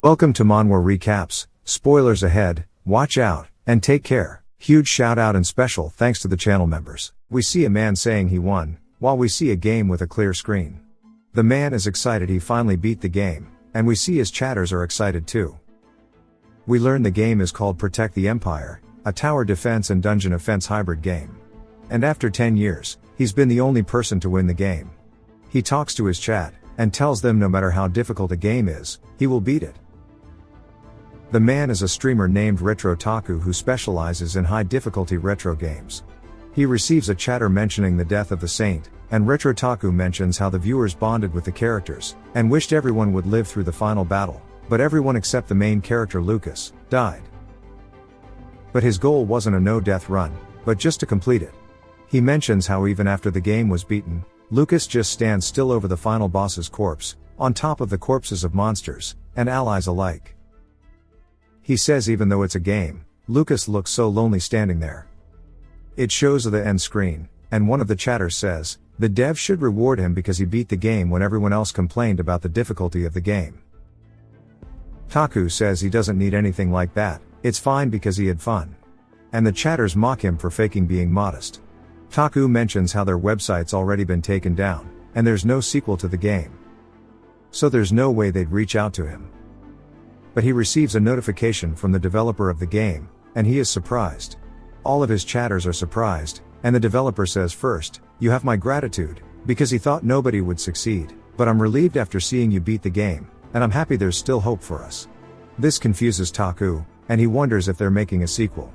Welcome to Manhwa Recaps, spoilers ahead, watch out, and take care. Huge shout out and special thanks to the channel members. We see a man saying he won, while we see a game with a clear screen. The man is excited he finally beat the game, and we see his chatters are excited too. We learn the game is called Protect the Empire, a tower defense and dungeon offense hybrid game. And after 10 years, he's been the only person to win the game. He talks to his chat, and tells them no matter how difficult a game is, he will beat it. The man is a streamer named Retro Taku who specializes in high difficulty retro games. He receives a chatter mentioning the death of the saint, and Retro Taku mentions how the viewers bonded with the characters, and wished everyone would live through the final battle, but everyone except the main character Lucas, died. But his goal wasn't a no-death run, but just to complete it. He mentions how even after the game was beaten, Lucas just stands still over the final boss's corpse, on top of the corpses of monsters, and allies alike. He says even though it's a game, Lucas looks so lonely standing there. It shows the end screen, and one of the chatters says, the dev should reward him because he beat the game when everyone else complained about the difficulty of the game. Taku says he doesn't need anything like that, it's fine because he had fun. And the chatters mock him for faking being modest. Taku mentions how their website's already been taken down, and there's no sequel to the game. So there's no way they'd reach out to him. But he receives a notification from the developer of the game, and he is surprised. All of his chatters are surprised, and the developer says first, you have my gratitude, because he thought nobody would succeed, but I'm relieved after seeing you beat the game, and I'm happy there's still hope for us. This confuses Taku, and he wonders if they're making a sequel.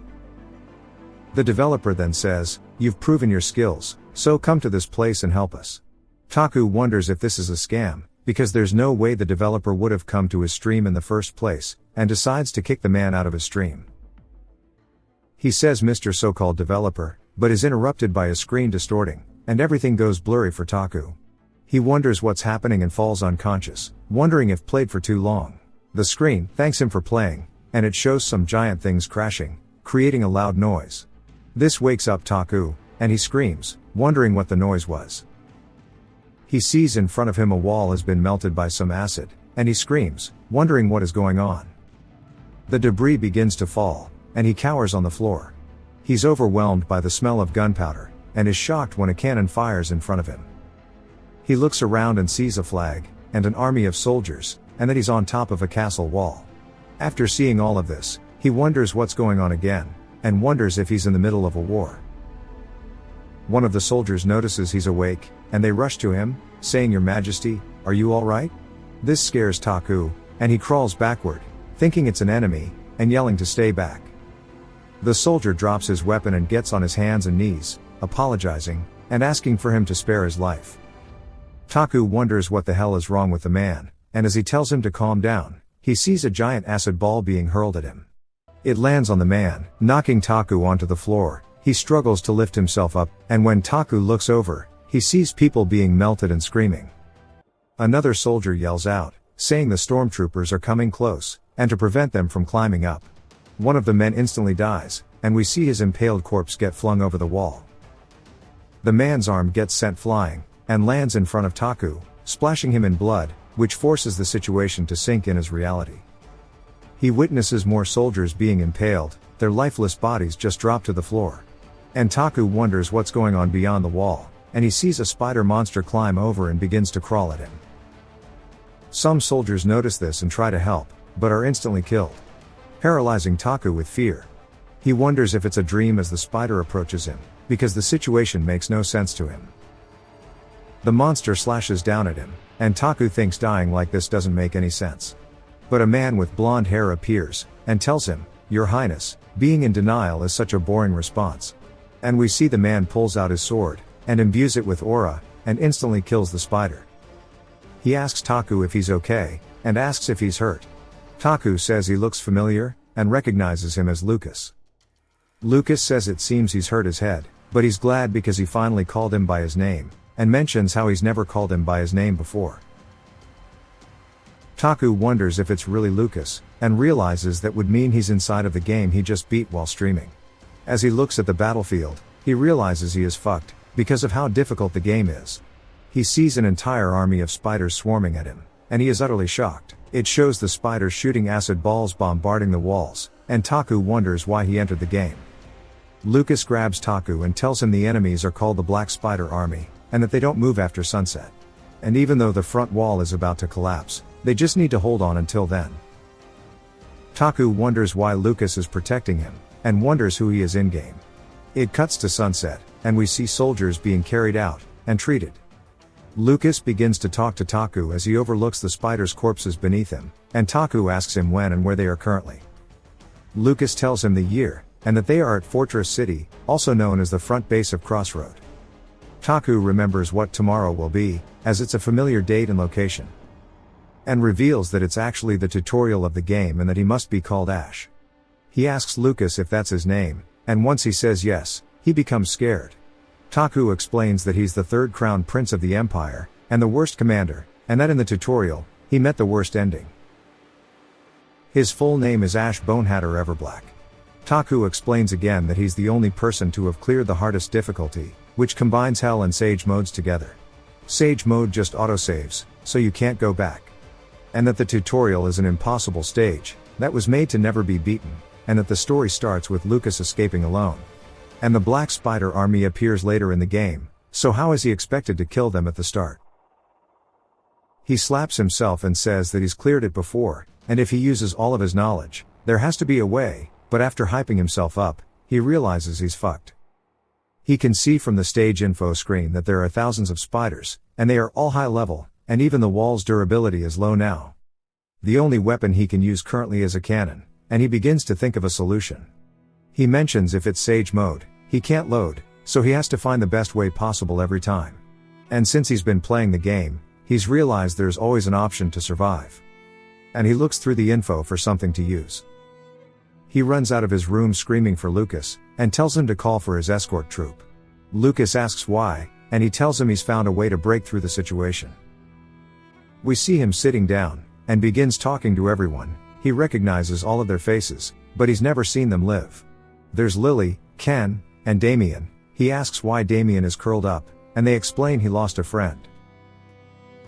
The developer then says, you've proven your skills, so come to this place and help us. Taku wonders if this is a scam, because there's no way the developer would have come to his stream in the first place, and decides to kick the man out of his stream. He says Mr. so-called developer, but is interrupted by his screen distorting, and everything goes blurry for Taku. He wonders what's happening and falls unconscious, wondering if played for too long. The screen thanks him for playing, and it shows some giant things crashing, creating a loud noise. This wakes up Taku, and he screams, wondering what the noise was. He sees in front of him a wall has been melted by some acid, and he screams, wondering what is going on. The debris begins to fall, and he cowers on the floor. He's overwhelmed by the smell of gunpowder, and is shocked when a cannon fires in front of him. He looks around and sees a flag, and an army of soldiers, and that he's on top of a castle wall. After seeing all of this, he wonders what's going on again, and wonders if he's in the middle of a war. One of the soldiers notices he's awake, and they rush to him, saying, Your Majesty, are you alright? This scares Taku, and he crawls backward, thinking it's an enemy, and yelling to stay back. The soldier drops his weapon and gets on his hands and knees, apologizing, and asking for him to spare his life. Taku wonders what the hell is wrong with the man, and as he tells him to calm down, he sees a giant acid ball being hurled at him. It lands on the man, knocking Taku onto the floor. He struggles to lift himself up, and when Taku looks over, he sees people being melted and screaming. Another soldier yells out, saying the stormtroopers are coming close, and to prevent them from climbing up. One of the men instantly dies, and we see his impaled corpse get flung over the wall. The man's arm gets sent flying, and lands in front of Taku, splashing him in blood, which forces the situation to sink in as reality. He witnesses more soldiers being impaled, their lifeless bodies just drop to the floor. And Taku wonders what's going on beyond the wall, and he sees a spider monster climb over and begins to crawl at him. Some soldiers notice this and try to help, but are instantly killed, paralyzing Taku with fear. He wonders if it's a dream as the spider approaches him, because the situation makes no sense to him. The monster slashes down at him, and Taku thinks dying like this doesn't make any sense. But a man with blonde hair appears, and tells him, Your Highness, being in denial is such a boring response. And we see the man pulls out his sword, and imbues it with aura, and instantly kills the spider. He asks Taku if he's okay, and asks if he's hurt. Taku says he looks familiar, and recognizes him as Lucas. Lucas says it seems he's hurt his head, but he's glad because he finally called him by his name, and mentions how he's never called him by his name before. Taku wonders if it's really Lucas, and realizes that would mean he's inside of the game he just beat while streaming. As he looks at the battlefield, he realizes he is fucked, because of how difficult the game is. He sees an entire army of spiders swarming at him, and he is utterly shocked. It shows the spiders shooting acid balls bombarding the walls, and Taku wonders why he entered the game. Lucas grabs Taku and tells him the enemies are called the Black Spider Army, and that they don't move after sunset. And even though the front wall is about to collapse, they just need to hold on until then. Taku wonders why Lucas is protecting him, and wonders who he is in-game. It cuts to sunset, and we see soldiers being carried out, and treated. Lucas begins to talk to Taku as he overlooks the spiders' corpses beneath him, and Taku asks him when and where they are currently. Lucas tells him the year, and that they are at Fortress City, also known as the front base of Crossroad. Taku remembers what tomorrow will be, as it's a familiar date and location. And reveals that it's actually the tutorial of the game and that he must be called Ash. He asks Lucas if that's his name, and once he says yes, he becomes scared. Taku explains that he's the third crown prince of the Empire, and the worst commander, and that in the tutorial, he met the worst ending. His full name is Ash Bonehatter Everblack. Taku explains again that he's the only person to have cleared the hardest difficulty, which combines Hell and Sage modes together. Sage mode just autosaves, so you can't go back. And that the tutorial is an impossible stage, that was made to never be beaten, and that the story starts with Lucas escaping alone. And the Black Spider Army appears later in the game, so how is he expected to kill them at the start? He slaps himself and says that he's cleared it before, and if he uses all of his knowledge, there has to be a way, but after hyping himself up, he realizes he's fucked. He can see from the stage info screen that there are thousands of spiders, and they are all high level, and even the wall's durability is low now. The only weapon he can use currently is a cannon, and he begins to think of a solution. He mentions if it's Sage mode, he can't load, so he has to find the best way possible every time. And since he's been playing the game, he's realized there's always an option to survive. And he looks through the info for something to use. He runs out of his room screaming for Lucas, and tells him to call for his escort troop. Lucas asks why, and he tells him he's found a way to break through the situation. We see him sitting down, and begins talking to everyone. He recognizes all of their faces, but he's never seen them live. There's Lily, Ken, and Damien. He asks why Damien is curled up, and they explain he lost a friend.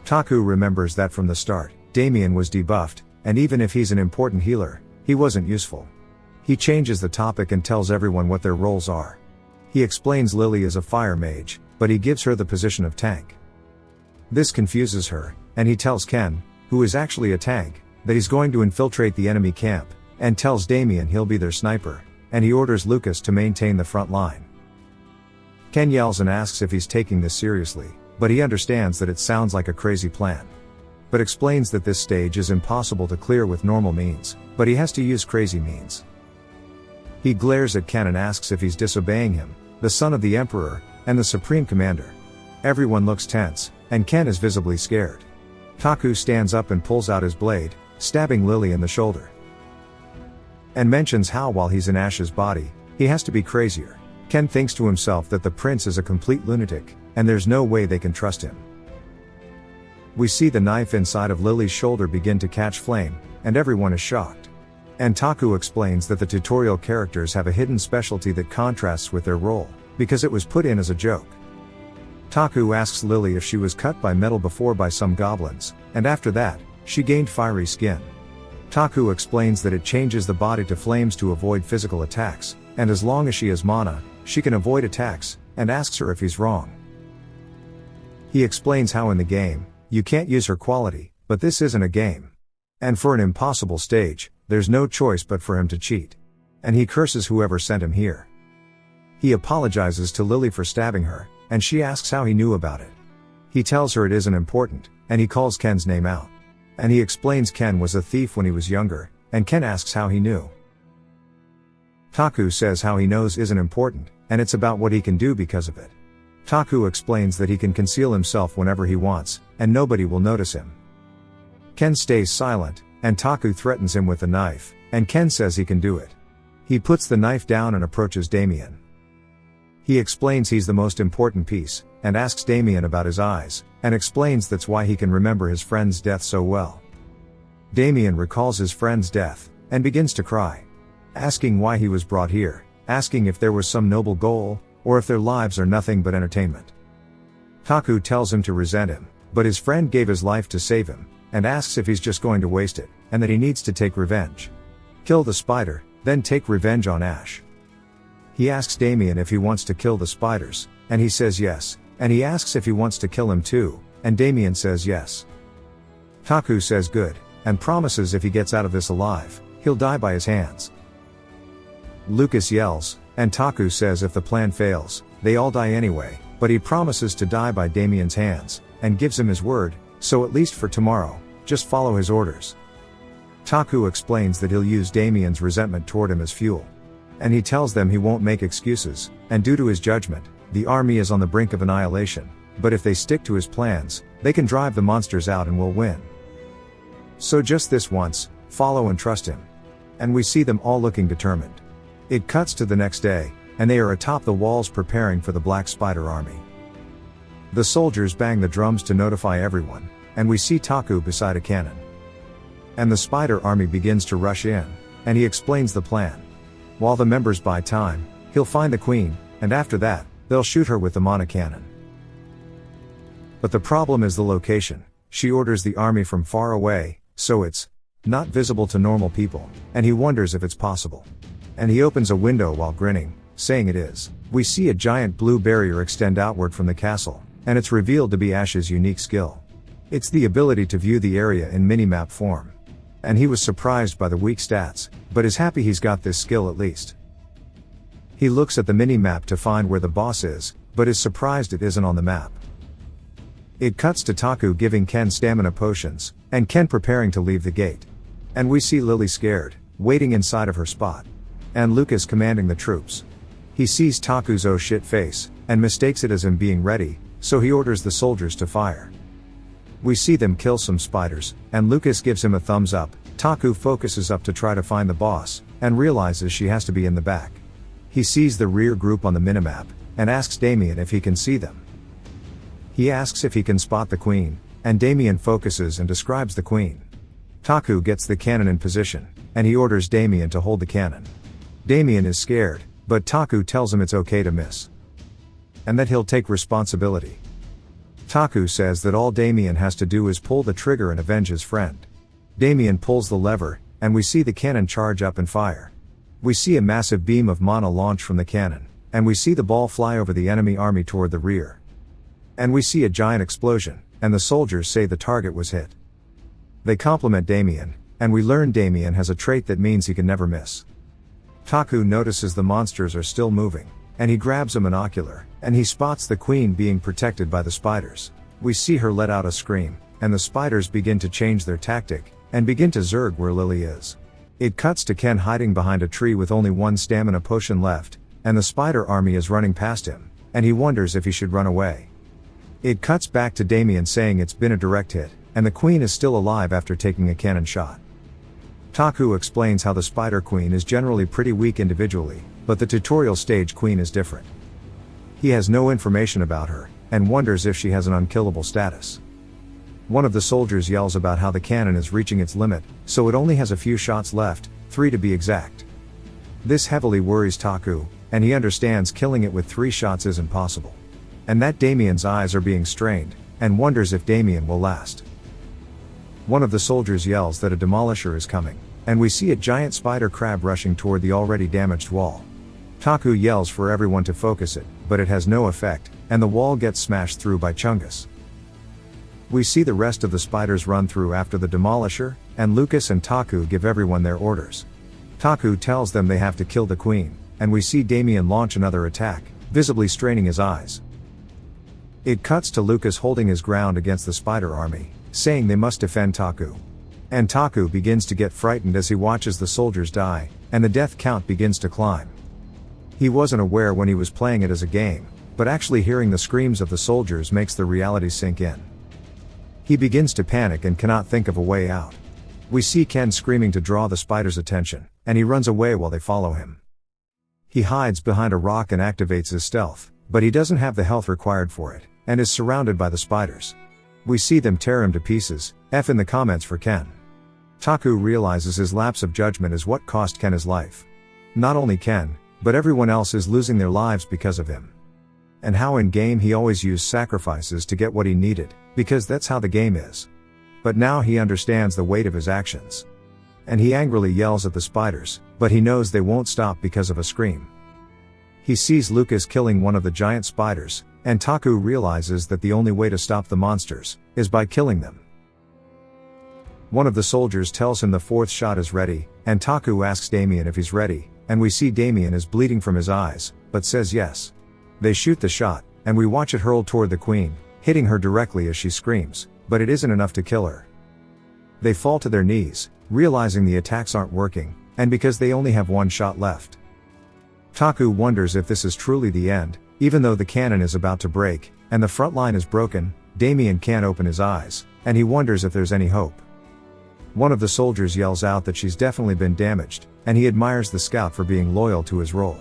Taku remembers that from the start, Damien was debuffed, and even if he's an important healer, he wasn't useful. He changes the topic and tells everyone what their roles are. He explains Lily is a fire mage, but he gives her the position of tank. This confuses her, and he tells Ken, who is actually a tank, that he's going to infiltrate the enemy camp, and tells Damien he'll be their sniper, and he orders Lucas to maintain the front line. Ken yells and asks if he's taking this seriously, but he understands that it sounds like a crazy plan. But explains that this stage is impossible to clear with normal means, but he has to use crazy means. He glares at Ken and asks if he's disobeying him, the son of the Emperor, and the Supreme Commander. Everyone looks tense, and Ken is visibly scared. Taku stands up and pulls out his blade, stabbing Lily in the shoulder. And mentions how while he's in Ash's body, he has to be crazier. Ken thinks to himself that the prince is a complete lunatic, and there's no way they can trust him. We see the knife inside of Lily's shoulder begin to catch flame, and everyone is shocked. And Taku explains that the tutorial characters have a hidden specialty that contrasts with their role, because it was put in as a joke. Taku asks Lily if she was cut by metal before by some goblins, and after that, she gained fiery skin. Taku explains that it changes the body to flames to avoid physical attacks, and as long as she has mana, she can avoid attacks, and asks her if he's wrong. He explains how in the game, you can't use her quality, but this isn't a game. And for an impossible stage, there's no choice but for him to cheat. And he curses whoever sent him here. He apologizes to Lily for stabbing her, and she asks how he knew about it. He tells her it isn't important, and he calls Ken's name out. And he explains Ken was a thief when he was younger, and Ken asks how he knew. Taku says how he knows isn't important, and it's about what he can do because of it. Taku explains that he can conceal himself whenever he wants, and nobody will notice him. Ken stays silent, and Taku threatens him with the knife, and Ken says he can do it. He puts the knife down and approaches Damien. He explains he's the most important piece, and asks Damien about his eyes, and explains that's why he can remember his friend's death so well. Damien recalls his friend's death, and begins to cry. Asking why he was brought here, asking if there was some noble goal, or if their lives are nothing but entertainment. Taku tells him to resent him, but his friend gave his life to save him, and asks if he's just going to waste it, and that he needs to take revenge. Kill the spider, then take revenge on Ash. He asks Damien if he wants to kill the spiders, and he says yes, and he asks if he wants to kill him too, and Damien says yes. Taku says good, and promises if he gets out of this alive, he'll die by his hands. Lucas yells, and Taku says if the plan fails, they all die anyway, but he promises to die by Damien's hands, and gives him his word, so at least for tomorrow, just follow his orders. Taku explains that he'll use Damien's resentment toward him as fuel. And he tells them he won't make excuses, and due to his judgment, the army is on the brink of annihilation, but if they stick to his plans, they can drive the monsters out and will win. So just this once, follow and trust him. And we see them all looking determined. It cuts to the next day, and they are atop the walls preparing for the Black Spider army. The soldiers bang the drums to notify everyone, and we see Taku beside a cannon. And the spider army begins to rush in, and he explains the plan. While the members buy time, he'll find the queen, and after that, they'll shoot her with the mana cannon. But the problem is the location. She orders the army from far away, so it's not visible to normal people, and he wonders if it's possible. And he opens a window while grinning, saying it is. We see a giant blue barrier extend outward from the castle, and it's revealed to be Ash's unique skill. It's the ability to view the area in minimap form. And he was surprised by the weak stats, but is happy he's got this skill at least. He looks at the minimap to find where the boss is, but is surprised it isn't on the map. It cuts to Taku giving Ken stamina potions, and Ken preparing to leave the gate. And we see Lily scared, waiting inside of her spot. And Lucas commanding the troops. He sees Taku's oh shit face, and mistakes it as him being ready, so he orders the soldiers to fire. We see them kill some spiders, and Lucas gives him a thumbs up. Taku focuses up to try to find the boss, and realizes she has to be in the back. He sees the rear group on the minimap, and asks Damien if he can see them. He asks if he can spot the queen, and Damien focuses and describes the queen. Taku gets the cannon in position, and he orders Damien to hold the cannon. Damien is scared, but Taku tells him it's okay to miss. And that he'll take responsibility. Taku says that all Damien has to do is pull the trigger and avenge his friend. Damien pulls the lever, and we see the cannon charge up and fire. We see a massive beam of mana launch from the cannon, and we see the ball fly over the enemy army toward the rear. And we see a giant explosion, and the soldiers say the target was hit. They compliment Damien, and we learn Damien has a trait that means he can never miss. Taku notices the monsters are still moving, and he grabs a monocular, and he spots the queen being protected by the spiders. We see her let out a scream, and the spiders begin to change their tactic, and begin to zerg where Lily is. It cuts to Ken hiding behind a tree with only one stamina potion left, and the spider army is running past him, and he wonders if he should run away. It cuts back to Damien saying it's been a direct hit, and the queen is still alive after taking a cannon shot. Taku explains how the spider queen is generally pretty weak individually, but the tutorial stage queen is different. He has no information about her, and wonders if she has an unkillable status. One of the soldiers yells about how the cannon is reaching its limit, so it only has a few shots left, 3 to be exact. This heavily worries Taku, and he understands killing it with 3 shots isn't possible. And that Damien's eyes are being strained, and wonders if Damien will last. One of the soldiers yells that a demolisher is coming, and we see a giant spider crab rushing toward the already damaged wall. Taku yells for everyone to focus it, but it has no effect, and the wall gets smashed through by Chungus. We see the rest of the spiders run through after the demolisher, and Lucas and Taku give everyone their orders. Taku tells them they have to kill the queen, and we see Damien launch another attack, visibly straining his eyes. It cuts to Lucas holding his ground against the spider army, saying they must defend Taku. And Taku begins to get frightened as he watches the soldiers die, and the death count begins to climb. He wasn't aware when he was playing it as a game, but actually hearing the screams of the soldiers makes the reality sink in. He begins to panic and cannot think of a way out. We see Ken screaming to draw the spider's attention, and he runs away while they follow him. He hides behind a rock and activates his stealth, but he doesn't have the health required for it, and is surrounded by the spiders. We see them tear him to pieces. F in the comments for Ken. Taku realizes his lapse of judgment is what cost Ken his life. Not only Ken, but everyone else is losing their lives because of him. And how in game he always used sacrifices to get what he needed, because that's how the game is. But now he understands the weight of his actions. And he angrily yells at the spiders, but he knows they won't stop because of a scream. He sees Lucas killing one of the giant spiders, and Taku realizes that the only way to stop the monsters is by killing them. One of the soldiers tells him the fourth shot is ready, and Taku asks Damien if he's ready, and we see Damien is bleeding from his eyes, but says yes. They shoot the shot, and we watch it hurl toward the queen, hitting her directly as she screams, but it isn't enough to kill her. They fall to their knees, realizing the attacks aren't working, and because they only have one shot left. Taku wonders if this is truly the end, even though the cannon is about to break, and the front line is broken. Damien can't open his eyes, and he wonders if there's any hope. One of the soldiers yells out that she's definitely been damaged, and he admires the scout for being loyal to his role.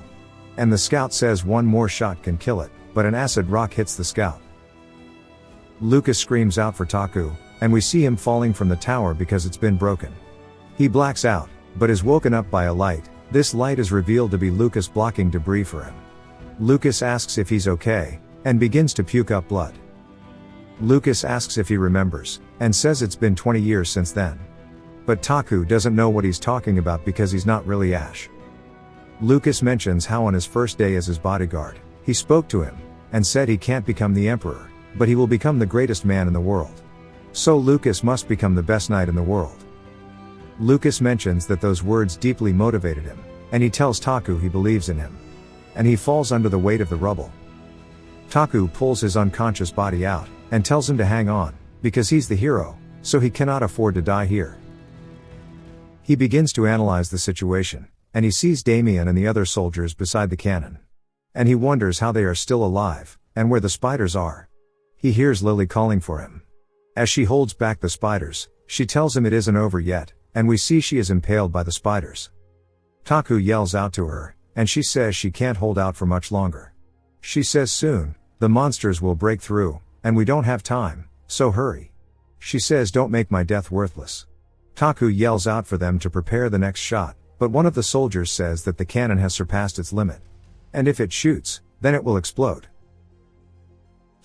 And the scout says one more shot can kill it, but an acid rock hits the scout. Lucas screams out for Taku, and we see him falling from the tower because it's been broken. He blacks out, but is woken up by a light. This light is revealed to be Lucas blocking debris for him. Lucas asks if he's okay, and begins to puke up blood. Lucas asks if he remembers, and says it's been 20 years since then. But Taku doesn't know what he's talking about because he's not really Ash. Lucas mentions how on his first day as his bodyguard, he spoke to him, and said he can't become the emperor, but he will become the greatest man in the world. So Lucas must become the best knight in the world. Lucas mentions that those words deeply motivated him, and he tells Taku he believes in him. And he falls under the weight of the rubble. Taku pulls his unconscious body out, and tells him to hang on, because he's the hero, so he cannot afford to die here. He begins to analyze the situation, and he sees Damien and the other soldiers beside the cannon. And he wonders how they are still alive, and where the spiders are. He hears Lily calling for him. As she holds back the spiders, she tells him it isn't over yet, and we see she is impaled by the spiders. Taku yells out to her, and she says she can't hold out for much longer. She says soon, the monsters will break through, and we don't have time, so hurry. She says don't make my death worthless. Taku yells out for them to prepare the next shot, but one of the soldiers says that the cannon has surpassed its limit. And if it shoots, then it will explode.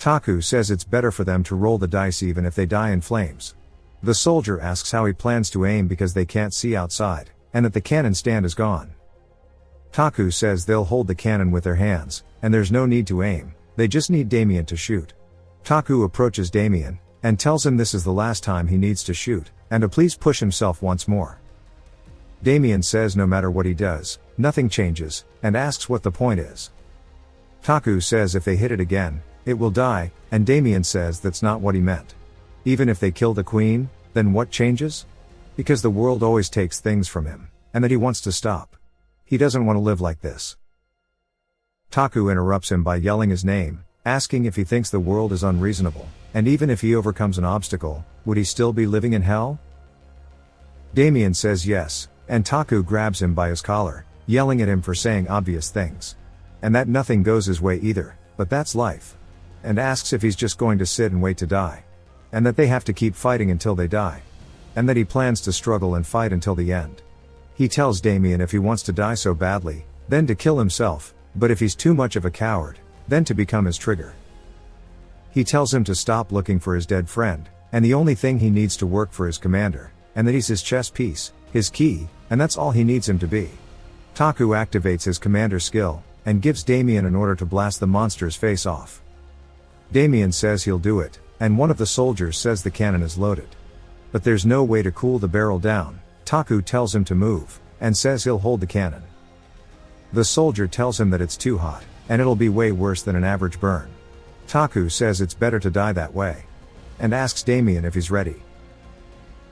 Taku says it's better for them to roll the dice even if they die in flames. The soldier asks how he plans to aim because they can't see outside, and that the cannon stand is gone. Taku says they'll hold the cannon with their hands, and there's no need to aim, they just need Damien to shoot. Taku approaches Damien, and tells him this is the last time he needs to shoot, and to please push himself once more. Damien says no matter what he does, nothing changes, and asks what the point is. Taku says if they hit it again, it will die, and Damien says that's not what he meant. Even if they kill the queen, then what changes? Because the world always takes things from him, and that he wants to stop. He doesn't want to live like this. Taku interrupts him by yelling his name, asking if he thinks the world is unreasonable, and even if he overcomes an obstacle, would he still be living in hell? Damien says yes, and Taku grabs him by his collar, yelling at him for saying obvious things. And that nothing goes his way either, but that's life. And asks if he's just going to sit and wait to die. And that they have to keep fighting until they die. And that he plans to struggle and fight until the end. He tells Damien if he wants to die so badly, then to kill himself, but if he's too much of a coward, then to become his trigger. He tells him to stop looking for his dead friend, and the only thing he needs to work for is commander, and that he's his chess piece, his key, and that's all he needs him to be. Taku activates his commander skill, and gives Damien an order to blast the monster's face off. Damien says he'll do it, and one of the soldiers says the cannon is loaded. But there's no way to cool the barrel down. Taku tells him to move, and says he'll hold the cannon. The soldier tells him that it's too hot, and it'll be way worse than an average burn. Taku says it's better to die that way. And asks Damien if he's ready.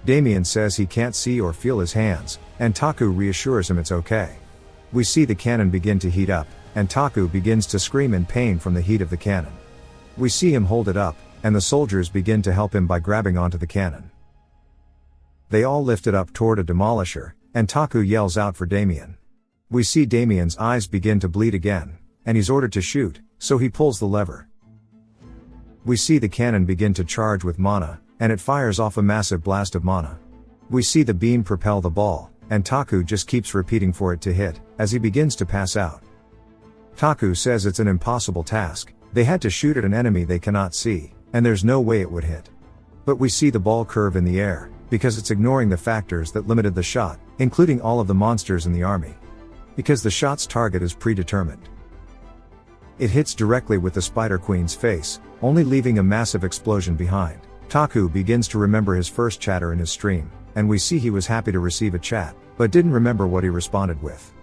Damien says he can't see or feel his hands, and Taku reassures him it's okay. We see the cannon begin to heat up, and Taku begins to scream in pain from the heat of the cannon. We see him hold it up, and the soldiers begin to help him by grabbing onto the cannon. They all lift it up toward a demolisher, and Taku yells out for Damien. We see Damien's eyes begin to bleed again, and he's ordered to shoot, so he pulls the lever. We see the cannon begin to charge with mana, and it fires off a massive blast of mana. We see the beam propel the ball, and Taku just keeps repeating for it to hit, as he begins to pass out. Taku says it's an impossible task, they had to shoot at an enemy they cannot see, and there's no way it would hit. But we see the ball curve in the air, because it's ignoring the factors that limited the shot, including all of the monsters in the army. Because the shot's target is predetermined. It hits directly with the Spider Queen's face, only leaving a massive explosion behind. Taku begins to remember his first chatter in his stream, and we see he was happy to receive a chat, but didn't remember what he responded with.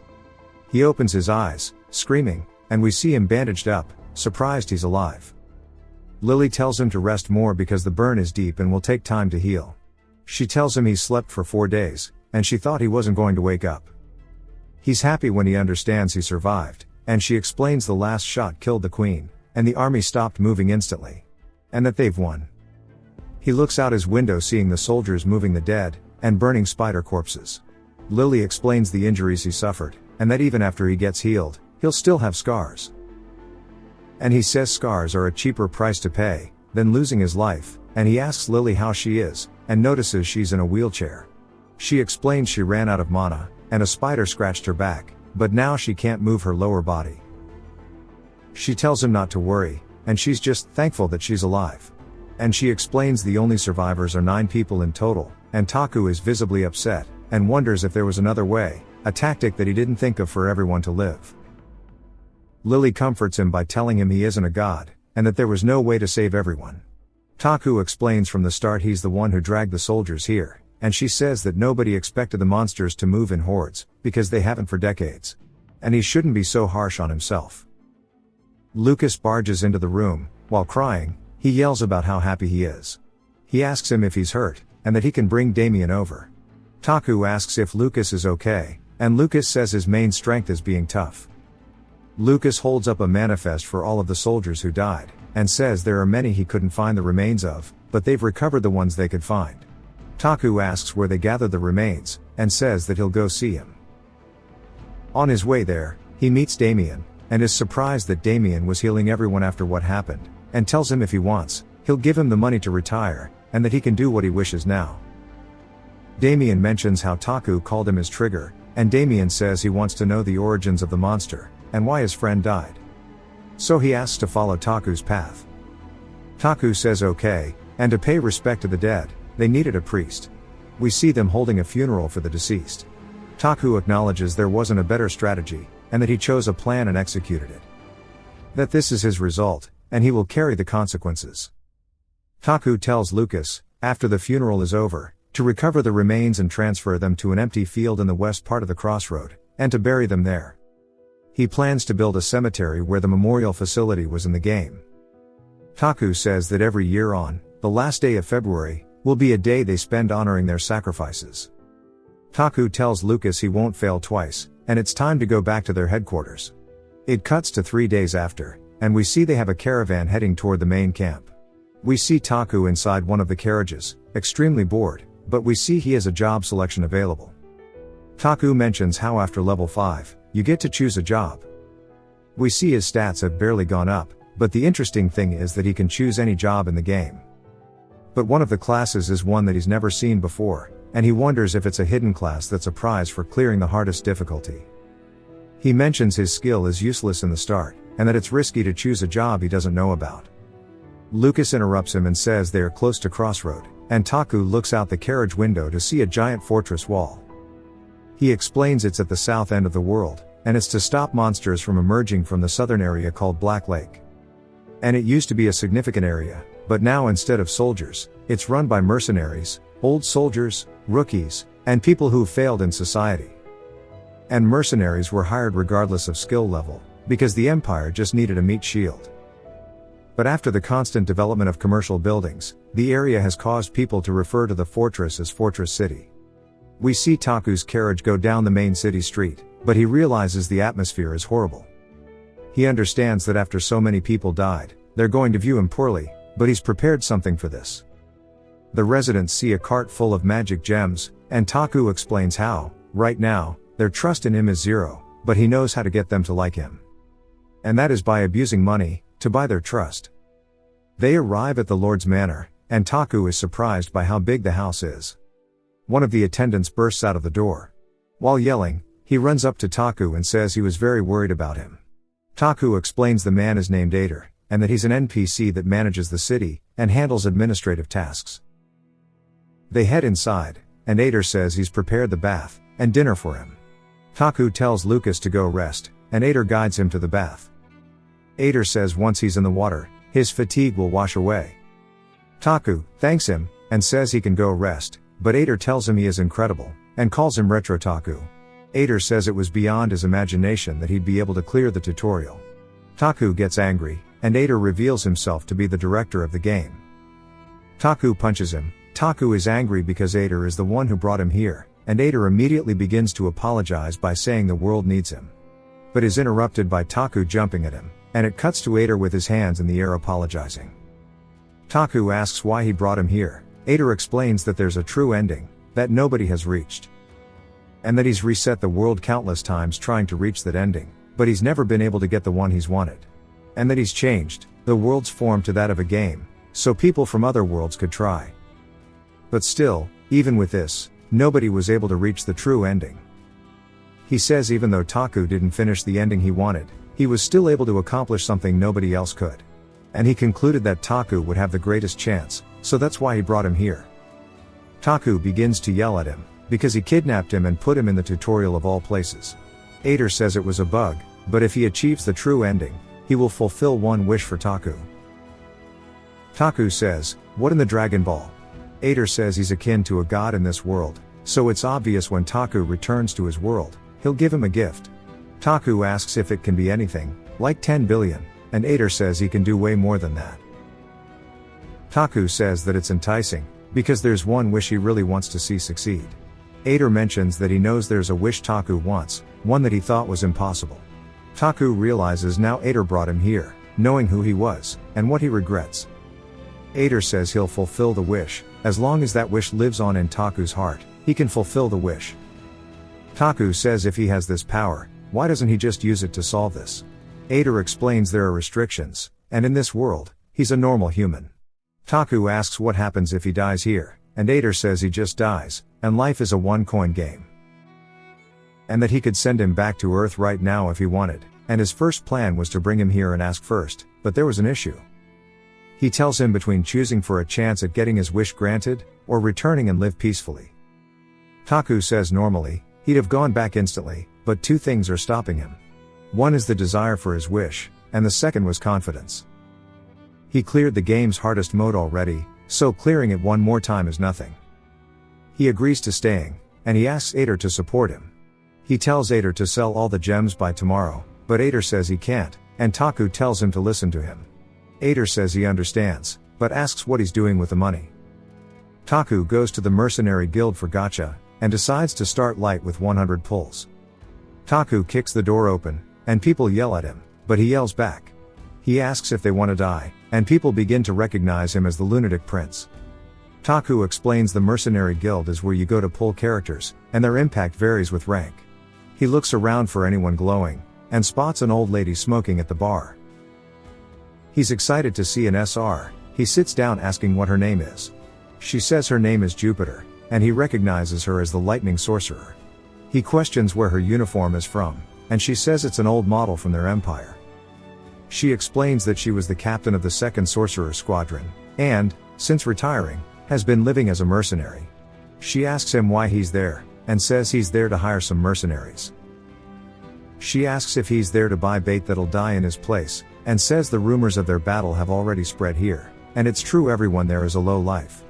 He opens his eyes, screaming, and we see him bandaged up, surprised he's alive. Lily tells him to rest more because the burn is deep and will take time to heal. She tells him he slept for 4 days, and she thought he wasn't going to wake up. He's happy when he understands he survived, and she explains the last shot killed the queen, and the army stopped moving instantly. And that they've won. He looks out his window seeing the soldiers moving the dead, and burning spider corpses. Lily explains the injuries he suffered, and that even after he gets healed, he'll still have scars. And he says scars are a cheaper price to pay than losing his life, and he asks Lily how she is, and notices she's in a wheelchair. She explains she ran out of mana, and a spider scratched her back, but now she can't move her lower body. She tells him not to worry, and she's just thankful that she's alive. And she explains the only survivors are 9 people in total, and Taku is visibly upset, and wonders if there was another way, a tactic that he didn't think of for everyone to live. Lily comforts him by telling him he isn't a god, and that there was no way to save everyone. Taku explains from the start he's the one who dragged the soldiers here, and she says that nobody expected the monsters to move in hordes, because they haven't for decades. And he shouldn't be so harsh on himself. Lucas barges into the room, while crying, he yells about how happy he is. He asks him if he's hurt, and that he can bring Damien over. Taku asks if Lucas is okay, and Lucas says his main strength is being tough. Lucas holds up a manifest for all of the soldiers who died, and says there are many he couldn't find the remains of, but they've recovered the ones they could find. Taku asks where they gathered the remains, and says that he'll go see him. On his way there, he meets Damien, and is surprised that Damien was healing everyone after what happened, and tells him if he wants, he'll give him the money to retire, and that he can do what he wishes now. Damien mentions how Taku called him his trigger, and Damien says he wants to know the origins of the monster, and why his friend died. So he asks to follow Taku's path. Taku says okay, and to pay respect to the dead, they needed a priest. We see them holding a funeral for the deceased. Taku acknowledges there wasn't a better strategy, and that he chose a plan and executed it. That this is his result, and he will carry the consequences. Taku tells Lucas, after the funeral is over, to recover the remains and transfer them to an empty field in the west part of the crossroad, and to bury them there. He plans to build a cemetery where the memorial facility was in the game. Taku says that every year on the last day of February will be a day they spend honoring their sacrifices. Taku tells Lucas he won't fail twice, and it's time to go back to their headquarters. It cuts to 3 days after, and we see they have a caravan heading toward the main camp. We see Taku inside one of the carriages, extremely bored, but we see he has a job selection available. Taku mentions how after level 5, you get to choose a job. We see his stats have barely gone up, but the interesting thing is that he can choose any job in the game. But one of the classes is one that he's never seen before, and he wonders if it's a hidden class that's a prize for clearing the hardest difficulty. He mentions his skill is useless in the start, and that it's risky to choose a job he doesn't know about. Lucas interrupts him and says they are close to Crossroad, and Taku looks out the carriage window to see a giant fortress wall. He explains it's at the south end of the world, and it's to stop monsters from emerging from the southern area called Black Lake. And it used to be a significant area, but now instead of soldiers, it's run by mercenaries, old soldiers, rookies, and people who've failed in society. And mercenaries were hired regardless of skill level, because the Empire just needed a meat shield. But after the constant development of commercial buildings, the area has caused people to refer to the fortress as Fortress City. We see Taku's carriage go down the main city street, but he realizes the atmosphere is horrible. He understands that after so many people died, they're going to view him poorly, but he's prepared something for this. The residents see a cart full of magic gems, and Taku explains how, right now, their trust in him is 0, but he knows how to get them to like him. And that is by abusing money, to buy their trust. They arrive at the Lord's Manor, and Taku is surprised by how big the house is. One of the attendants bursts out of the door. While yelling, he runs up to Taku and says he was very worried about him. Taku explains the man is named Ader, and that he's an NPC that manages the city, and handles administrative tasks. They head inside, and Ader says he's prepared the bath and dinner for him. Taku tells Lucas to go rest, and Ader guides him to the bath. Ader says once he's in the water, his fatigue will wash away. Taku thanks him, and says he can go rest, but Ader tells him he is incredible, and calls him Retro Taku. Ader says it was beyond his imagination that he'd be able to clear the tutorial. Taku gets angry, and Ader reveals himself to be the director of the game. Taku punches him. Taku is angry because Ader is the one who brought him here, and Ader immediately begins to apologize by saying the world needs him. But is interrupted by Taku jumping at him, and it cuts to Ader with his hands in the air apologizing. Taku asks why he brought him here. Ader explains that there's a true ending that nobody has reached, and that he's reset the world countless times trying to reach that ending, but he's never been able to get the one he's wanted. And that he's changed the world's form to that of a game, so people from other worlds could try. But still, even with this, nobody was able to reach the true ending. He says even though Taku didn't finish the ending he wanted, he was still able to accomplish something nobody else could. And he concluded that Taku would have the greatest chance, so that's why he brought him here. Taku begins to yell at him, because he kidnapped him and put him in the tutorial of all places. Ader says it was a bug, but if he achieves the true ending, he will fulfill one wish for Taku. Taku says, "What in the Dragon Ball?" Ader says he's akin to a god in this world, so it's obvious when Taku returns to his world, he'll give him a gift. Taku asks if it can be anything, like 10 billion, and Ader says he can do way more than that. Taku says that it's enticing, because there's one wish he really wants to see succeed. Ader mentions that he knows there's a wish Taku wants, one that he thought was impossible. Taku realizes now Ader brought him here, knowing who he was, and what he regrets. Ader says he'll fulfill the wish, as long as that wish lives on in Taku's heart, he can fulfill the wish. Taku says if he has this power, why doesn't he just use it to solve this? Ader explains there are restrictions, and in this world, he's a normal human. Taku asks what happens if he dies here, and Ader says he just dies, and life is a one-coin game. And that he could send him back to Earth right now if he wanted, and his first plan was to bring him here and ask first, but there was an issue. He tells him between choosing for a chance at getting his wish granted, or returning and live peacefully. Taku says normally, he'd have gone back instantly, but two things are stopping him. One is the desire for his wish, and the second was confidence. He cleared the game's hardest mode already, so clearing it one more time is nothing. He agrees to staying, and he asks Ader to support him. He tells Ader to sell all the gems by tomorrow, but Ader says he can't, and Taku tells him to listen to him. Ader says he understands, but asks what he's doing with the money. Taku goes to the mercenary guild for gacha, and decides to start light with 100 pulls. Taku kicks the door open, and people yell at him, but he yells back. He asks if they want to die, and people begin to recognize him as the lunatic prince. Taku explains the mercenary guild is where you go to pull characters, and their impact varies with rank. He looks around for anyone glowing, and spots an old lady smoking at the bar. He's excited to see an SR, he sits down asking what her name is. She says her name is Jupiter, and he recognizes her as the lightning sorcerer. He questions where her uniform is from, and she says it's an old model from their empire. She explains that she was the captain of the 2nd Sorcerer Squadron, and, since retiring, has been living as a mercenary. She asks him why he's there, and says he's there to hire some mercenaries. She asks if he's there to buy bait that'll die in his place, and says the rumors of their battle have already spread here, and it's true everyone there is a low life.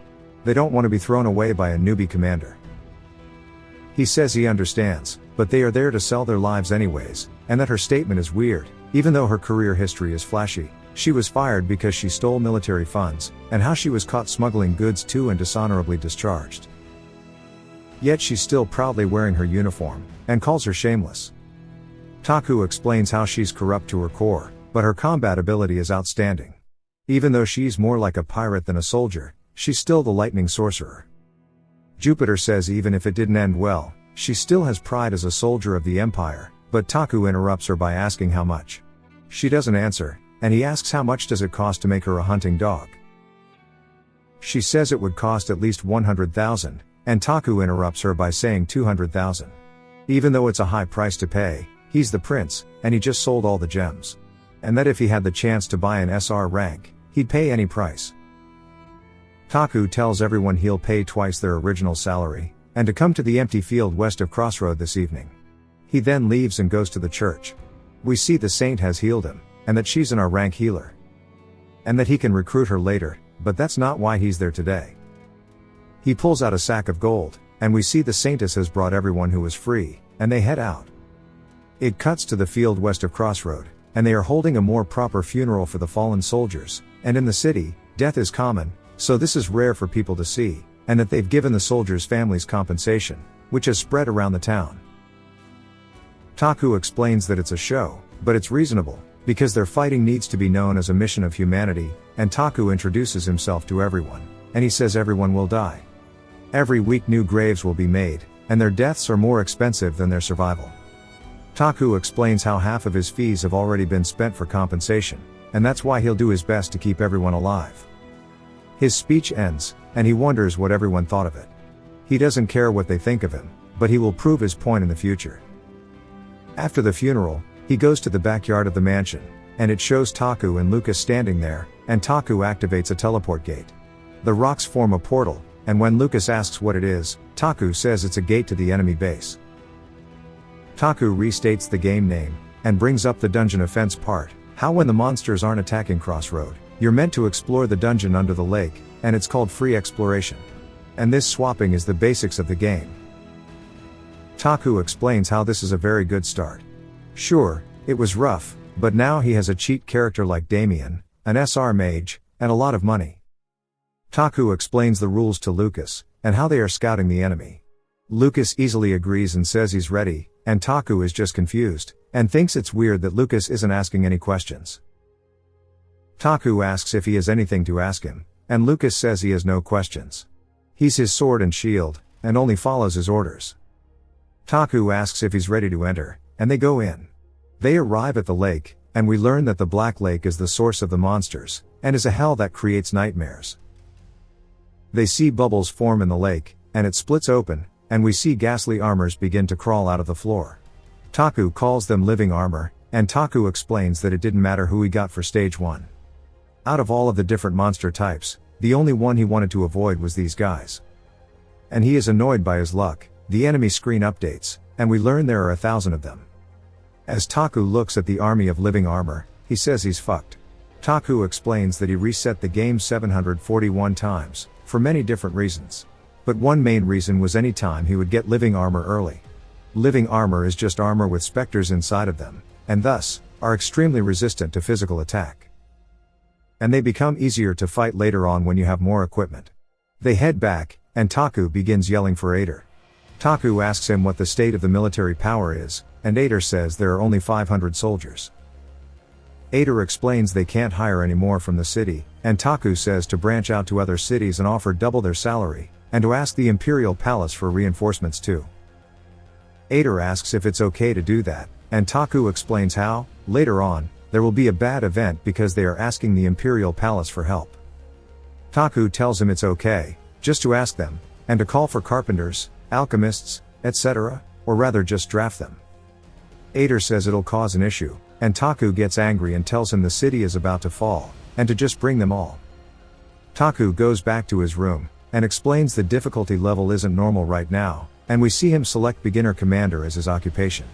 They don't want to be thrown away by a newbie commander. He says he understands, but they are there to sell their lives anyways, and that her statement is weird, even though her career history is flashy. She was fired because she stole military funds, and how she was caught smuggling goods too and dishonorably discharged. Yet she's still proudly wearing her uniform, and calls her shameless. Taku explains how she's corrupt to her core, but her combat ability is outstanding. Even though she's more like a pirate than a soldier, she's still the lightning sorcerer. Jupiter says even if it didn't end well, she still has pride as a soldier of the Empire, but Taku interrupts her by asking how much. She doesn't answer, and he asks how much does it cost to make her a hunting dog. She says it would cost at least 100,000, and Taku interrupts her by saying 200,000. Even though it's a high price to pay, he's the prince, and he just sold all the gems. And that if he had the chance to buy an SR rank, he'd pay any price. Taku tells everyone he'll pay twice their original salary, and to come to the empty field west of Crossroad this evening. He then leaves and goes to the church. We see the saint has healed him, and that she's an R-rank healer. And that he can recruit her later, but that's not why he's there today. He pulls out a sack of gold, and we see the saintess has brought everyone who is free, and they head out. It cuts to the field west of Crossroad, and they are holding a more proper funeral for the fallen soldiers, and in the city, death is common, so this is rare for people to see, and that they've given the soldiers' families compensation, which has spread around the town. Taku explains that it's a show, but it's reasonable, because their fighting needs to be known as a mission of humanity, and Taku introduces himself to everyone, and he says everyone will die. Every week new graves will be made, and their deaths are more expensive than their survival. Taku explains how half of his fees have already been spent for compensation, and that's why he'll do his best to keep everyone alive. His speech ends, and he wonders what everyone thought of it. He doesn't care what they think of him, but he will prove his point in the future. After the funeral, he goes to the backyard of the mansion, and it shows Taku and Lucas standing there, and Taku activates a teleport gate. The rocks form a portal, and when Lucas asks what it is, Taku says it's a gate to the enemy base. Taku restates the game name, and brings up the dungeon offense part, how when the monsters aren't attacking Crossroad, you're meant to explore the dungeon under the lake, and it's called free exploration. And this swapping is the basics of the game. Taku explains how this is a very good start. Sure, it was rough, but now he has a cheat character like Damien, an SR mage, and a lot of money. Taku explains the rules to Lucas, and how they are scouting the enemy. Lucas easily agrees and says he's ready, and Taku is just confused, and thinks it's weird that Lucas isn't asking any questions. Taku asks if he has anything to ask him, and Lucas says he has no questions. He's his sword and shield, and only follows his orders. Taku asks if he's ready to enter, and they go in. They arrive at the lake, and we learn that the Black Lake is the source of the monsters, and is a hell that creates nightmares. They see bubbles form in the lake, and it splits open, and we see ghastly armors begin to crawl out of the floor. Taku calls them living armor, and Taku explains that it didn't matter who he got for stage 1. Out of all of the different monster types, the only one he wanted to avoid was these guys. And he is annoyed by his luck. The enemy screen updates, and we learn there are 1,000 of them. As Taku looks at the army of living armor, he says he's fucked. Taku explains that he reset the game 741 times, for many different reasons. But one main reason was any time he would get living armor early. Living armor is just armor with specters inside of them, and thus, are extremely resistant to physical attack. And they become easier to fight later on when you have more equipment. They head back, and Taku begins yelling for Ader. Taku asks him what the state of the military power is, and Ader says there are only 500 soldiers. Ader explains they can't hire any more from the city, and Taku says to branch out to other cities and offer double their salary, and to ask the Imperial Palace for reinforcements too. Ader asks if it's okay to do that, and Taku explains how, later on, there will be a bad event because they are asking the Imperial Palace for help. Taku tells him it's okay, just to ask them, and to call for carpenters, alchemists, etc., or rather just draft them. Ader says it'll cause an issue, and Taku gets angry and tells him the city is about to fall, and to just bring them all. Taku goes back to his room, and explains the difficulty level isn't normal right now, and we see him select beginner commander as his occupation.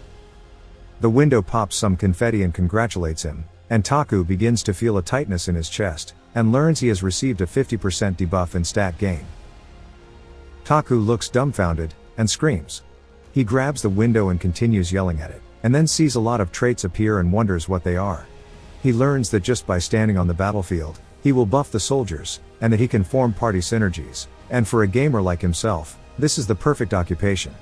The window pops some confetti and congratulates him, and Taku begins to feel a tightness in his chest, and learns he has received a 50% debuff in stat gain. Taku looks dumbfounded, and screams. He grabs the window and continues yelling at it, and then sees a lot of traits appear and wonders what they are. He learns that just by standing on the battlefield, he will buff the soldiers, and that he can form party synergies, and for a gamer like himself, this is the perfect occupation.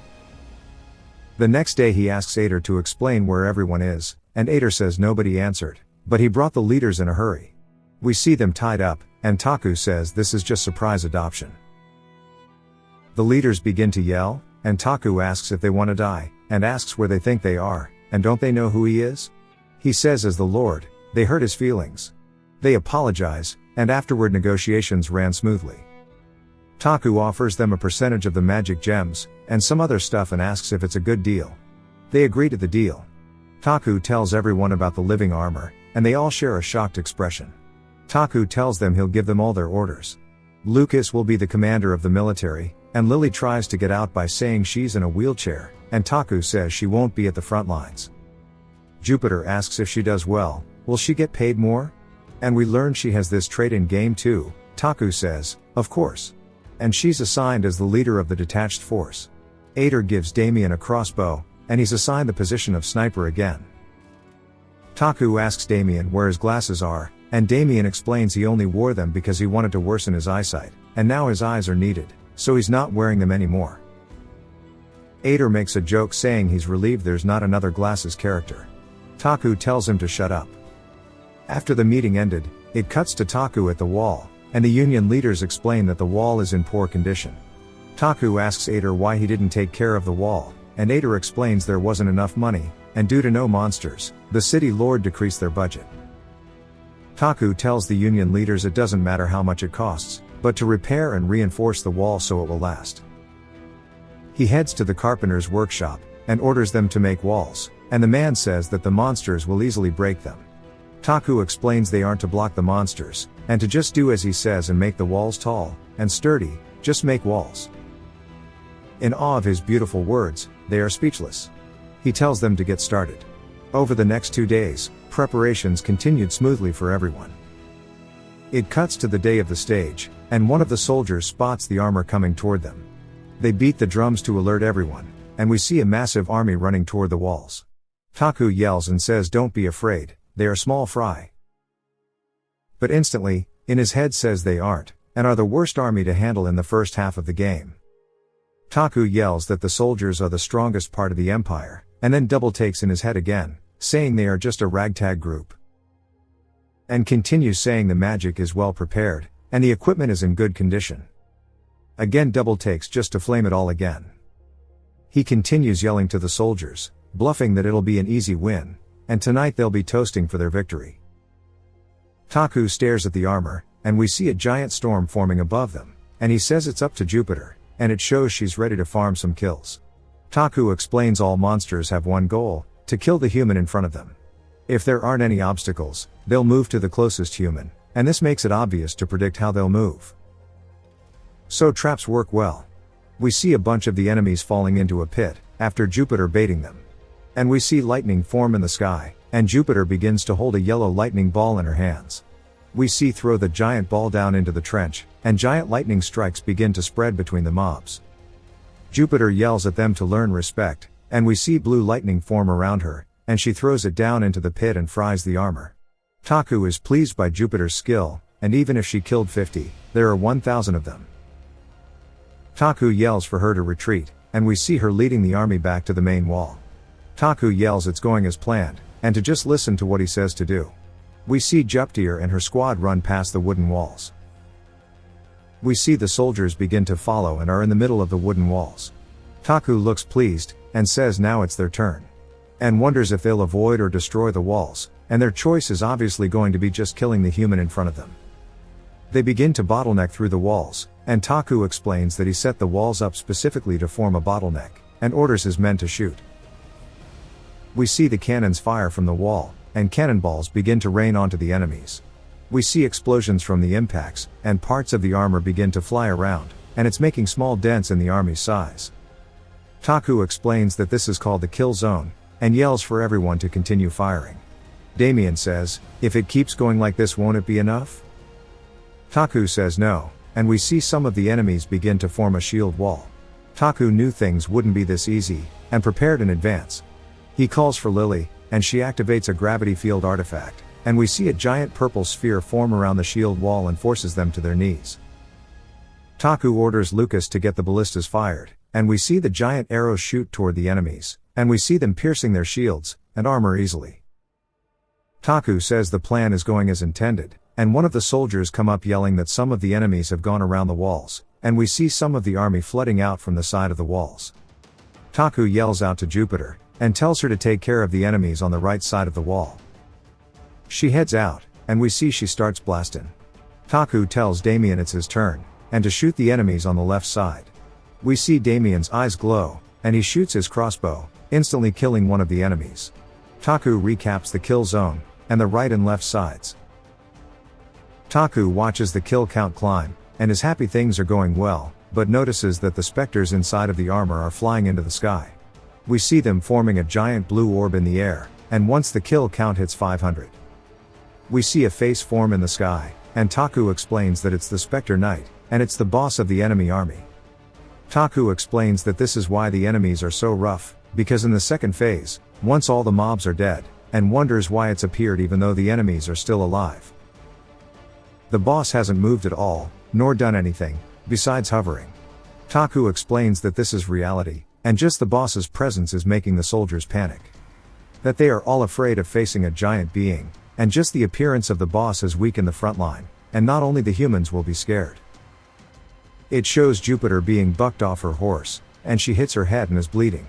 The next day he asks Ader to explain where everyone is, and Ader says nobody answered, but he brought the leaders in a hurry. We see them tied up, and Taku says this is just surprise adoption. The leaders begin to yell, and Taku asks if they want to die, and asks where they think they are, and don't they know who he is? He says as the Lord, they hurt his feelings. They apologize, and afterward negotiations ran smoothly. Taku offers them a percentage of the magic gems, and some other stuff and asks if it's a good deal. They agree to the deal. Taku tells everyone about the living armor, and they all share a shocked expression. Taku tells them he'll give them all their orders. Lucas will be the commander of the military, and Lily tries to get out by saying she's in a wheelchair, and Taku says she won't be at the front lines. Jupiter asks if she does well, will she get paid more? And we learn she has this trait in game 2, Taku says, of course. And she's assigned as the leader of the detached force. Ader gives Damien a crossbow, and he's assigned the position of sniper again. Taku asks Damien where his glasses are, and Damien explains he only wore them because he wanted to worsen his eyesight, and now his eyes are needed, so he's not wearing them anymore. Ader makes a joke saying he's relieved there's not another glasses character. Taku tells him to shut up. After the meeting ended, it cuts to Taku at the wall, and the union leaders explain that the wall is in poor condition. Taku asks Ader why he didn't take care of the wall, and Ader explains there wasn't enough money, and due to no monsters, the city lord decreased their budget. Taku tells the union leaders it doesn't matter how much it costs, but to repair and reinforce the wall so it will last. He heads to the carpenter's workshop, and orders them to make walls, and the man says that the monsters will easily break them. Taku explains they aren't to block the monsters, and to just do as he says and make the walls tall and sturdy, just make walls. In awe of his beautiful words, they are speechless. He tells them to get started. Over the next 2 days, preparations continued smoothly for everyone. It cuts to the day of the stage, and one of the soldiers spots the armor coming toward them. They beat the drums to alert everyone, and we see a massive army running toward the walls. Taku yells and says don't be afraid, they are small fry. But instantly, in his head says they aren't, and are the worst army to handle in the first half of the game. Taku yells that the soldiers are the strongest part of the empire, and then double takes in his head again, saying they are just a ragtag group. And continues saying the magic is well prepared, and the equipment is in good condition. Again double takes just to flame it all again. He continues yelling to the soldiers, bluffing that it'll be an easy win, and tonight they'll be toasting for their victory. Taku stares at the armor, and we see a giant storm forming above them, and he says it's up to Jupiter, and it shows she's ready to farm some kills. Taku explains all monsters have one goal, to kill the human in front of them. If there aren't any obstacles, they'll move to the closest human, and this makes it obvious to predict how they'll move. So traps work well. We see a bunch of the enemies falling into a pit, after Jupiter baiting them. And we see lightning form in the sky, and Jupiter begins to hold a yellow lightning ball in her hands. We see throw the giant ball down into the trench, and giant lightning strikes begin to spread between the mobs. Jupiter yells at them to learn respect, and we see blue lightning form around her, and she throws it down into the pit and fries the armor. Taku is pleased by Jupiter's skill, and even if she killed 50, there are 1,000 of them. Taku yells for her to retreat, and we see her leading the army back to the main wall. Taku yells it's going as planned, and to just listen to what he says to do. We see Jupiter and her squad run past the wooden walls. We see the soldiers begin to follow and are in the middle of the wooden walls. Taku looks pleased, and says now it's their turn. And wonders if they'll avoid or destroy the walls, and their choice is obviously going to be just killing the human in front of them. They begin to bottleneck through the walls, and Taku explains that he set the walls up specifically to form a bottleneck, and orders his men to shoot. We see the cannons fire from the wall, and cannonballs begin to rain onto the enemies. We see explosions from the impacts, and parts of the armor begin to fly around, and it's making small dents in the army's size. Taku explains that this is called the kill zone, and yells for everyone to continue firing. Damien says, if it keeps going like this won't it be enough? Taku says no, and we see some of the enemies begin to form a shield wall. Taku knew things wouldn't be this easy, and prepared in advance. He calls for Lily, and she activates a gravity field artifact, and we see a giant purple sphere form around the shield wall and forces them to their knees. Taku orders Lucas to get the ballistas fired, and we see the giant arrows shoot toward the enemies, and we see them piercing their shields and armor easily. Taku says the plan is going as intended, and one of the soldiers come up yelling that some of the enemies have gone around the walls, and we see some of the army flooding out from the side of the walls. Taku yells out to Jupiter, and tells her to take care of the enemies on the right side of the wall. She heads out, and we see she starts blasting. Taku tells Damien it's his turn, and to shoot the enemies on the left side. We see Damien's eyes glow, and he shoots his crossbow, instantly killing one of the enemies. Taku recaps the kill zone, and the right and left sides. Taku watches the kill count climb, and is happy things are going well, but notices that the specters inside of the armor are flying into the sky. We see them forming a giant blue orb in the air, and once the kill count hits 500. We see a face form in the sky, and Taku explains that it's the Spectre Knight, and it's the boss of the enemy army. Taku explains that this is why the enemies are so rough, because in the second phase, once all the mobs are dead, and wonders why it's appeared even though the enemies are still alive. The boss hasn't moved at all, nor done anything, besides hovering. Taku explains that this is reality, and just the boss's presence is making the soldiers panic. That they are all afraid of facing a giant being, and just the appearance of the boss has weakened the front line, and not only the humans will be scared. It shows Jupiter being bucked off her horse, and she hits her head and is bleeding.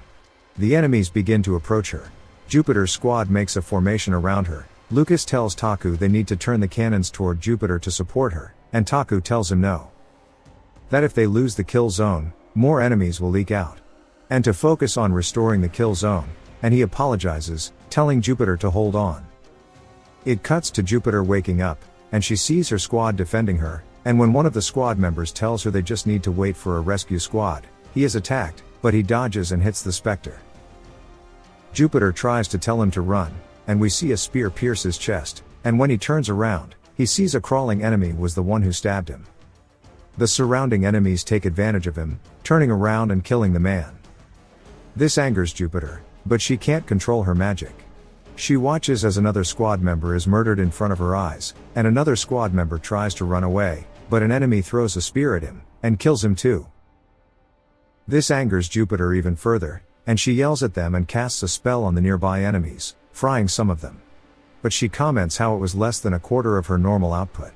The enemies begin to approach her. Jupiter's squad makes a formation around her. Lucas tells Taku they need to turn the cannons toward Jupiter to support her, and Taku tells him no. That if they lose the kill zone, more enemies will leak out. And to focus on restoring the kill zone, and he apologizes, telling Jupiter to hold on. It cuts to Jupiter waking up, and she sees her squad defending her, and when one of the squad members tells her they just need to wait for a rescue squad, he is attacked, but he dodges and hits the Spectre. Jupiter tries to tell him to run, and we see a spear pierce his chest, and when he turns around, he sees a crawling enemy was the one who stabbed him. The surrounding enemies take advantage of him, turning around and killing the man. This angers Jupiter, but she can't control her magic. She watches as another squad member is murdered in front of her eyes, and another squad member tries to run away, but an enemy throws a spear at him, and kills him too. This angers Jupiter even further, and she yells at them and casts a spell on the nearby enemies, frying some of them. But she comments how it was less than a quarter of her normal output.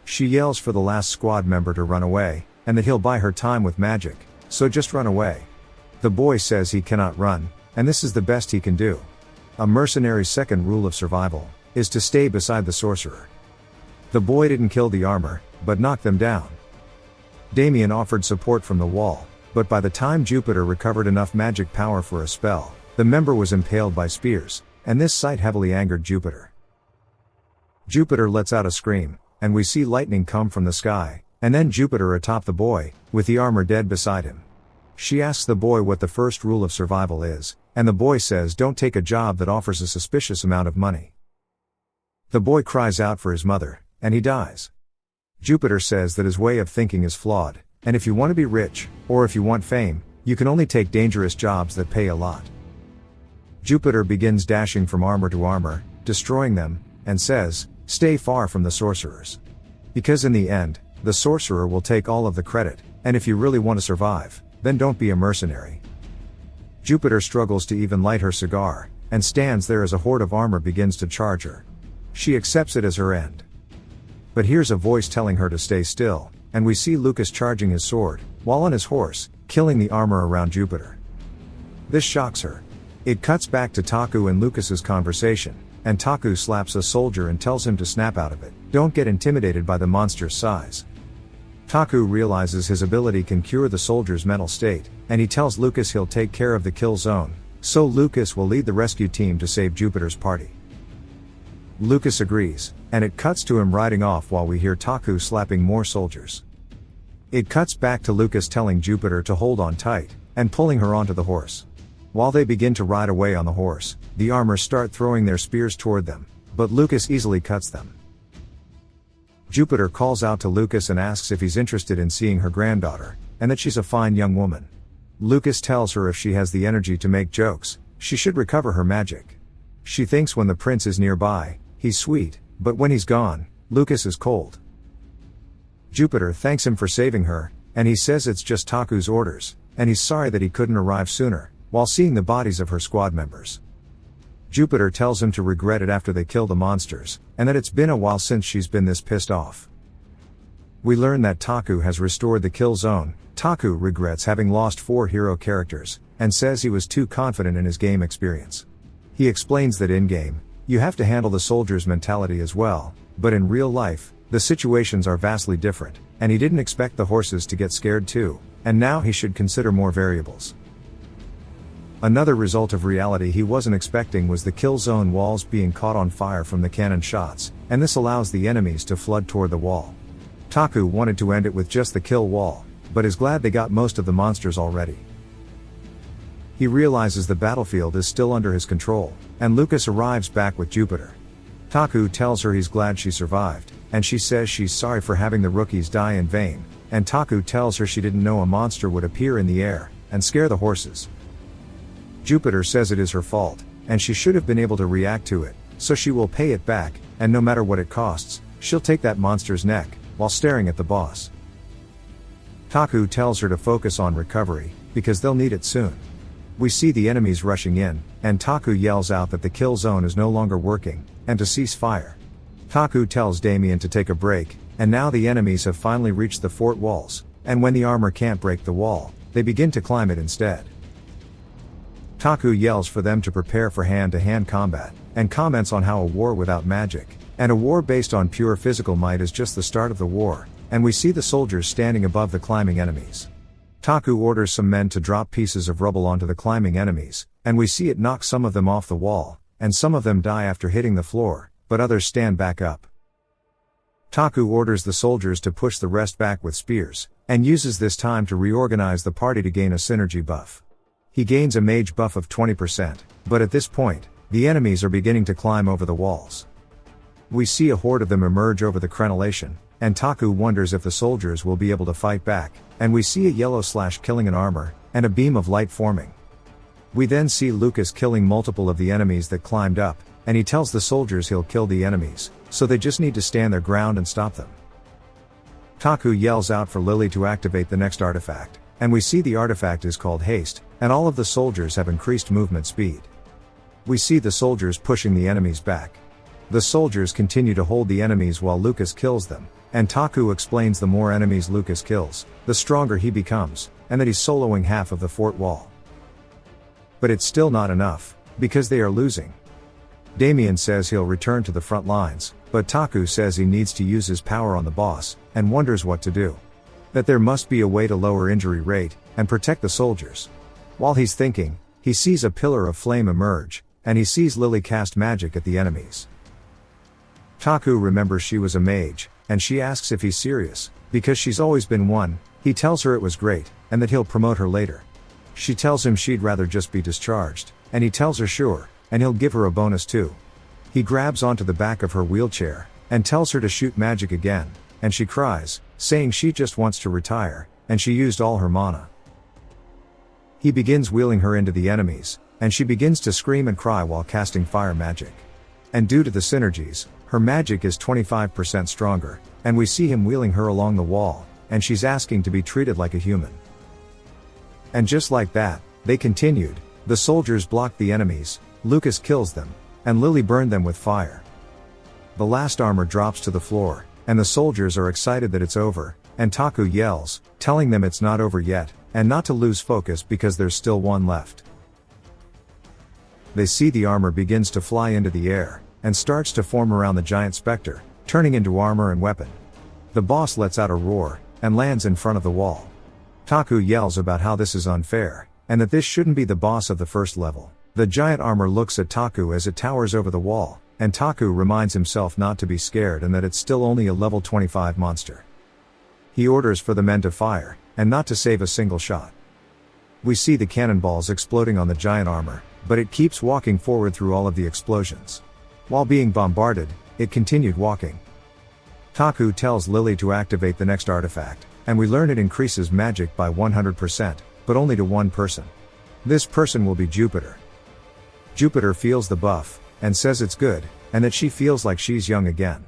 She yells for the last squad member to run away, and that he'll buy her time with magic, so just run away. The boy says he cannot run, and this is the best he can do. A mercenary's second rule of survival is to stay beside the sorcerer. The boy didn't kill the armor, but knocked them down. Damien offered support from the wall, but by the time Jupiter recovered enough magic power for a spell, the member was impaled by spears, and this sight heavily angered Jupiter. Jupiter lets out a scream, and we see lightning come from the sky, and then Jupiter atop the boy, with the armor dead beside him. She asks the boy what the first rule of survival is, and the boy says don't take a job that offers a suspicious amount of money. The boy cries out for his mother, and he dies. Jupiter says that his way of thinking is flawed, and if you want to be rich, or if you want fame, you can only take dangerous jobs that pay a lot. Jupiter begins dashing from armor to armor, destroying them, and says, stay far from the sorcerers. Because in the end, the sorcerer will take all of the credit, and if you really want to survive, then don't be a mercenary. Jupiter struggles to even light her cigar, and stands there as a horde of armor begins to charge her. She accepts it as her end. But here's a voice telling her to stay still, and we see Lucas charging his sword, while on his horse, killing the armor around Jupiter. This shocks her. It cuts back to Taku and Lucas's conversation, and Taku slaps a soldier and tells him to snap out of it. Don't get intimidated by the monster's size. Taku realizes his ability can cure the soldier's mental state, and he tells Lucas he'll take care of the kill zone, so Lucas will lead the rescue team to save Jupiter's party. Lucas agrees, and it cuts to him riding off while we hear Taku slapping more soldiers. It cuts back to Lucas telling Jupiter to hold on tight, and pulling her onto the horse. While they begin to ride away on the horse, the armor start throwing their spears toward them, but Lucas easily cuts them. Jupiter calls out to Lucas and asks if he's interested in seeing her granddaughter, and that she's a fine young woman. Lucas tells her if she has the energy to make jokes, she should recover her magic. She thinks when the prince is nearby, he's sweet, but when he's gone, Lucas is cold. Jupiter thanks him for saving her, and he says it's just Taku's orders, and he's sorry that he couldn't arrive sooner, while seeing the bodies of her squad members. Jupiter tells him to regret it after they kill the monsters, and that it's been a while since she's been this pissed off. We learn that Taku has restored the kill zone. Taku regrets having lost 4 hero characters, and says he was too confident in his game experience. He explains that in-game, you have to handle the soldier's mentality as well, but in real life, the situations are vastly different, and he didn't expect the horses to get scared too, and now he should consider more variables. Another result of reality he wasn't expecting was the kill zone walls being caught on fire from the cannon shots, and this allows the enemies to flood toward the wall. Taku wanted to end it with just the kill wall, but is glad they got most of the monsters already. He realizes the battlefield is still under his control, and Lucas arrives back with Jupiter. Taku tells her he's glad she survived, and she says she's sorry for having the rookies die in vain, and Taku tells her she didn't know a monster would appear in the air and scare the horses. Jupiter says it is her fault, and she should have been able to react to it, so she will pay it back, and no matter what it costs, she'll take that monster's neck, while staring at the boss. Taku tells her to focus on recovery, because they'll need it soon. We see the enemies rushing in, and Taku yells out that the kill zone is no longer working, and to cease fire. Taku tells Damien to take a break, and now the enemies have finally reached the fort walls, and when the armor can't break the wall, they begin to climb it instead. Taku yells for them to prepare for hand-to-hand combat, and comments on how a war without magic, and a war based on pure physical might is just the start of the war, and we see the soldiers standing above the climbing enemies. Taku orders some men to drop pieces of rubble onto the climbing enemies, and we see it knock some of them off the wall, and some of them die after hitting the floor, but others stand back up. Taku orders the soldiers to push the rest back with spears, and uses this time to reorganize the party to gain a synergy buff. He gains a mage buff of 20%, but at this point, the enemies are beginning to climb over the walls. We see a horde of them emerge over the crenellation, and Taku wonders if the soldiers will be able to fight back, and we see a yellow slash killing an armor, and a beam of light forming. We then see Lucas killing multiple of the enemies that climbed up, and he tells the soldiers he'll kill the enemies, so they just need to stand their ground and stop them. Taku yells out for Lily to activate the next artifact, and we see the artifact is called Haste, and all of the soldiers have increased movement speed. We see the soldiers pushing the enemies back. The soldiers continue to hold the enemies while Lucas kills them, and Taku explains the more enemies Lucas kills, the stronger he becomes, and that he's soloing half of the fort wall. But it's still not enough, because they are losing. Damien says he'll return to the front lines, but Taku says he needs to use his power on the boss, and wonders what to do. That there must be a way to lower injury rate, and protect the soldiers. While he's thinking, he sees a pillar of flame emerge, and he sees Lily cast magic at the enemies. Taku remembers she was a mage, and she asks if he's serious, because she's always been one. He tells her it was great, and that he'll promote her later. She tells him she'd rather just be discharged, and he tells her sure, and he'll give her a bonus too. He grabs onto the back of her wheelchair, and tells her to shoot magic again, and she cries, saying she just wants to retire, and she used all her mana. He begins wheeling her into the enemies, and she begins to scream and cry while casting fire magic. And due to the synergies, her magic is 25% stronger, and we see him wheeling her along the wall, and she's asking to be treated like a human. And just like that, they continued. The soldiers blocked the enemies, Lucas kills them, and Lily burned them with fire. The last armor drops to the floor, and the soldiers are excited that it's over, and Taku yells, telling them it's not over yet, and not to lose focus because there's still one left. They see the armor begins to fly into the air, and starts to form around the giant specter, turning into armor and weapon. The boss lets out a roar, and lands in front of the wall. Taku yells about how this is unfair, and that this shouldn't be the boss of the first level. The giant armor looks at Taku as it towers over the wall, and Taku reminds himself not to be scared and that it's still only a level 25 monster. He orders for the men to fire, and not to save a single shot. We see the cannonballs exploding on the giant armor, but it keeps walking forward through all of the explosions. While being bombarded, it continued walking. Taku tells Lily to activate the next artifact, and we learn it increases magic by 100%, but only to one person. This person will be Jupiter. Jupiter feels the buff, and says it's good, and that she feels like she's young again.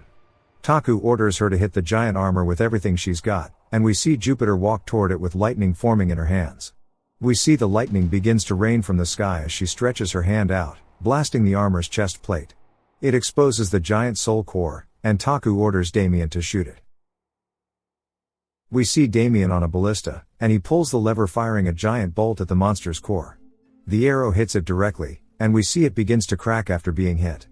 Taku orders her to hit the giant armor with everything she's got, and we see Jupiter walk toward it with lightning forming in her hands. We see the lightning begins to rain from the sky as she stretches her hand out, blasting the armor's chest plate. It exposes the giant soul core, and Taku orders Damien to shoot it. We see Damien on a ballista, and he pulls the lever firing a giant bolt at the monster's core. The arrow hits it directly, and we see it begins to crack after being hit.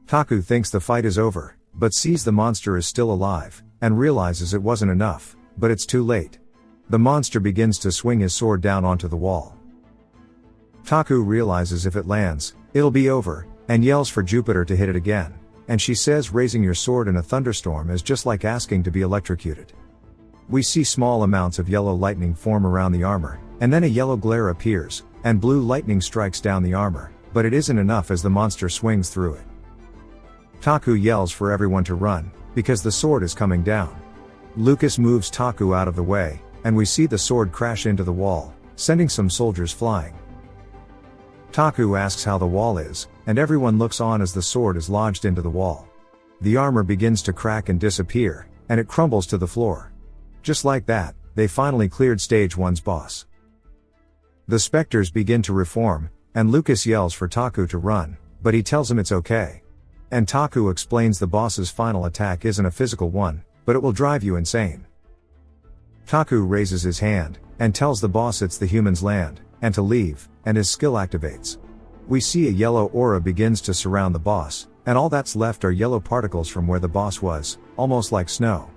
Taku thinks the fight is over, but sees the monster is still alive, and realizes it wasn't enough, but it's too late. The monster begins to swing his sword down onto the wall. Taku realizes if it lands, it'll be over, and yells for Jupiter to hit it again, and she says raising your sword in a thunderstorm is just like asking to be electrocuted. We see small amounts of yellow lightning form around the armor, and then a yellow glare appears, and blue lightning strikes down the armor, but it isn't enough as the monster swings through it. Taku yells for everyone to run, because the sword is coming down. Lucas moves Taku out of the way, and we see the sword crash into the wall, sending some soldiers flying. Taku asks how the wall is, and everyone looks on as the sword is lodged into the wall. The armor begins to crack and disappear, and it crumbles to the floor. Just like that, they finally cleared stage 1's boss. The specters begin to reform, and Lucas yells for Taku to run, but he tells him it's okay. And Taku explains the boss's final attack isn't a physical one, but it will drive you insane. Taku raises his hand, and tells the boss it's the human's land, and to leave, and his skill activates. We see a yellow aura begins to surround the boss, and all that's left are yellow particles from where the boss was, almost like snow.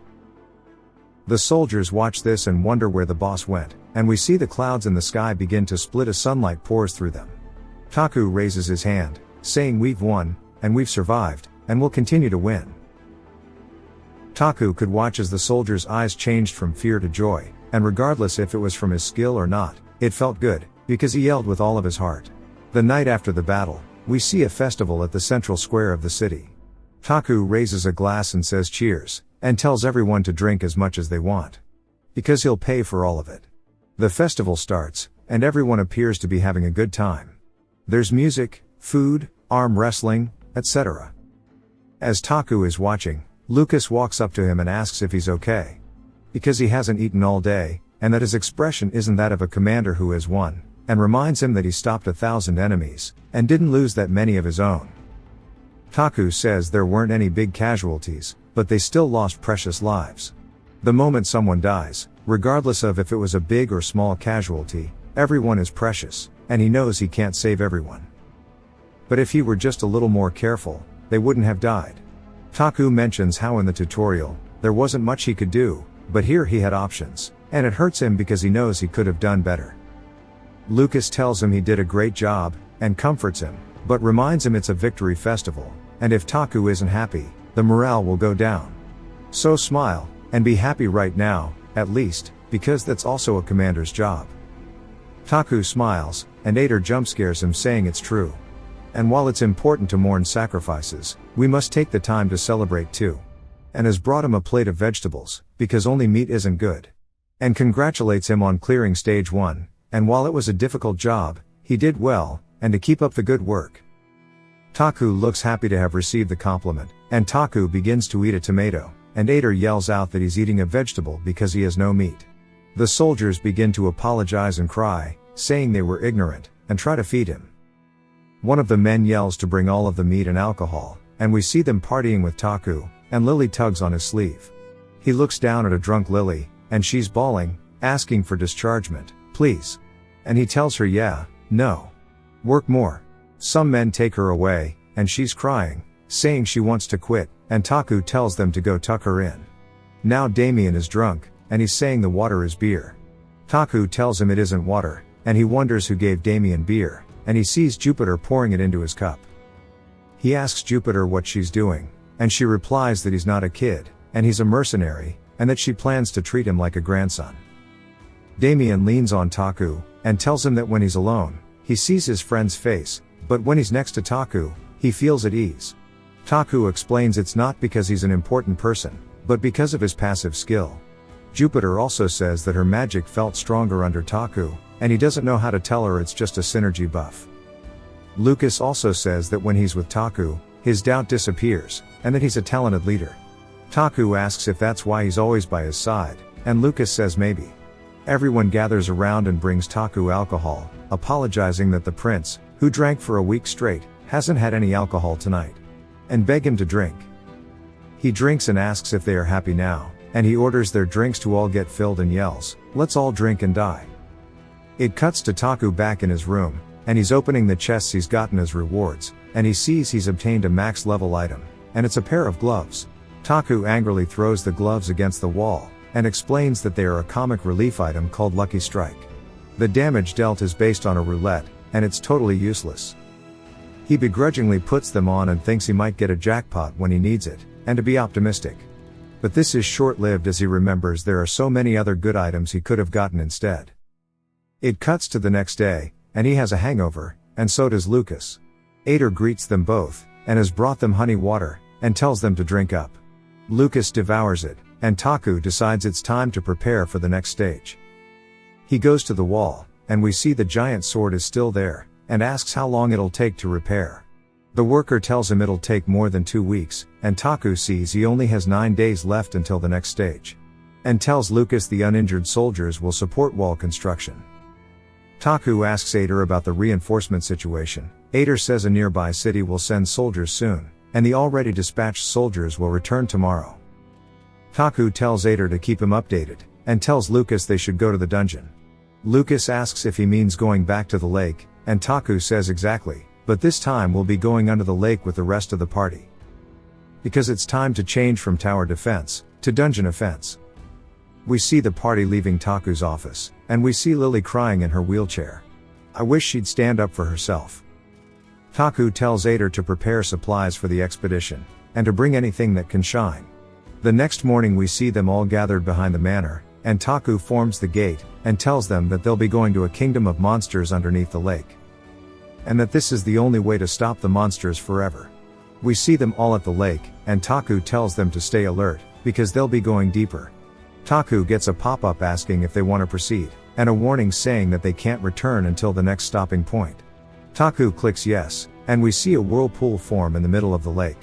The soldiers watch this and wonder where the boss went, and we see the clouds in the sky begin to split as sunlight pours through them. Taku raises his hand, saying we've won, and we've survived, and will continue to win. Taku could watch as the soldiers' eyes changed from fear to joy, and regardless if it was from his skill or not, it felt good, because he yelled with all of his heart. The night after the battle, we see a festival at the central square of the city. Taku raises a glass and says cheers, and tells everyone to drink as much as they want. Because he'll pay for all of it. The festival starts, and everyone appears to be having a good time. There's music, food, arm wrestling, etc. As Taku is watching, Lucas walks up to him and asks if he's okay. Because he hasn't eaten all day, and that his expression isn't that of a commander who has won, and reminds him that he stopped 1,000 enemies, and didn't lose that many of his own. Taku says there weren't any big casualties, but they still lost precious lives. The moment someone dies, regardless of if it was a big or small casualty, everyone is precious, and he knows he can't save everyone. But if he were just a little more careful, they wouldn't have died. Taku mentions how in the tutorial, there wasn't much he could do, but here he had options, and it hurts him because he knows he could have done better. Lucas tells him he did a great job, and comforts him, but reminds him it's a victory festival, and if Taku isn't happy, the morale will go down. So smile, and be happy right now, at least, because that's also a commander's job. Taku smiles, and Ader jump scares him saying it's true. And while it's important to mourn sacrifices, we must take the time to celebrate too. And has brought him a plate of vegetables, because only meat isn't good. And congratulates him on clearing stage 1, and while it was a difficult job, he did well, and to keep up the good work. Taku looks happy to have received the compliment, and Taku begins to eat a tomato, and Ader yells out that he's eating a vegetable because he has no meat. The soldiers begin to apologize and cry, saying they were ignorant, and try to feed him. One of the men yells to bring all of the meat and alcohol, and we see them partying with Taku, and Lily tugs on his sleeve. He looks down at a drunk Lily, and she's bawling, asking for dischargement, please. And he tells her no. Work more. Some men take her away, and she's crying, saying she wants to quit, and Taku tells them to go tuck her in. Now Damien is drunk, and he's saying the water is beer. Taku tells him it isn't water, and he wonders who gave Damien beer, and he sees Jupiter pouring it into his cup. He asks Jupiter what she's doing, and she replies that he's not a kid, and he's a mercenary, and that she plans to treat him like a grandson. Damien leans on Taku, and tells him that when he's alone, he sees his friend's face, but when he's next to Taku, he feels at ease. Taku explains it's not because he's an important person, but because of his passive skill. Jupiter also says that her magic felt stronger under Taku, and he doesn't know how to tell her it's just a synergy buff. Lucas also says that when he's with Taku, his doubt disappears, and that he's a talented leader. Taku asks if that's why he's always by his side, and Lucas says maybe. Everyone gathers around and brings Taku alcohol, apologizing that the prince, who drank for a week straight, hasn't had any alcohol tonight. And beg him to drink. He drinks and asks if they are happy now, and he orders their drinks to all get filled and yells, let's all drink and die. It cuts to Taku back in his room, and he's opening the chests he's gotten as rewards, and he sees he's obtained a max level item, and it's a pair of gloves. Taku angrily throws the gloves against the wall, and explains that they are a comic relief item called Lucky Strike. The damage dealt is based on a roulette, and it's totally useless. He begrudgingly puts them on and thinks he might get a jackpot when he needs it, and to be optimistic. But this is short-lived as he remembers there are so many other good items he could have gotten instead. It cuts to the next day, and he has a hangover, and so does Lucas. Ader greets them both, and has brought them honey water, and tells them to drink up. Lucas devours it, and Taku decides it's time to prepare for the next stage. He goes to the wall, and we see the giant sword is still there, and asks how long it'll take to repair. The worker tells him it'll take more than 2 weeks, and Taku sees he only has 9 days left until the next stage. And tells Lucas the uninjured soldiers will support wall construction. Taku asks Ader about the reinforcement situation. Ader says a nearby city will send soldiers soon, and the already dispatched soldiers will return tomorrow. Taku tells Ader to keep him updated, and tells Lucas they should go to the dungeon. Lucas asks if he means going back to the lake, and Taku says exactly, but this time we'll be going under the lake with the rest of the party. Because it's time to change from tower defense to dungeon offense. We see the party leaving Taku's office, and we see Lily crying in her wheelchair. I wish she'd stand up for herself. Taku tells Ader to prepare supplies for the expedition, and to bring anything that can shine. The next morning we see them all gathered behind the manor, and Taku forms the gate, and tells them that they'll be going to a kingdom of monsters underneath the lake. And that this is the only way to stop the monsters forever. We see them all at the lake, and Taku tells them to stay alert, because they'll be going deeper. Taku gets a pop-up asking if they want to proceed, and a warning saying that they can't return until the next stopping point. Taku clicks yes, and we see a whirlpool form in the middle of the lake.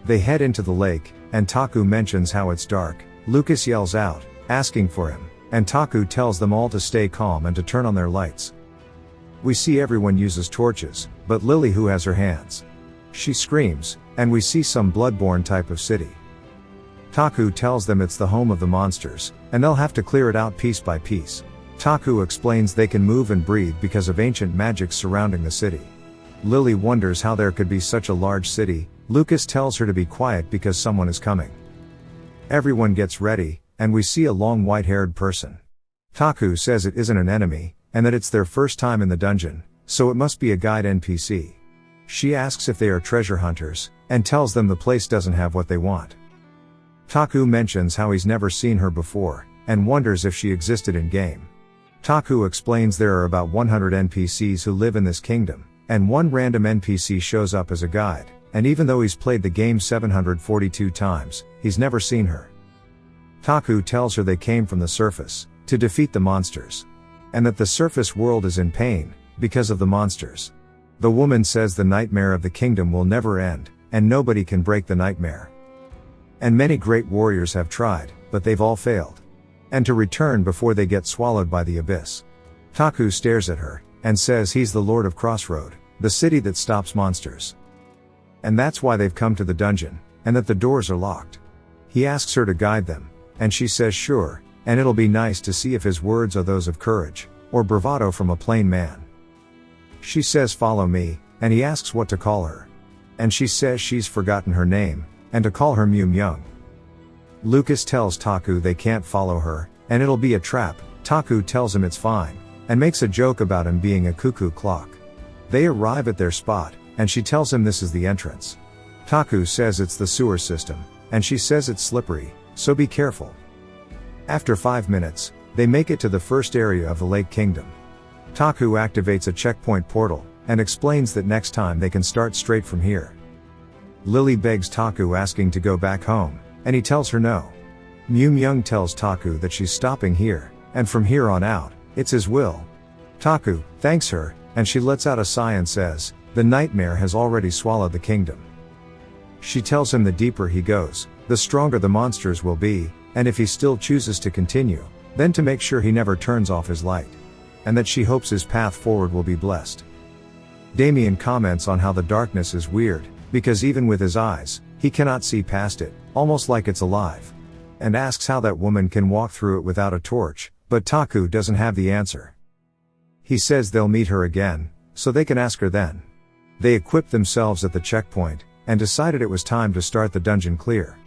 They head into the lake, and Taku mentions how it's dark. Lucas yells out, asking for him, and Taku tells them all to stay calm and to turn on their lights. We see everyone uses torches, but Lily who has her hands. She screams, and we see some bloodborne type of city. Taku tells them it's the home of the monsters, and they'll have to clear it out piece by piece. Taku explains they can move and breathe because of ancient magic surrounding the city. Lily wonders how there could be such a large city. Lucas tells her to be quiet because someone is coming. Everyone gets ready, and we see a long white-haired person. Taku says it isn't an enemy, and that it's their first time in the dungeon, so it must be a guide NPC. She asks if they are treasure hunters, and tells them the place doesn't have what they want. Taku mentions how he's never seen her before, and wonders if she existed in-game. Taku explains there are about 100 NPCs who live in this kingdom, and one random NPC shows up as a guide, and even though he's played the game 742 times, he's never seen her. Taku tells her they came from the surface, to defeat the monsters. And that the surface world is in pain, because of the monsters. The woman says the nightmare of the kingdom will never end, and nobody can break the nightmare. And many great warriors have tried, but they've all failed. And to return before they get swallowed by the abyss. Taku stares at her, and says he's the Lord of Crossroad, the city that stops monsters. And that's why they've come to the dungeon, and that the doors are locked. He asks her to guide them, and she says sure, and it'll be nice to see if his words are those of courage, or bravado from a plain man. She says follow me, and he asks what to call her. And she says she's forgotten her name, and to call her Mew Myung. Lucas tells Taku they can't follow her, and it'll be a trap. Taku tells him it's fine, and makes a joke about him being a cuckoo clock. They arrive at their spot, and she tells him this is the entrance. Taku says it's the sewer system, and she says it's slippery, so be careful. After 5 minutes, they make it to the first area of the Lake Kingdom. Taku activates a checkpoint portal, and explains that next time they can start straight from here. Lily begs Taku asking to go back home, and he tells her no. Mew Myung tells Taku that she's stopping here, and from here on out, it's his will. Taku thanks her, and she lets out a sigh and says, the nightmare has already swallowed the kingdom. She tells him the deeper he goes, the stronger the monsters will be, and if he still chooses to continue, then to make sure he never turns off his light. And that she hopes his path forward will be blessed. Damien comments on how the darkness is weird, because even with his eyes, he cannot see past it, almost like it's alive. And asks how that woman can walk through it without a torch, but Taku doesn't have the answer. He says they'll meet her again, so they can ask her then. They equipped themselves at the checkpoint, and decided it was time to start the dungeon clear.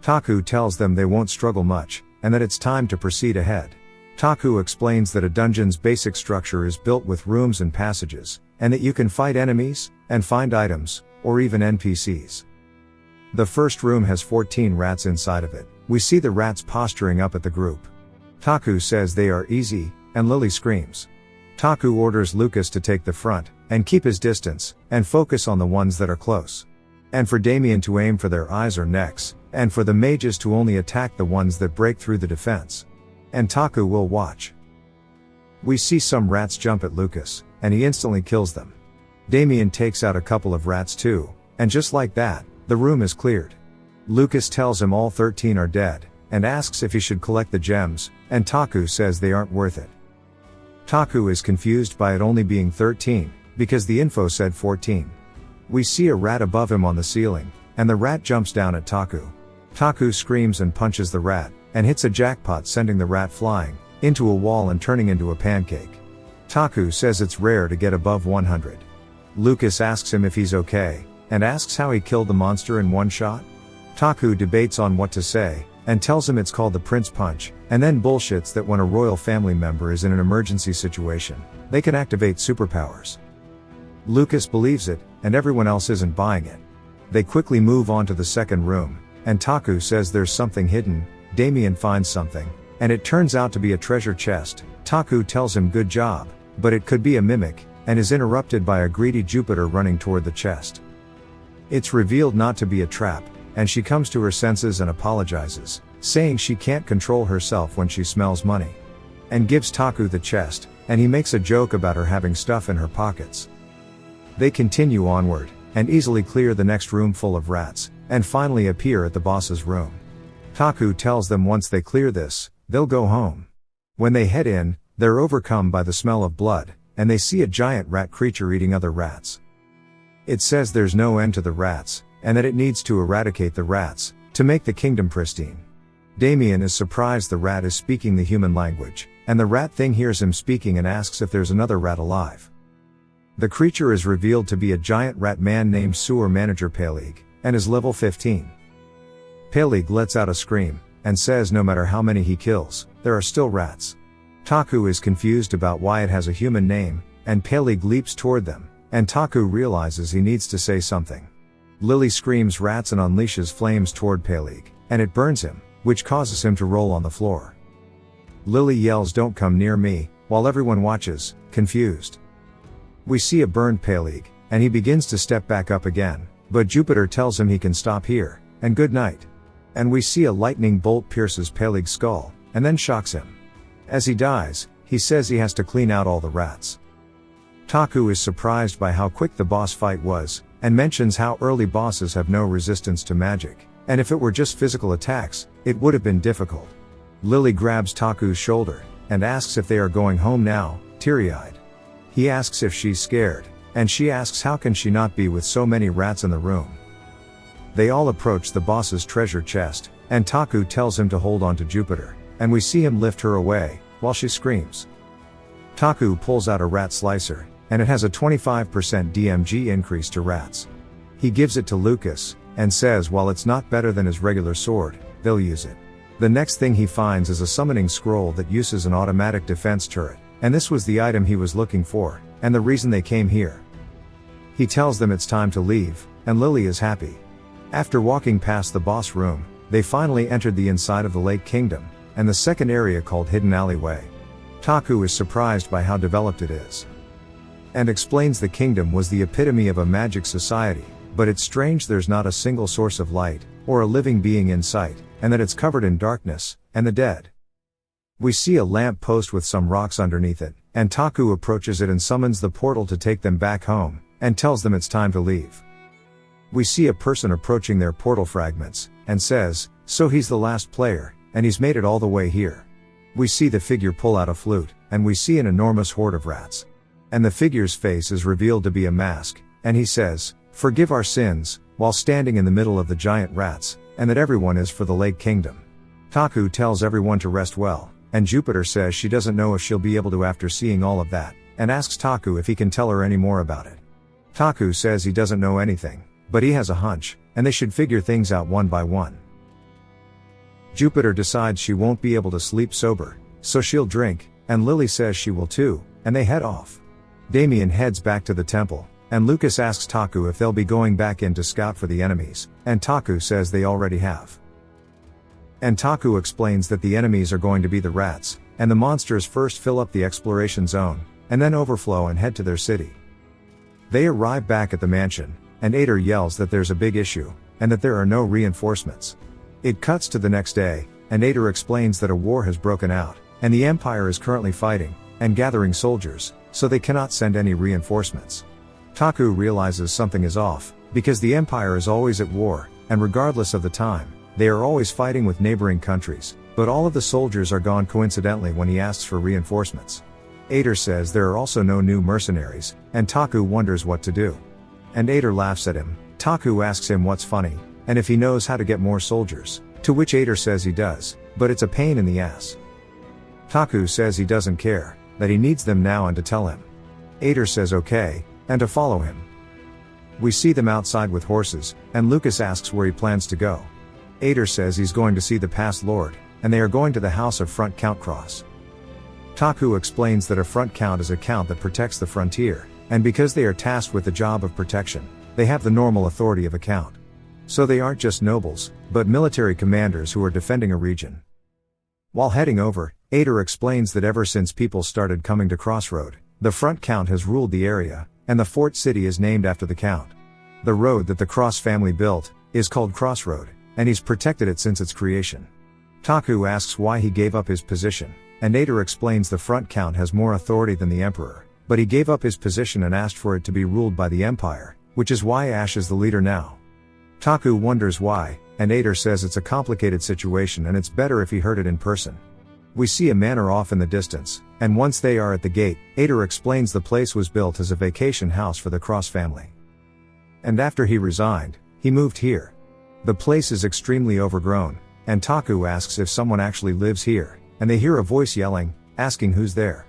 Taku tells them they won't struggle much, and that it's time to proceed ahead. Taku explains that a dungeon's basic structure is built with rooms and passages, and that you can fight enemies, and find items, or even NPCs. The first room has 14 rats inside of it. We see the rats posturing up at the group. Taku says they are easy, and Lily screams. Taku orders Lucas to take the front, and keep his distance, and focus on the ones that are close. And for Damien to aim for their eyes or necks, and for the mages to only attack the ones that break through the defense. And Taku will watch. We see some rats jump at Lucas, and he instantly kills them. Damien takes out a couple of rats too, and just like that, the room is cleared. Lucas tells him all 13 are dead, and asks if he should collect the gems, and Taku says they aren't worth it. Taku is confused by it only being 13, because the info said 14. We see a rat above him on the ceiling, and the rat jumps down at Taku. Taku screams and punches the rat, and hits a jackpot, sending the rat flying into a wall and turning into a pancake. Taku says it's rare to get above 100. Lucas asks him if he's okay, and asks how he killed the monster in one shot. Taku debates on what to say, and tells him it's called the Prince Punch, and then bullshits that when a royal family member is in an emergency situation, they can activate superpowers. Lucas believes it, and everyone else isn't buying it. They quickly move on to the second room, and Taku says there's something hidden. Damien finds something, and it turns out to be a treasure chest. Taku tells him good job, but it could be a mimic, and is interrupted by a greedy Jupiter running toward the chest. It's revealed not to be a trap, and she comes to her senses and apologizes, saying she can't control herself when she smells money. And gives Taku the chest, and he makes a joke about her having stuff in her pockets. They continue onward, and easily clear the next room full of rats, and finally appear at the boss's room. Taku tells them once they clear this, they'll go home. When they head in, they're overcome by the smell of blood, and they see a giant rat creature eating other rats. It says there's no end to the rats, and that it needs to eradicate the rats, to make the kingdom pristine. Damien is surprised the rat is speaking the human language, and the rat thing hears him speaking and asks if there's another rat alive. The creature is revealed to be a giant rat man named Sewer Manager Peleg, and is level 15. Peleg lets out a scream, and says no matter how many he kills, there are still rats. Taku is confused about why it has a human name, and Peleg leaps toward them, and Taku realizes he needs to say something. Lily screams rats and unleashes flames toward Peleg, and it burns him, which causes him to roll on the floor. Lily yells "Don't come near me," while everyone watches, confused. We see a burned Peleg, and he begins to step back up again, but Jupiter tells him he can stop here, and good night. And we see a lightning bolt pierces Peleg's skull, and then shocks him. As he dies, he says he has to clean out all the rats. Taku is surprised by how quick the boss fight was, and mentions how early bosses have no resistance to magic, and if it were just physical attacks, it would have been difficult. Lily grabs Taku's shoulder, and asks if they are going home now, teary-eyed. He asks if she's scared, and she asks how can she not be with so many rats in the room. They all approach the boss's treasure chest, and Taku tells him to hold on to Jupiter, and we see him lift her away, while she screams. Taku pulls out a rat slicer, and it has a 25% DMG increase to rats. He gives it to Lucas, and says while it's not better than his regular sword, they'll use it. The next thing he finds is a summoning scroll that uses an automatic defense turret, and this was the item he was looking for, and the reason they came here. He tells them it's time to leave, and Lily is happy. After walking past the boss room, they finally entered the inside of the Lake Kingdom, and the second area called Hidden Alleyway. Taku is surprised by how developed it is, and explains the kingdom was the epitome of a magic society, but it's strange there's not a single source of light, or a living being in sight, and that it's covered in darkness, and the dead. We see a lamp post with some rocks underneath it, and Taku approaches it and summons the portal to take them back home, and tells them it's time to leave. We see a person approaching their portal fragments, and says, so he's the last player, and he's made it all the way here. We see the figure pull out a flute, and we see an enormous horde of rats. And the figure's face is revealed to be a mask, and he says, forgive our sins, while standing in the middle of the giant rats, and that everyone is for the Lake Kingdom. Taku tells everyone to rest well, and Jupiter says she doesn't know if she'll be able to after seeing all of that, and asks Taku if he can tell her any more about it. Taku says he doesn't know anything, but he has a hunch, and they should figure things out one by one. Jupiter decides she won't be able to sleep sober, so she'll drink, and Lily says she will too, and they head off. Damien heads back to the temple, and Lucas asks Taku if they'll be going back in to scout for the enemies, and Taku says they already have. And Taku explains that the enemies are going to be the rats, and the monsters first fill up the exploration zone, and then overflow and head to their city. They arrive back at the mansion, and Ader yells that there's a big issue, and that there are no reinforcements. It cuts to the next day, and Ader explains that a war has broken out, and the Empire is currently fighting, and gathering soldiers, so they cannot send any reinforcements. Taku realizes something is off, because the Empire is always at war, and regardless of the time, they are always fighting with neighboring countries, but all of the soldiers are gone coincidentally when he asks for reinforcements. Ader says there are also no new mercenaries, and Taku wonders what to do. And Ader laughs at him. Taku asks him what's funny, and if he knows how to get more soldiers, to which Ader says he does, but it's a pain in the ass. Taku says he doesn't care, that he needs them now and to tell him. Ader says okay, and to follow him. We see them outside with horses, and Lucas asks where he plans to go. Ader says he's going to see the past lord, and they are going to the house of Front Count Cross. Taku explains that a front count is a count that protects the frontier, and because they are tasked with the job of protection, they have the normal authority of a count. So they aren't just nobles, but military commanders who are defending a region. While heading over, Ader explains that ever since people started coming to Crossroad, the front count has ruled the area, and the fort city is named after the count. The road that the Cross family built is called Crossroad, and he's protected it since its creation. Taku asks why he gave up his position, and Ader explains the front count has more authority than the emperor, but he gave up his position and asked for it to be ruled by the empire, which is why Ash is the leader now. Taku wonders why, and Ader says it's a complicated situation and it's better if he heard it in person. We see a manor off in the distance, and once they are at the gate, Ader explains the place was built as a vacation house for the Cross family. And after he resigned, he moved here. The place is extremely overgrown, and Taku asks if someone actually lives here, and they hear a voice yelling, asking who's there.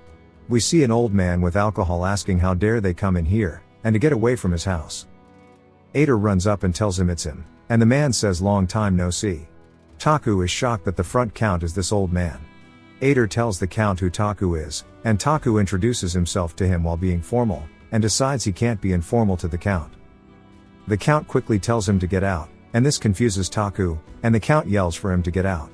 We see an old man with alcohol asking how dare they come in here, and to get away from his house. Ader runs up and tells him it's him, and the man says long time no see. Taku is shocked that the front count is this old man. Ader tells the count who Taku is, and Taku introduces himself to him while being formal, and decides he can't be informal to the count. The count quickly tells him to get out, and this confuses Taku, and the count yells for him to get out.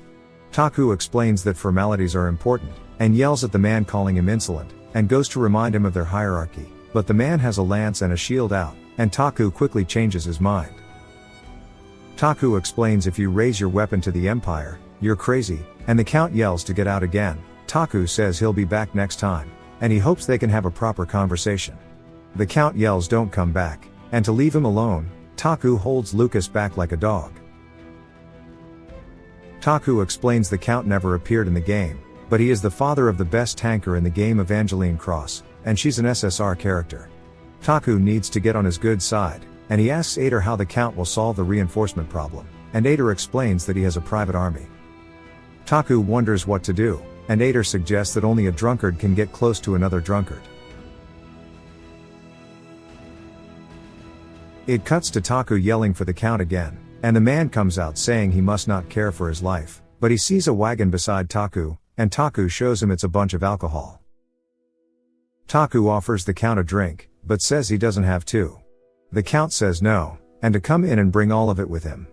Taku explains that formalities are important, and yells at the man calling him insolent, and goes to remind him of their hierarchy, but the man has a lance and a shield out, and Taku quickly changes his mind. Taku explains if you raise your weapon to the Empire, you're crazy, and the count yells to get out again. Taku says he'll be back next time, and he hopes they can have a proper conversation. The count yells don't come back, and to leave him alone, Taku holds Lucas back like a dog. Taku explains the count never appeared in the game, but he is the father of the best tanker in the game, Evangeline Cross, and she's an SSR character. Taku needs to get on his good side, and he asks Ader how the count will solve the reinforcement problem, and Ader explains that he has a private army. Taku wonders what to do, and Ader suggests that only a drunkard can get close to another drunkard. It cuts to Taku yelling for the count again, and the man comes out saying he must not care for his life, but he sees a wagon beside Taku, and Taku shows him it's a bunch of alcohol. Taku offers the count a drink, but says he doesn't have to. The count says no, and to come in and bring all of it with him.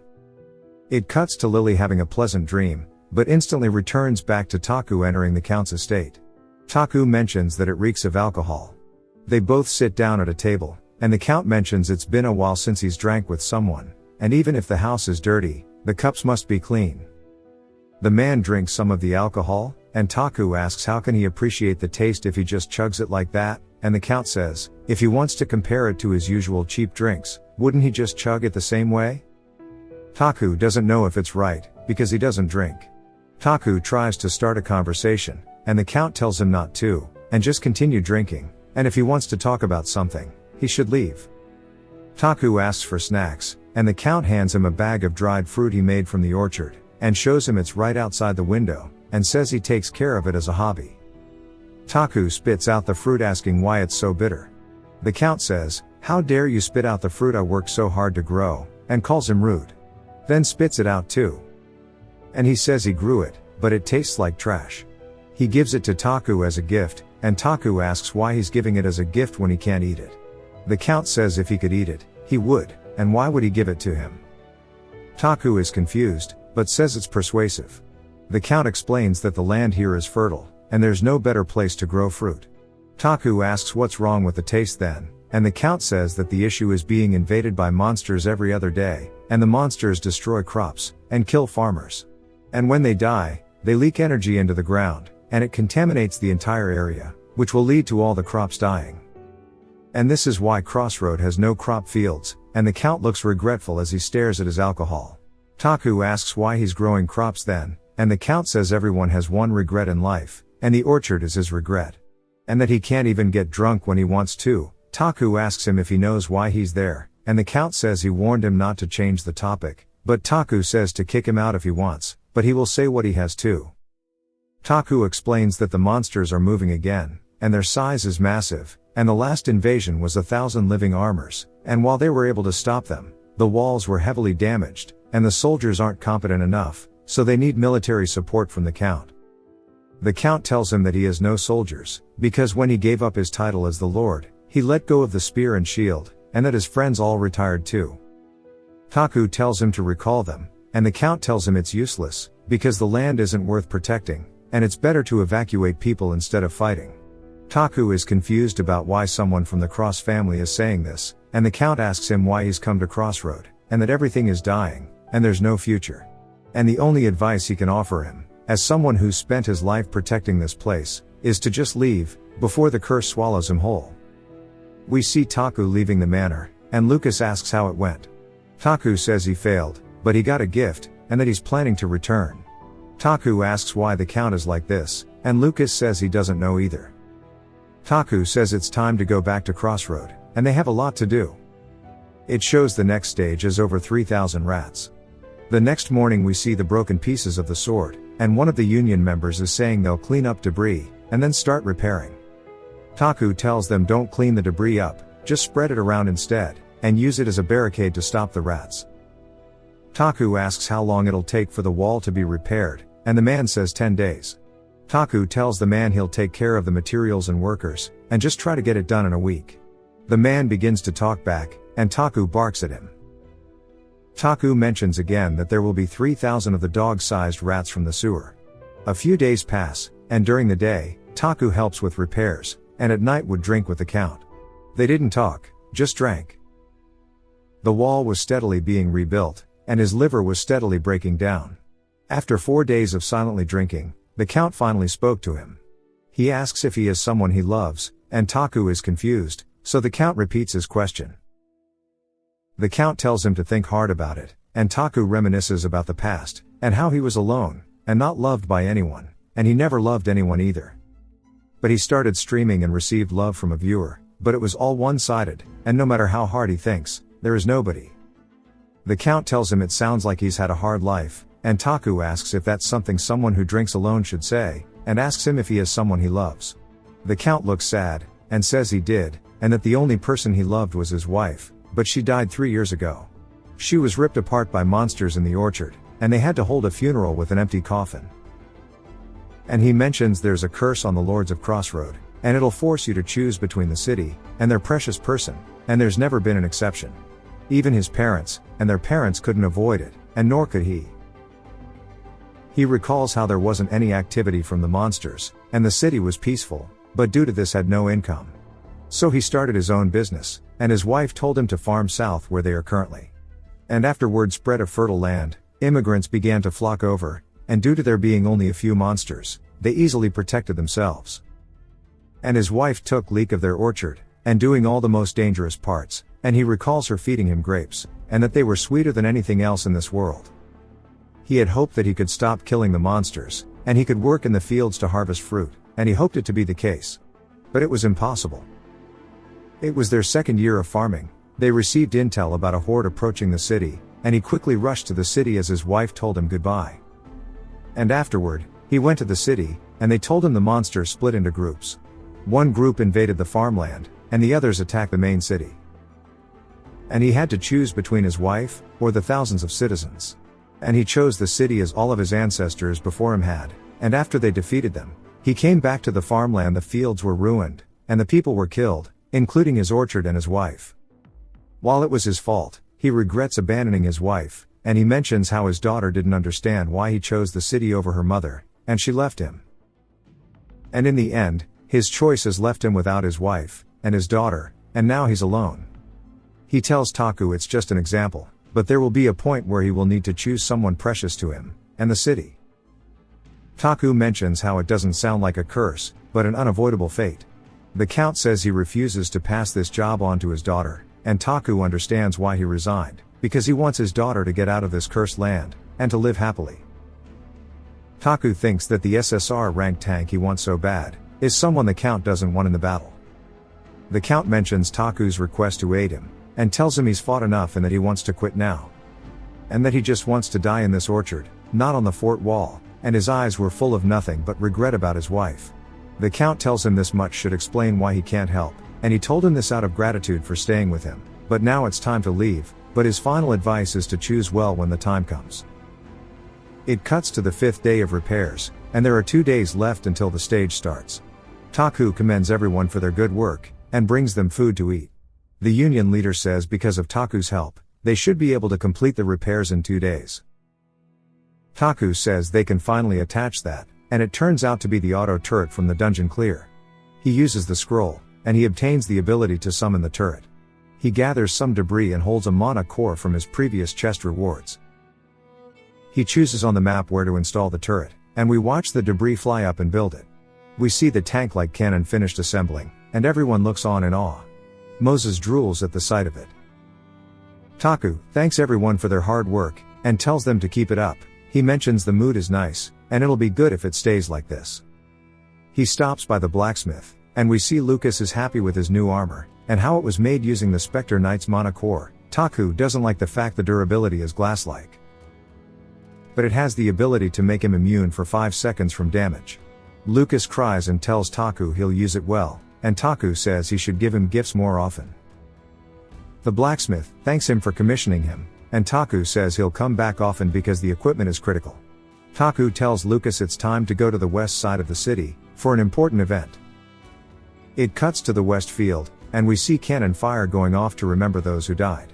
It cuts to Lily having a pleasant dream, but instantly returns back to Taku entering the count's estate. Taku mentions that it reeks of alcohol. They both sit down at a table, and the count mentions it's been a while since he's drank with someone, and even if the house is dirty, the cups must be clean. The man drinks some of the alcohol, and Taku asks how can he appreciate the taste if he just chugs it like that, and the count says, if he wants to compare it to his usual cheap drinks, wouldn't he just chug it the same way? Taku doesn't know if it's right, because he doesn't drink. Taku tries to start a conversation, and the count tells him not to, and just continue drinking, and if he wants to talk about something, he should leave. Taku asks for snacks, and the count hands him a bag of dried fruit he made from the orchard, and shows him it's right outside the window, and says he takes care of it as a hobby. Taku spits out the fruit asking why it's so bitter. The count says, how dare you spit out the fruit I worked so hard to grow, and calls him rude. Then spits it out too. And he says he grew it, but it tastes like trash. He gives it to Taku as a gift, and Taku asks why he's giving it as a gift when he can't eat it. The Count says if he could eat it, he would, and why would he give it to him? Taku is confused, but says it's persuasive. The Count explains that the land here is fertile, and there's no better place to grow fruit. Taku asks what's wrong with the taste then, and the Count says that the issue is being invaded by monsters every other day, and the monsters destroy crops, and kill farmers. And when they die, they leak energy into the ground, and it contaminates the entire area, which will lead to all the crops dying. And this is why Crossroad has no crop fields, and the Count looks regretful as he stares at his alcohol. Taku asks why he's growing crops then, and the Count says everyone has one regret in life, and the orchard is his regret. And that he can't even get drunk when he wants to. Taku asks him if he knows why he's there, and the Count says he warned him not to change the topic, but Taku says to kick him out if he wants, but he will say what he has to. Taku explains that the monsters are moving again, and their size is massive, and the last invasion was 1,000 living armors, and while they were able to stop them, the walls were heavily damaged, and the soldiers aren't competent enough, so they need military support from the Count. The Count tells him that he has no soldiers, because when he gave up his title as the Lord, he let go of the spear and shield, and that his friends all retired too. Taku tells him to recall them, and the Count tells him it's useless, because the land isn't worth protecting, and it's better to evacuate people instead of fighting. Taku is confused about why someone from the Cross family is saying this, and the Count asks him why he's come to Crossroad, and that everything is dying, and there's no future. And the only advice he can offer him, as someone who's spent his life protecting this place, is to just leave, before the curse swallows him whole. We see Taku leaving the manor, and Lucas asks how it went. Taku says he failed, but he got a gift, and that he's planning to return. Taku asks why the Count is like this, and Lucas says he doesn't know either. Taku says it's time to go back to Crossroad, and they have a lot to do. It shows the next stage is over 3,000 rats. The next morning we see the broken pieces of the sword, and one of the union members is saying they'll clean up debris, and then start repairing. Taku tells them don't clean the debris up, just spread it around instead, and use it as a barricade to stop the rats. Taku asks how long it'll take for the wall to be repaired, and the man says 10 days. Taku tells the man he'll take care of the materials and workers, and just try to get it done in a week. The man begins to talk back, and Taku barks at him. Taku mentions again that there will be 3,000 of the dog-sized rats from the sewer. A few days pass, and during the day, Taku helps with repairs, and at night would drink with the Count. They didn't talk, just drank. The wall was steadily being rebuilt, and his liver was steadily breaking down. After 4 days of silently drinking, the Count finally spoke to him. He asks if he is someone he loves, and Taku is confused, so the Count repeats his question. The Count tells him to think hard about it, and Taku reminisces about the past, and how he was alone, and not loved by anyone, and he never loved anyone either. But he started streaming and received love from a viewer, but it was all one-sided, and no matter how hard he thinks, there is nobody. The Count tells him it sounds like he's had a hard life, and Taku asks if that's something someone who drinks alone should say, and asks him if he has someone he loves. The Count looks sad, and says he did, and that the only person he loved was his wife, but she died 3 years ago. She was ripped apart by monsters in the orchard, and they had to hold a funeral with an empty coffin. And he mentions there's a curse on the Lords of Crossroad, and it'll force you to choose between the city, and their precious person, and there's never been an exception. Even his parents, and their parents couldn't avoid it, and nor could he. He recalls how there wasn't any activity from the monsters, and the city was peaceful, but due to this had no income. So he started his own business, and his wife told him to farm south where they are currently. And after word spread of fertile land, immigrants began to flock over, and due to there being only a few monsters, they easily protected themselves. And his wife took leak of their orchard, and doing all the most dangerous parts, and he recalls her feeding him grapes, and that they were sweeter than anything else in this world. He had hoped that he could stop killing the monsters, and he could work in the fields to harvest fruit, and he hoped it to be the case. But it was impossible. It was their second year of farming. They received intel about a horde approaching the city, and he quickly rushed to the city as his wife told him goodbye. And afterward, he went to the city, and they told him the monsters split into groups. One group invaded the farmland, and the others attacked the main city. And he had to choose between his wife, or the thousands of citizens. And he chose the city as all of his ancestors before him had, and after they defeated them, he came back to the farmland. The fields were ruined, and the people were killed, including his orchard and his wife. While it was his fault, he regrets abandoning his wife, and he mentions how his daughter didn't understand why he chose the city over her mother, and she left him. And in the end, his choice has left him without his wife, and his daughter, and now he's alone. He tells Taku it's just an example, but there will be a point where he will need to choose someone precious to him, and the city. Taku mentions how it doesn't sound like a curse, but an unavoidable fate. The Count says he refuses to pass this job on to his daughter, and Taku understands why he resigned, because he wants his daughter to get out of this cursed land, and to live happily. Taku thinks that the SSR ranked tank he wants so bad, is someone the Count doesn't want in the battle. The Count mentions Taku's request to aid him, and tells him he's fought enough and that he wants to quit now. And that he just wants to die in this orchard, not on the fort wall, and his eyes were full of nothing but regret about his wife. The Count tells him this much should explain why he can't help, and he told him this out of gratitude for staying with him, but now it's time to leave, but his final advice is to choose well when the time comes. It cuts to the 5th day of repairs, and there are 2 days left until the stage starts. Taku commends everyone for their good work, and brings them food to eat. The union leader says because of Taku's help, they should be able to complete the repairs in 2 days. Taku says they can finally attach that, and it turns out to be the auto turret from the dungeon clear. He uses the scroll, and he obtains the ability to summon the turret. He gathers some debris and holds a mana core from his previous chest rewards. He chooses on the map where to install the turret, and we watch the debris fly up and build it. We see the tank-like cannon finished assembling, and everyone looks on in awe. Moses drools at the sight of it. Taku thanks everyone for their hard work, and tells them to keep it up. He mentions the mood is nice, and it'll be good if it stays like this. He stops by the blacksmith, and we see Lucas is happy with his new armor, and how it was made using the Spectre Knight's mana core. Taku doesn't like the fact the durability is glass-like. But it has the ability to make him immune for 5 seconds from damage. Lucas cries and tells Taku he'll use it well, and Taku says he should give him gifts more often. The blacksmith thanks him for commissioning him, and Taku says he'll come back often because the equipment is critical. Taku tells Lucas it's time to go to the west side of the city, for an important event. It cuts to the west field, and we see cannon fire going off to remember those who died.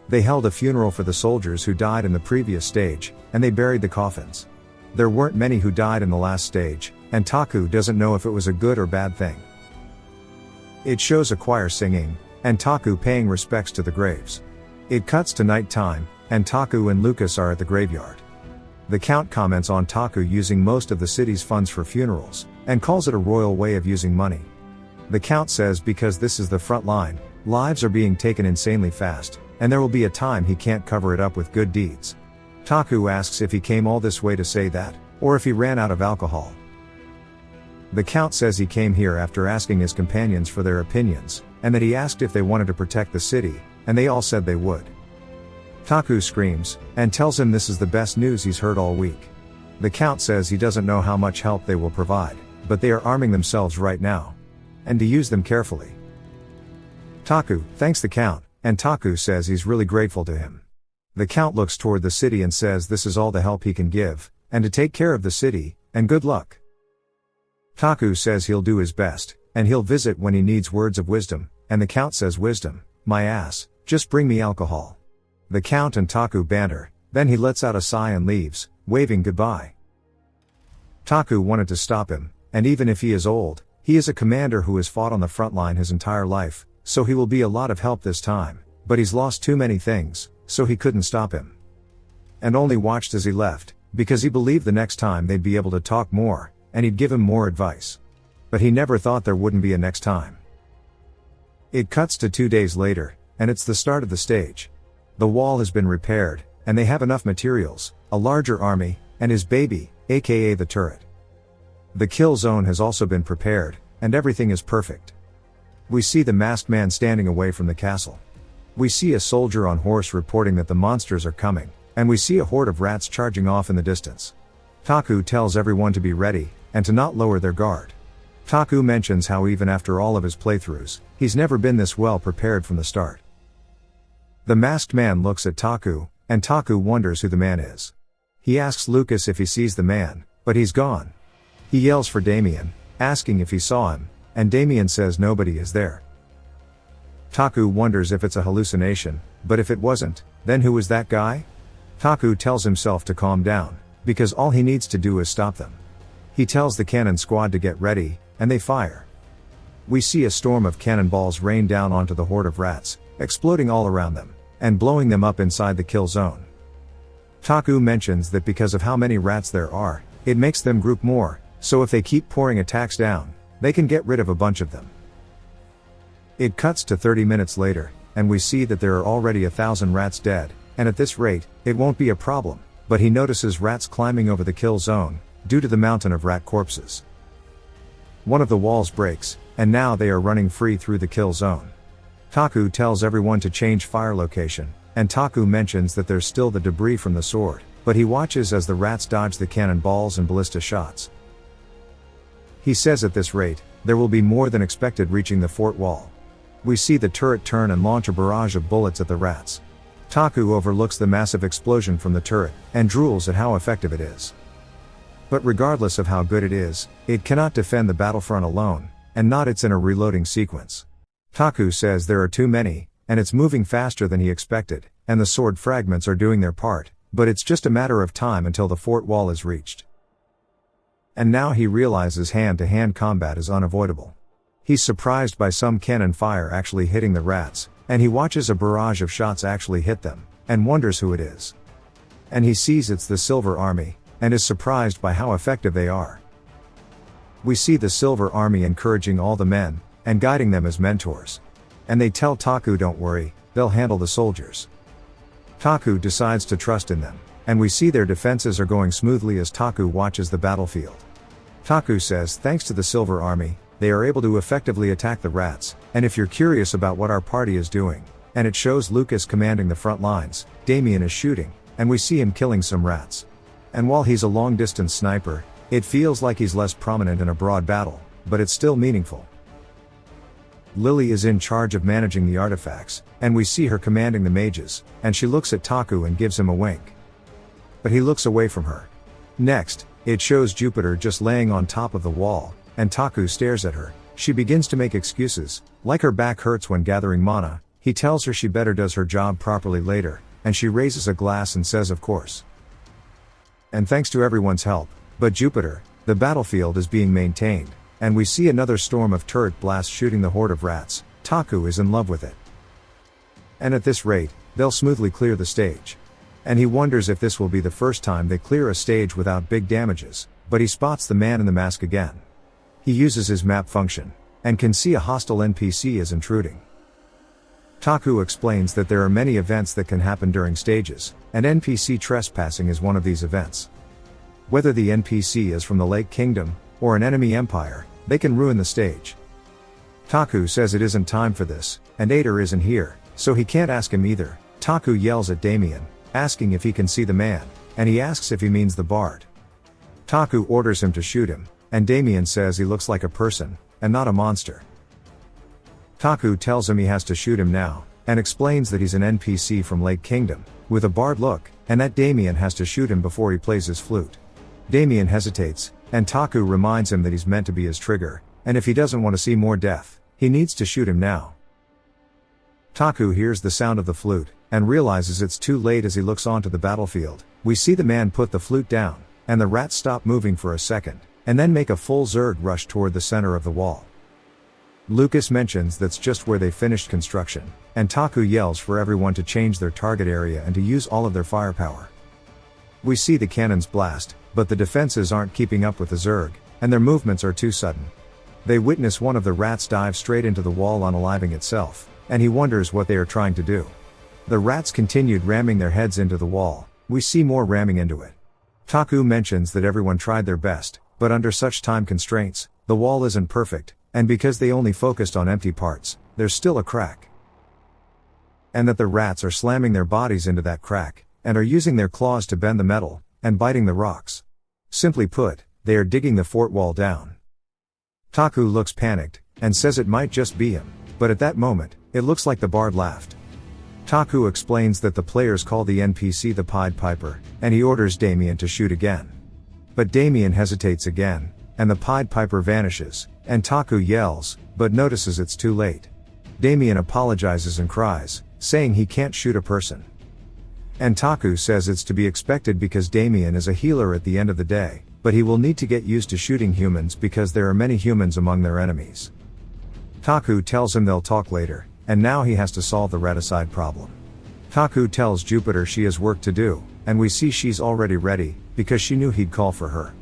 They held a funeral for the soldiers who died in the previous stage, and they buried the coffins. There weren't many who died in the last stage, and Taku doesn't know if it was a good or bad thing. It shows a choir singing, and Taku paying respects to the graves. It cuts to night time, and Taku and Lucas are at the graveyard. The Count comments on Taku using most of the city's funds for funerals, and calls it a royal way of using money. The Count says because this is the front line, lives are being taken insanely fast, and there will be a time he can't cover it up with good deeds. Taku asks if he came all this way to say that, or if he ran out of alcohol. The Count says he came here after asking his companions for their opinions, and that he asked if they wanted to protect the city, and they all said they would. Taku screams, and tells him this is the best news he's heard all week. The Count says he doesn't know how much help they will provide, but they are arming themselves right now, and to use them carefully. Taku thanks the Count, and Taku says he's really grateful to him. The Count looks toward the city and says this is all the help he can give, and to take care of the city, and good luck. Taku says he'll do his best, and he'll visit when he needs words of wisdom, and the Count says wisdom, my ass, just bring me alcohol. The Count and Taku banter, then he lets out a sigh and leaves, waving goodbye. Taku wanted to stop him, and even if he is old, he is a commander who has fought on the front line his entire life, so he will be a lot of help this time, but he's lost too many things, so he couldn't stop him. And only watched as he left, because he believed the next time they'd be able to talk more, and he'd give him more advice. But he never thought there wouldn't be a next time. It cuts to 2 days later, and it's the start of the stage. The wall has been repaired, and they have enough materials, a larger army, and his baby, aka the turret. The kill zone has also been prepared, and everything is perfect. We see the masked man standing away from the castle. We see a soldier on horse reporting that the monsters are coming, and we see a horde of rats charging off in the distance. Taku tells everyone to be ready, and to not lower their guard. Taku mentions how even after all of his playthroughs, he's never been this well prepared from the start. The masked man looks at Taku, and Taku wonders who the man is. He asks Lucas if he sees the man, but he's gone. He yells for Damien, asking if he saw him, and Damien says nobody is there. Taku wonders if it's a hallucination, but if it wasn't, then who was that guy? Taku tells himself to calm down, because all he needs to do is stop them. He tells the cannon squad to get ready, and they fire. We see a storm of cannonballs rain down onto the horde of rats, exploding all around them, and blowing them up inside the kill zone. Taku mentions that because of how many rats there are, it makes them group more, so if they keep pouring attacks down, they can get rid of a bunch of them. It cuts to 30 minutes later, and we see that there are already 1,000 rats dead, and at this rate, it won't be a problem, but he notices rats climbing over the kill zone, due to the mountain of rat corpses. One of the walls breaks, and now they are running free through the kill zone. Taku tells everyone to change fire location, and Taku mentions that there's still the debris from the sword, but he watches as the rats dodge the cannonballs and ballista shots. He says at this rate, there will be more than expected reaching the fort wall. We see the turret turn and launch a barrage of bullets at the rats. Taku overlooks the massive explosion from the turret, and drools at how effective it is. But regardless of how good it is, it cannot defend the battlefront alone, and not it's in a reloading sequence. Taku says there are too many, and it's moving faster than he expected, and the sword fragments are doing their part, but it's just a matter of time until the fort wall is reached. And now he realizes hand-to-hand combat is unavoidable. He's surprised by some cannon fire actually hitting the rats, and he watches a barrage of shots actually hit them, and wonders who it is. And he sees it's the Silver Army, and is surprised by how effective they are. We see the Silver Army encouraging all the men, and guiding them as mentors. And they tell Taku don't worry, they'll handle the soldiers. Taku decides to trust in them, and we see their defenses are going smoothly as Taku watches the battlefield. Taku says thanks to the Silver Army, they are able to effectively attack the rats, and if you're curious about what our party is doing, and it shows Lucas commanding the front lines, Damien is shooting, and we see him killing some rats. And while he's a long-distance sniper, it feels like he's less prominent in a broad battle, but it's still meaningful. Lily is in charge of managing the artifacts, and we see her commanding the mages, and she looks at Taku and gives him a wink. But he looks away from her. Next, it shows Jupiter just laying on top of the wall, and Taku stares at her. She begins to make excuses, like her back hurts when gathering mana. He tells her she better does her job properly later, and she raises a glass and says of course. And thanks to everyone's help, but Jupiter, the battlefield is being maintained, and we see another storm of turret blasts shooting the horde of rats. Taku is in love with it. And at this rate, they'll smoothly clear the stage. And he wonders if this will be the first time they clear a stage without big damages, but he spots the man in the mask again. He uses his map function, and can see a hostile NPC is intruding. Taku explains that there are many events that can happen during stages, and NPC trespassing is one of these events. Whether the NPC is from the Lake Kingdom, or an enemy empire, they can ruin the stage. Taku says it isn't time for this, and Ader isn't here, so he can't ask him either. Taku yells at Damien, asking if he can see the man, and he asks if he means the bard. Taku orders him to shoot him, and Damien says he looks like a person, and not a monster. Taku tells him he has to shoot him now, and explains that he's an NPC from Lake Kingdom, with a bard look, and that Damien has to shoot him before he plays his flute. Damien hesitates, and Taku reminds him that he's meant to be his trigger, and if he doesn't want to see more death, he needs to shoot him now. Taku hears the sound of the flute, and realizes it's too late as he looks onto the battlefield. We see the man put the flute down, and the rats stop moving for a second, and then make a full Zerg rush toward the center of the wall. Lucas mentions that's just where they finished construction, and Taku yells for everyone to change their target area and to use all of their firepower. We see the cannons blast, but the defenses aren't keeping up with the Zerg, and their movements are too sudden. They witness one of the rats dive straight into the wall unaliving itself, and he wonders what they are trying to do. The rats continued ramming their heads into the wall. We see more ramming into it. Taku mentions that everyone tried their best, but under such time constraints, the wall isn't perfect, and because they only focused on empty parts, there's still a crack. And that the rats are slamming their bodies into that crack, and are using their claws to bend the metal, and biting the rocks. Simply put, they are digging the fort wall down. Taku looks panicked, and says it might just be him, but at that moment, it looks like the bard laughed. Taku explains that the players call the NPC the Pied Piper, and he orders Damien to shoot again. But Damien hesitates again, and the Pied Piper vanishes, and Taku yells, but notices it's too late. Damien apologizes and cries, saying he can't shoot a person. And Taku says it's to be expected because Damien is a healer at the end of the day, but he will need to get used to shooting humans because there are many humans among their enemies. Taku tells him they'll talk later, and now he has to solve the raticide problem. Taku tells Jupiter she has work to do, and we see she's already ready, because she knew he'd call for her.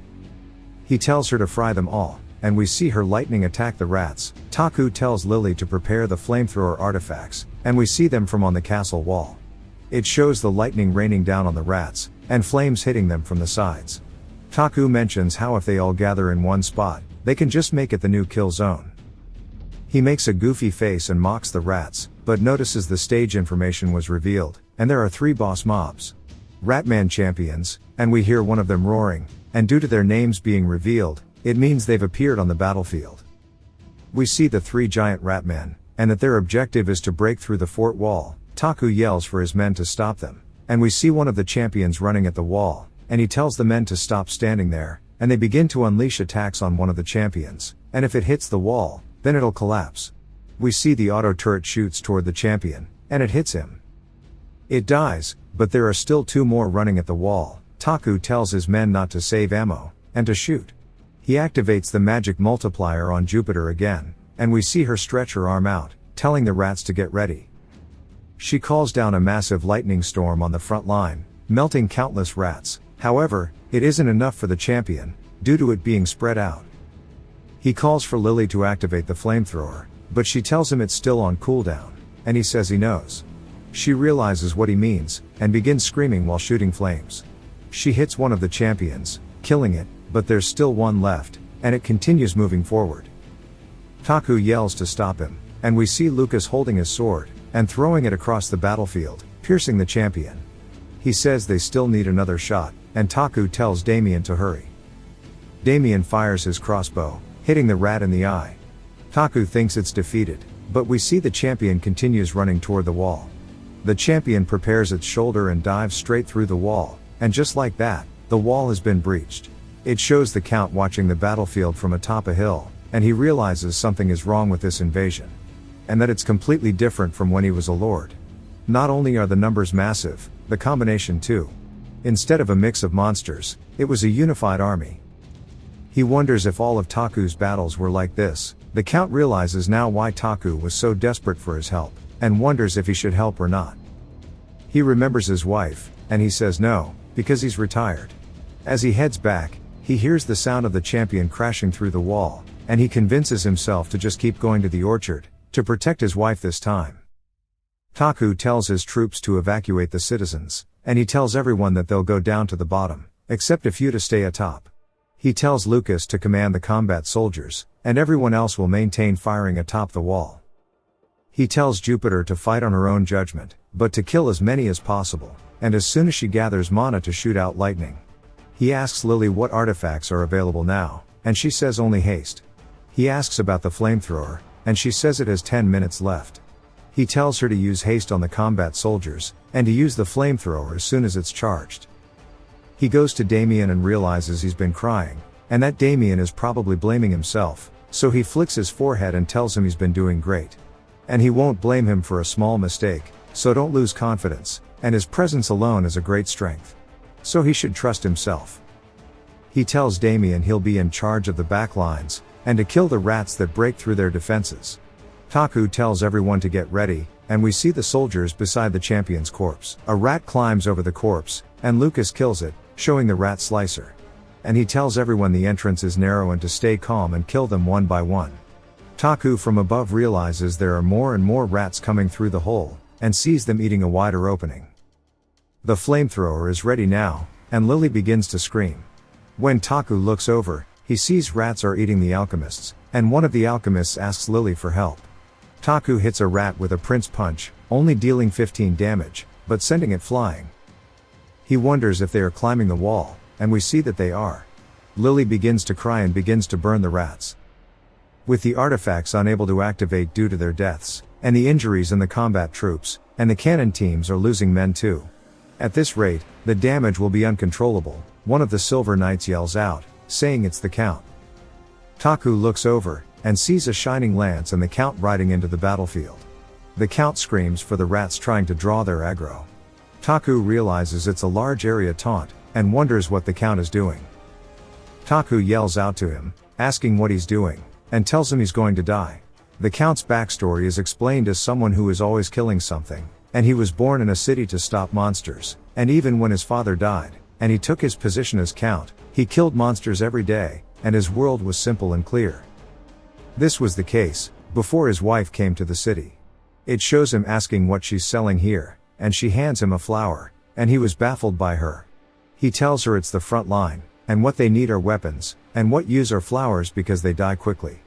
He tells her to fry them all, and we see her lightning attack the rats. Taku tells Lily to prepare the flamethrower artifacts, and we see them from on the castle wall. It shows the lightning raining down on the rats, and flames hitting them from the sides. Taku mentions how if they all gather in one spot, they can just make it the new kill zone. He makes a goofy face and mocks the rats, but notices the stage information was revealed, and there are 3 boss mobs. Ratman champions, and we hear one of them roaring, and due to their names being revealed, it means they've appeared on the battlefield. We see the 3 giant ratmen, and that their objective is to break through the fort wall. Taku yells for his men to stop them, and we see one of the champions running at the wall, and he tells the men to stop standing there, and they begin to unleash attacks on one of the champions, and if it hits the wall, then it'll collapse. We see the auto turret shoots toward the champion, and it hits him. It dies, but there are still 2 more running at the wall. Taku tells his men not to save ammo, and to shoot. He activates the magic multiplier on Jupiter again, and we see her stretch her arm out, telling the rats to get ready. She calls down a massive lightning storm on the front line, melting countless rats. However, it isn't enough for the champion, due to it being spread out. He calls for Lily to activate the flamethrower, but she tells him it's still on cooldown, and he says he knows. She realizes what he means, and begins screaming while shooting flames. She hits one of the champions, killing it, but there's still one left, and it continues moving forward. Taku yells to stop him, and we see Lucas holding his sword, and throwing it across the battlefield, piercing the champion. He says they still need another shot, and Taku tells Damien to hurry. Damien fires his crossbow, hitting the rat in the eye. Taku thinks it's defeated, but we see the champion continues running toward the wall. The champion prepares its shoulder and dives straight through the wall, and just like that, the wall has been breached. It shows the Count watching the battlefield from atop a hill, and he realizes something is wrong with this invasion. And that it's completely different from when he was a lord. Not only are the numbers massive, the combination too. Instead of a mix of monsters, it was a unified army. He wonders if all of Taku's battles were like this. The Count realizes now why Taku was so desperate for his help, and wonders if he should help or not. He remembers his wife, and he says no, because he's retired. As he heads back, he hears the sound of the champion crashing through the wall, and he convinces himself to just keep going to the orchard, to protect his wife this time. Taku tells his troops to evacuate the citizens, and he tells everyone that they'll go down to the bottom, except a few to stay atop. He tells Lucas to command the combat soldiers, and everyone else will maintain firing atop the wall. He tells Jupiter to fight on her own judgment, but to kill as many as possible, and as soon as she gathers mana to shoot out lightning. He asks Lily what artifacts are available now, and she says only haste. He asks about the flamethrower, and she says it has 10 minutes left. He tells her to use haste on the combat soldiers, and to use the flamethrower as soon as it's charged. He goes to Damien and realizes he's been crying, and that Damien is probably blaming himself, so he flicks his forehead and tells him he's been doing great. And he won't blame him for a small mistake, so don't lose confidence, and his presence alone is a great strength. So he should trust himself. He tells Damien he'll be in charge of the backlines, and to kill the rats that break through their defenses. Taku tells everyone to get ready, and we see the soldiers beside the champion's corpse. A rat climbs over the corpse, and Lucas kills it, showing the rat slicer. And he tells everyone the entrance is narrow and to stay calm and kill them one by one. Taku from above realizes there are more and more rats coming through the hole, and sees them eating a wider opening. The flamethrower is ready now, and Lily begins to scream. When Taku looks over, he sees rats are eating the alchemists, and one of the alchemists asks Lily for help. Taku hits a rat with a prince punch, only dealing 15 damage, but sending it flying. He wonders if they are climbing the wall, and we see that they are. Lily begins to cry and begins to burn the rats. With the artifacts unable to activate due to their deaths, and the injuries in the combat troops, and the cannon teams are losing men too. At this rate, the damage will be uncontrollable. One of the Silver Knights yells out, saying it's the Count. Taku looks over, and sees a shining lance and the Count riding into the battlefield. The Count screams for the rats trying to draw their aggro. Taku realizes it's a large area taunt, and wonders what the Count is doing. Taku yells out to him, asking what he's doing, and tells him he's going to die. The Count's backstory is explained as someone who is always killing something, and he was born in a city to stop monsters, and even when his father died, and he took his position as Count, he killed monsters every day, and his world was simple and clear. This was the case, before his wife came to the city. It shows him asking what she's selling here, and she hands him a flower, and he was baffled by her. He tells her it's the front line, and what they need are weapons, and what use are flowers because they die quickly.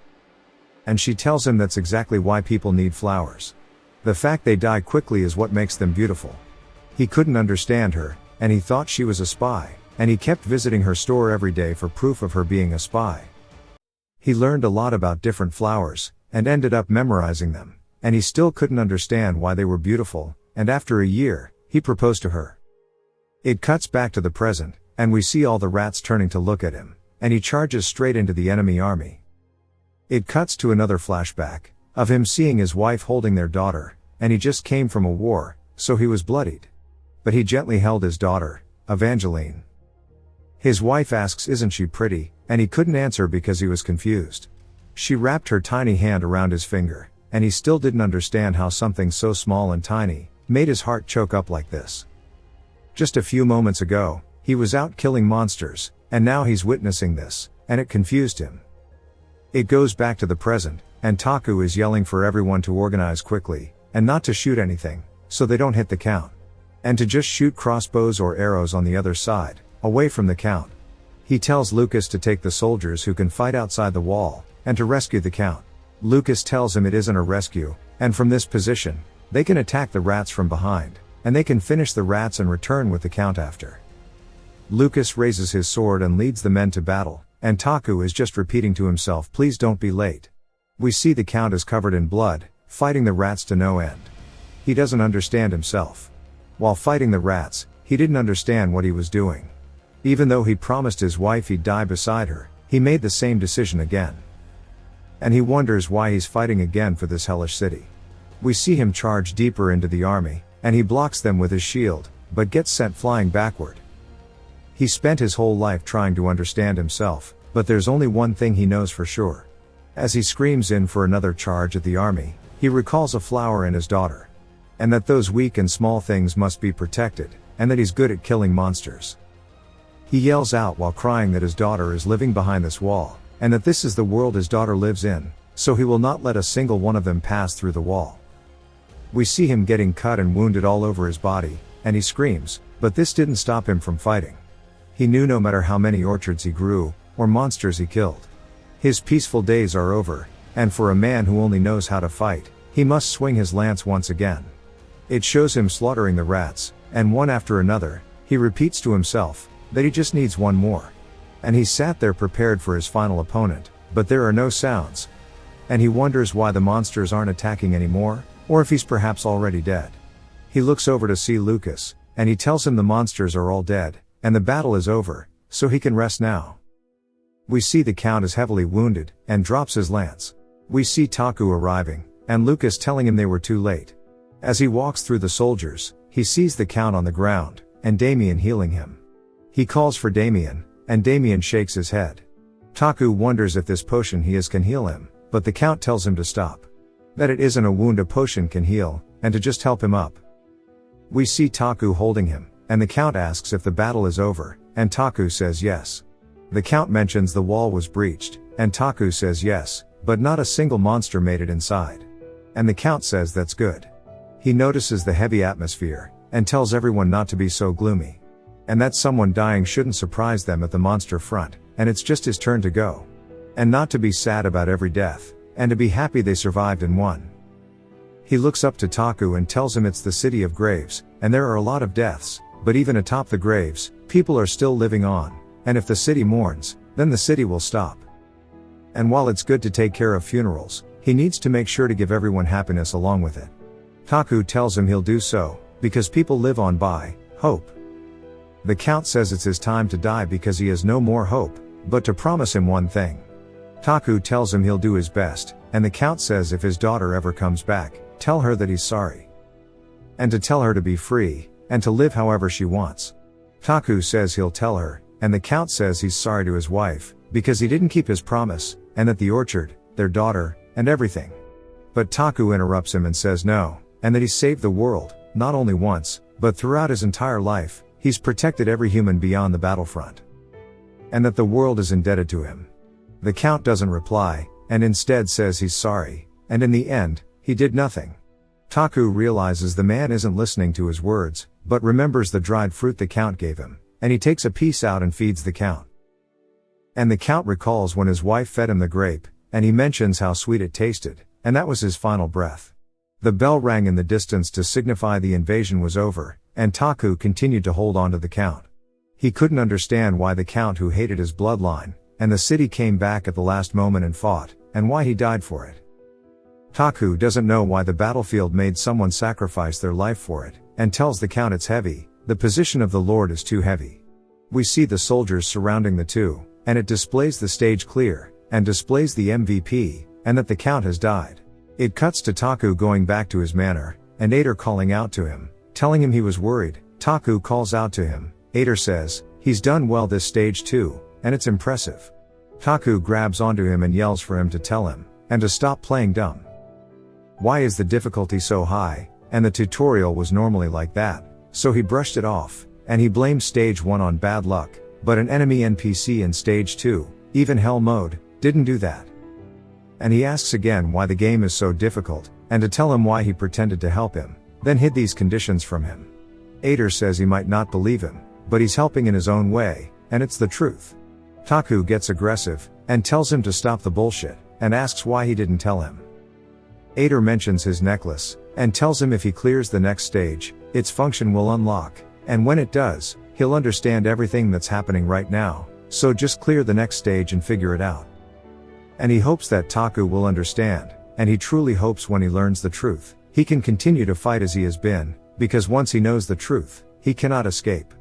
And she tells him that's exactly why people need flowers. The fact they die quickly is what makes them beautiful. He couldn't understand her, and he thought she was a spy, and he kept visiting her store every day for proof of her being a spy. He learned a lot about different flowers, and ended up memorizing them, and he still couldn't understand why they were beautiful, and after a year, he proposed to her. It cuts back to the present, and we see all the rats turning to look at him, and he charges straight into the enemy army. It cuts to another flashback, of him seeing his wife holding their daughter, and he just came from a war, so he was bloodied. But he gently held his daughter, Evangeline. His wife asks isn't she pretty, and he couldn't answer because he was confused. She wrapped her tiny hand around his finger, and he still didn't understand how something so small and tiny made his heart choke up like this. Just a few moments ago, he was out killing monsters, and now he's witnessing this, and it confused him. It goes back to the present, and Taku is yelling for everyone to organize quickly, and not to shoot anything, so they don't hit the Count. And to just shoot crossbows or arrows on the other side, away from the Count. He tells Lucas to take the soldiers who can fight outside the wall, and to rescue the Count. Lucas tells him it isn't a rescue, and from this position, they can attack the rats from behind, and they can finish the rats and return with the Count after. Lucas raises his sword and leads the men to battle, and Taku is just repeating to himself, please don't be late. We see the Count is covered in blood, fighting the rats to no end. He doesn't understand himself. While fighting the rats, he didn't understand what he was doing. Even though he promised his wife he'd die beside her, he made the same decision again. And he wonders why he's fighting again for this hellish city. We see him charge deeper into the army, and he blocks them with his shield, but gets sent flying backward. He spent his whole life trying to understand himself, but there's only one thing he knows for sure. As he screams in for another charge at the army, he recalls a flower and his daughter. And that those weak and small things must be protected, and that he's good at killing monsters. He yells out while crying that his daughter is living behind this wall, and that this is the world his daughter lives in, so he will not let a single one of them pass through the wall. We see him getting cut and wounded all over his body, and he screams, but this didn't stop him from fighting. He knew no matter how many orchards he grew, or monsters he killed, his peaceful days are over, and for a man who only knows how to fight, he must swing his lance once again. It shows him slaughtering the rats, and one after another, he repeats to himself, that he just needs one more. And he sat there prepared for his final opponent, but there are no sounds. And he wonders why the monsters aren't attacking anymore, or if he's perhaps already dead. He looks over to see Lucas, and he tells him the monsters are all dead, and the battle is over, so he can rest now. We see the Count is heavily wounded, and drops his lance. We see Taku arriving, and Lucas telling him they were too late. As he walks through the soldiers, he sees the Count on the ground, and Damien healing him. He calls for Damien, and Damien shakes his head. Taku wonders if this potion he has can heal him, but the Count tells him to stop. That it isn't a wound a potion can heal, and to just help him up. We see Taku holding him, and the Count asks if the battle is over, and Taku says yes. The Count mentions the wall was breached, and Taku says yes, but not a single monster made it inside. And the Count says that's good. He notices the heavy atmosphere, and tells everyone not to be so gloomy. And that someone dying shouldn't surprise them at the monster front, and it's just his turn to go. And not to be sad about every death, and to be happy they survived and won. He looks up to Taku and tells him it's the city of graves, and there are a lot of deaths, but even atop the graves, people are still living on, and if the city mourns, then the city will stop. And while it's good to take care of funerals, he needs to make sure to give everyone happiness along with it. Taku tells him he'll do so, because people live on by hope. The Count says it's his time to die because he has no more hope, but to promise him one thing. Taku tells him he'll do his best, and the Count says if his daughter ever comes back, tell her that he's sorry. And to tell her to be free, and to live however she wants. Taku says he'll tell her, and the Count says he's sorry to his wife, because he didn't keep his promise, and that the orchard, their daughter, and everything. But Taku interrupts him and says no, and that he saved the world, not only once, but throughout his entire life, he's protected every human beyond the battlefront. And that the world is indebted to him. The Count doesn't reply, and instead says he's sorry, and in the end, he did nothing. Taku realizes the man isn't listening to his words, but remembers the dried fruit the Count gave him, and he takes a piece out and feeds the Count. And the Count recalls when his wife fed him the grape, and he mentions how sweet it tasted, and that was his final breath. The bell rang in the distance to signify the invasion was over, and Taku continued to hold on to the Count. He couldn't understand why the Count, who hated his bloodline, and the city, came back at the last moment and fought, and why he died for it. Taku doesn't know why the battlefield made someone sacrifice their life for it, and tells the Count it's heavy, the position of the Lord is too heavy. We see the soldiers surrounding the two, and it displays the stage clear, and displays the MVP, and that the Count has died. It cuts to Taku going back to his manor, and Ader calling out to him, telling him he was worried. Taku calls out to him. Ader says, he's done well this stage too, and it's impressive. Taku grabs onto him and yells for him to tell him, and to stop playing dumb. Why is the difficulty so high, and the tutorial was normally like that, so he brushed it off, and he blamed stage 1 on bad luck, but an enemy NPC in stage 2, even hell mode, didn't do that. And he asks again why the game is so difficult, and to tell him why he pretended to help him, then hid these conditions from him. Ader says he might not believe him, but he's helping in his own way, and it's the truth. Taku gets aggressive, and tells him to stop the bullshit, and asks why he didn't tell him. Ader mentions his necklace, and tells him if he clears the next stage, its function will unlock, and when it does, he'll understand everything that's happening right now, so just clear the next stage and figure it out. And he hopes that Taku will understand, and he truly hopes when he learns the truth, he can continue to fight as he has been, because once he knows the truth, he cannot escape.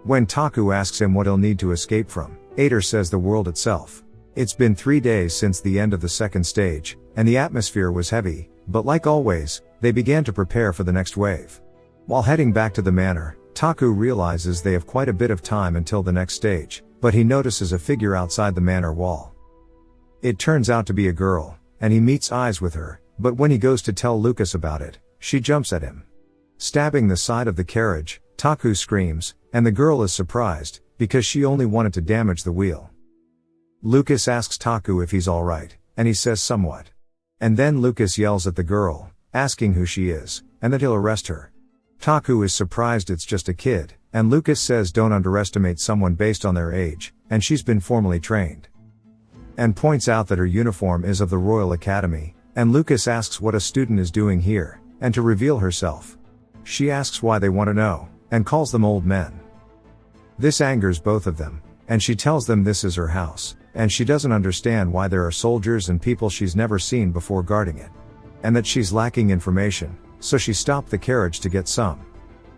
When Taku asks him what he'll need to escape from, Ader says the world itself. It's been 3 days since the end of the second stage, and the atmosphere was heavy, but like always, they began to prepare for the next wave. While heading back to the manor, Taku realizes they have quite a bit of time until the next stage, but he notices a figure outside the manor wall. It turns out to be a girl, and he meets eyes with her, but when he goes to tell Lucas about it, she jumps at him. Stabbing the side of the carriage, Taku screams, and the girl is surprised, because she only wanted to damage the wheel. Lucas asks Taku if he's alright, and he says somewhat. And then Lucas yells at the girl, asking who she is, and that he'll arrest her. Taku is surprised it's just a kid, and Lucas says don't underestimate someone based on their age, and she's been formally trained. And points out that her uniform is of the Royal Academy, and Lucas asks what a student is doing here, and to reveal herself. She asks why they want to know, and calls them old men. This angers both of them, and she tells them this is her house, and she doesn't understand why there are soldiers and people she's never seen before guarding it. And that she's lacking information, so she stopped the carriage to get some.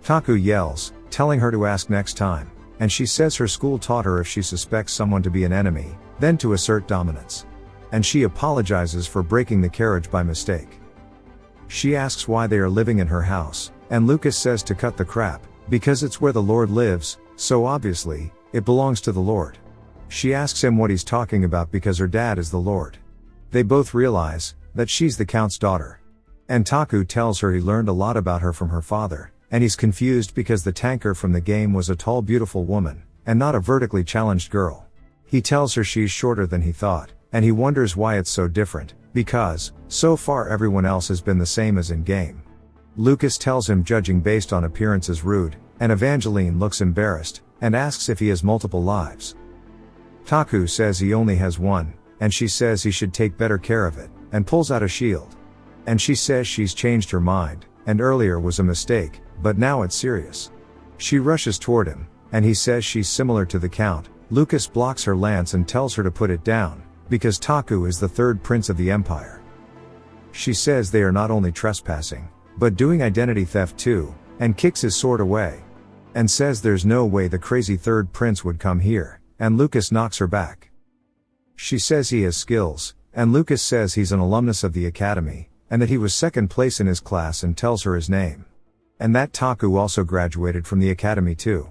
Taku yells, telling her to ask next time, and she says her school taught her if she suspects someone to be an enemy, then to assert dominance. And she apologizes for breaking the carriage by mistake. She asks why they are living in her house, and Lucas says to cut the crap, because it's where the Lord lives, so obviously, it belongs to the Lord. She asks him what he's talking about because her dad is the Lord. They both realize that she's the Count's daughter. And Taku tells her he learned a lot about her from her father, and he's confused because the tanker from the game was a tall beautiful woman, and not a vertically challenged girl. He tells her she's shorter than he thought, and he wonders why it's so different, because, so far everyone else has been the same as in game. Lucas tells him judging based on appearance is rude, and Evangeline looks embarrassed, and asks if he has multiple lives. Taku says he only has one, and she says he should take better care of it, and pulls out a shield. And she says she's changed her mind, and earlier was a mistake, but now it's serious. She rushes toward him, and he says she's similar to the Count. Lucas blocks her lance and tells her to put it down, because Taku is the third prince of the empire. She says they are not only trespassing, but doing identity theft too, and kicks his sword away. And says there's no way the crazy third prince would come here, and Lucas knocks her back. She says he has skills, and Lucas says he's an alumnus of the academy, and that he was second place in his class and tells her his name. And that Taku also graduated from the academy too.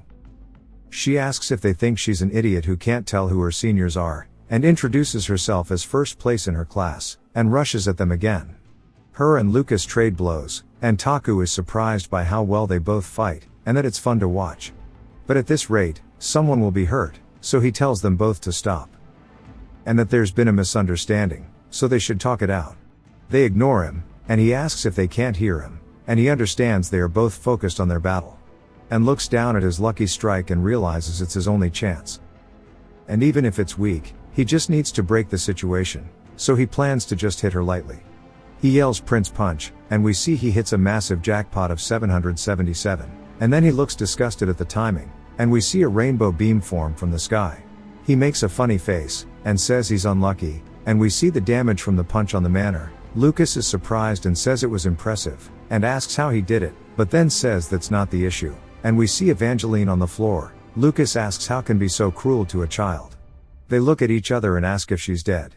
She asks if they think she's an idiot who can't tell who her seniors are, and introduces herself as first place in her class, and rushes at them again. Her and Lucas trade blows, and Taku is surprised by how well they both fight, and that it's fun to watch. But at this rate, someone will be hurt, so he tells them both to stop. And that there's been a misunderstanding, so they should talk it out. They ignore him, and he asks if they can't hear him, and he understands they are both focused on their battle. And looks down at his lucky strike and realizes it's his only chance. And even if it's weak, he just needs to break the situation, so he plans to just hit her lightly. He yells Prince Punch, and we see he hits a massive jackpot of 777, and then he looks disgusted at the timing, and we see a rainbow beam form from the sky. He makes a funny face, and says he's unlucky, and we see the damage from the punch on the manor. Lucas is surprised and says it was impressive, and asks how he did it, but then says that's not the issue, and we see Evangeline on the floor. Lucas asks how can be so cruel to a child. They look at each other and ask if she's dead.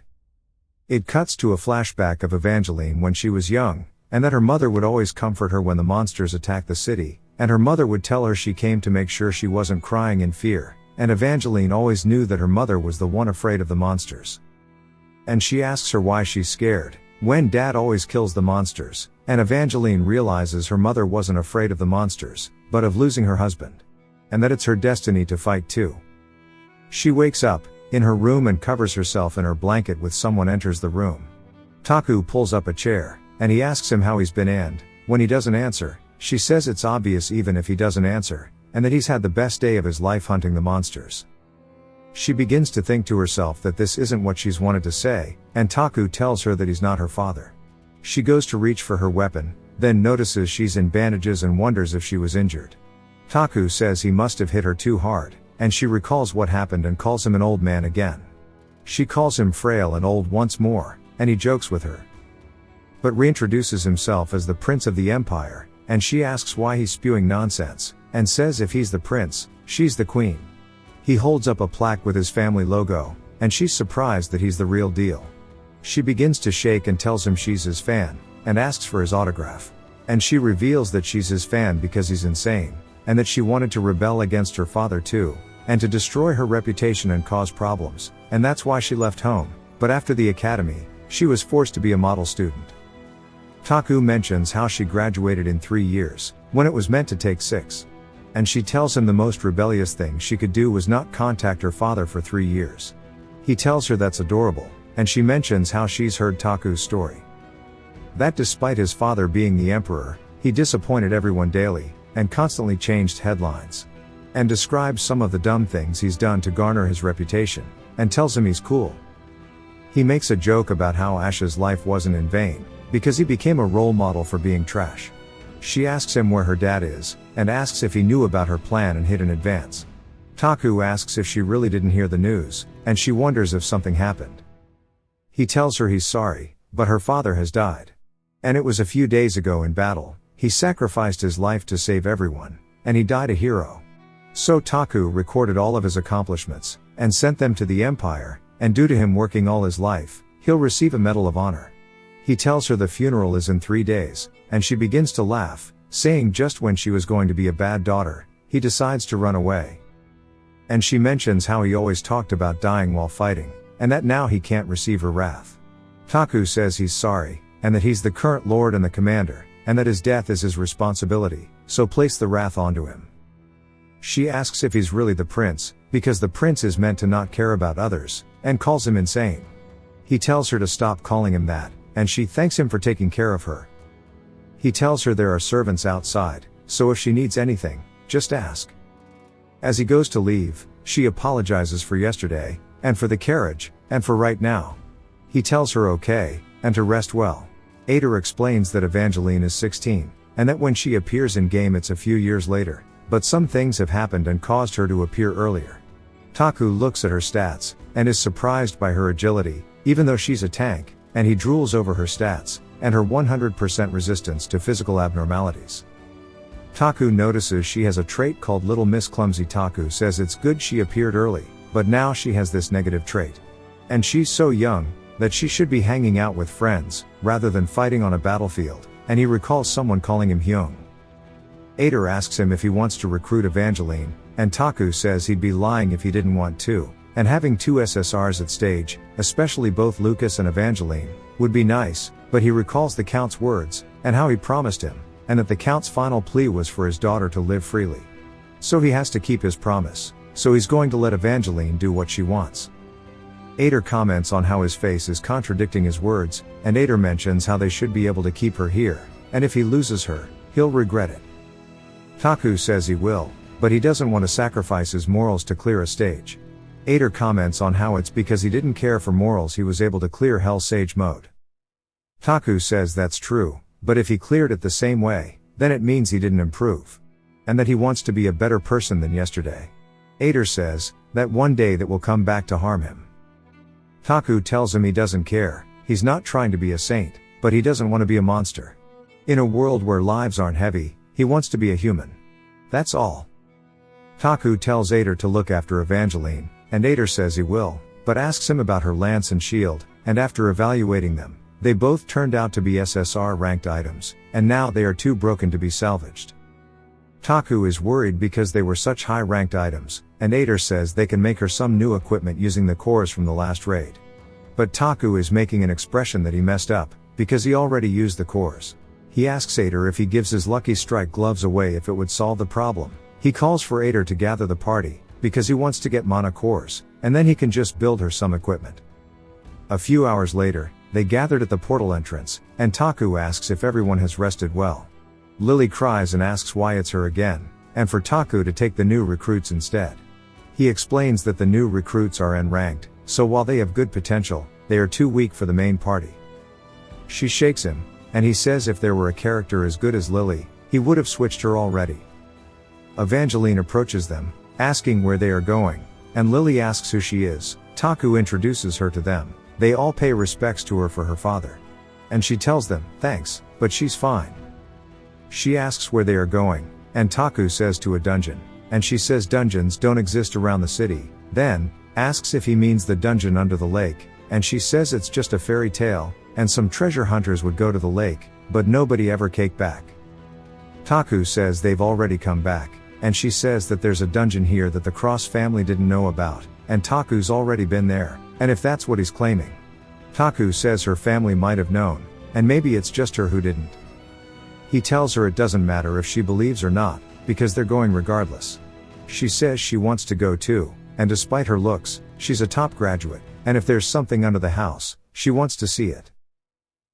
It cuts to a flashback of Evangeline when she was young, and that her mother would always comfort her when the monsters attacked the city, and her mother would tell her she came to make sure she wasn't crying in fear, and Evangeline always knew that her mother was the one afraid of the monsters. And she asks her why she's scared, when Dad always kills the monsters, and Evangeline realizes her mother wasn't afraid of the monsters, but of losing her husband. And that it's her destiny to fight too. She wakes up in her room and covers herself in her blanket when someone enters the room. Taku pulls up a chair, and he asks him how he's been, and when he doesn't answer, she says it's obvious even if he doesn't answer, and that he's had the best day of his life hunting the monsters. She begins to think to herself that this isn't what she's wanted to say, and Taku tells her that he's not her father. She goes to reach for her weapon, then notices she's in bandages and wonders if she was injured. Taku says he must have hit her too hard, and she recalls what happened and calls him an old man again. She calls him frail and old once more, and he jokes with her. But reintroduces himself as the Prince of the Empire, and she asks why he's spewing nonsense, and says if he's the prince, she's the queen. He holds up a plaque with his family logo, and she's surprised that he's the real deal. She begins to shake and tells him she's his fan, and asks for his autograph. And she reveals that she's his fan because he's insane, and that she wanted to rebel against her father too, and to destroy her reputation and cause problems, and that's why she left home, but after the academy, she was forced to be a model student. Taku mentions how she graduated in 3 years, when it was meant to take 6. And she tells him the most rebellious thing she could do was not contact her father for 3 years. He tells her that's adorable, and she mentions how she's heard Taku's story. That despite his father being the emperor, he disappointed everyone daily, and constantly changed headlines. And describes some of the dumb things he's done to garner his reputation, and tells him he's cool. He makes a joke about how Ash's life wasn't in vain, because he became a role model for being trash. She asks him where her dad is, and asks if he knew about her plan and hid in advance. Taku asks if she really didn't hear the news, and she wonders if something happened. He tells her he's sorry, but her father has died. And it was a few days ago in battle, he sacrificed his life to save everyone, and he died a hero. So Taku recorded all of his accomplishments, and sent them to the Empire, and due to him working all his life, he'll receive a Medal of Honor. He tells her the funeral is in 3 days, and she begins to laugh, saying just when she was going to be a bad daughter, he decides to run away. And she mentions how he always talked about dying while fighting, and that now he can't receive her wrath. Taku says he's sorry, and that he's the current lord and the commander, and that his death is his responsibility, so place the wrath onto him. She asks if he's really the prince, because the prince is meant to not care about others, and calls him insane. He tells her to stop calling him that, and she thanks him for taking care of her. He tells her there are servants outside, so if she needs anything, just ask. As he goes to leave, she apologizes for yesterday, and for the carriage, and for right now. He tells her okay, and to rest well. Ader explains that Evangeline is 16, and that when she appears in game it's a few years later, but some things have happened and caused her to appear earlier. Taku looks at her stats, and is surprised by her agility, even though she's a tank, and he drools over her stats, and her 100% resistance to physical abnormalities. Taku notices she has a trait called Little Miss Clumsy. Taku says it's good she appeared early, but now she has this negative trait. And she's so young, that she should be hanging out with friends, rather than fighting on a battlefield, and he recalls someone calling him Hyung. Ader asks him if he wants to recruit Evangeline, and Taku says he'd be lying if he didn't want to, and having two SSRs at stage, especially both Lucas and Evangeline, would be nice, but he recalls the Count's words, and how he promised him, and that the Count's final plea was for his daughter to live freely. So he has to keep his promise, so he's going to let Evangeline do what she wants. Ader comments on how his face is contradicting his words, and Ader mentions how they should be able to keep her here, and if he loses her, he'll regret it. Taku says he will, but he doesn't want to sacrifice his morals to clear a stage. Ader comments on how it's because he didn't care for morals he was able to clear Hell Sage mode. Taku says that's true, but if he cleared it the same way, then it means he didn't improve. And that he wants to be a better person than yesterday. Ader says, that one day that will come back to harm him. Taku tells him he doesn't care, he's not trying to be a saint, but he doesn't want to be a monster. In a world where lives aren't heavy, he wants to be a human. That's all. Taku tells Ader to look after Evangeline, and Ader says he will, but asks him about her lance and shield, and after evaluating them, they both turned out to be SSR ranked items, and now they are too broken to be salvaged. Taku is worried because they were such high ranked items, and Ader says they can make her some new equipment using the cores from the last raid. But Taku is making an expression that he messed up, because he already used the cores. He asks Ader if he gives his Lucky Strike gloves away if it would solve the problem. He calls for Ader to gather the party, because he wants to get mana cores, and then he can just build her some equipment. A few hours later, they gathered at the portal entrance, and Taku asks if everyone has rested well. Lily cries and asks why it's her again, and for Taku to take the new recruits instead. He explains that the new recruits are N-ranked, so while they have good potential, they are too weak for the main party. She shakes him, and he says if there were a character as good as Lily, he would have switched her already. Evangeline approaches them, asking where they are going, and Lily asks who she is. Taku introduces her to them. They all pay respects to her for her father. And she tells them, thanks, but she's fine. She asks where they are going, and Taku says to a dungeon, and she says dungeons don't exist around the city, then, asks if he means the dungeon under the lake, and she says it's just a fairy tale, and some treasure hunters would go to the lake, but nobody ever came back. Taku says they've already come back, and she says that there's a dungeon here that the Cross family didn't know about, and Taku's already been there, and if that's what he's claiming. Taku says her family might have known, and maybe it's just her who didn't. He tells her it doesn't matter if she believes or not, because they're going regardless. She says she wants to go too, and despite her looks, she's a top graduate, and if there's something under the house, she wants to see it.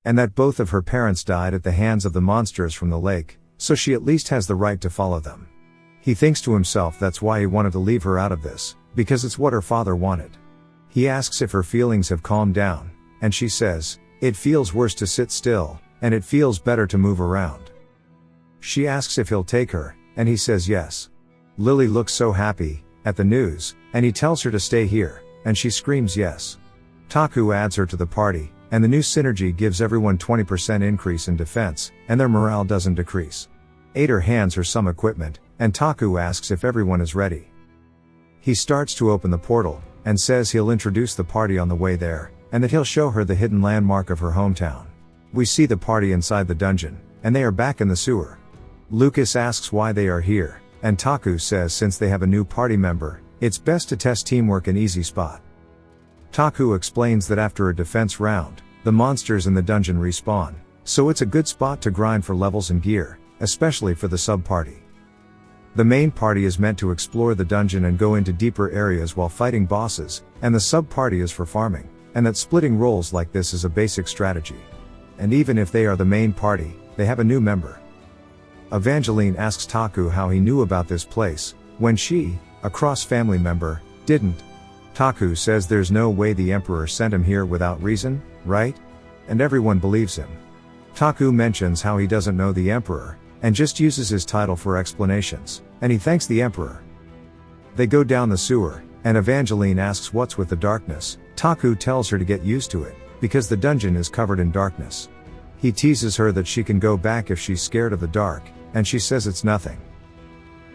And that both of her parents died at the hands of the monsters from the lake, so she at least has the right to follow them. He thinks to himself that's why he wanted to leave her out of this, because it's what her father wanted. He asks if her feelings have calmed down, and she says, it feels worse to sit still, and it feels better to move around. She asks if he'll take her, and he says yes. Lily looks so happy, at the news, and he tells her to stay here, and she screams yes. Taku adds her to the party, and the new synergy gives everyone 20% increase in defense, and their morale doesn't decrease. Ader hands her some equipment, and Taku asks if everyone is ready. He starts to open the portal, and says he'll introduce the party on the way there, and that he'll show her the hidden landmark of her hometown. We see the party inside the dungeon, and they are back in the sewer. Lucas asks why they are here, and Taku says since they have a new party member, it's best to test teamwork in easy spot. Taku explains that after a defense round, the monsters in the dungeon respawn, so it's a good spot to grind for levels and gear, especially for the sub-party. The main party is meant to explore the dungeon and go into deeper areas while fighting bosses, and the sub-party is for farming, and that splitting roles like this is a basic strategy. And even if they are the main party, they have a new member. Evangeline asks Taku how he knew about this place, when she, a Cross family member, didn't. Taku says there's no way the Emperor sent him here without reason, right? And everyone believes him. Taku mentions how he doesn't know the Emperor, and just uses his title for explanations, and he thanks the Emperor. They go down the sewer, and Evangeline asks what's with the darkness. Taku tells her to get used to it, because the dungeon is covered in darkness. He teases her that she can go back if she's scared of the dark, and she says it's nothing.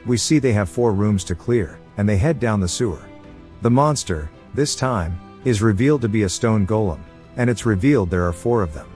We see they have 4 rooms to clear, and they head down the sewer. The monster, this time, is revealed to be a stone golem, and it's revealed there are 4 of them.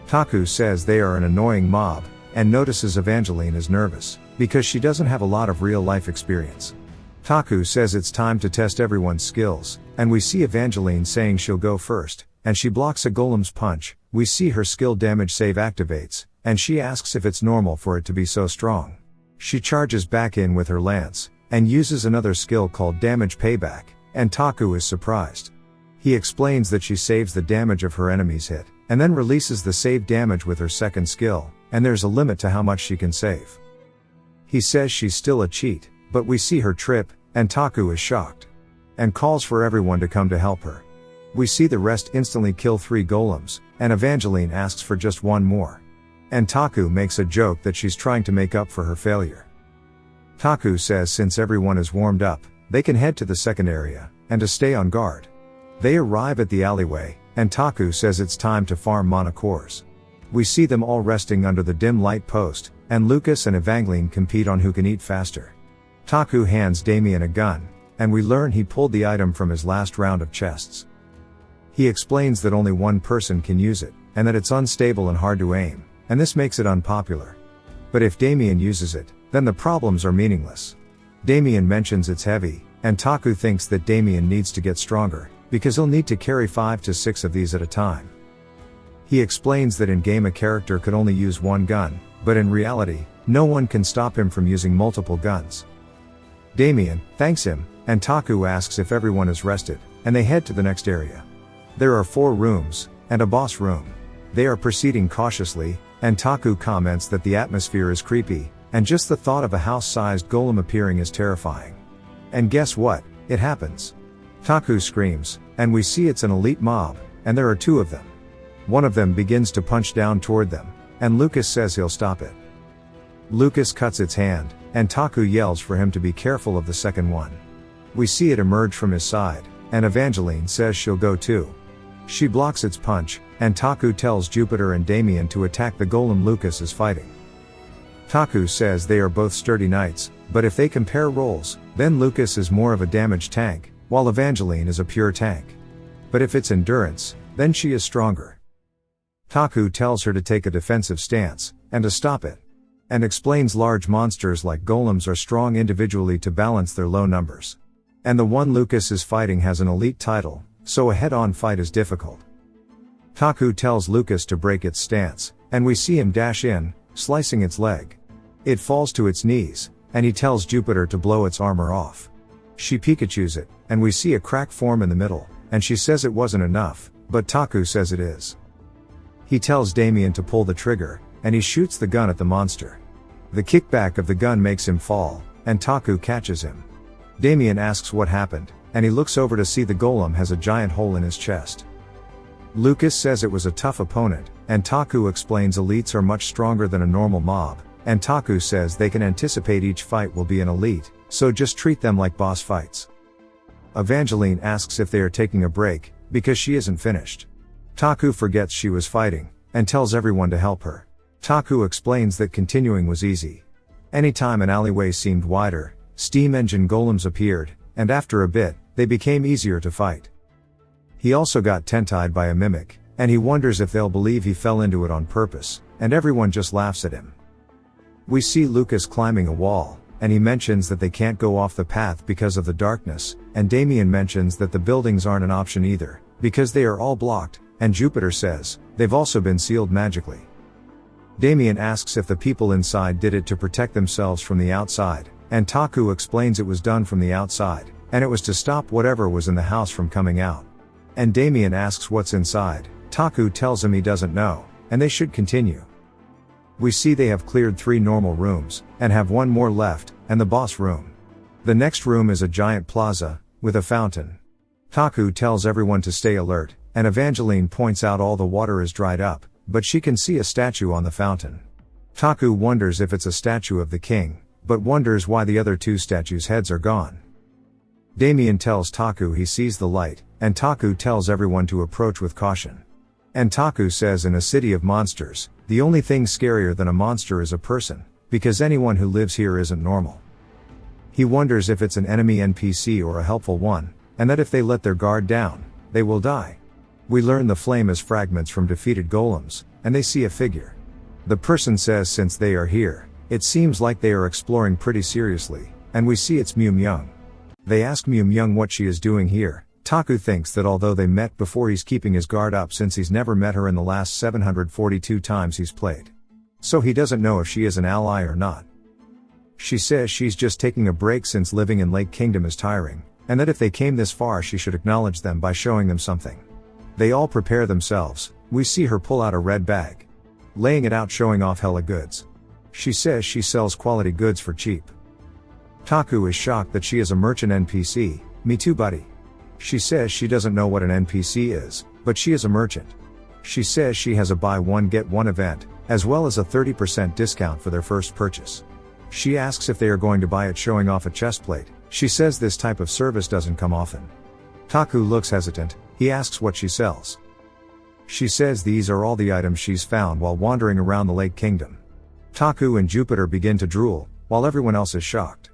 Taku says they are an annoying mob, and notices Evangeline is nervous, because she doesn't have a lot of real-life experience. Taku says it's time to test everyone's skills, and we see Evangeline saying she'll go first, and she blocks a golem's punch. We see her skill damage save activates, and she asks if it's normal for it to be so strong. She charges back in with her lance, and uses another skill called damage payback, and Taku is surprised. He explains that she saves the damage of her enemy's hit, and then releases the save damage with her second skill, and there's a limit to how much she can save. He says she's still a cheat, but we see her trip, and Taku is shocked, and calls for everyone to come to help her. We see the rest instantly kill 3 golems, and Evangeline asks for just 1 more. And Taku makes a joke that she's trying to make up for her failure. Taku says since everyone is warmed up, they can head to the second area, and to stay on guard. They arrive at the alleyway, and Taku says it's time to farm mana cores. We see them all resting under the dim light post, and Lucas and Evangeline compete on who can eat faster. Taku hands Damien a gun, and we learn he pulled the item from his last round of chests. He explains that only 1 person can use it, and that it's unstable and hard to aim, and this makes it unpopular. But if Damien uses it, then the problems are meaningless. Damien mentions it's heavy, and Taku thinks that Damien needs to get stronger, because he'll need to carry 5 to 6 of these at a time. He explains that in-game a character could only use 1 gun, but in reality, no one can stop him from using multiple guns. Damien thanks him, and Taku asks if everyone is rested, and they head to the next area. There are 4 rooms, and a boss room. They are proceeding cautiously, and Taku comments that the atmosphere is creepy, and just the thought of a house-sized golem appearing is terrifying. And guess what? It happens. Taku screams, and we see it's an elite mob, and there are 2 of them. One of them begins to punch down toward them, and Lucas says he'll stop it. Lucas cuts its hand, and Taku yells for him to be careful of the second one. We see it emerge from his side, and Evangeline says she'll go too. She blocks its punch, and Taku tells Jupiter and Damien to attack the golem Lucas is fighting. Taku says they are both sturdy knights, but if they compare roles, then Lucas is more of a damage tank, while Evangeline is a pure tank. But if it's endurance, then she is stronger. Taku tells her to take a defensive stance, and to stop it. And explains large monsters like golems are strong individually to balance their low numbers. And the one Lucas is fighting has an elite title, so a head-on fight is difficult. Taku tells Lucas to break its stance, and we see him dash in, slicing its leg. It falls to its knees, and he tells Jupiter to blow its armor off. She Pikachus it, and we see a crack form in the middle, and she says it wasn't enough, but Taku says it is. He tells Damien to pull the trigger, and he shoots the gun at the monster. The kickback of the gun makes him fall, and Taku catches him. Damien asks what happened, and he looks over to see the golem has a giant hole in his chest. Lucas says it was a tough opponent, and Taku explains elites are much stronger than a normal mob, and Taku says they can anticipate each fight will be an elite, so just treat them like boss fights. Evangeline asks if they are taking a break, because she isn't finished. Taku forgets she was fighting, and tells everyone to help her. Taku explains that continuing was easy. Anytime an alleyway seemed wider, steam engine golems appeared, and after a bit, they became easier to fight. He also got tent-tied by a mimic, and he wonders if they'll believe he fell into it on purpose, and everyone just laughs at him. We see Lucas climbing a wall, and he mentions that they can't go off the path because of the darkness, and Damien mentions that the buildings aren't an option either, because they are all blocked, and Jupiter says, they've also been sealed magically. Damien asks if the people inside did it to protect themselves from the outside, and Taku explains it was done from the outside, and it was to stop whatever was in the house from coming out. And Damien asks what's inside. Taku tells him he doesn't know, and they should continue. We see they have cleared 3 normal rooms, and have 1 more left, and the boss room. The next room is a giant plaza, with a fountain. Taku tells everyone to stay alert, and Evangeline points out all the water is dried up, but she can see a statue on the fountain. Taku wonders if it's a statue of the king, but wonders why the other 2 statues' heads are gone. Damien tells Taku he sees the light, and Taku tells everyone to approach with caution. And Taku says in a city of monsters, the only thing scarier than a monster is a person, because anyone who lives here isn't normal. He wonders if it's an enemy NPC or a helpful one, and that if they let their guard down, They will die. We learn the flame is fragments from defeated golems, and they see a figure. The person says since they are here, it seems like they are exploring pretty seriously, and we see it's Myung. They ask Myung what she is doing here. Taku thinks that although they met before, he's keeping his guard up since he's never met her in the last 742 times he's played. So he doesn't know if she is an ally or not. She says she's just taking a break since living in Lake Kingdom is tiring, and that if they came this far she should acknowledge them by showing them something. They all prepare themselves. We see her pull out a red bag, laying it out showing off hella goods. She says she sells quality goods for cheap. Taku is shocked that she is a merchant NPC. Me too, buddy. She says she doesn't know what an NPC is, but she is a merchant. She says she has a buy one get one event, as well as a 30% discount for their first purchase. She asks if they are going to buy it, showing off a chestplate. She says this type of service doesn't come often. Taku looks hesitant. He asks what she sells. She says these are all the items she's found while wandering around the Lake Kingdom. Taku and Jupiter begin to drool, while everyone else is shocked.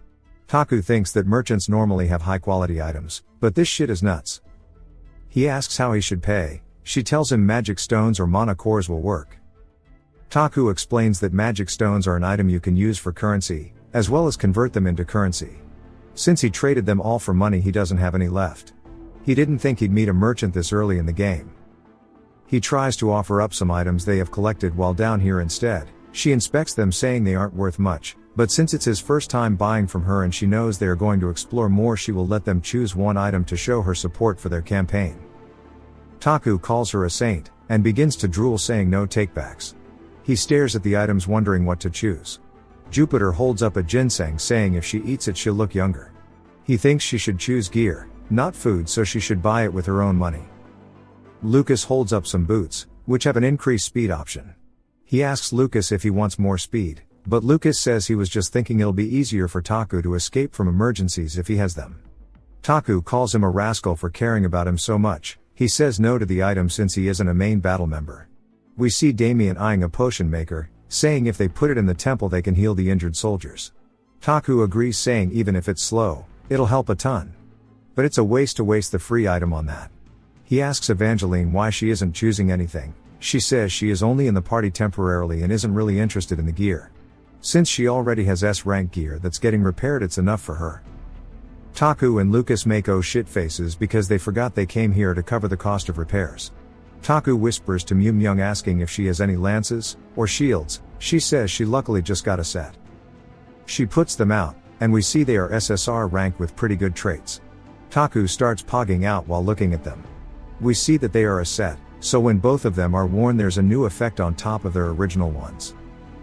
Taku thinks that merchants normally have high quality items, but this shit is nuts. He asks how he should pay. She tells him magic stones or mana cores will work. Taku explains that magic stones are an item you can use for currency, as well as convert them into currency. Since he traded them all for money, he doesn't have any left. He didn't think he'd meet a merchant this early in the game. He tries to offer up some items they have collected while down here instead. She inspects them, saying they aren't worth much, but since it's his first time buying from her and she knows they are going to explore more, she will let them choose one item to show her support for their campaign. Taku calls her a saint, and begins to drool, saying no takebacks. He stares at the items wondering what to choose. Jupiter holds up a ginseng, saying if she eats it she'll look younger. He thinks she should choose gear, not food, so she should buy it with her own money. Lucas holds up some boots, which have an increased speed option. He asks Lucas if he wants more speed, but Lucas says he was just thinking it'll be easier for Taku to escape from emergencies if he has them. Taku calls him a rascal for caring about him so much. He says no to the item since he isn't a main battle member. We see Damien eyeing a potion maker, saying if they put it in the temple they can heal the injured soldiers. Taku agrees, saying even if it's slow, it'll help a ton. But it's a waste to waste the free item on that. He asks Evangeline why she isn't choosing anything. She says she is only in the party temporarily and isn't really interested in the gear. Since she already has S-rank gear that's getting repaired, it's enough for her. Taku and Lucas make oh shit faces because they forgot they came here to cover the cost of repairs. Taku whispers to Myung, asking if she has any lances or shields. She says she luckily just got a set. She puts them out, and we see they are SSR rank with pretty good traits. Taku starts pogging out while looking at them. We see that they are a set, so when both of them are worn there's a new effect on top of their original ones.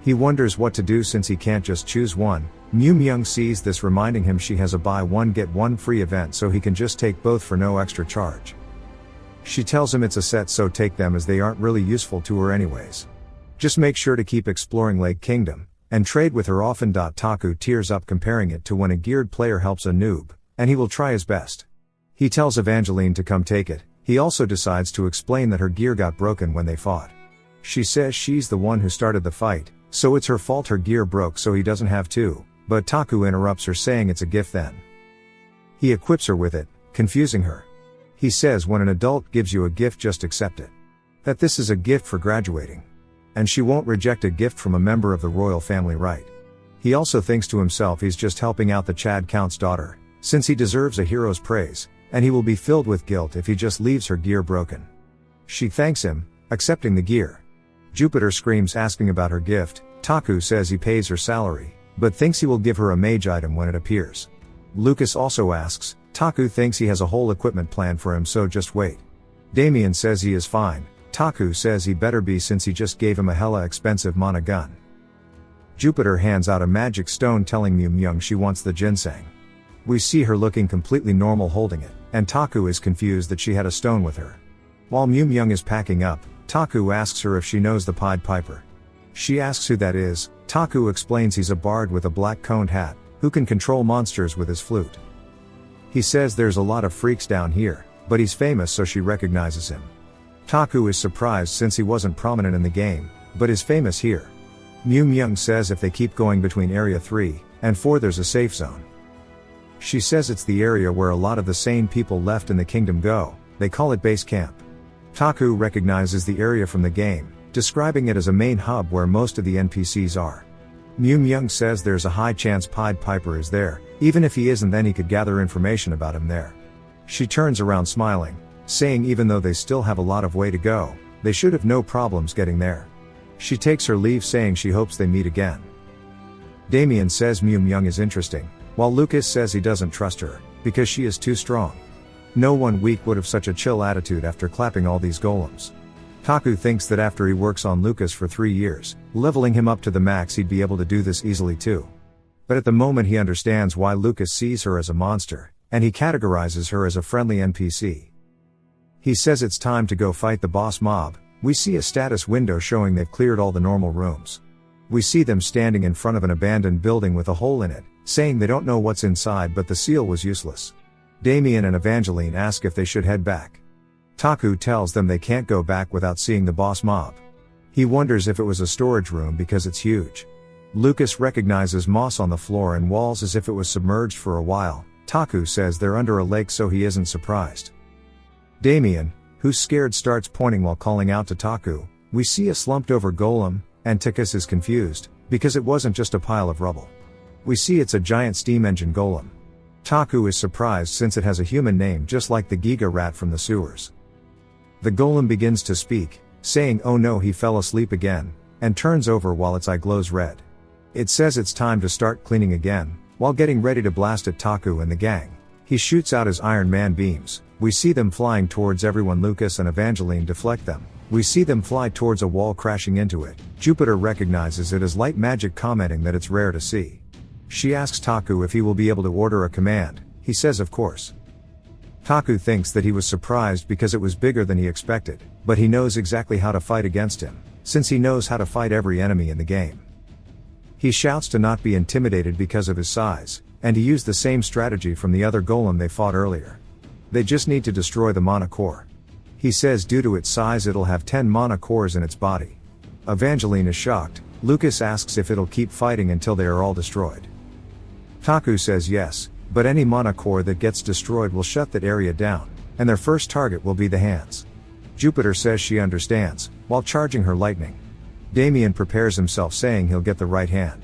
He wonders what to do since he can't just choose one. Myung sees this, reminding him she has a buy one get one free event, so he can just take both for no extra charge. She tells him it's a set, so take them as they aren't really useful to her anyways. Just make sure to keep exploring Lake Kingdom, and trade with her often. Taku tears up, comparing it to when a geared player helps a noob, and he will try his best. He tells Evangeline to come take it. He also decides to explain that her gear got broken when they fought. She says she's the one who started the fight, so it's her fault her gear broke, so he doesn't have to, but Taku interrupts her, saying it's a gift then. He equips her with it, confusing her. He says when an adult gives you a gift, just accept it. That this is a gift for graduating. And she won't reject a gift from a member of the royal family, right? He also thinks to himself he's just helping out the Chad Count's daughter, since he deserves a hero's praise, and he will be filled with guilt if he just leaves her gear broken. She thanks him, accepting the gear. Jupiter screams, asking about her gift. Taku says he pays her salary, but thinks he will give her a mage item when it appears. Lucas also asks. Taku thinks he has a whole equipment plan for him, so just wait. Damien says he is fine. Taku says he better be since he just gave him a hella expensive mana gun. Jupiter hands out a magic stone, telling Myung she wants the ginseng. We see her looking completely normal holding it, and Taku is confused that she had a stone with her. While Myung is packing up, Taku asks her if she knows the Pied Piper. She asks who that is. Taku explains he's a bard with a black coned hat, who can control monsters with his flute. He says there's a lot of freaks down here, but he's famous, so she recognizes him. Taku is surprised since he wasn't prominent in the game, but is famous here. Myung says if they keep going between area 3 and 4 there's a safe zone. She says it's the area where a lot of the sane people left in the kingdom go, They call it base camp. Taku recognizes the area from the game, describing it as a main hub where most of the NPCs are. Myung says there's a high chance Pied Piper is there, even if he isn't then he could gather information about him there. She turns around smiling, saying even though they still have a lot of way to go, they should have no problems getting there. She takes her leave saying she hopes they meet again. Damien says Myung is interesting, while Lucas says he doesn't trust her, because she is too strong. No one weak would have such a chill attitude after clapping all these golems. Taku thinks that after he works on Lucas for 3 years, leveling him up to the max he'd be able to do this easily too. But at the moment he understands why Lucas sees her as a monster, and he categorizes her as a friendly NPC. He says it's time to go fight the boss mob. We see a status window showing they've cleared all the normal rooms. We see them standing in front of an abandoned building with a hole in it, saying they don't know what's inside but the seal was useless. Damien and Evangeline ask if they should head back. Taku tells them they can't go back without seeing the boss mob. He wonders if it was a storage room because it's huge. Lucas recognizes moss on the floor and walls as if it was submerged for a while. Taku says they're under a lake so he isn't surprised. Damien, who's scared, starts pointing while calling out to Taku. We see a slumped over golem, and Tikus is confused, because it wasn't just a pile of rubble. We see it's a giant steam engine golem. Taku is surprised since it has a human name just like the Giga rat from the sewers. The golem begins to speak, saying oh no he fell asleep again, and turns over while its eye glows red. It says it's time to start cleaning again, while getting ready to blast at Taku and the gang. He shoots out his Iron Man beams. We see them flying towards everyone. Lucas and Evangeline deflect them. We see them fly towards a wall crashing into it. Jupiter recognizes it as light magic, commenting that it's rare to see. She asks Taku if he will be able to order a command. He says of course. Taku thinks that he was surprised because it was bigger than he expected, but he knows exactly how to fight against him, since he knows how to fight every enemy in the game. He shouts to not be intimidated because of his size, and he used the same strategy from the other golem they fought earlier. They just need to destroy the mana core. He says due to its size it'll have 10 mana cores in its body. Evangeline is shocked. Lucas asks if it'll keep fighting until they are all destroyed. Taku says yes, but any mana core that gets destroyed will shut that area down, and their first target will be the hands. Jupiter says she understands, while charging her lightning. Damien prepares himself saying he'll get the right hand.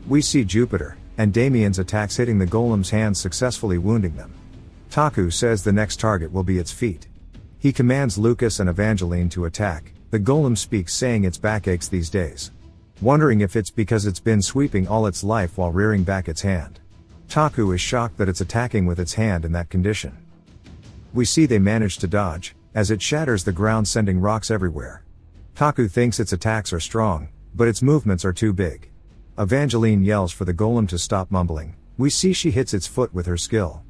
We see Jupiter, and Damien's attacks hitting the golem's hands successfully wounding them. Taku says the next target will be its feet. He commands Lucas and Evangeline to attack. The golem speaks saying its back aches these days. Wondering if it's because it's been sweeping all its life while rearing back its hand. Taku is shocked that it's attacking with its hand in that condition. We see they manage to dodge, as it shatters the ground sending rocks everywhere. Taku thinks its attacks are strong, but its movements are too big. Evangeline yells for the golem to stop mumbling. We see she hits its foot with her skill.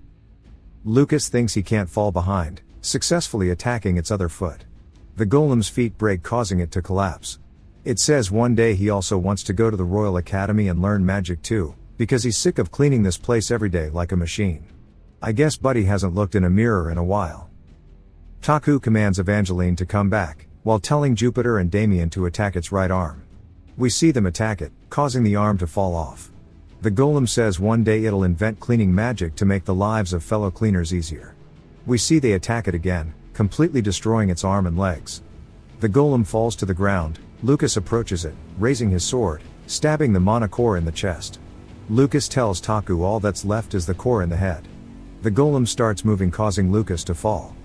Lucas thinks he can't fall behind, successfully attacking its other foot. The golem's feet break, causing it to collapse. It says one day he also wants to go to the Royal Academy and learn magic too, because he's sick of cleaning this place every day like a machine. I guess Buddy hasn't looked in a mirror in a while. Taku commands Evangeline to come back, while telling Jupiter and Damien to attack its right arm. We see them attack it, causing the arm to fall off. The golem says one day it'll invent cleaning magic to make the lives of fellow cleaners easier. We see they attack it again, completely destroying its arm and legs. The golem falls to the ground. Lucas approaches it, raising his sword, stabbing the mana core in the chest. Lucas tells Taku all that's left is the core in the head. The golem starts moving, causing Lucas to fall.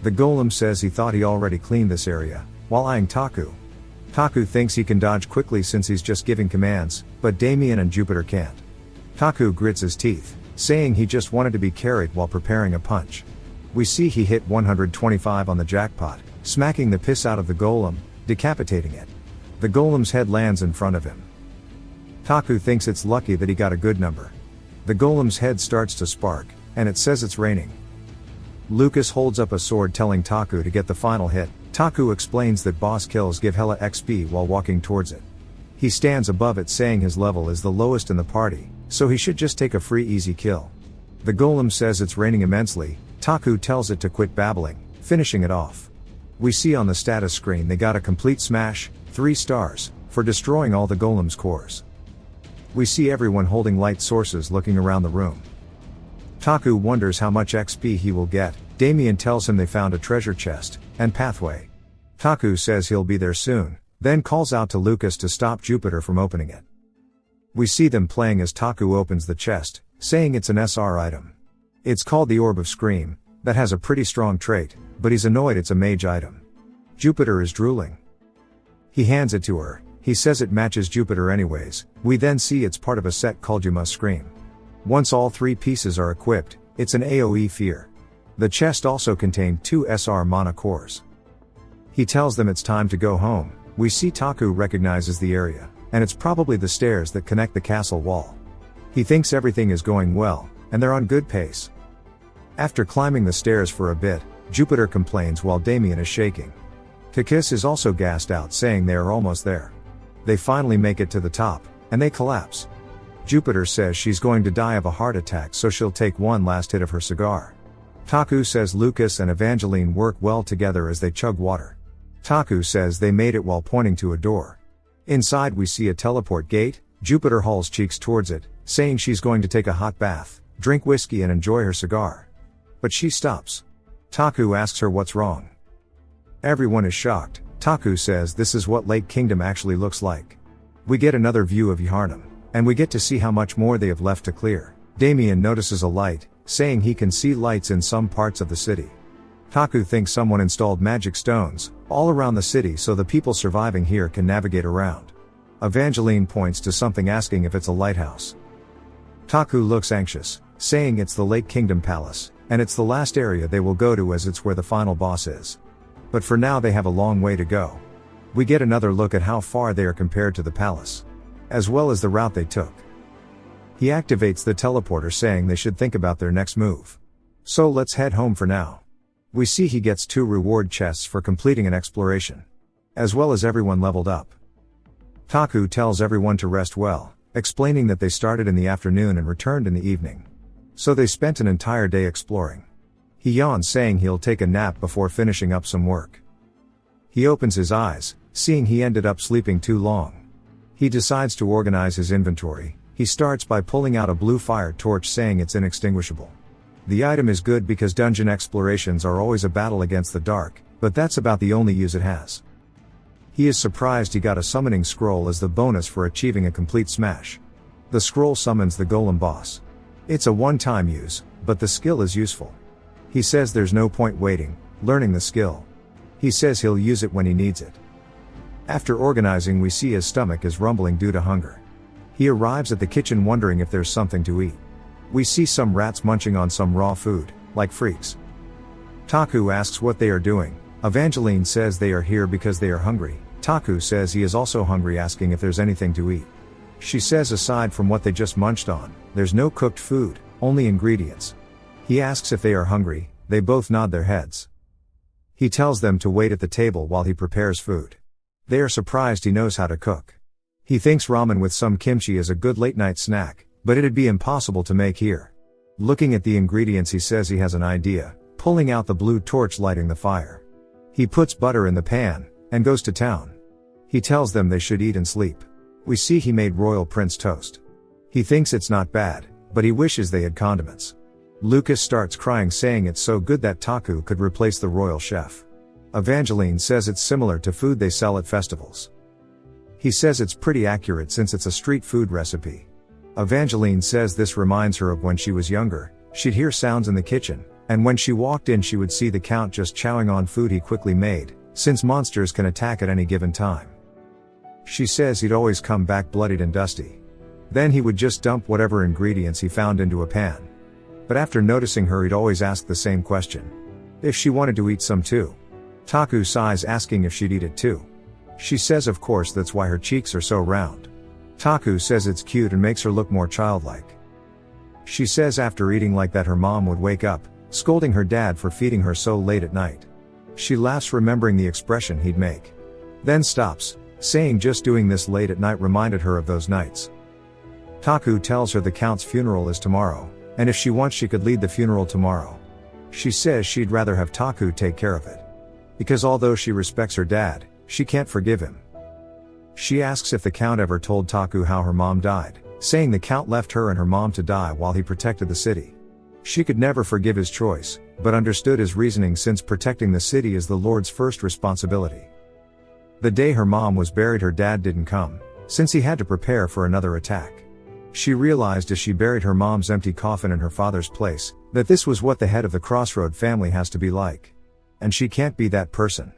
The golem says he thought he already cleaned this area, while eyeing Taku. Taku thinks he can dodge quickly since he's just giving commands, but Damien and Jupiter can't. Taku grits his teeth, saying he just wanted to be carried while preparing a punch. We see he hit 125 on the jackpot, smacking the piss out of the golem, decapitating it. The golem's head lands in front of him. Taku thinks it's lucky that he got a good number. The golem's head starts to spark, and it says it's raining. Lucas holds up a sword telling Taku to get the final hit. Taku explains that boss kills give hella XP while walking towards it. He stands above it saying his level is the lowest in the party, so he should just take a free easy kill. The golem says it's raining immensely. Taku tells it to quit babbling, finishing it off. We see on the status screen they got a complete smash, 3 stars, for destroying all the golem's cores. We see everyone holding light sources looking around the room. Taku wonders how much XP he will get. Damien tells him they found a treasure chest and pathway. Taku says he'll be there soon, then calls out to Lucas to stop Jupiter from opening it. We see them playing as Taku opens the chest, saying it's an SR item. It's called the Orb of Scream, that has a pretty strong trait, but he's annoyed it's a mage item. Jupiter is drooling. He hands it to her, he says it matches Jupiter anyways. We then see it's part of a set called You Must Scream. Once all 3 pieces are equipped, it's an AoE fear. The chest also contained 2 SR mana cores. He tells them it's time to go home. We see Taku recognizes the area, and it's probably the stairs that connect the castle wall. He thinks everything is going well, and they're on good pace. After climbing the stairs for a bit, Jupiter complains while Damien is shaking. Kakis is also gassed out, saying they are almost there. They finally make it to the top, and they collapse. Jupiter says she's going to die of a heart attack, so she'll take one last hit of her cigar. Taku says Lucas and Evangeline work well together as they chug water. Taku says they made it while pointing to a door. Inside we see a teleport gate. Jupiter hauls Cheeks towards it, saying she's going to take a hot bath, drink whiskey and enjoy her cigar. But she stops. Taku asks her what's wrong. Everyone is shocked. Taku says this is what Lake Kingdom actually looks like. We get another view of Yharnam, and we get to see how much more they have left to clear. Damien notices a light, saying he can see lights in some parts of the city. Taku thinks someone installed magic stones all around the city so the people surviving here can navigate around. Evangeline points to something, asking if it's a lighthouse. Taku looks anxious, saying it's the Lake Kingdom Palace, and it's the last area they will go to as it's where the final boss is. But for now they have a long way to go. We get another look at how far they are compared to the palace, as well as the route they took. He activates the teleporter, saying they should think about their next move. So let's head home for now. We see he gets 2 reward chests for completing an exploration, as well as everyone leveled up. Taku tells everyone to rest well, explaining that they started in the afternoon and returned in the evening. So they spent an entire day exploring. He yawns, saying he'll take a nap before finishing up some work. He opens his eyes, seeing he ended up sleeping too long. He decides to organize his inventory. He starts by pulling out a blue fire torch, saying it's inextinguishable. The item is good because dungeon explorations are always a battle against the dark, but that's about the only use it has. He is surprised he got a summoning scroll as the bonus for achieving a complete smash. The scroll summons the golem boss. It's a one-time use, but the skill is useful. He says there's no point waiting, learning the skill. He says he'll use it when he needs it. After organizing, we see his stomach is rumbling due to hunger. He arrives at the kitchen wondering if there's something to eat. We see some rats munching on some raw food, like freaks. Taku asks what they are doing. Evangeline says they are here because they are hungry. Taku says he is also hungry, asking if there's anything to eat. She says aside from what they just munched on, there's no cooked food, only ingredients. He asks if they are hungry. They both nod their heads. He tells them to wait at the table while he prepares food. They are surprised he knows how to cook. He thinks ramen with some kimchi is a good late-night snack, but it'd be impossible to make here. Looking at the ingredients, he says he has an idea, pulling out the blue torch, lighting the fire. He puts butter in the pan, and goes to town. He tells them they should eat and sleep. We see he made royal prince toast. He thinks it's not bad, but he wishes they had condiments. Lucas starts crying, saying it's so good that Taku could replace the royal chef. Evangeline says it's similar to food they sell at festivals. He says it's pretty accurate since it's a street food recipe. Evangeline says this reminds her of when she was younger. She'd hear sounds in the kitchen, and when she walked in she would see the Count just chowing on food he quickly made, since monsters can attack at any given time. She says he'd always come back bloodied and dusty. Then he would just dump whatever ingredients he found into a pan. But after noticing her, he'd always ask the same question: if she wanted to eat some too. Taku sighs, asking if she'd eat it too. She says of course, that's why her cheeks are so round. Taku says it's cute and makes her look more childlike. She says after eating like that her mom would wake up, scolding her dad for feeding her so late at night. She laughs, remembering the expression he'd make. Then stops, saying just doing this late at night reminded her of those nights. Taku tells her the Count's funeral is tomorrow, and if she wants she could lead the funeral tomorrow. She says she'd rather have Taku take care of it, because although she respects her dad, she can't forgive him. She asks if the Count ever told Taku how her mom died, saying the Count left her and her mom to die while he protected the city. She could never forgive his choice, but understood his reasoning since protecting the city is the Lord's first responsibility. The day her mom was buried, her dad didn't come, since he had to prepare for another attack. She realized as she buried her mom's empty coffin in her father's place, that this was what the head of the Crossroad family has to be like. And she can't be that person.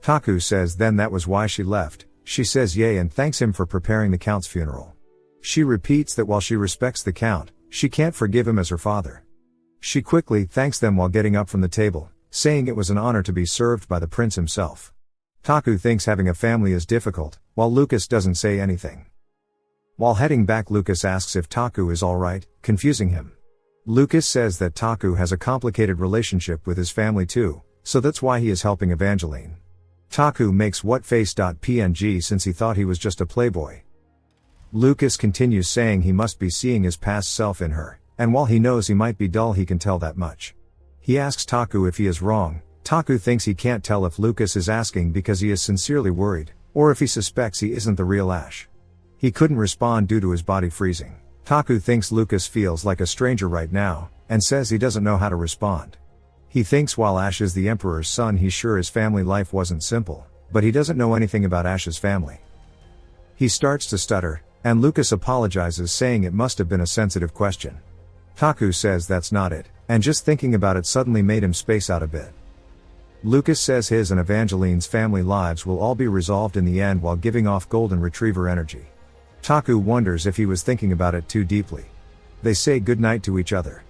Taku says then that was why she left. She says yay and thanks him for preparing the Count's funeral. She repeats that while she respects the Count, she can't forgive him as her father. She quickly thanks them while getting up from the table, saying it was an honor to be served by the prince himself. Taku thinks having a family is difficult, while Lucas doesn't say anything. While heading back, Lucas asks if Taku is alright, confusing him. Lucas says that Taku has a complicated relationship with his family too, so that's why he is helping Evangeline. Taku makes what face.png since he thought he was just a playboy. Lucas continues saying he must be seeing his past self in her, and while he knows he might be dull, he can tell that much. He asks Taku if he is wrong. Taku thinks he can't tell if Lucas is asking because he is sincerely worried, or if he suspects he isn't the real Ash. He couldn't respond due to his body freezing. Taku thinks Lucas feels like a stranger right now, and says he doesn't know how to respond. He thinks while Ash is the Emperor's son, he's sure his family life wasn't simple, but he doesn't know anything about Ash's family. He starts to stutter, and Lucas apologizes saying it must have been a sensitive question. Taku says that's not it, and just thinking about it suddenly made him space out a bit. Lucas says his and Evangeline's family lives will all be resolved in the end while giving off golden retriever energy. Taku wonders if he was thinking about it too deeply. They say goodnight to each other.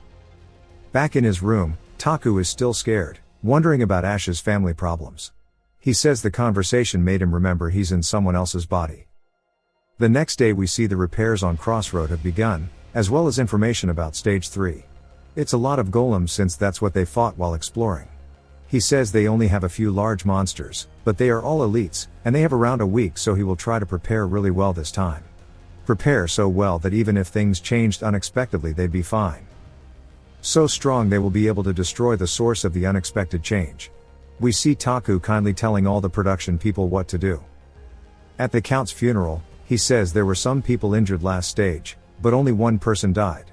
Back in his room, Taku is still scared, wondering about Ash's family problems. He says the conversation made him remember he's in someone else's body. The next day we see the repairs on Crossroad have begun, as well as information about Stage 3. It's a lot of golems since that's what they fought while exploring. He says they only have a few large monsters, but they are all elites, and they have around a week, so he will try to prepare really well this time. Prepare so well that even if things changed unexpectedly they'd be fine. So strong they will be able to destroy the source of the unexpected change. We see Taku kindly telling all the production people what to do. At the Count's funeral, he says there were some people injured last stage, but only one person died.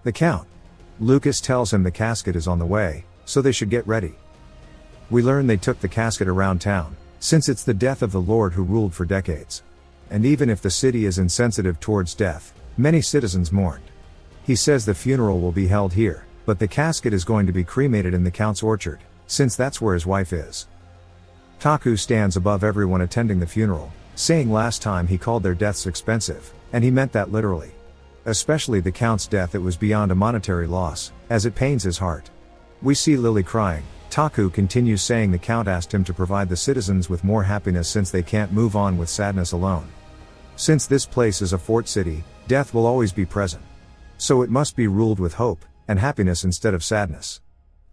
The Count. Lucas tells him the casket is on the way, so they should get ready. We learn they took the casket around town, since it's the death of the Lord who ruled for decades. And even if the city is insensitive towards death, many citizens mourned. He says the funeral will be held here, but the casket is going to be cremated in the Count's orchard, since that's where his wife is. Taku stands above everyone attending the funeral, saying last time he called their deaths expensive, and he meant that literally. Especially the Count's death, it was beyond a monetary loss, as it pains his heart. We see Lily crying. Taku continues saying the Count asked him to provide the citizens with more happiness since they can't move on with sadness alone. Since this place is a fort city, death will always be present. So it must be ruled with hope and happiness instead of sadness.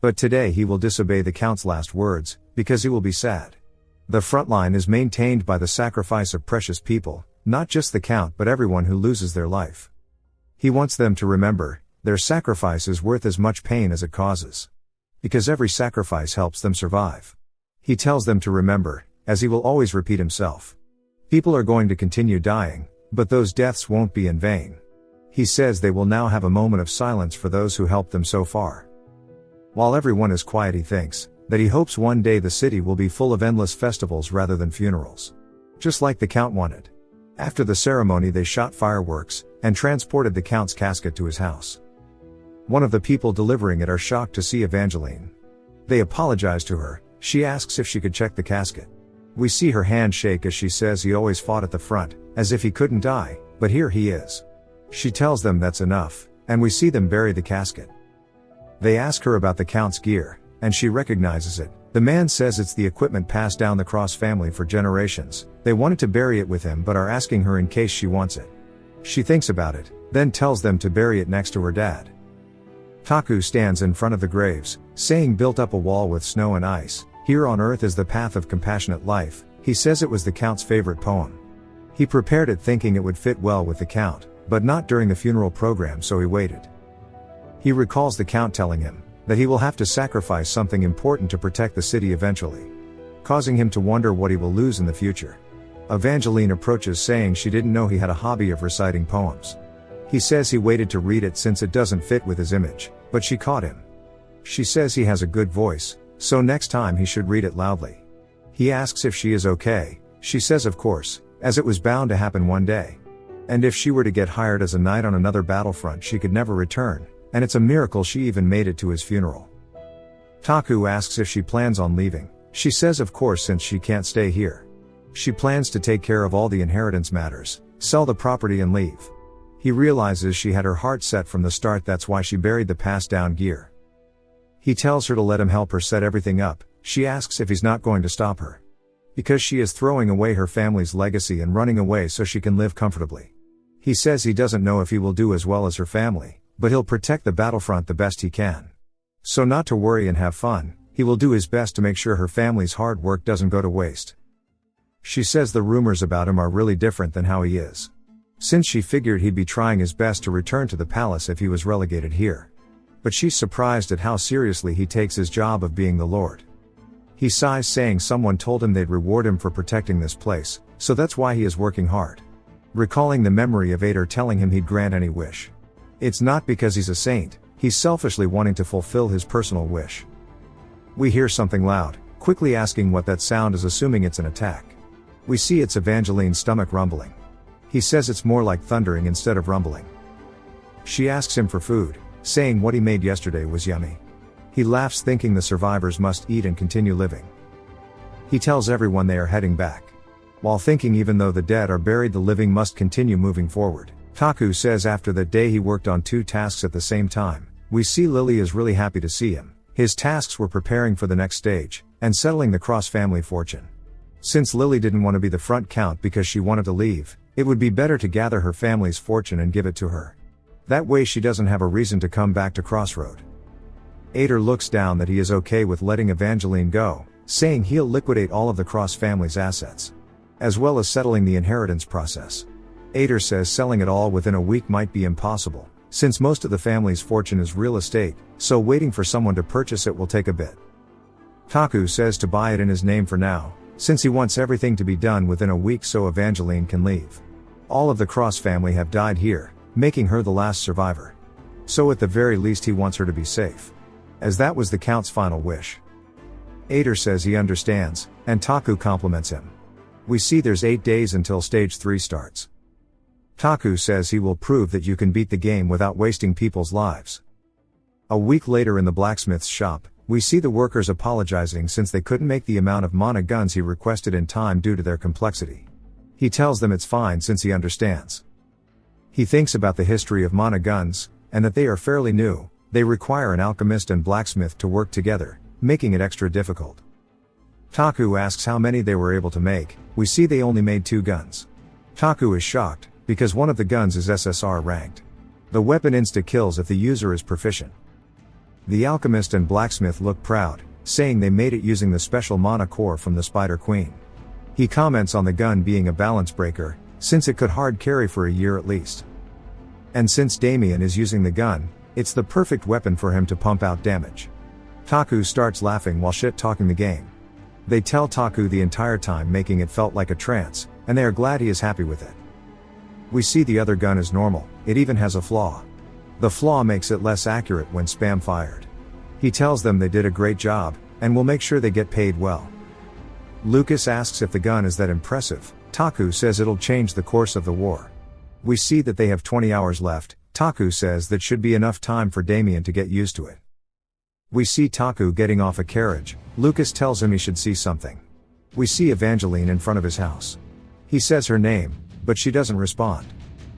But today he will disobey the Count's last words, because he will be sad. The front line is maintained by the sacrifice of precious people, not just the Count but everyone who loses their life. He wants them to remember, their sacrifice is worth as much pain as it causes. Because every sacrifice helps them survive. He tells them to remember, as he will always repeat himself. People are going to continue dying, but those deaths won't be in vain. He says they will now have a moment of silence for those who helped them so far. While everyone is quiet, he thinks that he hopes one day the city will be full of endless festivals rather than funerals. Just like the Count wanted. After the ceremony they shot fireworks, and transported the Count's casket to his house. One of the people delivering it are shocked to see Evangeline. They apologize to her. She asks if she could check the casket. We see her hand shake as she says he always fought at the front, as if he couldn't die, but here he is. She tells them that's enough, and we see them bury the casket. They ask her about the Count's gear, and she recognizes it. The man says it's the equipment passed down the Cross family for generations. They wanted to bury it with him but are asking her in case she wants it. She thinks about it, then tells them to bury it next to her dad. Taku stands in front of the graves, saying built up a wall with snow and ice. Here on earth is the path of compassionate life. He says it was the Count's favorite poem. He prepared it thinking it would fit well with the Count, but not during the funeral program, so he waited. He recalls the Count telling him that he will have to sacrifice something important to protect the city eventually, causing him to wonder what he will lose in the future. Evangeline approaches saying she didn't know he had a hobby of reciting poems. He says he waited to read it since it doesn't fit with his image, but she caught him. She says he has a good voice, so next time he should read it loudly. He asks if she is okay. She says of course, as it was bound to happen one day. And if she were to get hired as a knight on another battlefront she could never return, and it's a miracle she even made it to his funeral. Taku asks if she plans on leaving. She says of course since she can't stay here. She plans to take care of all the inheritance matters, sell the property and leave. He realizes she had her heart set from the start, that's why she buried the passed down gear. He tells her to let him help her set everything up. She asks if he's not going to stop her. Because she is throwing away her family's legacy and running away so she can live comfortably. He says he doesn't know if he will do as well as her family, but he'll protect the battlefront the best he can. So not to worry and have fun, he will do his best to make sure her family's hard work doesn't go to waste. She says the rumors about him are really different than how he is. Since she figured he'd be trying his best to return to the palace if he was relegated here. But she's surprised at how seriously he takes his job of being the Lord. He sighs saying someone told him they'd reward him for protecting this place, so that's why he is working hard. Recalling the memory of Ader telling him he'd grant any wish. It's not because he's a saint, he's selfishly wanting to fulfill his personal wish. We hear something loud, quickly asking what that sound is, assuming it's an attack. We see it's Evangeline's stomach rumbling. He says it's more like thundering instead of rumbling. She asks him for food, saying what he made yesterday was yummy. He laughs thinking the survivors must eat and continue living. He tells everyone they are heading back. While thinking even though the dead are buried the living must continue moving forward. Taku says after that day he worked on 2 tasks at the same time. We see Lily is really happy to see him. His tasks were preparing for the next stage, and settling the Cross family fortune. Since Lily didn't want to be the front count because she wanted to leave, it would be better to gather her family's fortune and give it to her. That way she doesn't have a reason to come back to Crossroad. Ader looks down that he is okay with letting Evangeline go, saying he'll liquidate all of the Cross family's assets. As well as settling the inheritance process. Ader says selling it all within a week might be impossible, since most of the family's fortune is real estate, so waiting for someone to purchase it will take a bit. Taku says to buy it in his name for now, since he wants everything to be done within a week so Evangeline can leave. All of the Cross family have died here, making her the last survivor. So at the very least he wants her to be safe. As that was the Count's final wish. Ader says he understands, and Taku compliments him. We see there's 8 days until stage 3 starts. Taku says he will prove that you can beat the game without wasting people's lives. A week later in the blacksmith's shop, we see the workers apologizing since they couldn't make the amount of mana guns he requested in time due to their complexity. He tells them it's fine since he understands. He thinks about the history of mana guns, and that they are fairly new. They require an alchemist and blacksmith to work together, making it extra difficult. Taku asks how many they were able to make. We see they only made 2 guns. Taku is shocked, because one of the guns is SSR ranked. The weapon insta-kills if the user is proficient. The alchemist and blacksmith look proud, saying they made it using the special mana core from the Spider Queen. He comments on the gun being a balance breaker, since it could hard carry for a year at least. And since Damien is using the gun, it's the perfect weapon for him to pump out damage. Taku starts laughing while shit-talking the game. They tell Taku the entire time making it felt like a trance, and they are glad he is happy with it. We see the other gun is normal, it even has a flaw. The flaw makes it less accurate when spam fired. He tells them they did a great job, and will make sure they get paid well. Lucas asks if the gun is that impressive. Taku says it'll change the course of the war. We see that they have 20 hours left. Taku says that should be enough time for Damien to get used to it. We see Taku getting off a carriage. Lucas tells him he should see something. We see Evangeline in front of his house. He says her name, but she doesn't respond.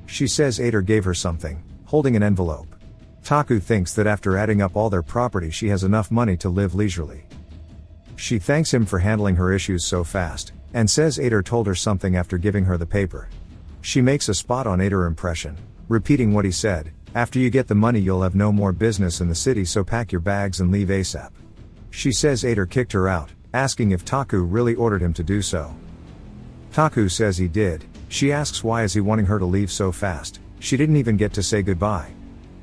She says Ader gave her something, holding an envelope. Taku thinks that after adding up all their property she has enough money to live leisurely. She thanks him for handling her issues so fast, and says Ader told her something after giving her the paper. She makes a spot on Ader impression, repeating what he said, after you get the money you'll have no more business in the city so pack your bags and leave ASAP. She says Ader kicked her out, asking if Taku really ordered him to do so. Taku says he did. She asks why is he wanting her to leave so fast, she didn't even get to say goodbye.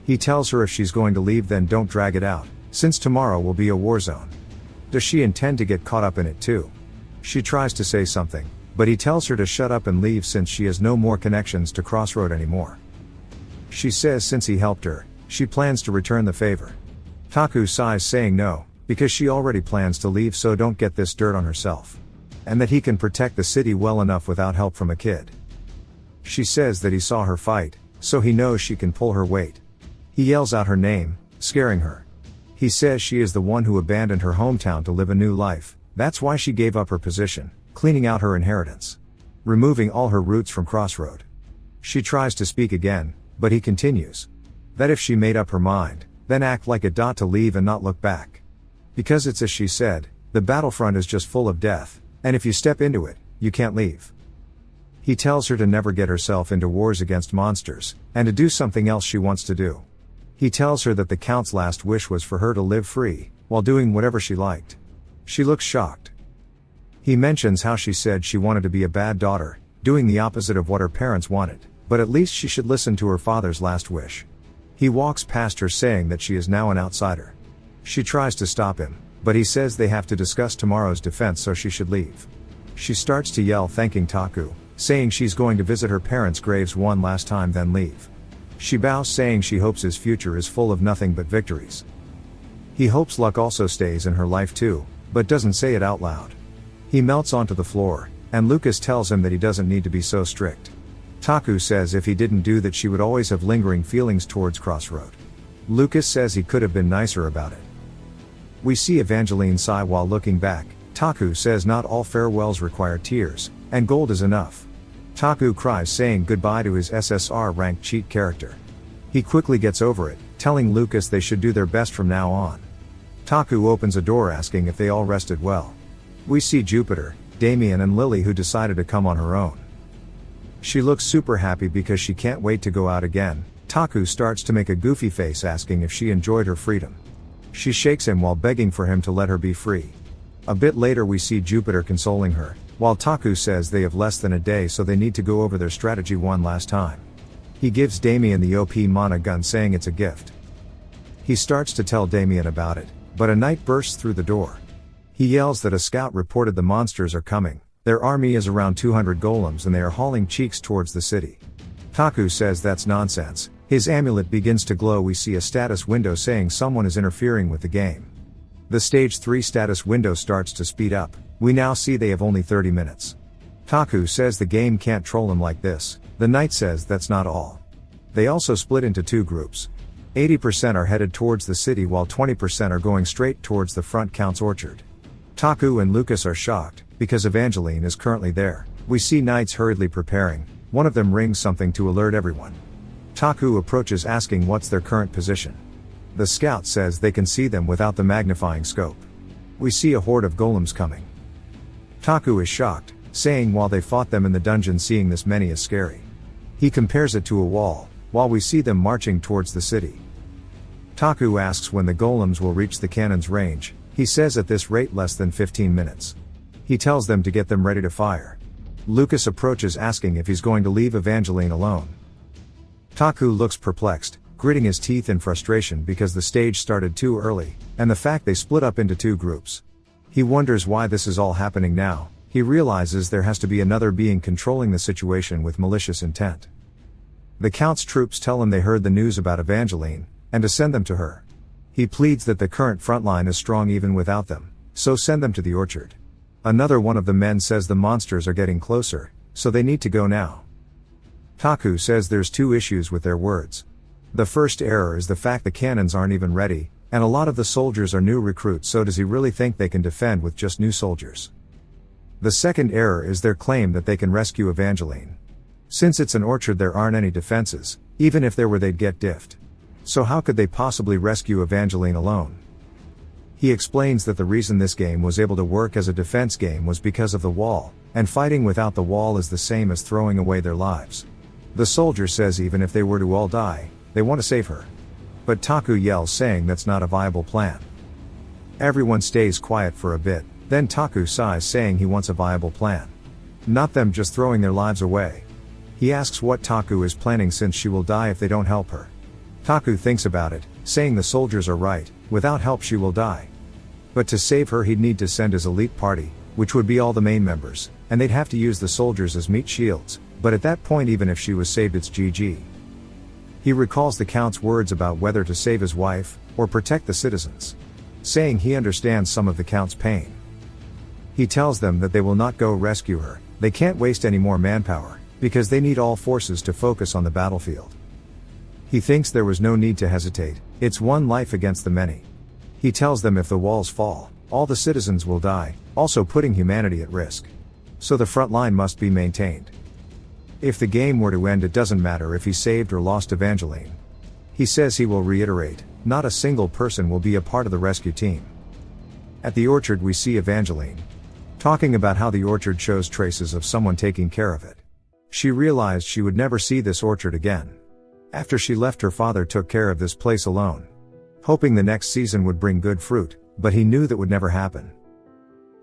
He tells her if she's going to leave then don't drag it out, since tomorrow will be a war zone. Does she intend to get caught up in it too? She tries to say something, but he tells her to shut up and leave since she has no more connections to Crossroad anymore. She says since he helped her, she plans to return the favor. Taku sighs saying no, because she already plans to leave, so don't get this dirt on herself. And that he can protect the city well enough without help from a kid. She says that he saw her fight, so he knows she can pull her weight. He yells out her name, scaring her. He says she is the one who abandoned her hometown to live a new life, that's why she gave up her position, cleaning out her inheritance. Removing all her roots from Crossroad. She tries to speak again, but he continues. That if she made up her mind, then act like it. To leave and not look back. Because it's as she said, the battlefront is just full of death, and if you step into it, you can't leave. He tells her to never get herself into wars against monsters, and to do something else she wants to do. He tells her that the Count's last wish was for her to live free, while doing whatever she liked. She looks shocked. He mentions how she said she wanted to be a bad daughter, doing the opposite of what her parents wanted, but at least she should listen to her father's last wish. He walks past her saying that she is now an outsider. She tries to stop him, but he says they have to discuss tomorrow's defense, so she should leave. She starts to yell, thanking Taku, saying she's going to visit her parents' graves one last time then leave. She bows, saying she hopes his future is full of nothing but victories. He hopes luck also stays in her life too, but doesn't say it out loud. He melts onto the floor, and Lucas tells him that he doesn't need to be so strict. Taku says if he didn't do that she would always have lingering feelings towards Crossroad. Lucas says he could have been nicer about it. We see Evangeline sigh while looking back. Taku says not all farewells require tears, and gold is enough. Taku cries, saying goodbye to his SSR ranked cheat character. He quickly gets over it, telling Lucas they should do their best from now on. Taku opens a door asking if they all rested well. We see Jupiter, Damien and Lily, who decided to come on her own. She looks super happy because she can't wait to go out again. Taku starts to make a goofy face asking if she enjoyed her freedom. She shakes him while begging for him to let her be free. A bit later we see Jupiter consoling her, while Taku says they have less than a day, so they need to go over their strategy one last time. He gives Damien the OP mana gun, saying it's a gift. He starts to tell Damien about it, but a knight bursts through the door. He yells that a scout reported the monsters are coming. Their army is around 200 golems and they are hauling cheeks towards the city. Taku says that's nonsense. His amulet begins to glow. We see a status window saying someone is interfering with the game. The stage 3 status window starts to speed up. We now see they have only 30 minutes. Taku says the game can't troll him like this. The knight says that's not all. They also split into 2 groups. 80% are headed towards the city while 20% are going straight towards the front Count's orchard. Taku and Lucas are shocked, because Evangeline is currently there. We see knights hurriedly preparing. One of them rings something to alert everyone. Taku approaches asking what's their current position. The scout says they can see them without the magnifying scope. We see a horde of golems coming. Taku is shocked, saying while they fought them in the dungeon, seeing this many is scary. He compares it to a wall, while we see them marching towards the city. Taku asks when the golems will reach the cannon's range. He says at this rate less than 15 minutes. He tells them to get them ready to fire. Lucas approaches asking if he's going to leave Evangeline alone. Taku looks perplexed, gritting his teeth in frustration because the stage started too early, and the fact they split up into 2 groups. He wonders why this is all happening now. He realizes there has to be another being controlling the situation with malicious intent. The Count's troops tell him they heard the news about Evangeline, and to send them to her. He pleads that the current front line is strong even without them, so send them to the orchard. Another one of the men says the monsters are getting closer, so they need to go now. Taku says there's 2 issues with their words. The first error is the fact the cannons aren't even ready, and a lot of the soldiers are new recruits, so does he really think they can defend with just new soldiers? The second error is their claim that they can rescue Evangeline. Since it's an orchard there aren't any defenses, even if there were they'd get diffed. So how could they possibly rescue Evangeline alone? He explains that the reason this game was able to work as a defense game was because of the wall, and fighting without the wall is the same as throwing away their lives. The soldier says even if they were to all die, they want to save her. But Taku yells, saying that's not a viable plan. Everyone stays quiet for a bit, then Taku sighs, saying he wants a viable plan. Not them just throwing their lives away. He asks what Taku is planning since she will die if they don't help her. Taku thinks about it, saying the soldiers are right, without help she will die. But to save her he'd need to send his elite party, which would be all the main members, and they'd have to use the soldiers as meat shields, but at that point even if she was saved it's GG. He recalls the Count's words about whether to save his wife, or protect the citizens. Saying he understands some of the Count's pain. He tells them that they will not go rescue her, they can't waste any more manpower, because they need all forces to focus on the battlefield. He thinks there was no need to hesitate, it's one life against the many. He tells them if the walls fall, all the citizens will die, also putting humanity at risk. So the front line must be maintained. If the game were to end, it doesn't matter if he saved or lost Evangeline. He says he will reiterate, not a single person will be a part of the rescue team. At the orchard we see Evangeline talking about how the orchard shows traces of someone taking care of it. She realized she would never see this orchard again. After she left, her father took care of this place alone, hoping the next season would bring good fruit, but he knew that would never happen.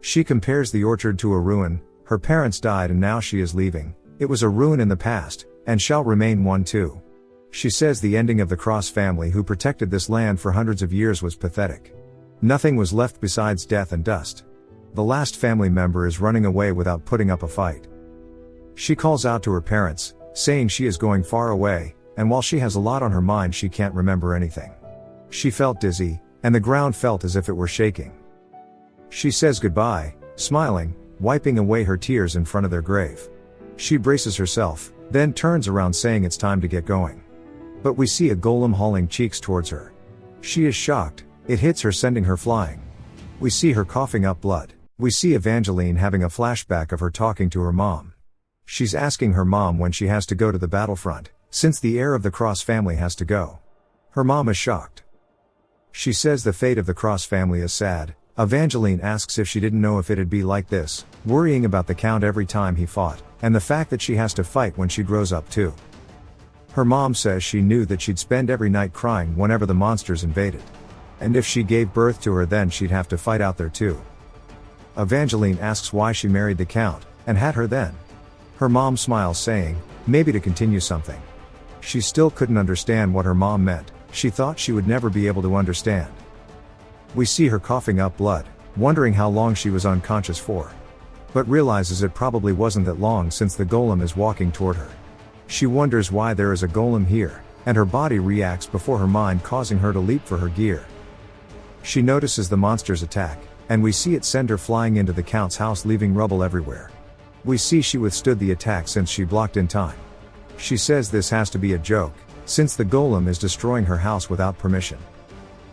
She compares the orchard to a ruin. Her parents died and now she is leaving. It was a ruin in the past, and shall remain one too. She says the ending of the Cross family who protected this land for hundreds of years was pathetic. Nothing was left besides death and dust. The last family member is running away without putting up a fight. She calls out to her parents, saying she is going far away, and while she has a lot on her mind she can't remember anything. She felt dizzy, and the ground felt as if it were shaking. She says goodbye, smiling, wiping away her tears in front of their grave. She braces herself, then turns around saying it's time to get going. But we see a golem hauling cheeks towards her. She is shocked, it hits her sending her flying. We see her coughing up blood. We see Evangeline having a flashback of her talking to her mom. She's asking her mom when she has to go to the battlefront, since the heir of the Cross family has to go. Her mom is shocked. She says the fate of the Cross family is sad. Evangeline asks if she didn't know if it'd be like this, worrying about the Count every time he fought, and the fact that she has to fight when she grows up too. Her mom says she knew that she'd spend every night crying whenever the monsters invaded. And if she gave birth to her, then she'd have to fight out there too. Evangeline asks why she married the Count, and had her then. Her mom smiles saying, maybe to continue something. She still couldn't understand what her mom meant. She thought she would never be able to understand. We see her coughing up blood, wondering how long she was unconscious for. But realizes it probably wasn't that long since the golem is walking toward her. She wonders why there is a golem here, and her body reacts before her mind, causing her to leap for her gear. She notices the monster's attack, and we see it send her flying into the Count's house, leaving rubble everywhere. We see she withstood the attack since she blocked in time. She says this has to be a joke, since the golem is destroying her house without permission.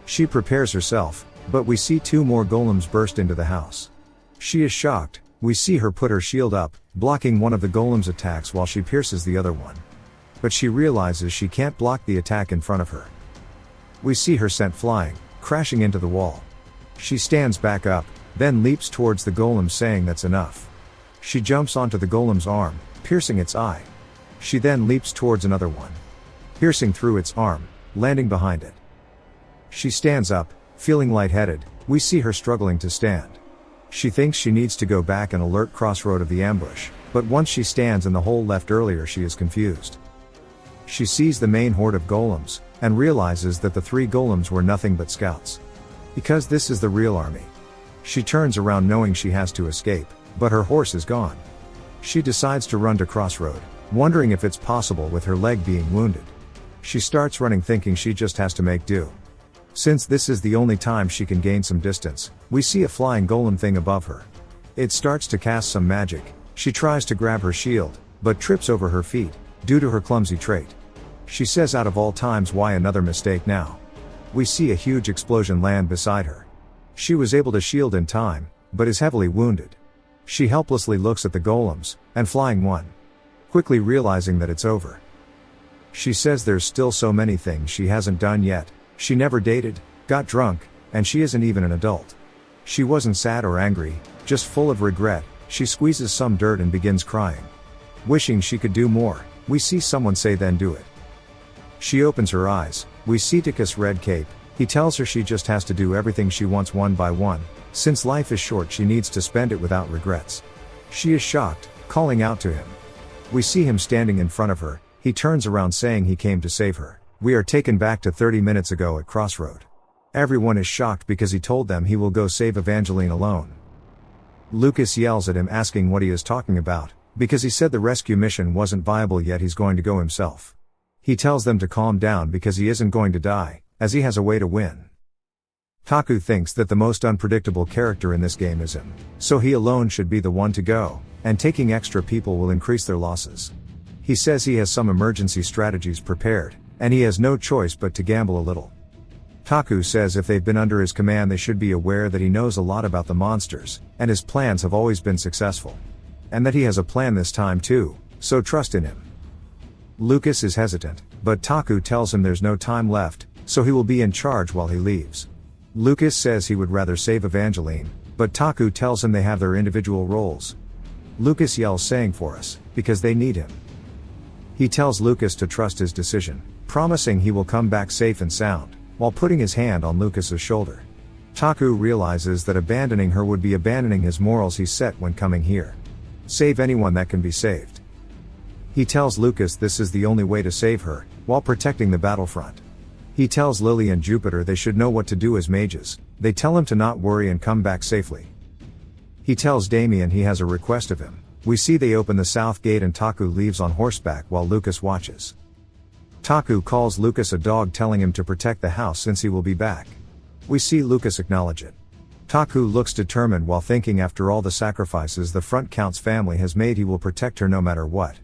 She prepares herself, but we see two more golems burst into the house. She is shocked. We see her put her shield up, blocking one of the golem's attacks while she pierces the other one. But she realizes she can't block the attack in front of her. We see her sent flying, crashing into the wall. She stands back up, then leaps towards the golem, saying that's enough. She jumps onto the golem's arm, piercing its eye. She then leaps towards another one, piercing through its arm, landing behind it. She stands up, feeling lightheaded. We see her struggling to stand. She thinks she needs to go back and alert Crossroad of the ambush, but once she stands in the hole left earlier, she is confused. She sees the main horde of golems, and realizes that the three golems were nothing but scouts. Because this is the real army. She turns around knowing she has to escape, but her horse is gone. She decides to run to Crossroad, wondering if it's possible with her leg being wounded. She starts running thinking she just has to make do. Since this is the only time she can gain some distance, we see a flying golem thing above her. It starts to cast some magic. She tries to grab her shield, but trips over her feet, due to her clumsy trait. She says out of all times, why another mistake now? We see a huge explosion land beside her. She was able to shield in time, but is heavily wounded. She helplessly looks at the golems, and flying one. Quickly realizing that it's over. She says there's still so many things she hasn't done yet. She never dated, got drunk, and she isn't even an adult. She wasn't sad or angry, just full of regret. She squeezes some dirt and begins crying. Wishing she could do more. We see someone say then do it. She opens her eyes. We see Ticus' red cape. He tells her she just has to do everything she wants one by one. Since life is short, she needs to spend it without regrets. She is shocked, calling out to him. We see him standing in front of her. He turns around saying he came to save her. We are taken back to 30 minutes ago at Crossroad. Everyone is shocked because he told them he will go save Evangeline alone. Lucas yells at him asking what he is talking about, because he said the rescue mission wasn't viable yet, he's going to go himself. He tells them to calm down because he isn't going to die, as he has a way to win. Taku thinks that the most unpredictable character in this game is him, so he alone should be the one to go, and taking extra people will increase their losses. He says he has some emergency strategies prepared, and he has no choice but to gamble a little. Taku says if they've been under his command they should be aware that he knows a lot about the monsters, and his plans have always been successful. And that he has a plan this time too, so trust in him. Lucas is hesitant, but Taku tells him there's no time left, so he will be in charge while he leaves. Lucas says he would rather save Evangeline, but Taku tells him they have their individual roles. Lucas yells saying for us, because they need him. He tells Lucas to trust his decision, promising he will come back safe and sound, while putting his hand on Lucas's shoulder. Taku realizes that abandoning her would be abandoning his morals he set when coming here. Save anyone that can be saved. He tells Lucas this is the only way to save her, while protecting the battlefront. He tells Lily and Jupiter they should know what to do as mages. They tell him to not worry and come back safely. He tells Damien he has a request of him. We see they open the south gate and Taku leaves on horseback while Lucas watches. Taku calls Lucas a dog, telling him to protect the house since he will be back. We see Lucas acknowledge it. Taku looks determined while thinking after all the sacrifices the front count's family has made he will protect her no matter what.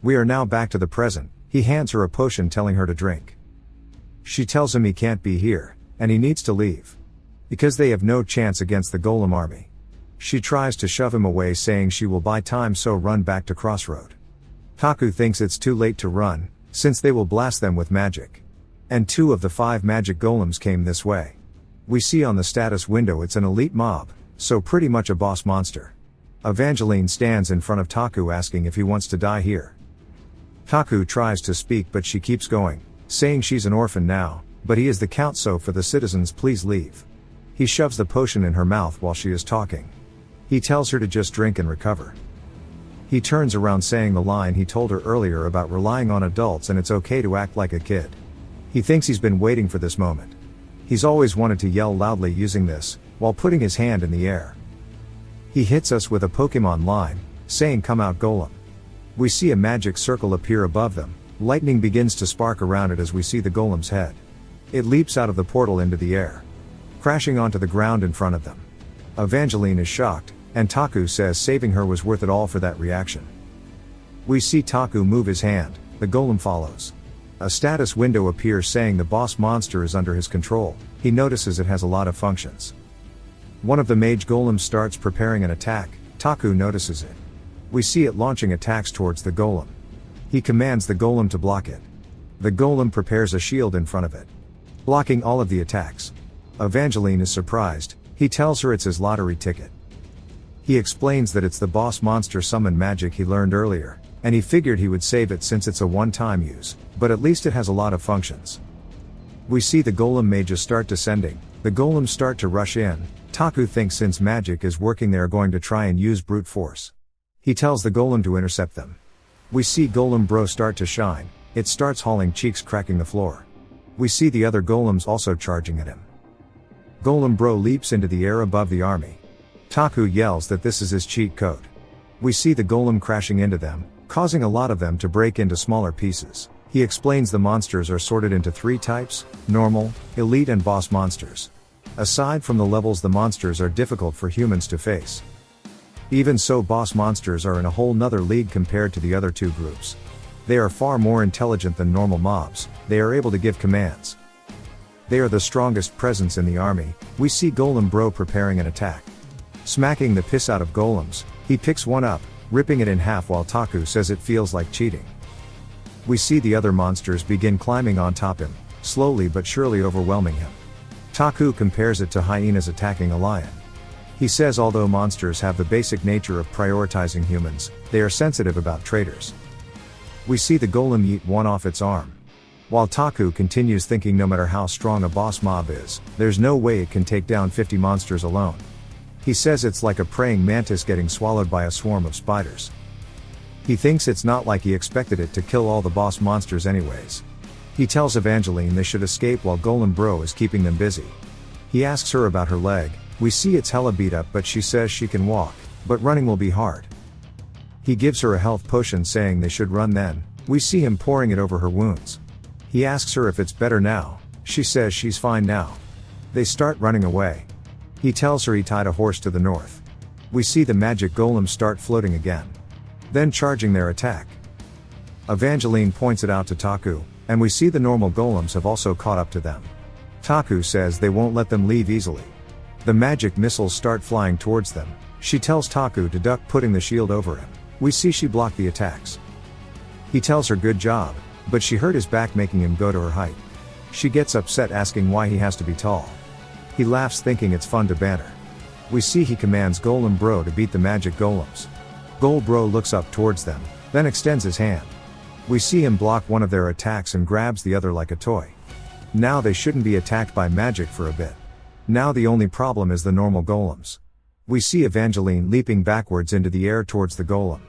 We are now back to the present. He hands her a potion telling her to drink. She tells him he can't be here, and he needs to leave. Because they have no chance against the Golem army. She tries to shove him away saying she will buy time, so run back to Crossroad. Taku thinks it's too late to run, since they will blast them with magic. And 2 of the 5 magic golems came this way. We see on the status window it's an elite mob, so pretty much a boss monster. Evangeline stands in front of Taku asking if he wants to die here. Taku tries to speak but she keeps going, saying she's an orphan now, but he is the count, so for the citizens please leave. He shoves the potion in her mouth while she is talking. He tells her to just drink and recover. He turns around saying the line he told her earlier about relying on adults and it's okay to act like a kid. He thinks he's been waiting for this moment. He's always wanted to yell loudly using this, while putting his hand in the air. He hits us with a Pokemon line, saying come out Golem. We see a magic circle appear above them, lightning begins to spark around it as we see the Golem's head. It leaps out of the portal into the air, crashing onto the ground in front of them. Evangeline is shocked, and Taku says saving her was worth it all for that reaction. We see Taku move his hand, the Golem follows. A status window appears saying the boss monster is under his control. He notices it has a lot of functions. One of the mage golems starts preparing an attack. Taku notices it. We see it launching attacks towards the golem. He commands the golem to block it. The golem prepares a shield in front of it, blocking all of the attacks. Evangeline is surprised. He tells her it's his lottery ticket. He explains that it's the boss monster summon magic he learned earlier, and he figured he would save it since it's a one-time use, but at least it has a lot of functions. We see the golem mages start descending. The golems start to rush in. Taku thinks since magic is working they are going to try and use brute force. He tells the golem to intercept them. We see Golem Bro start to shine. It starts hauling cheeks, cracking the floor. We see the other golems also charging at him. Golem Bro leaps into the air above the army. Taku yells that this is his cheat code. We see the golem crashing into them, causing a lot of them to break into smaller pieces. He explains the monsters are sorted into 3 types: normal, elite and boss monsters. Aside from the levels, the monsters are difficult for humans to face. Even so, boss monsters are in a whole nother league compared to the other 2 groups. They are far more intelligent than normal mobs. They are able to give commands. They are the strongest presence in the army. We see Golem Bro preparing an attack. Smacking the piss out of golems, he picks one up, ripping it in half while Taku says it feels like cheating. We see the other monsters begin climbing on top him, slowly but surely overwhelming him. Taku compares it to hyenas attacking a lion. He says although monsters have the basic nature of prioritizing humans, they are sensitive about traitors. We see the golem yeet one off its arm. While Taku continues thinking no matter how strong a boss mob is, there's no way it can take down 50 monsters alone. He says it's like a praying mantis getting swallowed by a swarm of spiders. He thinks it's not like he expected it to kill all the boss monsters anyways. He tells Evangeline they should escape while Golem Bro is keeping them busy. He asks her about her leg. We see it's hella beat up but she says she can walk, but running will be hard. He gives her a health potion saying they should run then. We see him pouring it over her wounds. He asks her if it's better now. She says she's fine now. They start running away. He tells her he tied a horse to the north. We see the magic golems start floating again. Then charging their attack. Evangeline points it out to Taku, and we see the normal golems have also caught up to them. Taku says they won't let them leave easily. The magic missiles start flying towards them. She tells Taku to duck, putting the shield over him. We see she blocked the attacks. He tells her good job, but she hurt his back, making him go to her height. She gets upset, asking why he has to be tall. He laughs, thinking it's fun to banter. We see he commands Golem Bro to beat the magic golems. Golem Bro looks up towards them, then extends his hand. We see him block one of their attacks and grabs the other like a toy. Now they shouldn't be attacked by magic for a bit. Now the only problem is the normal golems. We see Evangeline leaping backwards into the air towards the golem.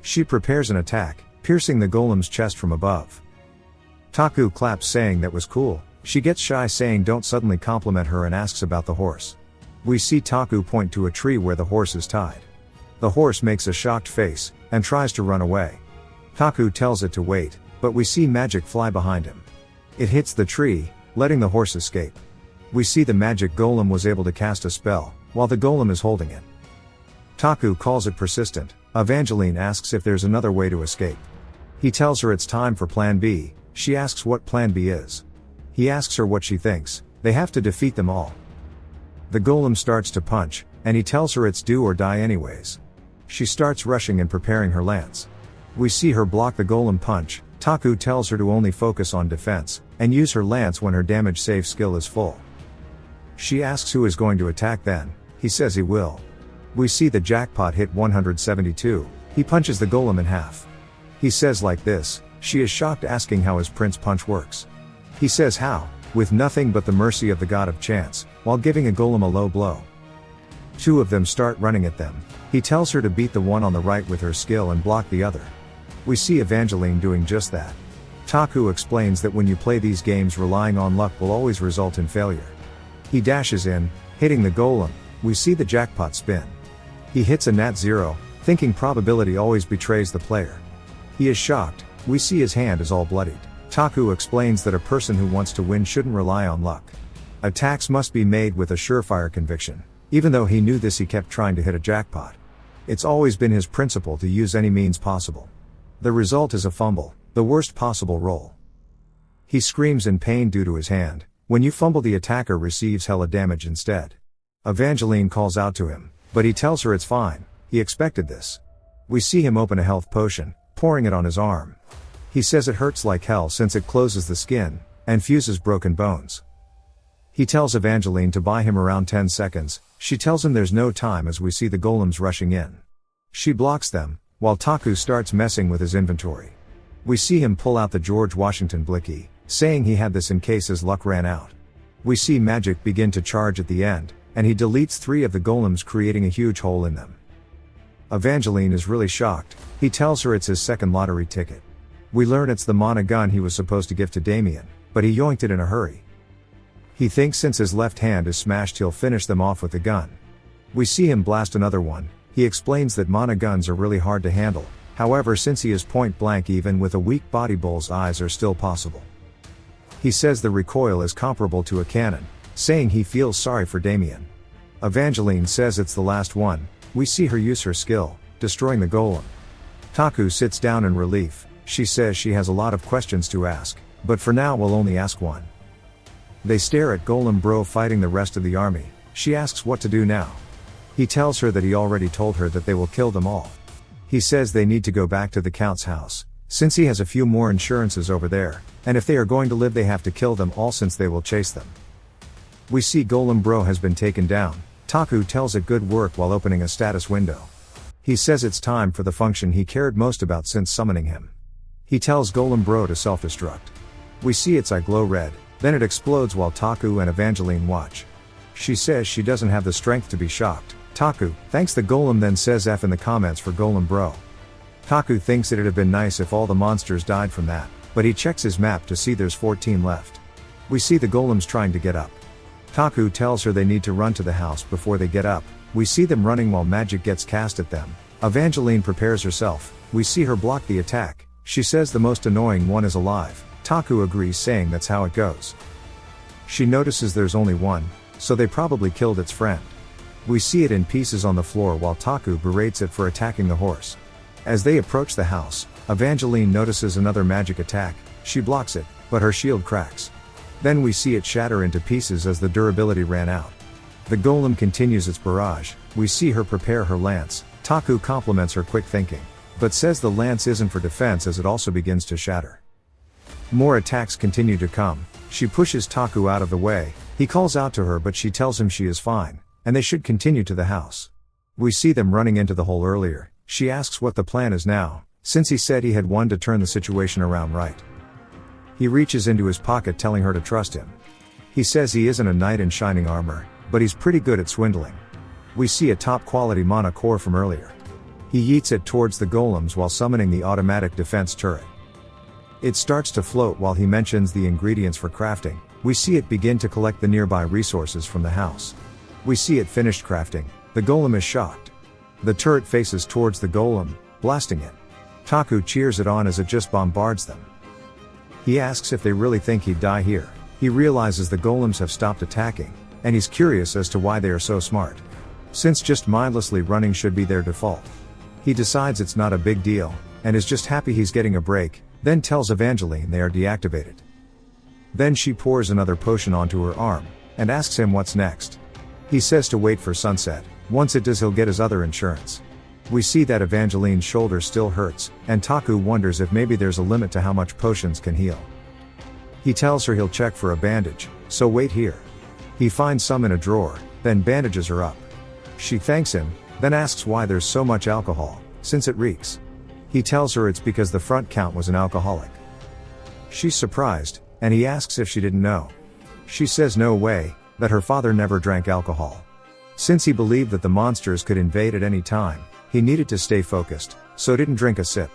She prepares an attack, piercing the golem's chest from above. Taku claps, saying that was cool. She gets shy, saying don't suddenly compliment her, and asks about the horse. We see Taku point to a tree where the horse is tied. The horse makes a shocked face, and tries to run away. Taku tells it to wait, but we see magic fly behind him. It hits the tree, letting the horse escape. We see the magic golem was able to cast a spell, while the golem is holding it. Taku calls it persistent. Evangeline asks if there's another way to escape. He tells her it's time for Plan B. She asks what Plan B is. He asks her what she thinks. They have to defeat them all. The golem starts to punch, and he tells her it's do or die anyways. She starts rushing and preparing her lance. We see her block the golem punch. Taku tells her to only focus on defense, and use her lance when her damage save skill is full. She asks who is going to attack then. He says he will. We see the jackpot hit 172. He punches the golem in half. He says like this. She is shocked, asking how his prince punch works. He says how, with nothing but the mercy of the god of chance, while giving a golem a low blow. Two of them start running at them. He tells her to beat the one on the right with her skill and block the other. We see Evangeline doing just that. Taku explains that when you play these games, relying on luck will always result in failure. He dashes in, hitting the golem. We see the jackpot spin. He hits a nat 0, thinking probability always betrays the player. He is shocked. We see his hand is all bloodied. Taku explains that a person who wants to win shouldn't rely on luck. Attacks must be made with a surefire conviction. Even though he knew this, he kept trying to hit a jackpot. It's always been his principle to use any means possible. The result is a fumble, the worst possible roll. He screams in pain due to his hand. When you fumble, the attacker receives hella damage instead. Evangeline calls out to him, but he tells her it's fine. He expected this. We see him open a health potion, pouring it on his arm. He says it hurts like hell since it closes the skin, and fuses broken bones. He tells Evangeline to buy him around 10 seconds, she tells him there's no time as we see the golems rushing in. She blocks them, while Taku starts messing with his inventory. We see him pull out the George Washington blicky, saying he had this in case his luck ran out. We see magic begin to charge at the end, and he deletes 3 of the golems, creating a huge hole in them. Evangeline is really shocked. He tells her it's his second lottery ticket. We learn it's the mana gun he was supposed to give to Damien, but he yoinked it in a hurry. He thinks since his left hand is smashed he'll finish them off with the gun. We see him blast another one. He explains that mana guns are really hard to handle, however since he is point blank, even with a weak body, bull's eyes are still possible. He says the recoil is comparable to a cannon, saying he feels sorry for Damien. Evangeline says it's the last one. We see her use her skill, destroying the golem. Taku sits down in relief. She says she has a lot of questions to ask, but for now we'll only ask one. They stare at Golem Bro fighting the rest of the army. She asks what to do now. He tells her that he already told her that they will kill them all. He says they need to go back to the Count's house, since he has a few more insurances over there, and if they are going to live they have to kill them all since they will chase them. We see Golem Bro has been taken down. Taku tells it good work while opening a status window. He says it's time for the function he cared most about since summoning him. He tells Golem Bro to self-destruct. We see its eye glow red, then it explodes while Taku and Evangeline watch. She says she doesn't have the strength to be shocked. Taku thanks the golem, then says F in the comments for Golem Bro. Taku thinks it'd have been nice if all the monsters died from that, but he checks his map to see there's 14 left. We see the golems trying to get up. Taku tells her they need to run to the house before they get up. We see them running while magic gets cast at them. Evangeline prepares herself. We see her block the attack. She says the most annoying one is alive. Taku agrees, saying that's how it goes. She notices there's only one, so they probably killed its friend. We see it in pieces on the floor while Taku berates it for attacking the horse. As they approach the house, Evangeline notices another magic attack. She blocks it, but her shield cracks. Then we see it shatter into pieces as the durability ran out. The golem continues its barrage. We see her prepare her lance. Taku compliments her quick thinking, but says the lance isn't for defense as it also begins to shatter. More attacks continue to come. She pushes Taku out of the way. He calls out to her, but she tells him she is fine, and they should continue to the house. We see them running into the hole earlier. She asks what the plan is now, since he said he had won to turn the situation around right. He reaches into his pocket telling her to trust him. He says he isn't a knight in shining armor, but he's pretty good at swindling. We see a top quality mana core from earlier. He yeets it towards the golems while summoning the automatic defense turret. It starts to float while he mentions the ingredients for crafting. We see it begin to collect the nearby resources from the house. We see it finished crafting. The golem is shocked. The turret faces towards the golem, blasting it. Taku cheers it on as it just bombards them. He asks if they really think he'd die here. He realizes the golems have stopped attacking, and he's curious as to why they are so smart, since just mindlessly running should be their default. He decides it's not a big deal, and is just happy he's getting a break, then tells Evangeline they are deactivated. Then she pours another potion onto her arm, and asks him what's next. He says to wait for sunset. Once it does, he'll get his other insurance. We see that Evangeline's shoulder still hurts, and Taku wonders if maybe there's a limit to how much potions can heal. He tells her he'll check for a bandage, so wait here. He finds some in a drawer, then bandages her up. She thanks him, then asks why there's so much alcohol, since it reeks. He tells her it's because the front count was an alcoholic. She's surprised, and he asks if she didn't know. She says no way, that her father never drank alcohol. Since he believed that the monsters could invade at any time, he needed to stay focused, so didn't drink a sip.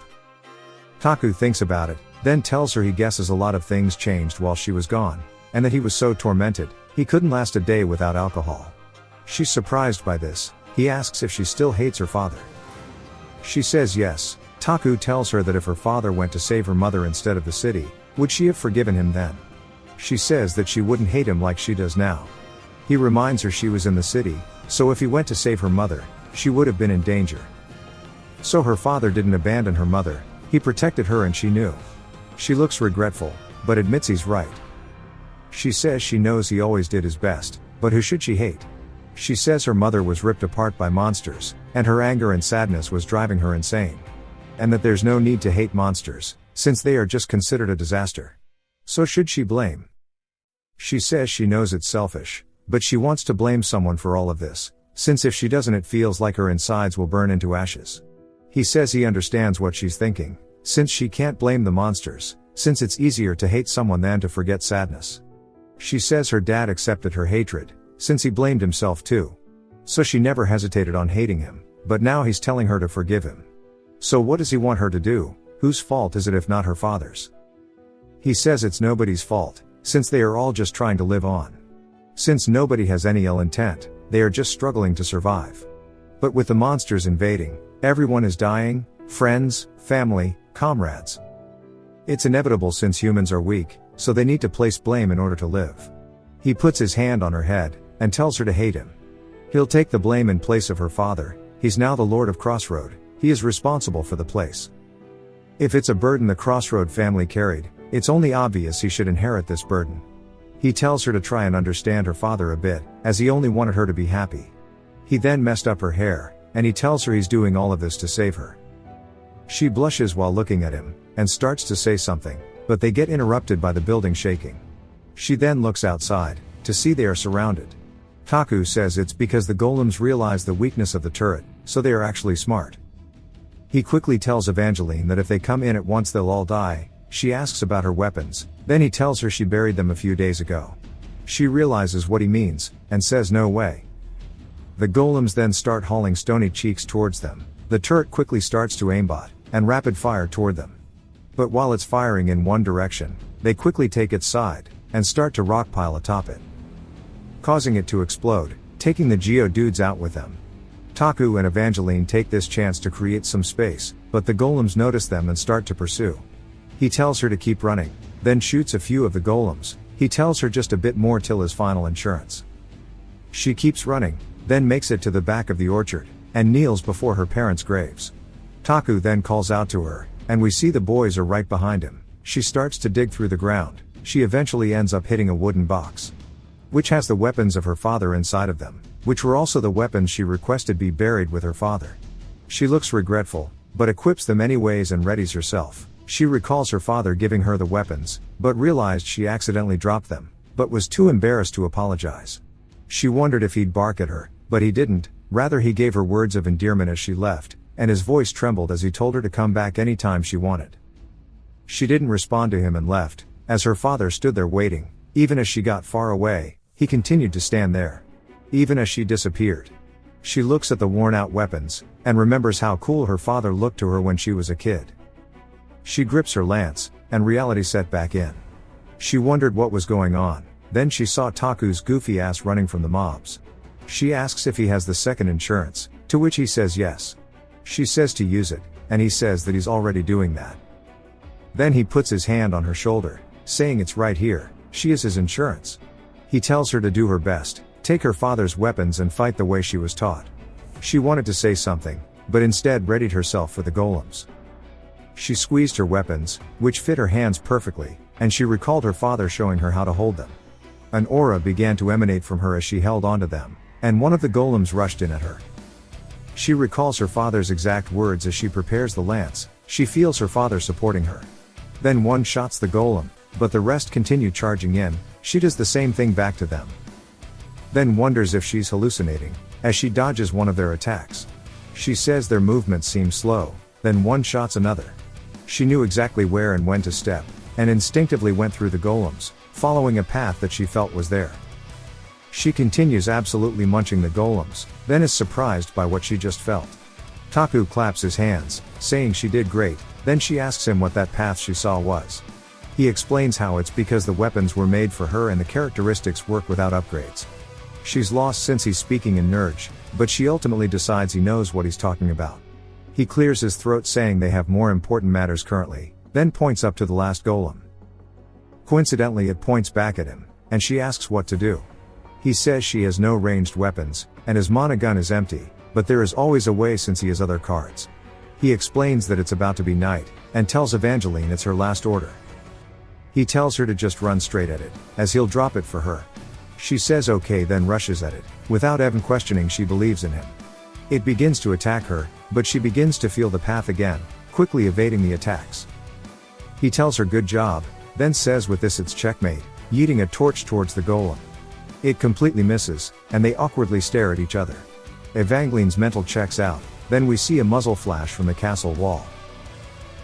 Taku thinks about it, then tells her he guesses a lot of things changed while she was gone, and that he was so tormented, he couldn't last a day without alcohol. She's surprised by this. He asks if she still hates her father. She says yes. Taku tells her that if her father went to save her mother instead of the city, would she have forgiven him then? She says that she wouldn't hate him like she does now. He reminds her she was in the city, so if he went to save her mother, she would have been in danger. So her father didn't abandon her mother, he protected her and she knew. She looks regretful, but admits he's right. She says she knows he always did his best, but who should she hate? She says her mother was ripped apart by monsters, and her anger and sadness was driving her insane. And that there's no need to hate monsters, since they are just considered a disaster. So should she blame? She says she knows it's selfish, but she wants to blame someone for all of this, since if she doesn't it feels like her insides will burn into ashes. He says he understands what she's thinking, since she can't blame the monsters, since it's easier to hate someone than to forget sadness. She says her dad accepted her hatred, since he blamed himself too. So she never hesitated on hating him, but now he's telling her to forgive him. So what does he want her to do? Whose fault is it if not her father's? He says it's nobody's fault, since they are all just trying to live on. Since nobody has any ill intent, they are just struggling to survive. But with the monsters invading, everyone is dying, friends, family, comrades. It's inevitable since humans are weak, so they need to place blame in order to live. He puts his hand on her head, and tells her to hate him. He'll take the blame in place of her father. He's now the Lord of Crossroad. He is responsible for the place. If it's a burden the Crossroad family carried, it's only obvious he should inherit this burden. He tells her to try and understand her father a bit, as he only wanted her to be happy. He then messed up her hair, and he tells her he's doing all of this to save her. She blushes while looking at him, and starts to say something, but they get interrupted by the building shaking. She then looks outside, to see they are surrounded. Taku says it's because the golems realize the weakness of the turret, so they are actually smart. He quickly tells Evangeline that if they come in at once they'll all die. She asks about her weapons, then he tells her she buried them a few days ago. She realizes what he means, and says no way. The golems then start hauling Stony Cheeks towards them. The turret quickly starts to aimbot, and rapid fire toward them. But while it's firing in one direction, they quickly take its side, and start to rockpile atop it, causing it to explode, taking the Geodudes out with them. Taku and Evangeline take this chance to create some space, but the golems notice them and start to pursue. He tells her to keep running, then shoots a few of the golems. He tells her just a bit more till his final insurance. She keeps running, then makes it to the back of the orchard, and kneels before her parents' graves. Taku then calls out to her, and we see the boys are right behind him. She starts to dig through the ground. She eventually ends up hitting a wooden box, which has the weapons of her father inside of them, which were also the weapons she requested be buried with her father. She looks regretful, but equips them anyways and readies herself. She recalls her father giving her the weapons, but realized she accidentally dropped them, but was too embarrassed to apologize. She wondered if he'd bark at her, but he didn't. Rather, he gave her words of endearment as she left, and his voice trembled as he told her to come back anytime she wanted. She didn't respond to him and left. As her father stood there waiting, even as she got far away, he continued to stand there. Even as she disappeared, she looks at the worn-out weapons, and remembers how cool her father looked to her when she was a kid. She grips her lance, and reality set back in. She wondered what was going on. Then she saw Taku's goofy ass running from the mobs. She asks if he has the second insurance, to which he says yes. She says to use it, and he says that he's already doing that. Then he puts his hand on her shoulder, saying it's right here, she is his insurance. He tells her to do her best, take her father's weapons and fight the way she was taught. She wanted to say something, but instead readied herself for the golems. She squeezed her weapons, which fit her hands perfectly, and she recalled her father showing her how to hold them. An aura began to emanate from her as she held onto them, and one of the golems rushed in at her. She recalls her father's exact words as she prepares the lance. She feels her father supporting her. Then one shots the golem, but the rest continue charging in. She does the same thing back to them. Then wonders if she's hallucinating, as she dodges one of their attacks. She says their movements seem slow, then one shots another. She knew exactly where and when to step, and instinctively went through the golems, following a path that she felt was there. She continues absolutely munching the golems, then is surprised by what she just felt. Taku claps his hands, saying she did great. Then she asks him what that path she saw was. He explains how it's because the weapons were made for her and the characteristics work without upgrades. She's lost since he's speaking in Nerj, but she ultimately decides he knows what he's talking about. He clears his throat saying they have more important matters currently, then points up to the last golem. Coincidentally, it points back at him, and she asks what to do. He says she has no ranged weapons, and his mana gun is empty, but there is always a way since he has other cards. He explains that it's about to be night, and tells Evangeline it's her last order. He tells her to just run straight at it, as he'll drop it for her. She says okay, then rushes at it. Without even questioning, she believes in him. It begins to attack her, but she begins to feel the path again, quickly evading the attacks. He tells her good job, then says with this it's checkmate, yeeting a torch towards the golem. It completely misses, and they awkwardly stare at each other. Evangeline's mental checks out. Then we see a muzzle flash from the castle wall.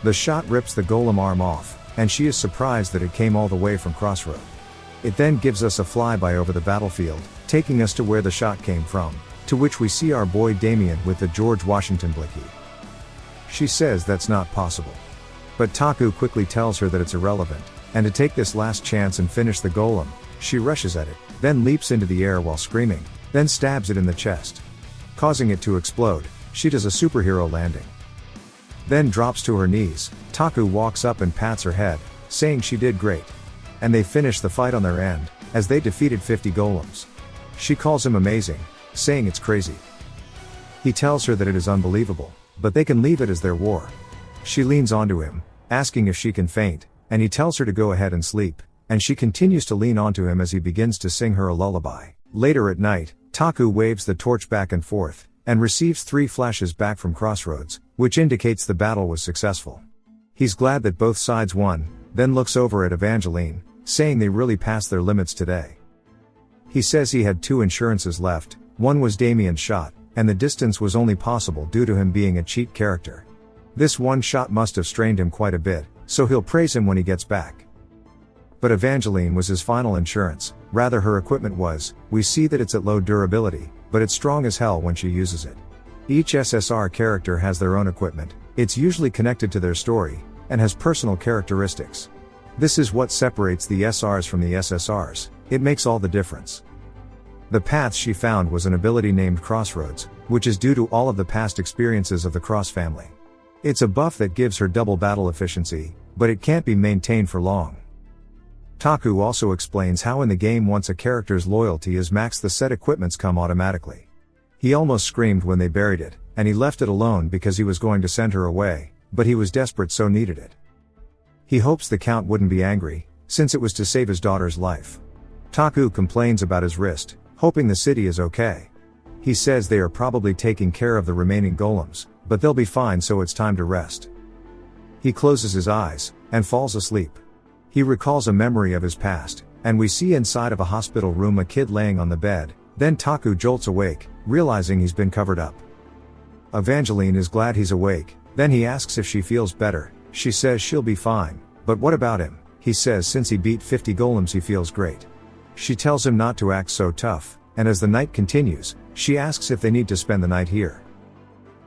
The shot rips the golem arm off, and she is surprised that it came all the way from Crossroad. It then gives us a flyby over the battlefield, taking us to where the shot came from, to which we see our boy Damien with the George Washington blicky. She says that's not possible. But Taku quickly tells her that it's irrelevant, and to take this last chance and finish the golem, she rushes at it, then leaps into the air while screaming, then stabs it in the chest, causing it to explode. She does a superhero landing. Then drops to her knees. Taku walks up and pats her head, saying she did great. And they finish the fight on their end, as they defeated 50 golems. She calls him amazing, saying it's crazy. He tells her that it is unbelievable, but they can leave it as their war. She leans onto him, asking if she can faint, and he tells her to go ahead and sleep, and she continues to lean onto him as he begins to sing her a lullaby. Later at night, Taku waves the torch back and forth, and receives 3 flashes back from Crossroads, which indicates the battle was successful. He's glad that both sides won, then looks over at Evangeline, saying they really passed their limits today. He says he had 2 insurances left, one was Damien's shot, and the distance was only possible due to him being a cheat character. This one shot must have strained him quite a bit, so he'll praise him when he gets back. But Evangeline was his final insurance, rather her equipment was. We see that it's at low durability, but it's strong as hell when she uses it. Each SSR character has their own equipment, it's usually connected to their story, and has personal characteristics. This is what separates the SRs from the SSRs, it makes all the difference. The path she found was an ability named Crossroads, which is due to all of the past experiences of the Cross family. It's a buff that gives her double battle efficiency, but it can't be maintained for long. Taku also explains how in the game once a character's loyalty is maxed the set equipments come automatically. He almost screamed when they buried it, and he left it alone because he was going to send her away, but he was desperate so needed it. He hopes the Count wouldn't be angry, since it was to save his daughter's life. Taku complains about his wrist, hoping the city is okay. He says they are probably taking care of the remaining golems, but they'll be fine so it's time to rest. He closes his eyes, and falls asleep. He recalls a memory of his past, and we see inside of a hospital room a kid laying on the bed, then Taku jolts awake, realizing he's been covered up. Evangeline is glad he's awake, then he asks if she feels better. She says she'll be fine, but what about him? He says since he beat 50 golems he feels great. She tells him not to act so tough, and as the night continues, she asks if they need to spend the night here.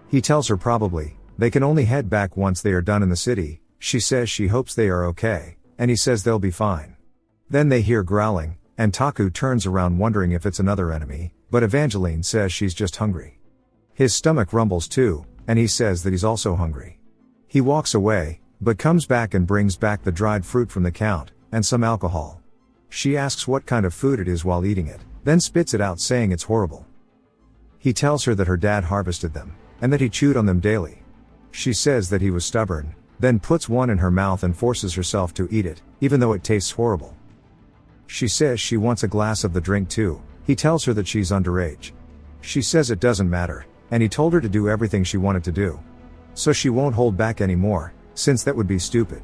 He tells her probably, they can only head back once they are done in the city. She says she hopes they are okay, and he says they'll be fine. Then they hear growling, and Taku turns around wondering if it's another enemy, but Evangeline says she's just hungry. His stomach rumbles too, and he says that he's also hungry. He walks away, but comes back and brings back the dried fruit from the Count, and some alcohol. She asks what kind of food it is while eating it, then spits it out saying it's horrible. He tells her that her dad harvested them, and that he chewed on them daily. She says that he was stubborn, then puts one in her mouth and forces herself to eat it, even though it tastes horrible. She says she wants a glass of the drink too. He tells her that she's underage. She says it doesn't matter, and he told her to do everything she wanted to do. So she won't hold back anymore, since that would be stupid.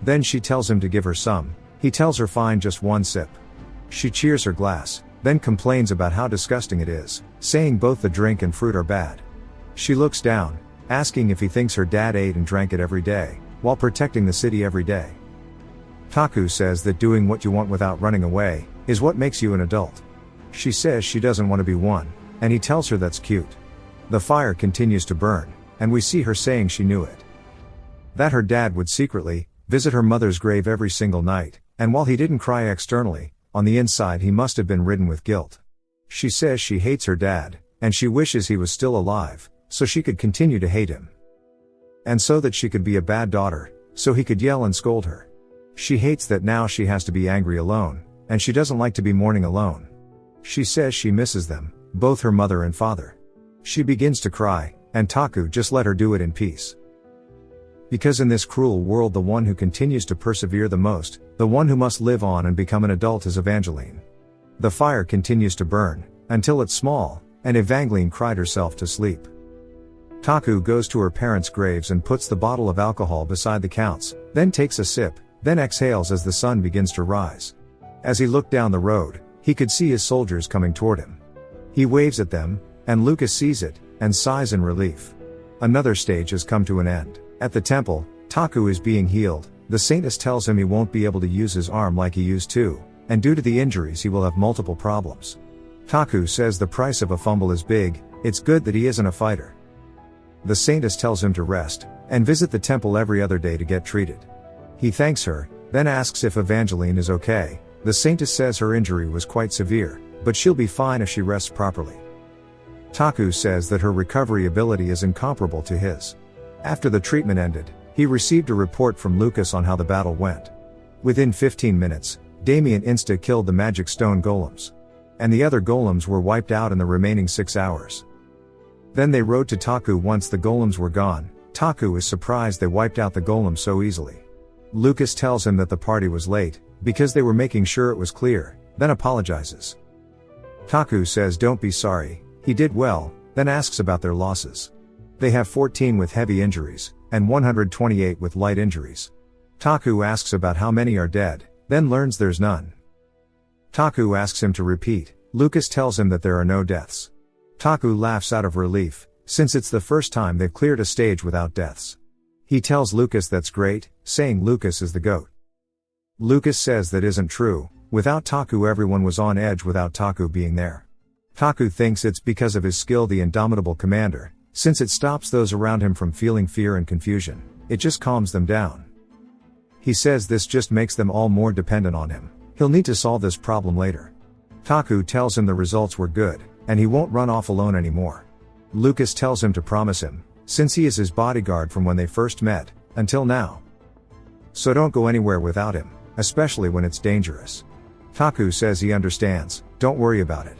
Then she tells him to give her some. He tells her fine, just one sip. She cheers her glass, then complains about how disgusting it is, saying both the drink and fruit are bad. She looks down, asking if he thinks her dad ate and drank it every day, while protecting the city every day. Taku says that doing what you want without running away is what makes you an adult. She says she doesn't want to be one, and he tells her that's cute. The fire continues to burn, and we see her saying she knew it. That her dad would secretly visit her mother's grave every single night, and while he didn't cry externally, on the inside he must have been ridden with guilt. She says she hates her dad, and she wishes he was still alive, so she could continue to hate him. And so that she could be a bad daughter, so he could yell and scold her. She hates that now she has to be angry alone, and she doesn't like to be mourning alone. She says she misses them, both her mother and father. She begins to cry, and Taku just let her do it in peace. Because in this cruel world the one who continues to persevere the most, the one who must live on and become an adult is Evangeline. The fire continues to burn, until it's small, and Evangeline cried herself to sleep. Taku goes to her parents' graves and puts the bottle of alcohol beside the Count's, then takes a sip, then exhales as the sun begins to rise. As he looked down the road, he could see his soldiers coming toward him. He waves at them, and Lucas sees it, and sighs in relief. Another stage has come to an end. At the temple, Taku is being healed. The saintess tells him he won't be able to use his arm like he used to, and due to the injuries he will have multiple problems. Taku says the price of a fumble is big. It's good that he isn't a fighter. The saintess tells him to rest, and visit the temple every other day to get treated. He thanks her, then asks if Evangeline is okay. The saintess says her injury was quite severe, but she'll be fine if she rests properly. Taku says that her recovery ability is incomparable to his. After the treatment ended, he received a report from Lucas on how the battle went. Within 15 minutes, Damien insta-killed the magic stone golems. And the other golems were wiped out in the remaining 6 hours. Then they rode to Taku once the golems were gone. Taku is surprised they wiped out the golems so easily. Lucas tells him that the party was late, because they were making sure it was clear, then apologizes. Taku says don't be sorry, he did well, then asks about their losses. They have 14 with heavy injuries, and 128 with light injuries. Taku asks about how many are dead, then learns there's none. Taku asks him to repeat. Lucas tells him that there are no deaths. Taku laughs out of relief, since it's the first time they've cleared a stage without deaths. He tells Lucas that's great, saying Lucas is the GOAT. Lucas says that isn't true. Without Taku everyone was on edge without Taku being there. Taku thinks it's because of his skill, the indomitable commander, since it stops those around him from feeling fear and confusion. It just calms them down. He says this just makes them all more dependent on him. He'll need to solve this problem later. Taku tells him the results were good, and he won't run off alone anymore. Lucas tells him to promise him, since he is his bodyguard from when they first met, until now. So don't go anywhere without him. especially when it's dangerous. Taku says he understands, don't worry about it.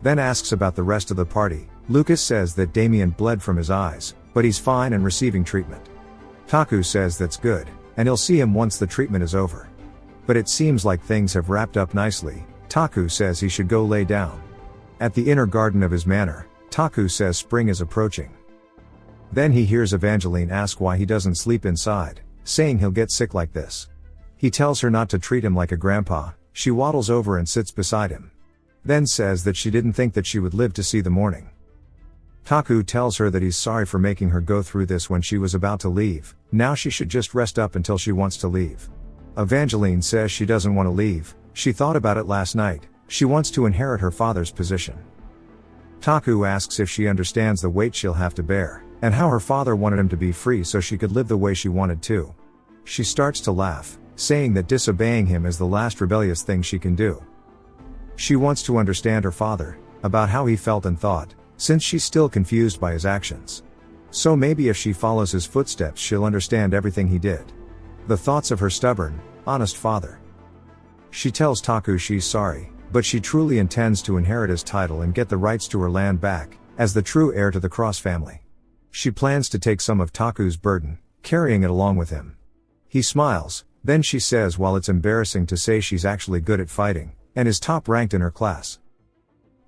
Then asks about the rest of the party. Lucas says that Damien bled from his eyes, but he's fine and receiving treatment. Taku says that's good, and he'll see him once the treatment is over. But it seems like things have wrapped up nicely. Taku says he should go lay down. At the inner garden of his manor, Taku says spring is approaching. Then he hears Evangeline ask why he doesn't sleep inside, saying he'll get sick like this. He tells her not to treat him like a grandpa. She waddles over and sits beside him. Then says that she didn't think that she would live to see the morning. Taku tells her that he's sorry for making her go through this when she was about to leave. Now she should just rest up until she wants to leave. Evangeline says she doesn't want to leave. She thought about it last night. She wants to inherit her father's position. Taku asks if she understands the weight she'll have to bear, and how her father wanted him to be free so she could live the way she wanted to. She starts to laugh, saying that disobeying him is the last rebellious thing she can do. She wants to understand her father, about how he felt and thought, since she's still confused by his actions. So maybe if she follows his footsteps she'll understand everything he did. The thoughts of her stubborn, honest father. She tells Taku she's sorry, but she truly intends to inherit his title and get the rights to her land back, as the true heir to the Cross family. She plans to take some of Taku's burden, carrying it along with him. He smiles, then she says while it's embarrassing to say she's actually good at fighting, and is top ranked in her class.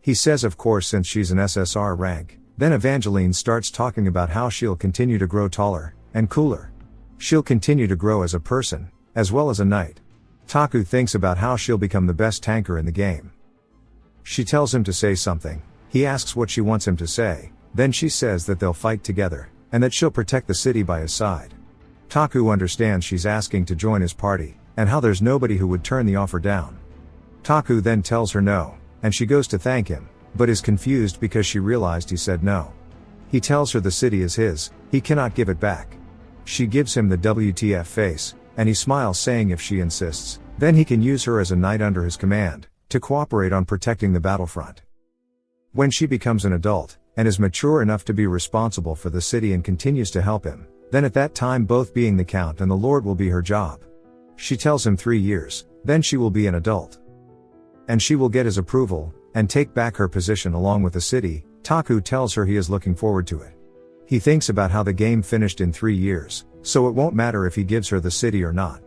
He says of course since she's an SSR rank. Then Evangeline starts talking about how she'll continue to grow taller, and cooler. She'll continue to grow as a person, as well as a knight. Taku thinks about how she'll become the best tanker in the game. She tells him to say something. He asks what she wants him to say, then she says that they'll fight together, and that she'll protect the city by his side. Taku understands she's asking to join his party, and how there's nobody who would turn the offer down. Taku then tells her no, and she goes to thank him, but is confused because she realized he said no. He tells her the city is his, he cannot give it back. She gives him the WTF face, and he smiles saying if she insists, then he can use her as a knight under his command, to cooperate on protecting the battlefront. When she becomes an adult, and is mature enough to be responsible for the city and continues to help him, then at that time both being the Count and the Lord will be her job. She tells him 3 years, then she will be an adult. And she will get his approval, and take back her position along with the city. Taku tells her he is looking forward to it. He thinks about how the game finished in 3 years, so it won't matter if he gives her the city or not.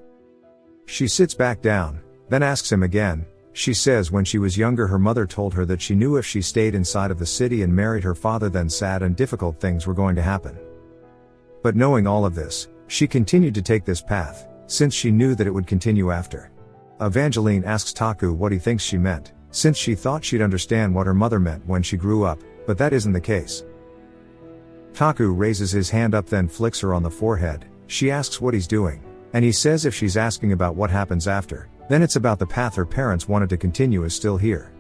She sits back down, then asks him again. She says when she was younger her mother told her that she knew if she stayed inside of the city and married her father then sad and difficult things were going to happen. But knowing all of this, she continued to take this path, since she knew that it would continue after. Evangeline asks Taku what he thinks she meant, since she thought she'd understand what her mother meant when she grew up, but that isn't the case. Taku raises his hand up then flicks her on the forehead. She asks what he's doing, and he says if she's asking about what happens after, then it's about the path her parents wanted to continue is still here.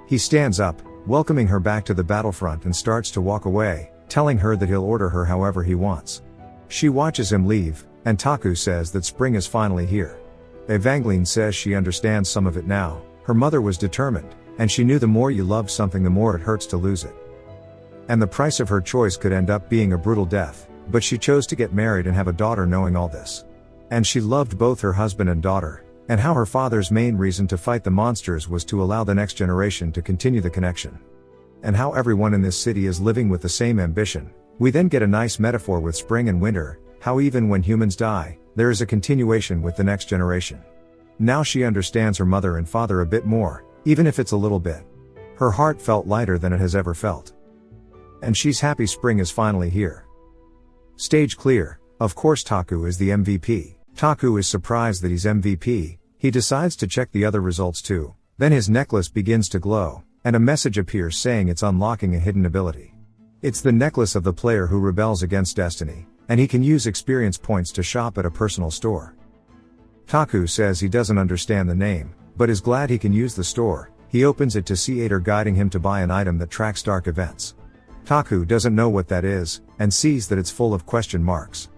He stands up, welcoming her back to the battlefront and starts to walk away, telling her that he'll order her however he wants. She watches him leave, and Taku says that spring is finally here. Evangeline says she understands some of it now. Her mother was determined, and she knew the more you love something the more it hurts to lose it. And the price of her choice could end up being a brutal death, but she chose to get married and have a daughter knowing all this. And she loved both her husband and daughter, and how her father's main reason to fight the monsters was to allow the next generation to continue the connection. And how everyone in this city is living with the same ambition. We then get a nice metaphor with spring and winter, how even when humans die, there is a continuation with the next generation. Now she understands her mother and father a bit more, even if it's a little bit. Her heart felt lighter than it has ever felt. And she's happy spring is finally here. Stage clear. Of course Taku is the MVP. Taku is surprised that he's MVP. He decides to check the other results too. Then his necklace begins to glow, and a message appears saying it's unlocking a hidden ability. It's the necklace of the player who rebels against destiny, and he can use experience points to shop at a personal store. Taku says he doesn't understand the name, but is glad he can use the store. He opens it to see Ader guiding him to buy an item that tracks dark events. Taku doesn't know what that is, and sees that it's full of question marks.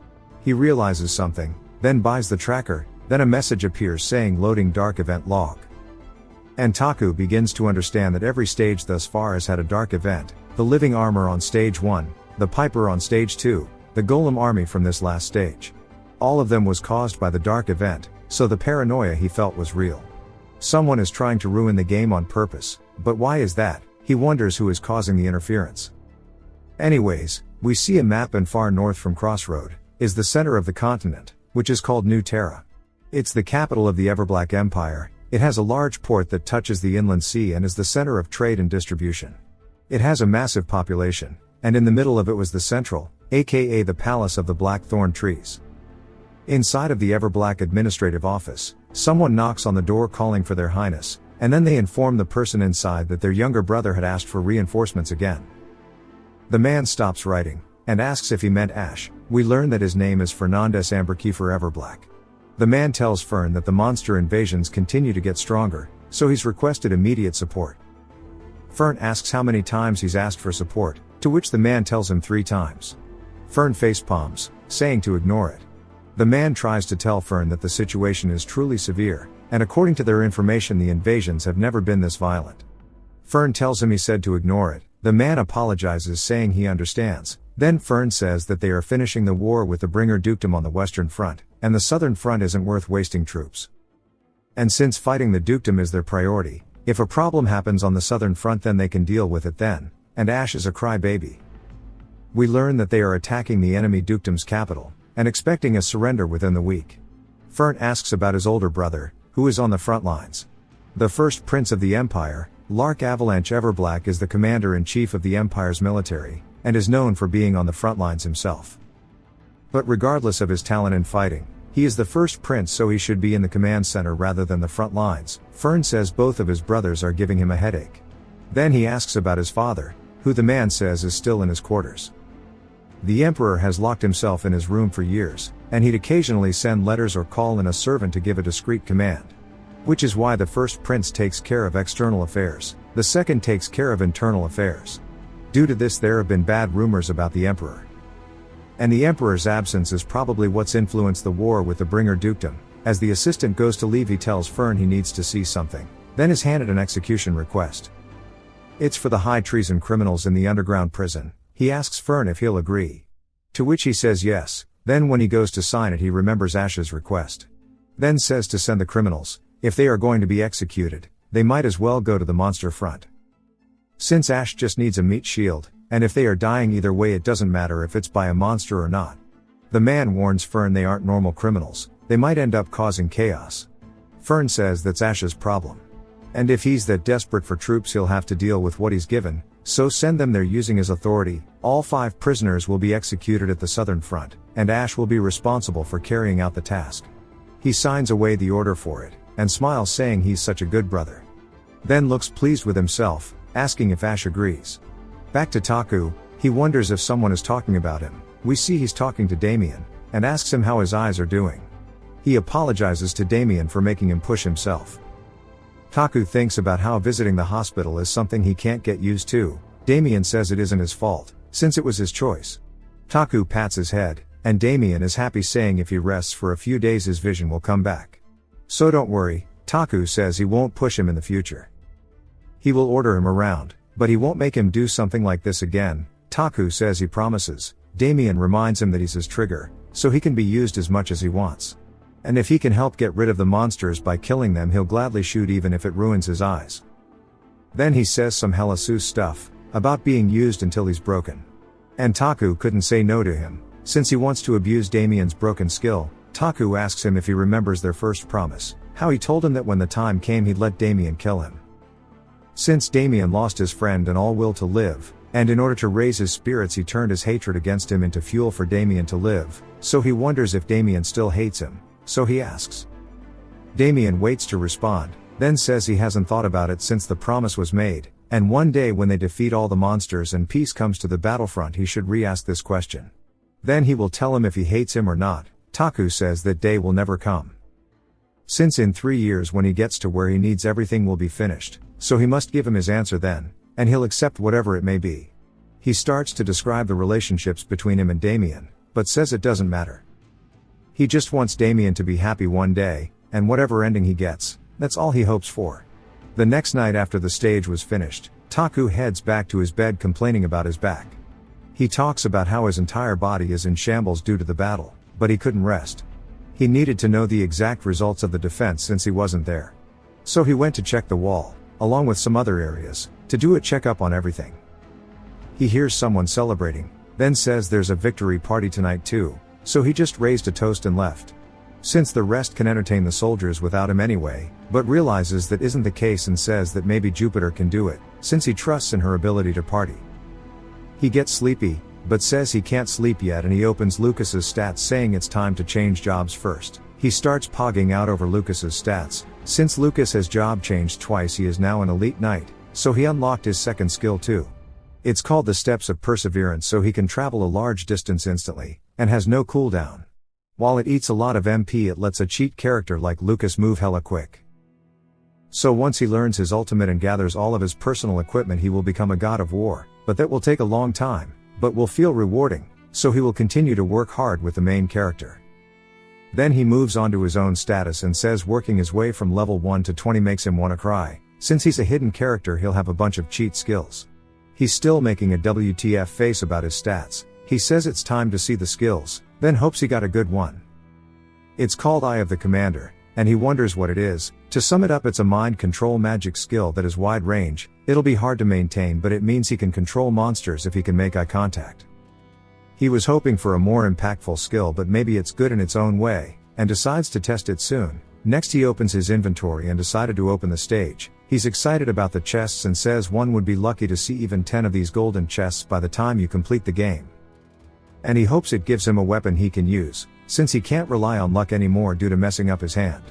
He realizes something, then buys the tracker, then a message appears saying loading dark event log. And Taku begins to understand that every stage thus far has had a dark event, the living armor on stage 1, the Piper on stage 2, the Golem army from this last stage. All of them was caused by the dark event, so the paranoia he felt was real. Someone is trying to ruin the game on purpose, but why is that? He wonders who is causing the interference. Anyways, we see a map, and far north from Crossroad is the center of the continent, which is called New Terra. It's the capital of the Everblack Empire. It has a large port that touches the inland sea and is the center of trade and distribution. It has a massive population, and in the middle of it was the central, aka the Palace of the Blackthorn Trees. Inside of the Everblack administrative office, someone knocks on the door calling for their highness, and then they inform the person inside that their younger brother had asked for reinforcements again. The man stops writing, and asks if he meant Ash. We learn that his name is Fernandez Amberkiefer Everblack. The man tells Fern that the monster invasions continue to get stronger, so he's requested immediate support. Fern asks how many times he's asked for support, to which the man tells him 3 times. Fern facepalms, saying to ignore it. The man tries to tell Fern that the situation is truly severe, and according to their information the invasions have never been this violent. Fern tells him he said to ignore it. The man apologizes, saying he understands. Then Fern says that they are finishing the war with the Bringer Dukedom on the Western Front, and the Southern Front isn't worth wasting troops. And since fighting the Dukedom is their priority, if a problem happens on the Southern Front then they can deal with it then, and Ash is a crybaby. We learn that they are attacking the enemy Dukedom's capital, and expecting a surrender within the week. Fern asks about his older brother, who is on the front lines. The first prince of the Empire, Lark Avalanche Everblack, is the commander-in-chief of the Empire's military, and is known for being on the front lines himself. But regardless of his talent in fighting, he is the first prince, so he should be in the command center rather than the front lines. Fern says both of his brothers are giving him a headache. Then he asks about his father, who the man says is still in his quarters. The Emperor has locked himself in his room for years, and he'd occasionally send letters or call in a servant to give a discreet command. Which is why the first prince takes care of external affairs, the second takes care of internal affairs. Due to this there have been bad rumors about the Emperor. And the Emperor's absence is probably what's influenced the war with the Bringer Dukedom. As the assistant goes to leave he tells Fern he needs to see something, then is handed an execution request. It's for the high treason criminals in the underground prison. He asks Fern if he'll agree. To which he says yes, then when he goes to sign it he remembers Ash's request. Then says to send the criminals. If they are going to be executed, they might as well go to the monster front. Since Ash just needs a meat shield, and if they are dying either way it doesn't matter if it's by a monster or not. The man warns Fern they aren't normal criminals, they might end up causing chaos. Fern says that's Ash's problem. And if he's that desperate for troops he'll have to deal with what he's given, so send them there using his authority. All 5 prisoners will be executed at the Southern Front, and Ash will be responsible for carrying out the task. He signs away the order for it, and smiles saying he's such a good brother. Then looks pleased with himself, asking if Ash agrees. Back to Taku, he wonders if someone is talking about him. We see he's talking to Damien, and asks him how his eyes are doing. He apologizes to Damien for making him push himself. Taku thinks about how visiting the hospital is something he can't get used to. Damien says it isn't his fault, since it was his choice. Taku pats his head, and Damien is happy, saying if he rests for a few days his vision will come back. So don't worry, Taku says he won't push him in the future. He will order him around, but he won't make him do something like this again. Taku says he promises. Damien reminds him that he's his trigger, so he can be used as much as he wants. And if he can help get rid of the monsters by killing them he'll gladly shoot even if it ruins his eyes. Then he says some hella sus stuff, about being used until he's broken. And Taku couldn't say no to him, since he wants to abuse Damien's broken skill. Taku asks him if he remembers their first promise, how he told him that when the time came he'd let Damien kill him. Since Damien lost his friend and all will to live, and in order to raise his spirits he turned his hatred against him into fuel for Damien to live, so he wonders if Damien still hates him, so he asks. Damien waits to respond, then says he hasn't thought about it since the promise was made, and one day when they defeat all the monsters and peace comes to the battlefront he should re-ask this question. Then he will tell him if he hates him or not. Taku says that day will never come. Since in 3 years when he gets to where he needs everything will be finished, so he must give him his answer then, and he'll accept whatever it may be. He starts to describe the relationships between him and Damien, but says it doesn't matter. He just wants Damien to be happy one day, and whatever ending he gets, that's all he hopes for. The next night after the stage was finished, Taku heads back to his bed complaining about his back. He talks about how his entire body is in shambles due to the battle, but he couldn't rest. He needed to know the exact results of the defense since he wasn't there. So he went to check the wall, along with some other areas, to do a checkup on everything. He hears someone celebrating, then says there's a victory party tonight too, so he just raised a toast and left. Since the rest can entertain the soldiers without him anyway, but realizes that isn't the case and says that maybe Jupiter can do it, since he trusts in her ability to party. He gets sleepy, but says he can't sleep yet, and he opens Lucas's stats saying it's time to change jobs first. He starts pogging out over Lucas's stats. Since Lucas has job changed twice, he is now an elite knight, so he unlocked his second skill too. It's called the Steps of Perseverance, so he can travel a large distance instantly, and has no cooldown. While it eats a lot of MP, it lets a cheat character like Lucas move hella quick. So once he learns his ultimate and gathers all of his personal equipment, he will become a god of war, but that will take a long time, but will feel rewarding, so he will continue to work hard with the main character. Then he moves on to his own status and says working his way from level 1 to 20 makes him wanna cry. Since he's a hidden character, he'll have a bunch of cheat skills. He's still making a WTF face about his stats. He says it's time to see the skills, then hopes he got a good one. It's called Eye of the Commander, and he wonders what it is. To sum it up, it's a mind control magic skill that is wide range. It'll be hard to maintain, but it means he can control monsters if he can make eye contact. He was hoping for a more impactful skill, but maybe it's good in its own way, and decides to test it soon. Next he opens his inventory and decided to open the stage. He's excited about the chests and says one would be lucky to see even 10 of these golden chests by the time you complete the game. And he hopes it gives him a weapon he can use, since he can't rely on luck anymore due to messing up his hand.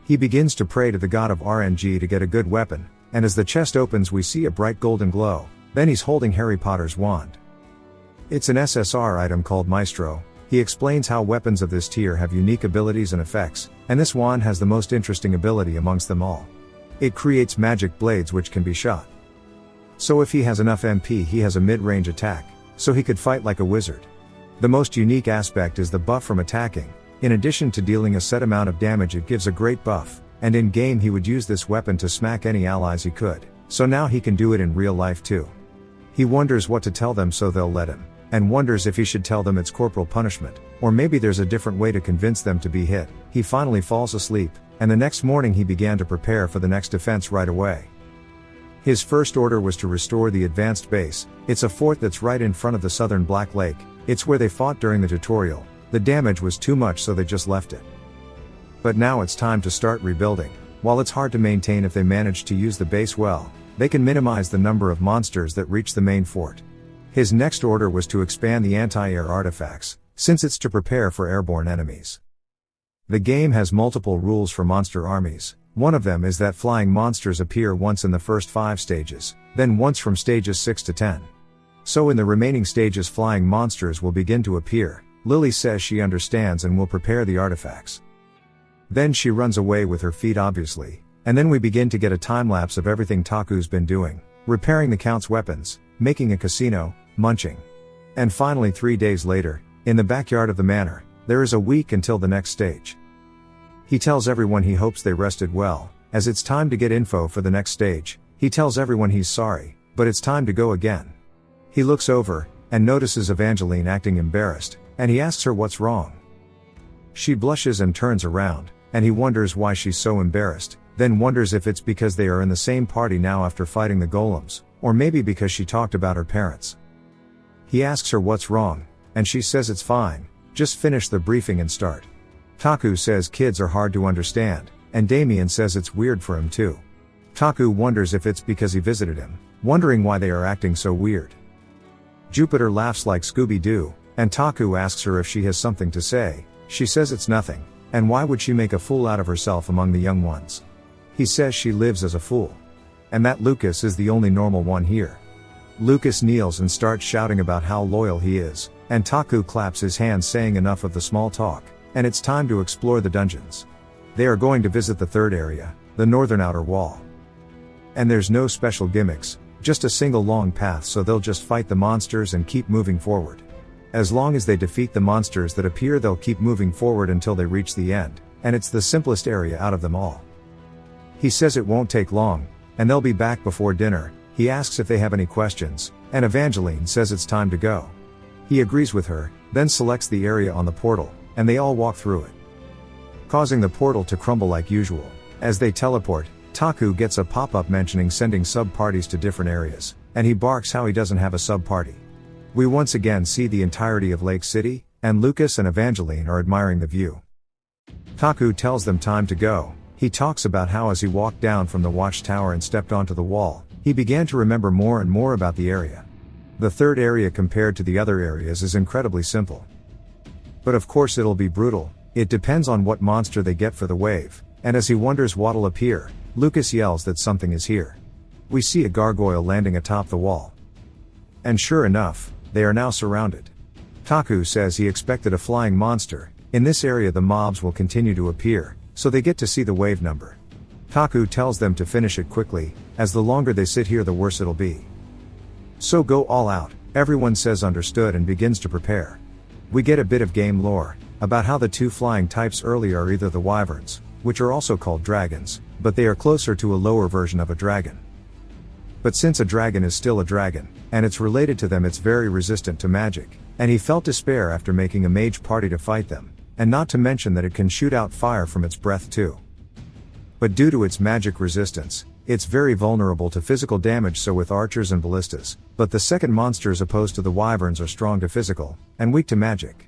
He begins to pray to the god of RNG to get a good weapon, and as the chest opens we see a bright golden glow. Then he's holding Harry Potter's wand. It's an SSR item called Maestro. He explains how weapons of this tier have unique abilities and effects, and this wand has the most interesting ability amongst them all. It creates magic blades which can be shot. So if he has enough MP, he has a mid-range attack, so he could fight like a wizard. The most unique aspect is the buff from attacking. In addition to dealing a set amount of damage, it gives a great buff, and in game he would use this weapon to smack any allies he could, so now he can do it in real life too. He wonders what to tell them so they'll let him, and wonders if he should tell them it's corporal punishment, or maybe there's a different way to convince them to be hit. He finally falls asleep, and the next morning he began to prepare for the next defense right away. His first order was to restore the advanced base. It's a fort that's right in front of the southern Black Lake. It's where they fought during the tutorial. The damage was too much, so they just left it. But now it's time to start rebuilding. While it's hard to maintain, if they manage to use the base well, they can minimize the number of monsters that reach the main fort. His next order was to expand the anti-air artifacts, since it's to prepare for airborne enemies. The game has multiple rules for monster armies. One of them is that flying monsters appear once in the first 5 stages, then once from stages 6 to 10. So in the remaining stages flying monsters will begin to appear. Lily says she understands and will prepare the artifacts. Then she runs away with her feet obviously, and then we begin to get a time-lapse of everything Taku's been doing, repairing the Count's weapons, making a casino, munching. And finally 3 days later, in the backyard of the manor, there is a week until the next stage. He tells everyone he hopes they rested well, as it's time to get info for the next stage. He tells everyone he's sorry, but it's time to go again. He looks over, and notices Evangeline acting embarrassed, and he asks her what's wrong. She blushes and turns around, and he wonders why she's so embarrassed, then wonders if it's because they are in the same party now after fighting the golems, or maybe because she talked about her parents. He asks her what's wrong, and she says it's fine, just finish the briefing and start. Taku says kids are hard to understand, and Damien says it's weird for him too. Taku wonders if it's because he visited him, wondering why they are acting so weird. Jupiter laughs like Scooby-Doo, and Taku asks her if she has something to say. She says it's nothing, and why would she make a fool out of herself among the young ones? He says she lives as a fool, and that Lucas is the only normal one here. Lucas kneels and starts shouting about how loyal he is, and Taku claps his hands saying enough of the small talk, and it's time to explore the dungeons. They are going to visit the third area, the northern outer wall. And there's no special gimmicks, just a single long path, so they'll just fight the monsters and keep moving forward. As long as they defeat the monsters that appear, they'll keep moving forward until they reach the end, and it's the simplest area out of them all. He says it won't take long, and they'll be back before dinner. He asks if they have any questions, and Evangeline says it's time to go. He agrees with her, then selects the area on the portal, and they all walk through it. causing the portal to crumble like usual. As they teleport, Taku gets a pop-up mentioning sending sub-parties to different areas, and he barks how he doesn't have a sub-party. We once again see the entirety of Lake City, and Lucas and Evangeline are admiring the view. Taku tells them time to go. He talks about how as he walked down from the watchtower and stepped onto the wall, he began to remember more and more about the area. The third area compared to the other areas is incredibly simple. But of course it'll be brutal, it depends on what monster they get for the wave, and as he wonders what'll appear, Lucas yells that something is here. We see a gargoyle landing atop the wall. And sure enough, they are now surrounded. Taku says he expected a flying monster. In this area the mobs will continue to appear, so they get to see the wave number. Taku tells them to finish it quickly, as the longer they sit here the worse it'll be. So go all out, everyone says understood and begins to prepare. We get a bit of game lore, about how the two flying types early are either the wyverns, which are also called dragons, but they are closer to a lower version of a dragon. But since a dragon is still a dragon, and it's related to them, it's very resistant to magic, and he felt despair after making a mage party to fight them, and not to mention that it can shoot out fire from its breath too. But due to its magic resistance, it's very vulnerable to physical damage, so with archers and ballistas, but the second monsters opposed to the wyverns are strong to physical, and weak to magic.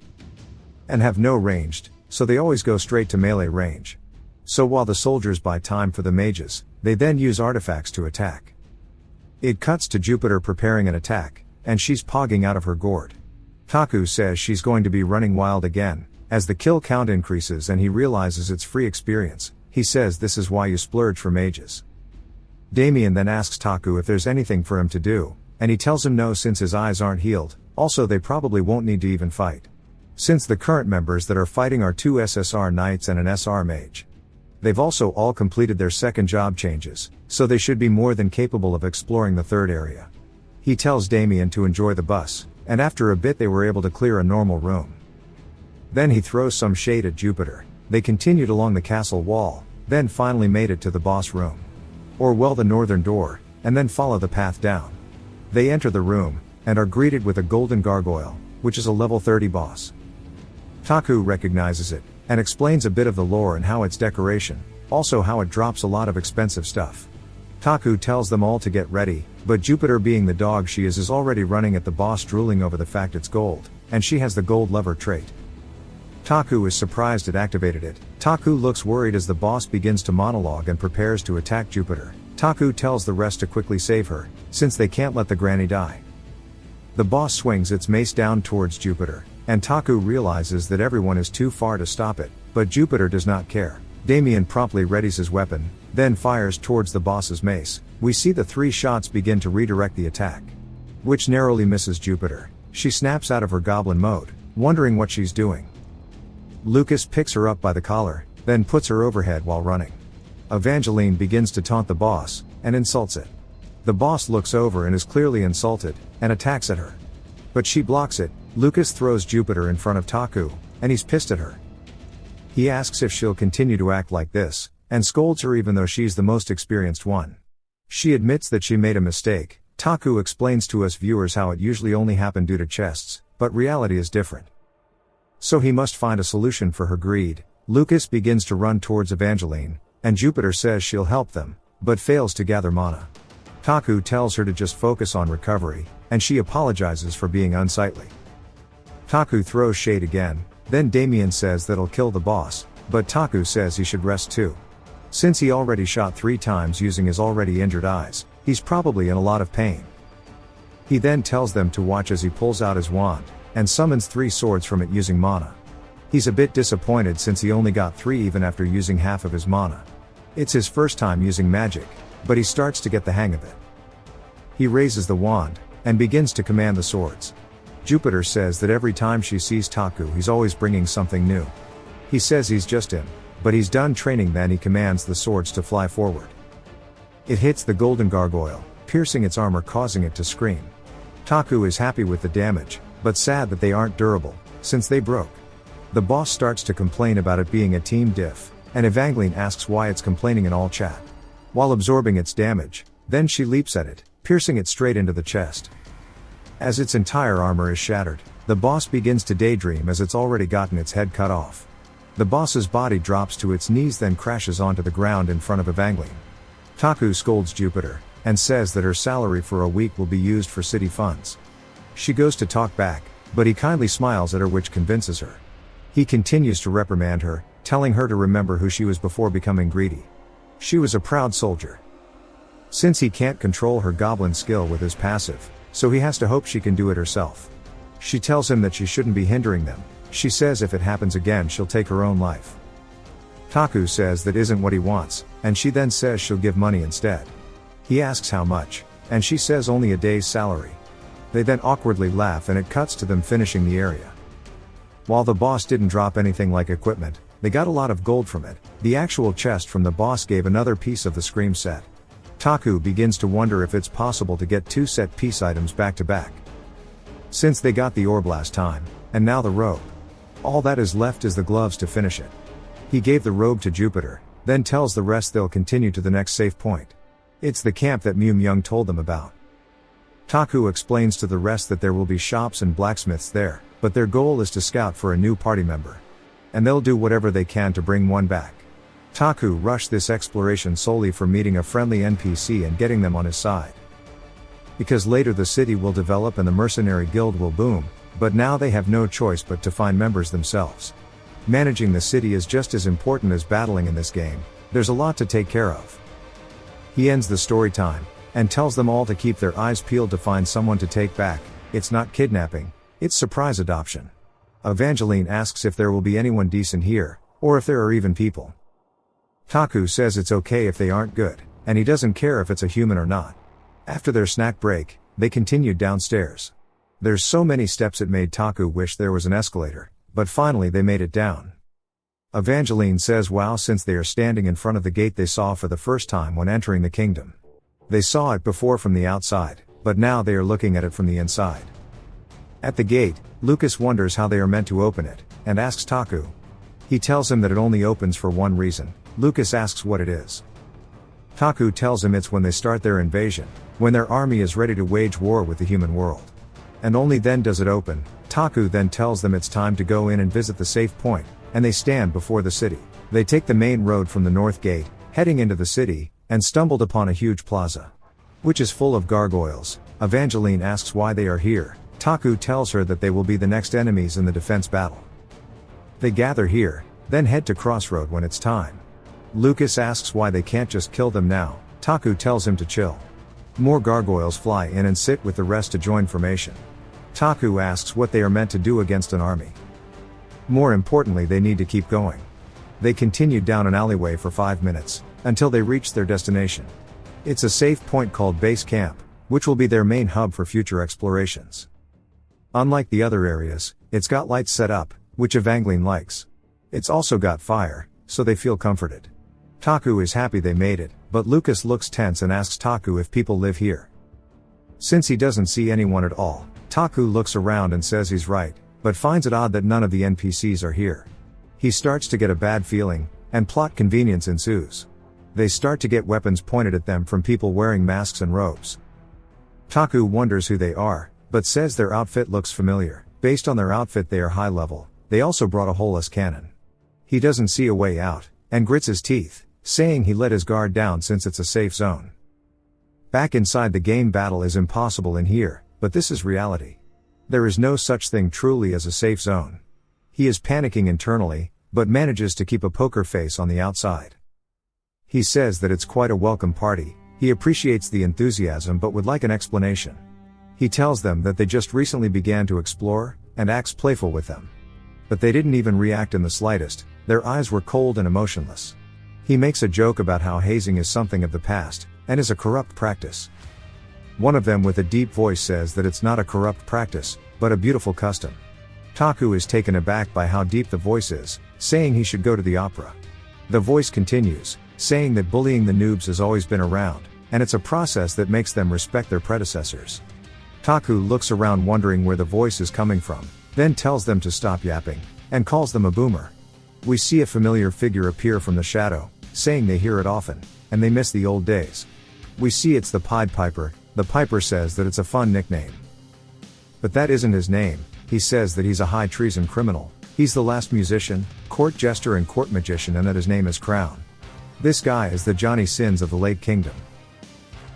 And have no ranged, so they always go straight to melee range. So while the soldiers buy time for the mages, they then use artifacts to attack. It cuts to Jupiter preparing an attack, and she's pogging out of her gourd. Taku says she's going to be running wild again, as the kill count increases and he realizes it's free experience. He says this is why you splurge for mages. Damien then asks Taku if there's anything for him to do, and he tells him no since his eyes aren't healed, also they probably won't need to even fight. Since the current members that are fighting are 2 SSR knights and an SR mage. They've also all completed their second job changes, so they should be more than capable of exploring the third area. He tells Damien to enjoy the bus, and after a bit they were able to clear a normal room. Then he throws some shade at Jupiter. They continued along the castle wall, then finally made it to the boss room. Or well, the northern door, and then follow the path down. They enter the room, and are greeted with a golden gargoyle, which is a level 30 boss. Taku recognizes it, and explains a bit of the lore and how it's decoration, also how it drops a lot of expensive stuff. Taku tells them all to get ready, but Jupiter, being the dog she is already running at the boss, drooling over the fact it's gold, and she has the gold lover trait. Taku is surprised it activated it. Taku looks worried as the boss begins to monologue and prepares to attack Jupiter. Taku tells the rest to quickly save her, since they can't let the granny die. The boss swings its mace down towards Jupiter, and Taku realizes that everyone is too far to stop it, but Jupiter does not care. Damien promptly readies his weapon, then fires towards the boss's mace. We see the 3 shots begin to redirect the attack, which narrowly misses Jupiter. She snaps out of her goblin mode, wondering what she's doing. Lucas picks her up by the collar, then puts her overhead while running. Evangeline begins to taunt the boss, and insults it. The boss looks over and is clearly insulted, and attacks at her. But she blocks it. Lucas throws Jupiter in front of Taku, and he's pissed at her. He asks if she'll continue to act like this, and scolds her even though she's the most experienced one. She admits that she made a mistake. Taku explains to us viewers how it usually only happened due to chests, but reality is different. So he must find a solution for her greed. Lucas begins to run towards Evangeline, and Jupiter says she'll help them, but fails to gather mana. Taku tells her to just focus on recovery, and she apologizes for being unsightly. Taku throws shade again, then Damien says that'll kill the boss, but Taku says he should rest too. Since he already shot 3 times using his already injured eyes, he's probably in a lot of pain. He then tells them to watch as he pulls out his wand, and summons 3 swords from it using mana. He's a bit disappointed since he only got 3 even after using half of his mana. It's his first time using magic, but he starts to get the hang of it. He raises the wand, and begins to command the swords. Jupiter says that every time she sees Taku he's always bringing something new. He says he's just him, but he's done training. Then he commands the swords to fly forward. It hits the golden gargoyle, piercing its armor, causing it to scream. Taku is happy with the damage, but sad that they aren't durable, since they broke. The boss starts to complain about it being a team diff, and Evangeline asks why it's complaining in all chat. While absorbing its damage, then she leaps at it, piercing it straight into the chest. As its entire armor is shattered, the boss begins to daydream as it's already gotten its head cut off. The boss's body drops to its knees, then crashes onto the ground in front of Evangeline. Taku scolds Jupiter, and says that her salary for a week will be used for city funds. She goes to talk back, but he kindly smiles at her, which convinces her. He continues to reprimand her, telling her to remember who she was before becoming greedy. She was a proud soldier. Since he can't control her goblin skill with his passive, so he has to hope she can do it herself. She tells him that she shouldn't be hindering them. She says if it happens again she'll take her own life. Taku says that isn't what he wants, and she then says she'll give money instead. He asks how much, and she says only a day's salary. They then awkwardly laugh, and it cuts to them finishing the area. While the boss didn't drop anything like equipment, they got a lot of gold from it. The actual chest from the boss gave another piece of the Scream set. Taku begins to wonder if it's possible to get 2 set piece items back to back. Since they got the orb last time, and now the robe. All that is left is the gloves to finish it. He gave the robe to Jupiter, then tells the rest they'll continue to the next safe point. It's the camp that Mew Myung told them about. Taku explains to the rest that there will be shops and blacksmiths there, but their goal is to scout for a new party member. And they'll do whatever they can to bring one back. Taku rushed this exploration solely for meeting a friendly NPC and getting them on his side. Because later the city will develop and the mercenary guild will boom, but now they have no choice but to find members themselves. Managing the city is just as important as battling in this game. There's a lot to take care of. He ends the story time, and tells them all to keep their eyes peeled to find someone to take back. It's not kidnapping, it's surprise adoption. Evangeline asks if there will be anyone decent here, or if there are even people. Taku says it's okay if they aren't good, and he doesn't care if it's a human or not. After their snack break, they continued downstairs. There's so many steps it made Taku wish there was an escalator, but finally they made it down. Evangeline says wow, since they are standing in front of the gate they saw for the first time when entering the kingdom. They saw it before from the outside, but now they are looking at it from the inside. At the gate, Lucas wonders how they are meant to open it, and asks Taku. He tells him that it only opens for one reason. Lucas asks what it is. Taku tells him it's when they start their invasion, when their army is ready to wage war with the human world. And only then does it open. Taku then tells them it's time to go in and visit the safe point, and they stand before the city. They take the main road from the north gate, heading into the city, and stumbled upon a huge plaza, which is full of gargoyles. Evangeline asks why they are here. Taku tells her that they will be the next enemies in the defense battle. They gather here, then head to Crossroad when it's time. Lucas asks why they can't just kill them now. Taku tells him to chill. More gargoyles fly in and sit with the rest to join formation. Taku asks what they are meant to do against an army. More importantly, they need to keep going. They continued down an alleyway for 5 minutes, until they reached their destination. It's a safe point called Base Camp, which will be their main hub for future explorations. Unlike the other areas, it's got lights set up, which Evangeline likes. It's also got fire, so they feel comforted. Taku is happy they made it, but Lucas looks tense and asks Taku if people live here. Since he doesn't see anyone at all, Taku looks around and says he's right, but finds it odd that none of the NPCs are here. He starts to get a bad feeling, and plot convenience ensues. They start to get weapons pointed at them from people wearing masks and robes. Taku wonders who they are, but says their outfit looks familiar. Based on their outfit they are high level. They also brought a holeless cannon. He doesn't see a way out, and grits his teeth, saying he let his guard down since it's a safe zone. Back inside the game, battle is impossible in here, but this is reality. There is no such thing truly as a safe zone. He is panicking internally, but manages to keep a poker face on the outside. He says that it's quite a welcome party. He appreciates the enthusiasm but would like an explanation. He tells them that they just recently began to explore, and acts playful with them. But they didn't even react in the slightest. Their eyes were cold and emotionless. He makes a joke about how hazing is something of the past, and is a corrupt practice. One of them with a deep voice says that it's not a corrupt practice, but a beautiful custom. Taku is taken aback by how deep the voice is, saying he should go to the opera. The voice continues, saying that bullying the noobs has always been around, and it's a process that makes them respect their predecessors. Taku looks around wondering where the voice is coming from, then tells them to stop yapping, and calls them a boomer. We see a familiar figure appear from the shadow, saying they hear it often, and they miss the old days. We see it's the Pied Piper. The Piper says that it's a fun nickname. But that isn't his name. He says that he's a high treason criminal. He's the last musician, court jester and court magician, and that his name is Crown. This guy is the Johnny Sins of the Lake Kingdom.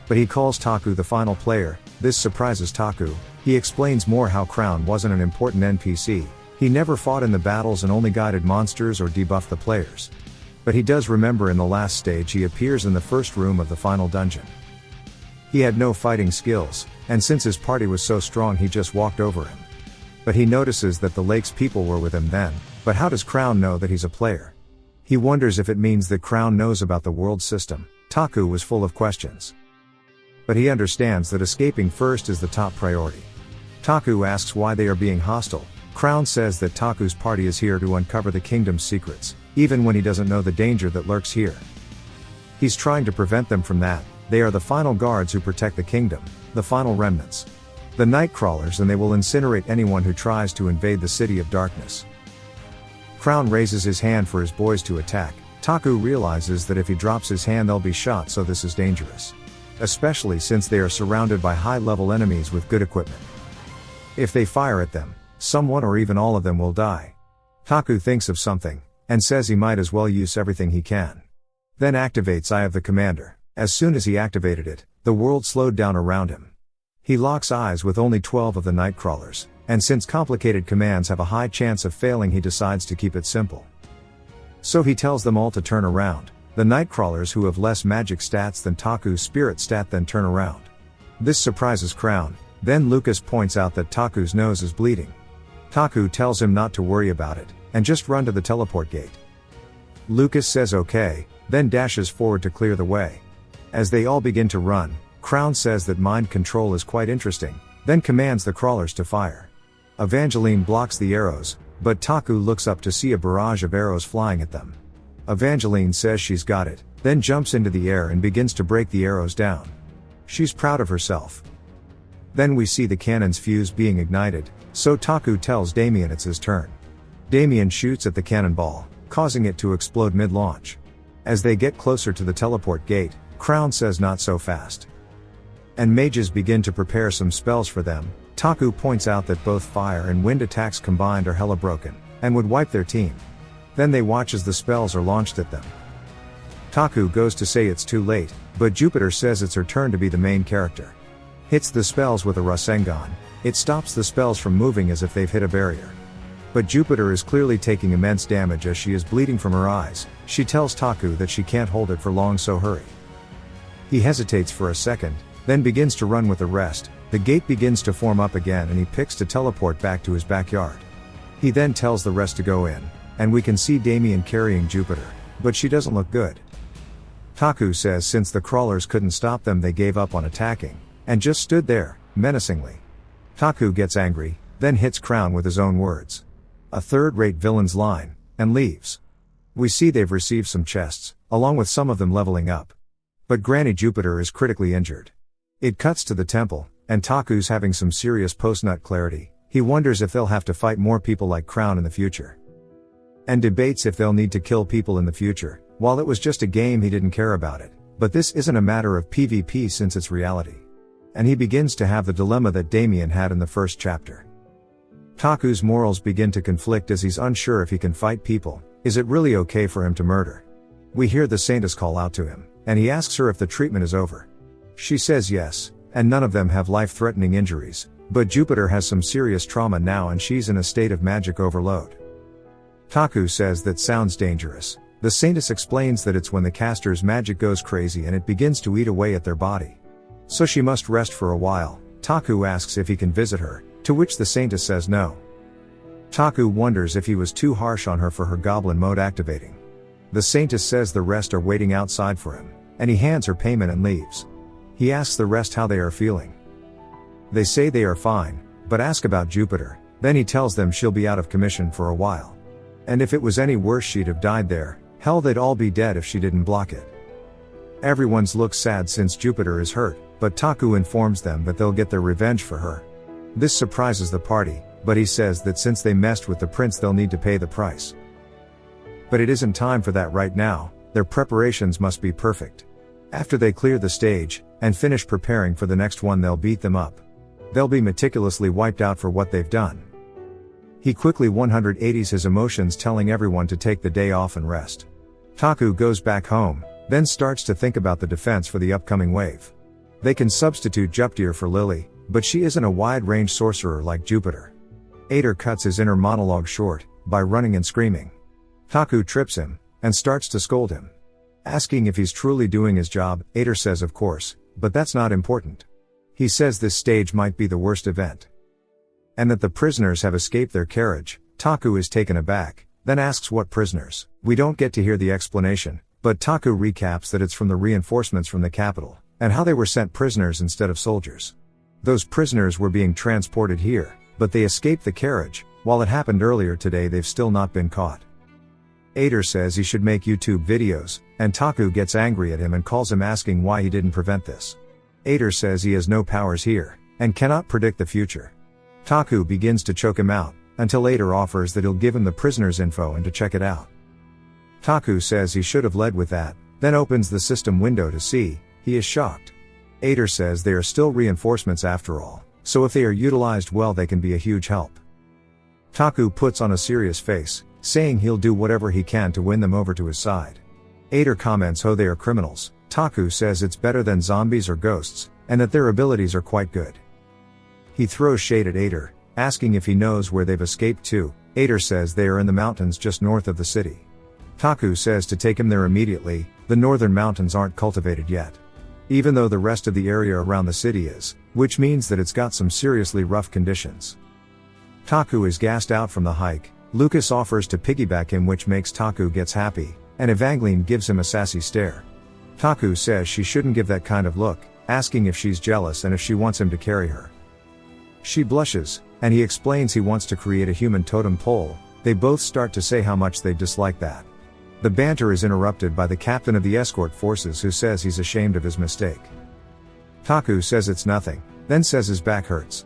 But he calls Taku the final player. This surprises Taku. He explains more how Crown wasn't an important NPC. He never fought in the battles and only guided monsters or debuffed the players. But he does remember in the last stage he appears in the first room of the final dungeon. He had no fighting skills, and since his party was so strong he just walked over him. But he notices that the lake's people were with him then. But how does Crown know that he's a player? He wonders if it means that Crown knows about the world system. Taku was full of questions. But he understands that escaping first is the top priority. Taku asks why they are being hostile. Crown says that Taku's party is here to uncover the kingdom's secrets, even when he doesn't know the danger that lurks here. He's trying to prevent them from that. They are the final guards who protect the kingdom, the final remnants. The Nightcrawlers, and they will incinerate anyone who tries to invade the City of Darkness. Crown raises his hand for his boys to attack. Taku realizes that if he drops his hand they'll be shot, so this is dangerous. Especially since they are surrounded by high-level enemies with good equipment. If they fire at them, someone or even all of them will die. Taku thinks of something, and says he might as well use everything he can. Then activates Eye of the Commander. As soon as he activated it, the world slowed down around him. He locks eyes with only 12 of the Nightcrawlers, and since complicated commands have a high chance of failing he decides to keep it simple. So he tells them all to turn around. The Nightcrawlers who have less magic stats than Taku's spirit stat then turn around. This surprises Crown. Then Lucas points out that Taku's nose is bleeding. Taku tells him not to worry about it, and just run to the teleport gate. Lucas says okay, then dashes forward to clear the way. As they all begin to run, Crown says that mind control is quite interesting, then commands the crawlers to fire. Evangeline blocks the arrows, but Taku looks up to see a barrage of arrows flying at them. Evangeline says she's got it, then jumps into the air and begins to break the arrows down. She's proud of herself. Then we see the cannon's fuse being ignited, so Taku tells Damien it's his turn. Damien shoots at the cannonball, causing it to explode mid-launch. As they get closer to the teleport gate, Crown says not so fast. And mages begin to prepare some spells for them. Taku points out that both fire and wind attacks combined are hella broken, and would wipe their team. Then they watch as the spells are launched at them. Taku goes to say it's too late, but Jupiter says it's her turn to be the main character. Hits the spells with a Rasengan. It stops the spells from moving as if they've hit a barrier. But Jupiter is clearly taking immense damage as she is bleeding from her eyes. She tells Taku that she can't hold it for long, so hurry. He hesitates for a second, then begins to run with the rest. The gate begins to form up again and he picks to teleport back to his backyard. He then tells the rest to go in, and we can see Damien carrying Jupiter, but she doesn't look good. Taku says since the crawlers couldn't stop them they gave up on attacking, and just stood there, menacingly. Taku gets angry, then hits Crown with his own words. A third-rate villain's line, and leaves. We see they've received some chests, along with some of them leveling up. But Granny Jupiter is critically injured. It cuts to the temple, and Taku's having some serious post-nut clarity. He wonders if they'll have to fight more people like Crown in the future. And debates if they'll need to kill people in the future. While it was just a game he didn't care about it. But this isn't a matter of PvP since it's reality. And he begins to have the dilemma that Damien had in the first chapter. Taku's morals begin to conflict as he's unsure if he can fight people. Is it really okay for him to murder? We hear the Saintess call out to him, and he asks her if the treatment is over. She says yes, and none of them have life-threatening injuries, but Jupiter has some serious trauma now and she's in a state of magic overload. Taku says that sounds dangerous. The Saintess explains that it's when the caster's magic goes crazy and it begins to eat away at their body. So she must rest for a while. Taku asks if he can visit her, to which the Saintess says no. Taku wonders if he was too harsh on her for her goblin mode activating. The Saintess says the rest are waiting outside for him, and he hands her payment and leaves. He asks the rest how they are feeling. They say they are fine, but ask about Jupiter. Then he tells them she'll be out of commission for a while. And if it was any worse she'd have died there. Hell, they'd all be dead if she didn't block it. Everyone's looks sad since Jupiter is hurt, but Taku informs them that they'll get their revenge for her. This surprises the party, but he says that since they messed with the prince they'll need to pay the price. But it isn't time for that right now. Their preparations must be perfect. After they clear the stage, and finish preparing for the next one, they'll beat them up. They'll be meticulously wiped out for what they've done. He quickly 180s his emotions, telling everyone to take the day off and rest. Taku goes back home, then starts to think about the defense for the upcoming wave. They can substitute Jupiter for Lily, but she isn't a wide-range sorcerer like Jupiter. Ader cuts his inner monologue short, by running and screaming. Taku trips him, and starts to scold him. Asking if he's truly doing his job, Ader says of course, but that's not important. He says this stage might be the worst event, and that the prisoners have escaped their carriage. Taku is taken aback, then asks what prisoners. We don't get to hear the explanation, but Taku recaps that it's from the reinforcements from the capital, and how they were sent prisoners instead of soldiers. Those prisoners were being transported here, but they escaped the carriage. While it happened earlier today, they've still not been caught. Ader says he should make YouTube videos, and Taku gets angry at him and calls him, asking why he didn't prevent this. Ader says he has no powers here, and cannot predict the future. Taku begins to choke him out, until Ader offers that he'll give him the prisoner's info and to check it out. Taku says he should have led with that, then opens the system window to see. He is shocked. Ader says they are still reinforcements after all, so if they are utilized well they can be a huge help. Taku puts on a serious face, saying he'll do whatever he can to win them over to his side. Ader comments how they are criminals. Taku says it's better than zombies or ghosts, and that their abilities are quite good. He throws shade at Ader, asking if he knows where they've escaped to. Ader says they are in the mountains just north of the city. Taku says to take him there immediately. The northern mountains aren't cultivated yet, even though the rest of the area around the city is, which means that it's got some seriously rough conditions. Taku is gassed out from the hike. Lucas offers to piggyback him, which makes Taku gets happy, and Evangeline gives him a sassy stare. Taku says she shouldn't give that kind of look, asking if she's jealous and if she wants him to carry her. She blushes, and he explains he wants to create a human totem pole. They both start to say how much they dislike that. The banter is interrupted by the captain of the escort forces, who says he's ashamed of his mistake. Taku says it's nothing, then says his back hurts.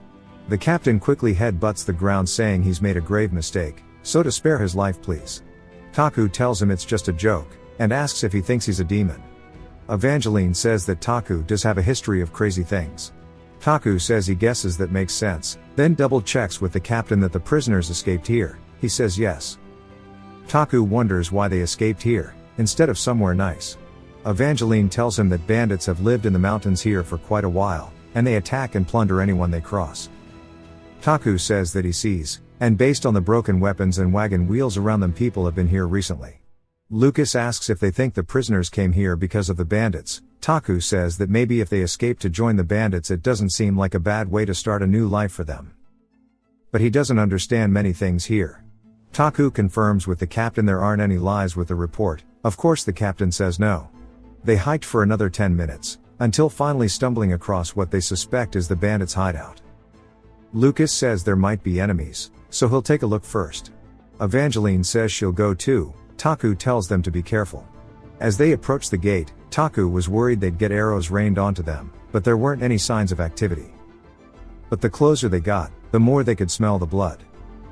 The captain quickly headbutts the ground, saying he's made a grave mistake, so to spare his life please. Taku tells him it's just a joke, and asks if he thinks he's a demon. Evangeline says that Taku does have a history of crazy things. Taku says he guesses that makes sense, then double checks with the captain that the prisoners escaped here. He says yes. Taku wonders why they escaped here, instead of somewhere nice. Evangeline tells him that bandits have lived in the mountains here for quite a while, and they attack and plunder anyone they cross. Taku says that he sees, and based on the broken weapons and wagon wheels around them, people have been here recently. Lucas asks if they think the prisoners came here because of the bandits. Taku says that maybe if they escape to join the bandits, it doesn't seem like a bad way to start a new life for them. But he doesn't understand many things here. Taku confirms with the captain there aren't any lies with the report. Of course the captain says no. They hiked for another 10 minutes, until finally stumbling across what they suspect is the bandits' hideout. Lucas says there might be enemies, so he'll take a look first. Evangeline says she'll go too. Taku tells them to be careful. As they approach the gate, Taku was worried they'd get arrows rained onto them, but there weren't any signs of activity. But the closer they got, the more they could smell the blood.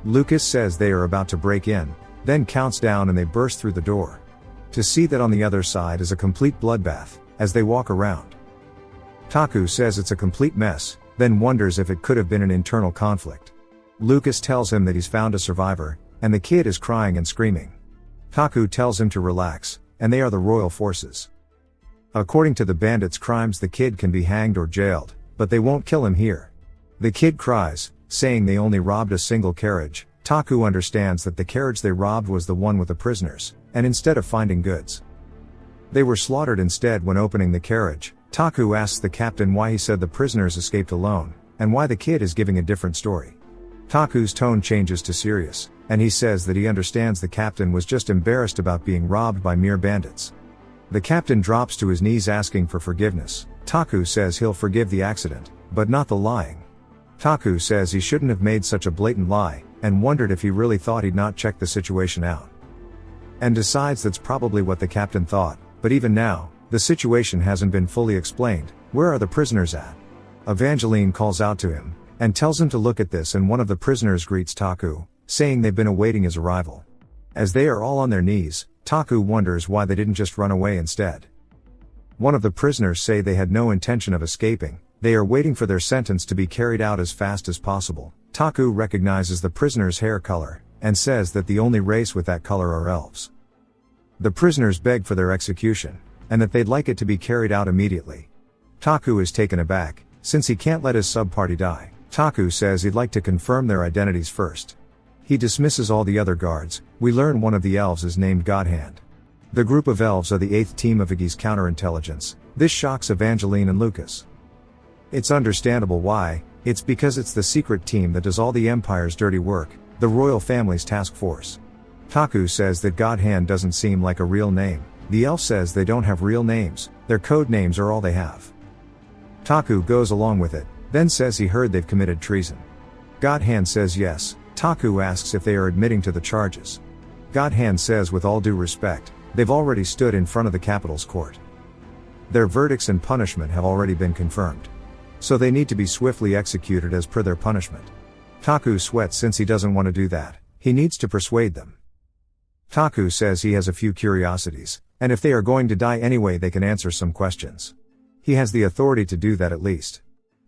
Lucas says they are about to break in, then counts down and they burst through the door. To see that on the other side is a complete bloodbath, as they walk around. Taku says it's a complete mess, then wonders if it could have been an internal conflict. Lucas tells him that he's found a survivor, and the kid is crying and screaming. Taku tells him to relax, and they are the royal forces. According to the bandits' crimes, the kid can be hanged or jailed, but they won't kill him here. The kid cries, saying they only robbed a single carriage. Taku understands that the carriage they robbed was the one with the prisoners, and instead of finding goods, they were slaughtered instead. When opening the carriage, Taku asks the captain why he said the prisoners escaped alone, and why the kid is giving a different story. Taku's tone changes to serious, and he says that he understands the captain was just embarrassed about being robbed by mere bandits. The captain drops to his knees asking for forgiveness. Taku says he'll forgive the accident, but not the lying. Taku says he shouldn't have made such a blatant lie, and wondered if he really thought he'd not checked the situation out. And decides that's probably what the captain thought, but even now, the situation hasn't been fully explained. Where are the prisoners at? Evangeline calls out to him, and tells him to look at this, and one of the prisoners greets Taku, saying they've been awaiting his arrival. As they are all on their knees, Taku wonders why they didn't just run away instead. One of the prisoners say they had no intention of escaping, they are waiting for their sentence to be carried out as fast as possible. Taku recognizes the prisoner's hair color, and says that the only race with that color are elves. The prisoners beg for their execution, and that they'd like it to be carried out immediately. Taku is taken aback, since he can't let his sub-party die. Taku says he'd like to confirm their identities first. He dismisses all the other guards. We learn one of the elves is named Godhand. The group of elves are the 8th team of Iggy's counterintelligence. This shocks Evangeline and Lucas. It's understandable why. It's because it's the secret team that does all the Empire's dirty work, the royal family's task force. Taku says that Godhand doesn't seem like a real name. The elf says they don't have real names, their code names are all they have. Taku goes along with it, then says he heard they've committed treason. Godhand says yes. Taku asks if they are admitting to the charges. Godhand says with all due respect, they've already stood in front of the capital's court. Their verdicts and punishment have already been confirmed. So they need to be swiftly executed as per their punishment. Taku sweats since he doesn't want to do that. He needs to persuade them. Taku says he has a few curiosities, and if they are going to die anyway they can answer some questions. He has the authority to do that at least.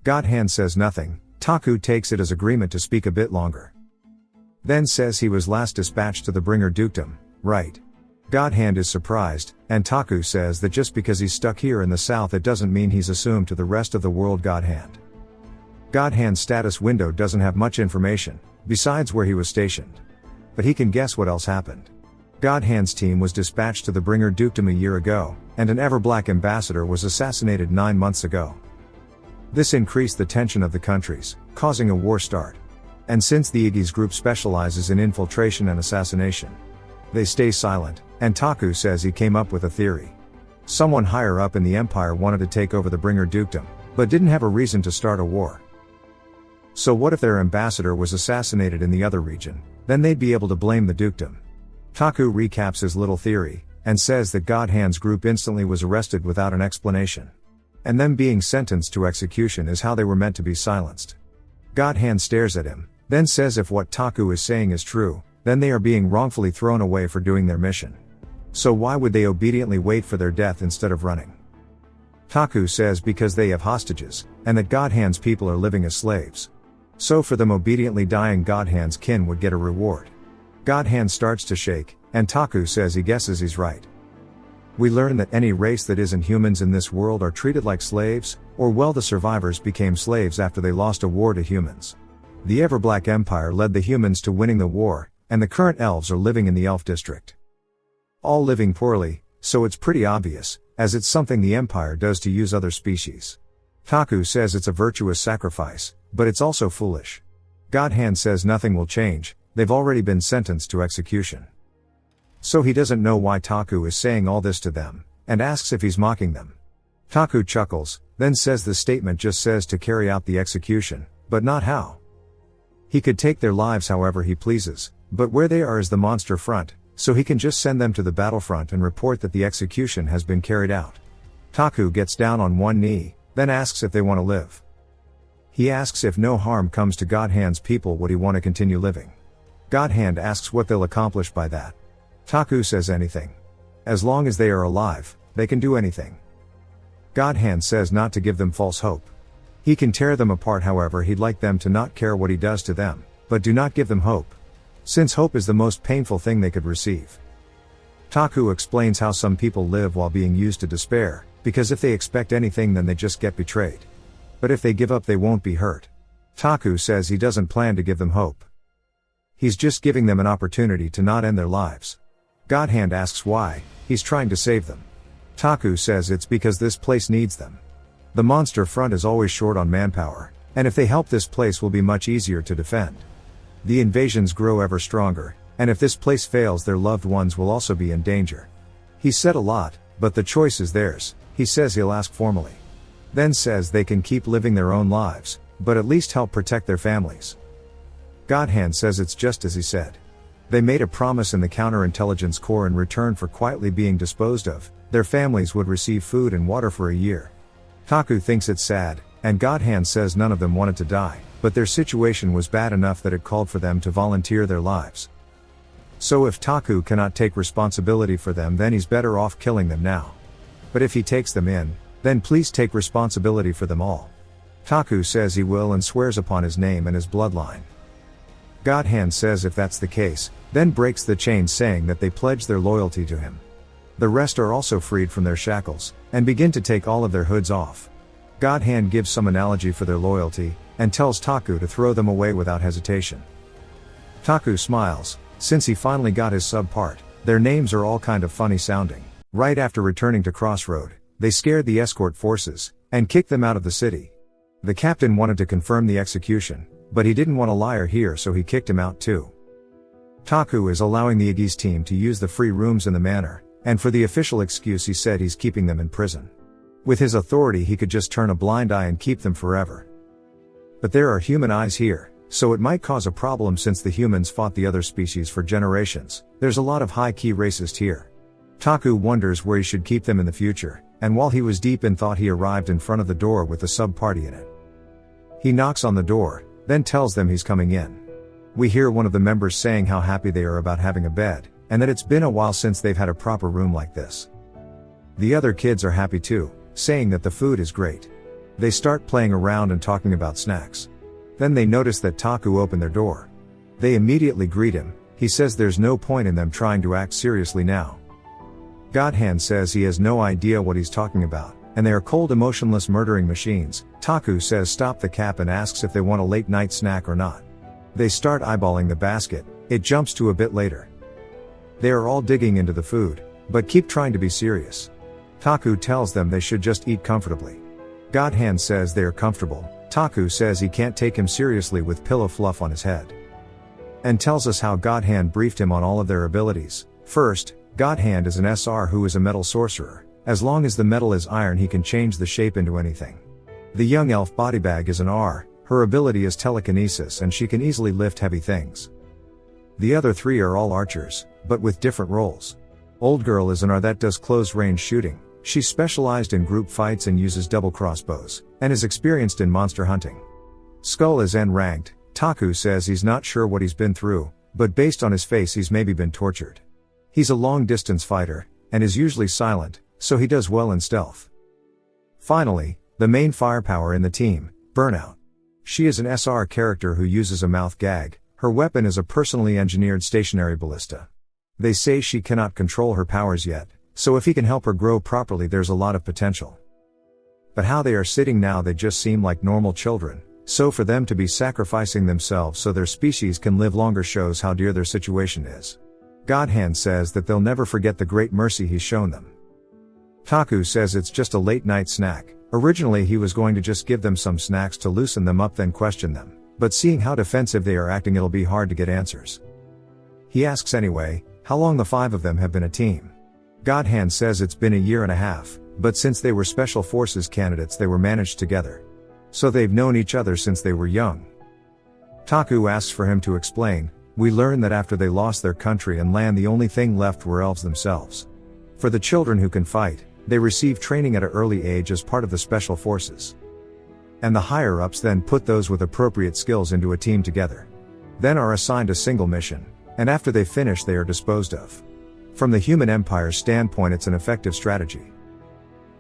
Godhand says nothing. Taku takes it as agreement to speak a bit longer. Then says he was last dispatched to the Bringer Dukedom, right? Godhand is surprised, and Taku says that just because he's stuck here in the south it doesn't mean he's assumed to the rest of the world. Godhand's status window doesn't have much information, besides where he was stationed. But he can guess what else happened. Godhand's team was dispatched to the Bringer Dukedom a year ago, and an ever-black ambassador was assassinated 9 months ago. This increased the tension of the countries, causing a war start. And since the Iggy's group specializes in infiltration and assassination, they stay silent, and Taku says he came up with a theory. Someone higher up in the Empire wanted to take over the Bringer Dukedom, but didn't have a reason to start a war. So what if their ambassador was assassinated in the other region? Then they'd be able to blame the dukedom. Taku recaps his little theory, and says that Godhand's group instantly was arrested without an explanation. And them being sentenced to execution is how they were meant to be silenced. Godhand stares at him, then says if what Taku is saying is true, then they are being wrongfully thrown away for doing their mission. So why would they obediently wait for their death instead of running? Taku says because they have hostages, and that Godhand's people are living as slaves. So for them obediently dying Godhand's kin would get a reward. Godhand starts to shake, and Taku says he guesses he's right. We learn that any race that isn't humans in this world are treated like slaves, or well the survivors became slaves after they lost a war to humans. The Everblack Empire led the humans to winning the war, and the current elves are living in the elf district. All living poorly, so it's pretty obvious, as it's something the Empire does to use other species. Taku says it's a virtuous sacrifice, but it's also foolish. Godhand says nothing will change, they've already been sentenced to execution. So he doesn't know why Taku is saying all this to them, and asks if he's mocking them. Taku chuckles, then says the statement just says to carry out the execution, but not how. He could take their lives however he pleases, but where they are is the monster front, so he can just send them to the battlefront and report that the execution has been carried out. Taku gets down on one knee, then asks if they want to live. He asks if no harm comes to Godhand's people would he want to continue living. Godhand asks what they'll accomplish by that. Taku says anything. As long as they are alive, they can do anything. Godhand says not to give them false hope. He can tear them apart however he'd like them to not care what he does to them, but do not give them hope. Since hope is the most painful thing they could receive. Taku explains how some people live while being used to despair, because if they expect anything then they just get betrayed. But if they give up they won't be hurt. Taku says he doesn't plan to give them hope. He's just giving them an opportunity to not end their lives. Godhand asks why. He's trying to save them. Taku says it's because this place needs them. The monster front is always short on manpower, and if they help this place will be much easier to defend. The invasions grow ever stronger, and if this place fails their loved ones will also be in danger. He said a lot, but the choice is theirs. He says he'll ask formally. Then says they can keep living their own lives, but at least help protect their families. Godhand says it's just as he said. They made a promise in the counterintelligence corps in return for quietly being disposed of, their families would receive food and water for a year. Taku thinks it's sad, and Godhand says none of them wanted to die, but their situation was bad enough that it called for them to volunteer their lives. So if Taku cannot take responsibility for them then he's better off killing them now. But if he takes them in, then please take responsibility for them all. Taku says he will and swears upon his name and his bloodline. God Hand says if that's the case, then breaks the chain saying that they pledge their loyalty to him. The rest are also freed from their shackles, and begin to take all of their hoods off. God Hand gives some analogy for their loyalty, and tells Taku to throw them away without hesitation. Taku smiles, since he finally got his sub part. Their names are all kind of funny sounding. Right after returning to Crossroad, they scared the escort forces, and kicked them out of the city. The captain wanted to confirm the execution, but he didn't want a liar here, so he kicked him out too. Taku is allowing the Iggy's team to use the free rooms in the manor, and for the official excuse he said he's keeping them in prison. With his authority he could just turn a blind eye and keep them forever. But there are human eyes here, so it might cause a problem since the humans fought the other species for generations. There's a lot of high-key racist here. Taku wonders where he should keep them in the future, and while he was deep in thought he arrived in front of the door with the sub-party in it. He knocks on the door, then tells them he's coming in. We hear one of the members saying how happy they are about having a bed, and that it's been a while since they've had a proper room like this. The other kids are happy too, saying that the food is great. They start playing around and talking about snacks. Then they notice that Taku opened their door. They immediately greet him. He says there's no point in them trying to act seriously now. God Hand says he has no idea what he's talking about, and they are cold emotionless murdering machines. Taku says stop the cap and asks if they want a late night snack or not. They start eyeballing the basket. It jumps to a bit later. They are all digging into the food, but keep trying to be serious. Taku tells them they should just eat comfortably. God Hand says they are comfortable. Taku says he can't take him seriously with pillow fluff on his head. And tells us how God Hand briefed him on all of their abilities. First, God Hand is an SR who is a metal sorcerer. As long as the metal is iron he can change the shape into anything. The young elf Bodybag is an R, her ability is telekinesis and she can easily lift heavy things. The other three are all archers, but with different roles. Old Girl is an R that does close range shooting. She's specialized in group fights and uses double crossbows, and is experienced in monster hunting. Skull is N-ranked. Taku says he's not sure what he's been through, but based on his face he's maybe been tortured. He's a long-distance fighter, and is usually silent, so he does well in stealth. Finally, the main firepower in the team, Burnout. She is an SR character who uses a mouth gag. Her weapon is a personally engineered stationary ballista. They say she cannot control her powers yet, so if he can help her grow properly there's a lot of potential. But how they are sitting now they just seem like normal children, so for them to be sacrificing themselves so their species can live longer shows how dear their situation is. God Hand says that they'll never forget the great mercy he's shown them. Taku says it's just a late night snack. Originally he was going to just give them some snacks to loosen them up then question them, but seeing how defensive they are acting it'll be hard to get answers. He asks anyway, how long the five of them have been a team. God Hand says it's been a year and a half, but since they were special forces candidates they were managed together. So they've known each other since they were young. Taku asks for him to explain. We learn that after they lost their country and land the only thing left were elves themselves. For the children who can fight, they receive training at an early age as part of the special forces. And the higher-ups then put those with appropriate skills into a team together. Then are assigned a single mission, and after they finish they are disposed of. From the human empire's standpoint it's an effective strategy.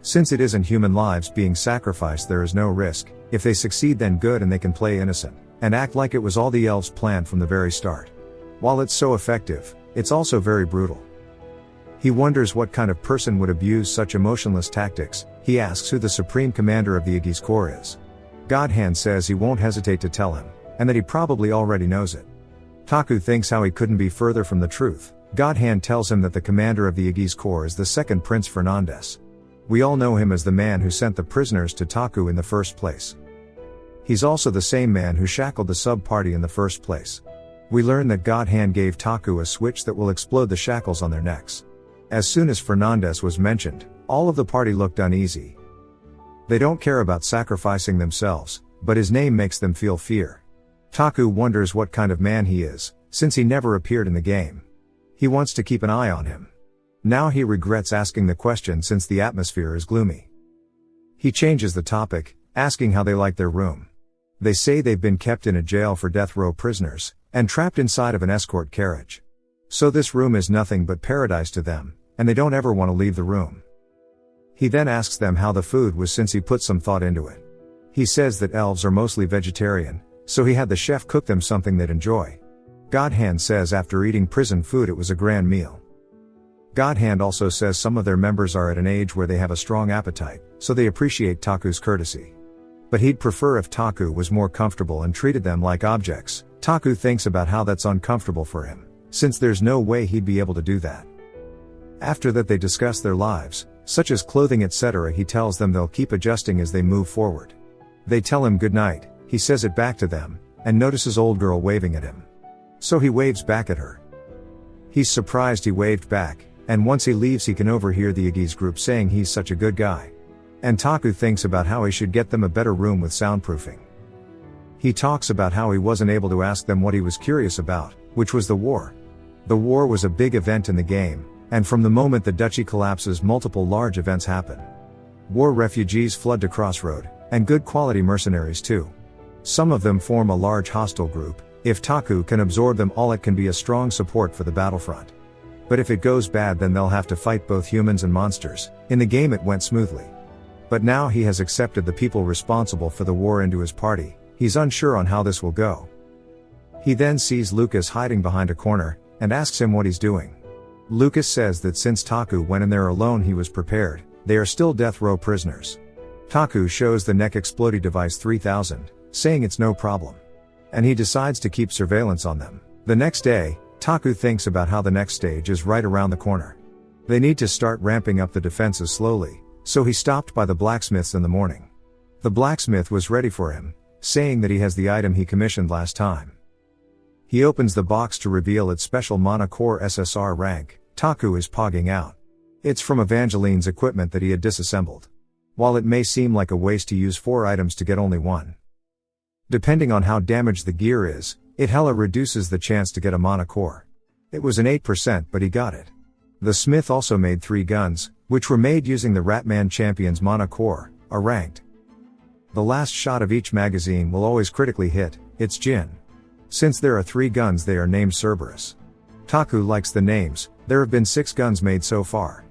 Since it isn't human lives being sacrificed there is no risk. If they succeed then good and they can play innocent, and act like it was all the elves' plan from the very start. While it's so effective, it's also very brutal. He wonders what kind of person would abuse such emotionless tactics. He asks who the supreme commander of the Iggy's Corps is. God Hand says he won't hesitate to tell him, and that he probably already knows it. Taku thinks how he couldn't be further from the truth. God Hand tells him that the commander of the Iggy's Corps is the second Prince Fernandez. We all know him as the man who sent the prisoners to Taku in the first place. He's also the same man who shackled the sub-party in the first place. We learn that God Hand gave Taku a switch that will explode the shackles on their necks. As soon as Fernandez was mentioned, all of the party looked uneasy. They don't care about sacrificing themselves, but his name makes them feel fear. Taku wonders what kind of man he is, since he never appeared in the game. He wants to keep an eye on him. Now he regrets asking the question since the atmosphere is gloomy. He changes the topic, asking how they like their room. They say they've been kept in a jail for death row prisoners, and trapped inside of an escort carriage. So this room is nothing but paradise to them, and they don't ever want to leave the room. He then asks them how the food was since he put some thought into it. He says that elves are mostly vegetarian, so he had the chef cook them something they'd enjoy. Godhand says after eating prison food it was a grand meal. Godhand also says some of their members are at an age where they have a strong appetite, so they appreciate Taku's courtesy. But he'd prefer if Taku was more comfortable and treated them like objects. Taku thinks about how that's uncomfortable for him, since there's no way he'd be able to do that. After that they discuss their lives, such as clothing etc. He tells them they'll keep adjusting as they move forward. They tell him good night, he says it back to them, and notices old girl waving at him. So he waves back at her. He's surprised he waved back, and once he leaves he can overhear the Iggy's group saying he's such a good guy. And Taku thinks about how he should get them a better room with soundproofing. He talks about how he wasn't able to ask them what he was curious about, which was the war. The war was a big event in the game, and from the moment the duchy collapses multiple large events happen. War refugees flood to Crossroad, and good quality mercenaries too. Some of them form a large hostile group. If Taku can absorb them all it can be a strong support for the battlefront. But if it goes bad then they'll have to fight both humans and monsters. In the game it went smoothly. But now he has accepted the people responsible for the war into his party. He's unsure on how this will go. He then sees Lucas hiding behind a corner, and asks him what he's doing. Lucas says that since Taku went in there alone he was prepared. They are still death row prisoners. Taku shows the neck explodey device 3000, saying it's no problem. And he decides to keep surveillance on them. The next day, Taku thinks about how the next stage is right around the corner. They need to start ramping up the defenses slowly, so he stopped by the blacksmith's in the morning. The blacksmith was ready for him, saying that he has the item he commissioned last time. He opens the box to reveal its special Mana Core SSR rank. Taku is pogging out. It's from Evangeline's equipment that he had disassembled. While it may seem like a waste to use 4 items to get only 1. Depending on how damaged the gear is, it hella reduces the chance to get a Mana Core. It was an 8% but he got it. The smith also made 3 guns, which were made using the Ratman Champion's Mana Core, are ranked. The last shot of each magazine will always critically hit, its Jin. Since there are 3 guns they are named Cerberus. Taku likes the names. There have been 6 guns made so far.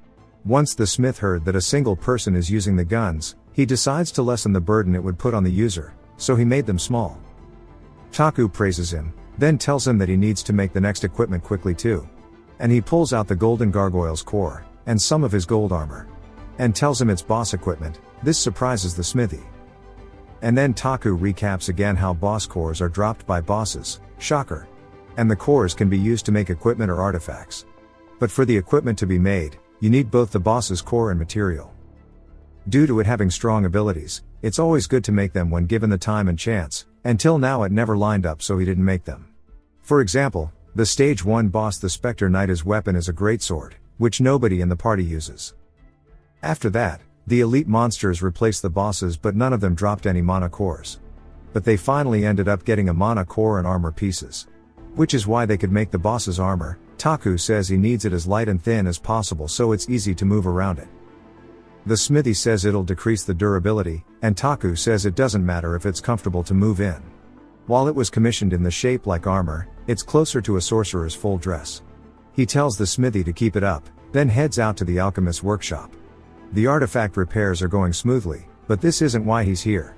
Once the smith heard that a single person is using the guns, he decides to lessen the burden it would put on the user, so he made them small. Taku praises him, then tells him that he needs to make the next equipment quickly too. And he pulls out the golden gargoyle's core, and some of his gold armor. And tells him it's boss equipment. This surprises the smithy. And then Taku recaps again how boss cores are dropped by bosses, shocker. And the cores can be used to make equipment or artifacts. But for the equipment to be made, you need both the boss's core and material. Due to it having strong abilities, it's always good to make them when given the time and chance. Until now it never lined up so he didn't make them. For example, the stage 1 boss the Spectre Knight's weapon is a greatsword, which nobody in the party uses. After that, the elite monsters replaced the bosses but none of them dropped any mana cores. But they finally ended up getting a mana core and armor pieces. Which is why they could make the boss's armor. Taku says he needs it as light and thin as possible so it's easy to move around it. The smithy says it'll decrease the durability, and Taku says it doesn't matter if it's comfortable to move in. While it was commissioned in the shape like armor, it's closer to a sorcerer's full dress. He tells the smithy to keep it up, then heads out to the alchemist's workshop. The artifact repairs are going smoothly, but this isn't why he's here.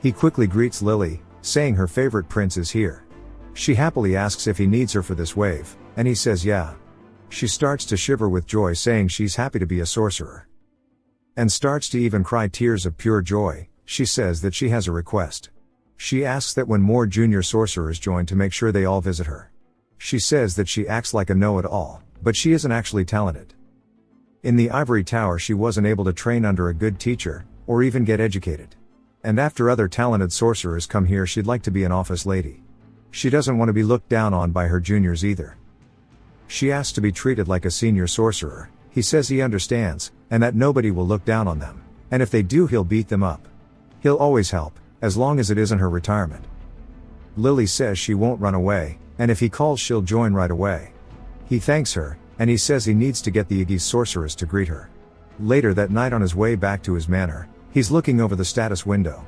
He quickly greets Lily, saying her favorite prince is here. She happily asks if he needs her for this wave, and he says yeah. She starts to shiver with joy saying she's happy to be a sorcerer. And starts to even cry tears of pure joy. She says that she has a request. She asks that when more junior sorcerers join to make sure they all visit her. She says that she acts like a know-it-all, but she isn't actually talented. In the Ivory Tower she wasn't able to train under a good teacher, or even get educated. And after other talented sorcerers come here she'd like to be an office lady. She doesn't want to be looked down on by her juniors either. She asks to be treated like a senior sorcerer. He says he understands, and that nobody will look down on them. And if they do he'll beat them up. He'll always help, as long as it isn't her retirement. Lily says she won't run away, and if he calls she'll join right away. He thanks her, and he says he needs to get the Iggy's sorceress to greet her. Later that night on his way back to his manor, he's looking over the status window.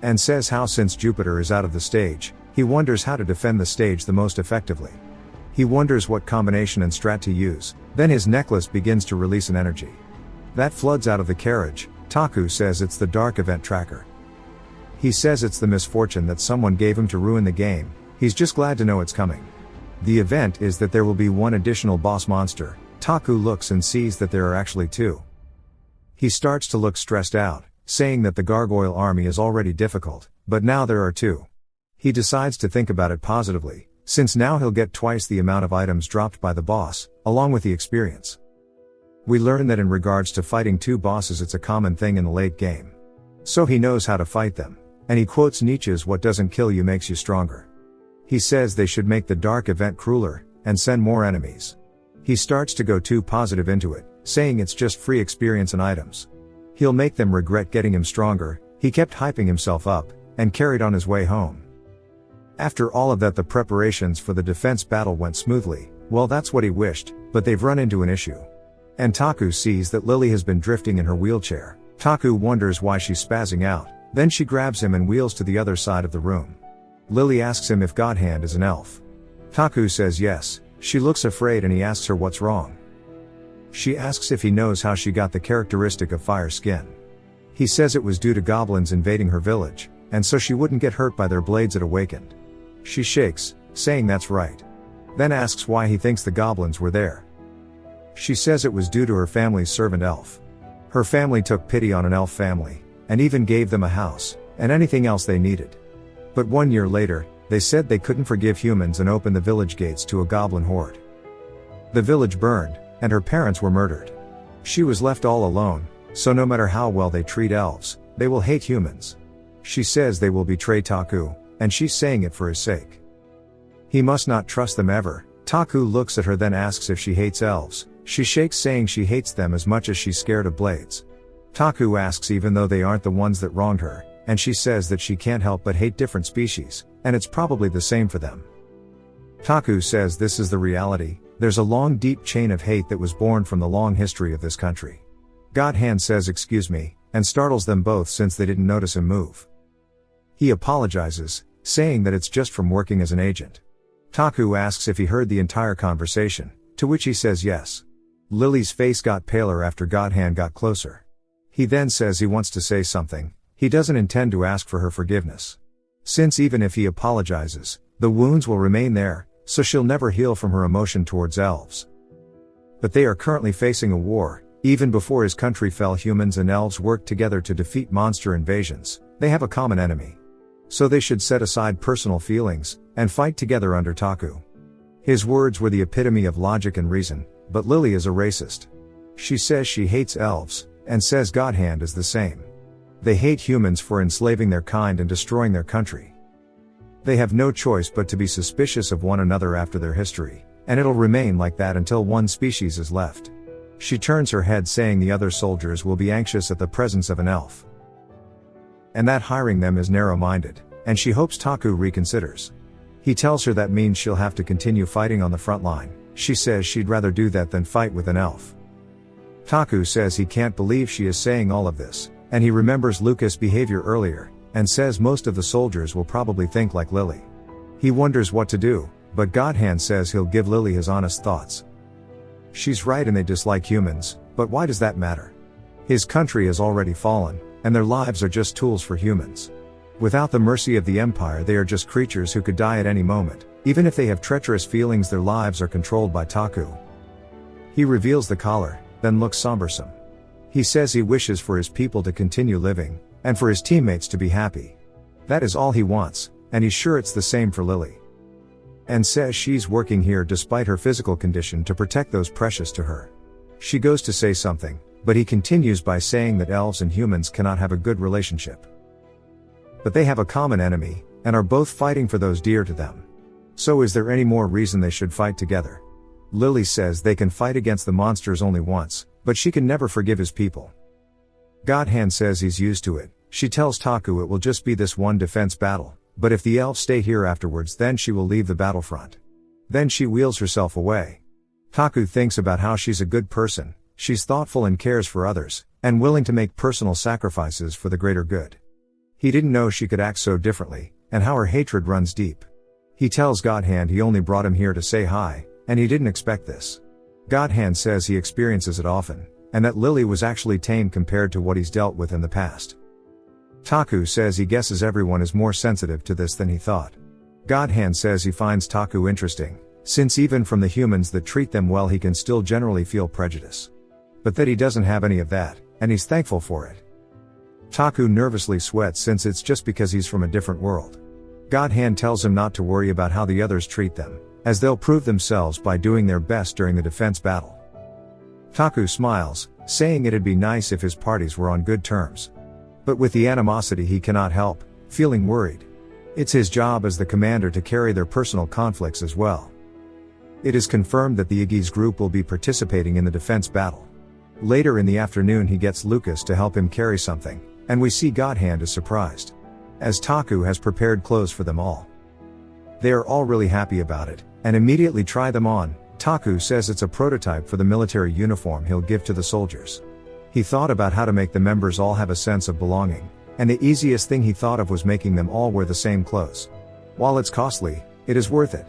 And says how since Jupiter is out of the stage, he wonders how to defend the stage the most effectively. He wonders what combination and strat to use, then his necklace begins to release an energy that floods out of the carriage. Taku says it's the dark event tracker. He says it's the misfortune that someone gave him to ruin the game, he's just glad to know it's coming. The event is that there will be one additional boss monster. Taku looks and sees that there are actually two. He starts to look stressed out, saying that the gargoyle army is already difficult, but now there are two. He decides to think about it positively, since now he'll get twice the amount of items dropped by the boss, along with the experience. We learn that in regards to fighting two bosses, it's a common thing in the late game. So he knows how to fight them, and he quotes Nietzsche's "What doesn't kill you makes you stronger." He says they should make the dark event crueler, and send more enemies. He starts to go too positive into it, saying it's just free experience and items. He'll make them regret getting him stronger. He kept hyping himself up, and carried on his way home. After all of that, the preparations for the defense battle went smoothly. Well, that's what he wished, but they've run into an issue. And Taku sees that Lily has been drifting in her wheelchair. Taku wonders why she's spazzing out, then she grabs him and wheels to the other side of the room. Lily asks him if Godhand is an elf. Taku says yes. She looks afraid and he asks her what's wrong. She asks if he knows how she got the characteristic of fire skin. He says it was due to goblins invading her village, and so she wouldn't get hurt by their blades it awakened. She shakes, saying that's right. Then asks why he thinks the goblins were there. She says it was due to her family's servant elf. Her family took pity on an elf family, and even gave them a house, and anything else they needed. But 1 year later, they said they couldn't forgive humans and open the village gates to a goblin horde. The village burned, and her parents were murdered. She was left all alone, so no matter how well they treat elves, they will hate humans. She says they will betray Taku, and she's saying it for his sake. He must not trust them ever. Taku looks at her, then asks if she hates elves. She shakes, saying she hates them as much as she's scared of blades. Taku asks even though they aren't the ones that wronged her, and she says that she can't help but hate different species, and it's probably the same for them. Taku says this is the reality. There's a long deep chain of hate that was born from the long history of this country. Godhand says excuse me, and startles them both since they didn't notice him move. He apologizes, saying that it's just from working as an agent. Taku asks if he heard the entire conversation, to which he says yes. Lily's face got paler after Godhand got closer. He then says he wants to say something. He doesn't intend to ask for her forgiveness. Since even if he apologizes, the wounds will remain there, so she'll never heal from her emotion towards elves. But they are currently facing a war. Even before his country fell, humans and elves worked together to defeat monster invasions. They have a common enemy. So they should set aside personal feelings, and fight together under Taku. His words were the epitome of logic and reason, but Lily is a racist. She says she hates elves, and says Godhand is the same. They hate humans for enslaving their kind and destroying their country. They have no choice but to be suspicious of one another after their history, and it'll remain like that until one species is left. She turns her head, saying the other soldiers will be anxious at the presence of an elf, and that hiring them is narrow-minded, and she hopes Taku reconsiders. He tells her that means she'll have to continue fighting on the front line. She says she'd rather do that than fight with an elf. Taku says he can't believe she is saying all of this, and he remembers Lucas' behavior earlier, and says most of the soldiers will probably think like Lily. He wonders what to do, but Godhand says he'll give Lily his honest thoughts. She's right and they dislike humans, but why does that matter? His country has already fallen, and their lives are just tools for humans. Without the mercy of the Empire, they are just creatures who could die at any moment. Even if they have treacherous feelings, their lives are controlled by Taku. He reveals the collar, then looks sombersome. He says he wishes for his people to continue living, and for his teammates to be happy. That is all he wants, and he's sure it's the same for Lily. And says she's working here despite her physical condition to protect those precious to her. She goes to say something, but he continues by saying that elves and humans cannot have a good relationship. But they have a common enemy, and are both fighting for those dear to them. So is there any more reason they should fight together? Lily says they can fight against the monsters only once, but she can never forgive his people. Godhand says he's used to it. She tells Taku it will just be this one defense battle, but if the elves stay here afterwards, then she will leave the battlefront. Then she wheels herself away. Taku thinks about how she's a good person, she's thoughtful and cares for others, and willing to make personal sacrifices for the greater good. He didn't know she could act so differently, and how her hatred runs deep. He tells Godhand he only brought him here to say hi, and he didn't expect this. Godhand says he experiences it often, and that Lily was actually tame compared to what he's dealt with in the past. Taku says he guesses everyone is more sensitive to this than he thought. Godhand says he finds Taku interesting, since even from the humans that treat them well he can still generally feel prejudice. But that he doesn't have any of that, and he's thankful for it. Taku nervously sweats since it's just because he's from a different world. Godhand tells him not to worry about how the others treat them, as they'll prove themselves by doing their best during the defense battle. Taku smiles, saying it'd be nice if his parties were on good terms. But with the animosity he cannot help feeling worried. It's his job as the commander to carry their personal conflicts as well. It is confirmed that the Iggy's group will be participating in the defense battle. Later in the afternoon he gets Lucas to help him carry something, and we see Godhand is surprised, as Taku has prepared clothes for them all. They are all really happy about it, and immediately try them on. Taku says it's a prototype for the military uniform he'll give to the soldiers. He thought about how to make the members all have a sense of belonging, and the easiest thing he thought of was making them all wear the same clothes. While it's costly, it is worth it.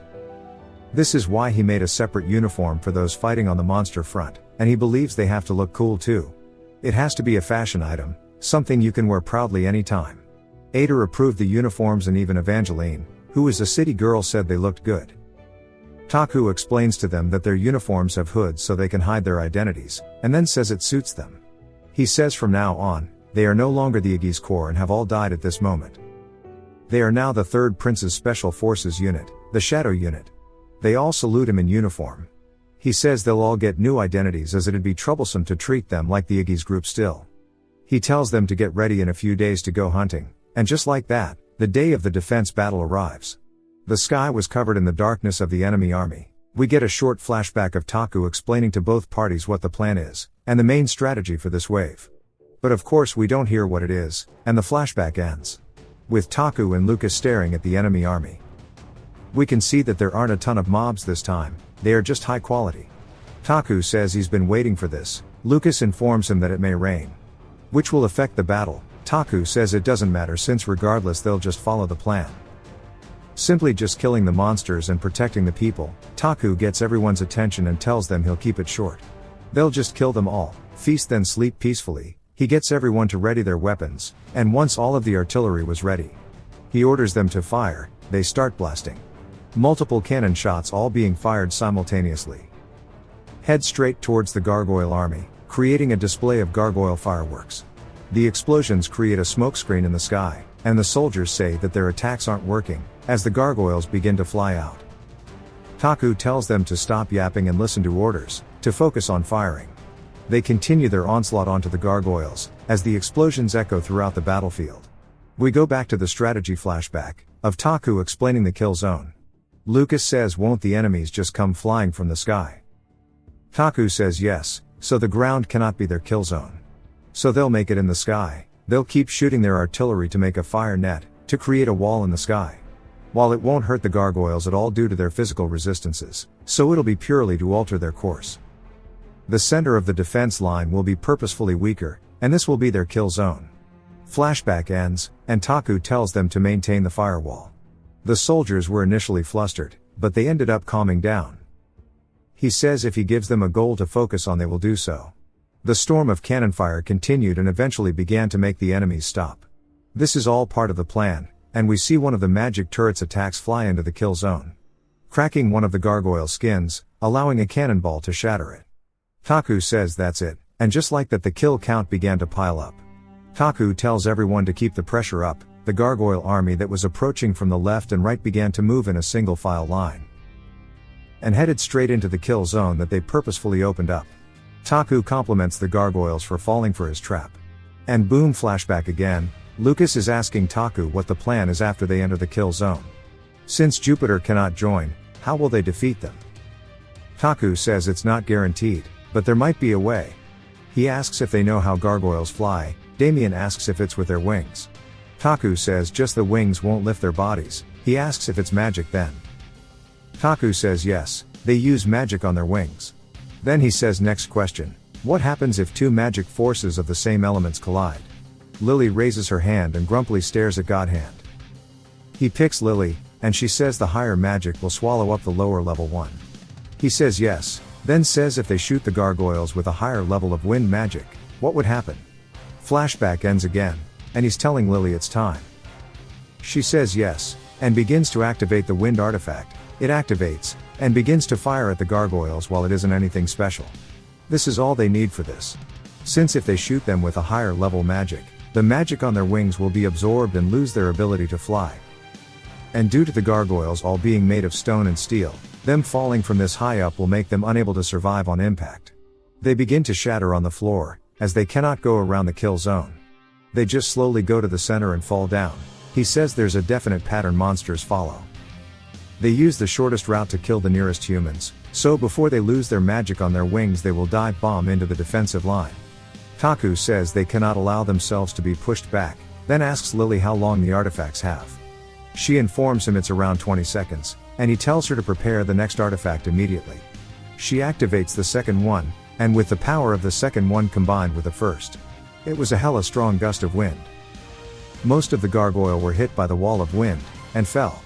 This is why he made a separate uniform for those fighting on the monster front, and he believes they have to look cool too. It has to be a fashion item, something you can wear proudly anytime. Ader approved the uniforms, and even Evangeline, who is a city girl, said they looked good. Taku explains to them that their uniforms have hoods so they can hide their identities, and then says it suits them. He says from now on, they are no longer the Iggy's Corps and have all died at this moment. They are now the 3rd Prince's Special Forces Unit, the Shadow Unit. They all salute him in uniform. He says they'll all get new identities as it'd be troublesome to treat them like the Iggy's group still. He tells them to get ready in a few days to go hunting, and just like that, the day of the defense battle arrives. The sky was covered in the darkness of the enemy army. We get a short flashback of Taku explaining to both parties what the plan is, and the main strategy for this wave. But of course we don't hear what it is, and the flashback ends with Taku and Lucas staring at the enemy army. We can see that there aren't a ton of mobs this time, they are just high quality. Taku says he's been waiting for this. Lucas informs him that it may rain, which will affect the battle. Taku says it doesn't matter since regardless they'll just follow the plan. Simply just killing the monsters and protecting the people. Taku gets everyone's attention and tells them he'll keep it short. They'll just kill them all, feast then sleep peacefully. He gets everyone to ready their weapons, and once all of the artillery was ready, he orders them to fire. They start blasting. Multiple cannon shots all being fired simultaneously. Head straight towards the gargoyle army, creating a display of gargoyle fireworks. The explosions create a smokescreen in the sky, and the soldiers say that their attacks aren't working, as the gargoyles begin to fly out. Taku tells them to stop yapping and listen to orders, to focus on firing. They continue their onslaught onto the gargoyles, as the explosions echo throughout the battlefield. We go back to the strategy flashback, of Taku explaining the kill zone. Lucas says, won't the enemies just come flying from the sky? Taku says yes, so the ground cannot be their kill zone. So they'll make it in the sky. They'll keep shooting their artillery to make a fire net, to create a wall in the sky. While it won't hurt the gargoyles at all due to their physical resistances, so it'll be purely to alter their course. The center of the defense line will be purposefully weaker, and this will be their kill zone. Flashback ends, and Taku tells them to maintain the firewall. The soldiers were initially flustered, but they ended up calming down. He says if he gives them a goal to focus on they will do so. The storm of cannon fire continued and eventually began to make the enemies stop. This is all part of the plan, and we see one of the magic turret's attacks fly into the kill zone, cracking one of the gargoyle skins, allowing a cannonball to shatter it. Taku says that's it, and just like that the kill count began to pile up. Taku tells everyone to keep the pressure up. The gargoyle army that was approaching from the left and right began to move in a single file line, and headed straight into the kill zone that they purposefully opened up. Taku compliments the gargoyles for falling for his trap. And boom, flashback again. Lucas is asking Taku what the plan is after they enter the kill zone. Since Jupiter cannot join, how will they defeat them? Taku says it's not guaranteed, but there might be a way. He asks if they know how gargoyles fly. Damien asks if it's with their wings. Taku says just the wings won't lift their bodies. He asks if it's magic then. Taku says yes, they use magic on their wings. Then he says next question, what happens if two magic forces of the same elements collide? Lily raises her hand and grumpily stares at Godhand. He picks Lily, and she says the higher magic will swallow up the lower level one. He says yes, then says if they shoot the gargoyles with a higher level of wind magic, what would happen? Flashback ends again. and he's telling Lily it's time. She says yes, and begins to activate the wind artifact. It activates, and begins to fire at the gargoyles while it isn't anything special. This is all they need for this. Since if they shoot them with a higher level magic, the magic on their wings will be absorbed and lose their ability to fly. And due to the gargoyles all being made of stone and steel, them falling from this high up will make them unable to survive on impact. They begin to shatter on the floor, as they cannot go around the kill zone. They just slowly go to the center and fall down. He says there's a definite pattern monsters follow. They use the shortest route to kill the nearest humans, so before they lose their magic on their wings they will dive bomb into the defensive line. Taku says they cannot allow themselves to be pushed back, then asks Lily how long the artifacts have. She informs him it's around 20 seconds, and he tells her to prepare the next artifact immediately. She activates the second one, and with the power of the second one combined with the first, it was a hella strong gust of wind. Most of the gargoyle were hit by the wall of wind, and fell.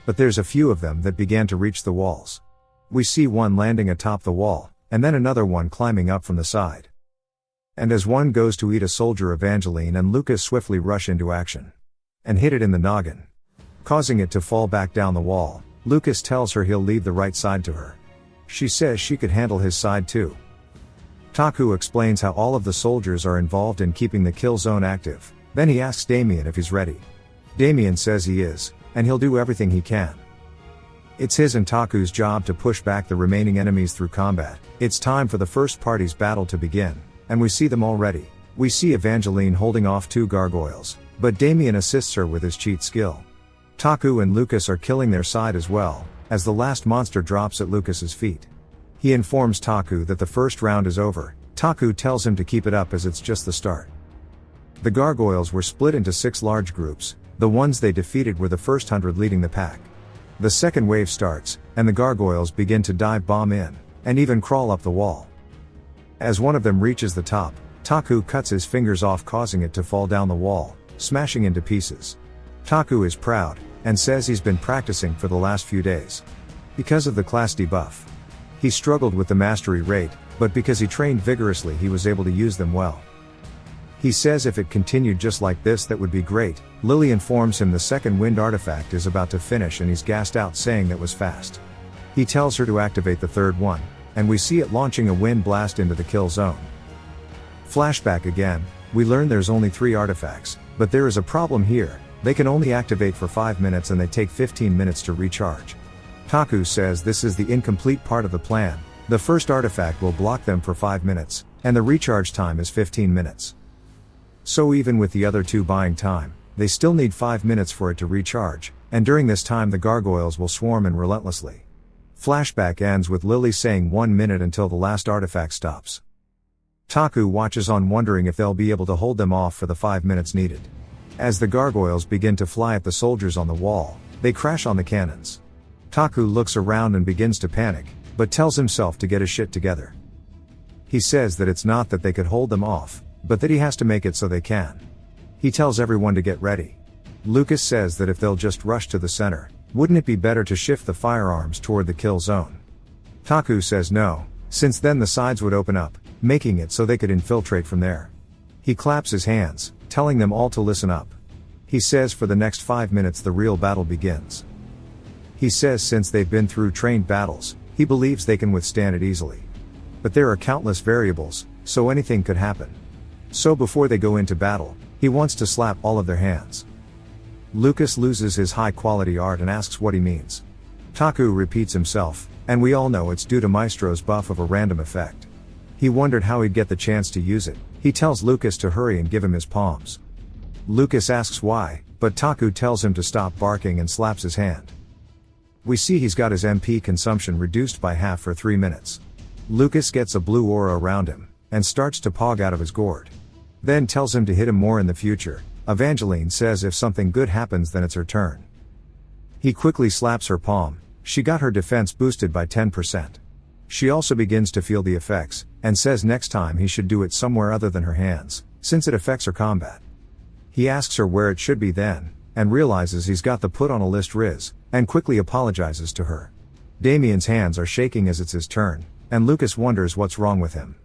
But there's a few of them that began to reach the walls. We see one landing atop the wall, and then another one climbing up from the side. And as one goes to eat a soldier, Evangeline and Lucas swiftly rush into action. And hit it in the noggin, causing it to fall back down the wall. Lucas tells her he'll leave the right side to her. She says she could handle his side too. Taku explains how all of the soldiers are involved in keeping the kill zone active. Then he asks Damien if he's ready. Damien says he is, and he'll do everything he can. It's his and Taku's job to push back the remaining enemies through combat. It's time for the first party's battle to begin, and we see them already. We see Evangeline holding off 2 gargoyles, but Damien assists her with his cheat skill. Taku and Lucas are killing their side as well, as the last monster drops at Lucas's feet. He informs Taku that the first round is over. Taku tells him to keep it up as it's just the start. The gargoyles were split into 6 large groups. The ones they defeated were the first 100 leading the pack. The second wave starts, and the gargoyles begin to dive bomb in, and even crawl up the wall. As one of them reaches the top, Taku cuts his fingers off, causing it to fall down the wall, smashing into pieces. Taku is proud, and says he's been practicing for the last few days. Because of the class debuff, he struggled with the mastery rate, but because he trained vigorously he was able to use them well. He says if it continued just like this that would be great. Lily informs him the second wind artifact is about to finish and he's gassed out, saying that was fast. He tells her to activate the third one, and we see it launching a wind blast into the kill zone. Flashback again, we learn there's only 3 artifacts, but there is a problem here. They can only activate for 5 minutes and they take 15 minutes to recharge. Taku says this is the incomplete part of the plan. The first artifact will block them for 5 minutes, and the recharge time is 15 minutes. So even with the other 2 buying time, they still need 5 minutes for it to recharge, and during this time the gargoyles will swarm in relentlessly. Flashback ends with Lily saying 1 minute until the last artifact stops. Taku watches on, wondering if they'll be able to hold them off for the 5 minutes needed. As the gargoyles begin to fly at the soldiers on the wall, they crash on the cannons. Taku looks around and begins to panic, but tells himself to get his shit together. He says that it's not that they could hold them off, but that he has to make it so they can. He tells everyone to get ready. Lucas says that if they'll just rush to the center, wouldn't it be better to shift the firearms toward the kill zone? Taku says no, since then the sides would open up, making it so they could infiltrate from there. He claps his hands, telling them all to listen up. He says for the next 5 minutes the real battle begins. He says since they've been through trained battles, he believes they can withstand it easily. But there are countless variables, so anything could happen. So before they go into battle, he wants to slap all of their hands. Lucas loses his high quality art and asks what he means. Taku repeats himself, and we all know it's due to Maestro's buff of a random effect. He wondered how he'd get the chance to use it. He tells Lucas to hurry and give him his palms. Lucas asks why, but Taku tells him to stop barking and slaps his hand. We see he's got his MP consumption reduced by half for 3 minutes. Lucas gets a blue aura around him, and starts to pog out of his gourd. Then tells him to hit him more in the future. Evangeline says if something good happens then it's her turn. He quickly slaps her palm. She got her defense boosted by 10%. She also begins to feel the effects, and says next time he should do it somewhere other than her hands, since it affects her combat. He asks her where it should be then, and realizes he's got the put on a list Riz, and quickly apologizes to her. Damien's hands are shaking as it's his turn, and Lucas wonders what's wrong with him.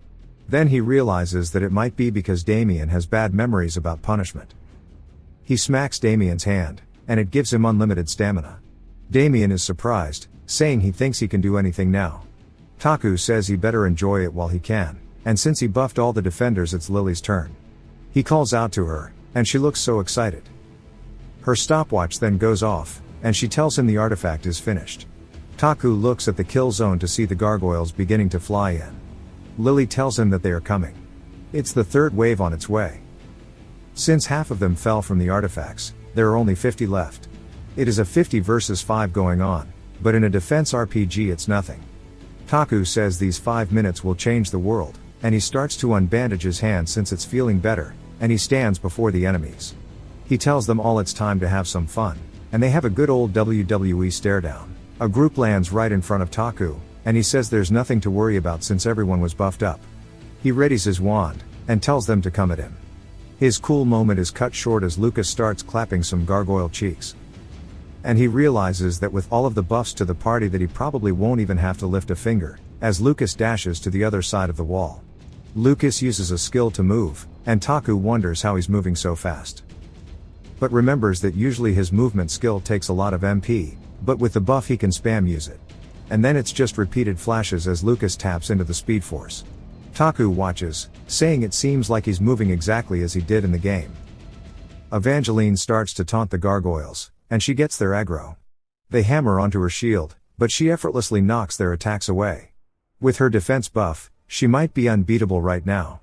Then he realizes that it might be because Damien has bad memories about punishment. He smacks Damien's hand, and it gives him unlimited stamina. Damien is surprised, saying he thinks he can do anything now. Taku says he better enjoy it while he can, and since he buffed all the defenders it's Lily's turn. He calls out to her, and she looks so excited. Her stopwatch then goes off, and she tells him the artifact is finished. Taku looks at the kill zone to see the gargoyles beginning to fly in. Lily tells him that they are coming. It's the third wave on its way. Since half of them fell from the artifacts, there are only 50 left. It is a 50 versus 5 going on, but in a defense RPG it's nothing. Taku says these 5 minutes will change the world, and he starts to unbandage his hand since it's feeling better, and he stands before the enemies. He tells them all it's time to have some fun, and they have a good old WWE stare down. A group lands right in front of Taku, and he says there's nothing to worry about since everyone was buffed up. He readies his wand, and tells them to come at him. His cool moment is cut short as Lucas starts clapping some gargoyle cheeks. And he realizes that with all of the buffs to the party that he probably won't even have to lift a finger, as Lucas dashes to the other side of the wall. Lucas uses a skill to move, and Taku wonders how he's moving so fast. But remembers that usually his movement skill takes a lot of MP, but with the buff he can spam use it. And then it's just repeated flashes as Lucas taps into the speed force. Taku watches, saying it seems like he's moving exactly as he did in the game. Evangeline starts to taunt the gargoyles, and she gets their aggro. They hammer onto her shield, but she effortlessly knocks their attacks away. With her defense buff, she might be unbeatable right now.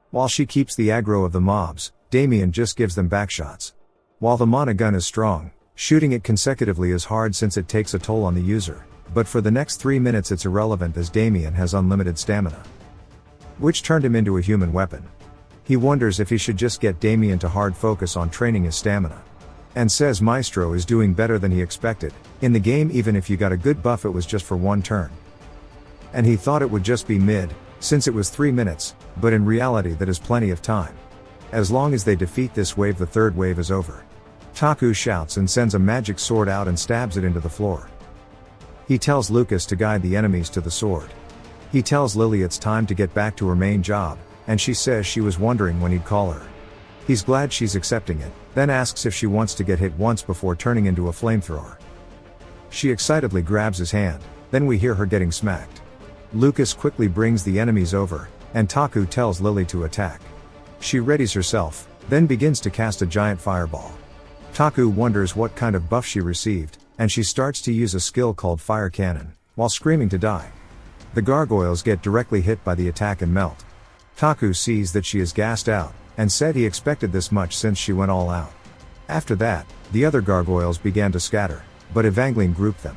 While she keeps the aggro of the mobs, Damien just gives them backshots. While the mana gun is strong, shooting it consecutively is hard since it takes a toll on the user, but for the next 3 minutes it's irrelevant as Damien has unlimited stamina. Which turned him into a human weapon. He wonders if he should just get Damien to hard focus on training his stamina. And says Maestro is doing better than he expected. In the game even if you got a good buff it was just for one turn. And he thought it would just be mid, since it was 3 minutes, but in reality that is plenty of time. As long as they defeat this wave the third wave is over. Taku shouts and sends a magic sword out and stabs it into the floor. He tells Lucas to guide the enemies to the sword. He tells Lily it's time to get back to her main job, and she says she was wondering when he'd call her. He's glad she's accepting it, then asks if she wants to get hit once before turning into a flamethrower. She excitedly grabs his hand, then we hear her getting smacked. Lucas quickly brings the enemies over, and Taku tells Lily to attack. She readies herself, then begins to cast a giant fireball. Taku wonders what kind of buff she received, and she starts to use a skill called Fire Cannon, while screaming to die. The gargoyles get directly hit by the attack and melt. Taku sees that she is gassed out, and said he expected this much since she went all out. After that, the other gargoyles began to scatter, but Evangeline grouped them.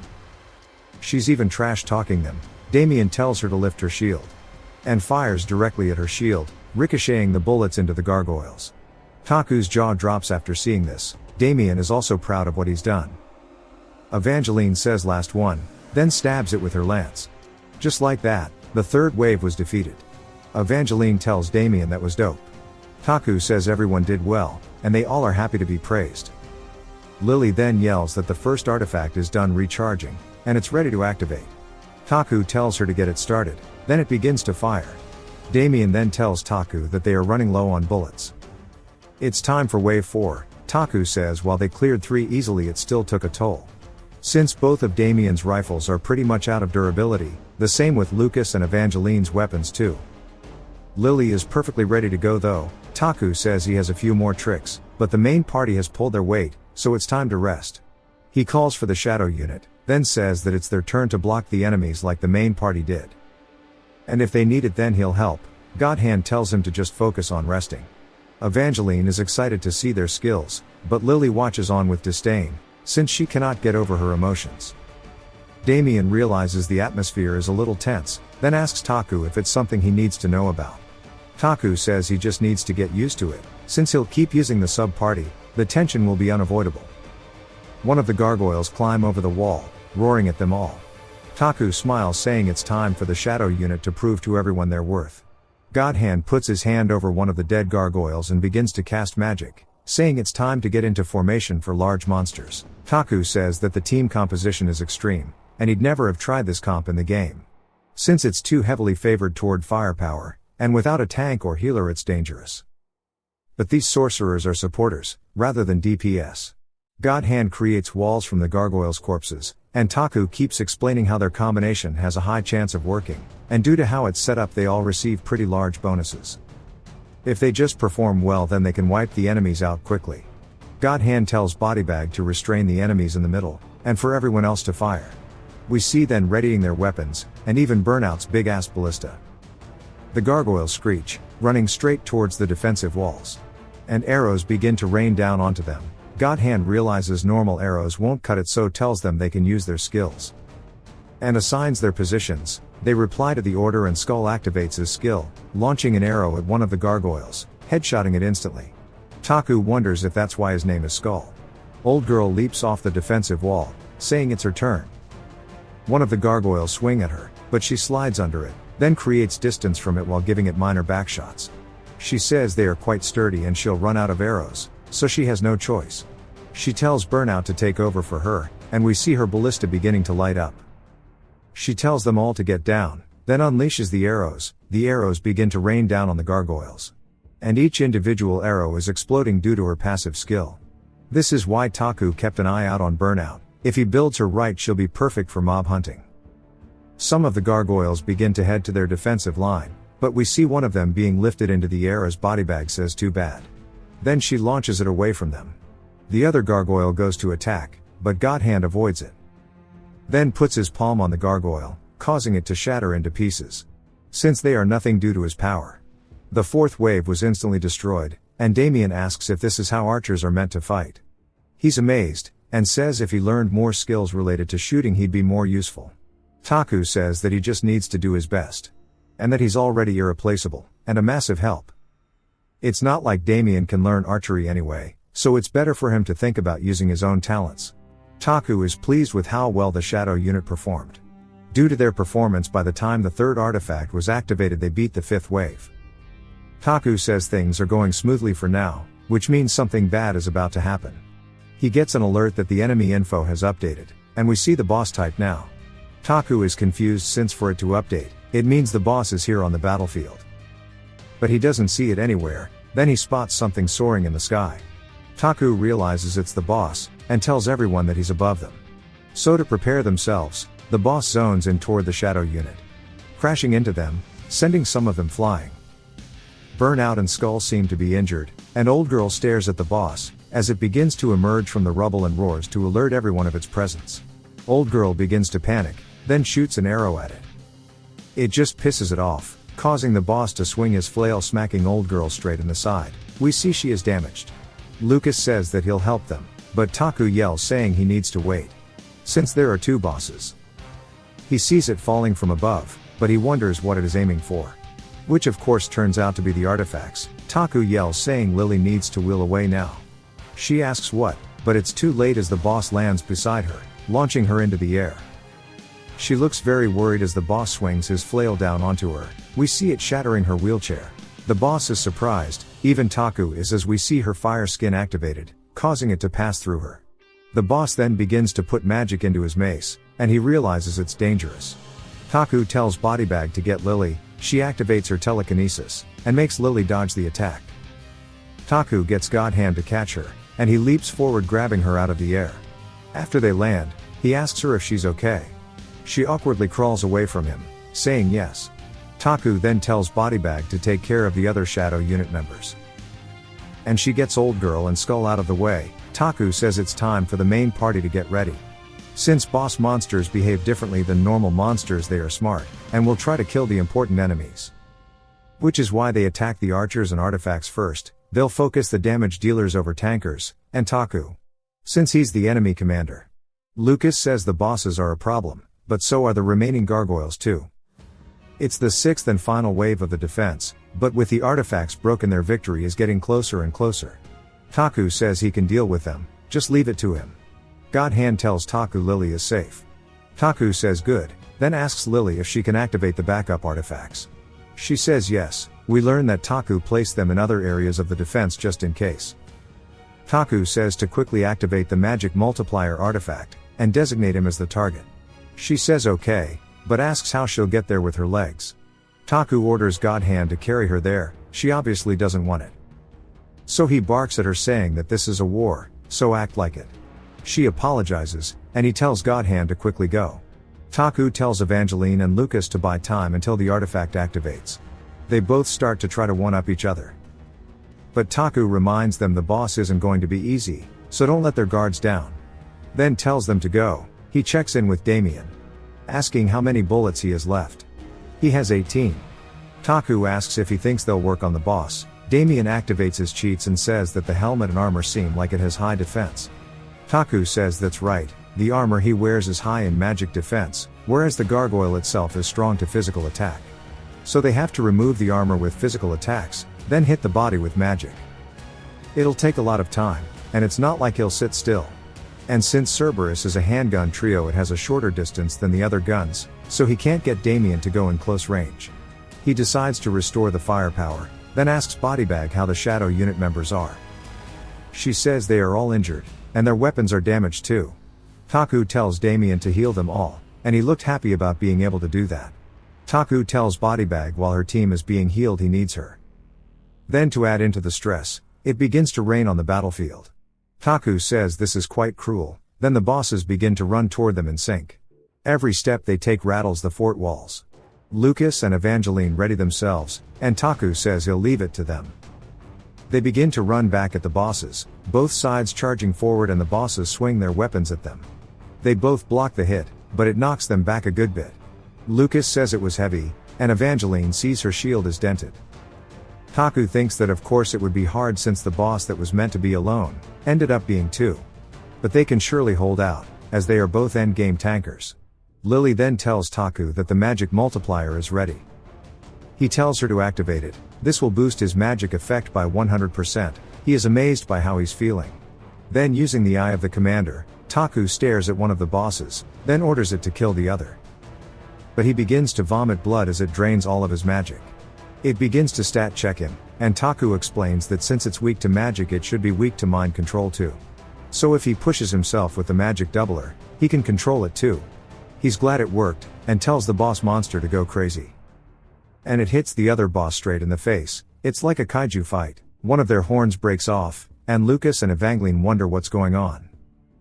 She's even trash-talking them. Damien tells her to lift her shield. And fires directly at her shield, ricocheting the bullets into the gargoyles. Taku's jaw drops after seeing this. Damien is also proud of what he's done. Evangeline says last one, then stabs it with her lance. Just like that, the third wave was defeated. Evangeline tells Damien that was dope. Taku says everyone did well, and they all are happy to be praised. Lily then yells that the first artifact is done recharging, and it's ready to activate. Taku tells her to get it started, then it begins to fire. Damien then tells Taku that they are running low on bullets. It's time for wave 4, Taku says while they cleared 3 easily it still took a toll. Since both of Damien's rifles are pretty much out of durability, the same with Lucas and Evangeline's weapons too. Lily is perfectly ready to go though. Taku says he has a few more tricks, but the main party has pulled their weight, so it's time to rest. He calls for the shadow unit, then says that it's their turn to block the enemies like the main party did. And if they need it then he'll help. Godhand tells him to just focus on resting. Evangeline is excited to see their skills, but Lily watches on with disdain, since she cannot get over her emotions. Damien realizes the atmosphere is a little tense, then asks Taku if it's something he needs to know about. Taku says he just needs to get used to it, since he'll keep using the sub-party, the tension will be unavoidable. One of the gargoyles climb over the wall, roaring at them all. Taku smiles saying it's time for the shadow unit to prove to everyone their worth. Godhand puts his hand over one of the dead gargoyles and begins to cast magic, saying it's time to get into formation for large monsters. Taku says that the team composition is extreme, and he'd never have tried this comp in the game. Since it's too heavily favored toward firepower, and without a tank or healer it's dangerous. But these sorcerers are supporters, rather than DPS. God Hand creates walls from the gargoyles' corpses, and Taku keeps explaining how their combination has a high chance of working, and due to how it's set up they all receive pretty large bonuses. If they just perform well then they can wipe the enemies out quickly. God Hand tells Bodybag to restrain the enemies in the middle, and for everyone else to fire. We see them readying their weapons, and even Burnout's big-ass ballista. The gargoyles screech, running straight towards the defensive walls. And arrows begin to rain down onto them. God Hand realizes normal arrows won't cut it, so tells them they can use their skills. And assigns their positions. They reply to the order and Skull activates his skill, launching an arrow at one of the gargoyles, headshotting it instantly. Taku wonders if that's why his name is Skull. Old girl leaps off the defensive wall, saying it's her turn. One of the gargoyles swing at her, but she slides under it, then creates distance from it while giving it minor backshots. She says they are quite sturdy and she'll run out of arrows, so she has no choice. She tells Burnout to take over for her, and we see her ballista beginning to light up. She tells them all to get down, then unleashes the arrows. The arrows begin to rain down on the gargoyles. And each individual arrow is exploding due to her passive skill. This is why Taku kept an eye out on Burnout. If he builds her right she'll be perfect for mob hunting. Some of the gargoyles begin to head to their defensive line, but we see one of them being lifted into the air as Bodybag says too bad. Then she launches it away from them. The other gargoyle goes to attack, but God Hand avoids it. Then puts his palm on the gargoyle, causing it to shatter into pieces. Since they are nothing due to his power. The fourth wave was instantly destroyed, and Damien asks if this is how archers are meant to fight. He's amazed, and says if he learned more skills related to shooting he'd be more useful. Taku says that he just needs to do his best. And that he's already irreplaceable, and a massive help. It's not like Damien can learn archery anyway, so it's better for him to think about using his own talents. Taku is pleased with how well the Shadow unit performed. Due to their performance by the time the third artifact was activated they beat the fifth wave. Taku says things are going smoothly for now, which means something bad is about to happen. He gets an alert that the enemy info has updated, and we see the boss type now. Taku is confused since for it to update, it means the boss is here on the battlefield. But he doesn't see it anywhere, then he spots something soaring in the sky. Taku realizes it's the boss, and tells everyone that he's above them. So to prepare themselves, the boss zones in toward the Shadow unit. Crashing into them, sending some of them flying. Burnout and Skull seem to be injured, and Old Girl stares at the boss, as it begins to emerge from the rubble and roars to alert everyone of its presence. Old Girl begins to panic, then shoots an arrow at it. It just pisses it off, causing the boss to swing his flail, smacking Old Girl straight in the side. We see she is damaged. Lucas says that he'll help them, but Taku yells saying he needs to wait. Since there are two bosses. He sees it falling from above, but he wonders what it is aiming for. Which of course turns out to be the artifacts. Taku yells saying Lily needs to wheel away now. She asks what, but it's too late as the boss lands beside her, launching her into the air. She looks very worried as the boss swings his flail down onto her. We see it shattering her wheelchair. The boss is surprised, even Taku is, as we see her fire skin activated, causing it to pass through her. The boss then begins to put magic into his mace, and he realizes it's dangerous. Taku tells Bodybag to get Lily. She activates her telekinesis, and makes Lily dodge the attack. Taku gets God Hand to catch her, and he leaps forward grabbing her out of the air. After they land, he asks her if she's okay. She awkwardly crawls away from him, saying yes. Taku then tells Bodybag to take care of the other Shadow unit members. And she gets Old Girl and Skull out of the way. Taku says it's time for the main party to get ready. Since boss monsters behave differently than normal monsters, they are smart, and will try to kill the important enemies. Which is why they attack the archers and artifacts first. They'll focus the damage dealers over tankers, and Taku. Since he's the enemy commander. Lucas says the bosses are a problem, but so are the remaining gargoyles too. It's the sixth and final wave of the defense, but with the artifacts broken their victory is getting closer and closer. Taku says he can deal with them, just leave it to him. God Hand tells Taku Lily is safe. Taku says good, then asks Lily if she can activate the backup artifacts. She says yes. We learn that Taku placed them in other areas of the defense just in case. Taku says to quickly activate the magic multiplier artifact, and designate him as the target. She says okay, but asks how she'll get there with her legs. Taku orders God Hand to carry her there. She obviously doesn't want it. So he barks at her saying that this is a war, so act like it. She apologizes, and he tells Godhand to quickly go. Taku tells Evangeline and Lucas to buy time until the artifact activates. They both start to try to one-up each other. But Taku reminds them the boss isn't going to be easy, so don't let their guards down. Then tells them to go. He checks in with Damien, asking how many bullets he has left. He has 18. Taku asks if he thinks they'll work on the boss. Damien activates his cheats and says that the helmet and armor seem like it has high defense. Taku says that's right, the armor he wears is high in magic defense, whereas the gargoyle itself is strong to physical attack. So they have to remove the armor with physical attacks, then hit the body with magic. It'll take a lot of time, and it's not like he'll sit still. And since Cerberus is a handgun trio, it has a shorter distance than the other guns, so he can't get Damien to go in close range. He decides to restore the firepower, then asks Bodybag how the Shadow Unit members are. She says they are all injured, and their weapons are damaged too. Taku tells Damien to heal them all, and he looked happy about being able to do that. Taku tells Bodybag while her team is being healed he needs her. Then to add into the stress, it begins to rain on the battlefield. Taku says this is quite cruel, then the bosses begin to run toward them in sync. Every step they take rattles the fort walls. Lucas and Evangeline ready themselves, and Taku says he'll leave it to them. They begin to run back at the bosses, both sides charging forward and the bosses swing their weapons at them. They both block the hit, but it knocks them back a good bit. Lucas says it was heavy, and Evangeline sees her shield is dented. Taku thinks that of course it would be hard since the boss that was meant to be alone, ended up being two. But they can surely hold out, as they are both endgame tankers. Lily then tells Taku that the magic multiplier is ready. He tells her to activate it. This will boost his magic effect by 100%. He is amazed by how he's feeling. Then using the eye of the commander, Taku stares at one of the bosses, then orders it to kill the other. But he begins to vomit blood as it drains all of his magic. It begins to stat check him, and Taku explains that since it's weak to magic it should be weak to mind control too. So if he pushes himself with the magic doubler, he can control it too. He's glad it worked, and tells the boss monster to go crazy. And it hits the other boss straight in the face. It's like a kaiju fight. One of their horns breaks off, and Lucas and Evangeline wonder what's going on.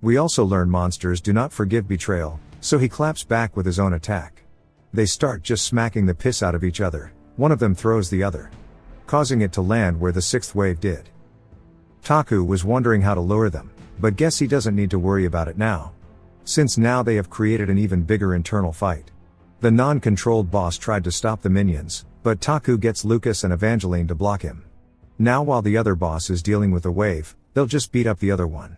We also learn monsters do not forgive betrayal, so he claps back with his own attack. They start just smacking the piss out of each other. One of them throws the other, causing it to land where the sixth wave did. Taku was wondering how to lure them, but guess he doesn't need to worry about it now. Since now they have created an even bigger internal fight. The non-controlled boss tried to stop the minions, but Taku gets Lucas and Evangeline to block him. Now while the other boss is dealing with the wave, they'll just beat up the other one.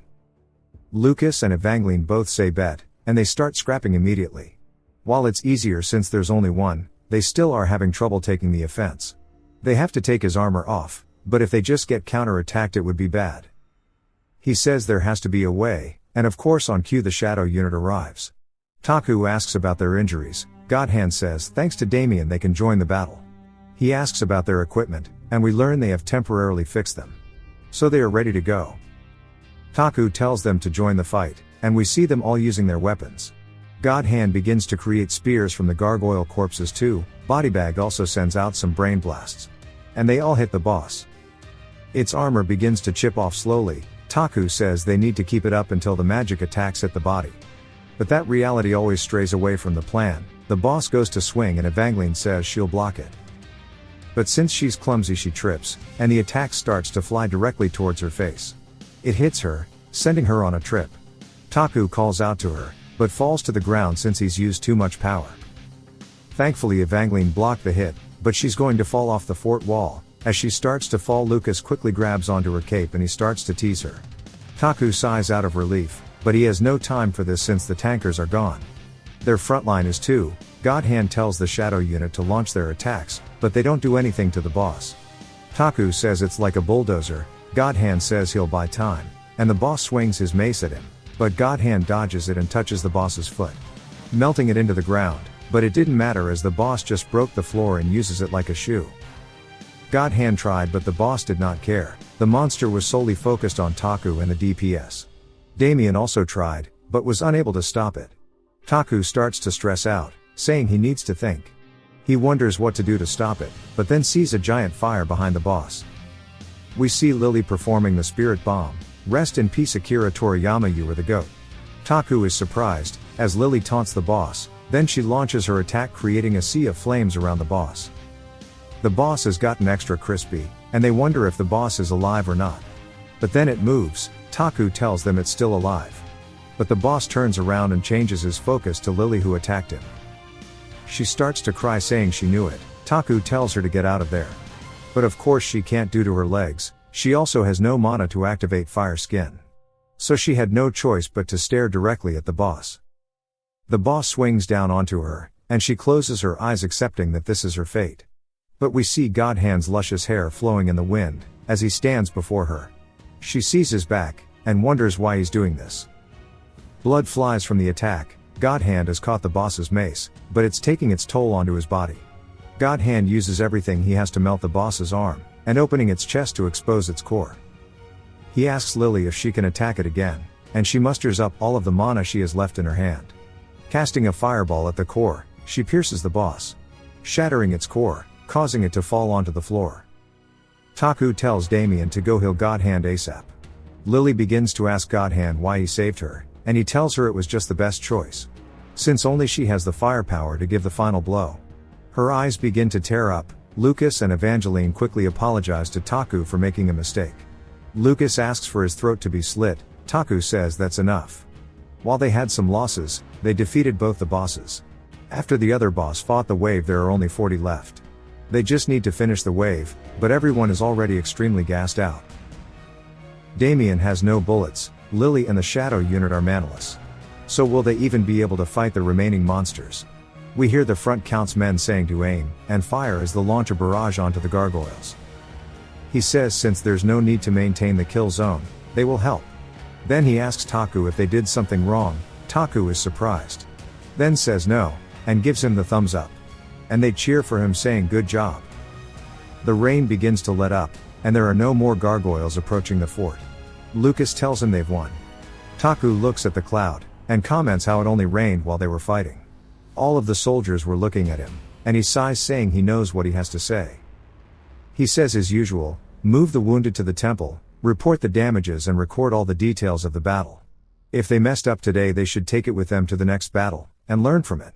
Lucas and Evangeline both say bet, and they start scrapping immediately. While it's easier since there's only one, they still are having trouble taking the offense. They have to take his armor off, but if they just get counter-attacked it would be bad. He says there has to be a way, and of course on cue the Shadow Unit arrives. Taku asks about their injuries. Godhand says thanks to Damien they can join the battle. He asks about their equipment, and we learn they have temporarily fixed them. So they are ready to go. Taku tells them to join the fight, and we see them all using their weapons. Godhand begins to create spears from the gargoyle corpses too. Bodybag also sends out some brain blasts. And they all hit the boss. Its armor begins to chip off slowly. Taku says they need to keep it up until the magic attacks hit the body. But that reality always strays away from the plan. The boss goes to swing and Evangeline says she'll block it. But since she's clumsy she trips, and the attack starts to fly directly towards her face. It hits her, sending her on a trip. Taku calls out to her, but falls to the ground since he's used too much power. Thankfully Evangeline blocked the hit, but she's going to fall off the fort wall. As she starts to fall Lucas quickly grabs onto her cape and he starts to tease her. Taku sighs out of relief, but he has no time for this since the tankers are gone. Their front line is too. Godhand tells the Shadow Unit to launch their attacks, but they don't do anything to the boss. Taku says it's like a bulldozer. Godhand says he'll buy time, and the boss swings his mace at him, but Godhand dodges it and touches the boss's foot, melting it into the ground, but it didn't matter as the boss just broke the floor and uses it like a shoe. Godhand tried but the boss did not care. The monster was solely focused on Taku and the DPS. Damien also tried, but was unable to stop it. Taku starts to stress out, saying he needs to think. He wonders what to do to stop it, but then sees a giant fire behind the boss. We see Lily performing the spirit bomb. Rest in peace Akira Toriyama, you were the GOAT. Taku is surprised, as Lily taunts the boss, then she launches her attack creating a sea of flames around the boss. The boss has gotten extra crispy, and they wonder if the boss is alive or not. But then it moves, Taku tells them it's still alive. But the boss turns around and changes his focus to Lily who attacked him. She starts to cry saying she knew it. Taku tells her to get out of there. But of course she can't due to her legs, she also has no mana to activate fire skin. So she had no choice but to stare directly at the boss. The boss swings down onto her, and she closes her eyes accepting that this is her fate. But we see God Hand's luscious hair flowing in the wind, as he stands before her. She sees his back, and wonders why he's doing this. Blood flies from the attack. God Hand has caught the boss's mace, but it's taking its toll onto his body. God Hand uses everything he has to melt the boss's arm, and opening its chest to expose its core. He asks Lily if she can attack it again, and she musters up all of the mana she has left in her hand. Casting a fireball at the core, she pierces the boss, shattering its core, causing it to fall onto the floor. Taku tells Damien to go heal God Hand ASAP. Lily begins to ask God Hand why he saved her, and he tells her it was just the best choice, since only she has the firepower to give the final blow. Her eyes begin to tear up. Lucas and Evangeline quickly apologize to Taku for making a mistake. Lucas asks for his throat to be slit. Taku says that's enough. While they had some losses, they defeated both the bosses. After the other boss fought the wave, there are only 40 left. They just need to finish the wave, but everyone is already extremely gassed out. Damien has no bullets. Lily and the Shadow unit are manless. So will they even be able to fight the remaining monsters? We hear the front count's men saying to aim and fire as they launch a barrage onto the gargoyles. He says since there's no need to maintain the kill zone, they will help. Then he asks Taku if they did something wrong. Taku is surprised. Then says no, and gives him the thumbs up. And they cheer for him saying good job. The rain begins to let up, and there are no more gargoyles approaching the fort. Lucas tells him they've won. Taku looks at the cloud, and comments how it only rained while they were fighting. All of the soldiers were looking at him, and he sighs saying he knows what he has to say. He says as usual, move the wounded to the temple, report the damages and record all the details of the battle. If they messed up today they should take it with them to the next battle, and learn from it.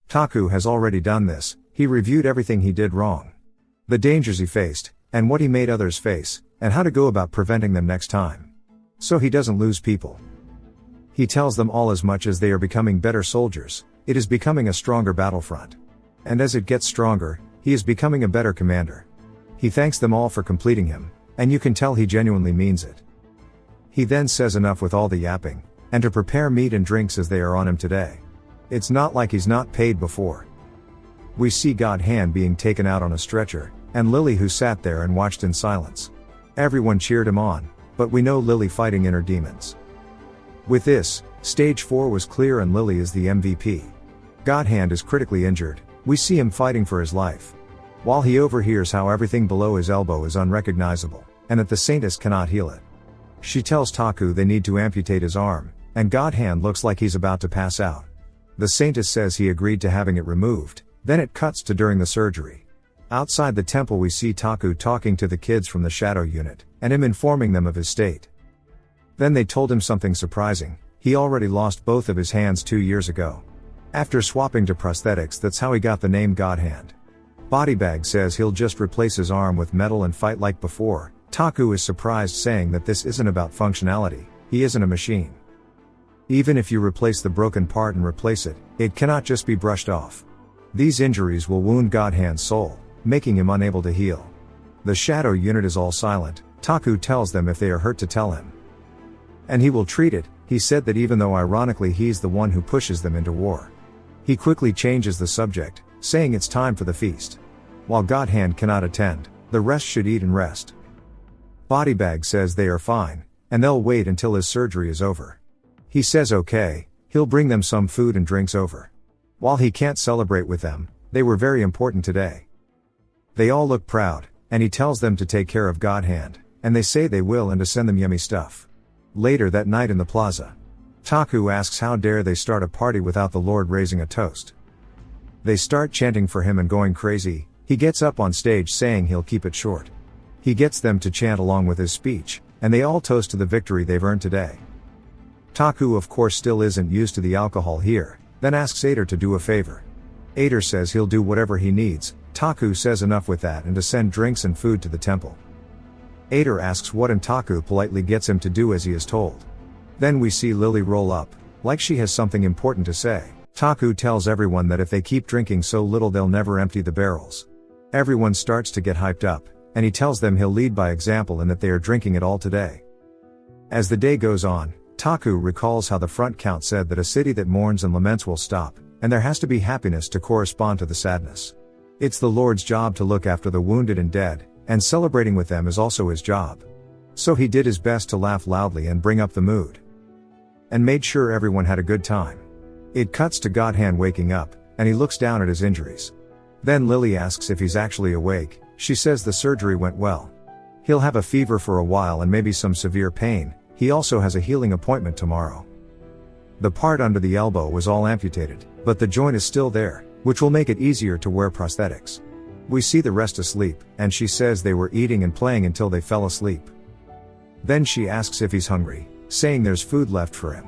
Taku has already done this. He reviewed everything he did wrong, the dangers he faced, and what he made others face, and how to go about preventing them next time. So he doesn't lose people. He tells them all as much as they are becoming better soldiers, it is becoming a stronger battlefront. And as it gets stronger, he is becoming a better commander. He thanks them all for completing him, and you can tell he genuinely means it. He then says enough with all the yapping, and to prepare meat and drinks as they are on him today. It's not like he's not paid before. We see God Hand being taken out on a stretcher, and Lily who sat there and watched in silence. Everyone cheered him on, but we know Lily fighting inner demons. With this, stage 4 was clear and Lily is the MVP. God Hand is critically injured. We see him fighting for his life, while he overhears how everything below his elbow is unrecognizable, and that the Saintess cannot heal it. She tells Taku they need to amputate his arm, and God Hand looks like he's about to pass out. The Saintess says he agreed to having it removed, then it cuts to during the surgery. Outside the temple we see Taku talking to the kids from the Shadow unit, and him informing them of his state. Then they told him something surprising, he already lost both of his hands 2 years ago. After swapping to prosthetics, that's how he got the name God Hand. Bodybag says he'll just replace his arm with metal and fight like before. Taku is surprised saying that this isn't about functionality, he isn't a machine. Even if you replace the broken part and replace it, it cannot just be brushed off. These injuries will wound God Hand's soul, making him unable to heal. The Shadow unit is all silent. Taku tells them if they are hurt to tell him. And he will treat it. He said that even though ironically he's the one who pushes them into war. He quickly changes the subject, saying it's time for the feast. While God Hand cannot attend, the rest should eat and rest. Bodybag says they are fine, and they'll wait until his surgery is over. He says okay, he'll bring them some food and drinks over. While he can't celebrate with them, they were very important today. They all look proud, and he tells them to take care of God Hand, and they say they will and to send them yummy stuff. Later that night in the plaza, Taku asks how dare they start a party without the Lord raising a toast. They start chanting for him and going crazy. He gets up on stage saying he'll keep it short. He gets them to chant along with his speech, and they all toast to the victory they've earned today. Taku of course still isn't used to the alcohol here, then asks Ader to do a favor. Ader says he'll do whatever he needs. Taku says enough with that and to send drinks and food to the temple. Ader asks what and Taku politely gets him to do as he is told. Then we see Lily roll up, like she has something important to say. Taku tells everyone that if they keep drinking so little they'll never empty the barrels. Everyone starts to get hyped up, and he tells them he'll lead by example and that they are drinking it all today. As the day goes on, Taku recalls how the front count said that a city that mourns and laments will stop, and there has to be happiness to correspond to the sadness. It's the Lord's job to look after the wounded and dead, and celebrating with them is also his job. So he did his best to laugh loudly and bring up the mood. And made sure everyone had a good time. It cuts to Godhand waking up, and he looks down at his injuries. Then Lily asks if he's actually awake. She says the surgery went well. He'll have a fever for a while and maybe some severe pain. He also has a healing appointment tomorrow. The part under the elbow was all amputated, but the joint is still there, which will make it easier to wear prosthetics. We see the rest asleep, and she says they were eating and playing until they fell asleep. Then she asks if he's hungry, saying there's food left for him.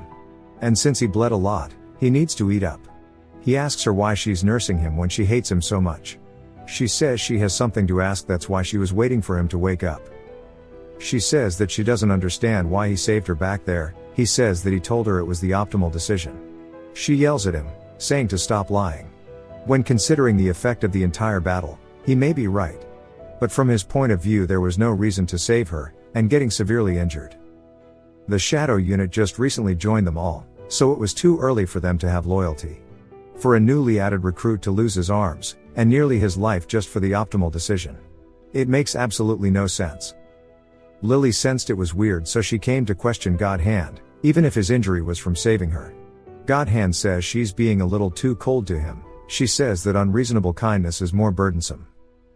And since he bled a lot, he needs to eat up. He asks her why she's nursing him when she hates him so much. She says she has something to ask, that's why she was waiting for him to wake up. She says that she doesn't understand why he saved her back there. He says that he told her it was the optimal decision. She yells at him, saying to stop lying. When considering the effect of the entire battle, he may be right. But from his point of view there was no reason to save her, and getting severely injured. The Shadow unit just recently joined them all, so it was too early for them to have loyalty. For a newly added recruit to lose his arms, and nearly his life just for the optimal decision. It makes absolutely no sense. Lily sensed it was weird, so she came to question Godhand, even if his injury was from saving her. Godhand says she's being a little too cold to him. She says that unreasonable kindness is more burdensome.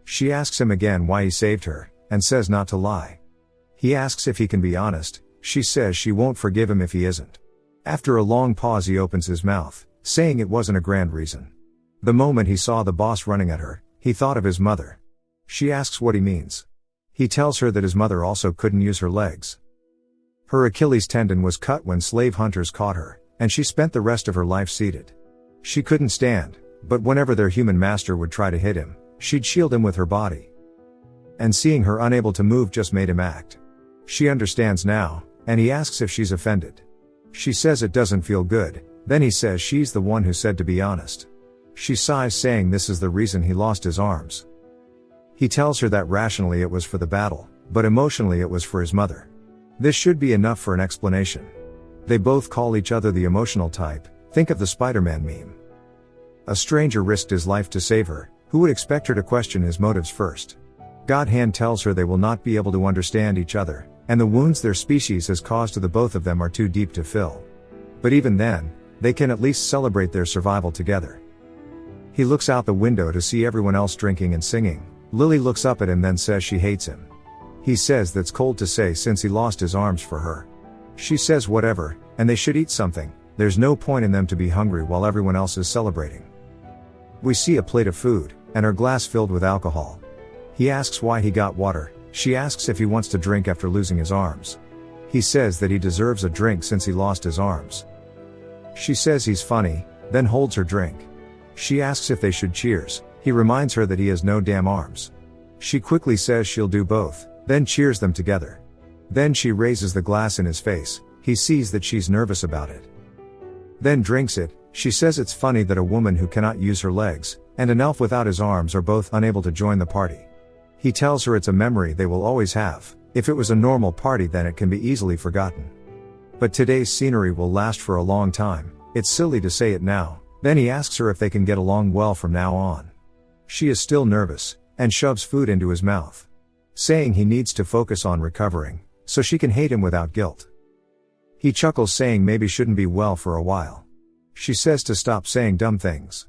She asks him again why he saved her, and says not to lie. He asks if he can be honest. She says she won't forgive him if he isn't. After a long pause he opens his mouth, saying it wasn't a grand reason. The moment he saw the boss running at her, he thought of his mother. She asks what he means. He tells her that his mother also couldn't use her legs. Her Achilles tendon was cut when slave hunters caught her, and she spent the rest of her life seated. She couldn't stand, but whenever their human master would try to hit him, she'd shield him with her body. And seeing her unable to move just made him act. She understands now, and he asks if she's offended. She says it doesn't feel good, then he says she's the one who said to be honest. She sighs, saying this is the reason he lost his arms. He tells her that rationally it was for the battle, but emotionally it was for his mother. This should be enough for an explanation. They both call each other the emotional type. Think of the Spider-Man meme. A stranger risked his life to save her. Who would expect her to question his motives first? Godhand tells her they will not be able to understand each other, and the wounds their species has caused to the both of them are too deep to fill. But even then, they can at least celebrate their survival together. He looks out the window to see everyone else drinking and singing. Lily looks up at him, then says she hates him. He says that's cold to say since he lost his arms for her. She says whatever, and they should eat something. There's no point in them to be hungry while everyone else is celebrating. We see a plate of food, and her glass filled with alcohol. He asks why he got water. She asks if he wants to drink after losing his arms. He says that he deserves a drink since he lost his arms. She says he's funny, then holds her drink. She asks if they should cheers. He reminds her that he has no damn arms. She quickly says she'll do both, then cheers them together. Then she raises the glass in his face. He sees that she's nervous about it. Then drinks it. She says it's funny that a woman who cannot use her legs, and an elf without his arms are both unable to join the party. He tells her it's a memory they will always have. If it was a normal party then it can be easily forgotten. But today's scenery will last for a long time. It's silly to say it now. Then he asks her if they can get along well from now on. She is still nervous, and shoves food into his mouth. Saying he needs to focus on recovering, so she can hate him without guilt. He chuckles, saying maybe shouldn't be well for a while. She says to stop saying dumb things.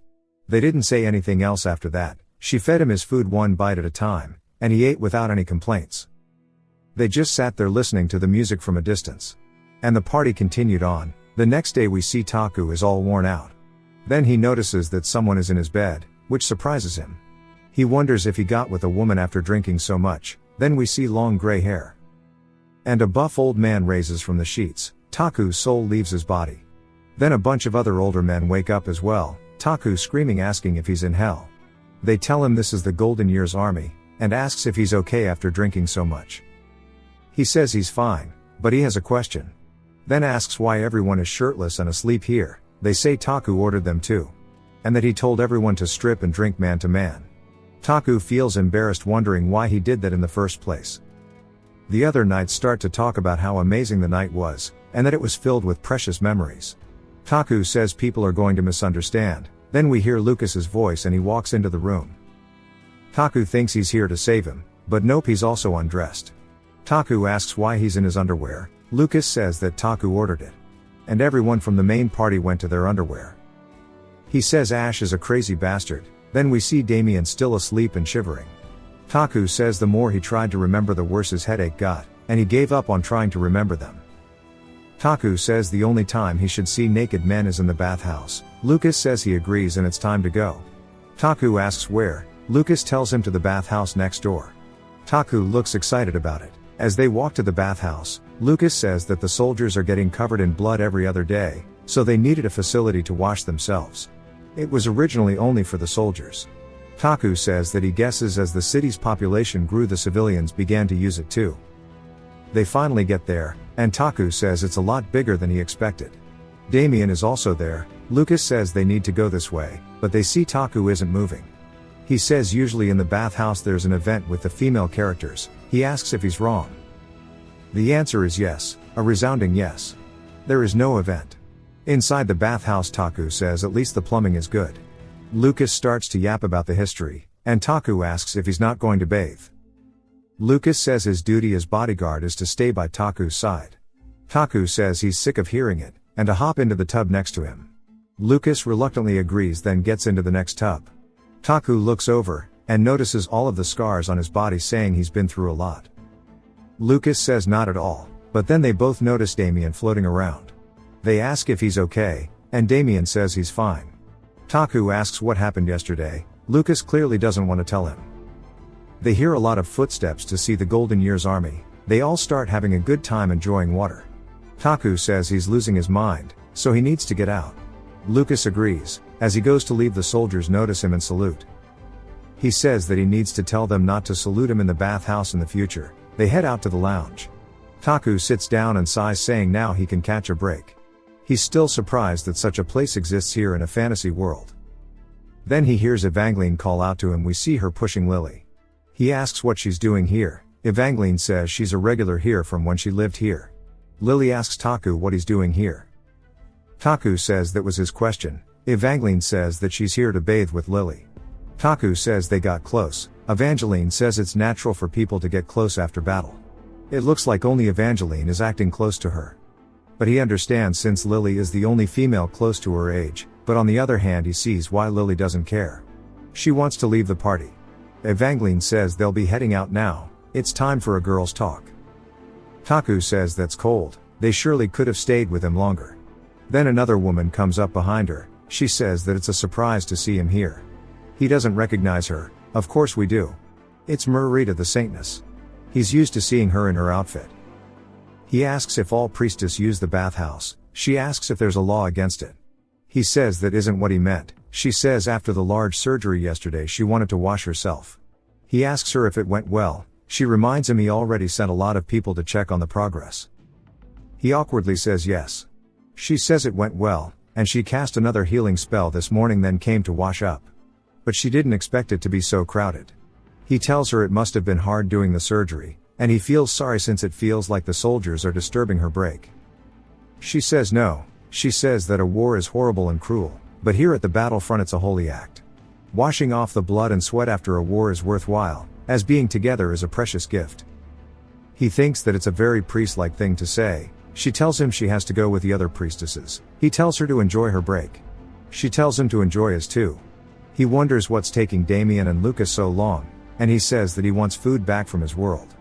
They didn't say anything else after that. She fed him his food one bite at a time, and he ate without any complaints. They just sat there listening to the music from a distance. And the party continued on. The next day we see Taku is all worn out. Then he notices that someone is in his bed, which surprises him. He wonders if he got with a woman after drinking so much, Then we see long gray hair. And a buff old man raises from the sheets. Taku's soul leaves his body. Then a bunch of other older men wake up as well, Taku screaming asking if he's in hell. They tell him this is the Golden Year's army, and asks if he's okay after drinking so much. He says he's fine, but he has a question. Then asks why everyone is shirtless and asleep here. They say Taku ordered them to. And that he told everyone to strip and drink man to man. Taku feels embarrassed wondering why he did that in the first place. The other knights start to talk about how amazing the night was, and that it was filled with precious memories. Taku says people are going to misunderstand. Then we hear Lucas's voice and he walks into the room. Taku thinks he's here to save him, but nope, he's also undressed. Taku asks why he's in his underwear. Lucas says that Taku ordered it. And everyone from the main party went to their underwear. He says Ash is a crazy bastard. Then we see Damien still asleep and shivering. Taku says the more he tried to remember the worse his headache got, and he gave up on trying to remember them. Taku says the only time he should see naked men is in the bathhouse. Lucas says he agrees and it's time to go. Taku asks where. Lucas tells him to the bathhouse next door. Taku looks excited about it. As they walk to the bathhouse, Lucas says that the soldiers are getting covered in blood every other day, so they needed a facility to wash themselves. It was originally only for the soldiers. Taku says that he guesses as the city's population grew the civilians began to use it too. They finally get there, and Taku says it's a lot bigger than he expected. Damien is also there. Lucas says they need to go this way, but they see Taku isn't moving. He says usually in the bathhouse there's an event with the female characters. He asks if he's wrong. The answer is yes, a resounding yes. There is no event. Inside the bathhouse, Taku says at least the plumbing is good. Lucas starts to yap about the history, and Taku asks if he's not going to bathe. Lucas says his duty as bodyguard is to stay by Taku's side. Taku says he's sick of hearing it, and to hop into the tub next to him. Lucas reluctantly agrees, then gets into the next tub. Taku looks over, and notices all of the scars on his body, saying he's been through a lot. Lucas says not at all, but then they both notice Damien floating around. They ask if he's okay, and Damien says he's fine. Taku asks what happened yesterday. Lucas clearly doesn't want to tell him. They hear a lot of footsteps to see the Golden Year's army. They all start having a good time enjoying water. Taku says he's losing his mind, so he needs to get out. Lucas agrees. As he goes to leave, the soldiers notice him and salute. He says that he needs to tell them not to salute him in the bathhouse in the future. They head out to the lounge. Taku sits down and sighs, saying now he can catch a break. He's still surprised that such a place exists here in a fantasy world. Then he hears Evangeline call out to him. We see her pushing Lily. He asks what she's doing here. Evangeline says she's a regular here from when she lived here. Lily asks Taku what he's doing here. Taku says that was his question. Evangeline says that she's here to bathe with Lily. Taku says they got close. Evangeline says it's natural for people to get close after battle. It looks like only Evangeline is acting close to her. But he understands since Lily is the only female close to her age, but on the other hand he sees why Lily doesn't care. She wants to leave the party. Evangeline says they'll be heading out now. It's time for a girls' talk. Taku says that's cold. They surely could have stayed with him longer. Then another woman comes up behind her. She says that it's a surprise to see him here. He doesn't recognize her. Of course we do. It's Marita the Saintess. He's used to seeing her in her outfit. He asks if all priestess use the bathhouse. She asks if there's a law against it. He says that isn't what he meant. She says after the large surgery yesterday she wanted to wash herself. He asks her if it went well. She reminds him he already sent a lot of people to check on the progress. He awkwardly says yes. She says it went well, and she cast another healing spell this morning, then came to wash up. But she didn't expect it to be so crowded. He tells her it must have been hard doing the surgery, and he feels sorry since it feels like the soldiers are disturbing her break. She says no. She says that a war is horrible and cruel, but here at the battlefront it's a holy act. Washing off the blood and sweat after a war is worthwhile, as being together is a precious gift. He thinks that it's a very priest-like thing to say. She tells him she has to go with the other priestesses. He tells her to enjoy her break. She tells him to enjoy his too. He wonders what's taking Damien and Lucas so long, and he says that he wants food back from his world.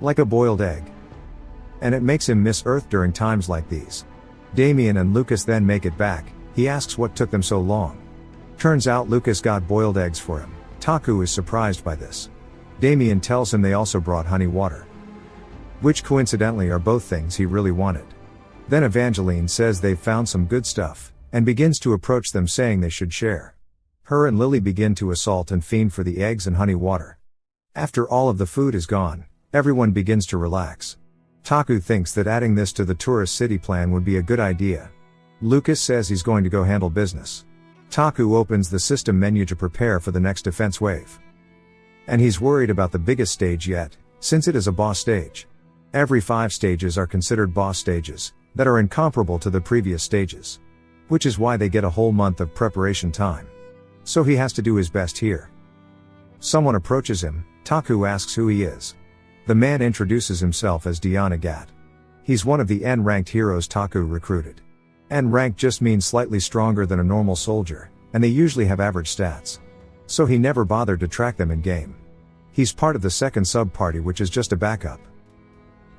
Like a boiled egg. And it makes him miss Earth during times like these. Damien and Lucas then make it back. He asks what took them so long. Turns out Lucas got boiled eggs for him. Taku is surprised by this. Damien tells him they also brought honey water, which coincidentally are both things he really wanted. Then Evangeline says they've found some good stuff, and begins to approach them saying they should share. Her and Lily begin to assault and fiend for the eggs and honey water. After all of the food is gone, everyone begins to relax. Taku thinks that adding this to the tourist city plan would be a good idea. Lucas says he's going to go handle business. Taku opens the system menu to prepare for the next defense wave. And he's worried about the biggest stage yet, since it is a boss stage. Every 5 stages are considered boss stages, that are incomparable to the previous stages. Which is why they get a whole month of preparation time. So he has to do his best here. Someone approaches him. Taku asks who he is. The man introduces himself as Dion Agat. He's one of the N-ranked heroes Taku recruited. N-rank just means slightly stronger than a normal soldier, and they usually have average stats. So he never bothered to track them in-game. He's part of the second sub-party, which is just a backup.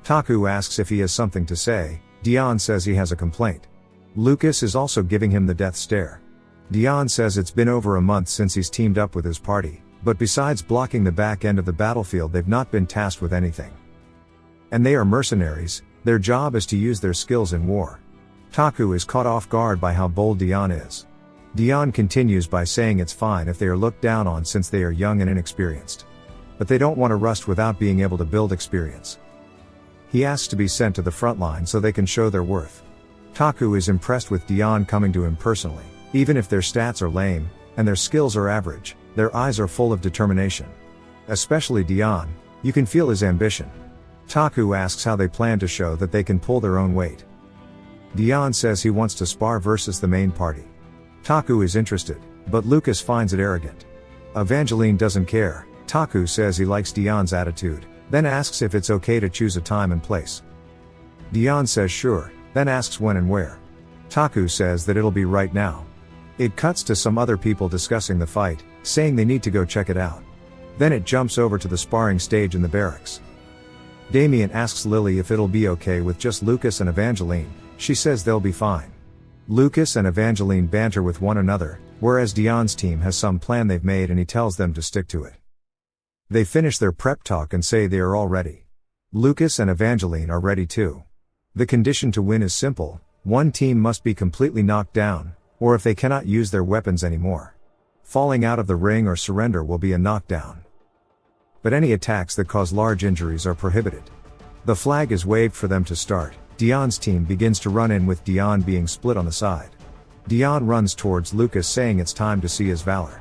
Taku asks if he has something to say. Dion says he has a complaint. Lucas is also giving him the death stare. Dion says it's been over a month since he's teamed up with his party, but besides blocking the back end of the battlefield they've not been tasked with anything. And they are mercenaries, their job is to use their skills in war. Taku is caught off guard by how bold Dion is. Dion continues by saying it's fine if they are looked down on since they are young and inexperienced. But they don't want to rust without being able to build experience. He asks to be sent to the front line so they can show their worth. Taku is impressed with Dion coming to him personally. Even if their stats are lame, and their skills are average, their eyes are full of determination. Especially Dion, you can feel his ambition. Taku asks how they plan to show that they can pull their own weight. Dion says he wants to spar versus the main party. Taku is interested, but Lucas finds it arrogant. Evangeline doesn't care. Taku says he likes Dion's attitude, then asks if it's okay to choose a time and place. Dion says sure, then asks when and where. Taku says that it'll be right now. It cuts to some other people discussing the fight, saying they need to go check it out. Then it jumps over to the sparring stage in the barracks. Damien asks Lily if it'll be okay with just Lucas and Evangeline. She says they'll be fine. Lucas and Evangeline banter with one another, whereas Dion's team has some plan they've made and he tells them to stick to it. They finish their prep talk and say they are all ready. Lucas and Evangeline are ready too. The condition to win is simple: one team must be completely knocked down, or if they cannot use their weapons anymore. Falling out of the ring or surrender will be a knockdown. But any attacks that cause large injuries are prohibited. The flag is waved for them to start. Dion's team begins to run in with Dion being split on the side. Dion runs towards Lucas saying it's time to see his valor.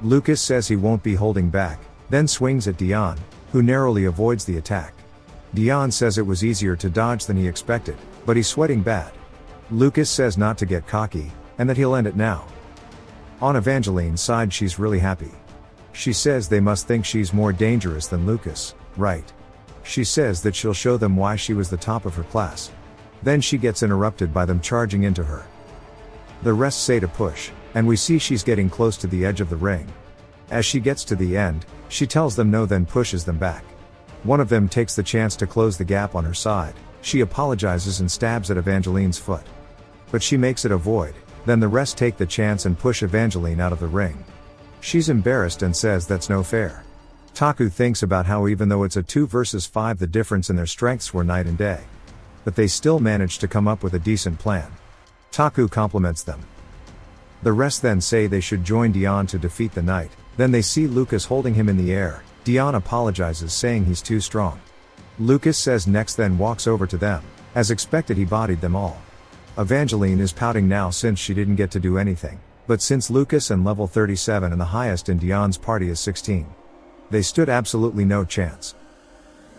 Lucas says he won't be holding back, then swings at Dion, who narrowly avoids the attack. Dion says it was easier to dodge than he expected, but he's sweating bad. Lucas says not to get cocky, and that he'll end it now. On Evangeline's side she's really happy. She says they must think she's more dangerous than Lucas, right? She says that she'll show them why she was the top of her class. Then she gets interrupted by them charging into her. The rest say to push, and we see she's getting close to the edge of the ring. As she gets to the end, she tells them no, then pushes them back. One of them takes the chance to close the gap on her side. She apologizes and stabs at Evangeline's foot. But she makes it a void. Then the rest take the chance and push Evangeline out of the ring. She's embarrassed and says that's no fair. Taku thinks about how even though it's a 2 versus 5 the difference in their strengths were night and day. But they still managed to come up with a decent plan. Taku compliments them. The rest then say they should join Dion to defeat the knight. Then they see Lucas holding him in the air. Dion apologizes saying he's too strong. Lucas says next, then walks over to them. As expected he bodied them all. Evangeline is pouting now since she didn't get to do anything, but since Lucas and level 37 and the highest in Dion's party is 16. They stood absolutely no chance.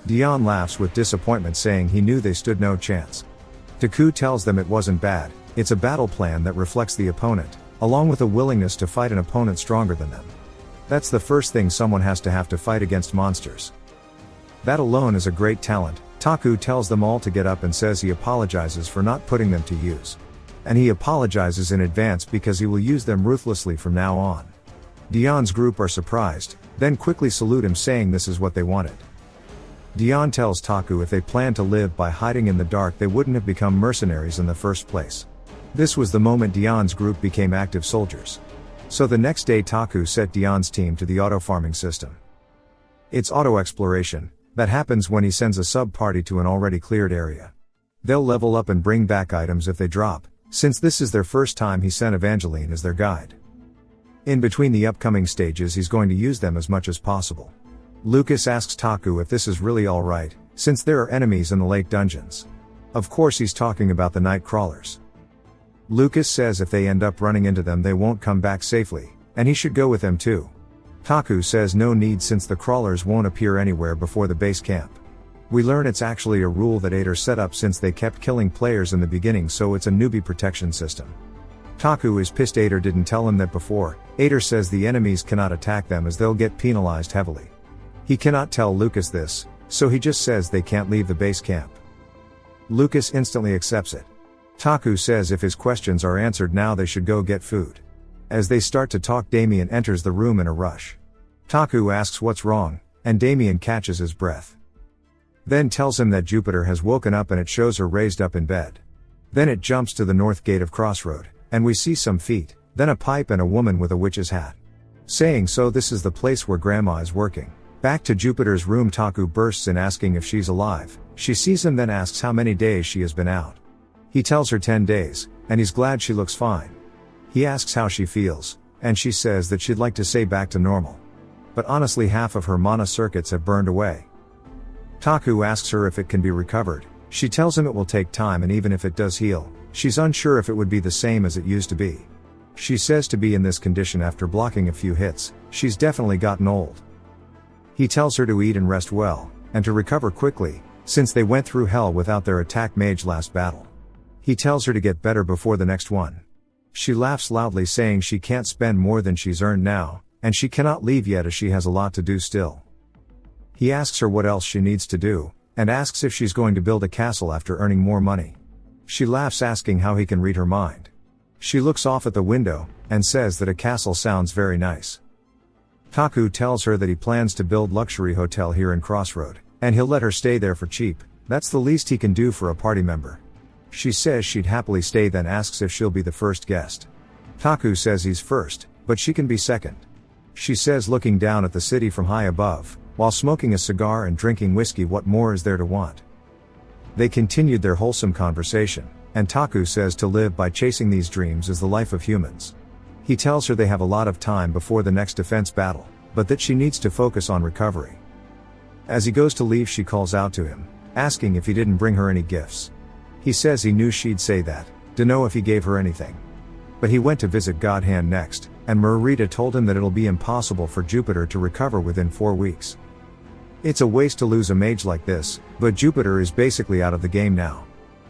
Dion laughs with disappointment saying he knew they stood no chance. Taku tells them it wasn't bad, it's a battle plan that reflects the opponent, along with a willingness to fight an opponent stronger than them. That's the first thing someone has to fight against monsters. That alone is a great talent. Taku tells them all to get up and says he apologizes for not putting them to use. And he apologizes in advance because he will use them ruthlessly from now on. Dion's group are surprised, then quickly salute him saying this is what they wanted. Dion tells Taku if they planned to live by hiding in the dark they wouldn't have become mercenaries in the first place. This was the moment Dion's group became active soldiers. So the next day Taku set Dion's team to the auto-farming system. It's auto-exploration, that happens when he sends a sub-party to an already cleared area. They'll level up and bring back items if they drop, since this is their first time he sent Evangeline as their guide. In between the upcoming stages he's going to use them as much as possible. Lucas asks Taku if this is really alright, since there are enemies in the lake dungeons. Of course he's talking about the night crawlers. Lucas says if they end up running into them they won't come back safely, and he should go with them too. Taku says no need since the crawlers won't appear anywhere before the base camp. We learn it's actually a rule that Ader set up since they kept killing players in the beginning, so it's a newbie protection system. Taku is pissed Ader didn't tell him that before. Ader says the enemies cannot attack them as they'll get penalized heavily. He cannot tell Lucas this, so he just says they can't leave the base camp. Lucas instantly accepts it. Taku says if his questions are answered now they should go get food. As they start to talk, Damien enters the room in a rush. Taku asks what's wrong, and Damien catches his breath. Then tells him that Jupiter has woken up and it shows her raised up in bed. Then it jumps to the north gate of Crossroad, and we see some feet, then a pipe and a woman with a witch's hat. Saying so this is the place where Grandma is working. Back to Jupiter's room, Taku bursts in asking if she's alive. She sees him then asks how many days she has been out. He tells her 10 days, and he's glad she looks fine. He asks how she feels, and she says that she'd like to say back to normal. But honestly half of her mana circuits have burned away. Taku asks her if it can be recovered. She tells him it will take time and even if it does heal, she's unsure if it would be the same as it used to be. She says to be in this condition after blocking a few hits, she's definitely gotten old. He tells her to eat and rest well, and to recover quickly, since they went through hell without their attack mage last battle. He tells her to get better before the next one. She laughs loudly saying she can't spend more than she's earned now, and she cannot leave yet as she has a lot to do still. He asks her what else she needs to do, and asks if she's going to build a castle after earning more money. She laughs asking how he can read her mind. She looks off at the window, and says that a castle sounds very nice. Taku tells her that he plans to build luxury hotel here in Crossroad, and he'll let her stay there for cheap. That's the least he can do for a party member. She says she'd happily stay, then asks if she'll be the first guest. Taku says he's first, but she can be second. She says looking down at the city from high above, while smoking a cigar and drinking whiskey, what more is there to want? They continued their wholesome conversation, and Taku says to live by chasing these dreams is the life of humans. He tells her they have a lot of time before the next defense battle, but that she needs to focus on recovery. As he goes to leave she calls out to him, asking if he didn't bring her any gifts. He says he knew she'd say that, dunno if he gave her anything. But he went to visit Godhand next, and Marita told him that it'll be impossible for Jupiter to recover within 4 weeks. It's a waste to lose a mage like this, but Jupiter is basically out of the game now.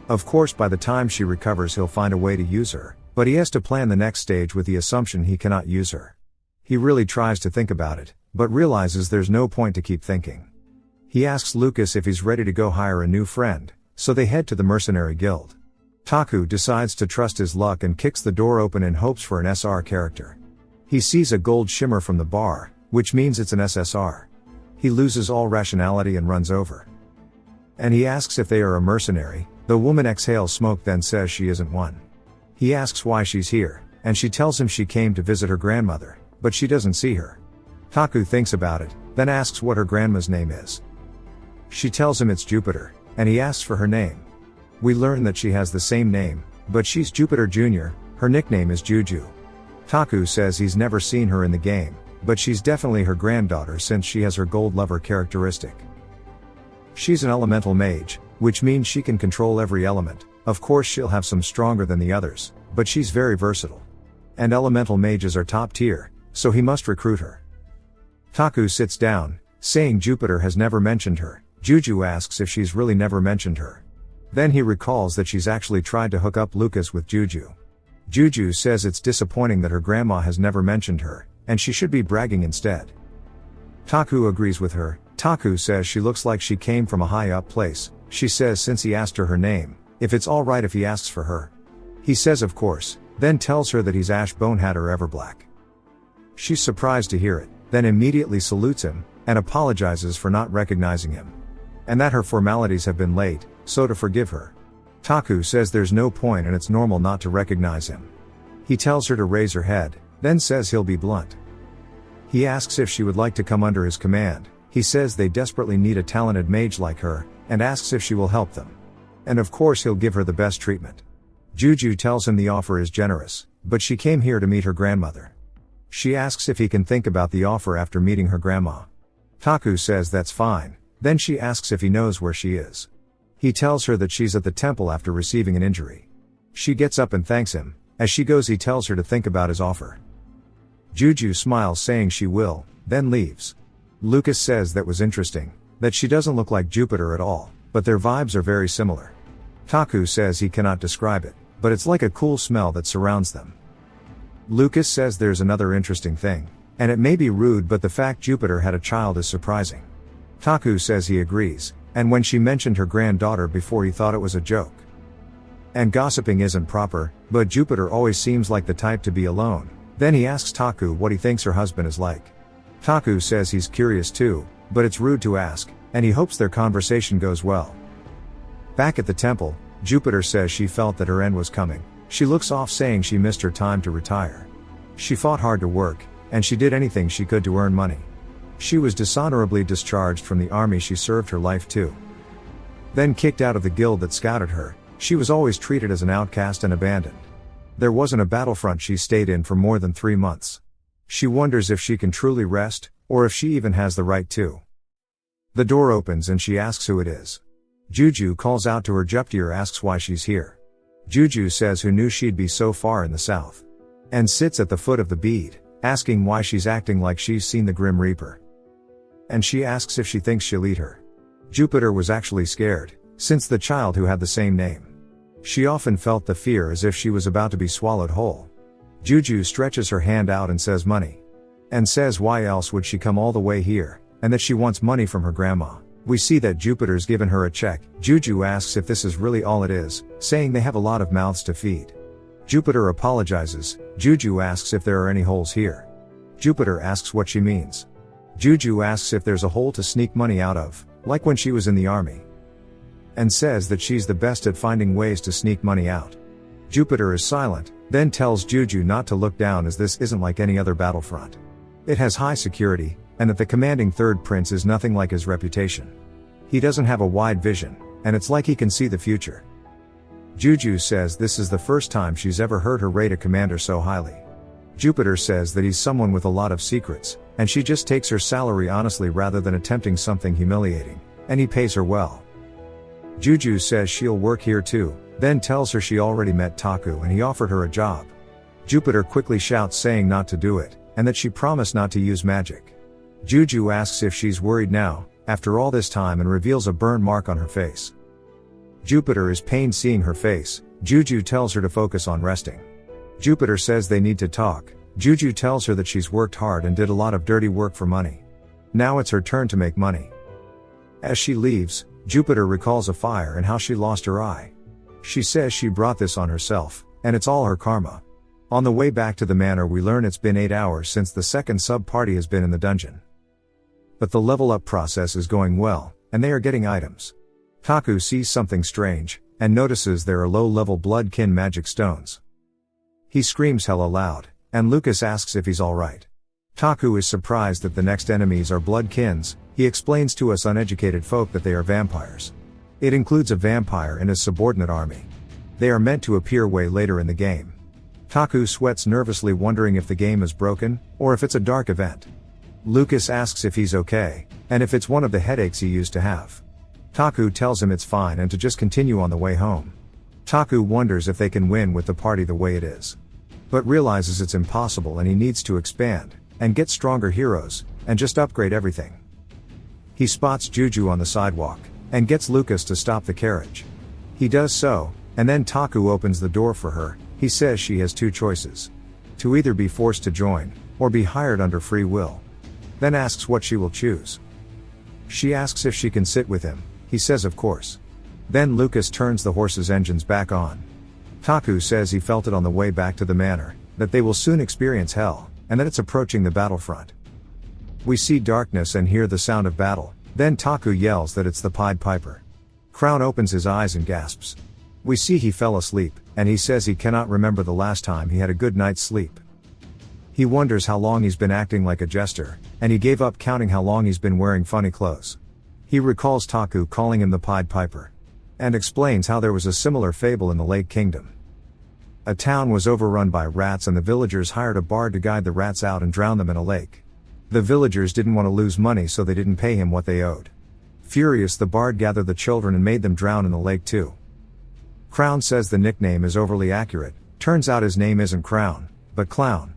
Of course by the time she recovers he'll find a way to use her, but he has to plan the next stage with the assumption he cannot use her. He really tries to think about it, but realizes there's no point to keep thinking. He asks Lucas if he's ready to go hire a new friend, so they head to the mercenary guild. Taku decides to trust his luck and kicks the door open in hopes for an SR character. He sees a gold shimmer from the bar, which means it's an SSR. He loses all rationality and runs over. And he asks if they are a mercenary. The woman exhales smoke then says she isn't one. He asks why she's here, and she tells him she came to visit her grandmother, but she doesn't see her. Taku thinks about it, then asks what her grandma's name is. She tells him it's Jupiter, and he asks for her name. We learn that she has the same name, but she's Jupiter Jr., her nickname is Juju. Taku says he's never seen her in the game, but she's definitely her granddaughter since she has her gold lover characteristic. She's an elemental mage, which means she can control every element. Of course she'll have some stronger than the others, but she's very versatile. And elemental mages are top tier, so he must recruit her. Taku sits down, saying Jupiter has never mentioned her. Juju asks if she's really never mentioned her. Then he recalls that she's actually tried to hook up Lucas with Juju. Juju says it's disappointing that her grandma has never mentioned her, and she should be bragging instead. Taku agrees with her. Taku says she looks like she came from a high up place. She says since he asked her name, if it's alright if he asks for her. He says of course, then tells her that he's Ash Bonehatter Everblack. She's surprised to hear it, then immediately salutes him, and apologizes for not recognizing him. And that her formalities have been late, so to forgive her. Taku says there's no point and it's normal not to recognize him. He tells her to raise her head, then says he'll be blunt. He asks if she would like to come under his command, He says they desperately need a talented mage like her, and asks if she will help them. And of course he'll give her the best treatment. Juju tells him the offer is generous, but she came here to meet her grandmother. She asks if he can think about the offer after meeting her grandma. Taku says that's fine, then she asks if he knows where she is. He tells her that she's at the temple after receiving an injury. She gets up and thanks him. As she goes he tells her to think about his offer. Juju smiles saying she will, then leaves. Lucas says that was interesting, that she doesn't look like Jupiter at all, but their vibes are very similar. Taku says he cannot describe it, but it's like a cool smell that surrounds them. Lucas says there's another interesting thing, and it may be rude but the fact Jupiter had a child is surprising. Taku says he agrees, and when she mentioned her granddaughter before he thought it was a joke. And gossiping isn't proper, but Jupiter always seems like the type to be alone. Then he asks Taku what he thinks her husband is like. Taku says he's curious too, but it's rude to ask, and he hopes their conversation goes well. Back at the temple, Jupiter says she felt that her end was coming. She looks off saying she missed her time to retire. She fought hard to work, and she did anything she could to earn money. She was dishonorably discharged from the army she served her life to. Then kicked out of the guild that scouted her. She was always treated as an outcast and abandoned. There wasn't a battlefront she stayed in for more than 3 months. She wonders if she can truly rest, or if she even has the right to. The door opens and she asks who it is. Juju calls out to her. Jupiter asks why she's here. Juju says who knew she'd be so far in the south. And sits at the foot of the bead, asking why she's acting like she's seen the Grim Reaper. And she asks if she thinks she'll eat her. Jupiter was actually scared, since the child who had the same name. She often felt the fear as if she was about to be swallowed whole. Juju stretches her hand out and says money. And says why else would she come all the way here, and that she wants money from her grandma. We see that Jupiter's given her a check. Juju asks if this is really all it is, saying they have a lot of mouths to feed. Jupiter apologizes. Juju asks if there are any holes here. Jupiter asks what she means. Juju asks if there's a hole to sneak money out of, like when she was in the army. And says that she's the best at finding ways to sneak money out. Jupiter is silent, then tells Juju not to look down as this isn't like any other battlefront. It has high security, and that the commanding third prince is nothing like his reputation. He doesn't have a wide vision, and it's like he can see the future. Juju says this is the first time she's ever heard her rate a commander so highly. Jupiter says that he's someone with a lot of secrets, and she just takes her salary honestly rather than attempting something humiliating, and he pays her well. Juju says she'll work here too, then tells her she already met Taku and he offered her a job. Jupiter quickly shouts saying not to do it, and that she promised not to use magic. Juju asks if she's worried now, after all this time, and reveals a burn mark on her face. Jupiter is pained seeing her face. Juju tells her to focus on resting. Jupiter says they need to talk. Juju tells her that she's worked hard and did a lot of dirty work for money. Now it's her turn to make money. As she leaves, Jupiter recalls a fire and how she lost her eye. She says she brought this on herself, and it's all her karma. On the way back to the manor we learn it's been 8 hours since the second sub-party has been in the dungeon. But the level up process is going well, and they are getting items. Taku sees something strange, and notices there are low-level bloodkin magic stones. He screams hella loud, and Lucas asks if he's alright. Taku is surprised that the next enemies are bloodkins. He explains to us uneducated folk that they are vampires. It includes a vampire and his subordinate army. They are meant to appear way later in the game. Taku sweats nervously, wondering if the game is broken, or if it's a dark event. Lucas asks if he's okay, and if it's one of the headaches he used to have. Taku tells him it's fine and to just continue on the way home. Taku wonders if they can win with the party the way it is. But realizes it's impossible and he needs to expand, and get stronger heroes, and just upgrade everything. He spots Juju on the sidewalk, and gets Lucas to stop the carriage. He does so, and then Taku opens the door for her. He says she has 2 choices. To either be forced to join, or be hired under free will. Then asks what she will choose. She asks if she can sit with him. He says of course. Then Lucas turns the horse's engines back on. Taku says he felt it on the way back to the manor, that they will soon experience hell, and that it's approaching the battlefront. We see darkness and hear the sound of battle, then Taku yells that it's the Pied Piper. Crown opens his eyes and gasps. We see he fell asleep, and he says he cannot remember the last time he had a good night's sleep. He wonders how long he's been acting like a jester, and he gave up counting how long he's been wearing funny clothes. He recalls Taku calling him the Pied Piper, and explains how there was a similar fable in the Lake Kingdom. A town was overrun by rats and the villagers hired a bard to guide the rats out and drown them in a lake. The villagers didn't want to lose money, so they didn't pay him what they owed. Furious, the bard gathered the children and made them drown in the lake too. Crown says the nickname is overly accurate. Turns out his name isn't Crown, but Clown.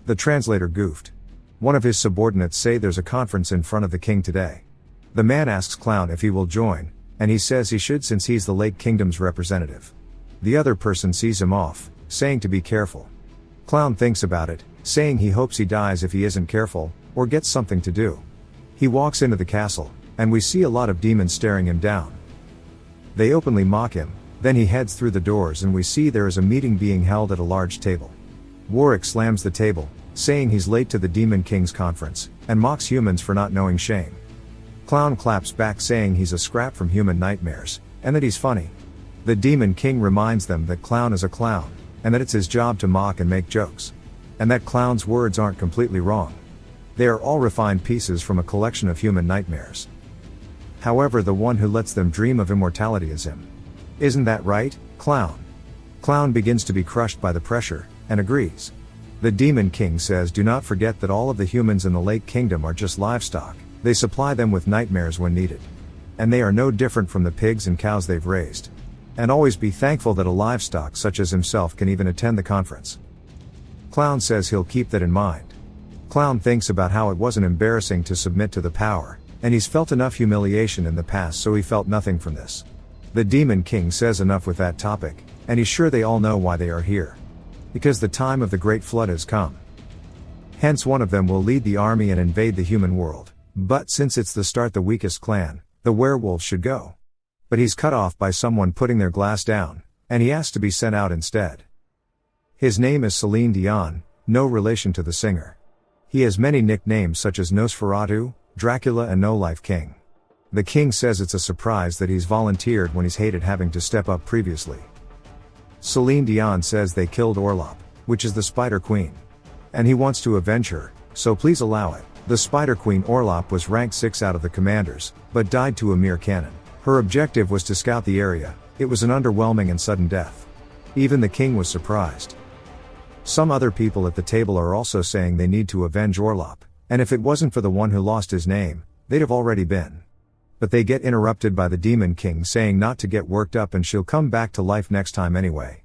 The translator goofed. One of his subordinates say there's a conference in front of the king today. The man asks Clown if he will join, and he says he should since he's the Lake Kingdom's representative. The other person sees him off, saying to be careful. Clown thinks about it, saying he hopes he dies if he isn't careful, or gets something to do. He walks into the castle, and we see a lot of demons staring him down. They openly mock him, then he heads through the doors and we see there is a meeting being held at a large table. Warwick slams the table, saying he's late to the Demon King's conference, and mocks humans for not knowing shame. Clown claps back saying he's a scrap from human nightmares, and that he's funny. The Demon King reminds them that Clown is a clown, and that it's his job to mock and make jokes. And that Clown's words aren't completely wrong. They are all refined pieces from a collection of human nightmares. However, the one who lets them dream of immortality is him. Isn't that right, Clown? Clown begins to be crushed by the pressure, and agrees. The Demon King says do not forget that all of the humans in the Lake Kingdom are just livestock, they supply them with nightmares when needed. And they are no different from the pigs and cows they've raised. And always be thankful that a livestock such as himself can even attend the conference. Clown says he'll keep that in mind. Clown thinks about how it wasn't embarrassing to submit to the power, and he's felt enough humiliation in the past, so he felt nothing from this. The Demon King says enough with that topic, and he's sure they all know why they are here. Because the time of the Great Flood has come. Hence one of them will lead the army and invade the human world, but since it's the start, the weakest clan, the werewolves should go. But he's cut off by someone putting their glass down, and he asks to be sent out instead. His name is Celine Dion, no relation to the singer. He has many nicknames such as Nosferatu, Dracula and No Life King. The king says it's a surprise that he's volunteered when he's hated having to step up previously. Celine Dion says they killed Orlop, which is the Spider Queen. And he wants to avenge her, so please allow it. The Spider Queen Orlop was ranked 6 out of the commanders, but died to a mere cannon. Her objective was to scout the area. It was an underwhelming and sudden death. Even the king was surprised. Some other people at the table are also saying they need to avenge Orlop, and if it wasn't for the one who lost his name, they'd have already been. But they get interrupted by the Demon King saying not to get worked up and she'll come back to life next time anyway.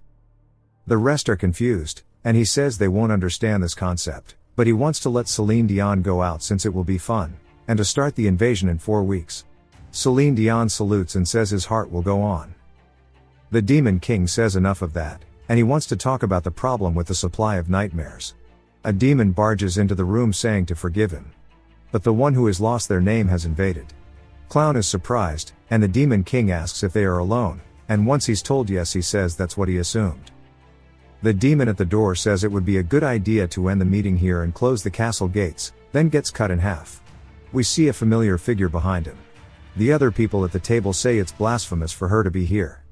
The rest are confused, and he says they won't understand this concept, but he wants to let Celine Dion go out since it will be fun, and to start the invasion in 4 weeks. Celine Dion salutes and says his heart will go on. The Demon King says enough of that, and he wants to talk about the problem with the supply of nightmares. A demon barges into the room saying to forgive him. But the one who has lost their name has invaded. Clown is surprised, and the Demon King asks if they are alone, and once he's told yes, he says that's what he assumed. The demon at the door says it would be a good idea to end the meeting here and close the castle gates, then gets cut in half. We see a familiar figure behind him. The other people at the table say it's blasphemous for her to be here.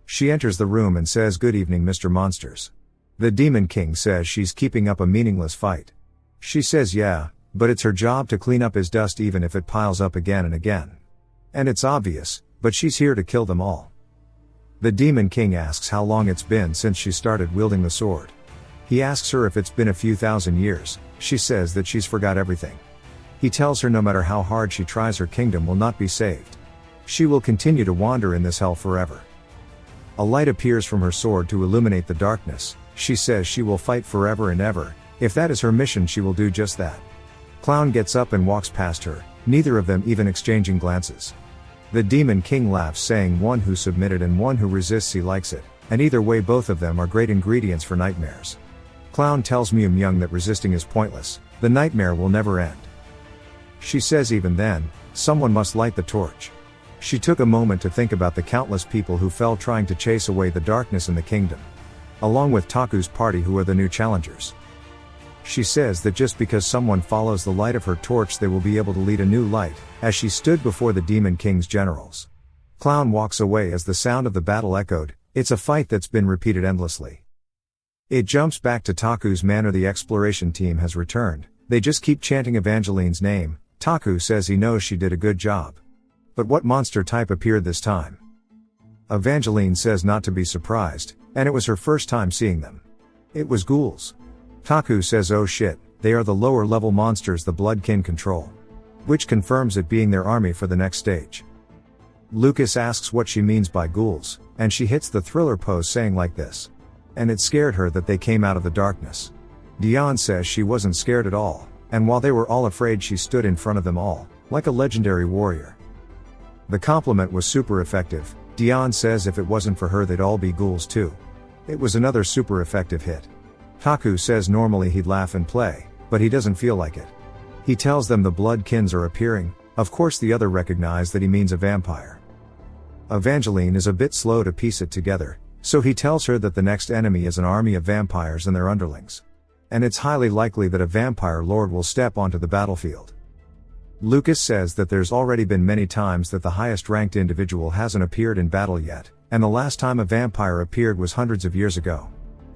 She enters the room and says good evening, Mr. Monsters. The Demon King says she's keeping up a meaningless fight. She says yeah, but it's her job to clean up his dust even if it piles up again and again. And it's obvious, but she's here to kill them all. The Demon King asks how long it's been since she started wielding the sword. He asks her if it's been a few thousand years. She says that she's forgot everything. He tells her no matter how hard she tries, her kingdom will not be saved. She will continue to wander in this hell forever. A light appears from her sword to illuminate the darkness. She says she will fight forever and ever. If that is her mission, she will do just that. Clown gets up and walks past her, neither of them even exchanging glances. The Demon King laughs, saying one who submitted and one who resists, he likes it, and either way both of them are great ingredients for nightmares. Clown tells Mew Myung that resisting is pointless, the nightmare will never end. She says even then, someone must light the torch. She took a moment to think about the countless people who fell trying to chase away the darkness in the kingdom. Along with Taku's party, who are the new challengers. She says that just because someone follows the light of her torch, they will be able to lead a new light, as she stood before the Demon King's generals. Clown walks away as the sound of the battle echoed. It's a fight that's been repeated endlessly. It jumps back to Taku's manor. The exploration team has returned. They just keep chanting Evangeline's name. Taku says he knows she did a good job. But what monster type appeared this time? Evangeline says not to be surprised, and it was her first time seeing them. It was ghouls. Taku says oh shit, they are the lower level monsters the Bloodkin control. Which confirms it being their army for the next stage. Lucas asks what she means by ghouls, and she hits the thriller pose saying like this. And it scared her that they came out of the darkness. Dion says she wasn't scared at all, and while they were all afraid she stood in front of them all, like a legendary warrior. The compliment was super effective. Dion says if it wasn't for her they'd all be ghouls too. It was another super effective hit. Taku says normally he'd laugh and play, but he doesn't feel like it. He tells them the Bloodkins are appearing. Of course the other recognize that he means a vampire. Evangeline is a bit slow to piece it together, so he tells her that the next enemy is an army of vampires and their underlings. And it's highly likely that a vampire lord will step onto the battlefield. Lucas says that there's already been many times that the highest ranked individual hasn't appeared in battle yet, and the last time a vampire appeared was hundreds of years ago.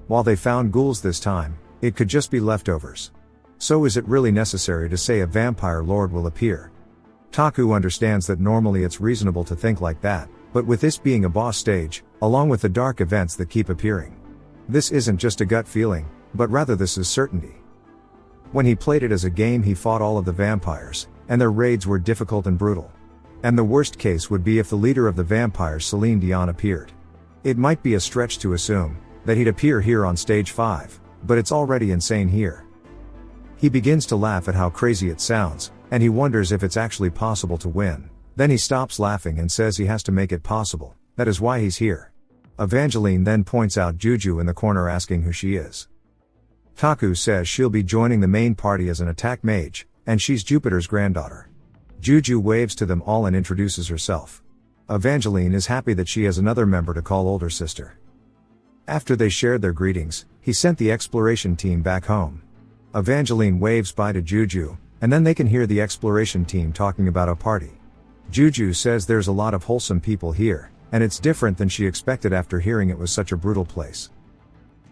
While they found ghouls this time, it could just be leftovers. So is it really necessary to say a vampire lord will appear? Taku understands that normally it's reasonable to think like that, but with this being a boss stage, along with the dark events that keep appearing, this isn't just a gut feeling, but rather this is certainty. When he played it as a game he fought all of the vampires, and their raids were difficult and brutal. And the worst case would be if the leader of the vampires, Celine Dion, appeared. It might be a stretch to assume that he'd appear here on stage 5, but it's already insane here. He begins to laugh at how crazy it sounds, and he wonders if it's actually possible to win. Then he stops laughing and says he has to make it possible, that is why he's here. Evangeline then points out Juju in the corner asking who she is. Taku says she'll be joining the main party as an attack mage, and she's Jupiter's granddaughter. Juju waves to them all and introduces herself. Evangeline is happy that she has another member to call older sister. After they shared their greetings, he sent the exploration team back home. Evangeline waves bye to Juju, and then they can hear the exploration team talking about a party. Juju says there's a lot of wholesome people here, and it's different than she expected after hearing it was such a brutal place.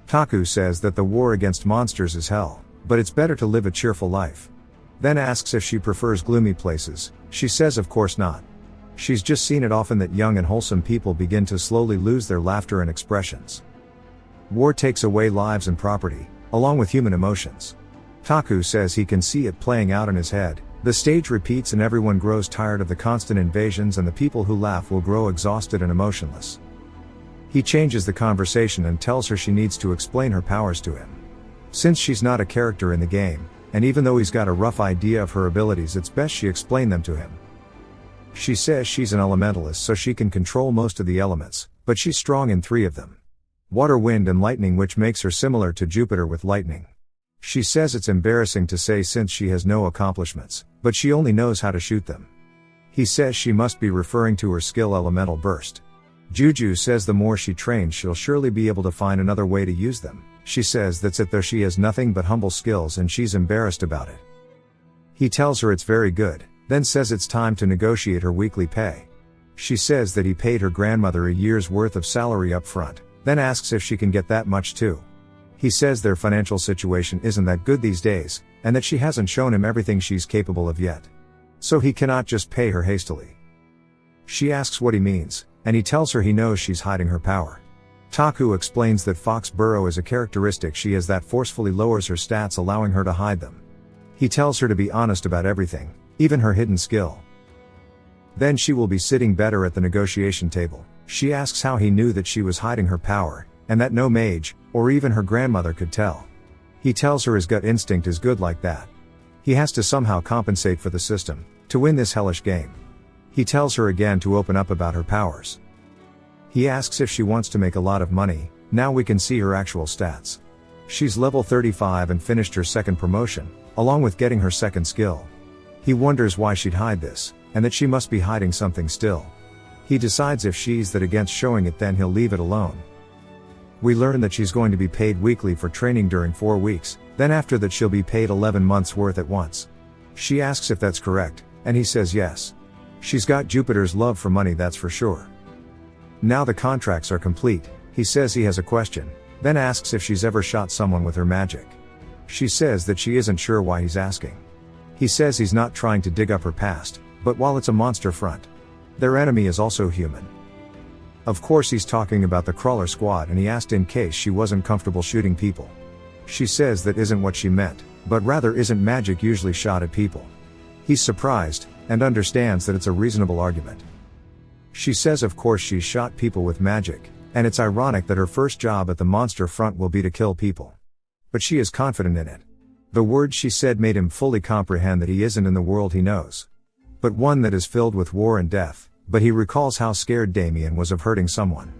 Taku says that the war against monsters is hell, but it's better to live a cheerful life. Then asks if she prefers gloomy places. She says of course not. She's just seen it often that young and wholesome people begin to slowly lose their laughter and expressions. War takes away lives and property, along with human emotions. Taku says he can see it playing out in his head. The stage repeats and everyone grows tired of the constant invasions, and the people who laugh will grow exhausted and emotionless. He changes the conversation and tells her she needs to explain her powers to him. Since she's not a character in the game, and even though he's got a rough idea of her abilities, it's best she explain them to him. She says she's an elementalist so she can control most of the elements, but she's strong in 3 of them. Water, wind and lightning, which makes her similar to Jupiter with lightning. She says it's embarrassing to say since she has no accomplishments, but she only knows how to shoot them. He says she must be referring to her skill Elemental Burst. Juju says the more she trains she'll surely be able to find another way to use them. She says that's it, though she has nothing but humble skills and she's embarrassed about it. He tells her it's very good, then says it's time to negotiate her weekly pay. She says that he paid her grandmother a year's worth of salary up front, then asks if she can get that much too. He says their financial situation isn't that good these days, and that she hasn't shown him everything she's capable of yet. So he cannot just pay her hastily. She asks what he means, and he tells her he knows she's hiding her power. Taku explains that Fox Burrow is a characteristic she has that forcefully lowers her stats, allowing her to hide them. He tells her to be honest about everything, even her hidden skill. Then she will be sitting better at the negotiation table. She asks how he knew that she was hiding her power, and that no mage, or even her grandmother, could tell. He tells her his gut instinct is good like that. He has to somehow compensate for the system, to win this hellish game. He tells her again to open up about her powers. He asks if she wants to make a lot of money. Now we can see her actual stats. She's level 35 and finished her 2nd promotion, along with getting her 2nd skill. He wonders why she'd hide this, and that she must be hiding something still. He decides if she's that against showing it, then he'll leave it alone. We learn that she's going to be paid weekly for training during 4 weeks, then after that she'll be paid 11 months worth at once. She asks if that's correct, and he says yes. She's got Jupiter's love for money, that's for sure. Now the contracts are complete. He says he has a question. then asks if she's ever shot someone with her magic. She says that she isn't sure why he's asking. He says he's not trying to dig up her past, but while it's a monster front, their enemy is also human. Of course he's talking about the crawler squad, and he asked in case she wasn't comfortable shooting people. She says that isn't what she meant, but rather isn't magic usually shot at people. He's surprised, and understands that it's a reasonable argument. She says of course she's shot people with magic, and it's ironic that her first job at the monster front will be to kill people. But she is confident in it. The words she said made him fully comprehend that he isn't in the world he knows, but one that is filled with war and death, but he recalls how scared Damien was of hurting someone.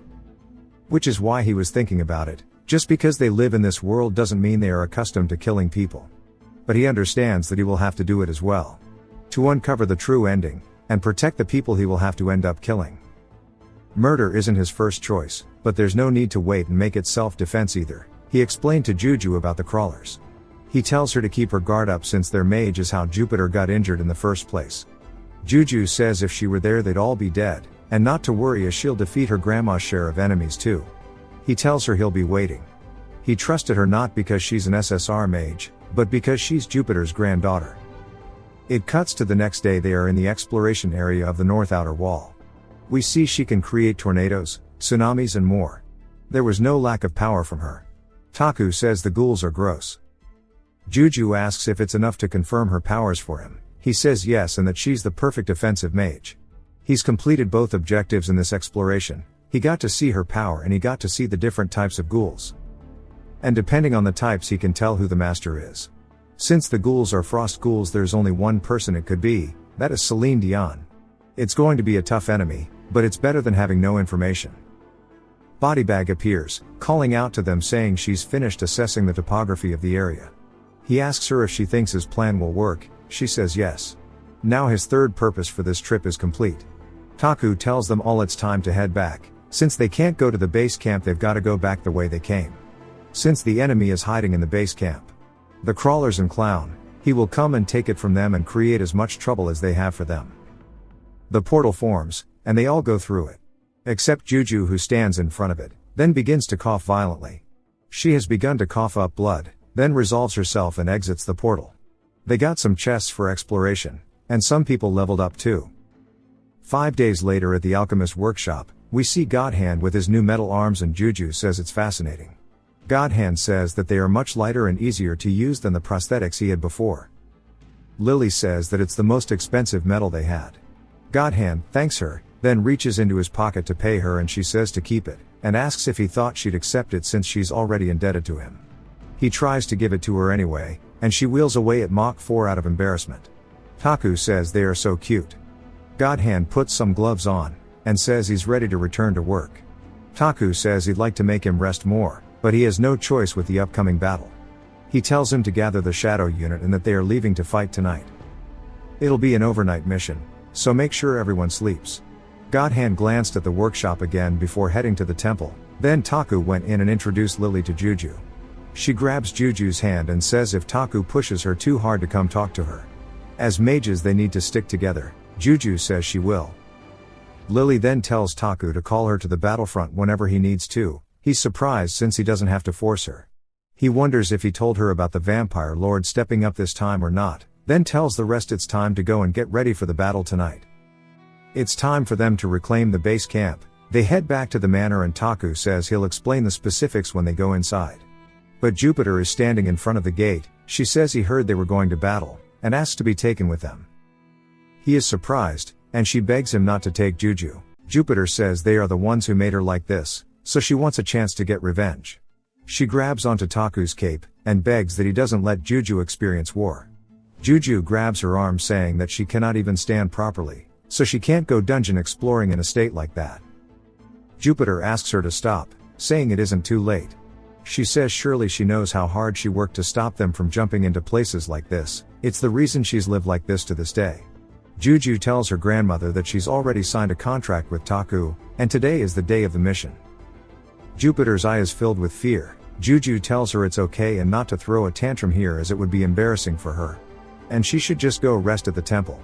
Which is why he was thinking about it. Just because they live in this world doesn't mean they are accustomed to killing people. But he understands that he will have to do it as well, to uncover the true ending, and protect the people he will have to end up killing. Murder isn't his first choice, but there's no need to wait and make it self-defense either. He explained to Juju about the crawlers. He tells her to keep her guard up since their mage is how Jupiter got injured in the first place. Juju says if she were there they'd all be dead, and not to worry as she'll defeat her grandma's share of enemies too. He tells her he'll be waiting. He trusted her not because she's an SSR mage, but because she's Jupiter's granddaughter. It cuts to the next day. They are in the exploration area of the North Outer Wall. We see she can create tornadoes, tsunamis and more. There was no lack of power from her. Taku says the ghouls are gross. Juju asks if it's enough to confirm her powers for him. He says yes, and that she's the perfect offensive mage. He's completed both objectives in this exploration. He got to see her power and he got to see the different types of ghouls. And depending on the types he can tell who the master is. Since the ghouls are frost ghouls, there's only one person it could be, that is Celine Dion. It's going to be a tough enemy, but it's better than having no information. Bodybag appears, calling out to them saying she's finished assessing the topography of the area. He asks her if she thinks his plan will work. She says yes. Now his third purpose for this trip is complete. Taku tells them all it's time to head back. Since they can't go to the base camp, they've got to go back the way they came. Since the enemy is hiding in the base camp, the crawlers and clown, he will come and take it from them and create as much trouble as they have for them. The portal forms, and they all go through it. Except Juju, who stands in front of it, then begins to cough violently. She has begun to cough up blood, then resolves herself and exits the portal. They got some chests for exploration, and some people leveled up too. 5 days later at the alchemist workshop, we see Godhand with his new metal arms, and Juju says it's fascinating. Godhand says that they are much lighter and easier to use than the prosthetics he had before. Lily says that it's the most expensive metal they had. Godhand thanks her, then reaches into his pocket to pay her, and she says to keep it, and asks if he thought she'd accept it since she's already indebted to him. He tries to give it to her anyway, and she wheels away at Mach 4 out of embarrassment. Taku says they are so cute. Godhand puts some gloves on, and says he's ready to return to work. Taku says he'd like to make him rest more, but he has no choice with the upcoming battle. He tells him to gather the shadow unit and that they are leaving to fight tonight. It'll be an overnight mission, so make sure everyone sleeps. Godhand glanced at the workshop again before heading to the temple, then Taku went in and introduced Lily to Juju. She grabs Juju's hand and says if Taku pushes her too hard to come talk to her. As mages they need to stick together. Juju says she will. Lily then tells Taku to call her to the battlefront whenever he needs to. He's surprised since he doesn't have to force her. He wonders if he told her about the vampire lord stepping up this time or not, then tells the rest it's time to go and get ready for the battle tonight. It's time for them to reclaim the base camp. They head back to the manor and Taku says he'll explain the specifics when they go inside. But Jupiter is standing in front of the gate. She says he heard they were going to battle, and asks to be taken with them. He is surprised, and she begs him not to take Juju. Jupiter says they are the ones who made her like this, so she wants a chance to get revenge. She grabs onto Taku's cape, and begs that he doesn't let Juju experience war. Juju grabs her arm saying that she cannot even stand properly, so she can't go dungeon exploring in a state like that. Jupiter asks her to stop, saying it isn't too late. She says surely she knows how hard she worked to stop them from jumping into places like this. It's the reason she's lived like this to this day. Juju tells her grandmother that she's already signed a contract with Taku, and today is the day of the mission. Jupiter's eye is filled with fear. Juju tells her it's okay and not to throw a tantrum here as it would be embarrassing for her. And she should just go rest at the temple.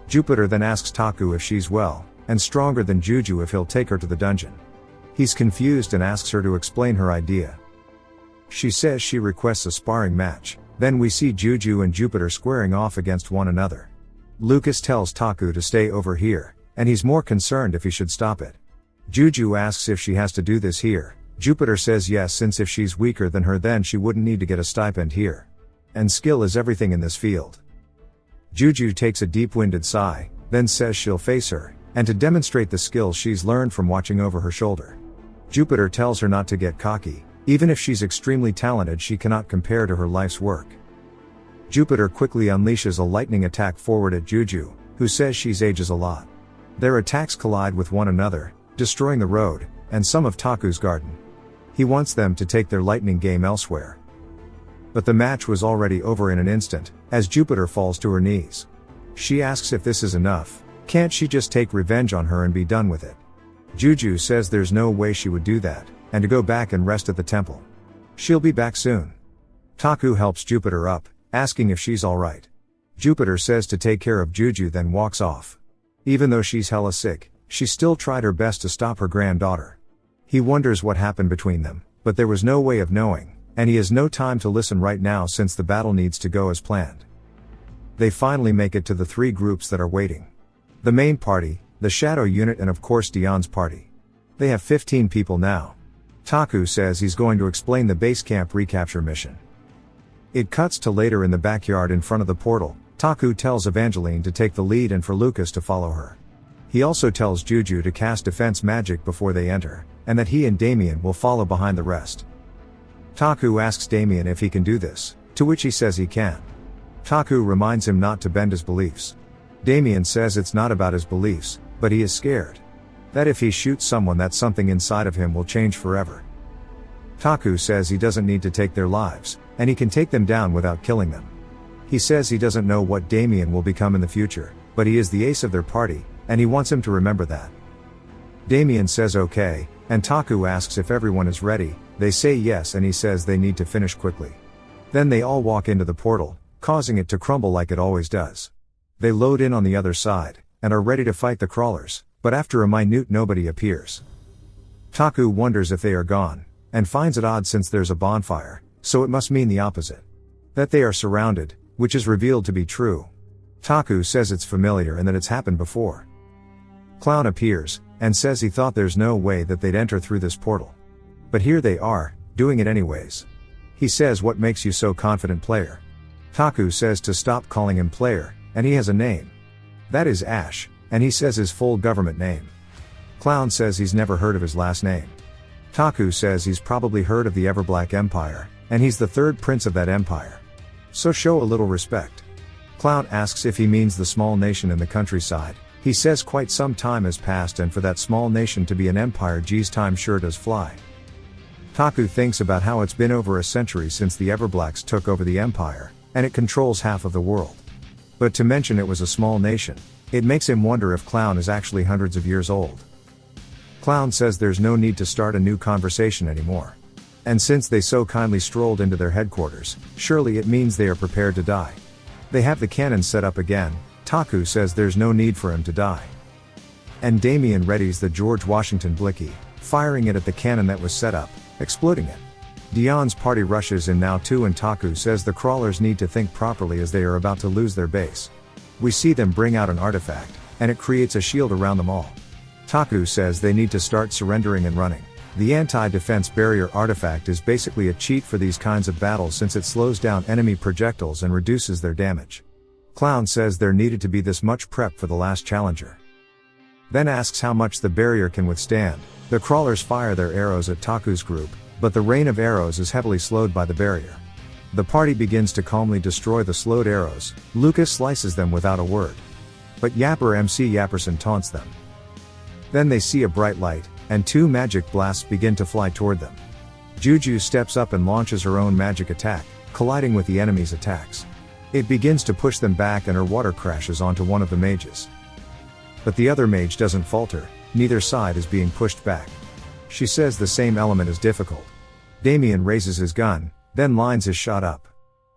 Jupiter then asks Taku if she's well, and stronger than Juju if he'll take her to the dungeon. He's confused and asks her to explain her idea. She says she requests a sparring match. Then we see Juju and Jupiter squaring off against one another. Lucas tells Taku to stay over here, and he's more concerned if he should stop it. Juju asks if she has to do this here. Jupiter says yes, since if she's weaker than her then she wouldn't need to get a stipend here. And skill is everything in this field. Juju takes a deep-winded sigh, then says she'll face her, and to demonstrate the skills she's learned from watching over her shoulder. Jupiter tells her not to get cocky. Even if she's extremely talented, she cannot compare to her life's work. Jupiter quickly unleashes a lightning attack forward at Juju, who says she's ages a lot. Their attacks collide with one another, destroying the road, and some of Taku's garden. He wants them to take their lightning game elsewhere. But the match was already over in an instant, as Jupiter falls to her knees. She asks if this is enough. Can't she just take revenge on her and be done with it? Juju says there's no way she would do that, and to go back and rest at the temple. She'll be back soon. Taku helps Jupiter up, asking if she's alright. Jupiter says to take care of Juju, then walks off. Even though she's hella sick, she still tried her best to stop her granddaughter. He wonders what happened between them, but there was no way of knowing, and he has no time to listen right now since the battle needs to go as planned. They finally make it to the three groups that are waiting. The main party, the Shadow Unit, and of course Dion's party. They have 15 people now. Taku says he's going to explain the base camp recapture mission. It cuts to later in the backyard in front of the portal. Taku tells Evangeline to take the lead and for Lucas to follow her. He also tells Juju to cast defense magic before they enter, and that he and Damien will follow behind the rest. Taku asks Damien if he can do this, to which he says he can. Taku reminds him not to bend his beliefs. Damien says it's not about his beliefs, but he is scared. That if he shoots someone, that something inside of him will change forever. Taku says he doesn't need to take their lives, and he can take them down without killing them. He says he doesn't know what Damien will become in the future, but he is the ace of their party, and he wants him to remember that. Damien says okay, and Taku asks if everyone is ready. They say yes, and he says they need to finish quickly. Then they all walk into the portal, causing it to crumble like it always does. They load in on the other side, and are ready to fight the crawlers, but after a minute nobody appears. Taku wonders if they are gone, and finds it odd since there's a bonfire, so it must mean the opposite. That they are surrounded, which is revealed to be true. Taku says it's familiar and that it's happened before. Clown appears, and says he thought there's no way that they'd enter through this portal. But here they are, doing it anyways. He says, "What makes you so confident, player?" Taku says to stop calling him player, and he has a name. That is Ash, and he says his full government name. Clown says he's never heard of his last name. Taku says he's probably heard of the Everblack Empire, and he's the third prince of that empire. So show a little respect. Clown asks if he means the small nation in the countryside. He says quite some time has passed, and for that small nation to be an empire, geez, time sure does fly. Taku thinks about how it's been over a century since the Everblacks took over the empire, and it controls half of the world. But to mention it was a small nation, it makes him wonder if Clown is actually hundreds of years old. Clown says there's no need to start a new conversation anymore. And since they so kindly strolled into their headquarters, surely it means they are prepared to die. They have the cannon set up again. Taku says there's no need for him to die. And Damien readies the George Washington Blicky, firing it at the cannon that was set up, exploding it. Dion's party rushes in now too, and Taku says the crawlers need to think properly as they are about to lose their base. We see them bring out an artifact, and it creates a shield around them all. Taku says they need to start surrendering and running. The anti-defense barrier artifact is basically a cheat for these kinds of battles since it slows down enemy projectiles and reduces their damage. Clown says there needed to be this much prep for the last challenger. Then asks how much the barrier can withstand. The crawlers fire their arrows at Taku's group, but the rain of arrows is heavily slowed by the barrier. The party begins to calmly destroy the slowed arrows. Lucas slices them without a word. But Yapper MC Yapperson taunts them. Then they see a bright light, and two magic blasts begin to fly toward them. Juju steps up and launches her own magic attack, colliding with the enemy's attacks. It begins to push them back, and her water crashes onto one of the mages. But the other mage doesn't falter, neither side is being pushed back. She says the same element is difficult. Damien raises his gun, then lines his shot up.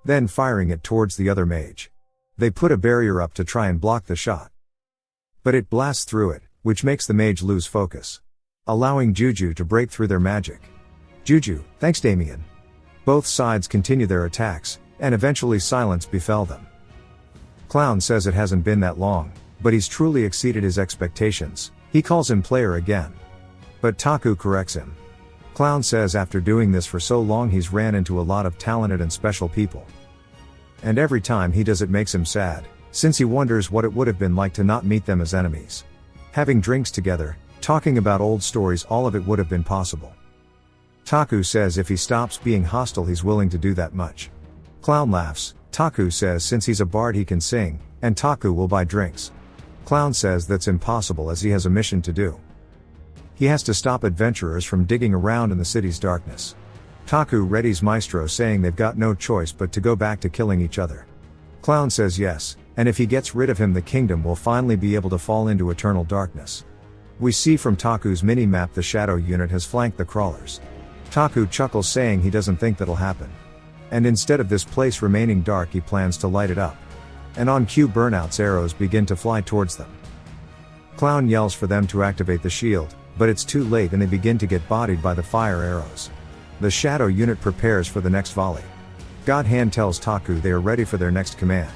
Then firing it towards the other mage. They put a barrier up to try and block the shot. But it blasts through it, which makes the mage lose focus, allowing Juju to break through their magic. Juju, thanks Damien. Both sides continue their attacks, and eventually silence befell them. Clown says it hasn't been that long, but he's truly exceeded his expectations. He calls him player again. But Taku corrects him. Clown says after doing this for so long he's ran into a lot of talented and special people. And every time he does it makes him sad, since he wonders what it would have been like to not meet them as enemies. Having drinks together, talking about old stories, all of it would have been possible. Taku says if he stops being hostile he's willing to do that much. Clown laughs. Taku says since he's a bard he can sing, and Taku will buy drinks. Clown says that's impossible as he has a mission to do. He has to stop adventurers from digging around in the city's darkness. Taku readies Maestro saying they've got no choice but to go back to killing each other. Clown says yes, and if he gets rid of him the kingdom will finally be able to fall into eternal darkness. We see from Taku's mini-map the shadow unit has flanked the crawlers. Taku chuckles saying he doesn't think that'll happen. And instead of this place remaining dark he plans to light it up. And on cue Burnout's arrows begin to fly towards them. Clown yells for them to activate the shield, but it's too late and they begin to get bodied by the fire arrows. The shadow unit prepares for the next volley. God Hand tells Taku they are ready for their next command.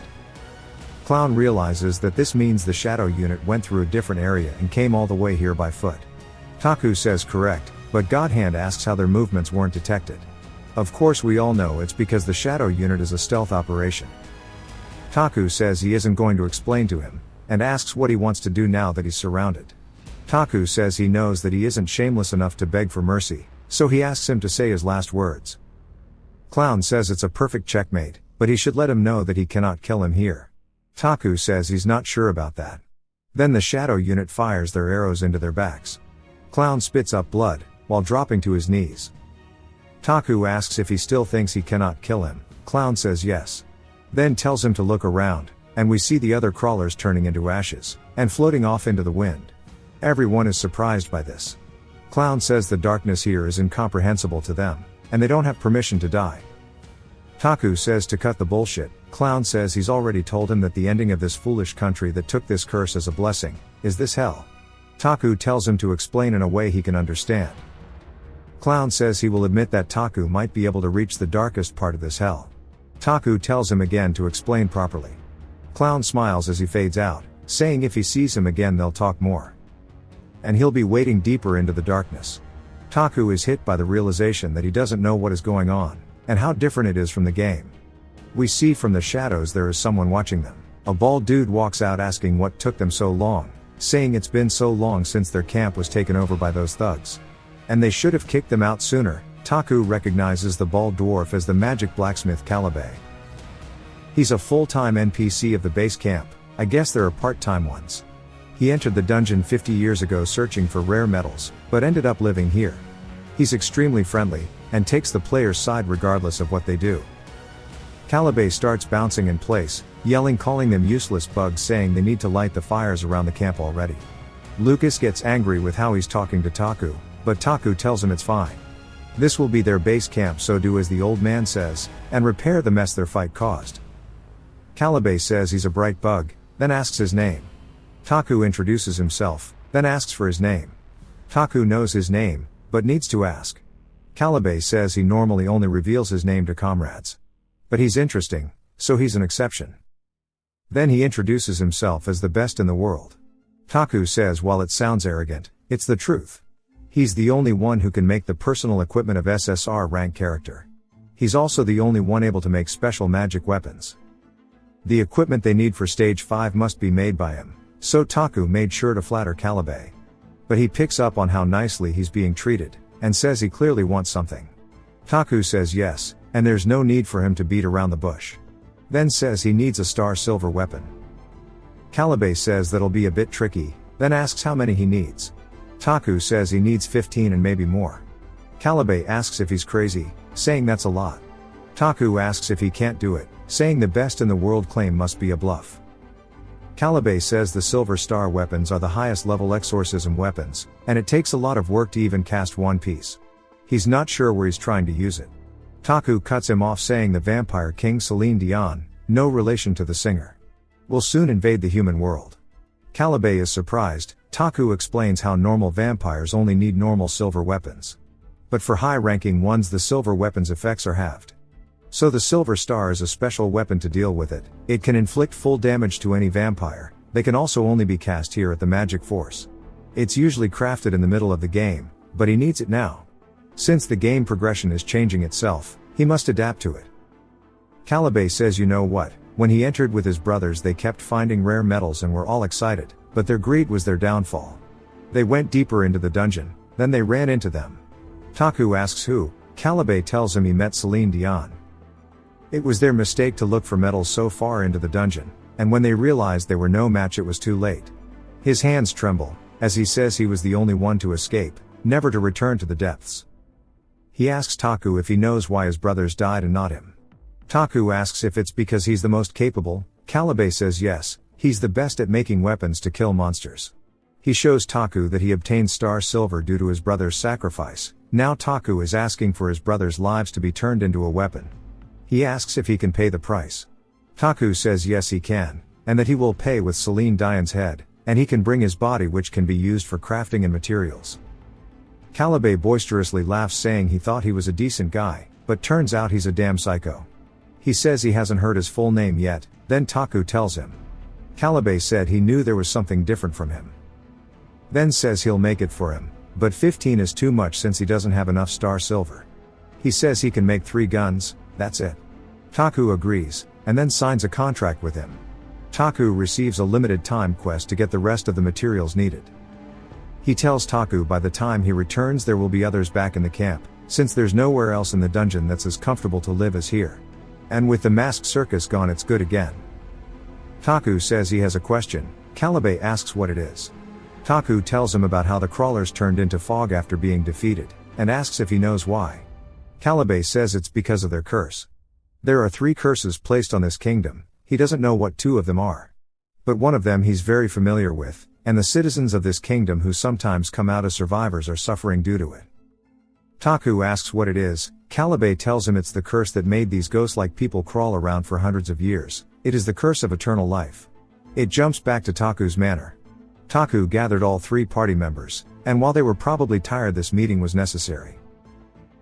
Clown realizes that this means the shadow unit went through a different area and came all the way here by foot. Taku says correct, but God Hand asks how their movements weren't detected. Of course we all know it's because the shadow unit is a stealth operation. Taku says he isn't going to explain to him, and asks what he wants to do now that he's surrounded. Taku says he knows that he isn't shameless enough to beg for mercy, so he asks him to say his last words. Clown says it's a perfect checkmate, but he should let him know that he cannot kill him here. Taku says he's not sure about that. Then the shadow unit fires their arrows into their backs. Clown spits up blood, while dropping to his knees. Taku asks if he still thinks he cannot kill him. Clown says yes. Then tells him to look around, and we see the other crawlers turning into ashes, and floating off into the wind. Everyone is surprised by this. Clown says the darkness here is incomprehensible to them, and they don't have permission to die. Taku says to cut the bullshit. Clown says he's already told him that the ending of this foolish country that took this curse as a blessing, is this hell. Taku tells him to explain in a way he can understand. Clown says he will admit that Taku might be able to reach the darkest part of this hell. Taku tells him again to explain properly. Clown smiles as he fades out, saying if he sees him again they'll talk more. And he'll be wading deeper into the darkness. Taku is hit by the realization that he doesn't know what is going on, and how different it is from the game. We see from the shadows there is someone watching them. A bald dude walks out asking what took them so long, saying it's been so long since their camp was taken over by those thugs. And they should have kicked them out sooner. Taku recognizes the bald dwarf as the magic blacksmith Calibe. He's a full-time NPC of the base camp. I guess there are part-time ones. He entered the dungeon 50 years ago searching for rare metals, but ended up living here. He's extremely friendly, and takes the player's side regardless of what they do. Calibe starts bouncing in place, yelling, calling them useless bugs, saying they need to light the fires around the camp already. Lucas gets angry with how he's talking to Taku, but Taku tells him it's fine. This will be their base camp, so do as the old man says, and repair the mess their fight caused. Calibe says he's a bright bug, then asks his name. Taku introduces himself, then asks for his name. Taku knows his name, but needs to ask. Calibe says he normally only reveals his name to comrades. But he's interesting, so he's an exception. Then he introduces himself as the best in the world. Taku says while it sounds arrogant, it's the truth. He's the only one who can make the personal equipment of SSR rank character. He's also the only one able to make special magic weapons. The equipment they need for stage 5 must be made by him, so Taku made sure to flatter Calibe. But he picks up on how nicely he's being treated, and says he clearly wants something. Taku says yes, and there's no need for him to beat around the bush. Then says he needs a star silver weapon. Calibe says that'll be a bit tricky, then asks how many he needs. Taku says he needs 15 and maybe more. Calibe asks if he's crazy, saying that's a lot. Taku asks if he can't do it, saying the best in the world claim must be a bluff. Calibe says the silver star weapons are the highest level exorcism weapons, and it takes a lot of work to even cast one piece. He's not sure where he's trying to use it. Taku cuts him off, saying the vampire king Celine Dion, no relation to the singer, will soon invade the human world. Calibe is surprised. Taku explains how normal vampires only need normal silver weapons. But for high-ranking ones the silver weapon's effects are halved. So the silver star is a special weapon to deal with it. It can inflict full damage to any vampire. They can also only be cast here at the magic force. It's usually crafted in the middle of the game, but he needs it now. Since the game progression is changing itself, he must adapt to it. Calibe says you know what, when he entered with his brothers they kept finding rare metals and were all excited, but their greed was their downfall. They went deeper into the dungeon, then they ran into them. Taku asks who, Calibe tells him he met Celine Dion. It was their mistake to look for metals so far into the dungeon, and when they realized they were no match it was too late. His hands tremble, as he says he was the only one to escape, never to return to the depths. He asks Taku if he knows why his brothers died and not him. Taku asks if it's because he's the most capable. Calibe says yes, he's the best at making weapons to kill monsters. He shows Taku that he obtained star silver due to his brother's sacrifice. Now Taku is asking for his brother's lives to be turned into a weapon. He asks if he can pay the price. Taku says yes he can, and that he will pay with Celine Dion's head, and he can bring his body which can be used for crafting and materials. Calibe boisterously laughs saying he thought he was a decent guy, but turns out he's a damn psycho. He says he hasn't heard his full name yet, then Taku tells him. Calibe said he knew there was something different from him. Then says he'll make it for him, but 15 is too much since he doesn't have enough star silver. He says he can make 3 guns, that's it. Taku agrees, and then signs a contract with him. Taku receives a limited time quest to get the rest of the materials needed. He tells Taku by the time he returns there will be others back in the camp, since there's nowhere else in the dungeon that's as comfortable to live as here. And with the masked circus gone it's good again. Taku says he has a question. Calibe asks what it is. Taku tells him about how the crawlers turned into fog after being defeated, and asks if he knows why. Calibe says it's because of their curse. There are 3 curses placed on this kingdom, he doesn't know what 2 of them are. But one of them he's very familiar with, and the citizens of this kingdom who sometimes come out as survivors are suffering due to it. Taku asks what it is. Calibe tells him it's the curse that made these ghost-like people crawl around for hundreds of years. It is the curse of eternal life. It jumps back to Taku's manor. Taku gathered all 3 party members, and while they were probably tired this meeting was necessary.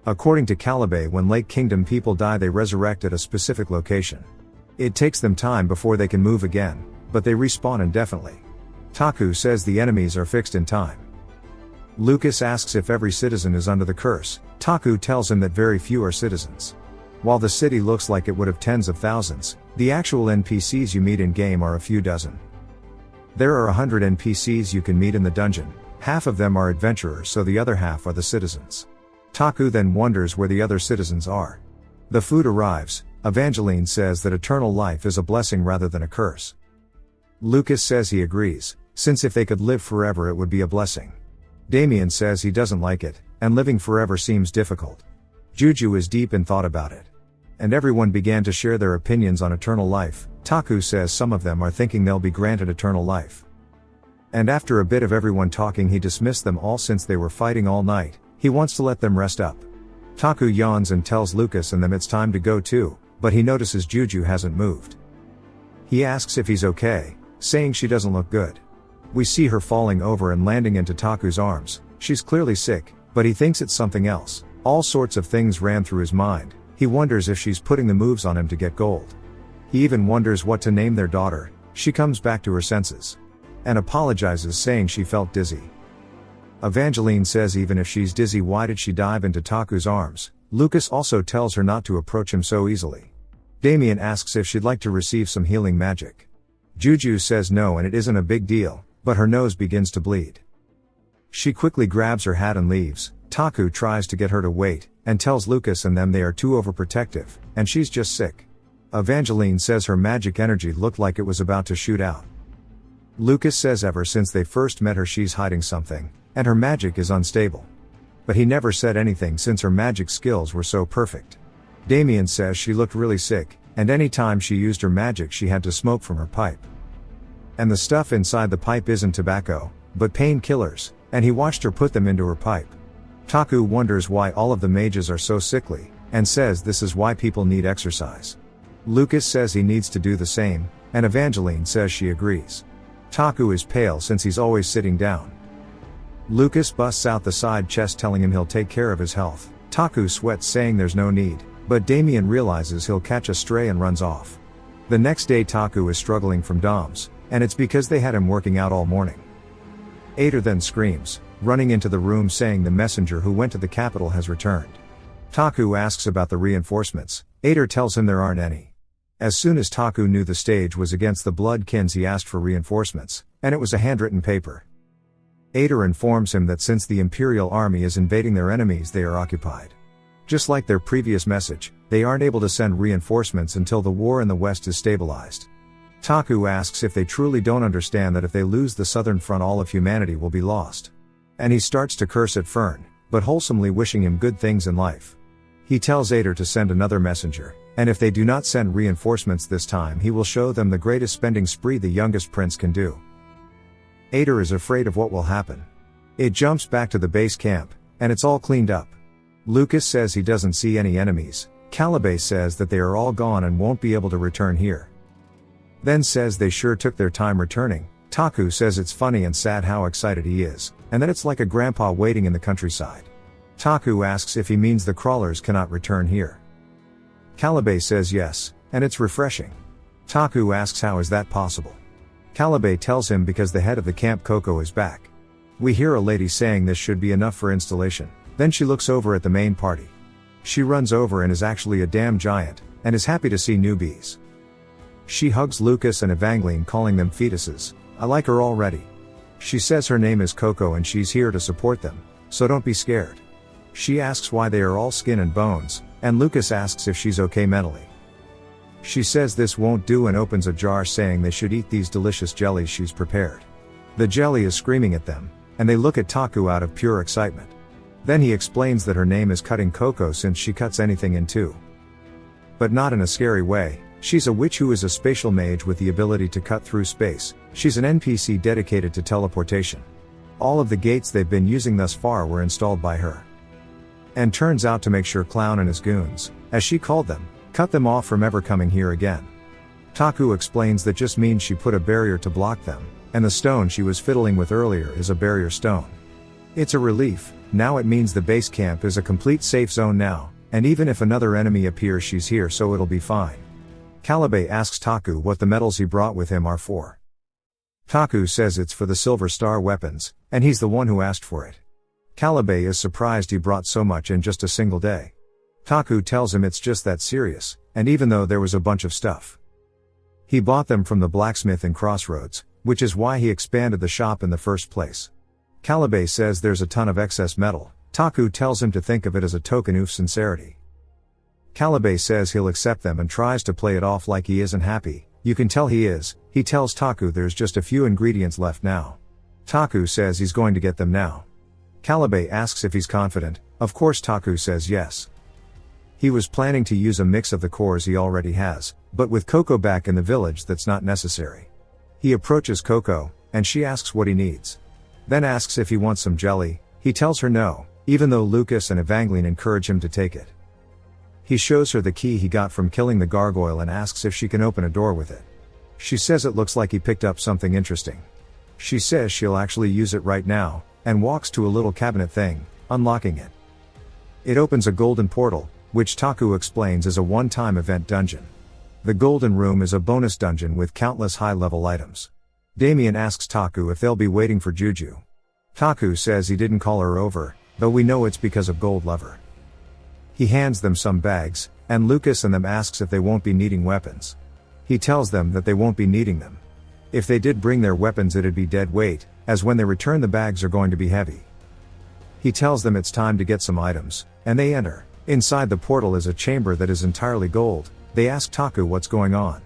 According to Calibe when Lake Kingdom people die they resurrect at a specific location. It takes them time before they can move again, but they respawn indefinitely. Taku says the enemies are fixed in time. Lucas asks if every citizen is under the curse. Taku tells him that very few are citizens. While the city looks like it would have tens of thousands, the actual NPCs you meet in-game are a few dozen. There are 100 NPCs you can meet in the dungeon, half of them are adventurers so the other half are the citizens. Taku then wonders where the other citizens are. The food arrives. Evangeline says that eternal life is a blessing rather than a curse. Lucas says he agrees, since if they could live forever it would be a blessing. Damien says he doesn't like it, and living forever seems difficult. Juju is deep in thought about it. And everyone began to share their opinions on eternal life. Taku says some of them are thinking they'll be granted eternal life. And after a bit of everyone talking he dismissed them all since they were fighting all night, he wants to let them rest up. Taku yawns and tells Lucas and them it's time to go too, but he notices Juju hasn't moved. He asks if he's okay, saying she doesn't look good. We see her falling over and landing into Taku's arms. She's clearly sick, but he thinks it's something else. All sorts of things ran through his mind. He wonders if she's putting the moves on him to get gold. He even wonders what to name their daughter. She comes back to her senses and apologizes saying she felt dizzy. Evangeline says even if she's dizzy why did she dive into Taku's arms? Lucas also tells her not to approach him so easily. Damien asks if she'd like to receive some healing magic. Juju says no and it isn't a big deal, but her nose begins to bleed. She quickly grabs her hat and leaves. Taku tries to get her to wait, and tells Lucas and them they are too overprotective, and she's just sick. Evangeline says her magic energy looked like it was about to shoot out. Lucas says ever since they first met her she's hiding something, and her magic is unstable. But he never said anything since her magic skills were so perfect. Damien says she looked really sick, and any time she used her magic she had to smoke from her pipe. And the stuff inside the pipe isn't tobacco, but painkillers, and he watched her put them into her pipe. Taku wonders why all of the mages are so sickly, and says this is why people need exercise. Lucas says he needs to do the same, and Evangeline says she agrees. Taku is pale since he's always sitting down. Lucas busts out the side chest telling him he'll take care of his health. Taku sweats saying there's no need, but Damien realizes he'll catch a stray and runs off. The next day Taku is struggling from DOMs, and it's because they had him working out all morning. Ader then screams, running into the room saying the messenger who went to the capital has returned. Taku asks about the reinforcements. Ader tells him there aren't any. As soon as Taku knew the stage was against the Bloodkins, he asked for reinforcements, and it was a handwritten paper. Ader informs him that since the Imperial Army is invading their enemies, they are occupied. Just like their previous message, they aren't able to send reinforcements until the war in the West is stabilized. Taku asks if they truly don't understand that if they lose the Southern Front, all of humanity will be lost. And he starts to curse at Fern, but wholesomely wishing him good things in life. He tells Ader to send another messenger, and if they do not send reinforcements this time, he will show them the greatest spending spree the youngest prince can do. Ader is afraid of what will happen. It jumps back to the base camp, and it's all cleaned up. Lucas says he doesn't see any enemies. Calibe says that they are all gone and won't be able to return here. Then says they sure took their time returning. Taku says it's funny and sad how excited he is, and that it's like a grandpa waiting in the countryside. Taku asks if he means the crawlers cannot return here. Calibe says yes, and it's refreshing. Taku asks how is that possible. Calibe tells him because the head of the camp, Coco, is back. We hear a lady saying this should be enough for installation. Then she looks over at the main party. She runs over and is actually a damn giant, and is happy to see newbies. She hugs Lucas and Evangeline, calling them fetuses. I like her already. She says her name is Coco and she's here to support them, so don't be scared. She asks why they are all skin and bones, and Lucas asks if she's okay mentally. She says this won't do and opens a jar saying they should eat these delicious jellies she's prepared. The jelly is screaming at them, and they look at Taku out of pure excitement. Then he explains that her name is Cutting Coco since she cuts anything in two. But not in a scary way. She's a witch who is a spatial mage with the ability to cut through space. She's an NPC dedicated to teleportation. All of the gates they've been using thus far were installed by her. And turns out to make sure Clown and his goons, as she called them, cut them off from ever coming here again. Taku explains that just means she put a barrier to block them, and the stone she was fiddling with earlier is a barrier stone. It's a relief. Now it means the base camp is a complete safe zone now, and even if another enemy appears, she's here, so it'll be fine. Calibe asks Taku what the medals he brought with him are for. Taku says it's for the Silver Star weapons, and he's the one who asked for it. Calibe is surprised he brought so much in just a single day. Taku tells him it's just that serious, and even though there was a bunch of stuff, he bought them from the blacksmith in Crossroads, which is why he expanded the shop in the first place. Calibe says there's a ton of excess metal. Taku tells him to think of it as a token of sincerity. Calibe says he'll accept them and tries to play it off like he isn't happy. You can tell he is. He tells Taku there's just a few ingredients left now. Taku says he's going to get them now. Calibe asks if he's confident. Of course Taku says yes. He was planning to use a mix of the cores he already has, but with Coco back in the village that's not necessary. He approaches Coco, and she asks what he needs. Then asks if he wants some jelly. He tells her no, even though Lucas and Evangeline encourage him to take it. He shows her the key he got from killing the gargoyle and asks if she can open a door with it. She says it looks like he picked up something interesting. She says she'll actually use it right now, and walks to a little cabinet thing, unlocking it. It opens a golden portal, which Taku explains is a one-time event dungeon. The golden room is a bonus dungeon with countless high-level items. Damien asks Taku if they'll be waiting for Juju. Taku says he didn't call her over, though we know it's because of Gold Lover. He hands them some bags, and Lucas and them asks if they won't be needing weapons. He tells them that they won't be needing them. If they did bring their weapons, it'd be dead weight, as when they return the bags are going to be heavy. He tells them it's time to get some items, and they enter. Inside the portal is a chamber that is entirely gold. They ask Taku what's going on.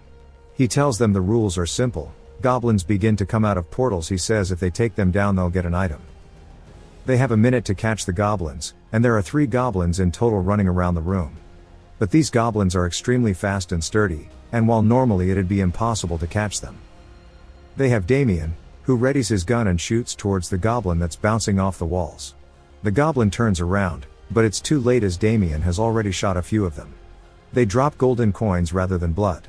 He tells them the rules are simple. Goblins begin to come out of portals. He says if they take them down they'll get an item. They have a minute to catch the goblins, and there are 3 goblins in total running around the room. But these goblins are extremely fast and sturdy, and while normally it'd be impossible to catch them. They have Damien, who readies his gun and shoots towards the goblin that's bouncing off the walls. The goblin turns around, but it's too late as Damien has already shot a few of them. They drop golden coins rather than blood.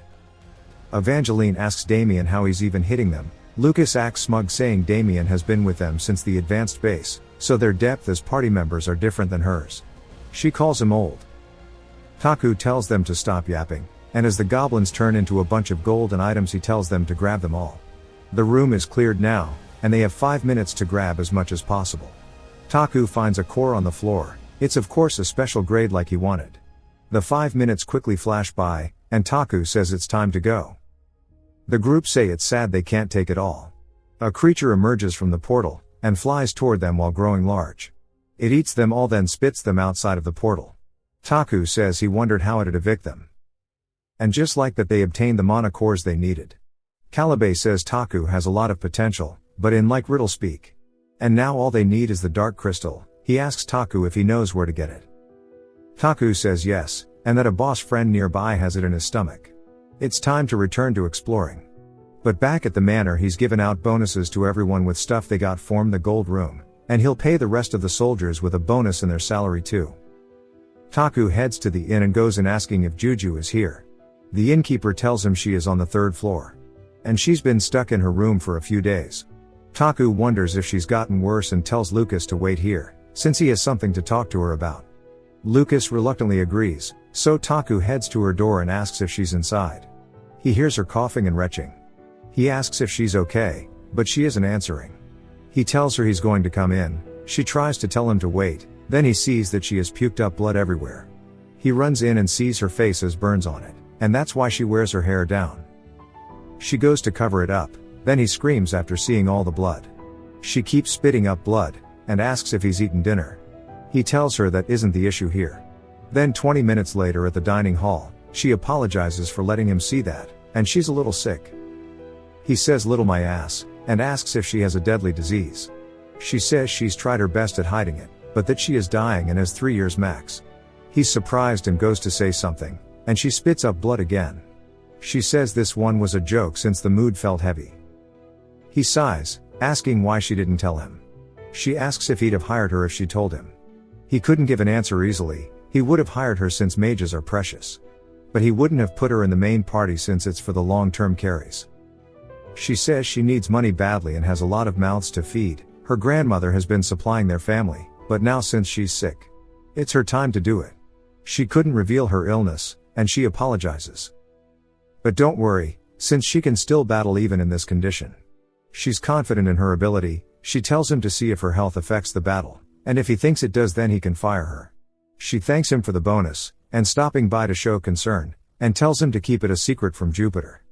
Evangeline asks Damien how he's even hitting them. Lucas acts smug, saying Damien has been with them since the advanced base, so their depth as party members are different than hers. She calls him old. Taku tells them to stop yapping, and as the goblins turn into a bunch of gold and items, he tells them to grab them all. The room is cleared now, and they have 5 minutes to grab as much as possible. Taku finds a core on the floor. It's of course a special grade like he wanted. The 5 minutes quickly flash by, and Taku says it's time to go. The group say it's sad they can't take it all. A creature emerges from the portal, and flies toward them while growing large. It eats them all, then spits them outside of the portal. Taku says he wondered how it'd evict them. And just like that, they obtained the mana cores they needed. Calibe says Taku has a lot of potential, but in like riddle speak. And now all they need is the dark crystal. He asks Taku if he knows where to get it. Taku says yes, and that a boss friend nearby has it in his stomach. It's time to return to exploring. But back at the manor, he's given out bonuses to everyone with stuff they got from the gold room, and he'll pay the rest of the soldiers with a bonus in their salary too. Taku heads to the inn and goes in asking if Juju is here. The innkeeper tells him she is on the 3rd floor. And she's been stuck in her room for a few days. Taku wonders if she's gotten worse and tells Lucas to wait here, since he has something to talk to her about. Lucas reluctantly agrees, so Taku heads to her door and asks if she's inside. He hears her coughing and retching. He asks if she's okay, but she isn't answering. He tells her he's going to come in. She tries to tell him to wait, then he sees that she has puked up blood everywhere. He runs in and sees her face has burns on it, and that's why she wears her hair down. She goes to cover it up, then he screams after seeing all the blood. She keeps spitting up blood, and asks if he's eaten dinner. He tells her that isn't the issue here. Then 20 minutes later at the dining hall, she apologizes for letting him see that, and she's a little sick. He says little my ass, and asks if she has a deadly disease. She says she's tried her best at hiding it, but that she is dying and has 3 years max. He's surprised and goes to say something, and she spits up blood again. She says this one was a joke since the mood felt heavy. He sighs, asking why she didn't tell him. She asks if he'd have hired her if she told him. He couldn't give an answer easily. He would have hired her since mages are precious. But he wouldn't have put her in the main party since it's for the long-term carries. She says she needs money badly and has a lot of mouths to feed. Her grandmother has been supplying their family, but now since she's sick, it's her time to do it. She couldn't reveal her illness, and she apologizes. But don't worry, since she can still battle even in this condition. She's confident in her ability. She tells him to see if her health affects the battle, and if he thinks it does, then he can fire her. She thanks him for the bonus, and stopping by to show concern, and tells him to keep it a secret from Jupiter.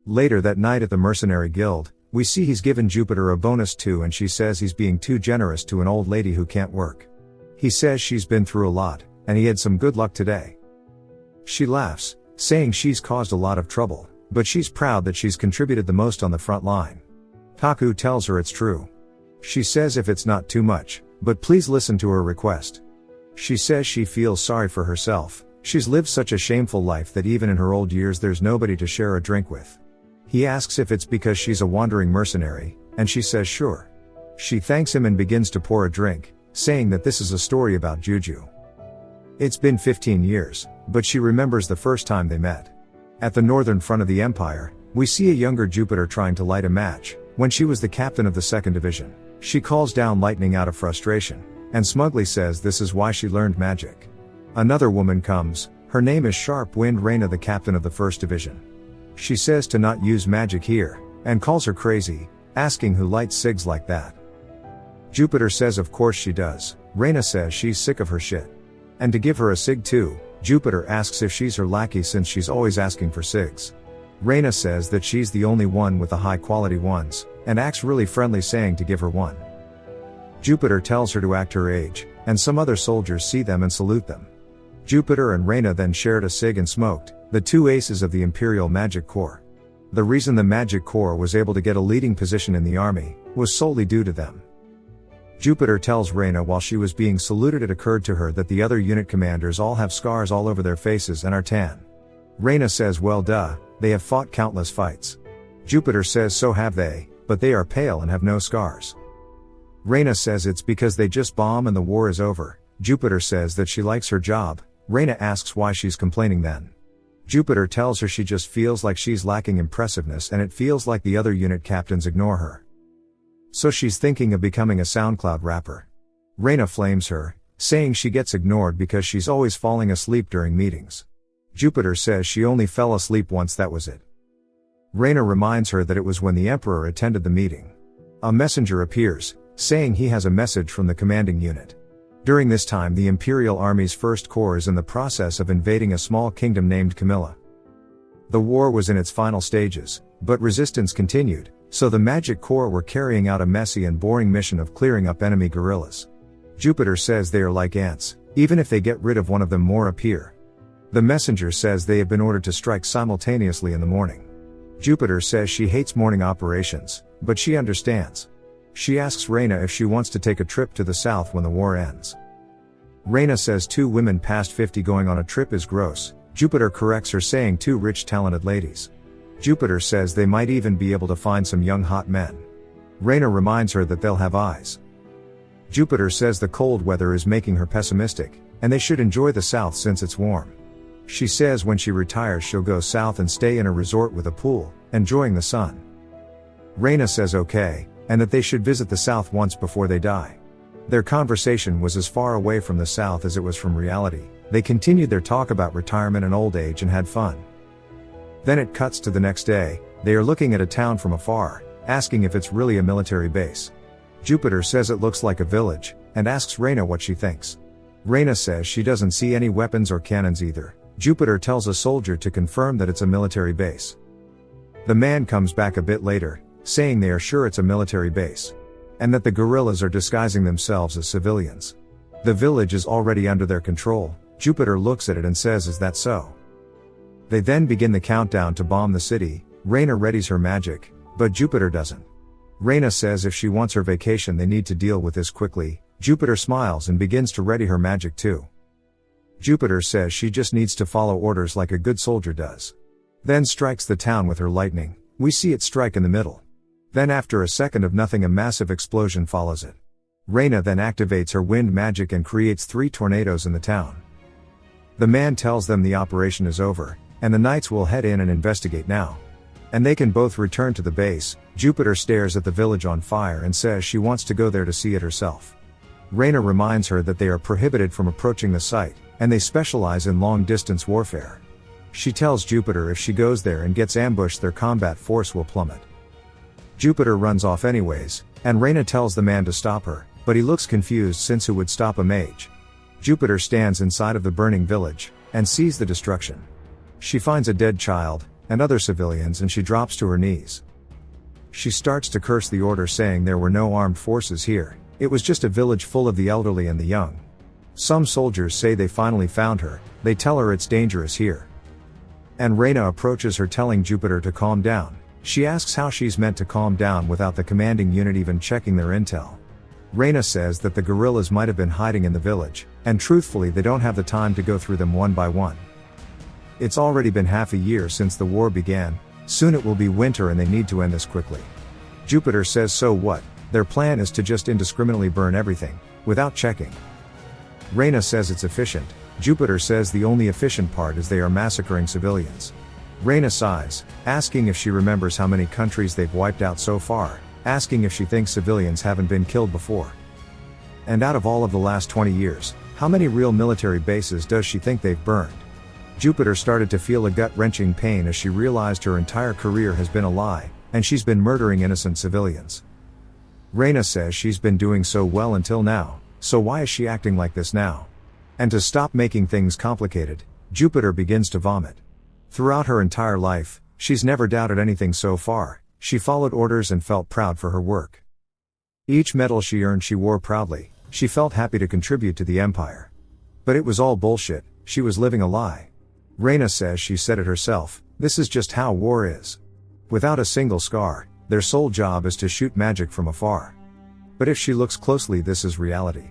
Later that night at the Mercenary Guild, we see he's given Jupiter a bonus too, and she says he's being too generous to an old lady who can't work. He says she's been through a lot, and he had some good luck today. She laughs, saying she's caused a lot of trouble, but she's proud that she's contributed the most on the front line. Taku tells her it's true. She says if it's not too much, but please listen to her request. She says she feels sorry for herself. She's lived such a shameful life that even in her old years there's nobody to share a drink with. He asks if it's because she's a wandering mercenary, and she says sure. She thanks him and begins to pour a drink, saying that this is a story about Juju. It's been 15 years, but she remembers the first time they met. At the northern front of the Empire, we see a younger Jupiter trying to light a match, when she was the captain of the 2nd Division. She calls down lightning out of frustration, and smugly says this is why she learned magic. Another woman comes, her name is Sharp Wind Reina, the captain of the 1st Division. She says to not use magic here, and calls her crazy, asking who lights cigs like that. Jupiter says of course she does. Reina says she's sick of her shit. And to give her a cig too. Jupiter asks if she's her lackey since she's always asking for cigs. Reina says that she's the only one with the high quality ones, and acts really friendly saying to give her one. Jupiter tells her to act her age, and some other soldiers see them and salute them. Jupiter and Reina then shared a cig and smoked, the two aces of the Imperial Magic Corps. The reason the Magic Corps was able to get a leading position in the army, was solely due to them. Jupiter tells Reina while she was being saluted it occurred to her that the other unit commanders all have scars all over their faces and are tan. Reina says well duh, they have fought countless fights. Jupiter says so have they, but they are pale and have no scars. Reina says it's because they just bomb and the war is over. Jupiter says that she likes her job. Reina asks why she's complaining then. Jupiter tells her she just feels like she's lacking impressiveness and it feels like the other unit captains ignore her. So she's thinking of becoming a SoundCloud rapper. Reina flames her, saying she gets ignored because she's always falling asleep during meetings. Jupiter says she only fell asleep once, that was it. Reina reminds her that it was when the Emperor attended the meeting. A messenger appears, saying he has a message from the commanding unit. During this time the Imperial Army's First Corps is in the process of invading a small kingdom named Camilla. The war was in its final stages, but resistance continued, so the Magic Corps were carrying out a messy and boring mission of clearing up enemy guerrillas. Jupiter says they are like ants, even if they get rid of one of them more appear. The messenger says they have been ordered to strike simultaneously in the morning. Jupiter says she hates morning operations, but she understands. She asks Reina if she wants to take a trip to the south when the war ends. Reina says 2 women past 50 going on a trip is gross. Jupiter corrects her, saying 2 rich talented ladies. Jupiter says they might even be able to find some young hot men. Reina reminds her that they'll have eyes. Jupiter says the cold weather is making her pessimistic, and they should enjoy the south since it's warm. She says when she retires she'll go south and stay in a resort with a pool, enjoying the sun. Reina says okay, and that they should visit the south once before they die. Their conversation was as far away from the south as it was from reality. They continued their talk about retirement and old age and had fun. Then it cuts to the next day. They are looking at a town from afar, asking if it's really a military base. Jupiter says it looks like a village, and asks Reina what she thinks. Reina says she doesn't see any weapons or cannons either. Jupiter tells a soldier to confirm that it's a military base. The man comes back a bit later, saying they are sure it's a military base, and that the guerrillas are disguising themselves as civilians. The village is already under their control. Jupiter looks at it and says, "Is that so?" They then begin the countdown to bomb the city. Reina readies her magic, but Jupiter doesn't. Reina says if she wants her vacation they need to deal with this quickly. Jupiter smiles and begins to ready her magic too. Jupiter says she just needs to follow orders like a good soldier does. Then strikes the town with her lightning. We see it strike in the middle. Then after a second of nothing a massive explosion follows it. Reina then activates her wind magic and creates 3 tornadoes in the town. The man tells them the operation is over, and the knights will head in and investigate now. And they can both return to the base. Jupiter stares at the village on fire and says she wants to go there to see it herself. Reina reminds her that they are prohibited from approaching the site, and they specialize in long-distance warfare. She tells Jupiter if she goes there and gets ambushed their combat force will plummet. Jupiter runs off anyways, and Reina tells the man to stop her, but he looks confused since who would stop a mage. Jupiter stands inside of the burning village, and sees the destruction. She finds a dead child, and other civilians, and she drops to her knees. She starts to curse the order, saying there were no armed forces here, it was just a village full of the elderly and the young. Some soldiers say they finally found her. They tell her it's dangerous here. And Reina approaches her, telling Jupiter to calm down. She asks how she's meant to calm down without the commanding unit even checking their intel. Reina says that the guerrillas might have been hiding in the village, and truthfully they don't have the time to go through them one by one. It's already been half a year since the war began. Soon it will be winter and they need to end this quickly. Jupiter says so what? Their plan is to just indiscriminately burn everything, without checking. Reina says it's efficient. Jupiter says the only efficient part is they are massacring civilians. Reina sighs, asking if she remembers how many countries they've wiped out so far, asking if she thinks civilians haven't been killed before. And out of all of the last 20 years, how many real military bases does she think they've burned? Jupiter started to feel a gut-wrenching pain as she realized her entire career has been a lie, and she's been murdering innocent civilians. Reina says she's been doing so well until now, so why is she acting like this now? And to stop making things complicated, Jupiter begins to vomit. Throughout her entire life, she's never doubted anything so far. She followed orders and felt proud for her work. Each medal she earned she wore proudly. She felt happy to contribute to the empire. But it was all bullshit. She was living a lie. Reina says she said it herself, this is just how war is. Without a single scar, their sole job is to shoot magic from afar. But if she looks closely, this is reality.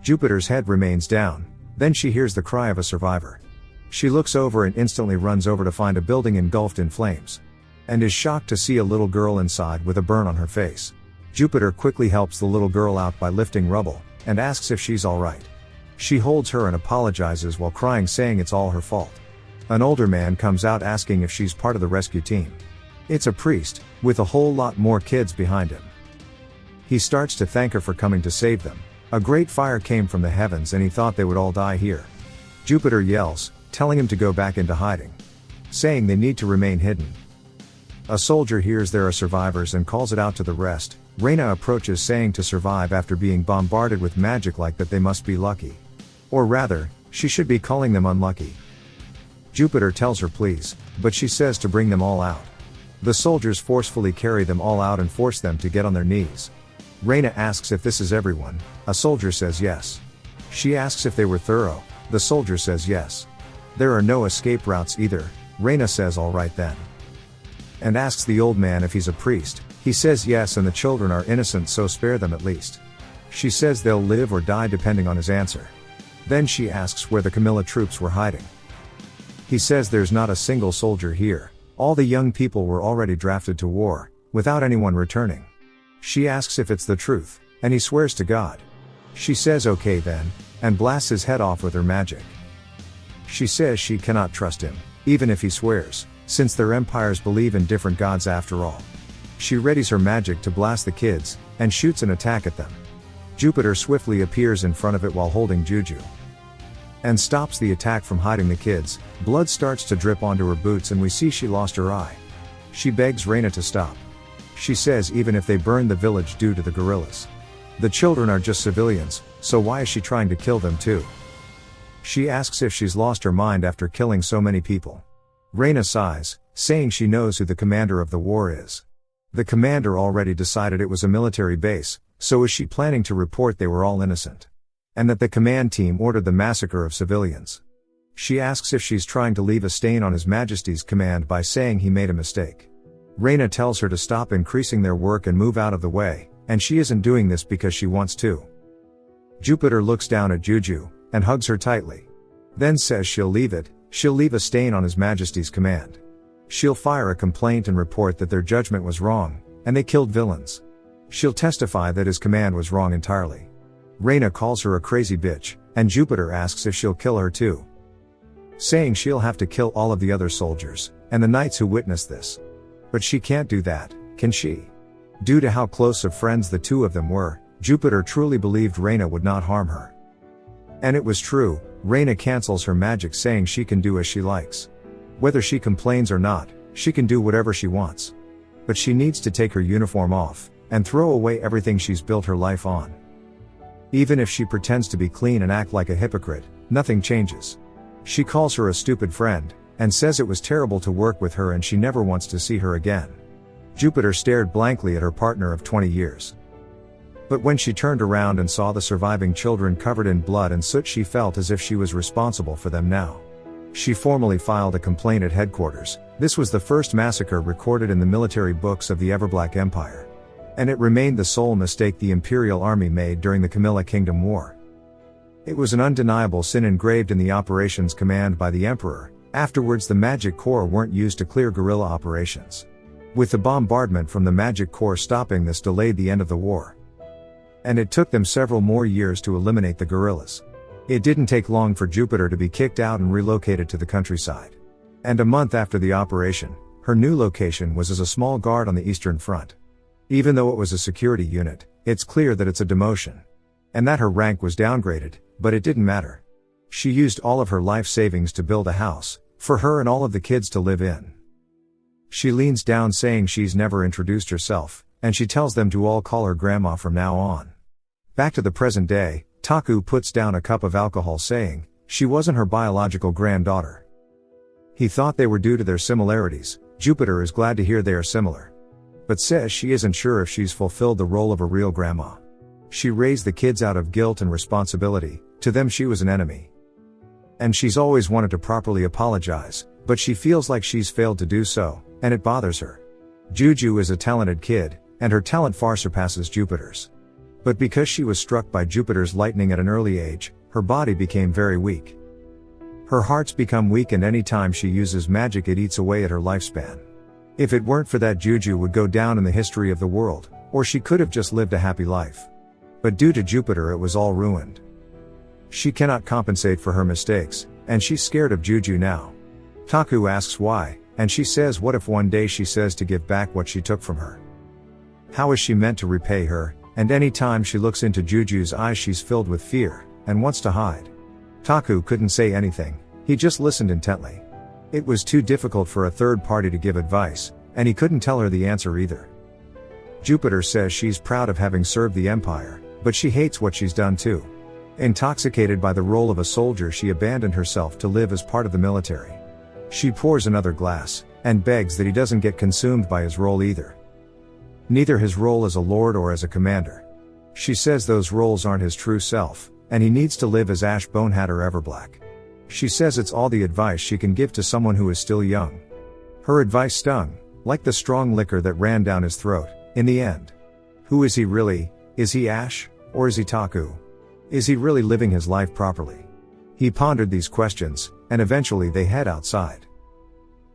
Jupiter's head remains down, then she hears the cry of a survivor. She looks over and instantly runs over to find a building engulfed in flames. And is shocked to see a little girl inside with a burn on her face. Jupiter quickly helps the little girl out by lifting rubble, and asks if she's alright. She holds her and apologizes while crying, saying it's all her fault. An older man comes out asking if she's part of the rescue team. It's a priest, with a whole lot more kids behind him. He starts to thank her for coming to save them. A great fire came from the heavens and he thought they would all die here. Jupiter yells, telling him to go back into hiding, saying they need to remain hidden. A soldier hears there are survivors and calls it out to the rest. Reyna approaches saying to survive after being bombarded with magic like that they must be lucky. Or rather, she should be calling them unlucky. Jupiter tells her please, but she says to bring them all out. The soldiers forcefully carry them all out and force them to get on their knees. Reyna asks if this is everyone. A soldier says yes. She asks if they were thorough. The soldier says yes. There are no escape routes either. Reyna says all right then. And asks the old man if he's a priest. He says yes, and the children are innocent, so spare them at least. She says they'll live or die depending on his answer. Then she asks where the Camilla troops were hiding. He says there's not a single soldier here. All the young people were already drafted to war, without anyone returning. She asks if it's the truth, and he swears to God. She says okay then, and blasts his head off with her magic. She says she cannot trust him, even if he swears, since their empires believe in different gods after all. She readies her magic to blast the kids, and shoots an attack at them. Jupiter swiftly appears in front of it while holding Juju, and stops the attack from hiding the kids. Blood starts to drip onto her boots and we see she lost her eye. She begs Reyna to stop. She says even if they burn the village due to the guerrillas, the children are just civilians, so why is she trying to kill them too? She asks if she's lost her mind after killing so many people. Reyna sighs, saying she knows who the commander of the war is. The commander already decided it was a military base, so is she planning to report they were all innocent? And that the command team ordered the massacre of civilians. She asks if she's trying to leave a stain on His Majesty's command by saying he made a mistake. Reyna tells her to stop increasing their work and move out of the way, and she isn't doing this because she wants to. Jupiter looks down at Juju, and hugs her tightly. Then says she'll leave a stain on His Majesty's command. She'll file a complaint and report that their judgment was wrong, and they killed villains. She'll testify that his command was wrong entirely. Reyna calls her a crazy bitch, and Jupiter asks if she'll kill her too, saying she'll have to kill all of the other soldiers, and the knights who witnessed this. But she can't do that, can she? Due to how close of friends the two of them were, Jupiter truly believed Reyna would not harm her. And it was true. Reyna cancels her magic saying she can do as she likes. Whether she complains or not, she can do whatever she wants. But she needs to take her uniform off, and throw away everything she's built her life on. Even if she pretends to be clean and act like a hypocrite, nothing changes. She calls her a stupid friend, and says it was terrible to work with her and she never wants to see her again. Jupiter stared blankly at her partner of 20 years. But when she turned around and saw the surviving children covered in blood and soot, she felt as if she was responsible for them now. She formally filed a complaint at headquarters. This was the first massacre recorded in the military books of the Everblack Empire. And it remained the sole mistake the Imperial Army made during the Camilla Kingdom War. It was an undeniable sin engraved in the operations command by the Emperor. Afterwards the Magic Corps weren't used to clear guerrilla operations. With the bombardment from the Magic Corps stopping this delayed the end of the war. And it took them several more years to eliminate the guerrillas. It didn't take long for Jupiter to be kicked out and relocated to the countryside. And a month after the operation, her new location was as a small guard on the Eastern Front. Even though it was a security unit, it's clear that it's a demotion. And that her rank was downgraded, but it didn't matter. She used all of her life savings to build a house, for her and all of the kids to live in. She leans down saying she's never introduced herself, and she tells them to all call her grandma from now on. Back to the present day, Taku puts down a cup of alcohol saying, she wasn't her biological granddaughter. He thought they were due to their similarities. Jupiter is glad to hear they are similar. But says she isn't sure if she's fulfilled the role of a real grandma. She raised the kids out of guilt and responsibility. To them she was an enemy. And she's always wanted to properly apologize, but she feels like she's failed to do so, and it bothers her. Juju is a talented kid, and her talent far surpasses Jupiter's. But because she was struck by Jupiter's lightning at an early age, her body became very weak. Her heart's become weak, and any time she uses magic it eats away at her lifespan. If it weren't for that, Juju would go down in the history of the world, or she could have just lived a happy life. But due to Jupiter it was all ruined. She cannot compensate for her mistakes, and she's scared of Juju now. Taku asks why, and she says what if one day she says to give back what she took from her. How is she meant to repay her, and any time she looks into Juju's eyes she's filled with fear, and wants to hide. Taku couldn't say anything, he just listened intently. It was too difficult for a third party to give advice, and he couldn't tell her the answer either. Jupiter says she's proud of having served the Empire, but she hates what she's done too. Intoxicated by the role of a soldier, she abandoned herself to live as part of the military. She pours another glass, and begs that he doesn't get consumed by his role either. Neither his role as a lord or as a commander. She says those roles aren't his true self, and he needs to live as Ash Bonehat or Everblack. She says it's all the advice she can give to someone who is still young. Her advice stung, like the strong liquor that ran down his throat, in the end. Who is he really? Is he Ash, or is he Taku? Is he really living his life properly? He pondered these questions, and eventually they head outside.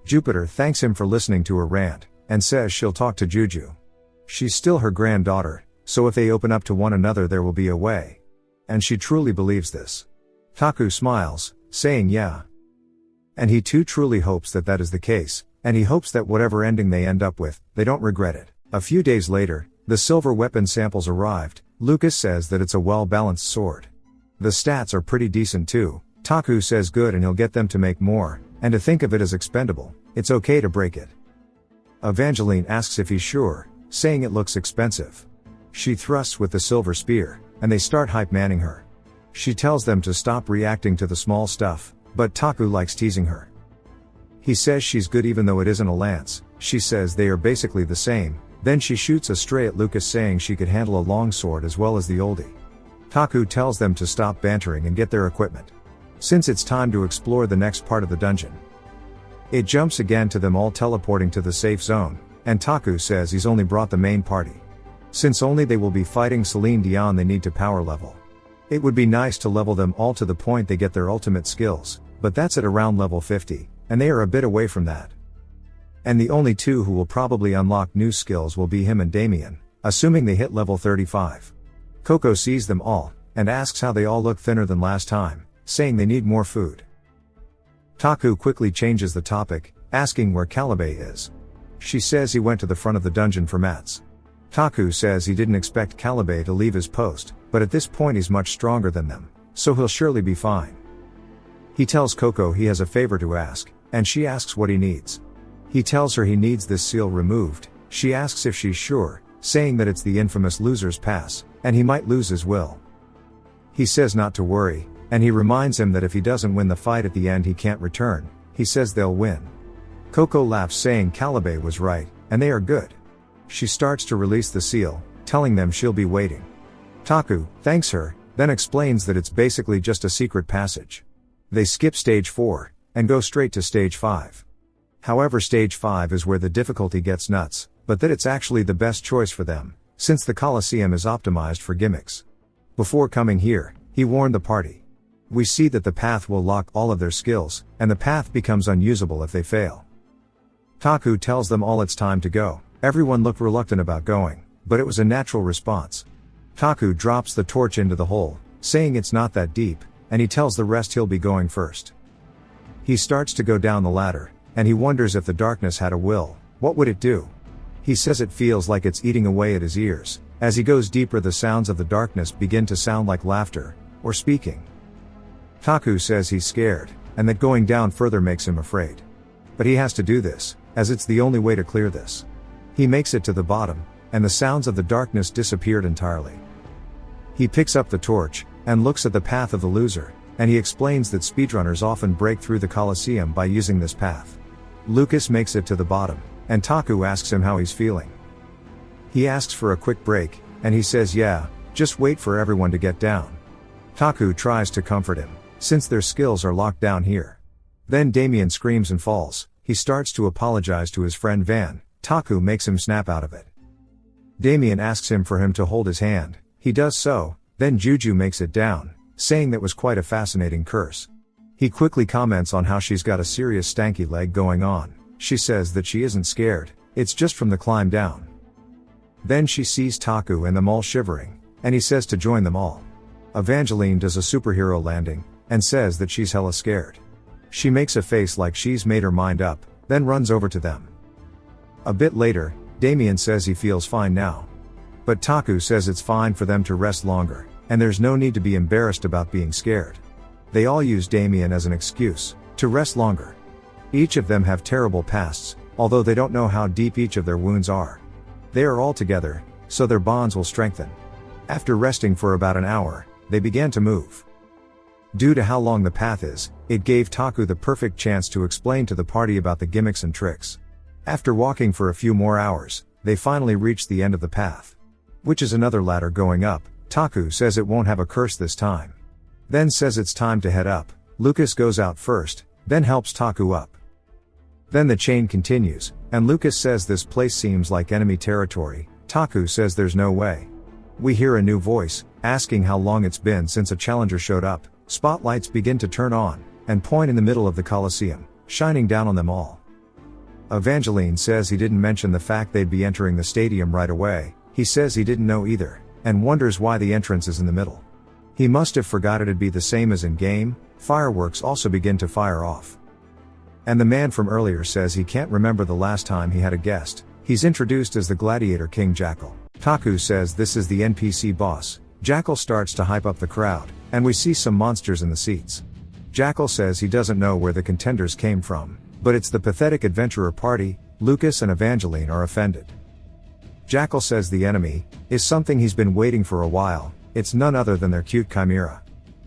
Jupiter thanks him for listening to her rant, and says she'll talk to Juju. She's still her granddaughter, so if they open up to one another there will be a way. And she truly believes this. Taku smiles, saying yeah. And he too truly hopes that that is the case, and he hopes that whatever ending they end up with, they don't regret it. A few days later, the silver weapon samples arrived. Lucas says that it's a well-balanced sword. The stats are pretty decent too. Taku says good and he'll get them to make more, and to think of it as expendable, it's okay to break it. Evangeline asks if he's sure, saying it looks expensive. She thrusts with the silver spear, and they start hype-manning her. She tells them to stop reacting to the small stuff, but Taku likes teasing her. He says she's good even though it isn't a lance. She says they are basically the same, then she shoots a stray at Lucas saying she could handle a longsword as well as the oldie. Taku tells them to stop bantering and get their equipment, since it's time to explore the next part of the dungeon. It jumps again to them all teleporting to the safe zone, and Taku says he's only brought the main party. Since only they will be fighting Celine Dion, they need to power level. It would be nice to level them all to the point they get their ultimate skills, but that's at around level 50, and they are a bit away from that. And the only two who will probably unlock new skills will be him and Damien, assuming they hit level 35. Coco sees them all, and asks how they all look thinner than last time, saying they need more food. Taku quickly changes the topic, asking where Calibe is. She says he went to the front of the dungeon for mats. Taku says he didn't expect Calibe to leave his post, but at this point he's much stronger than them, so he'll surely be fine. He tells Coco he has a favor to ask, and she asks what he needs. He tells her he needs this seal removed. She asks if she's sure, saying that it's the infamous loser's pass, and he might lose his will. He says not to worry, and he reminds him that if he doesn't win the fight at the end he can't return. He says they'll win. Coco laughs, saying Calibe was right, and they are good. She starts to release the seal, telling them she'll be waiting. Taku thanks her, then explains that it's basically just a secret passage. They skip stage 4, and go straight to stage 5. However, stage 5 is where the difficulty gets nuts, but that it's actually the best choice for them, since the Colosseum is optimized for gimmicks. Before coming here, he warned the party. We see that the path will lock all of their skills, and the path becomes unusable if they fail. Taku tells them all it's time to go. Everyone looked reluctant about going, but it was a natural response. Taku drops the torch into the hole, saying it's not that deep, and he tells the rest he'll be going first. He starts to go down the ladder, and he wonders if the darkness had a will, what would it do? He says it feels like it's eating away at his ears. As he goes deeper, the sounds of the darkness begin to sound like laughter, or speaking. Taku says he's scared, and that going down further makes him afraid. But he has to do this, as it's the only way to clear this. He makes it to the bottom, and the sounds of the darkness disappeared entirely. He picks up the torch, and looks at the path of the loser, and he explains that speedrunners often break through the Colosseum by using this path. Lucas makes it to the bottom, and Taku asks him how he's feeling. He asks for a quick break, and he says yeah, just wait for everyone to get down. Taku tries to comfort him, since their skills are locked down here. Then Damien screams and falls. He starts to apologize to his friend Van. Taku makes him snap out of it. Damien asks him for him to hold his hand. He does so, then Juju makes it down, saying that was quite a fascinating curse. He quickly comments on how she's got a serious stanky leg going on. She says that she isn't scared, it's just from the climb down. Then she sees Taku and them all shivering, and he says to join them all. Evangeline does a superhero landing, and says that she's hella scared. She makes a face like she's made her mind up, then runs over to them. A bit later, Damien says he feels fine now. But Taku says it's fine for them to rest longer, and there's no need to be embarrassed about being scared. They all use Damien as an excuse to rest longer. Each of them have terrible pasts, although they don't know how deep each of their wounds are. They are all together, so their bonds will strengthen. After resting for about an hour, they began to move. Due to how long the path is, it gave Taku the perfect chance to explain to the party about the gimmicks and tricks. After walking for a few more hours, they finally reached the end of the path, which is another ladder going up. Taku says it won't have a curse this time. Then says it's time to head up. Lucas goes out first, then helps Taku up. Then the chain continues, and Lucas says this place seems like enemy territory. Taku says there's no way. We hear a new voice, asking how long it's been since a challenger showed up. Spotlights begin to turn on, and point in the middle of the Colosseum, shining down on them all. Evangeline says he didn't mention the fact they'd be entering the stadium right away. He says he didn't know either, and wonders why the entrance is in the middle. He must have forgot it'd be the same as in game. Fireworks also begin to fire off. And the man from earlier says he can't remember the last time he had a guest. He's introduced as the Gladiator King Jackal. Taku says this is the NPC boss. Jackal starts to hype up the crowd, and we see some monsters in the seats. Jackal says he doesn't know where the contenders came from, but it's the pathetic adventurer party. Lucas and Evangeline are offended. Jackal says the enemy is something he's been waiting for a while. It's none other than their cute chimera.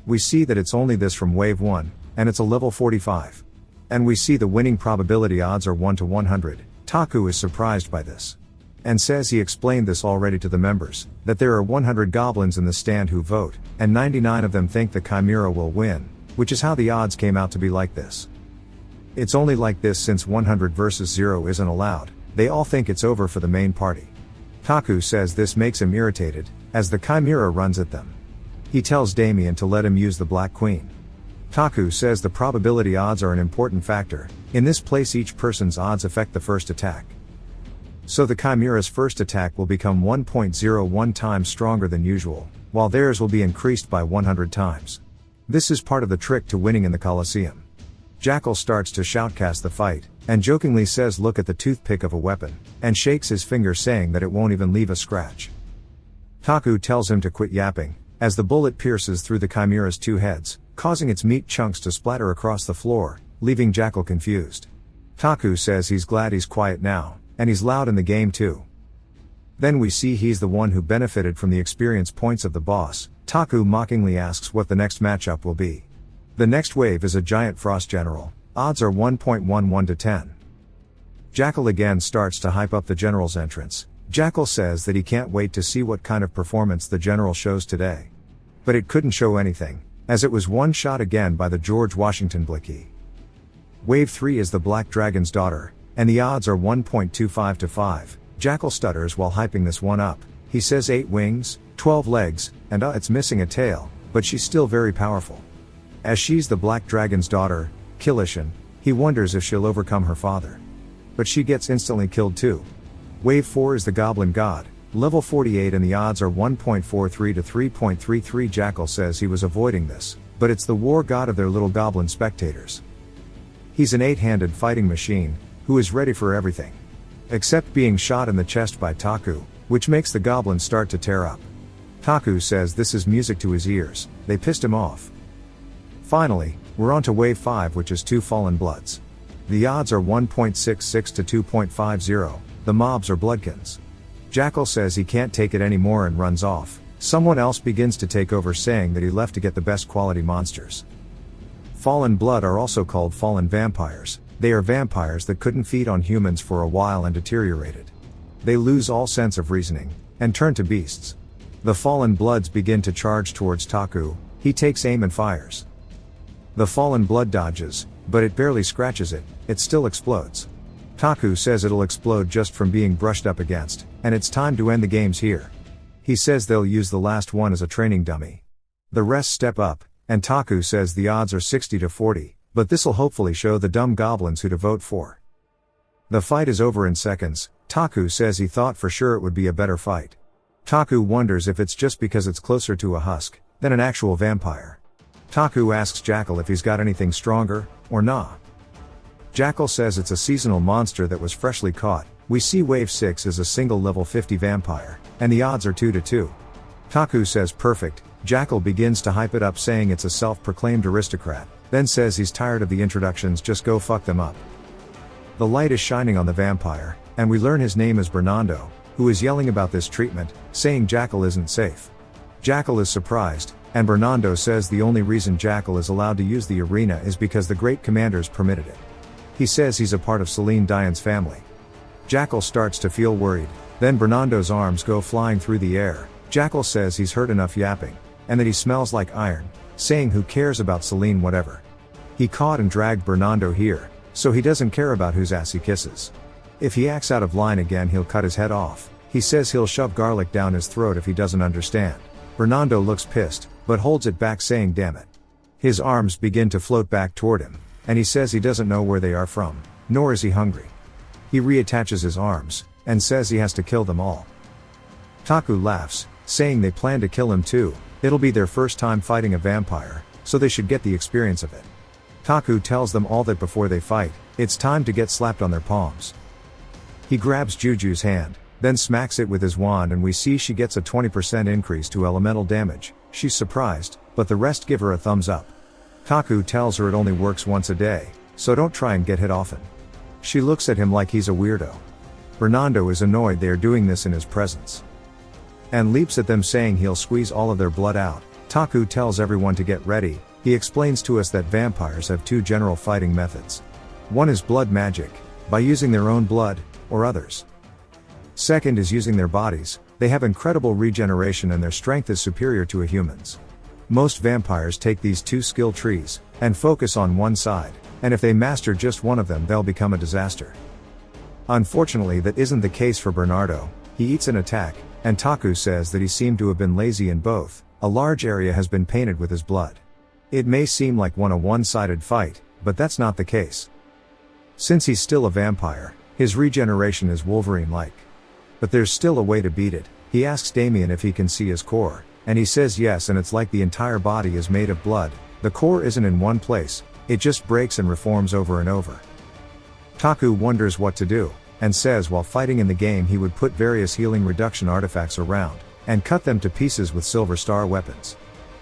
We see that it's only this from wave 1, and it's a level 45. And we see the winning probability odds are 1 to 100. Taku is surprised by this, and says he explained this already to the members, that there are 100 goblins in the stand who vote, and 99 of them think the chimera will win, which is how the odds came out to be like this. It's only like this since 100 versus 0 isn't allowed. They all think it's over for the main party. Taku says this makes him irritated, as the chimera runs at them. He tells Damien to let him use the Black Queen. Taku says the probability odds are an important factor. In this place each person's odds affect the first attack. So the chimera's first attack will become 1.01 times stronger than usual, while theirs will be increased by 100 times. This is part of the trick to winning in the Colosseum. Jackal starts to shoutcast the fight, and jokingly says look at the toothpick of a weapon, and shakes his finger saying that it won't even leave a scratch. Taku tells him to quit yapping, as the bullet pierces through the chimera's 2 heads, causing its meat chunks to splatter across the floor, leaving Jackal confused. Taku says he's glad he's quiet now, and he's loud in the game too. Then we see he's the one who benefited from the experience points of the boss. Taku mockingly asks what the next matchup will be. The next wave is a giant frost general. Odds are 1.11 to 10. Jackal again starts to hype up the general's entrance. Jackal says that he can't wait to see what kind of performance the general shows today. But it couldn't show anything, as it was one shot again by the George Washington Blicky. Wave 3 is the Black Dragon's daughter, and the odds are 1.25 to 5. Jackal stutters while hyping this one up. He says 8 wings, 12 legs, and it's missing a tail, but she's still very powerful. As she's the Black Dragon's daughter, Kilishan, he wonders if she'll overcome her father. But she gets instantly killed too. Wave 4 is the Goblin God, level 48, and the odds are 1.43 to 3.33. Jackal says he was avoiding this, but it's the war god of their little goblin spectators. He's an 8-handed fighting machine, who is ready for everything. Except being shot in the chest by Taku, which makes the goblins start to tear up. Taku says this is music to his ears. They pissed him off. Finally, we're on to wave 5, which is 2 Fallen Bloods. The odds are 1.66 to 2.50, the mobs are bloodkins. Jackal says he can't take it anymore and runs off. Someone else begins to take over, saying that he left to get the best quality monsters. Fallen Blood are also called Fallen Vampires. They are vampires that couldn't feed on humans for a while and deteriorated. They lose all sense of reasoning, and turn to beasts. The Fallen Bloods begin to charge towards Taku. He takes aim and fires. The Fallen Blood dodges, but it barely scratches it. It still explodes. Taku says it'll explode just from being brushed up against, and it's time to end the games here. He says they'll use the last one as a training dummy. The rest step up, and Taku says the odds are 60 to 40, but this'll hopefully show the dumb goblins who to vote for. The fight is over in seconds. Taku says he thought for sure it would be a better fight. Taku wonders if it's just because it's closer to a husk than an actual vampire. Taku asks Jackal if he's got anything stronger. or nah? Jackal says it's a seasonal monster that was freshly caught. We see Wave 6 is a single level 50 vampire, and the odds are 2 to 2. Taku says perfect. Jackal begins to hype it up saying it's a self-proclaimed aristocrat, then says he's tired of the introductions, just go fuck them up. The light is shining on the vampire, and we learn his name is Bernardo, who is yelling about this treatment, saying Jackal isn't safe. Jackal is surprised, and Bernardo says the only reason Jackal is allowed to use the arena is because the great commanders permitted it. He says he's a part of Celine Dion's family. Jackal starts to feel worried, then Bernardo's arms go flying through the air. Jackal says he's heard enough yapping, and that he smells like iron, saying who cares about Celine whatever. He caught and dragged Bernardo here, so he doesn't care about whose ass he kisses. If he acts out of line again he'll cut his head off. He says he'll shove garlic down his throat if he doesn't understand. Bernardo looks pissed, but holds it back saying damn it. His arms begin to float back toward him, and he says he doesn't know where they are from, nor is he hungry. He reattaches his arms, and says he has to kill them all. Taku laughs, saying they plan to kill him too. It'll be their first time fighting a vampire, so they should get the experience of it. Taku tells them all that before they fight, it's time to get slapped on their palms. He grabs Juju's hand, then smacks it with his wand and we see she gets a 20% increase to elemental damage. She's surprised, but the rest give her a thumbs up. Taku tells her it only works once a day, so don't try and get hit often. She looks at him like he's a weirdo. Bernardo is annoyed they are doing this in his presence, and leaps at them saying he'll squeeze all of their blood out. Taku tells everyone to get ready. He explains to us that vampires have two general fighting methods. One is blood magic, by using their own blood, or others. Second is using their bodies. They have incredible regeneration and their strength is superior to a human's. Most vampires take these two skill trees, and focus on one side, and if they master just one of them they'll become a disaster. Unfortunately that isn't the case for Bernardo. He eats an attack, and Taku says that he seemed to have been lazy in both. A large area has been painted with his blood. It may seem like a one-sided fight, but that's not the case. Since he's still a vampire, his regeneration is Wolverine-like. But there's still a way to beat it. He asks Damien if he can see his core, and he says yes, and it's like the entire body is made of blood. The core isn't in one place, it just breaks and reforms over and over. Taku wonders what to do, and says while fighting in the game he would put various healing reduction artifacts around, and cut them to pieces with silver star weapons.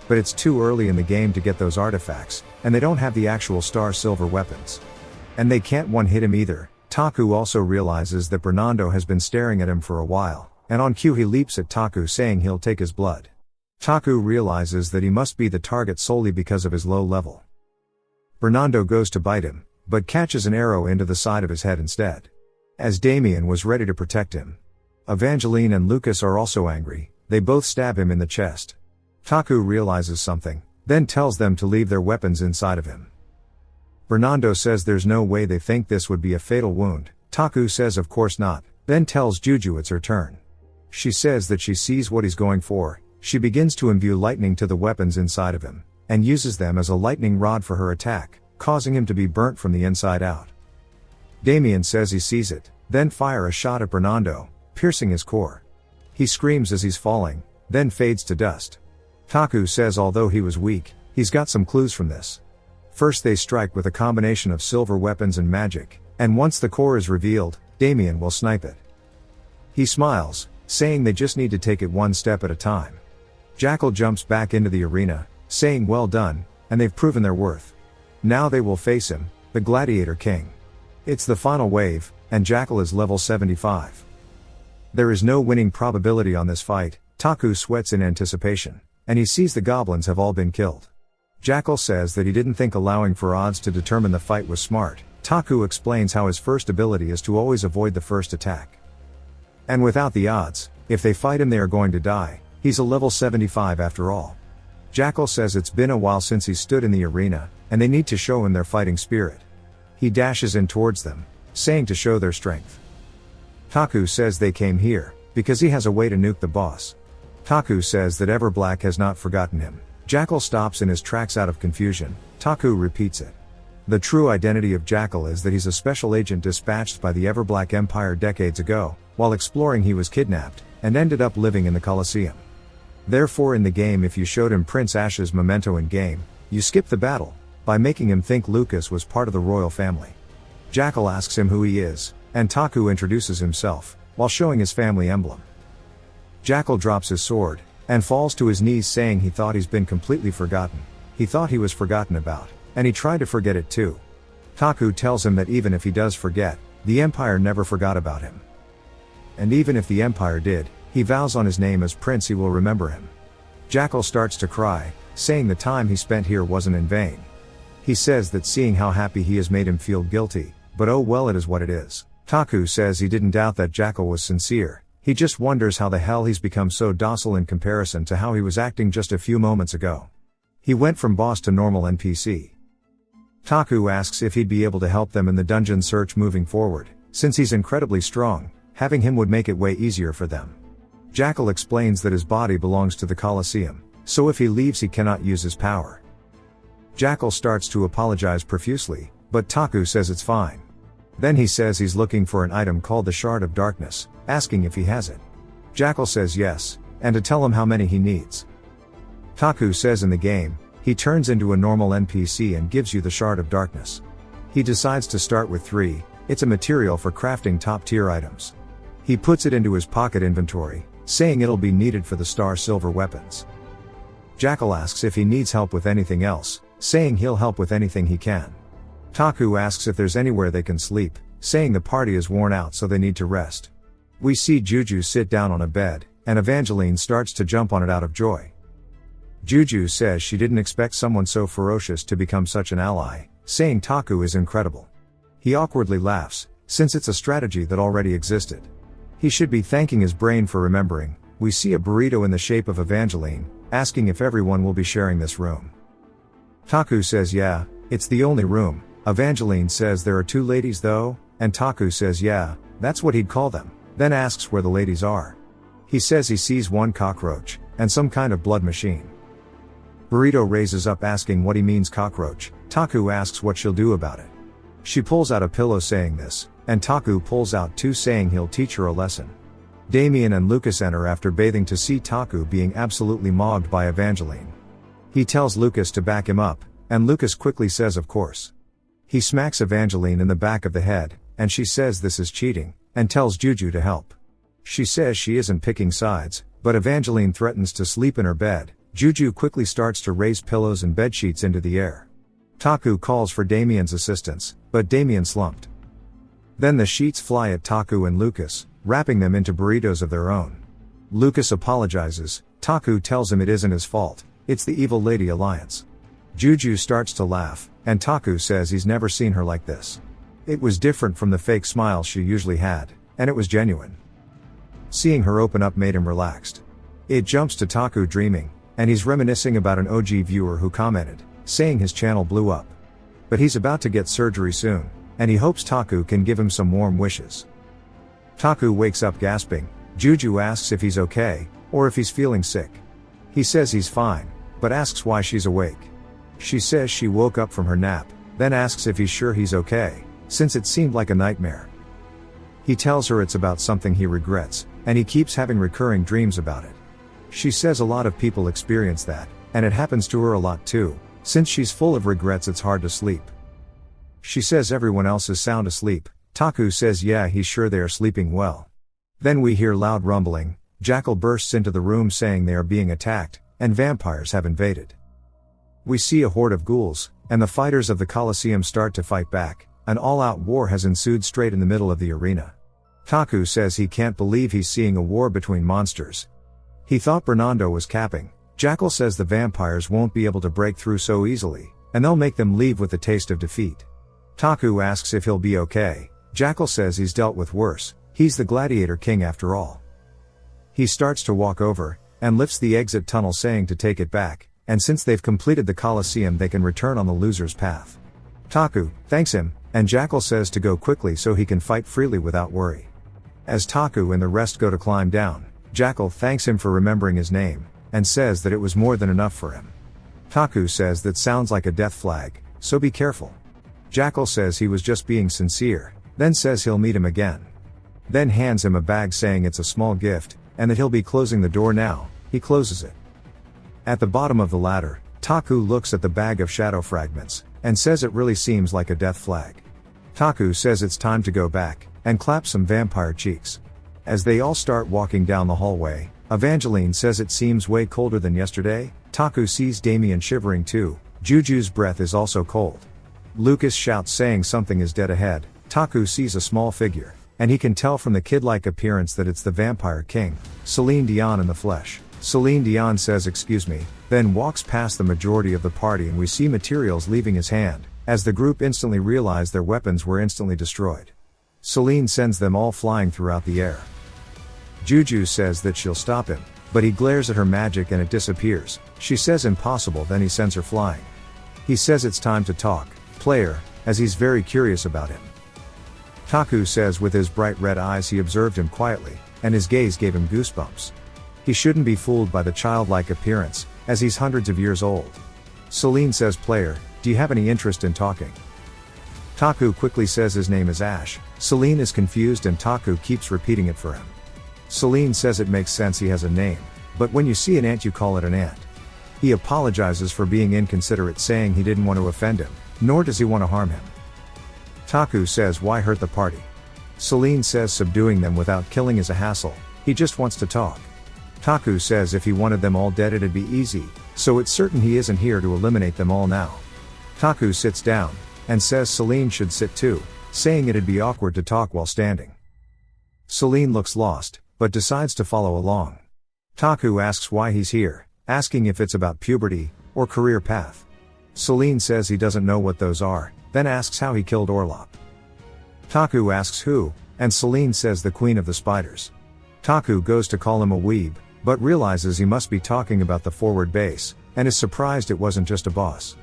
But it's too early in the game to get those artifacts, and they don't have the actual star silver weapons. And they can't one-hit him either. Taku also realizes that Bernardo has been staring at him for a while, and on cue he leaps at Taku saying he'll take his blood. Taku realizes that he must be the target solely because of his low level. Bernardo goes to bite him, but catches an arrow into the side of his head instead. As Damien was ready to protect him. Evangeline and Lucas are also angry. They both stab him in the chest. Taku realizes something, then tells them to leave their weapons inside of him. Bernardo says there's no way they think this would be a fatal wound. Taku says of course not, then tells Juju it's her turn. She says that she sees what he's going for. She begins to imbue lightning to the weapons inside of him, and uses them as a lightning rod for her attack, causing him to be burnt from the inside out. Damien says he sees it, then fire a shot at Bernardo, piercing his core. He screams as he's falling, then fades to dust. Taku says although he was weak, he's got some clues from this. First they strike with a combination of silver weapons and magic, and once the core is revealed, Damien will snipe it. He smiles, saying they just need to take it one step at a time. Jackal jumps back into the arena, saying well done, and they've proven their worth. Now they will face him, the Gladiator King. It's the final wave, and Jackal is level 75. There is no winning probability on this fight. Taku sweats in anticipation, and he sees the goblins have all been killed. Jackal says that he didn't think allowing for odds to determine the fight was smart. Taku explains how his first ability is to always avoid the first attack. And without the odds, if they fight him they are going to die. He's a level 75 after all. Jackal says it's been a while since he stood in the arena, and they need to show him their fighting spirit. He dashes in towards them, saying to show their strength. Taku says they came here, because he has a way to nuke the boss. Taku says that Everblack has not forgotten him. Jackal stops in his tracks out of confusion. Taku repeats it. The true identity of Jackal is that he's a special agent dispatched by the Everblack Empire decades ago. While exploring he was kidnapped, and ended up living in the Colosseum. Therefore in the game if you showed him Prince Ash's memento in game, you skip the battle. by making him think Lucas was part of the royal family. Jackal asks him who he is, and Taku introduces himself, while showing his family emblem. Jackal drops his sword, and falls to his knees saying he thought he's been completely forgotten. He thought he was forgotten about, and he tried to forget it too. Taku tells him that even if he does forget, the Empire never forgot about him. And even if the Empire did, he vows on his name as prince he will remember him. Jackal starts to cry, saying the time he spent here wasn't in vain. He says that seeing how happy he has made him feel guilty, but oh well, it is what it is. Taku says he didn't doubt that Jackal was sincere, he just wonders how the hell he's become so docile in comparison to how he was acting just a few moments ago. He went from boss to normal NPC. Taku asks if he'd be able to help them in the dungeon search moving forward, since he's incredibly strong, having him would make it way easier for them. Jackal explains that his body belongs to the Colosseum, so if he leaves he cannot use his power. Jackal starts to apologize profusely, but Taku says it's fine. Then he says he's looking for an item called the Shard of Darkness, asking if he has it. Jackal says yes, and to tell him how many he needs. Taku says in the game, he turns into a normal NPC and gives you the Shard of Darkness. He decides to start with 3, it's a material for crafting top tier items. He puts it into his pocket inventory, saying it'll be needed for the Star Silver weapons. Jackal asks if he needs help with anything else, saying he'll help with anything he can. Taku asks if there's anywhere they can sleep, saying the party is worn out so they need to rest. We see Juju sit down on a bed, and Evangeline starts to jump on it out of joy. Juju says she didn't expect someone so ferocious to become such an ally, saying Taku is incredible. He awkwardly laughs, since it's a strategy that already existed. He should be thanking his brain for remembering. We see a burrito in the shape of Evangeline, asking if everyone will be sharing this room. Taku says yeah, it's the only room. Evangeline says there are 2 ladies though, and Taku says yeah, that's what he'd call them, then asks where the ladies are. He says he sees 1 cockroach, and some kind of blood machine. Burrito raises up asking what he means cockroach. Taku asks what she'll do about it. She pulls out a pillow saying this, and Taku pulls out 2 saying he'll teach her a lesson. Damien and Lucas enter after bathing to see Taku being absolutely mobbed by Evangeline. He tells Lucas to back him up, and Lucas quickly says of course. He smacks Evangeline in the back of the head, and she says this is cheating, and tells Juju to help. She says she isn't picking sides, but Evangeline threatens to sleep in her bed. Juju quickly starts to raise pillows and bedsheets into the air. Taku calls for Damien's assistance, but Damien slumped. Then the sheets fly at Taku and Lucas, wrapping them into burritos of their own. Lucas apologizes. Taku tells him it isn't his fault, it's the Evil Lady Alliance. Juju starts to laugh, and Taku says he's never seen her like this. It was different from the fake smile she usually had, and it was genuine. Seeing her open up made him relaxed. It jumps to Taku dreaming, and he's reminiscing about an OG viewer who commented, saying his channel blew up. But he's about to get surgery soon, and he hopes Taku can give him some warm wishes. Taku wakes up gasping. Juju asks if he's okay, or if he's feeling sick. He says he's fine, but asks why she's awake. She says she woke up from her nap, then asks if he's sure he's okay, since it seemed like a nightmare. He tells her it's about something he regrets, and he keeps having recurring dreams about it. She says a lot of people experience that, and it happens to her a lot too, since she's full of regrets it's hard to sleep. She says everyone else is sound asleep. Taku says yeah, he's sure they are sleeping well. Then we hear loud rumbling. Jackal bursts into the room saying they are being attacked, and vampires have invaded. We see a horde of ghouls, and the fighters of the Colosseum start to fight back. An all-out war has ensued straight in the middle of the arena. Taku says he can't believe he's seeing a war between monsters. He thought Bernardo was capping. Jackal says the vampires won't be able to break through so easily, and they'll make them leave with the taste of defeat. Taku asks if he'll be okay. Jackal says he's dealt with worse, he's the Gladiator King after all. He starts to walk over, and lifts the exit tunnel saying to take it back, and since they've completed the Colosseum they can return on the loser's path. Taku thanks him, and Jackal says to go quickly so he can fight freely without worry. As Taku and the rest go to climb down, Jackal thanks him for remembering his name, and says that it was more than enough for him. Taku says that sounds like a death flag, so be careful. Jackal says he was just being sincere, then says he'll meet him again. Then hands him a bag saying it's a small gift, and that he'll be closing the door now. He closes it. At the bottom of the ladder, Taku looks at the bag of shadow fragments, and says it really seems like a death flag. Taku says it's time to go back, and claps some vampire cheeks. As they all start walking down the hallway, Evangeline says it seems way colder than yesterday. Taku sees Damien shivering too. Juju's breath is also cold. Lucas shouts saying something is dead ahead. Taku sees a small figure, and he can tell from the kid-like appearance that it's the Vampire King, Celine Dion in the flesh. Celine Dion says excuse me, then walks past the majority of the party and we see materials leaving his hand, as the group instantly realize their weapons were instantly destroyed. Celine sends them all flying throughout the air. Juju says that she'll stop him, but he glares at her magic and it disappears. She says impossible, then he sends her flying. He says it's time to talk, player, as he's very curious about him. Taku says with his bright red eyes he observed him quietly, and his gaze gave him goosebumps. He shouldn't be fooled by the childlike appearance, as he's hundreds of years old. Celine says player, do you have any interest in talking? Taku quickly says his name is Ash. Celine is confused and Taku keeps repeating it for him. Celine says it makes sense he has a name, but when you see an ant you call it an ant. He apologizes for being inconsiderate, saying he didn't want to offend him, nor does he want to harm him. Taku says why hurt the party? Celine says subduing them without killing is a hassle, he just wants to talk. Taku says if he wanted them all dead it'd be easy, so it's certain he isn't here to eliminate them all now. Taku sits down, and says Celine should sit too, saying it'd be awkward to talk while standing. Celine looks lost, but decides to follow along. Taku asks why he's here, asking if it's about puberty, or career path. Celine says he doesn't know what those are, then asks how he killed Orlop. Taku asks who, and Celine says the Queen of the Spiders. Taku goes to call him a weeb, but realizes he must be talking about the forward base, and is surprised it wasn't just a boss.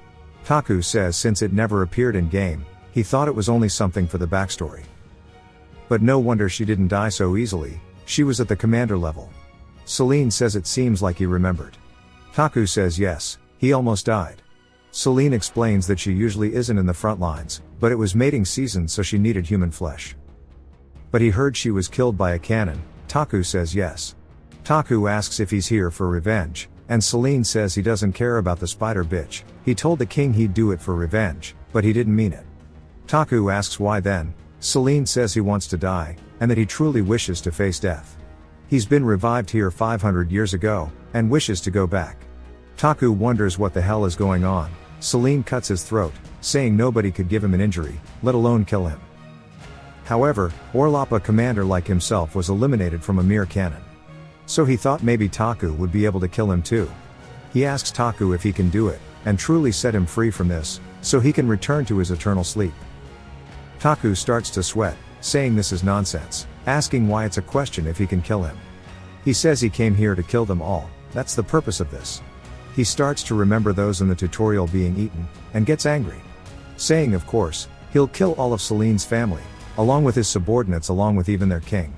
Taku says since it never appeared in game, he thought it was only something for the backstory. But no wonder she didn't die so easily, she was at the commander level. Celine says it seems like he remembered. Taku says yes, he almost died. Celine explains that she usually isn't in the front lines, but it was mating season so she needed human flesh. But he heard she was killed by a cannon. Taku says yes. Taku asks if he's here for revenge, and Celine says he doesn't care about the spider bitch, he told the king he'd do it for revenge, but he didn't mean it. Taku asks why then. Celine says he wants to die, and that he truly wishes to face death. He's been revived here 500 years ago, and wishes to go back. Taku wonders what the hell is going on. Celine cuts his throat, saying nobody could give him an injury, let alone kill him. However, Orlop, a commander like himself, was eliminated from a mere cannon. So he thought maybe Taku would be able to kill him too. He asks Taku if he can do it, and truly set him free from this, so he can return to his eternal sleep. Taku starts to sweat, saying this is nonsense, asking why it's a question if he can kill him. He says he came here to kill them all, that's the purpose of this. He starts to remember those in the tutorial being eaten, and gets angry. Saying of course, he'll kill all of Celine's family, along with his subordinates, along with even their king.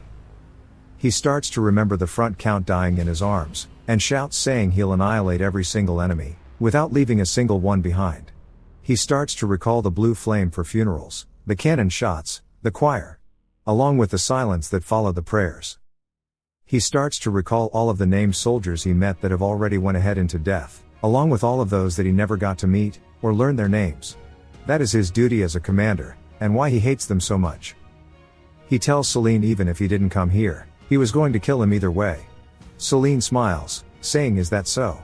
He starts to remember the front count dying in his arms, and shouts saying he'll annihilate every single enemy, without leaving a single one behind. He starts to recall the blue flame for funerals, the cannon shots, the choir, along with the silence that followed the prayers. He starts to recall all of the named soldiers he met that have already went ahead into death, along with all of those that he never got to meet, or learn their names. That is his duty as a commander, and why he hates them so much. He tells Celine even if he didn't come here, he was going to kill him either way. Celine smiles, saying is that so?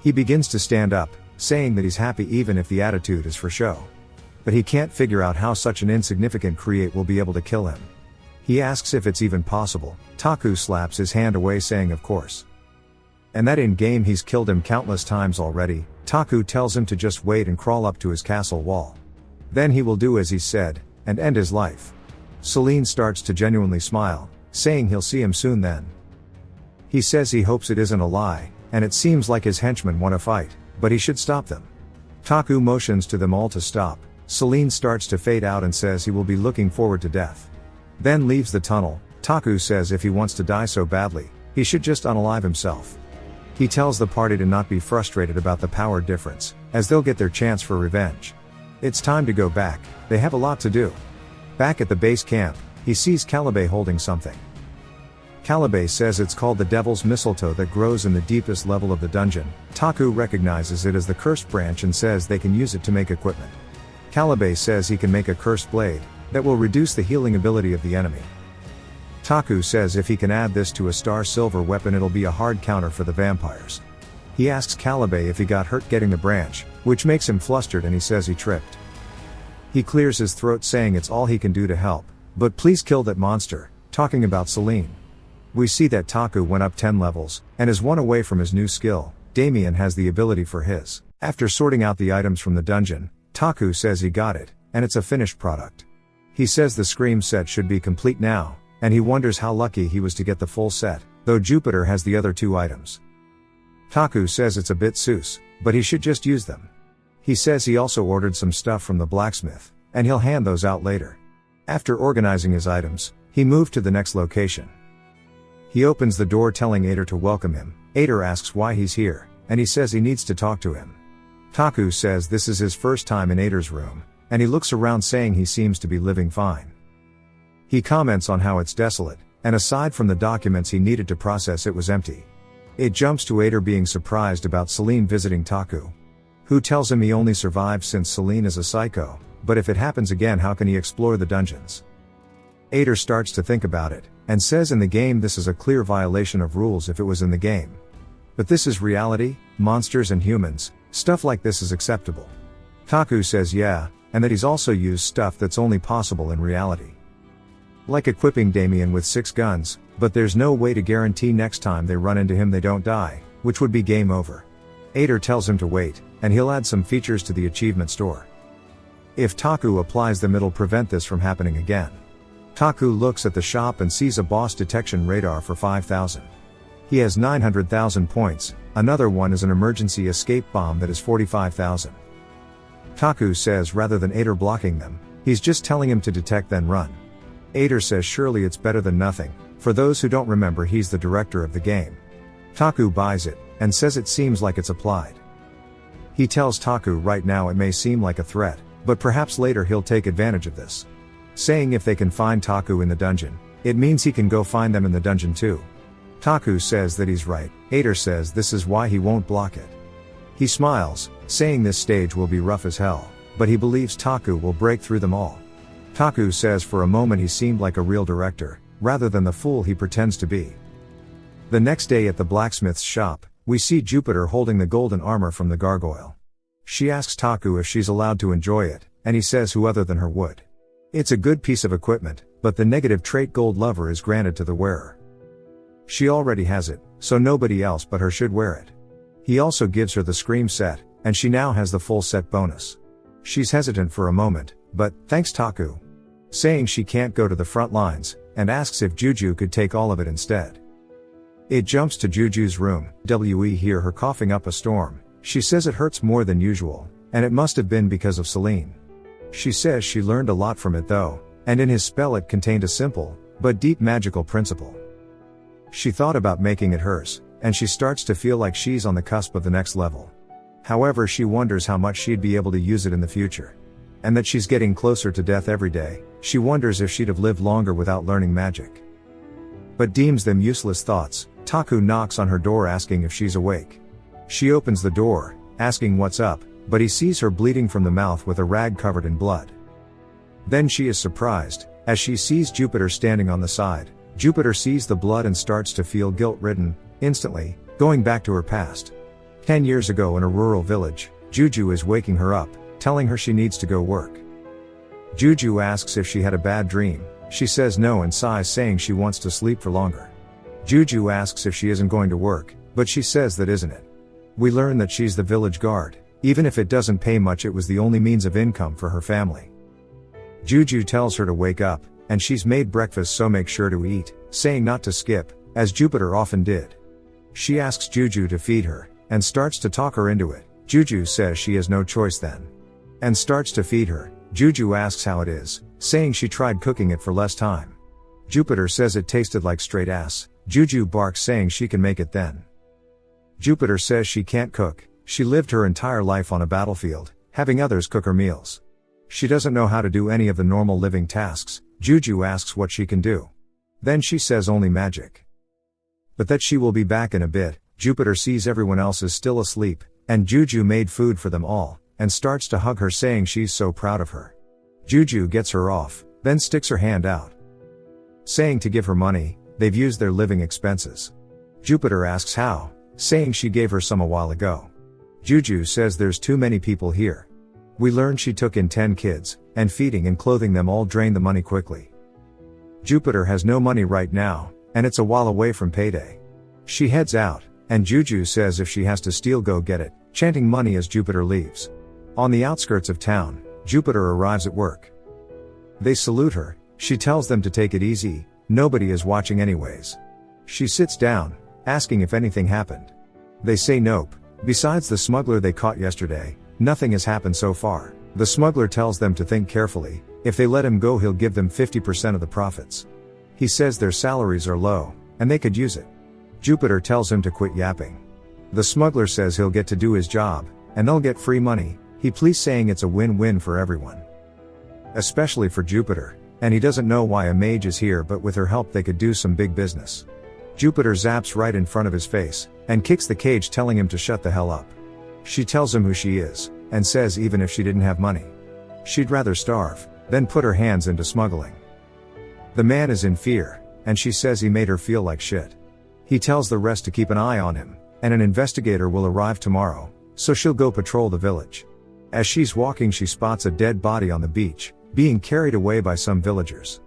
He begins to stand up, saying that he's happy even if the attitude is for show. But he can't figure out how such an insignificant create will be able to kill him. He asks if it's even possible. Taku slaps his hand away, saying of course. And that in game he's killed him countless times already. Taku tells him to just wait and crawl up to his castle wall. Then he will do as he said, and end his life. Celine starts to genuinely smile, saying he'll see him soon then. He says he hopes it isn't a lie, and it seems like his henchmen want to fight, but he should stop them. Taku motions to them all to stop. Celine starts to fade out and says he will be looking forward to death. Then leaves the tunnel. Taku says if he wants to die so badly, he should just unalive himself. He tells the party to not be frustrated about the power difference, as they'll get their chance for revenge. It's time to go back, they have a lot to do. Back at the base camp, he sees Calibe holding something. Calibe says it's called the Devil's Mistletoe that grows in the deepest level of the dungeon. Taku recognizes it as the Cursed Branch and says they can use it to make equipment. Calibe says he can make a cursed blade that will reduce the healing ability of the enemy. Taku says if he can add this to a star silver weapon it'll be a hard counter for the vampires. He asks Calibe if he got hurt getting the branch, which makes him flustered and he says he tripped. He clears his throat saying it's all he can do to help, but please kill that monster, talking about Celine. We see that Taku went up 10 levels, and is one away from his new skill. Damien has the ability for his. After sorting out the items from the dungeon, Taku says he got it, and it's a finished product. He says the Scream set should be complete now, and he wonders how lucky he was to get the full set, though Jupiter has the other 2 items. Taku says it's a bit sus, but he should just use them. He says he also ordered some stuff from the blacksmith, and he'll hand those out later. After organizing his items, he moved to the next location. He opens the door telling Ader to welcome him. Ader asks why he's here, and he says he needs to talk to him. Taku says this is his first time in Ader's room, and he looks around saying he seems to be living fine. He comments on how it's desolate, and aside from the documents he needed to process it was empty. It jumps to Ader being surprised about Celine visiting Taku, who tells him he only survived since Celine is a psycho, but if it happens again how can he explore the dungeons? Ader starts to think about it, and says in the game this is a clear violation of rules if it was in the game. But this is reality, monsters and humans, stuff like this is acceptable. Taku says yeah, and that he's also used stuff that's only possible in reality. Like equipping Damien with 6 guns, but there's no way to guarantee next time they run into him they don't die, which would be game over. Ader tells him to wait, and he'll add some features to the achievement store. If Taku applies them it'll prevent this from happening again. Taku looks at the shop and sees a boss detection radar for 5,000. He has 900,000 points, another one is an emergency escape bomb that is 45,000. Taku says rather than Ader blocking them, he's just telling him to detect then run. Ader says surely it's better than nothing. For those who don't remember he's the director of the game. Taku buys it, and says it seems like it's applied. He tells Taku right now it may seem like a threat, but perhaps later he'll take advantage of this. Saying if they can find Taku in the dungeon, it means he can go find them in the dungeon too. Taku says that he's right. Ader says this is why he won't block it. He smiles, saying this stage will be rough as hell, but he believes Taku will break through them all. Taku says for a moment he seemed like a real director, rather than the fool he pretends to be. The next day at the blacksmith's shop, we see Jupiter holding the golden armor from the gargoyle. She asks Taku if she's allowed to enjoy it, and he says who other than her would. It's a good piece of equipment, but the negative trait gold lover is granted to the wearer. She already has it, so nobody else but her should wear it. He also gives her the Scream set, and she now has the full set bonus. She's hesitant for a moment, but, thanks Taku. Saying she can't go to the front lines, and asks if Juju could take all of it instead. It jumps to Juju's room. We hear her coughing up a storm. She says it hurts more than usual, and it must have been because of Celine. She says she learned a lot from it though, and in his spell it contained a simple, but deep magical principle. She thought about making it hers, and she starts to feel like she's on the cusp of the next level. However, she wonders how much she'd be able to use it in the future. And that she's getting closer to death every day. She wonders if she'd have lived longer without learning magic. But deems them useless thoughts. Taku knocks on her door asking if she's awake. She opens the door, asking what's up, but he sees her bleeding from the mouth with a rag covered in blood. Then she is surprised, as she sees Jupiter standing on the side. Jupiter sees the blood and starts to feel guilt-ridden, instantly, going back to her past. 10 years ago in a rural village, Juju is waking her up, telling her she needs to go work. Juju asks if she had a bad dream. She says no and sighs saying she wants to sleep for longer. Juju asks if she isn't going to work, but she says that isn't it. We learn that she's the village guard. Even if it doesn't pay much, it was the only means of income for her family. Juju tells her to wake up, and she's made breakfast so make sure to eat, saying not to skip, as Jupiter often did. She asks Juju to feed her, and starts to talk her into it. Juju says she has no choice then. And starts to feed her. Juju asks how it is, saying she tried cooking it for less time. Jupiter says it tasted like straight ass. Juju barks saying she can make it then. Jupiter says she can't cook. She lived her entire life on a battlefield, having others cook her meals. She doesn't know how to do any of the normal living tasks. Juju asks what she can do. Then she says only magic. But that she will be back in a bit. Jupiter sees everyone else is still asleep, and Juju made food for them all, and starts to hug her saying she's so proud of her. Juju gets her off, then sticks her hand out, saying to give her money, they've used their living expenses. Jupiter asks how, saying she gave her some a while ago. Juju says there's too many people here. We learned she took in 10 kids, and feeding and clothing them all drained the money quickly. Jupiter has no money right now, and it's a while away from payday. She heads out, and Juju says if she has to steal go get it, chanting money as Jupiter leaves. On the outskirts of town, Jupiter arrives at work. They salute her, she tells them to take it easy, nobody is watching anyways. She sits down, asking if anything happened. They say nope, besides the smuggler they caught yesterday, nothing has happened so far. The smuggler tells them to think carefully, if they let him go he'll give them 50% of the profits. He says their salaries are low, and they could use it. Jupiter tells him to quit yapping. The smuggler says he'll get to do his job, and they'll get free money, he pleads saying it's a win-win for everyone. Especially for Jupiter, and he doesn't know why a mage is here but with her help they could do some big business. Jupiter zaps right in front of his face, and kicks the cage telling him to shut the hell up. She tells him who she is, and says even if she didn't have money, she'd rather starve, than put her hands into smuggling. The man is in fear, and she says he made her feel like shit. He tells the rest to keep an eye on him, and an investigator will arrive tomorrow, so she'll go patrol the village. As she's walking she spots a dead body on the beach, being carried away by some villagers.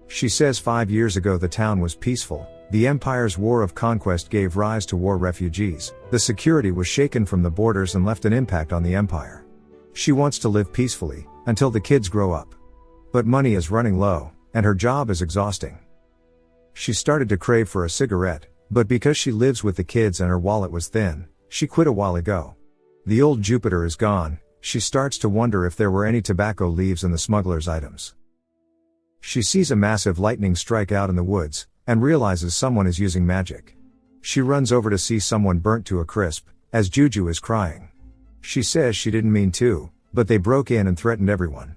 She says 5 years ago the town was peaceful, the Empire's war of conquest gave rise to war refugees, the security was shaken from the borders and left an impact on the Empire. She wants to live peacefully, until the kids grow up. But money is running low, and her job is exhausting. She started to crave for a cigarette, but because she lives with the kids and her wallet was thin, she quit a while ago. The old Jupiter is gone, she starts to wonder if there were any tobacco leaves in the smuggler's items. She sees a massive lightning strike out in the woods, and realizes someone is using magic. She runs over to see someone burnt to a crisp, as Juju is crying. She says she didn't mean to, but they broke in and threatened everyone.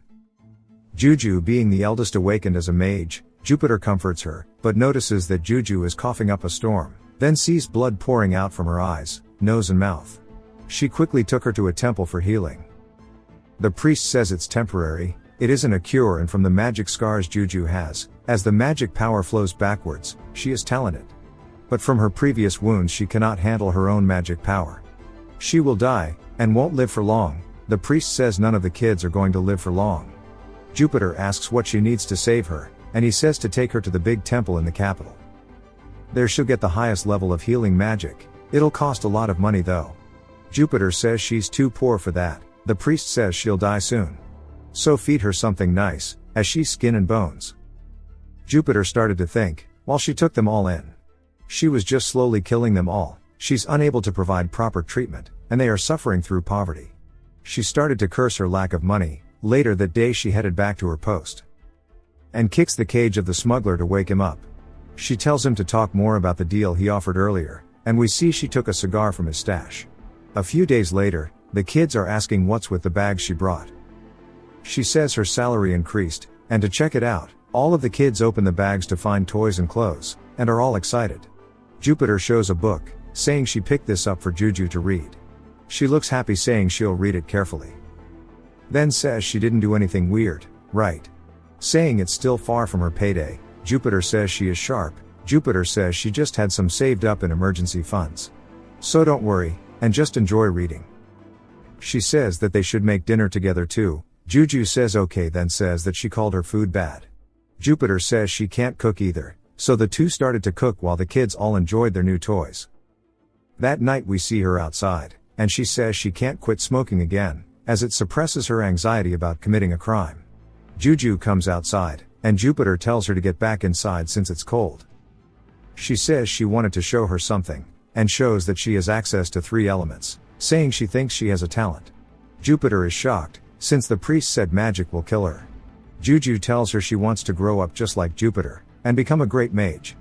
Juju being the eldest awakened as a mage, Jupiter comforts her, but notices that Juju is coughing up a storm, then sees blood pouring out from her eyes, nose and mouth. She quickly took her to a temple for healing. The priest says it's temporary, it isn't a cure, and from the magic scars Juju has, as the magic power flows backwards, she is talented. But from her previous wounds she cannot handle her own magic power. She will die, and won't live for long. The priest says none of the kids are going to live for long. Jupiter asks what she needs to save her, and he says to take her to the big temple in the capital. There she'll get the highest level of healing magic, it'll cost a lot of money though. Jupiter says she's too poor for that, the priest says she'll die soon. So feed her something nice, as she's skin and bones. Jupiter started to think, while she took them all in. She was just slowly killing them all, she's unable to provide proper treatment, and they are suffering through poverty. She started to curse her lack of money. Later that day she headed back to her post, and kicks the cage of the smuggler to wake him up. She tells him to talk more about the deal he offered earlier, and we see she took a cigar from his stash. A few days later, the kids are asking what's with the bag she brought. She says her salary increased, and to check it out, all of the kids open the bags to find toys and clothes, and are all excited. Jupiter shows a book, saying she picked this up for Juju to read. She looks happy saying she'll read it carefully. Then says she didn't do anything weird, right? Saying it's still far from her payday, Jupiter says she is sharp. Jupiter says she just had some saved up in emergency funds. So don't worry, and just enjoy reading. She says that they should make dinner together too. Juju says okay, then says that she called her food bad. Jupiter says she can't cook either, so the two started to cook while the kids all enjoyed their new toys. That night we see her outside, and she says she can't quit smoking again, as it suppresses her anxiety about committing a crime. Juju comes outside, and Jupiter tells her to get back inside since it's cold. She says she wanted to show her something, and shows that she has access to 3 elements, saying she thinks she has a talent. Jupiter is shocked, since the priest said magic will kill her. Juju tells her she wants to grow up just like Jupiter, and become a great mage.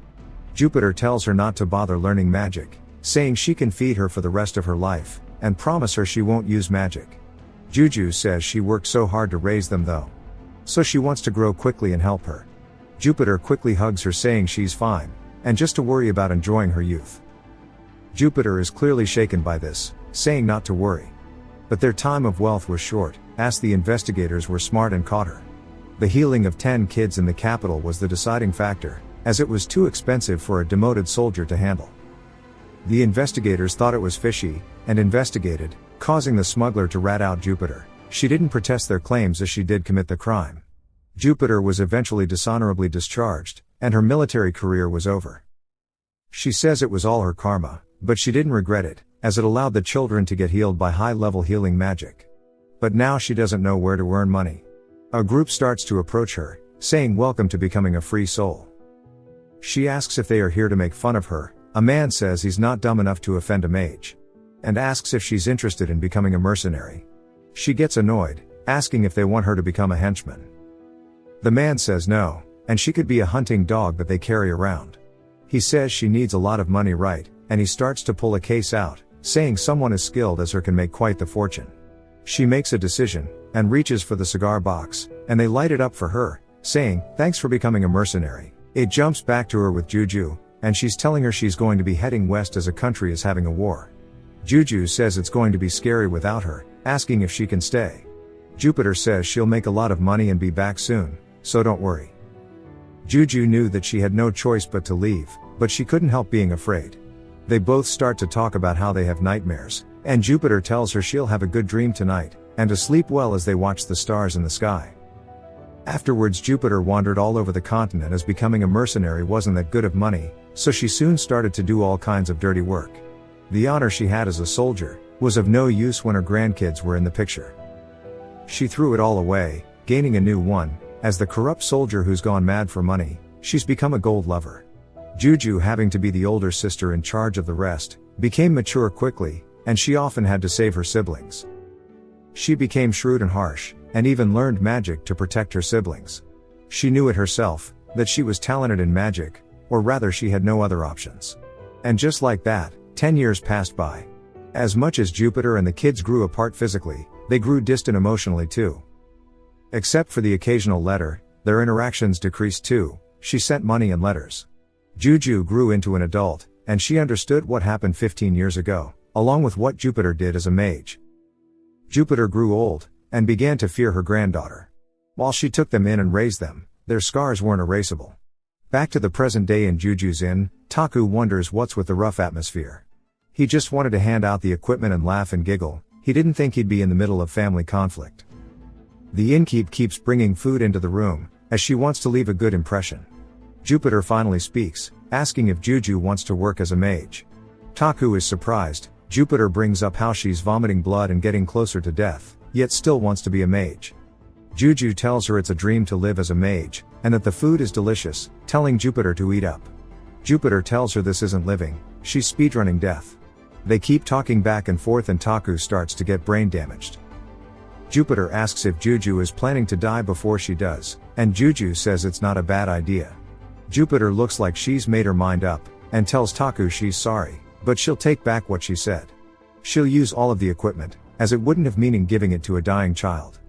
Jupiter tells her not to bother learning magic, saying she can feed her for the rest of her life, and promise her she won't use magic. Juju says she worked so hard to raise them though. So she wants to grow quickly and help her. Jupiter quickly hugs her saying she's fine, and just to worry about enjoying her youth. Jupiter is clearly shaken by this, saying not to worry. But their time of wealth was short, as the investigators were smart and caught her. The healing of 10 kids in the capital was the deciding factor, as it was too expensive for a demoted soldier to handle. The investigators thought it was fishy, and investigated, causing the smuggler to rat out Jupiter. She didn't protest their claims as she did commit the crime. Jupiter was eventually dishonorably discharged, and her military career was over. She says it was all her karma, but she didn't regret it, as it allowed the children to get healed by high-level healing magic. But now she doesn't know where to earn money. A group starts to approach her, saying welcome to becoming a free soul. She asks if they are here to make fun of her. A man says he's not dumb enough to offend a mage, and asks if she's interested in becoming a mercenary. She gets annoyed, asking if they want her to become a henchman. The man says no, and she could be a hunting dog that they carry around. He says she needs a lot of money, right, and he starts to pull a case out, saying someone as skilled as her can make quite the fortune. She makes a decision, and reaches for the cigar box, and they light it up for her, saying, "Thanks for becoming a mercenary." It jumps back to her with Juju, and she's telling her she's going to be heading west as a country is having a war. Juju says it's going to be scary without her, asking if she can stay. Jupiter says she'll make a lot of money and be back soon, so don't worry. Juju knew that she had no choice but to leave, but she couldn't help being afraid. They both start to talk about how they have nightmares, and Jupiter tells her she'll have a good dream tonight, and to sleep well as they watch the stars in the sky. Afterwards, Jupiter wandered all over the continent as becoming a mercenary wasn't that good of money, so she soon started to do all kinds of dirty work. The honor she had as a soldier was of no use when her grandkids were in the picture. She threw it all away, gaining a new one. As the corrupt soldier who's gone mad for money, she's become a gold lover. Juju, having to be the older sister in charge of the rest, became mature quickly, and she often had to save her siblings. She became shrewd and harsh, and even learned magic to protect her siblings. She knew it herself, that she was talented in magic, or rather she had no other options. And just like that, 10 years passed by. As much as Jupiter and the kids grew apart physically, they grew distant emotionally too. Except for the occasional letter, their interactions decreased too. She sent money and letters. Juju grew into an adult, and she understood what happened 15 years ago, along with what Jupiter did as a mage. Jupiter grew old, and began to fear her granddaughter. While she took them in and raised them, their scars weren't erasable. Back to the present day in Juju's inn, Taku wonders what's with the rough atmosphere. He just wanted to hand out the equipment and laugh and giggle. He didn't think he'd be in the middle of family conflict. The innkeep keeps bringing food into the room, as she wants to leave a good impression. Jupiter finally speaks, asking if Juju wants to work as a mage. Taku is surprised. Jupiter brings up how she's vomiting blood and getting closer to death, yet still wants to be a mage. Juju tells her it's a dream to live as a mage, and that the food is delicious, telling Jupiter to eat up. Jupiter tells her this isn't living, she's speedrunning death. They keep talking back and forth and Taku starts to get brain damaged. Jupiter asks if Juju is planning to die before she does, and Juju says it's not a bad idea. Jupiter looks like she's made her mind up, and tells Taku she's sorry, but she'll take back what she said. She'll use all of the equipment, as it wouldn't have meaning giving it to a dying child.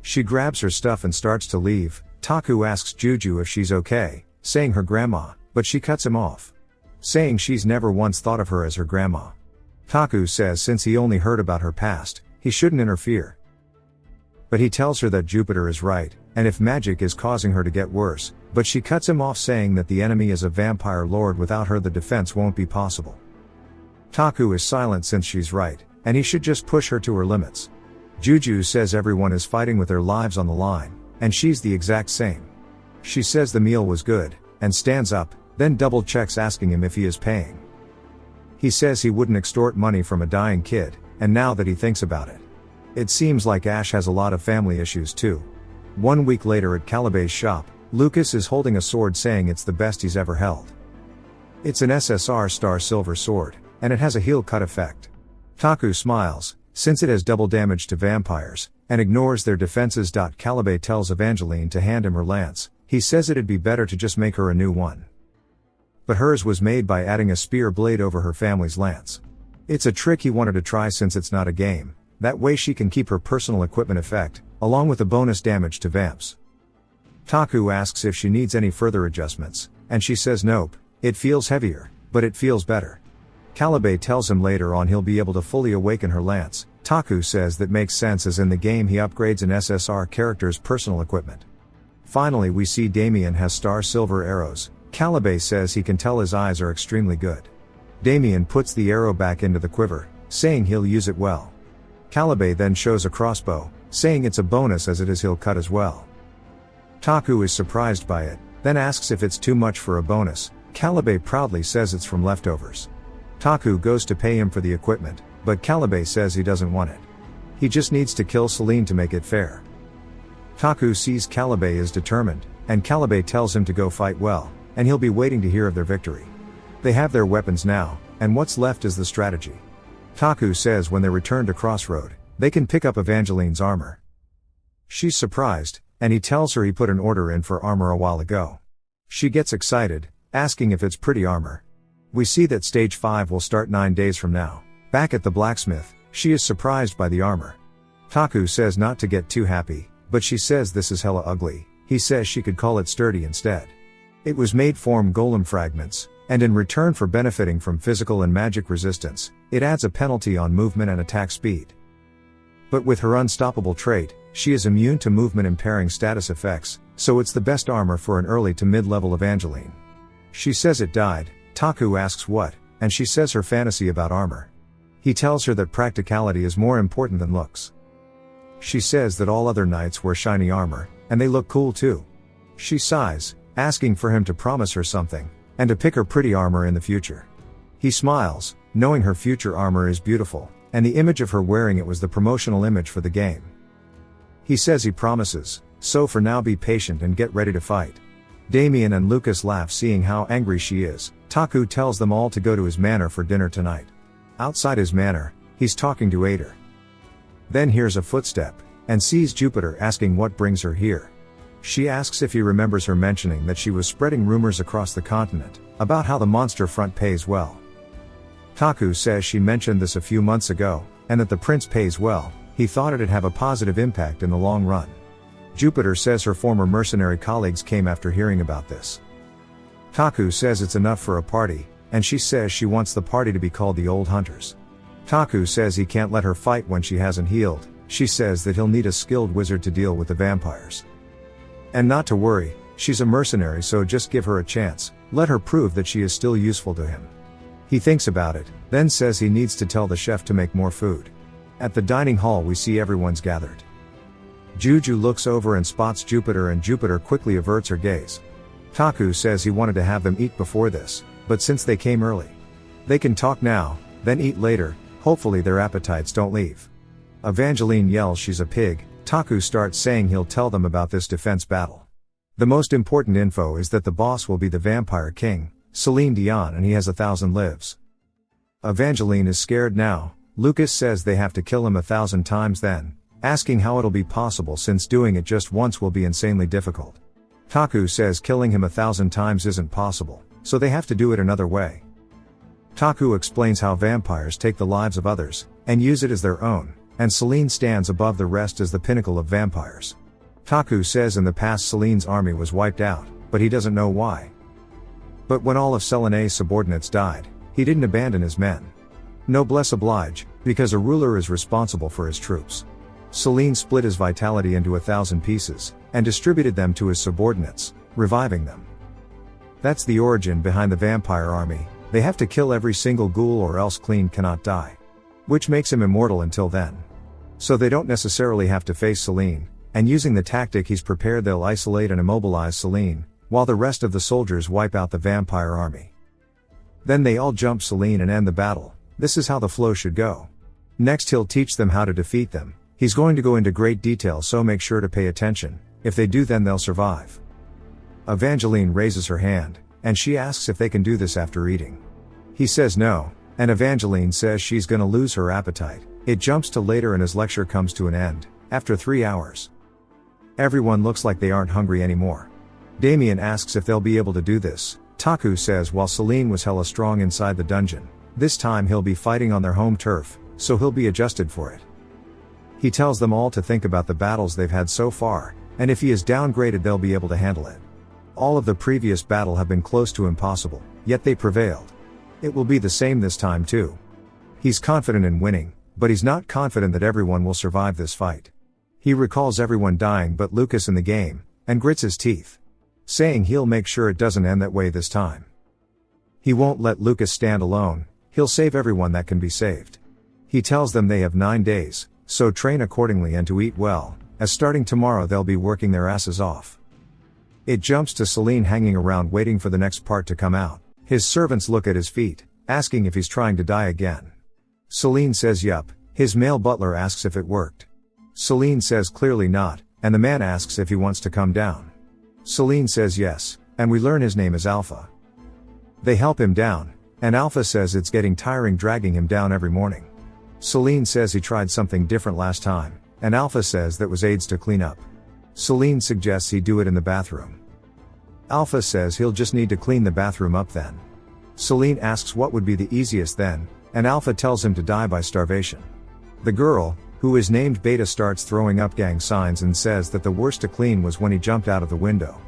She grabs her stuff and starts to leave. Taku asks Juju if she's okay, saying her grandma, but she cuts him off, saying she's never once thought of her as her grandma. Taku says since he only heard about her past, he shouldn't interfere. But he tells her that Jupiter is right, and if magic is causing her to get worse, but she cuts him off saying that the enemy is a vampire lord, without her the defense won't be possible. Taku is silent since she's right, and he should just push her to her limits. Juju says everyone is fighting with their lives on the line, and she's the exact same. She says the meal was good, and stands up, then double checks asking him if he is paying. He says he wouldn't extort money from a dying kid, and now that he thinks about it, it seems like Ash has a lot of family issues too. 1 week later at Calabay's shop, Lucas is holding a sword saying it's the best he's ever held. It's an SSR Star Silver sword, and it has a heel cut effect. Taku smiles, since it has double damage to vampires, and ignores their defenses. Calabay tells Evangeline to hand him her lance. He says it'd be better to just make her a new one. But hers was made by adding a spear blade over her family's lance. It's a trick he wanted to try since it's not a game. That way she can keep her personal equipment effect, along with the bonus damage to vamps. Taku asks if she needs any further adjustments, and she says nope, it feels heavier, but it feels better. Calabay tells him later on he'll be able to fully awaken her lance. Taku says that makes sense as in the game he upgrades an SSR character's personal equipment. Finally we see Damien has star silver arrows. Calibe says he can tell his eyes are extremely good. Damien puts the arrow back into the quiver, saying he'll use it well. Calibe then shows a crossbow, saying it's a bonus as it is he'll cut as well. Taku is surprised by it, then asks if it's too much for a bonus. Calibe proudly says it's from leftovers. Taku goes to pay him for the equipment, but Calibe says he doesn't want it. He just needs to kill Celine to make it fair. Taku sees Calibe is determined, and Calibe tells him to go fight well, and he'll be waiting to hear of their victory. They have their weapons now, and what's left is the strategy. Taku says when they return to Crossroad, they can pick up Evangeline's armor. She's surprised, and he tells her he put an order in for armor a while ago. She gets excited, asking if it's pretty armor. We see that stage 5 will start 9 days from now. Back at the blacksmith, she is surprised by the armor. Taku says not to get too happy, but she says this is hella ugly. He says she could call it sturdy instead. It was made from golem fragments, and in return for benefiting from physical and magic resistance, it adds a penalty on movement and attack speed. But with her unstoppable trait, she is immune to movement impairing status effects, so it's the best armor for an early to mid-level Evangeline. She says it died. Taku asks what, and she says her fantasy about armor. He tells her that practicality is more important than looks. She says that all other knights wear shiny armor, and they look cool too. She sighs, asking for him to promise her something, and to pick her pretty armor in the future. He smiles, knowing her future armor is beautiful, and the image of her wearing it was the promotional image for the game. He says he promises, so for now be patient and get ready to fight. Damien and Lucas laugh seeing how angry she is. Taku tells them all to go to his manor for dinner tonight. Outside his manor, he's talking to Ader. Then hears a footstep, and sees Jupiter asking what brings her here. She asks if he remembers her mentioning that she was spreading rumors across the continent, about how the monster front pays well. Taku says she mentioned this a few months ago, and that the prince pays well. He thought it'd have a positive impact in the long run. Jupiter says her former mercenary colleagues came after hearing about this. Taku says it's enough for a party, and she says she wants the party to be called the Old Hunters. Taku says he can't let her fight when she hasn't healed. She says that he'll need a skilled wizard to deal with the vampires. And not to worry, she's a mercenary, so just give her a chance, let her prove that she is still useful to him. He thinks about it, then says he needs to tell the chef to make more food. At the dining hall we see everyone's gathered. Juju looks over and spots Jupiter, and Jupiter quickly averts her gaze. Taku says he wanted to have them eat before this, but since they came early, they can talk now, then eat later. Hopefully their appetites don't leave. Evangeline yells she's a pig. Taku starts saying he'll tell them about this defense battle. The most important info is that the boss will be the Vampire King, Celine Dion, and he has 1,000 lives. Evangeline is scared now. Lucas says they have to kill him 1,000 times then, asking how it'll be possible since doing it just once will be insanely difficult. Taku says killing him 1,000 times isn't possible, so they have to do it another way. Taku explains how vampires take the lives of others, and use it as their own, and Celine stands above the rest as the pinnacle of vampires. Taku says in the past Celine's army was wiped out, but he doesn't know why. But when all of Selene's subordinates died, he didn't abandon his men. Noblesse oblige, because a ruler is responsible for his troops. Celine split his vitality into 1,000 pieces, and distributed them to his subordinates, reviving them. That's the origin behind the vampire army. They have to kill every single ghoul or else Clean cannot die. Which makes him immortal until then. So they don't necessarily have to face Celine, and using the tactic he's prepared they'll isolate and immobilize Celine, while the rest of the soldiers wipe out the vampire army. Then they all jump Celine and end the battle. This is how the flow should go. Next he'll teach them how to defeat them. He's going to go into great detail, so make sure to pay attention. If they do, then they'll survive. Evangeline raises her hand, and she asks if they can do this after eating. He says no, and Evangeline says she's gonna lose her appetite. It jumps to later and his lecture comes to an end, after 3 hours. Everyone looks like they aren't hungry anymore. Damien asks if they'll be able to do this. Taku says while Celine was hella strong inside the dungeon, this time he'll be fighting on their home turf, so he'll be adjusted for it. He tells them all to think about the battles they've had so far, and if he is downgraded they'll be able to handle it. All of the previous battle have been close to impossible, yet they prevailed. It will be the same this time too. He's confident in winning, but he's not confident that everyone will survive this fight. He recalls everyone dying but Lucas in the game, and grits his teeth, saying he'll make sure it doesn't end that way this time. He won't let Lucas stand alone, he'll save everyone that can be saved. He tells them they have 9 days, so train accordingly and to eat well, as starting tomorrow they'll be working their asses off. It jumps to Celine hanging around waiting for the next part to come out. His servants look at his feet, asking if he's trying to die again. Celine says yup. His male butler asks if it worked. Celine says clearly not, and the man asks if he wants to come down. Celine says yes, and we learn his name is Alpha. They help him down, and Alpha says it's getting tiring dragging him down every morning. Celine says he tried something different last time, and Alpha says that was aids to clean up. Celine suggests he do it in the bathroom. Alpha says he'll just need to clean the bathroom up then. Celine asks what would be the easiest then, and Alpha tells him to die by starvation. The girl, who is named Beta, starts throwing up gang signs and says that the worst to clean was when he jumped out of the window.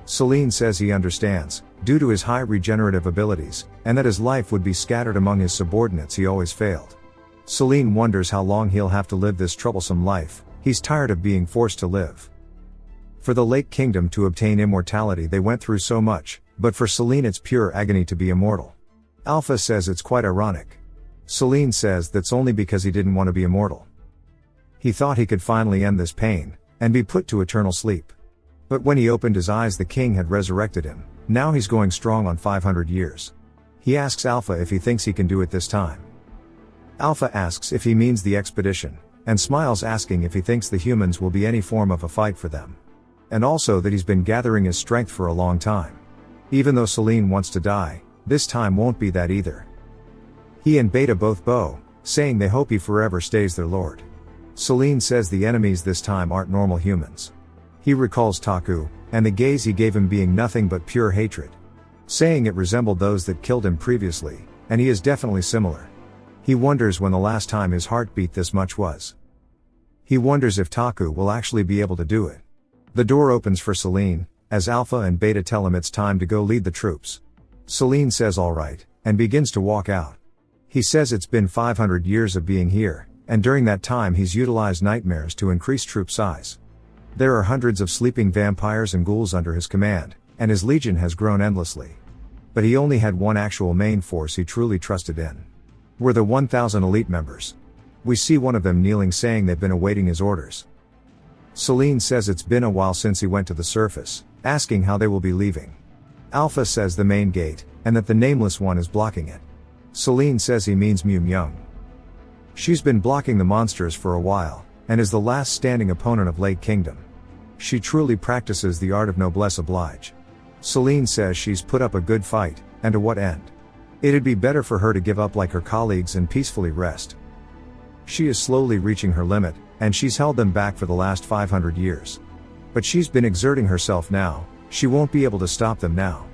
Celine says he understands, due to his high regenerative abilities, and that his life would be scattered among his subordinates he always failed. Celine wonders how long he'll have to live this troublesome life, he's tired of being forced to live. For the Lake Kingdom to obtain immortality they went through so much, but for Celine it's pure agony to be immortal. Alpha says it's quite ironic. Celine says that's only because he didn't want to be immortal. He thought he could finally end this pain, and be put to eternal sleep. But when he opened his eyes the king had resurrected him, now he's going strong on 500 years. He asks Alpha if he thinks he can do it this time. Alpha asks if he means the expedition, and smiles asking if he thinks the humans will be any form of a fight for them. And also that he's been gathering his strength for a long time. Even though Celine wants to die, this time won't be that either. He and Beta both bow, saying they hope he forever stays their lord. Celine says the enemies this time aren't normal humans. He recalls Taku, and the gaze he gave him being nothing but pure hatred. Saying it resembled those that killed him previously, and he is definitely similar. He wonders when the last time his heart beat this much was. He wonders if Taku will actually be able to do it. The door opens for Celine, as Alpha and Beta tell him it's time to go lead the troops. Celine says alright, and begins to walk out. He says it's been 500 years of being here, and during that time he's utilized nightmares to increase troop size. There are hundreds of sleeping vampires and ghouls under his command, and his legion has grown endlessly. But he only had one actual main force he truly trusted in. Were the 1,000 elite members. We see one of them kneeling saying they've been awaiting his orders. Celine says it's been a while since he went to the surface, asking how they will be leaving. Alpha says the main gate, and that the nameless one is blocking it. Celine says he means Mew Myung. She's been blocking the monsters for a while, and is the last standing opponent of Lake Kingdom. She truly practices the art of noblesse oblige. Celine says she's put up a good fight, and to what end? It'd be better for her to give up like her colleagues and peacefully rest. She is slowly reaching her limit, and she's held them back for the last 500 years. But she's been exerting herself now, she won't be able to stop them now.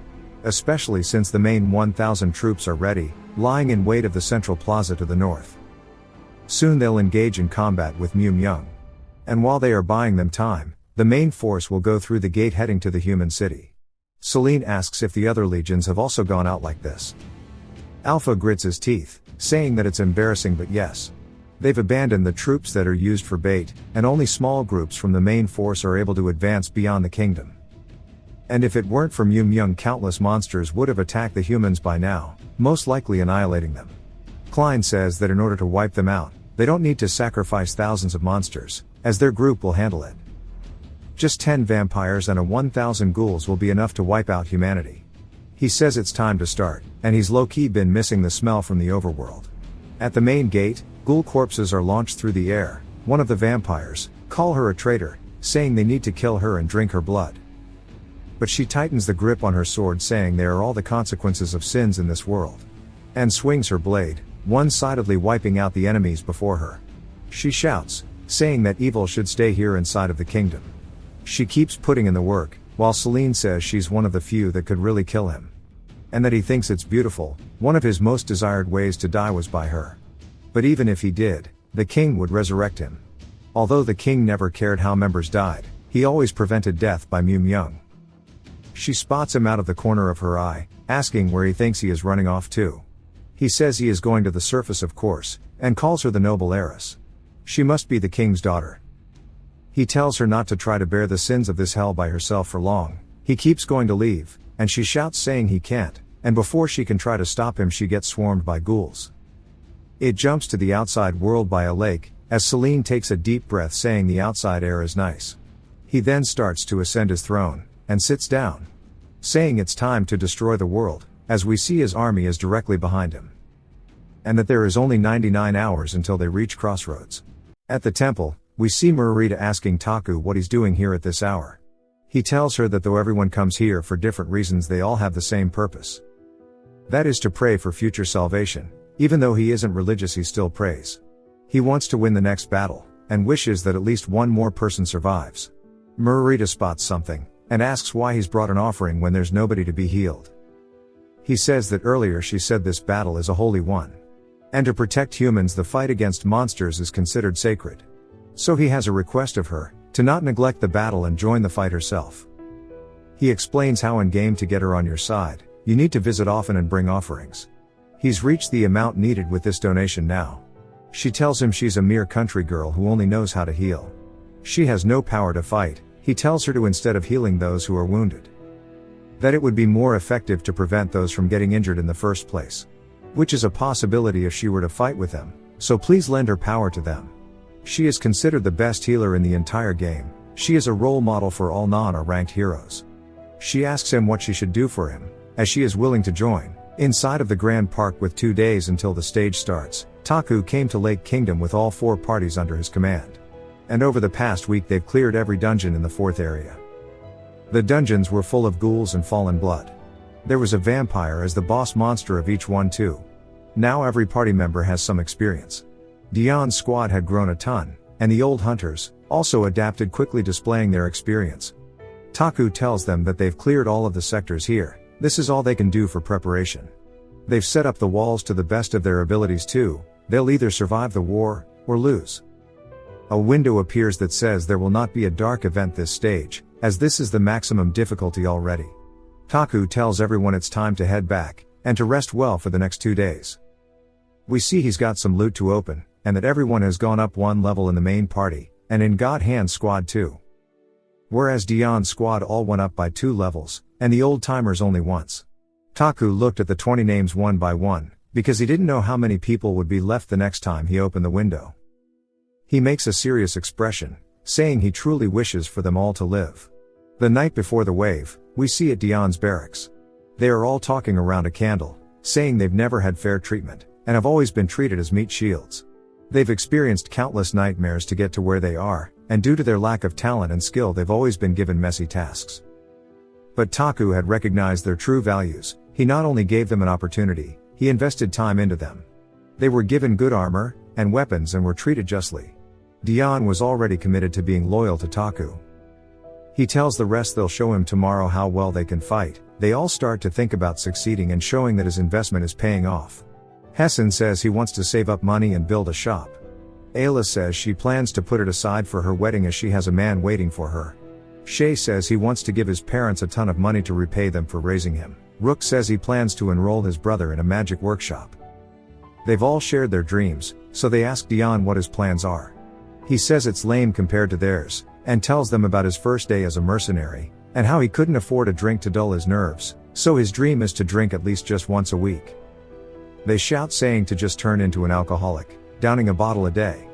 Especially since the main 1,000 troops are ready, lying in wait of the central plaza to the north. Soon they'll engage in combat with Mew Myung. And while they are buying them time, the main force will go through the gate heading to the human city. Celine asks if the other legions have also gone out like this. Alpha grits his teeth, saying that it's embarrassing but yes. They've abandoned the troops that are used for bait, and only small groups from the main force are able to advance beyond the kingdom. And if it weren't for Mew Myung, countless monsters would have attacked the humans by now, most likely annihilating them. Klein says that in order to wipe them out, they don't need to sacrifice thousands of monsters, as their group will handle it. Just 10 vampires and a 1,000 ghouls will be enough to wipe out humanity. He says it's time to start, and he's low-key been missing the smell from the overworld. At the main gate, ghoul corpses are launched through the air. One of the vampires call her a traitor, saying they need to kill her and drink her blood. But she tightens the grip on her sword, saying they are all the consequences of sins in this world. And swings her blade, one-sidedly wiping out the enemies before her. She shouts, saying that evil should stay here inside of the kingdom. She keeps putting in the work, while Celine says she's one of the few that could really kill him. And that he thinks it's beautiful, one of his most desired ways to die was by her. But even if he did, the king would resurrect him. Although the king never cared how members died, he always prevented death by Mew Myung. She spots him out of the corner of her eye, asking where he thinks he is running off to. He says he is going to the surface of course, and calls her the noble heiress. She must be the king's daughter. He tells her not to try to bear the sins of this hell by herself for long. He keeps going to leave, and she shouts saying he can't, and before she can try to stop him she gets swarmed by ghouls. It jumps to the outside world by a lake, as Celine takes a deep breath saying the outside air is nice. He then starts to ascend his throne, and sits down, saying it's time to destroy the world, as we see his army is directly behind him. And that there is only 99 hours until they reach Crossroads. At the temple, we see Murarita asking Taku what he's doing here at this hour. He tells her that though everyone comes here for different reasons they all have the same purpose. That is to pray for future salvation. Even though he isn't religious he still prays. He wants to win the next battle, and wishes that at least one more person survives. Murarita spots something, and asks why he's brought an offering when there's nobody to be healed. He says that earlier she said this battle is a holy one. And to protect humans the fight against monsters is considered sacred. So he has a request of her, to not neglect the battle and join the fight herself. He explains how in game to get her on your side, you need to visit often and bring offerings. He's reached the amount needed with this donation now. She tells him she's a mere country girl who only knows how to heal. She has no power to fight. He tells her to instead of healing those who are wounded, that it would be more effective to prevent those from getting injured in the first place. Which is a possibility if she were to fight with them, so please lend her power to them. She is considered the best healer in the entire game. She is a role model for all non-ranked heroes. She asks him what she should do for him, as she is willing to join. Inside of the Grand Park with 2 days until the stage starts, Taku came to Lake Kingdom with all 4 parties under his command. And over the past week they've cleared every dungeon in the 4th area. The dungeons were full of ghouls and fallen blood. There was a vampire as the boss monster of each one too. Now every party member has some experience. Dion's squad had grown a ton, and the old hunters, also adapted quickly displaying their experience. Taku tells them that they've cleared all of the sectors here, this is all they can do for preparation. They've set up the walls to the best of their abilities too, they'll either survive the war, or lose. A window appears that says there will not be a dark event this stage, as this is the maximum difficulty already. Taku tells everyone it's time to head back, and to rest well for the next 2 days. We see he's got some loot to open, and that everyone has gone up 1 level in the main party, and in God Hand's squad too. Whereas Dion's squad all went up by 2 levels, and the old timers only once. Taku looked at the 20 names one by one, because he didn't know how many people would be left the next time he opened the window. He makes a serious expression, saying he truly wishes for them all to live. The night before the wave, we see at Dion's barracks. They are all talking around a candle, saying they've never had fair treatment, and have always been treated as meat shields. They've experienced countless nightmares to get to where they are, and due to their lack of talent and skill they've always been given messy tasks. But Taku had recognized their true values. He not only gave them an opportunity, he invested time into them. They were given good armor, and weapons and were treated justly. Dion was already committed to being loyal to Taku. He tells the rest they'll show him tomorrow how well they can fight. They all start to think about succeeding and showing that his investment is paying off. Hessen says he wants to save up money and build a shop. Ayla says she plans to put it aside for her wedding as she has a man waiting for her. Shay says he wants to give his parents a ton of money to repay them for raising him. Rook says he plans to enroll his brother in a magic workshop. They've all shared their dreams, so they ask Dion what his plans are. He says it's lame compared to theirs, and tells them about his first day as a mercenary, and how he couldn't afford a drink to dull his nerves, so his dream is to drink at least just once a week. They shout saying to just turn into an alcoholic, downing a bottle a day.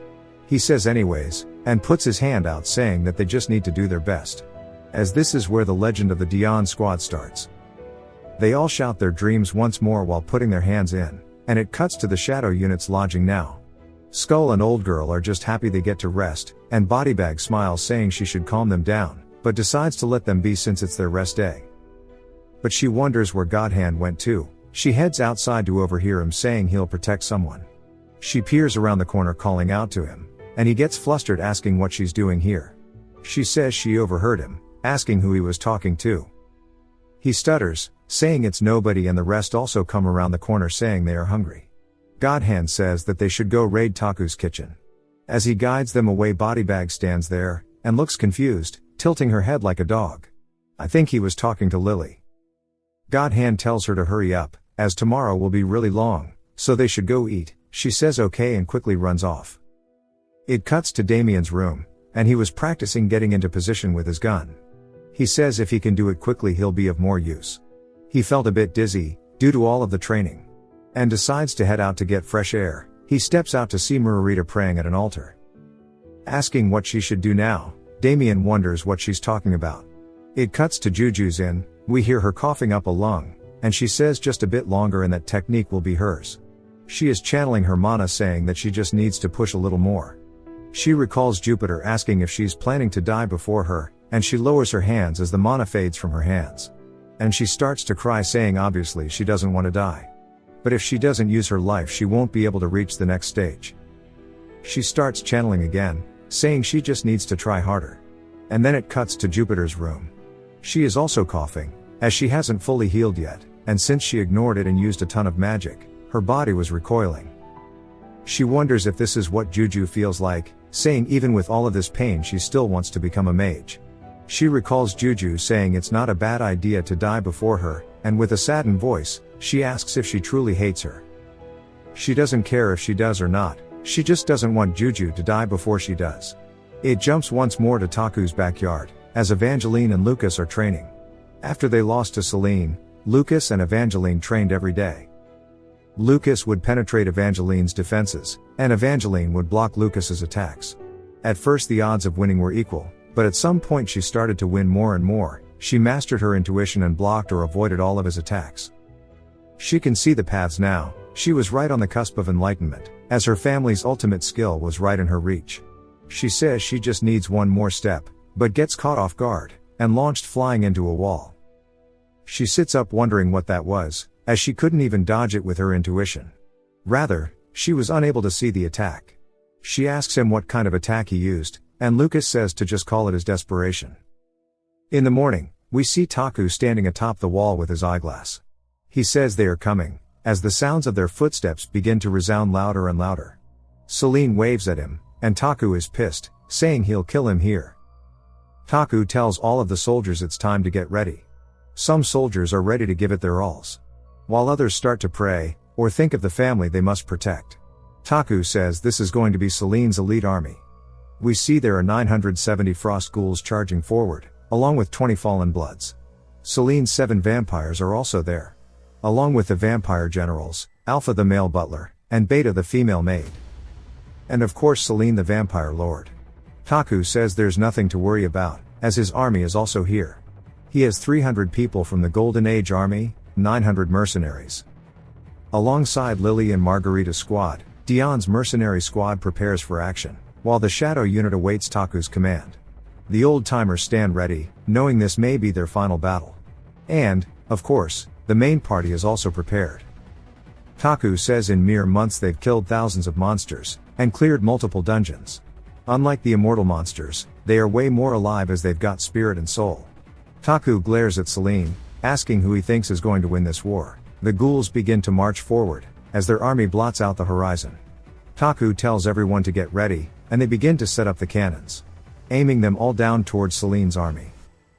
He says anyways, and puts his hand out saying that they just need to do their best. As this is where the legend of the Dion squad starts. They all shout their dreams once more while putting their hands in, and it cuts to the shadow units lodging now. Skull and Old Girl are just happy they get to rest, and Bodybag smiles saying she should calm them down, but decides to let them be since it's their rest day. But she wonders where Godhand went to. She heads outside to overhear him saying he'll protect someone. She peers around the corner calling out to him, and he gets flustered asking what she's doing here. She says she overheard him, asking who he was talking to. He stutters, saying it's nobody, and the rest also come around the corner saying they are hungry. Godhand says that they should go raid Taku's kitchen. As he guides them away, Bodybag stands there, and looks confused, tilting her head like a dog. I think he was talking to Lily. Godhand tells her to hurry up, as tomorrow will be really long, so they should go eat. She says okay and quickly runs off. It cuts to Damien's room, and he was practicing getting into position with his gun. He says if he can do it quickly he'll be of more use. He felt a bit dizzy, due to all of the training, and decides to head out to get fresh air. He steps out to see Margarita praying at an altar. Asking what she should do now, Damien wonders what she's talking about. It cuts to Juju's in, we hear her coughing up a lung, and she says just a bit longer and that technique will be hers. She is channeling her mana saying that she just needs to push a little more. She recalls Jupiter asking if she's planning to die before her, and she lowers her hands as the mana fades from her hands. And she starts to cry saying obviously she doesn't want to die. But if she doesn't use her life she won't be able to reach the next stage. She starts channeling again, saying she just needs to try harder. And then it cuts to Jupiter's room. She is also coughing, as she hasn't fully healed yet, and since she ignored it and used a ton of magic, her body was recoiling. She wonders if this is what Juju feels like, saying even with all of this pain she still wants to become a mage. She recalls Juju saying it's not a bad idea to die before her, and with a saddened voice, she asks if she truly hates her. She doesn't care if she does or not, she just doesn't want Juju to die before she does. It jumps once more to Taku's backyard, as Evangeline and Lucas are training. After they lost to Celine, Lucas and Evangeline trained every day. Lucas would penetrate Evangeline's defenses, and Evangeline would block Lucas's attacks. At first the odds of winning were equal, but at some point she started to win more and more. She mastered her intuition and blocked or avoided all of his attacks. She can see the paths now. She was right on the cusp of enlightenment, as her family's ultimate skill was right in her reach. She says she just needs one more step, but gets caught off guard, and launched flying into a wall. She sits up wondering what that was, as she couldn't even dodge it with her intuition. Rather, she was unable to see the attack. She asks him what kind of attack he used, and Lucas says to just call it his desperation. In the morning, we see Taku standing atop the wall with his eyeglass. He says they are coming, as the sounds of their footsteps begin to resound louder and louder. Celine waves at him, and Taku is pissed, saying he'll kill him here. Taku tells all of the soldiers it's time to get ready. Some soldiers are ready to give it their alls, while others start to pray, or think of the family they must protect. Taku says this is going to be Celine's elite army. We see there are 970 frost ghouls charging forward, along with 20 fallen bloods. Celine's 7 vampires are also there, along with the vampire generals, Alpha the male butler, and Beta the female maid. And of course Celine the vampire lord. Taku says there's nothing to worry about, as his army is also here. He has 300 people from the Golden Age army, 900 mercenaries. Alongside Lily and Margarita's squad, Dion's mercenary squad prepares for action, while the shadow unit awaits Taku's command. The old-timers stand ready, knowing this may be their final battle. And, of course, the main party is also prepared. Taku says in mere months they've killed thousands of monsters, and cleared multiple dungeons. Unlike the immortal monsters, they are way more alive as they've got spirit and soul. Taku glares at Celine, asking who he thinks is going to win this war. The ghouls begin to march forward, as their army blots out the horizon. Taku tells everyone to get ready, and they begin to set up the cannons, aiming them all down towards Celine's army.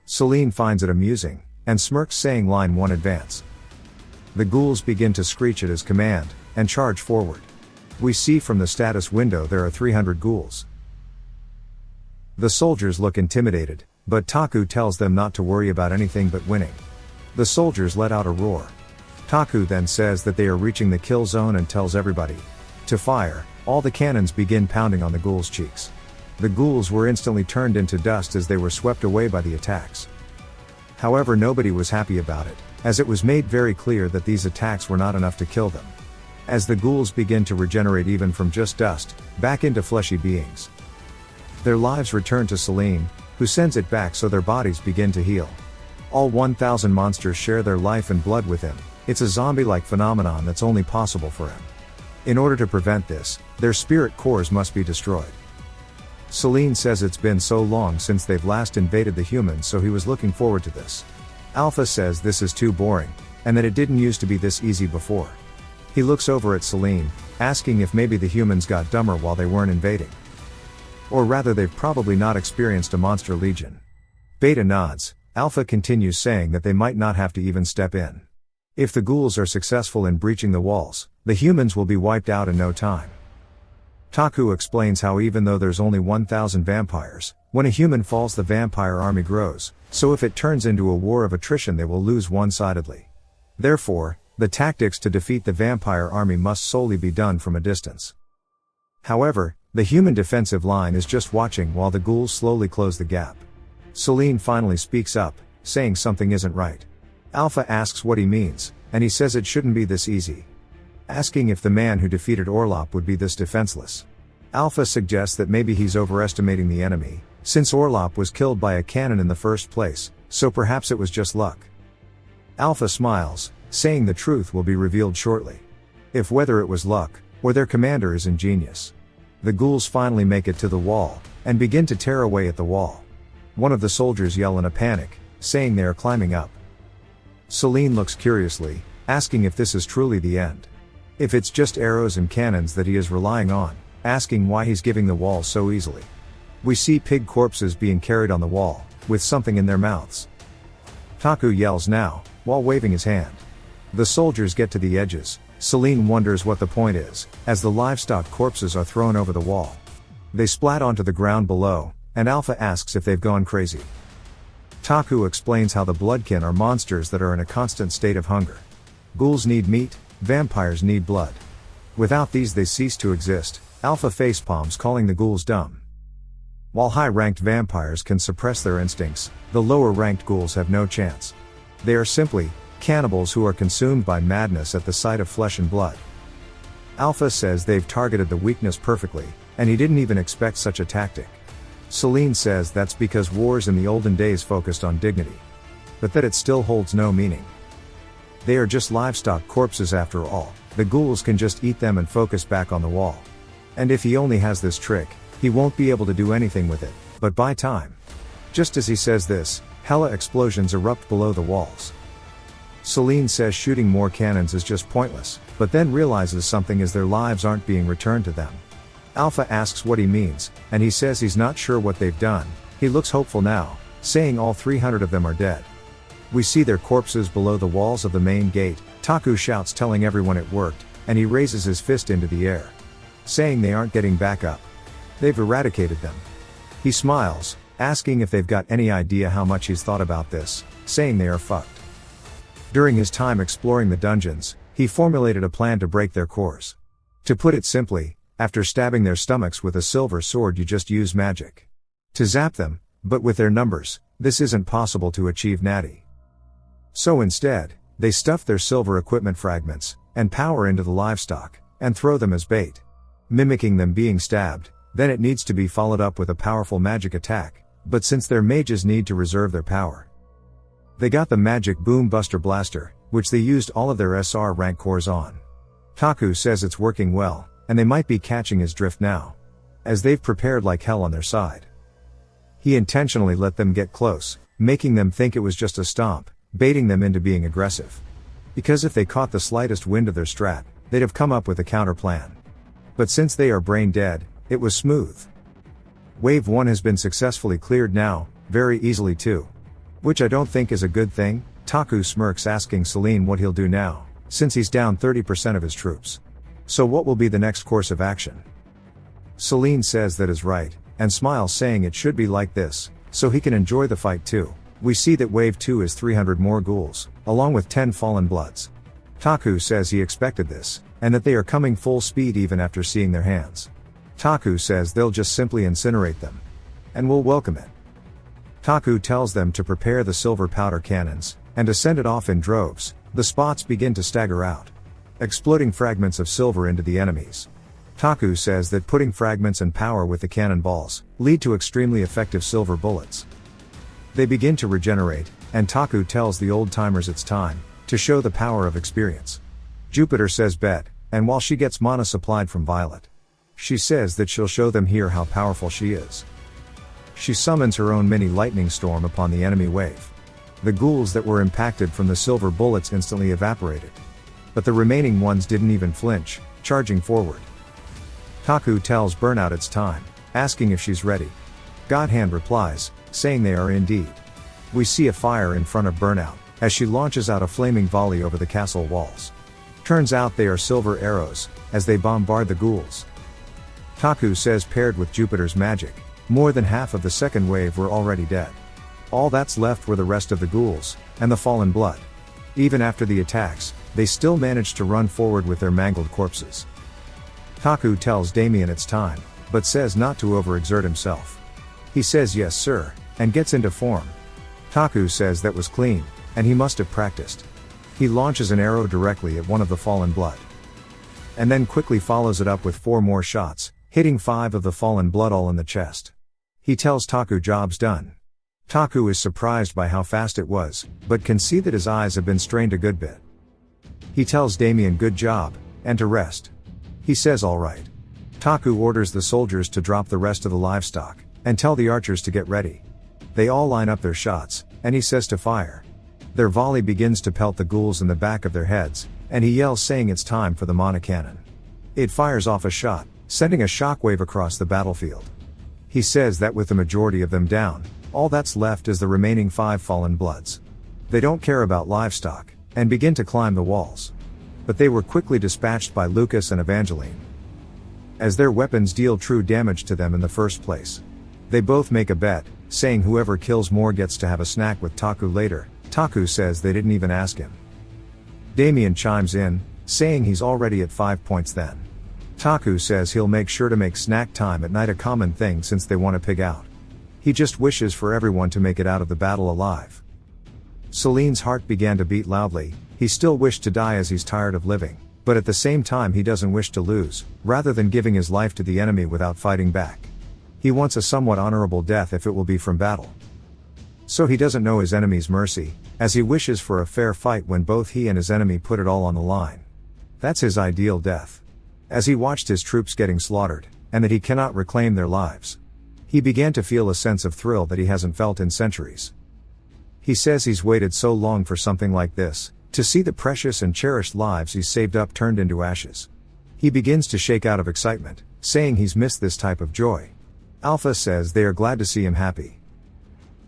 Celine finds it amusing, and smirks saying line 1 advance. The ghouls begin to screech at his command, and charge forward. We see from the status window there are 300 ghouls. The soldiers look intimidated, but Taku tells them not to worry about anything but winning. The soldiers let out a roar. Taku then says that they are reaching the kill zone and tells everybody to fire. All the cannons begin pounding on the ghouls' cheeks. The ghouls were instantly turned into dust as they were swept away by the attacks. However, nobody was happy about it, as it was made very clear that these attacks were not enough to kill them. As the ghouls begin to regenerate even from just dust, back into fleshy beings. Their lives return to Celine, who sends it back so their bodies begin to heal. All 1,000 monsters share their life and blood with him. It's a zombie-like phenomenon that's only possible for him. In order to prevent this, their spirit cores must be destroyed. Celine says it's been so long since they've last invaded the humans, so he was looking forward to this. Alpha says this is too boring, and that it didn't used to be this easy before. He looks over at Celine, asking if maybe the humans got dumber while they weren't invading. Or rather they've probably not experienced a monster legion. Beta nods. Alpha continues saying that they might not have to even step in. If the ghouls are successful in breaching the walls, the humans will be wiped out in no time. Taku explains how even though there's only 1,000 vampires, when a human falls the vampire army grows, so if it turns into a war of attrition they will lose one-sidedly. Therefore, the tactics to defeat the vampire army must solely be done from a distance. However, the human defensive line is just watching while the ghouls slowly close the gap. Celine finally speaks up, saying something isn't right. Alpha asks what he means, and he says it shouldn't be this easy. Asking if the man who defeated Orlop would be this defenseless. Alpha suggests that maybe he's overestimating the enemy, since Orlop was killed by a cannon in the first place, so perhaps it was just luck. Alpha smiles, saying the truth will be revealed shortly. If whether it was luck, or their commander is ingenious. The ghouls finally make it to the wall, and begin to tear away at the wall. One of the soldiers yell in a panic, saying they are climbing up. Celine looks curiously, asking if this is truly the end. If it's just arrows and cannons that he is relying on, asking why he's giving the wall so easily. We see pig corpses being carried on the wall, with something in their mouths. Taku yells now, while waving his hand. The soldiers get to the edges. Celine wonders what the point is, as the livestock corpses are thrown over the wall. They splat onto the ground below, and Alpha asks if they've gone crazy. Taku explains how the bloodkin are monsters that are in a constant state of hunger. Ghouls need meat, vampires need blood. Without these they cease to exist. Alpha facepalms, calling the ghouls dumb. While high-ranked vampires can suppress their instincts, the lower-ranked ghouls have no chance. They are simply cannibals who are consumed by madness at the sight of flesh and blood. Alpha says they've targeted the weakness perfectly, and he didn't even expect such a tactic. Celine says that's because wars in the olden days focused on dignity. But that it still holds no meaning. They are just livestock corpses after all, the ghouls can just eat them and focus back on the wall. And if he only has this trick, he won't be able to do anything with it, but buy time. Just as he says this, hella explosions erupt below the walls. Celine says shooting more cannons is just pointless, but then realizes something as their lives aren't being returned to them. Alpha asks what he means, and he says he's not sure what they've done. He looks hopeful now, saying all 300 of them are dead. We see their corpses below the walls of the main gate. Taku shouts telling everyone it worked, and he raises his fist into the air. Saying they aren't getting back up. They've eradicated them. He smiles, asking if they've got any idea how much he's thought about this, saying they are fucked. During his time exploring the dungeons, he formulated a plan to break their cores. To put it simply, after stabbing their stomachs with a silver sword you just use magic to zap them, but with their numbers, this isn't possible to achieve natty. So instead, they stuff their silver equipment fragments and power into the livestock, and throw them as bait. Mimicking them being stabbed, then it needs to be followed up with a powerful magic attack, but since their mages need to reserve their power. They got the magic Boom Buster Blaster, which they used all of their SR rank cores on. Taku says it's working well, and they might be catching his drift now. As they've prepared like hell on their side. He intentionally let them get close, making them think it was just a stomp, baiting them into being aggressive. Because if they caught the slightest wind of their strat, they'd have come up with a counter plan. But since they are brain dead, it was smooth. Wave 1 has been successfully cleared now, very easily too. Which I don't think is a good thing. Taku smirks asking Celine what he'll do now, since he's down 30% of his troops. So what will be the next course of action? Celine says that is right, and smiles saying it should be like this, so he can enjoy the fight too. We see that Wave 2 is 300 more ghouls, along with 10 fallen bloods. Taku says he expected this, and that they are coming full speed even after seeing their hands. Taku says they'll just simply incinerate them. And will welcome it. Taku tells them to prepare the silver powder cannons, and to send it off in droves. The spots begin to stagger out, exploding fragments of silver into the enemies. Taku says that putting fragments and power with the cannonballs lead to extremely effective silver bullets. They begin to regenerate, and Taku tells the old-timers it's time to show the power of experience. Jupiter says bet, and while she gets mana supplied from Violet, she says that she'll show them here how powerful she is. She summons her own mini lightning storm upon the enemy wave. The ghouls that were impacted from the silver bullets instantly evaporated. But the remaining ones didn't even flinch, charging forward. Taku tells Burnout it's time, asking if she's ready. Godhand replies, saying they are indeed. We see a fire in front of Burnout, as she launches out a flaming volley over the castle walls. Turns out they are silver arrows, as they bombard the ghouls. Taku says paired with Jupiter's magic, more than half of the second wave were already dead. All that's left were the rest of the ghouls, and the fallen blood. Even after the attacks, they still managed to run forward with their mangled corpses. Taku tells Damien it's time, but says not to overexert himself. He says yes sir, and gets into form. Taku says that was clean, and he must have practiced. He launches an arrow directly at one of the fallen blood. And then quickly follows it up with 4 more shots, hitting 5 of the fallen blood all in the chest. He tells Taku job's done. Taku is surprised by how fast it was, but can see that his eyes have been strained a good bit. He tells Damien good job, and to rest. He says alright. Taku orders the soldiers to drop the rest of the livestock, and tell the archers to get ready. They all line up their shots, and he says to fire. Their volley begins to pelt the ghouls in the back of their heads, and he yells saying it's time for the mana cannon. It fires off a shot, sending a shockwave across the battlefield. He says that with the majority of them down, all that's left is the remaining 5 fallen bloods. They don't care about livestock, and begin to climb the walls. But they were quickly dispatched by Lucas and Evangeline, as their weapons deal true damage to them in the first place. They both make a bet, saying whoever kills more gets to have a snack with Taku later. Taku says they didn't even ask him. Damien chimes in, saying he's already at 5 points then. Taku says he'll make sure to make snack time at night a common thing since they want to pig out. He just wishes for everyone to make it out of the battle alive. Celine's heart began to beat loudly. He still wished to die as he's tired of living, but at the same time he doesn't wish to lose, rather than giving his life to the enemy without fighting back. He wants a somewhat honorable death if it will be from battle. So he doesn't know his enemy's mercy, as he wishes for a fair fight when both he and his enemy put it all on the line. That's his ideal death. As he watched his troops getting slaughtered, and that he cannot reclaim their lives, he began to feel a sense of thrill that he hasn't felt in centuries. He says he's waited so long for something like this, to see the precious and cherished lives he's saved up turned into ashes. He begins to shake out of excitement, saying he's missed this type of joy. Alpha says they are glad to see him happy.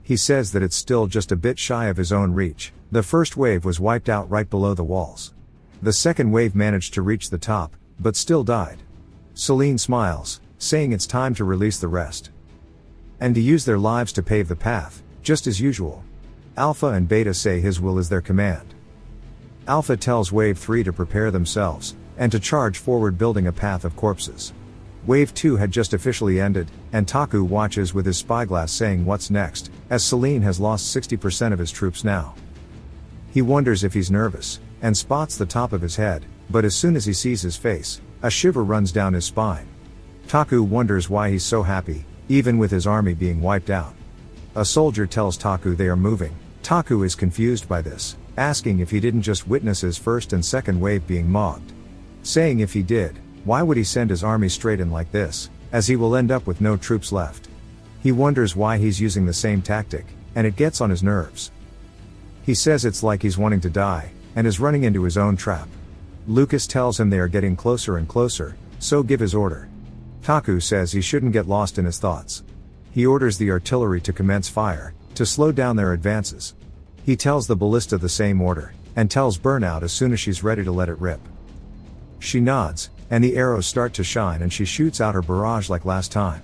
He says that it's still just a bit shy of his own reach. The first wave was wiped out right below the walls. The second wave managed to reach the top, but still died. Celine smiles, saying it's time to release the rest, and to use their lives to pave the path, just as usual. Alpha and Beta say his will is their command. Alpha tells Wave 3 to prepare themselves, and to charge forward building a path of corpses. Wave 2 had just officially ended, and Taku watches with his spyglass saying what's next, as Celine has lost 60% of his troops now. He wonders if he's nervous, and spots the top of his head, but as soon as he sees his face, a shiver runs down his spine. Taku wonders why he's so happy, even with his army being wiped out. A soldier tells Taku they are moving. Taku is confused by this, asking if he didn't just witness his first and second wave being mobbed. Saying if he did, why would he send his army straight in like this, as he will end up with no troops left. He wonders why he's using the same tactic, and it gets on his nerves. He says it's like he's wanting to die, and is running into his own trap. Lucas tells him they are getting closer and closer, so give his order. Taku says he shouldn't get lost in his thoughts. He orders the artillery to commence fire, to slow down their advances. He tells the ballista the same order, and tells Burnout as soon as she's ready to let it rip. She nods, and the arrows start to shine and she shoots out her barrage like last time.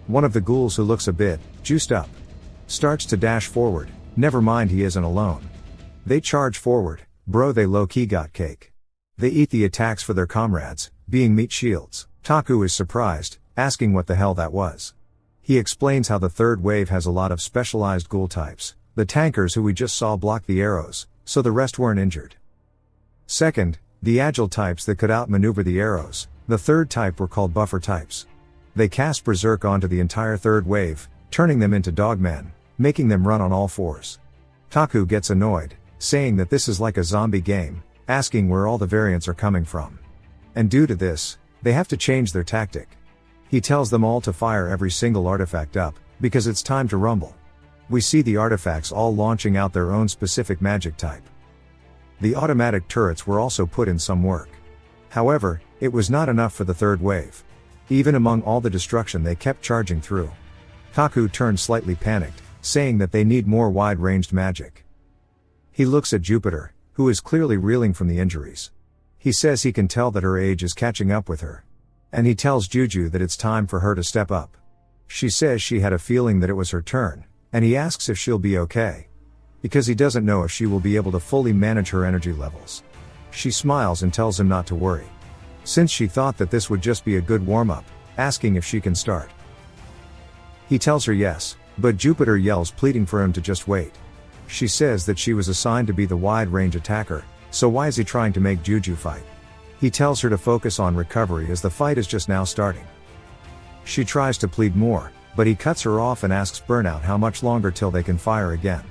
One of the ghouls who looks a bit juiced up starts to dash forward. Never mind, he isn't alone. They charge forward. Bro, they low-key got cake. They eat the attacks for their comrades, being meat shields. Taku is surprised, asking what the hell that was. He explains how the third wave has a lot of specialized ghoul types. The tankers who we just saw blocked the arrows, so the rest weren't injured. Second, the agile types that could outmaneuver the arrows. The third type were called buffer types. They cast berserk onto the entire third wave, turning them into dogmen, making them run on all fours. Taku gets annoyed, saying that this is like a zombie game, asking where all the variants are coming from. And due to this, they have to change their tactic. He tells them all to fire every single artifact up, because it's time to rumble. We see the artifacts all launching out their own specific magic type. The automatic turrets were also put in some work. However, it was not enough for the third wave. Even among all the destruction they kept charging through. Taku turned slightly panicked, saying that they need more wide-ranged magic. He looks at Jupiter, who is clearly reeling from the injuries. He says he can tell that her age is catching up with her. And he tells Juju that it's time for her to step up. She says she had a feeling that it was her turn, and he asks if she'll be okay. Because he doesn't know if she will be able to fully manage her energy levels. She smiles and tells him not to worry. Since she thought that this would just be a good warm-up, asking if she can start. He tells her yes, but Jupiter yells pleading for him to just wait. She says that she was assigned to be the wide-range attacker, so why is he trying to make Juju fight? He tells her to focus on recovery as the fight is just now starting. She tries to plead more, but he cuts her off and asks Burnout how much longer till they can fire again.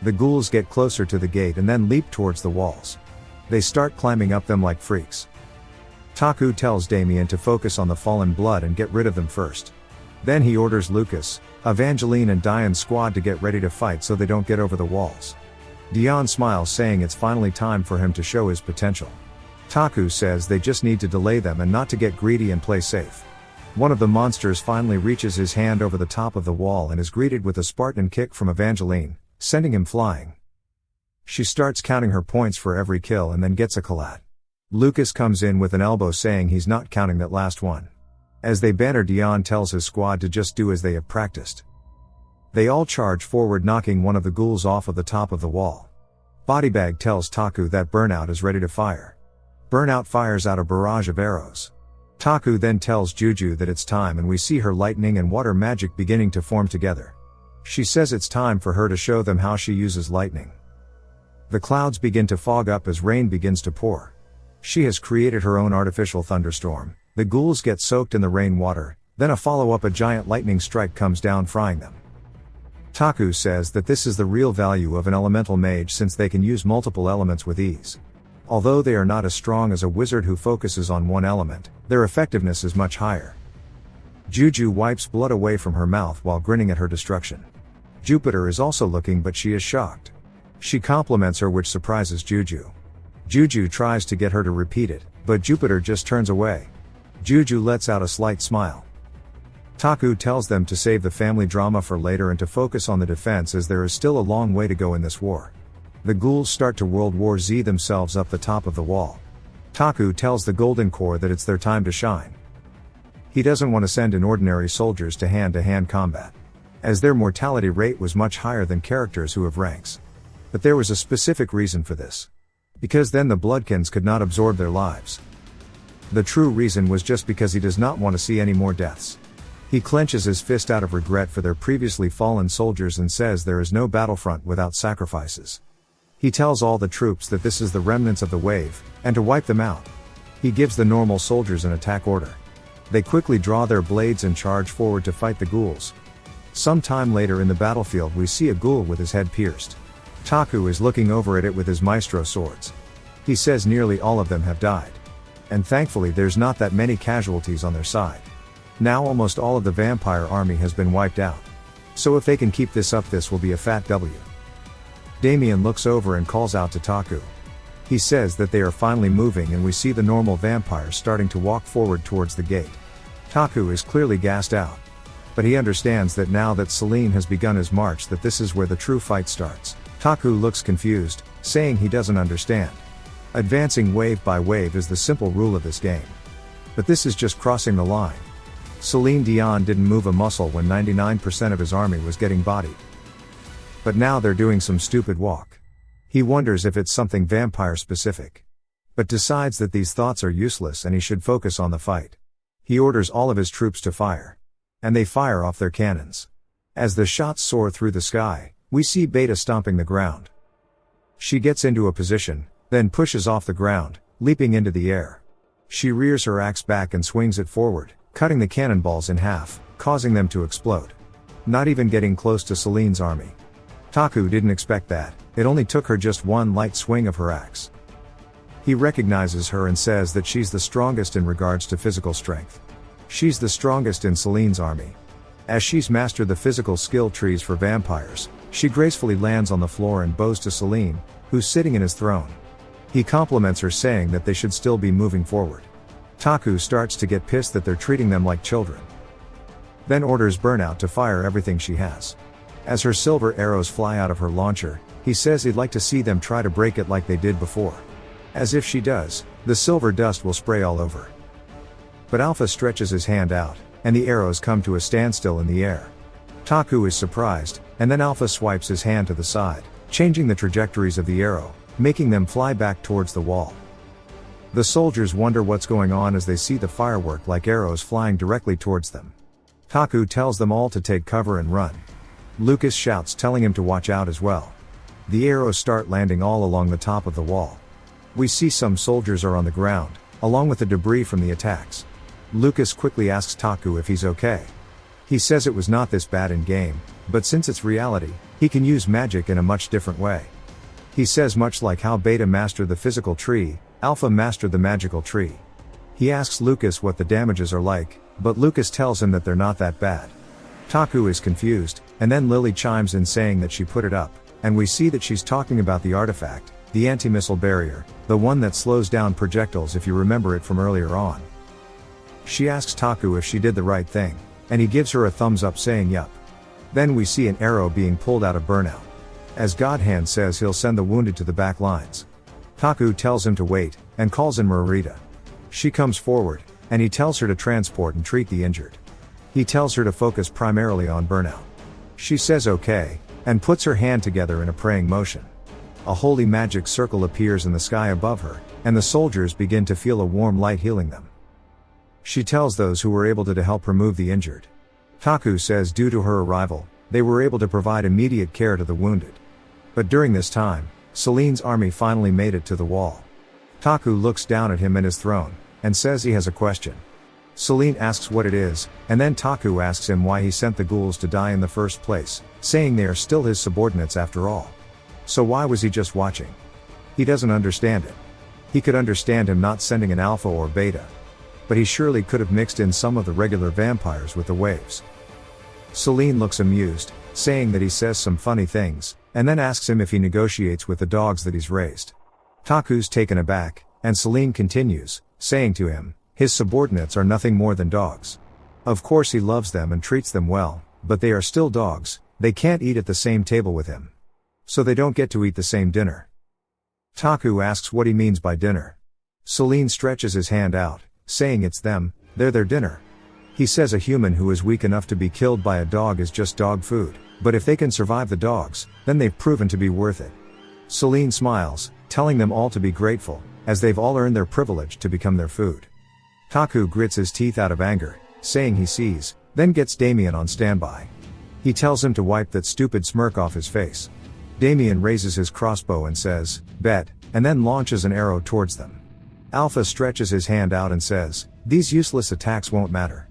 The ghouls get closer to the gate and then leap towards the walls. They start climbing up them like freaks. Taku tells Damien to focus on the fallen blood and get rid of them first. Then he orders Lucas, Evangeline and Diane's squad to get ready to fight so they don't get over the walls. Dion smiles, saying it's finally time for him to show his potential. Taku says they just need to delay them and not to get greedy and play safe. One of the monsters finally reaches his hand over the top of the wall and is greeted with a Spartan kick from Evangeline, sending him flying. She starts counting her points for every kill and then gets a collat. Lucas comes in with an elbow, saying he's not counting that last one. As they banter, Dion tells his squad to just do as they have practiced. They all charge forward, knocking one of the ghouls off of the top of the wall. Bodybag tells Taku that Burnout is ready to fire. Burnout fires out a barrage of arrows. Taku then tells Juju that it's time, and we see her lightning and water magic beginning to form together. She says it's time for her to show them how she uses lightning. The clouds begin to fog up as rain begins to pour. She has created her own artificial thunderstorm. The ghouls get soaked in the rainwater, then a giant lightning strike comes down, frying them. Taku says that this is the real value of an elemental mage, since they can use multiple elements with ease. Although they are not as strong as a wizard who focuses on one element, their effectiveness is much higher. Juju wipes blood away from her mouth while grinning at her destruction. Jupiter is also looking, but she is shocked. She compliments her, which surprises Juju. Juju tries to get her to repeat it, but Jupiter just turns away. Juju lets out a slight smile. Taku tells them to save the family drama for later and to focus on the defense, as there is still a long way to go in this war. The ghouls start to World War Z themselves up the top of the wall. Taku tells the Golden Corps that it's their time to shine. He doesn't want to send in ordinary soldiers to hand-to-hand combat, as their mortality rate was much higher than characters who have ranks. But there was a specific reason for this. Because then the Bloodkins could not absorb their lives. The true reason was just because he does not want to see any more deaths. He clenches his fist out of regret for their previously fallen soldiers and says there is no battlefront without sacrifices. He tells all the troops that this is the remnants of the wave, and to wipe them out. He gives the normal soldiers an attack order. They quickly draw their blades and charge forward to fight the ghouls. Some time later in the battlefield, we see a ghoul with his head pierced. Taku is looking over at it with his maestro swords. He says nearly all of them have died. And thankfully there's not that many casualties on their side. Now almost all of the vampire army has been wiped out. So if they can keep this up, this will be a fat W. Damien looks over and calls out to Taku. He says that they are finally moving, and we see the normal vampires starting to walk forward towards the gate. Taku is clearly gassed out. But he understands that now that Celine has begun his march, that this is where the true fight starts. Taku looks confused, saying he doesn't understand. Advancing wave by wave is the simple rule of this game. But this is just crossing the line. Celine Dion didn't move a muscle when 99% of his army was getting bodied. But now they're doing some stupid walk. He wonders if it's something vampire specific. But decides that these thoughts are useless and he should focus on the fight. He orders all of his troops to fire. And they fire off their cannons. As the shots soar through the sky, we see Beta stomping the ground. She gets into a position, then pushes off the ground, leaping into the air. She rears her axe back and swings it forward, cutting the cannonballs in half, causing them to explode. Not even getting close to Celine's army. Taku didn't expect that. It only took her just one light swing of her axe. He recognizes her and says that she's the strongest in regards to physical strength. She's the strongest in Celine's army. As she's mastered the physical skill trees for vampires, she gracefully lands on the floor and bows to Celine, who's sitting in his throne. He compliments her, saying that they should still be moving forward. Taku starts to get pissed that they're treating them like children. Then orders Burnout to fire everything she has. As her silver arrows fly out of her launcher, he says he'd like to see them try to break it like they did before. As if she does, the silver dust will spray all over. But Alpha stretches his hand out, and the arrows come to a standstill in the air. Taku is surprised, and then Alpha swipes his hand to the side, changing the trajectories of the arrow, making them fly back towards the wall. The soldiers wonder what's going on as they see the firework like arrows flying directly towards them. Taku tells them all to take cover and run. Lucas shouts, telling him to watch out as well. The arrows start landing all along the top of the wall. We see some soldiers are on the ground, along with the debris from the attacks. Lucas quickly asks Taku if he's okay. He says it was not this bad in game, but since it's reality, he can use magic in a much different way. He says much like how Beta mastered the physical tree, Alpha mastered the magical tree. He asks Lucas what the damages are like, but Lucas tells him that they're not that bad. Taku is confused, and then Lily chimes in saying that she put it up, and we see that she's talking about the artifact, the anti-missile barrier, the one that slows down projectiles if you remember it from earlier on. She asks Taku if she did the right thing, and he gives her a thumbs up saying yup. Then we see an arrow being pulled out of Burnout. As Godhand says he'll send the wounded to the back lines. Taku tells him to wait, and calls in Marita. She comes forward, and he tells her to transport and treat the injured. He tells her to focus primarily on Burnout. She says okay, and puts her hand together in a praying motion. A holy magic circle appears in the sky above her, and the soldiers begin to feel a warm light healing them. She tells those who were able to help remove the injured. Taku says due to her arrival, they were able to provide immediate care to the wounded. But during this time, Celine's army finally made it to the wall. Taku looks down at him and his throne, and says he has a question. Celine asks what it is, and then Taku asks him why he sent the ghouls to die in the first place, saying they are still his subordinates after all. So why was he just watching? He doesn't understand it. He could understand him not sending an alpha or beta. But he surely could have mixed in some of the regular vampires with the waves. Celine looks amused, saying that he says some funny things, and then asks him if he negotiates with the dogs that he's raised. Taku's taken aback, and Celine continues, saying to him, his subordinates are nothing more than dogs. Of course he loves them and treats them well, but they are still dogs, they can't eat at the same table with him. So they don't get to eat the same dinner. Taku asks what he means by dinner. Celine stretches his hand out, saying it's them, they're their dinner. He says a human who is weak enough to be killed by a dog is just dog food, but if they can survive the dogs, then they've proven to be worth it. Celine smiles, telling them all to be grateful, as they've all earned their privilege to become their food. Taku grits his teeth out of anger, saying he sees, then gets Damien on standby. He tells him to wipe that stupid smirk off his face. Damien raises his crossbow and says, bet, and then launches an arrow towards them. Alpha stretches his hand out and says, these useless attacks won't matter.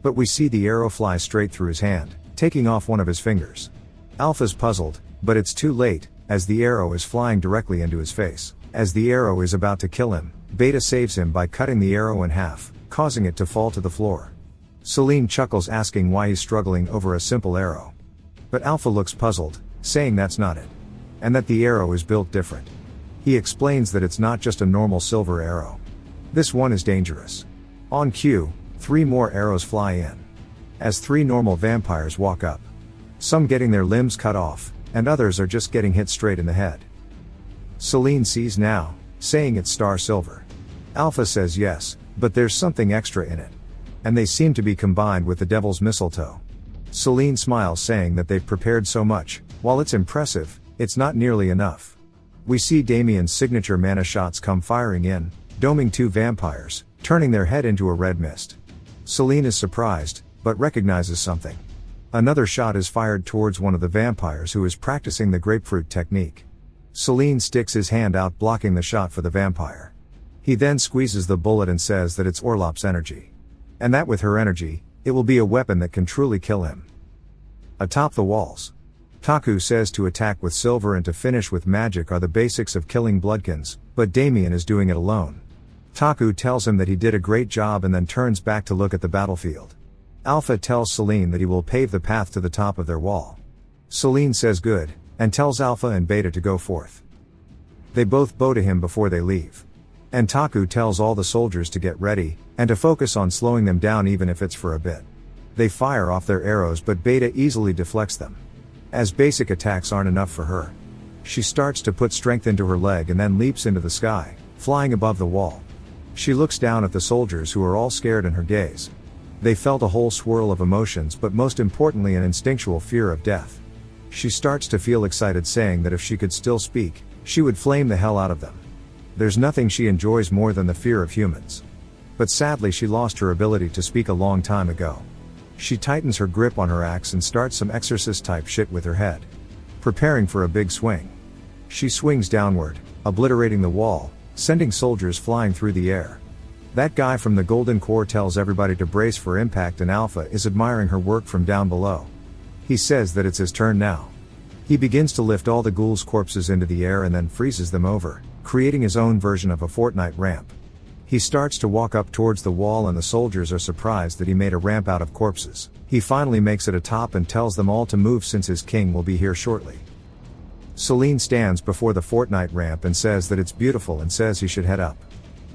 But we see the arrow fly straight through his hand, taking off one of his fingers. Alpha's puzzled, but it's too late, as the arrow is flying directly into his face. As the arrow is about to kill him, Beta saves him by cutting the arrow in half, causing it to fall to the floor. Celine chuckles, asking why he's struggling over a simple arrow. But Alpha looks puzzled, saying that's not it. And that the arrow is built different. He explains that it's not just a normal silver arrow. This one is dangerous. On cue, 3 more arrows fly in. As 3 normal vampires walk up. Some getting their limbs cut off, and others are just getting hit straight in the head. Celine sees now, saying it's star silver. Alpha says yes, but there's something extra in it. And they seem to be combined with the devil's mistletoe. Celine smiles, saying that they've prepared so much, while it's impressive, it's not nearly enough. We see Damien's signature mana shots come firing in, doming 2 vampires, turning their head into a red mist. Celine is surprised, but recognizes something. Another shot is fired towards one of the vampires who is practicing the grapefruit technique. Celine sticks his hand out, blocking the shot for the vampire. He then squeezes the bullet and says that it's Orlop's energy. And that with her energy, it will be a weapon that can truly kill him. Atop the walls. Taku says to attack with silver and to finish with magic are the basics of killing bloodkins, but Damien is doing it alone. Taku tells him that he did a great job and then turns back to look at the battlefield. Alpha tells Celine that he will pave the path to the top of their wall. Celine says good, and tells Alpha and Beta to go forth. They both bow to him before they leave. And Taku tells all the soldiers to get ready, and to focus on slowing them down even if it's for a bit. They fire off their arrows, but Beta easily deflects them. As basic attacks aren't enough for her, she starts to put strength into her leg and then leaps into the sky, flying above the wall. She looks down at the soldiers who are all scared in her gaze. They felt a whole swirl of emotions, but most importantly an instinctual fear of death. She starts to feel excited, saying that if she could still speak, she would flame the hell out of them. There's nothing she enjoys more than the fear of humans. But sadly she lost her ability to speak a long time ago. She tightens her grip on her axe and starts some exorcist type shit with her head, preparing for a big swing. She swings downward, obliterating the wall, sending soldiers flying through the air. That guy from the Golden Corps tells everybody to brace for impact, and Alpha is admiring her work from down below. He says that it's his turn now. He begins to lift all the ghouls' corpses into the air and then freezes them over, creating his own version of a Fortnite ramp. He starts to walk up towards the wall and the soldiers are surprised that he made a ramp out of corpses. He finally makes it atop and tells them all to move since his king will be here shortly. Selene stands before the Fortnite ramp and says that it's beautiful and says he should head up.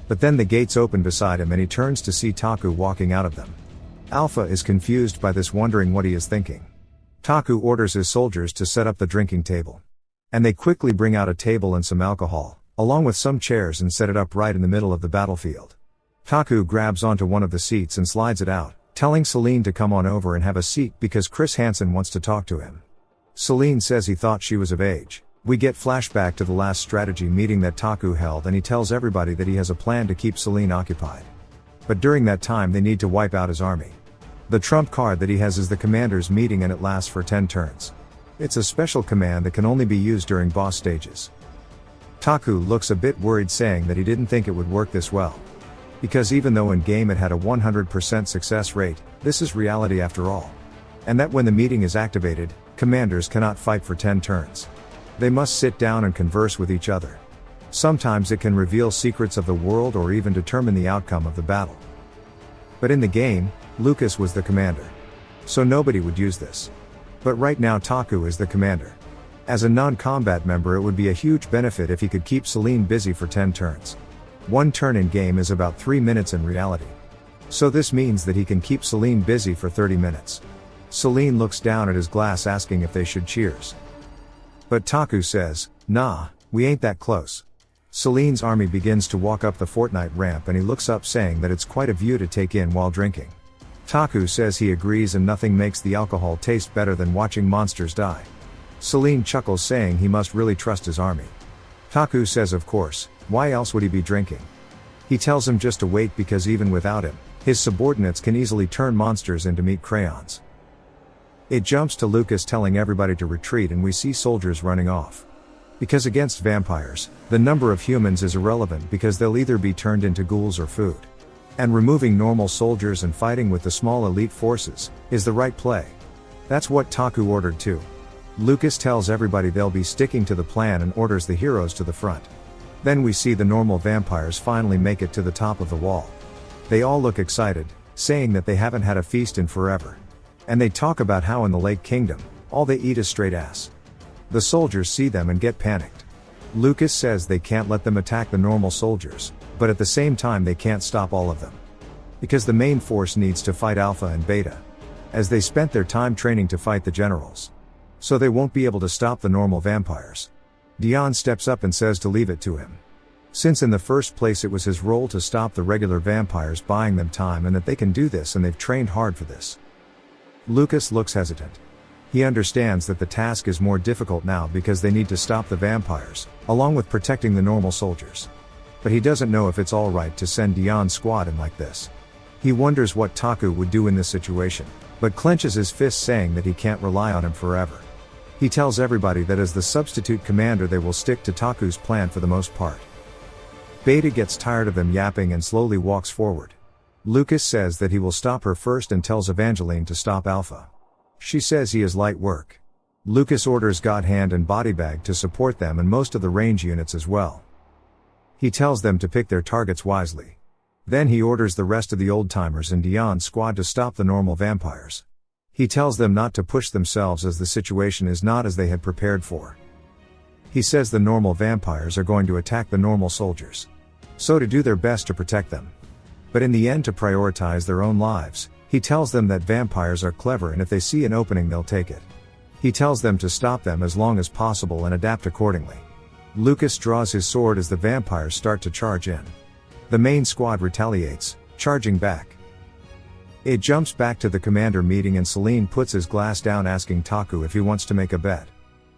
But then the gates open beside him and he turns to see Taku walking out of them. Alpha is confused by this, wondering what he is thinking. Taku orders his soldiers to set up the drinking table. And they quickly bring out a table and some alcohol, along with some chairs, and set it up right in the middle of the battlefield. Taku grabs onto one of the seats and slides it out, telling Selene to come on over and have a seat because Chris Hansen wants to talk to him. Selene says he thought she was of age. We get flashback to the last strategy meeting that Taku held, and he tells everybody that he has a plan to keep Selene occupied. But during that time they need to wipe out his army. The trump card that he has is the commander's meeting, and it lasts for 10 turns. It's a special command that can only be used during boss stages. Taku looks a bit worried, saying that he didn't think it would work this well. Because even though in game it had a 100% success rate, this is reality after all. And that when the meeting is activated, commanders cannot fight for 10 turns. They must sit down and converse with each other. Sometimes it can reveal secrets of the world or even determine the outcome of the battle. But in the game, Lucas was the commander. So nobody would use this. But right now Taku is the commander. As a non-combat member, it would be a huge benefit if he could keep Selene busy for 10 turns. One turn in game is about 3 minutes in reality. So this means that he can keep Selene busy for 30 minutes. Selene looks down at his glass, asking if they should cheers. But Taku says, "Nah, we ain't that close." Selene's army begins to walk up the Fortnite ramp and he looks up, saying that it's quite a view to take in while drinking. Taku says he agrees, and nothing makes the alcohol taste better than watching monsters die. Selene chuckles, saying he must really trust his army. Taku says of course, why else would he be drinking? He tells him just to wait, because even without him, his subordinates can easily turn monsters into meat crayons. It jumps to Lucas telling everybody to retreat, and we see soldiers running off. Because against vampires, the number of humans is irrelevant, because they'll either be turned into ghouls or food. And removing normal soldiers and fighting with the small elite forces is the right play. That's what Taku ordered too. Lucas tells everybody they'll be sticking to the plan and orders the heroes to the front. Then we see the normal vampires finally make it to the top of the wall. They all look excited, saying that they haven't had a feast in forever. And they talk about how in the Lake Kingdom, all they eat is straight ass. The soldiers see them and get panicked. Lucas says they can't let them attack the normal soldiers, but at the same time they can't stop all of them. Because the main force needs to fight Alpha and Beta, as they spent their time training to fight the generals. So they won't be able to stop the normal vampires. Dion steps up and says to leave it to him. Since in the first place it was his role to stop the regular vampires, buying them time, and that they can do this and they've trained hard for this. Lucas looks hesitant. He understands that the task is more difficult now because they need to stop the vampires, along with protecting the normal soldiers. But he doesn't know if it's alright to send Dion's squad in like this. He wonders what Taku would do in this situation, but clenches his fist, saying that he can't rely on him forever. He tells everybody that as the substitute commander they will stick to Taku's plan for the most part. Beta gets tired of them yapping and slowly walks forward. Lucas says that he will stop her first and tells Evangeline to stop Alpha. She says he is light work. Lucas orders God Hand and Bodybag to support them and most of the range units as well. He tells them to pick their targets wisely. Then he orders the rest of the old-timers and Dion's squad to stop the normal vampires. He tells them not to push themselves as the situation is not as they had prepared for. He says the normal vampires are going to attack the normal soldiers. So to do their best to protect them. But in the end to prioritize their own lives, he tells them that vampires are clever and if they see an opening they'll take it. He tells them to stop them as long as possible and adapt accordingly. Lucas draws his sword as the vampires start to charge in. The main squad retaliates, charging back. It jumps back to the commander meeting and Celine puts his glass down asking Taku if he wants to make a bet.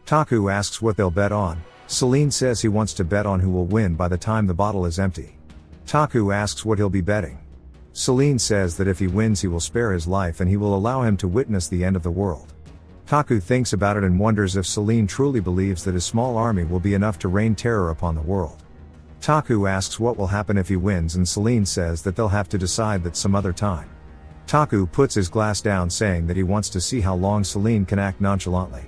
Taku asks what they'll bet on. Celine says he wants to bet on who will win by the time the bottle is empty. Taku asks what he'll be betting. Celine says that if he wins he will spare his life and he will allow him to witness the end of the world. Taku thinks about it and wonders if Celine truly believes that his small army will be enough to rain terror upon the world. Taku asks what will happen if he wins and Celine says that they'll have to decide that some other time. Taku puts his glass down saying that he wants to see how long Celine can act nonchalantly.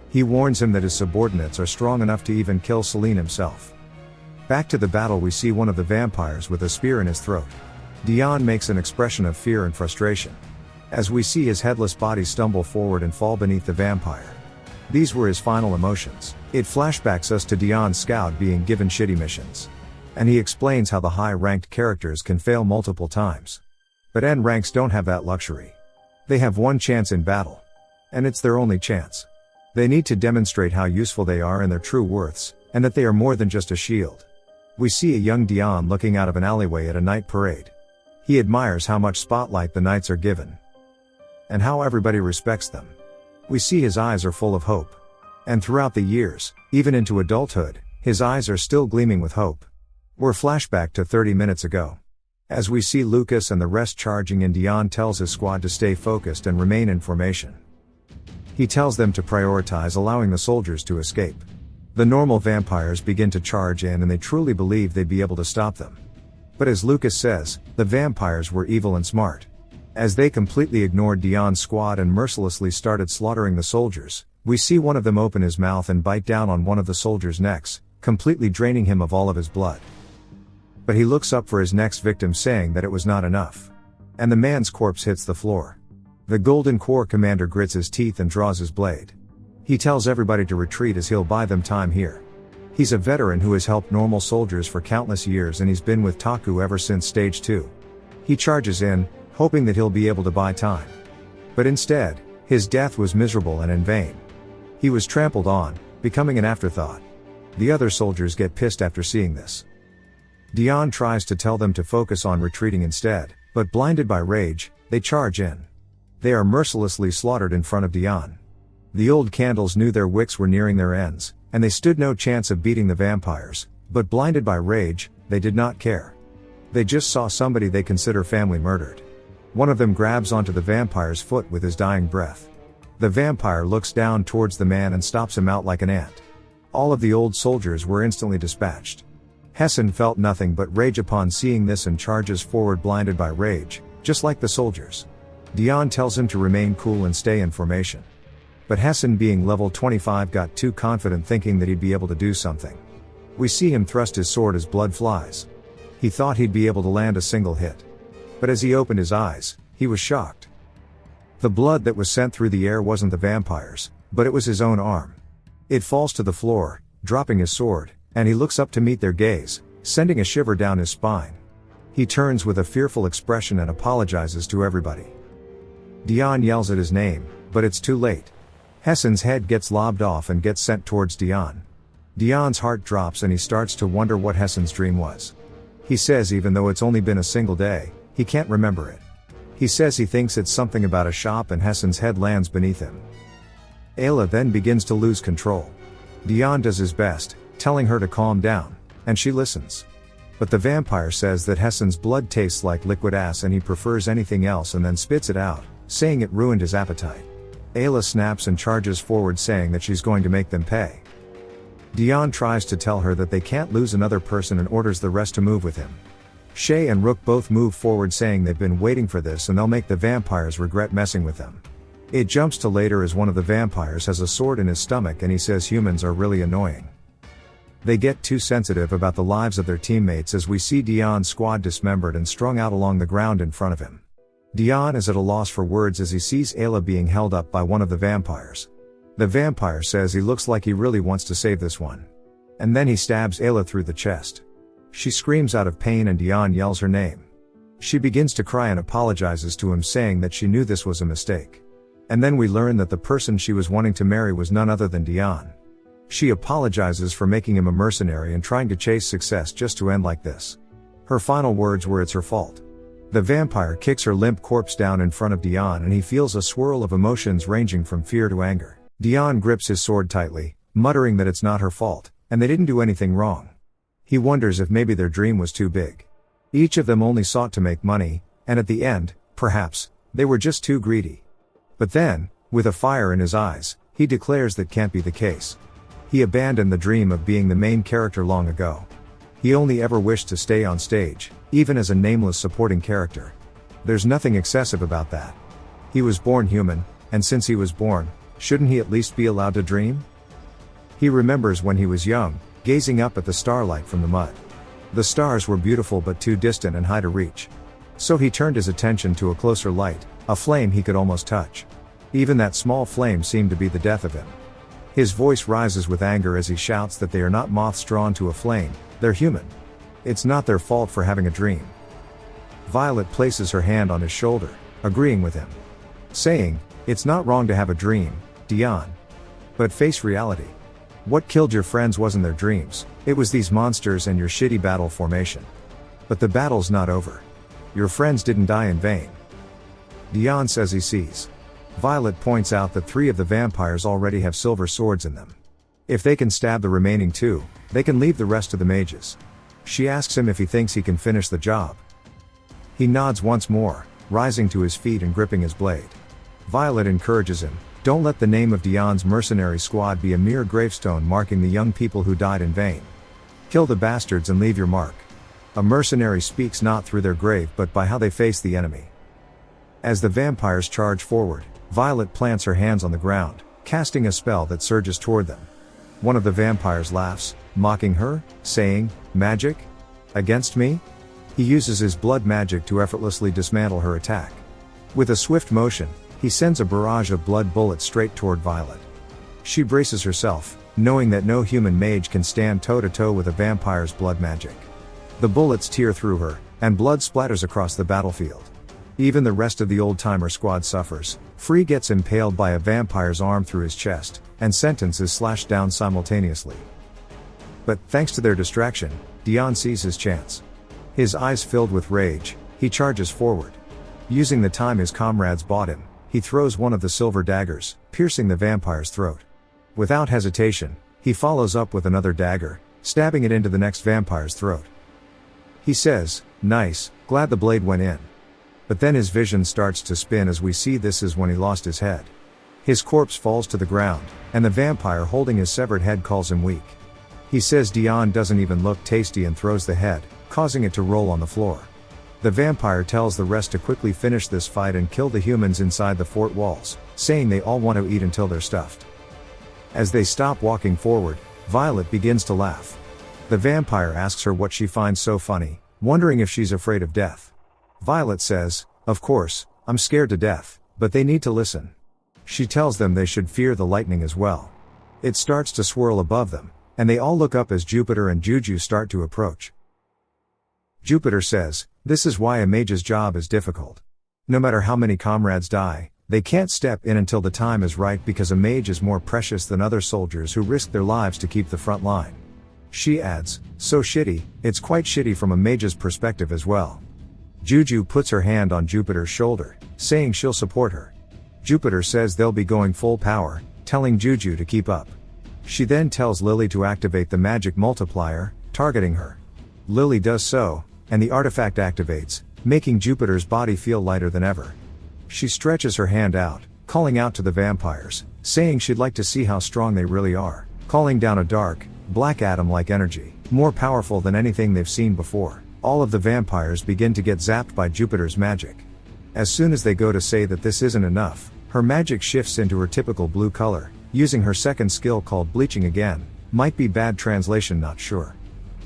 He warns him that his subordinates are strong enough to even kill Celine himself. Back to the battle, we see one of the vampires with a spear in his throat. Dion makes an expression of fear and frustration, as we see his headless body stumble forward and fall beneath the vampire. These were his final emotions. It flashbacks us to Dion's scout being given shitty missions. And he explains how the high-ranked characters can fail multiple times. But N ranks don't have that luxury. They have one chance in battle. And it's their only chance. They need to demonstrate how useful they are and their true worths, and that they are more than just a shield. We see a young Dion looking out of an alleyway at a night parade. He admires how much spotlight the knights are given. And how everybody respects them. We see his eyes are full of hope. And throughout the years, even into adulthood, his eyes are still gleaming with hope. We're flashback to 30 minutes ago. As we see Lucas and the rest charging in, Dion tells his squad to stay focused and remain in formation. He tells them to prioritize allowing the soldiers to escape. The normal vampires begin to charge in and they truly believe they'd be able to stop them. But as Lucas says, the vampires were evil and smart. As they completely ignored Dion's squad and mercilessly started slaughtering the soldiers, we see one of them open his mouth and bite down on one of the soldiers' necks, completely draining him of all of his blood. But he looks up for his next victim saying that it was not enough. And the man's corpse hits the floor. The Golden Corps commander grits his teeth and draws his blade. He tells everybody to retreat as he'll buy them time here. He's a veteran who has helped normal soldiers for countless years and he's been with Taku ever since stage 2. He charges in, hoping that he'll be able to buy time. But instead, his death was miserable and in vain. He was trampled on, becoming an afterthought. The other soldiers get pissed after seeing this. Dion tries to tell them to focus on retreating instead, but blinded by rage, they charge in. They are mercilessly slaughtered in front of Dion. The old candles knew their wicks were nearing their ends, and they stood no chance of beating the vampires, but blinded by rage, they did not care. They just saw somebody they consider family murdered. One of them grabs onto the vampire's foot with his dying breath. The vampire looks down towards the man and stops him out like an ant. All of the old soldiers were instantly dispatched. Hessen felt nothing but rage upon seeing this and charges forward blinded by rage, just like the soldiers. Dion tells him to remain cool and stay in formation. But Hessen, being level 25, got too confident thinking that he'd be able to do something. We see him thrust his sword as blood flies. He thought he'd be able to land a single hit. But as he opened his eyes, he was shocked. The blood that was sent through the air wasn't the vampires, but it was his own arm. It falls to the floor, dropping his sword, and he looks up to meet their gaze, sending a shiver down his spine. He turns with a fearful expression and apologizes to everybody. Dion yells at his name, but it's too late. Hessen's head gets lobbed off and gets sent towards Dion. Dion's heart drops and he starts to wonder what Hessen's dream was. He says even though it's only been a single day, he can't remember it. He says he thinks it's something about a shop and Hessen's head lands beneath him. Ayla then begins to lose control. Dion does his best, telling her to calm down, and she listens. But the vampire says that Hessen's blood tastes like liquid ass and he prefers anything else and then spits it out, saying it ruined his appetite. Ayla snaps and charges forward saying that she's going to make them pay. Dion tries to tell her that they can't lose another person and orders the rest to move with him. Shay and Rook both move forward saying they've been waiting for this and they'll make the vampires regret messing with them. It jumps to later as one of the vampires has a sword in his stomach and he says humans are really annoying. They get too sensitive about the lives of their teammates as we see Dion's squad dismembered and strung out along the ground in front of him. Dion is at a loss for words as he sees Ayla being held up by one of the vampires. The vampire says he looks like he really wants to save this one. And then he stabs Ayla through the chest. She screams out of pain and Dion yells her name. She begins to cry and apologizes to him saying that she knew this was a mistake. And then we learn that the person she was wanting to marry was none other than Dion. She apologizes for making him a mercenary and trying to chase success just to end like this. Her final words were it's her fault. The vampire kicks her limp corpse down in front of Dion and he feels a swirl of emotions ranging from fear to anger. Dion grips his sword tightly, muttering that it's not her fault, and they didn't do anything wrong. He wonders if maybe their dream was too big. Each of them only sought to make money, and at the end, perhaps, they were just too greedy. But then, with a fire in his eyes, he declares that can't be the case. He abandoned the dream of being the main character long ago. He only ever wished to stay on stage, even as a nameless supporting character. There's nothing excessive about that. He was born human, and since he was born, shouldn't he at least be allowed to dream? He remembers when he was young, gazing up at the starlight from the mud. The stars were beautiful but too distant and high to reach. So he turned his attention to a closer light, a flame he could almost touch. Even that small flame seemed to be the death of him. His voice rises with anger as he shouts that they are not moths drawn to a flame, they're human. It's not their fault for having a dream. Violet places her hand on his shoulder, agreeing with him. Saying, it's not wrong to have a dream, Dion. But face reality. What killed your friends wasn't their dreams, it was these monsters and your shitty battle formation. But the battle's not over. Your friends didn't die in vain. Dion says he sees. Violet points out that 3 of the vampires already have silver swords in them. If they can stab the remaining 2, they can leave the rest to the mages. She asks him if he thinks he can finish the job. He nods once more, rising to his feet and gripping his blade. Violet encourages him, don't let the name of Dion's mercenary squad be a mere gravestone marking the young people who died in vain. Kill the bastards and leave your mark. A mercenary speaks not through their grave but by how they face the enemy. As the vampires charge forward, Violet plants her hands on the ground, casting a spell that surges toward them. One of the vampires laughs, mocking her, saying, magic? Against me? He uses his blood magic to effortlessly dismantle her attack. With a swift motion, he sends a barrage of blood bullets straight toward Violet. She braces herself, knowing that no human mage can stand toe-to-toe with a vampire's blood magic. The bullets tear through her, and blood splatters across the battlefield. Even the rest of the old-timer squad suffers. Free gets impaled by a vampire's arm through his chest, and Sentence is slashed down simultaneously. But, thanks to their distraction, Dion sees his chance. His eyes filled with rage, he charges forward. Using the time his comrades bought him, he throws one of the silver daggers, piercing the vampire's throat. Without hesitation, he follows up with another dagger, stabbing it into the next vampire's throat. He says, nice, glad the blade went in. But then his vision starts to spin as we see this is when he lost his head. His corpse falls to the ground, and the vampire holding his severed head calls him weak. He says Dion doesn't even look tasty and throws the head, causing it to roll on the floor. The vampire tells the rest to quickly finish this fight and kill the humans inside the fort walls, saying they all want to eat until they're stuffed. As they stop walking forward, Violet begins to laugh. The vampire asks her what she finds so funny, wondering if she's afraid of death. Violet says, of course, I'm scared to death, but they need to listen. She tells them they should fear the lightning as well. It starts to swirl above them, and they all look up as Jupiter and Juju start to approach. Jupiter says, this is why a mage's job is difficult. No matter how many comrades die, they can't step in until the time is right because a mage is more precious than other soldiers who risk their lives to keep the front line. She adds, so shitty, it's quite shitty from a mage's perspective as well. Juju puts her hand on Jupiter's shoulder, saying she'll support her. Jupiter says they'll be going full power, telling Juju to keep up. She then tells Lily to activate the magic multiplier, targeting her. Lily does so, and the artifact activates, making Jupiter's body feel lighter than ever. She stretches her hand out, calling out to the vampires, saying she'd like to see how strong they really are, calling down a dark, black atom-like energy, more powerful than anything they've seen before. All of the vampires begin to get zapped by Jupiter's magic. As soon as they go to say that this isn't enough, her magic shifts into her typical blue color, using her second skill called bleaching again, might be bad translation, not sure.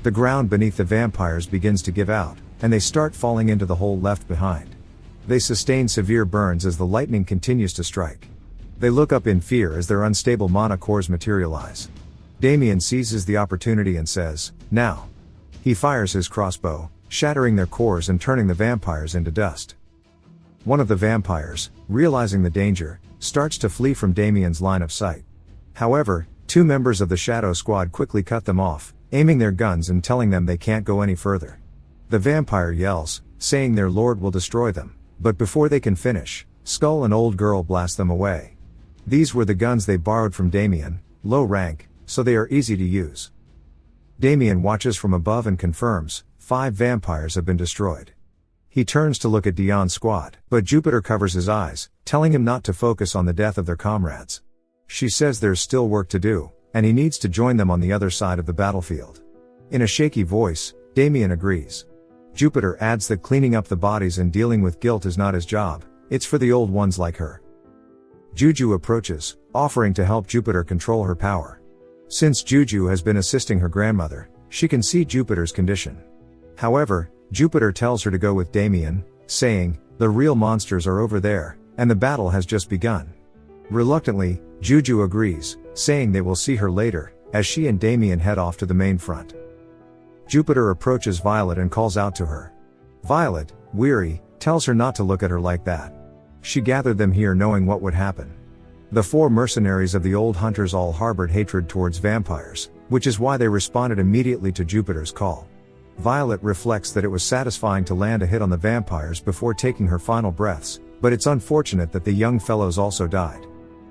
The ground beneath the vampires begins to give out, and they start falling into the hole left behind. They sustain severe burns as the lightning continues to strike. They look up in fear as their unstable mana cores materialize. Damien seizes the opportunity and says, now. He fires his crossbow, shattering their cores and turning the vampires into dust. One of the vampires, realizing the danger, starts to flee from Damien's line of sight. However, two members of the Shadow Squad quickly cut them off, aiming their guns and telling them they can't go any further. The vampire yells, saying their lord will destroy them, but before they can finish, Skull and Old Girl blast them away. These were the guns they borrowed from Damien, low rank, so they are easy to use. Damien watches from above and confirms, 5 vampires have been destroyed. He turns to look at Dion's squad, but Jupiter covers his eyes, telling him not to focus on the death of their comrades. She says there's still work to do, and he needs to join them on the other side of the battlefield. In a shaky voice, Damien agrees. Jupiter adds that cleaning up the bodies and dealing with guilt is not his job, it's for the old ones like her. Juju approaches, offering to help Jupiter control her power. Since Juju has been assisting her grandmother, she can see Jupiter's condition. However, Jupiter tells her to go with Damien, saying, the real monsters are over there, and the battle has just begun. Reluctantly, Juju agrees, saying they will see her later, as she and Damien head off to the main front. Jupiter approaches Violet and calls out to her. Violet, weary, tells her not to look at her like that. She gathered them here knowing what would happen. The 4 mercenaries of the old hunters all harbored hatred towards vampires, which is why they responded immediately to Jupiter's call. Violet reflects that it was satisfying to land a hit on the vampires before taking her final breaths, but it's unfortunate that the young fellows also died.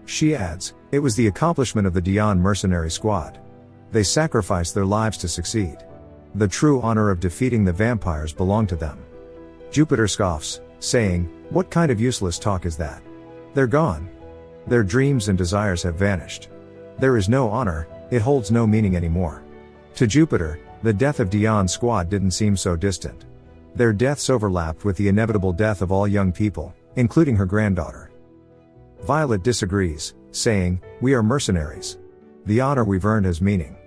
She adds, it was the accomplishment of the Dion mercenary squad. They sacrificed their lives to succeed. The true honor of defeating the vampires belonged to them. Jupiter scoffs, saying, what kind of useless talk is that? They're gone. Their dreams and desires have vanished. There is no honor, it holds no meaning anymore. To Jupiter, the death of Dion's squad didn't seem so distant. Their deaths overlapped with the inevitable death of all young people, including her granddaughter. Violet disagrees, saying, we are mercenaries. The honor we've earned has meaning.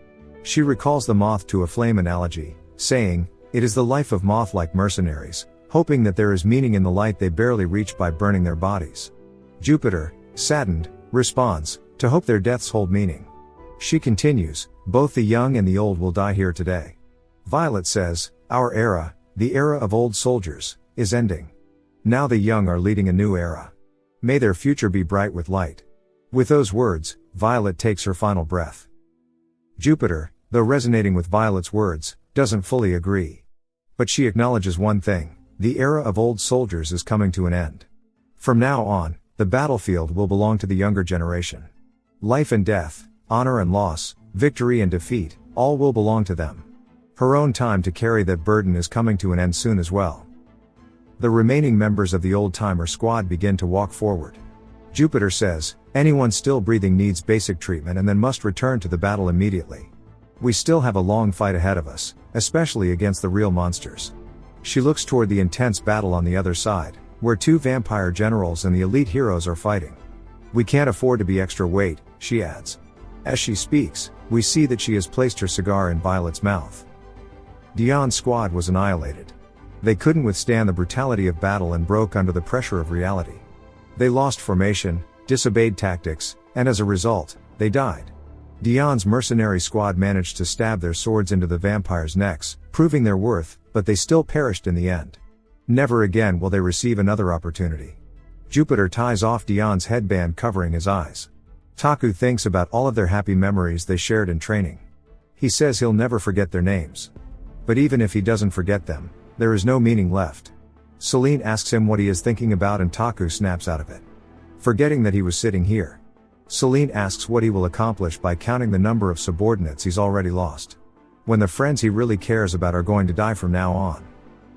She recalls the moth to a flame analogy, saying, it is the life of moth like mercenaries, hoping that there is meaning in the light they barely reach by burning their bodies. Jupiter, saddened, responds, to hope their deaths hold meaning. She continues, both the young and the old will die here today. Violet says, our era, the era of old soldiers, is ending. Now the young are leading a new era. May their future be bright with light. With those words, Violet takes her final breath. Jupiter, though resonating with Violet's words, doesn't fully agree. But she acknowledges one thing, the era of old soldiers is coming to an end. From now on, the battlefield will belong to the younger generation. Life and death, honor and loss, victory and defeat, all will belong to them. Her own time to carry that burden is coming to an end soon as well. The remaining members of the old-timer squad begin to walk forward. Jupiter says, anyone still breathing needs basic treatment and then must return to the battle immediately. We still have a long fight ahead of us, especially against the real monsters. She looks toward the intense battle on the other side, where 2 vampire generals and the elite heroes are fighting. We can't afford to be extra weight, she adds. As she speaks, we see that she has placed her cigar in Violet's mouth. Dion's squad was annihilated. They couldn't withstand the brutality of battle and broke under the pressure of reality. They lost formation, disobeyed tactics, and as a result, they died. Dion's mercenary squad managed to stab their swords into the vampires' necks, proving their worth, but they still perished in the end. Never again will they receive another opportunity. Jupiter ties off Dion's headband covering his eyes. Taku thinks about all of their happy memories they shared in training. He says he'll never forget their names. But even if he doesn't forget them, there is no meaning left. Celine asks him what he is thinking about and Taku snaps out of it. Forgetting that he was sitting here. Celine asks what he will accomplish by counting the number of subordinates he's already lost. When the friends he really cares about are going to die from now on.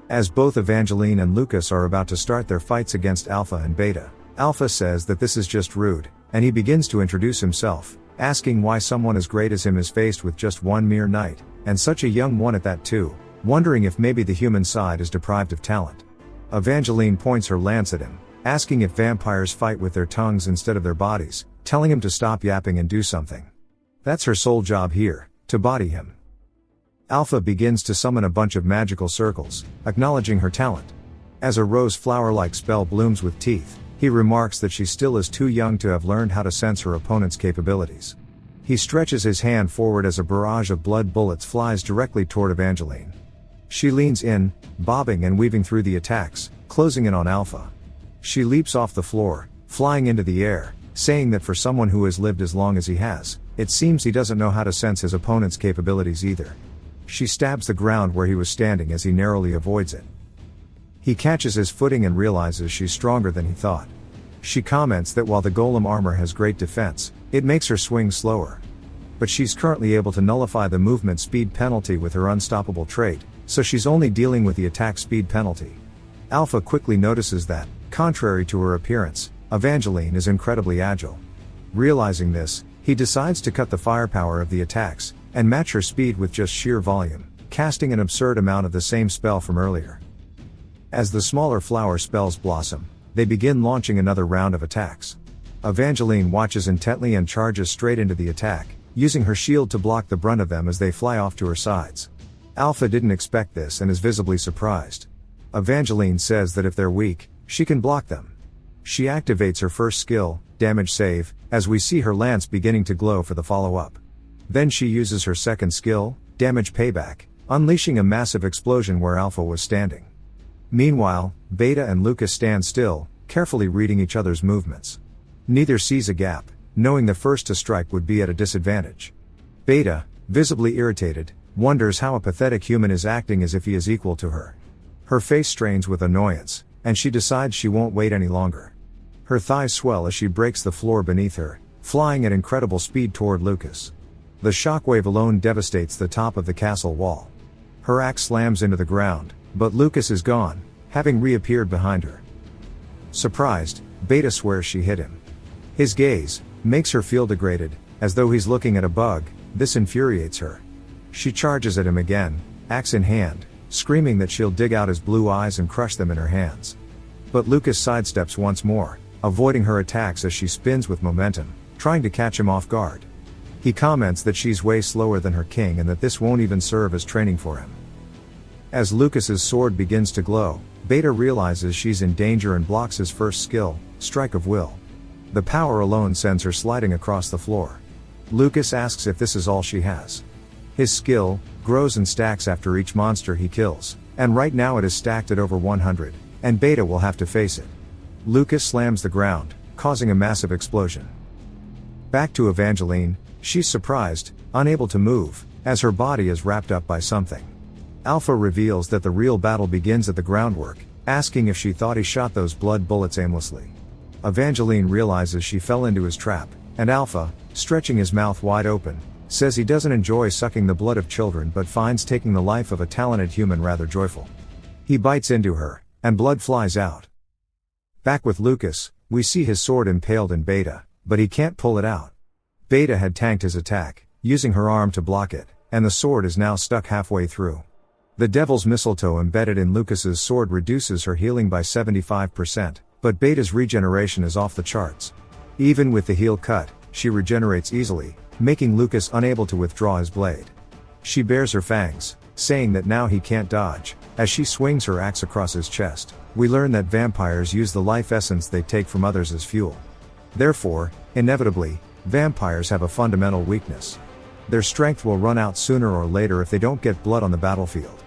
As both Evangeline and Lucas are about to start their fights against Alpha and Beta, Alpha says that this is just rude, and he begins to introduce himself, asking why someone as great as him is faced with just one mere knight, and such a young one at that too, wondering if maybe the human side is deprived of talent. Evangeline points her lance at him, asking if vampires fight with their tongues instead of their bodies, telling him to stop yapping and do something. That's her sole job here, to body him. Alpha begins to summon a bunch of magical circles, acknowledging her talent. As a rose flower-like spell blooms with teeth, he remarks that she still is too young to have learned how to sense her opponent's capabilities. He stretches his hand forward as a barrage of blood bullets flies directly toward Evangeline. She leans in, bobbing and weaving through the attacks, closing in on Alpha. She leaps off the floor, flying into the air, saying that for someone who has lived as long as he has, it seems he doesn't know how to sense his opponent's capabilities either. She stabs the ground where he was standing as he narrowly avoids it. He catches his footing and realizes she's stronger than he thought. She comments that while the golem armor has great defense, it makes her swing slower. But she's currently able to nullify the movement speed penalty with her unstoppable trait, so she's only dealing with the attack speed penalty. Alpha quickly notices that, contrary to her appearance, Evangeline is incredibly agile. Realizing this, he decides to cut the firepower of the attacks, and match her speed with just sheer volume, casting an absurd amount of the same spell from earlier. As the smaller flower spells blossom, they begin launching another round of attacks. Evangeline watches intently and charges straight into the attack, using her shield to block the brunt of them as they fly off to her sides. Alpha didn't expect this and is visibly surprised. Evangeline says that if they're weak, she can block them. She activates her first skill, damage save, as we see her lance beginning to glow for the follow-up. Then she uses her second skill, damage payback, unleashing a massive explosion where Alpha was standing. Meanwhile, Beta and Lucas stand still, carefully reading each other's movements. Neither sees a gap, knowing the first to strike would be at a disadvantage. Beta, visibly irritated, wonders how a pathetic human is acting as if he is equal to her. Her face strains with annoyance, and she decides she won't wait any longer. Her thighs swell as she breaks the floor beneath her, flying at incredible speed toward Lucas. The shockwave alone devastates the top of the castle wall. Her axe slams into the ground, but Lucas is gone, having reappeared behind her. Surprised, Beta swears she hit him. His gaze makes her feel degraded, as though he's looking at a bug. This infuriates her. She charges at him again, axe in hand, screaming that she'll dig out his blue eyes and crush them in her hands. But Lucas sidesteps once more, avoiding her attacks as she spins with momentum, trying to catch him off guard. He comments that she's way slower than her king and that this won't even serve as training for him. As Lucas's sword begins to glow, Beta realizes she's in danger and blocks his first skill, Strike of Will. The power alone sends her sliding across the floor. Lucas asks if this is all she has. His skill grows and stacks after each monster he kills, and right now it is stacked at over 100, and Beta will have to face it. Lucas slams the ground, causing a massive explosion. Back to Evangeline, she's surprised, unable to move, as her body is wrapped up by something. Alpha reveals that the real battle begins at the groundwork, asking if she thought he shot those blood bullets aimlessly. Evangeline realizes she fell into his trap, and Alpha, stretching his mouth wide open, says he doesn't enjoy sucking the blood of children but finds taking the life of a talented human rather joyful. He bites into her, and blood flies out. Back with Lucas, we see his sword impaled in Beta, but he can't pull it out. Beta had tanked his attack, using her arm to block it, and the sword is now stuck halfway through. The devil's mistletoe embedded in Lucas's sword reduces her healing by 75%, but Beta's regeneration is off the charts. Even with the heel cut, she regenerates easily, making Lucas unable to withdraw his blade. She bares her fangs, saying that now he can't dodge. As she swings her axe across his chest, we learn that vampires use the life essence they take from others as fuel. Therefore, inevitably, vampires have a fundamental weakness. Their strength will run out sooner or later if they don't get blood on the battlefield.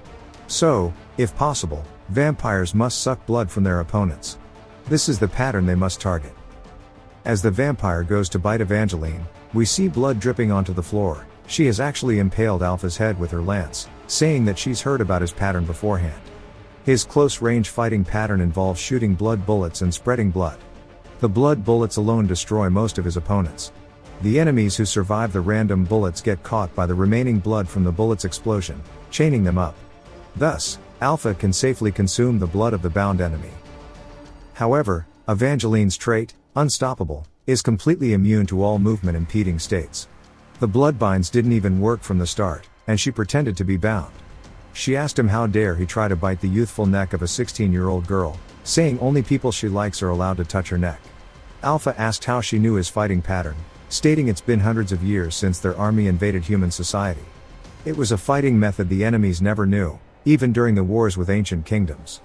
So, if possible, vampires must suck blood from their opponents. This is the pattern they must target. As the vampire goes to bite Evangeline, we see blood dripping onto the floor. She has actually impaled Alpha's head with her lance, saying that she's heard about his pattern beforehand. His close-range fighting pattern involves shooting blood bullets and spreading blood. The blood bullets alone destroy most of his opponents. The enemies who survive the random bullets get caught by the remaining blood from the bullet's explosion, chaining them up. Thus, Alpha can safely consume the blood of the bound enemy. However, Evangeline's trait, Unstoppable, is completely immune to all movement impeding states. The bloodbinds didn't even work from the start, and she pretended to be bound. She asked him how dare he try to bite the youthful neck of a 16-year-old girl, saying only people she likes are allowed to touch her neck. Alpha asked how she knew his fighting pattern, stating it's been hundreds of years since their army invaded human society. It was a fighting method the enemies never knew, even during the wars with ancient kingdoms.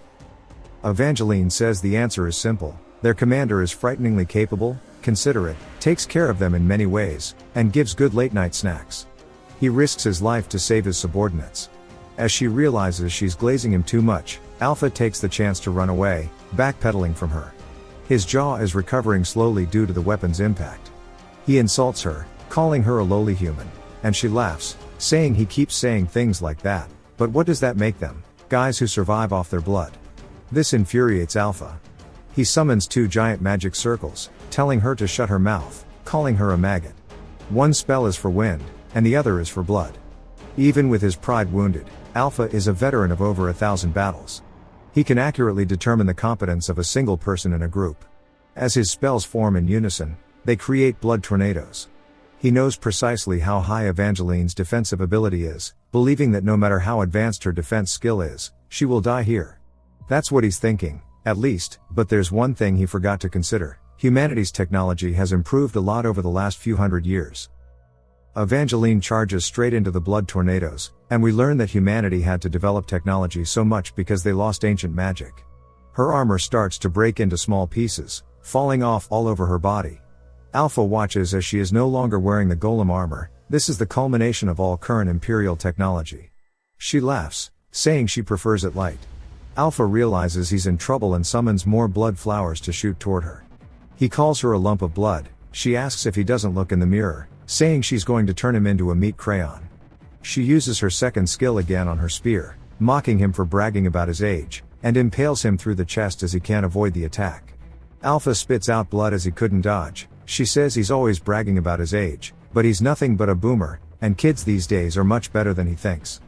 Evangeline says the answer is simple. Their commander is frighteningly capable, considerate, takes care of them in many ways, and gives good late-night snacks. He risks his life to save his subordinates. As she realizes she's glazing him too much, Alpha takes the chance to run away, backpedaling from her. His jaw is recovering slowly due to the weapon's impact. He insults her, calling her a lowly human, and she laughs, saying he keeps saying things like that, but what does that make them? Guys who survive off their blood. This infuriates Alpha. He summons 2 giant magic circles, telling her to shut her mouth, calling her a maggot. One spell is for wind, and the other is for blood. Even with his pride wounded, Alpha is a veteran of over 1,000 battles. He can accurately determine the competence of a single person in a group. As his spells form in unison, they create blood tornadoes. He knows precisely how high Evangeline's defensive ability is, believing that no matter how advanced her defense skill is, she will die here. That's what he's thinking, at least, but there's one thing he forgot to consider. Humanity's technology has improved a lot over the last few hundred years. Evangeline charges straight into the blood tornadoes, and we learn that humanity had to develop technology so much because they lost ancient magic. Her armor starts to break into small pieces, falling off all over her body. Alpha watches as she is no longer wearing the golem armor. This is the culmination of all current Imperial technology. She laughs, saying she prefers it light. Alpha realizes he's in trouble and summons more blood flowers to shoot toward her. He calls her a lump of blood. She asks if he doesn't look in the mirror, saying she's going to turn him into a meat crayon. She uses her second skill again on her spear, mocking him for bragging about his age, and impales him through the chest as he can't avoid the attack. Alpha spits out blood as he couldn't dodge. She says he's always bragging about his age, but he's nothing but a boomer, and kids these days are much better than he thinks.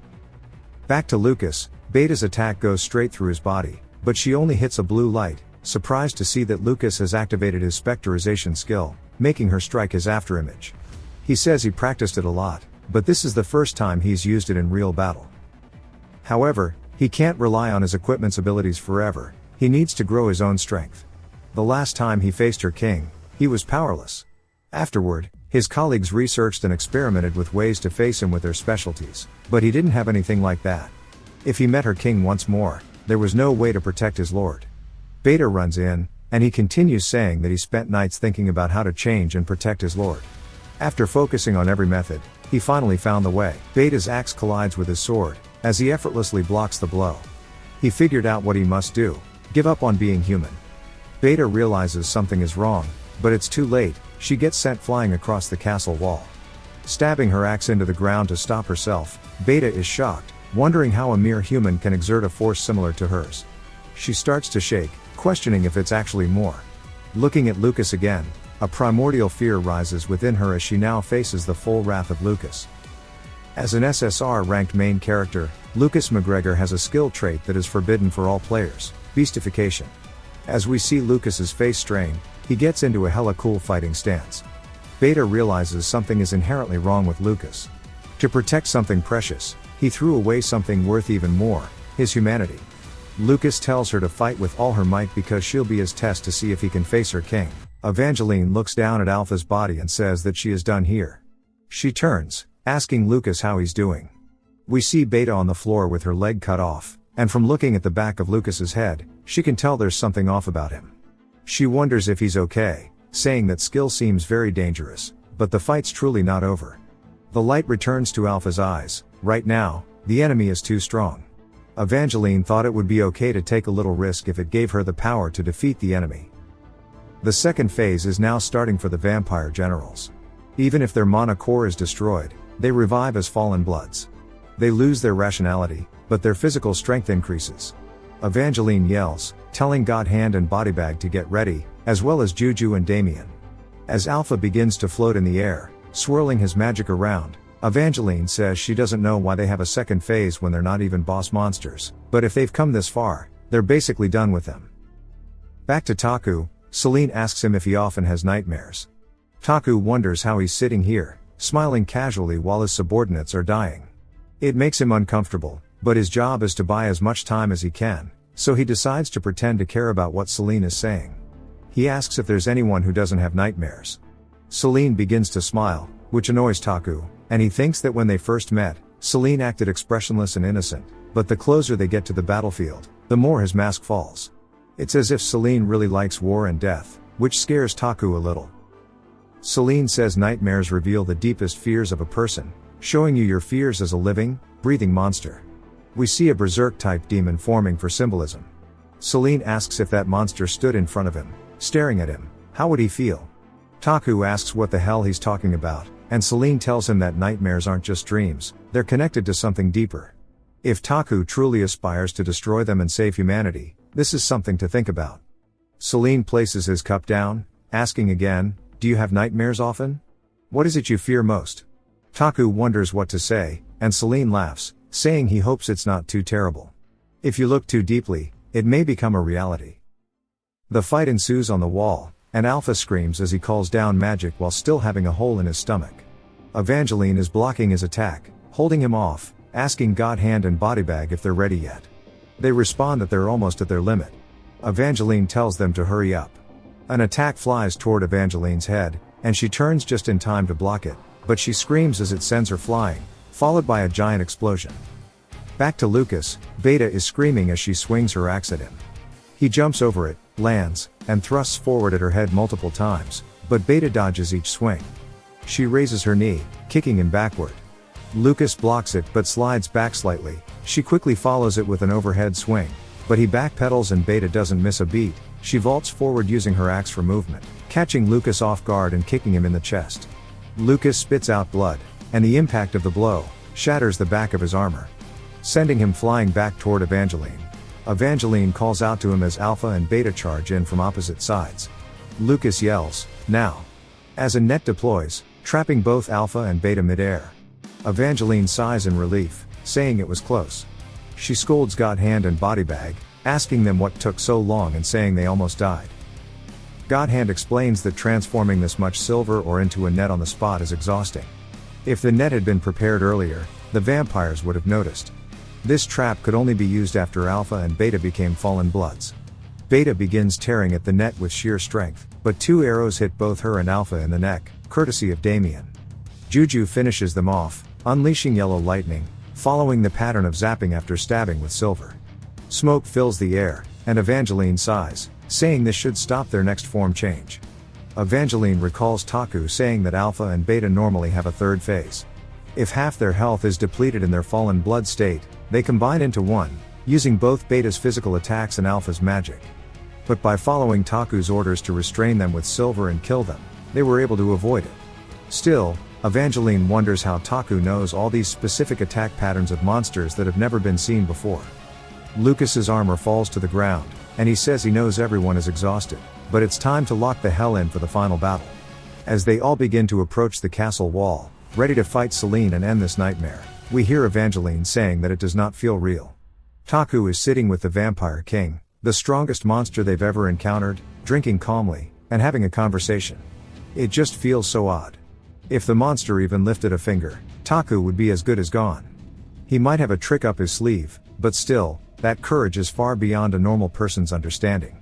Back to Lucas, Beta's attack goes straight through his body, but she only hits a blue light, surprised to see that Lucas has activated his specterization skill, making her strike his afterimage. He says he practiced it a lot, but this is the first time he's used it in real battle. However, he can't rely on his equipment's abilities forever. He needs to grow his own strength. The last time he faced her king, he was powerless. Afterward, his colleagues researched and experimented with ways to face him with their specialties, but he didn't have anything like that. If he met her king once more, there was no way to protect his lord. Beta runs in, and he continues saying that he spent nights thinking about how to change and protect his lord. After focusing on every method, he finally found the way. Beta's axe collides with his sword, as he effortlessly blocks the blow. He figured out what he must do: give up on being human. Beta realizes something is wrong, but it's too late. She gets sent flying across the castle wall. Stabbing her axe into the ground to stop herself, Beta is shocked, wondering how a mere human can exert a force similar to hers. She starts to shake, questioning if it's actually more. Looking at Lucas again, a primordial fear rises within her as she now faces the full wrath of Lucas. As an SSR-ranked main character, Lucas McGregor has a skill trait that is forbidden for all players: beastification. As we see Lucas's face strain, he gets into a hella cool fighting stance. Beta realizes something is inherently wrong with Lucas. To protect something precious, he threw away something worth even more: his humanity. Lucas tells her to fight with all her might because she'll be his test to see if he can face her king. Evangeline looks down at Alpha's body and says that she is done here. She turns, asking Lucas how he's doing. We see Beta on the floor with her leg cut off, and from looking at the back of Lucas's head, she can tell there's something off about him. She wonders if he's okay, saying that skill seems very dangerous, but the fight's truly not over. The light returns to Alpha's eyes. Right now, the enemy is too strong. Evangeline thought it would be okay to take a little risk if it gave her the power to defeat the enemy. The second phase is now starting for the vampire generals. Even if their mana core is destroyed, they revive as fallen bloods. They lose their rationality, but their physical strength increases. Evangeline yells, telling God Hand and Bodybag to get ready, as well as Juju and Damien. As Alpha begins to float in the air, swirling his magic around, Evangeline says she doesn't know why they have a second phase when they're not even boss monsters, but if they've come this far, they're basically done with them. Back to Taku, Celine asks him if he often has nightmares. Taku wonders how he's sitting here, smiling casually while his subordinates are dying. It makes him uncomfortable, but his job is to buy as much time as he can, so he decides to pretend to care about what Celine is saying. He asks if there's anyone who doesn't have nightmares. Celine begins to smile, which annoys Taku, and he thinks that when they first met, Celine acted expressionless and innocent, but the closer they get to the battlefield, the more his mask falls. It's as if Celine really likes war and death, which scares Taku a little. Celine says nightmares reveal the deepest fears of a person, showing you your fears as a living, breathing monster. We see a berserk-type demon forming for symbolism. Celine asks if that monster stood in front of him, staring at him. How would he feel? Taku asks what the hell he's talking about, and Celine tells him that nightmares aren't just dreams, they're connected to something deeper. If Taku truly aspires to destroy them and save humanity, this is something to think about. Celine places his cup down, asking again, do you have nightmares often? What is it you fear most? Taku wonders what to say, and Celine laughs, saying he hopes it's not too terrible. If you look too deeply, it may become a reality. The fight ensues on the wall, and Alpha screams as he calls down magic while still having a hole in his stomach. Evangeline is blocking his attack, holding him off, asking God Hand and Bodybag if they're ready yet. They respond that they're almost at their limit. Evangeline tells them to hurry up. An attack flies toward Evangeline's head, and she turns just in time to block it, but she screams as it sends her flying, followed by a giant explosion. Back to Lucas, Beta is screaming as she swings her axe at him. He jumps over it, lands, and thrusts forward at her head multiple times, but Beta dodges each swing. She raises her knee, kicking him backward. Lucas blocks it but slides back slightly. She quickly follows it with an overhead swing, but he backpedals and Beta doesn't miss a beat. She vaults forward using her axe for movement, catching Lucas off guard and kicking him in the chest. Lucas spits out blood, and the impact of the blow shatters the back of his armor, sending him flying back toward Evangeline. Evangeline calls out to him as Alpha and Beta charge in from opposite sides. Lucas yells, now! As a net deploys, trapping both Alpha and Beta midair. Evangeline sighs in relief, saying it was close. She scolds God Hand and Bodybag, asking them what took so long and saying they almost died. God Hand explains that transforming this much silver ore into a net on the spot is exhausting. If the net had been prepared earlier, the vampires would have noticed. This trap could only be used after Alpha and Beta became fallen bloods. Beta begins tearing at the net with sheer strength, but 2 arrows hit both her and Alpha in the neck, courtesy of Damien. Juju finishes them off, unleashing yellow lightning, following the pattern of zapping after stabbing with silver. Smoke fills the air, and Evangeline sighs, saying this should stop their next form change. Evangeline recalls Taku saying that Alpha and Beta normally have a third phase. If half their health is depleted in their fallen blood state, they combine into one, using both Beta's physical attacks and Alpha's magic. But by following Taku's orders to restrain them with silver and kill them, they were able to avoid it. Still, Evangeline wonders how Taku knows all these specific attack patterns of monsters that have never been seen before. Lucas's armor falls to the ground, and he says he knows everyone is exhausted, but it's time to lock the hell in for the final battle. As they all begin to approach the castle wall, ready to fight Celine and end this nightmare, we hear Evangeline saying that it does not feel real. Taku is sitting with the Vampire King, the strongest monster they've ever encountered, drinking calmly, and having a conversation. It just feels so odd. If the monster even lifted a finger, Taku would be as good as gone. He might have a trick up his sleeve, but still, that courage is far beyond a normal person's understanding.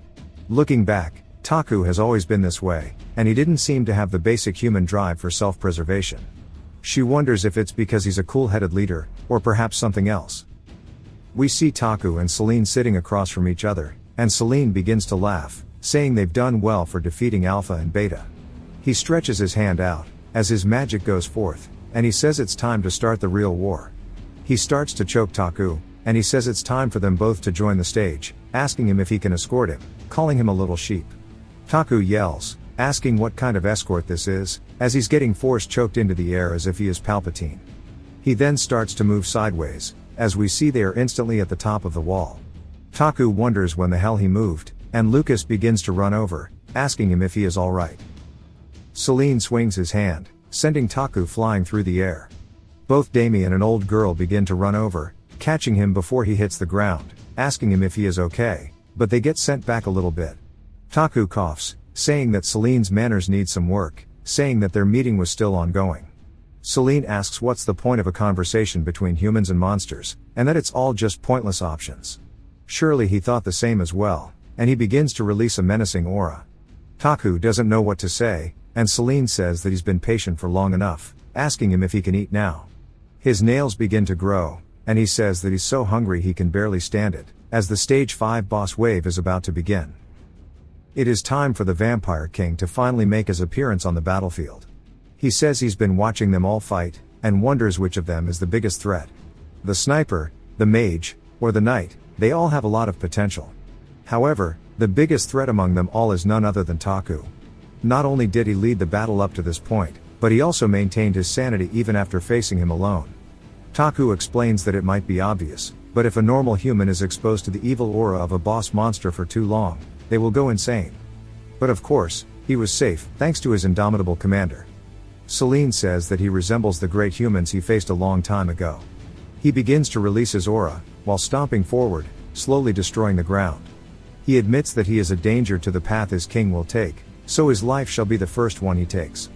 Looking back, Taku has always been this way, and he didn't seem to have the basic human drive for self-preservation. She wonders if it's because he's a cool-headed leader, or perhaps something else. We see Taku and Celine sitting across from each other, and Celine begins to laugh, saying they've done well for defeating Alpha and Beta. He stretches his hand out, as his magic goes forth, and he says it's time to start the real war. He starts to choke Taku, and he says it's time for them both to join the stage, asking him if he can escort him, calling him a little sheep. Taku yells, asking what kind of escort this is, as he's getting force choked into the air as if he is Palpatine. He then starts to move sideways, as we see they are instantly at the top of the wall. Taku wonders when the hell he moved, and Lucas begins to run over, asking him if he is alright. Celine swings his hand, sending Taku flying through the air. Both Damien and an old girl begin to run over, catching him before he hits the ground, asking him if he is okay, but they get sent back a little bit. Taku coughs, saying that Celine's manners need some work, saying that their meeting was still ongoing. Celine asks what's the point of a conversation between humans and monsters, and that it's all just pointless options. Surely he thought the same as well, and he begins to release a menacing aura. Taku doesn't know what to say, and Celine says that he's been patient for long enough, asking him if he can eat now. His nails begin to grow, and he says that he's so hungry he can barely stand it, as the Stage 5 boss wave is about to begin. It is time for the Vampire King to finally make his appearance on the battlefield. He says he's been watching them all fight, and wonders which of them is the biggest threat. The sniper, the mage, or the knight, they all have a lot of potential. However, The biggest threat among them all is none other than Taku. Not only did he lead the battle up to this point, but he also maintained his sanity even after facing him alone. Taku explains that it might be obvious, but if a normal human is exposed to the evil aura of a boss monster for too long, they will go insane. But of course, he was safe, thanks to his indomitable commander. Celine says that he resembles the great humans he faced a long time ago. He begins to release his aura, while stomping forward, slowly destroying the ground. He admits that he is a danger to the path his king will take, so his life shall be the first one he takes.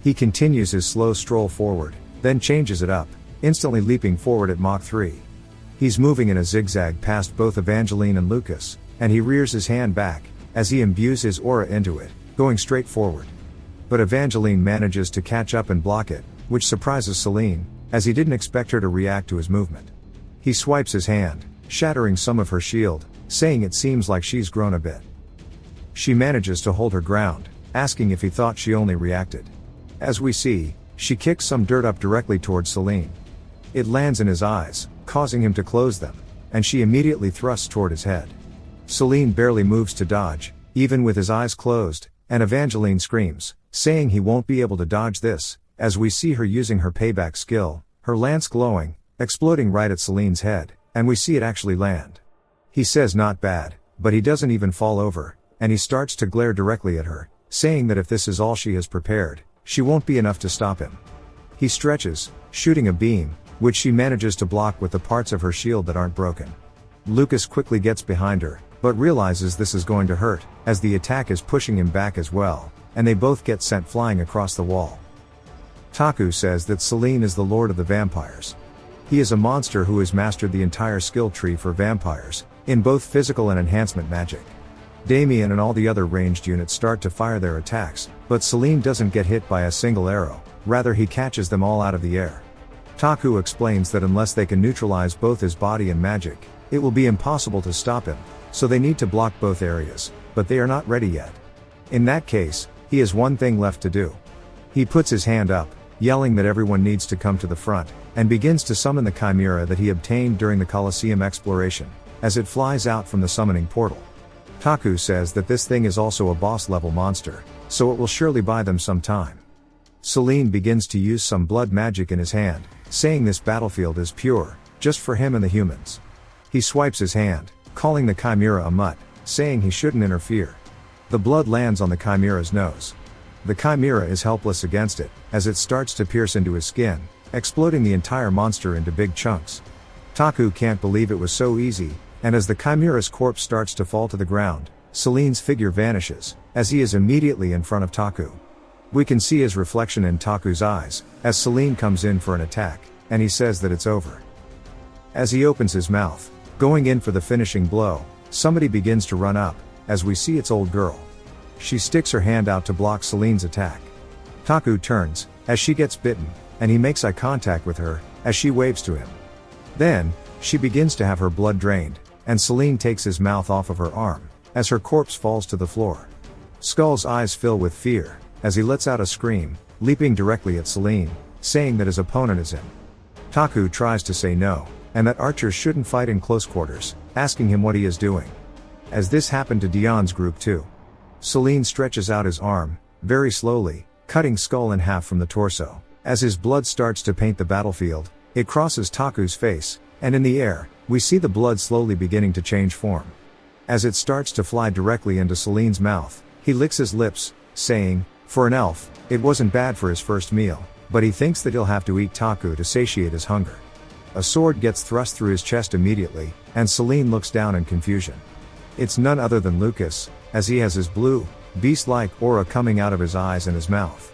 He continues his slow stroll forward, then changes it up, instantly leaping forward at Mach 3. He's moving in a zigzag past both Evangeline and Lucas, and he rears his hand back, as he imbues his aura into it, going straight forward. But Evangeline manages to catch up and block it, which surprises Celine, as he didn't expect her to react to his movement. He swipes his hand, shattering some of her shield, saying it seems like she's grown a bit. She manages to hold her ground, asking if he thought she only reacted. As we see, she kicks some dirt up directly towards Celine. It lands in his eyes, causing him to close them, and she immediately thrusts toward his head. Celine barely moves to dodge, even with his eyes closed, and Evangeline screams, saying he won't be able to dodge this, as we see her using her payback skill, her lance glowing, exploding right at Celine's head, and we see it actually land. He says not bad, but he doesn't even fall over, and he starts to glare directly at her, saying that if this is all she has prepared, she won't be enough to stop him. He stretches, shooting a beam, which she manages to block with the parts of her shield that aren't broken. Lucas quickly gets behind her, but realizes this is going to hurt, as the attack is pushing him back as well, and they both get sent flying across the wall. Taku says that Celine is the lord of the vampires. He is a monster who has mastered the entire skill tree for vampires, in both physical and enhancement magic. Damien and all the other ranged units start to fire their attacks, but Celine doesn't get hit by a single arrow, rather he catches them all out of the air. Taku explains that unless they can neutralize both his body and magic, it will be impossible to stop him, so they need to block both areas, but they are not ready yet. In that case, he has one thing left to do. He puts his hand up, yelling that everyone needs to come to the front, and begins to summon the chimera that he obtained during the Colosseum exploration, as it flies out from the summoning portal. Taku says that this thing is also a boss-level monster, so it will surely buy them some time. Celine begins to use some blood magic in his hand, saying this battlefield is pure, just for him and the humans. He swipes his hand, calling the chimera a mutt, saying he shouldn't interfere. The blood lands on the chimera's nose. The chimera is helpless against it, as it starts to pierce into his skin, exploding the entire monster into big chunks. Taku can't believe it was so easy, and as the chimera's corpse starts to fall to the ground, Celine's figure vanishes, as he is immediately in front of Taku. We can see his reflection in Taku's eyes, as Celine comes in for an attack, and he says that it's over. As he opens his mouth, going in for the finishing blow, somebody begins to run up, as we see it's old girl. She sticks her hand out to block Celine's attack. Taku turns, as she gets bitten, and he makes eye contact with her, as she waves to him. Then, she begins to have her blood drained, and Celine takes his mouth off of her arm, as her corpse falls to the floor. Skull's eyes fill with fear, as he lets out a scream, leaping directly at Celine, saying that his opponent is him. Taku tries to say no, and that archers shouldn't fight in close quarters, asking him what he is doing. As this happened to Dion's group too. Celine stretches out his arm, very slowly, cutting Skull in half from the torso. As his blood starts to paint the battlefield, it crosses Taku's face, and in the air, we see the blood slowly beginning to change form. As it starts to fly directly into Celine's mouth, he licks his lips, saying, for an elf, it wasn't bad for his first meal, but he thinks that he'll have to eat Taku to satiate his hunger. A sword gets thrust through his chest immediately, and Celine looks down in confusion. It's none other than Lucas, as he has his blue, beast-like aura coming out of his eyes and his mouth.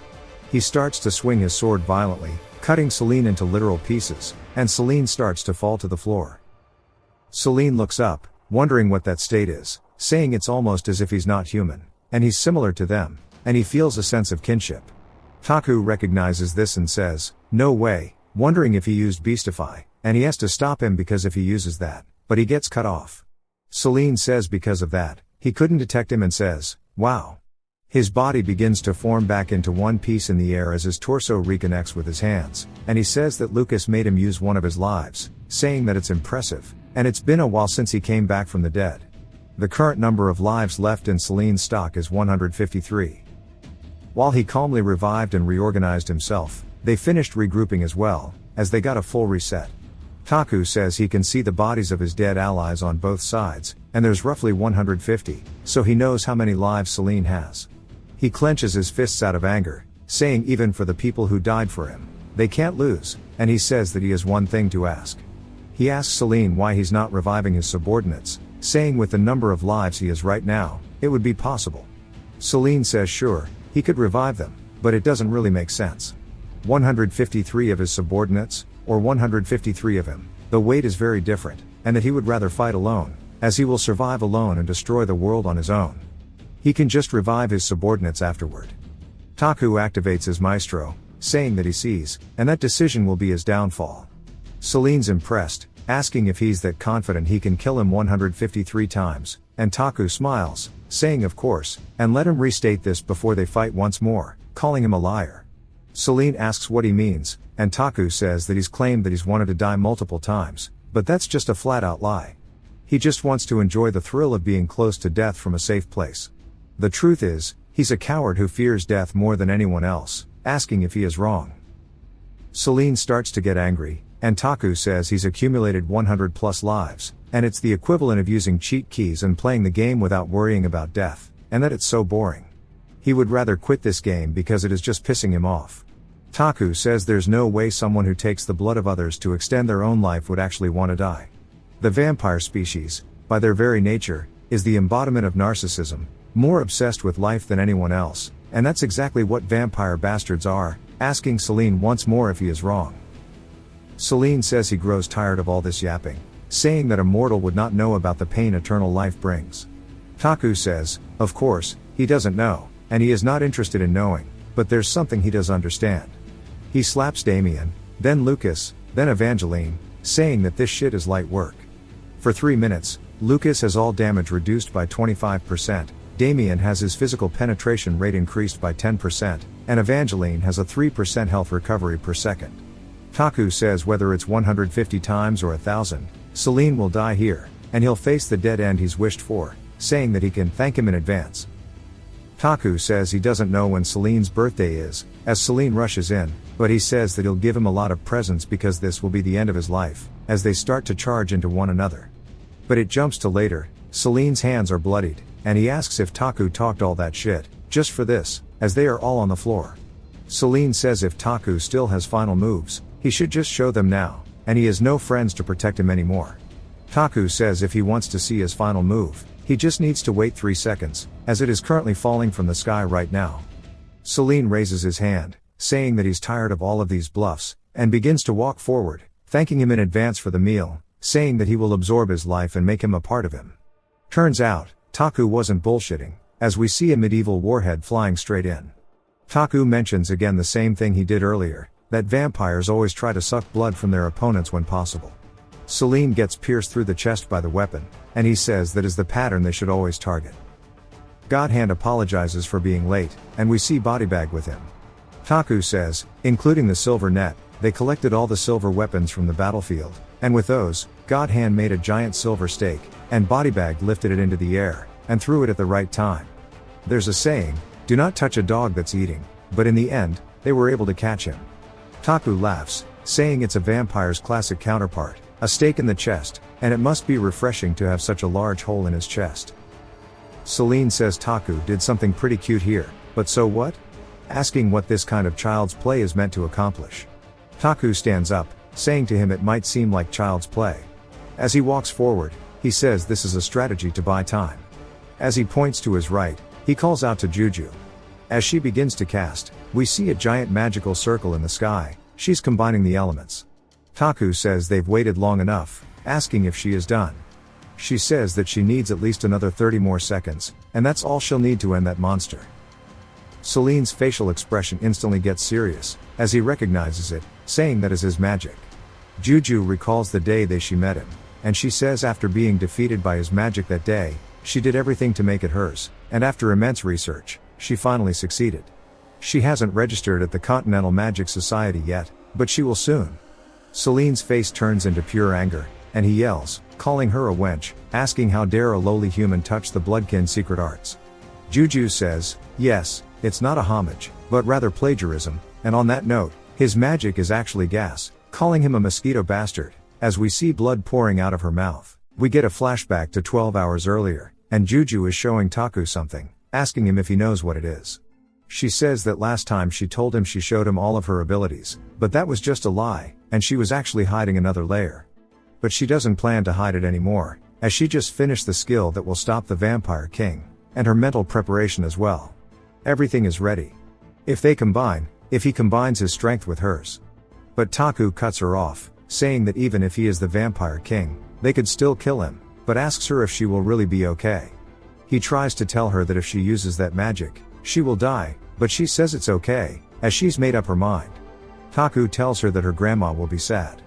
He starts to swing his sword violently, cutting Celine into literal pieces, and Celine starts to fall to the floor. Celine looks up, wondering what that state is, saying it's almost as if he's not human, and he's similar to them, and he feels a sense of kinship. Taku recognizes this and says, no way, wondering if he used Beastify, and he has to stop him because if he uses that, but he gets cut off. Celine says because of that, he couldn't detect him and says, wow. His body begins to form back into one piece in the air as his torso reconnects with his hands, and he says that Lucas made him use one of his lives, saying that it's impressive, and it's been a while since he came back from the dead. The current number of lives left in Celine's stock is 153. While he calmly revived and reorganized himself, they finished regrouping as well, as they got a full reset. Taku says he can see the bodies of his dead allies on both sides, and there's roughly 150, so he knows how many lives Celine has. He clenches his fists out of anger, saying even for the people who died for him, they can't lose, and he says that he has one thing to ask. He asks Celine why he's not reviving his subordinates, saying with the number of lives he has right now, it would be possible. Celine says sure, he could revive them, but it doesn't really make sense. 153 of his subordinates, or 153 of him, the weight is very different, and that he would rather fight alone, as he will survive alone and destroy the world on his own. He can just revive his subordinates afterward. Taku activates his maestro, saying that he sees, and that decision will be his downfall. Celine's impressed, asking if he's that confident he can kill him 153 times, and Taku smiles, saying of course, and let him restate this before they fight once more, calling him a liar. Celine asks what he means, and Taku says that he's claimed that he's wanted to die multiple times, but that's just a flat-out lie. He just wants to enjoy the thrill of being close to death from a safe place. The truth is, he's a coward who fears death more than anyone else, asking if he is wrong. Celine starts to get angry, and Taku says he's accumulated 100 plus lives, and it's the equivalent of using cheat keys and playing the game without worrying about death, and that it's so boring. He would rather quit this game because it is just pissing him off. Taku says there's no way someone who takes the blood of others to extend their own life would actually want to die. The vampire species, by their very nature, is the embodiment of narcissism, more obsessed with life than anyone else, and that's exactly what vampire bastards are, asking Celine once more if he is wrong. Celine says he grows tired of all this yapping, saying that a mortal would not know about the pain eternal life brings. Taku says, of course, he doesn't know, and he is not interested in knowing, but there's something he does understand. He slaps Damien, then Lucas, then Evangeline, saying that this shit is light work. For 3 minutes, Lucas has all damage reduced by 25%, Damien has his physical penetration rate increased by 10%, and Evangeline has a 3% health recovery per second. Taku says whether it's 150 times or 1,000, Celine will die here, and he'll face the dead end he's wished for, saying that he can thank him in advance. Taku says he doesn't know when Celine's birthday is, as Celine rushes in, but he says that he'll give him a lot of presents because this will be the end of his life, as they start to charge into one another. But it jumps to later, Celine's hands are bloodied, and he asks if Taku talked all that shit, just for this, as they are all on the floor. Celine says if Taku still has final moves, he should just show them now, and he has no friends to protect him anymore. Taku says if he wants to see his final move, he just needs to wait 3 seconds, as it is currently falling from the sky right now. Celine raises his hand, saying that he's tired of all of these bluffs, and begins to walk forward, thanking him in advance for the meal, saying that he will absorb his life and make him a part of him. Turns out, Taku wasn't bullshitting, as we see a medieval warhead flying straight in. Taku mentions again the same thing he did earlier, that vampires always try to suck blood from their opponents when possible. Celine gets pierced through the chest by the weapon, and he says that is the pattern they should always target. Godhand apologizes for being late, and we see Bodybag with him. Taku says, including the silver net, they collected all the silver weapons from the battlefield, and with those, Godhand made a giant silver stake, and Bodybag lifted it into the air, and threw it at the right time. There's a saying, do not touch a dog that's eating, but in the end, they were able to catch him. Taku laughs, saying it's a vampire's classic counterpart, a stake in the chest, and it must be refreshing to have such a large hole in his chest. Celine says Taku did something pretty cute here, but so what? Asking what this kind of child's play is meant to accomplish. Taku stands up, saying to him it might seem like child's play. As he walks forward, he says this is a strategy to buy time. As he points to his right, he calls out to Juju. As she begins to cast, we see a giant magical circle in the sky, she's combining the elements. Taku says they've waited long enough, asking if she is done. She says that she needs at least another 30 more seconds, and that's all she'll need to end that monster. Celine's facial expression instantly gets serious, as he recognizes it, saying that is his magic. Juju recalls the day she met him, and she says after being defeated by his magic that day, she did everything to make it hers, and after immense research, she finally succeeded. She hasn't registered at the Continental Magic Society yet, but she will soon. Celine's face turns into pure anger, and he yells, calling her a wench, asking how dare a lowly human touch the bloodkin secret arts. Juju says, yes, it's not a homage, but rather plagiarism, and on that note, his magic is actually gas, calling him a mosquito bastard. As we see blood pouring out of her mouth, we get a flashback to 12 hours earlier, and Juju is showing Taku something, asking him if he knows what it is. She says that last time she told him she showed him all of her abilities, but that was just a lie, and she was actually hiding another layer. But she doesn't plan to hide it anymore, as she just finished the skill that will stop the Vampire King, and her mental preparation as well. Everything is ready. If he combines his strength with hers. But Taku cuts her off, saying that even if he is the Vampire King, they could still kill him, but asks her if she will really be okay. He tries to tell her that if she uses that magic, she will die, but she says it's okay, as she's made up her mind. Taku tells her that her grandma will be sad.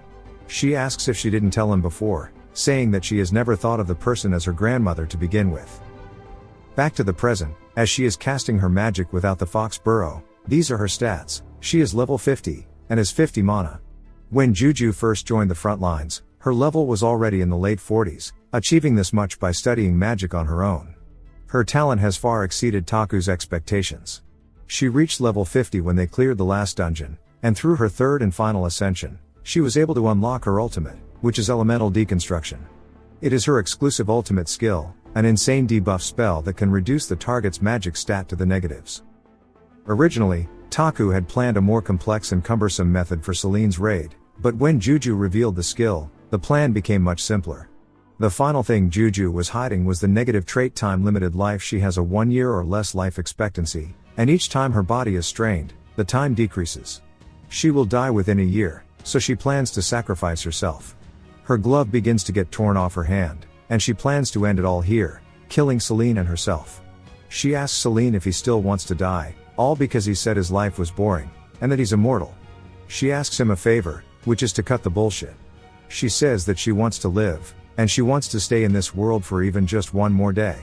She asks if she didn't tell him before, saying that she has never thought of the person as her grandmother to begin with. Back to the present, as she is casting her magic without the fox burrow, these are her stats. She is level 50, and has 50 mana. When Juju first joined the front lines, her level was already in the late 40s, achieving this much by studying magic on her own. Her talent has far exceeded Taku's expectations. She reached level 50 when they cleared the last dungeon, and through her third and final ascension, she was able to unlock her ultimate, which is elemental deconstruction. It is her exclusive ultimate skill, an insane debuff spell that can reduce the target's magic stat to the negatives. Originally, Taku had planned a more complex and cumbersome method for Celine's raid, but when Juju revealed the skill, the plan became much simpler. The final thing Juju was hiding was the negative trait time limited life. She has a 1 year or less life expectancy, and each time her body is strained, the time decreases. She will die within a year, so she plans to sacrifice herself. Her glove begins to get torn off her hand, and she plans to end it all here, killing Celine and herself. She asks Celine if he still wants to die, all because he said his life was boring, and that he's immortal. She asks him a favor, which is to cut the bullshit. She says that she wants to live, and she wants to stay in this world for even just one more day.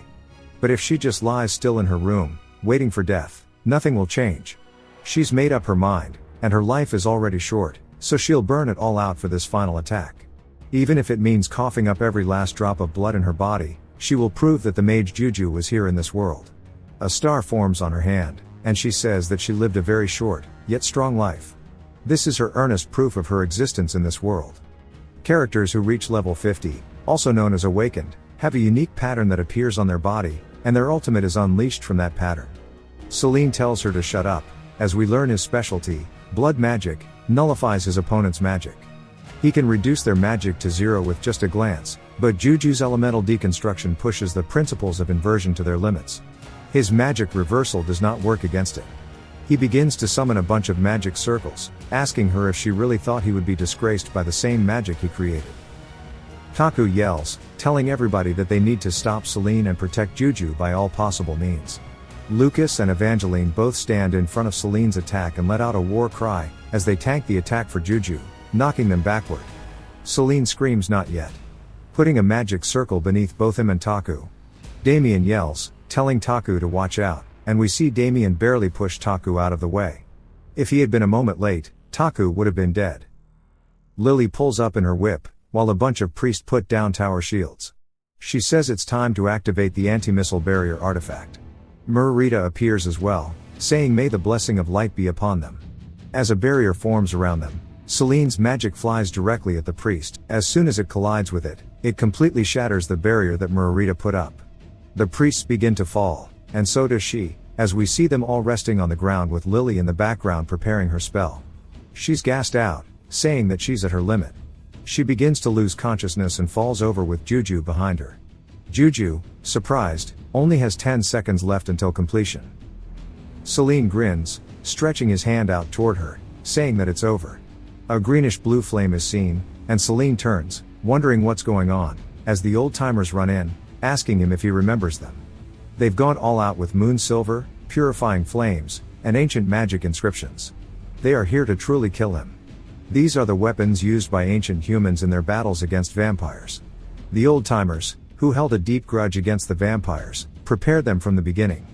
But if she just lies still in her room, waiting for death, nothing will change. She's made up her mind, and her life is already short, so she'll burn it all out for this final attack. Even if it means coughing up every last drop of blood in her body, she will prove that the mage Juju was here in this world. A star forms on her hand, and she says that she lived a very short, yet strong life. This is her earnest proof of her existence in this world. Characters who reach level 50, also known as awakened, have a unique pattern that appears on their body, and their ultimate is unleashed from that pattern. Celine tells her to shut up, as we learn his specialty, blood magic, nullifies his opponent's magic. He can reduce their magic to zero with just a glance, but Juju's elemental deconstruction pushes the principles of inversion to their limits. His magic reversal does not work against it. He begins to summon a bunch of magic circles, asking her if she really thought he would be disgraced by the same magic he created. Taku yells, telling everybody that they need to stop Celine and protect Juju by all possible means. Lucas and Evangeline both stand in front of Celine's attack and let out a war cry, as they tank the attack for Juju, knocking them backward. Celine screams not yet, putting a magic circle beneath both him and Taku. Damien yells, telling Taku to watch out, and we see Damien barely push Taku out of the way. If he had been a moment late, Taku would have been dead. Lily pulls up in her whip, while a bunch of priests put down tower shields. She says it's time to activate the anti-missile barrier artifact. Murrita appears as well, saying may the blessing of light be upon them. As a barrier forms around them, Celine's magic flies directly at the priest. As soon as it collides with it, it completely shatters the barrier that Murrita put up. The priests begin to fall, and so does she, as we see them all resting on the ground with Lily in the background preparing her spell. She's gassed out, saying that she's at her limit. She begins to lose consciousness and falls over with Juju behind her. Juju, surprised, only has 10 seconds left until completion. Celine grins, stretching his hand out toward her, saying that it's over. A greenish-blue flame is seen, and Celine turns, wondering what's going on, as the old-timers run in, asking him if he remembers them. They've gone all out with moon silver, purifying flames, and ancient magic inscriptions. They are here to truly kill him. These are the weapons used by ancient humans in their battles against vampires. The old-timers, who held a deep grudge against the vampires, prepared them from the beginning.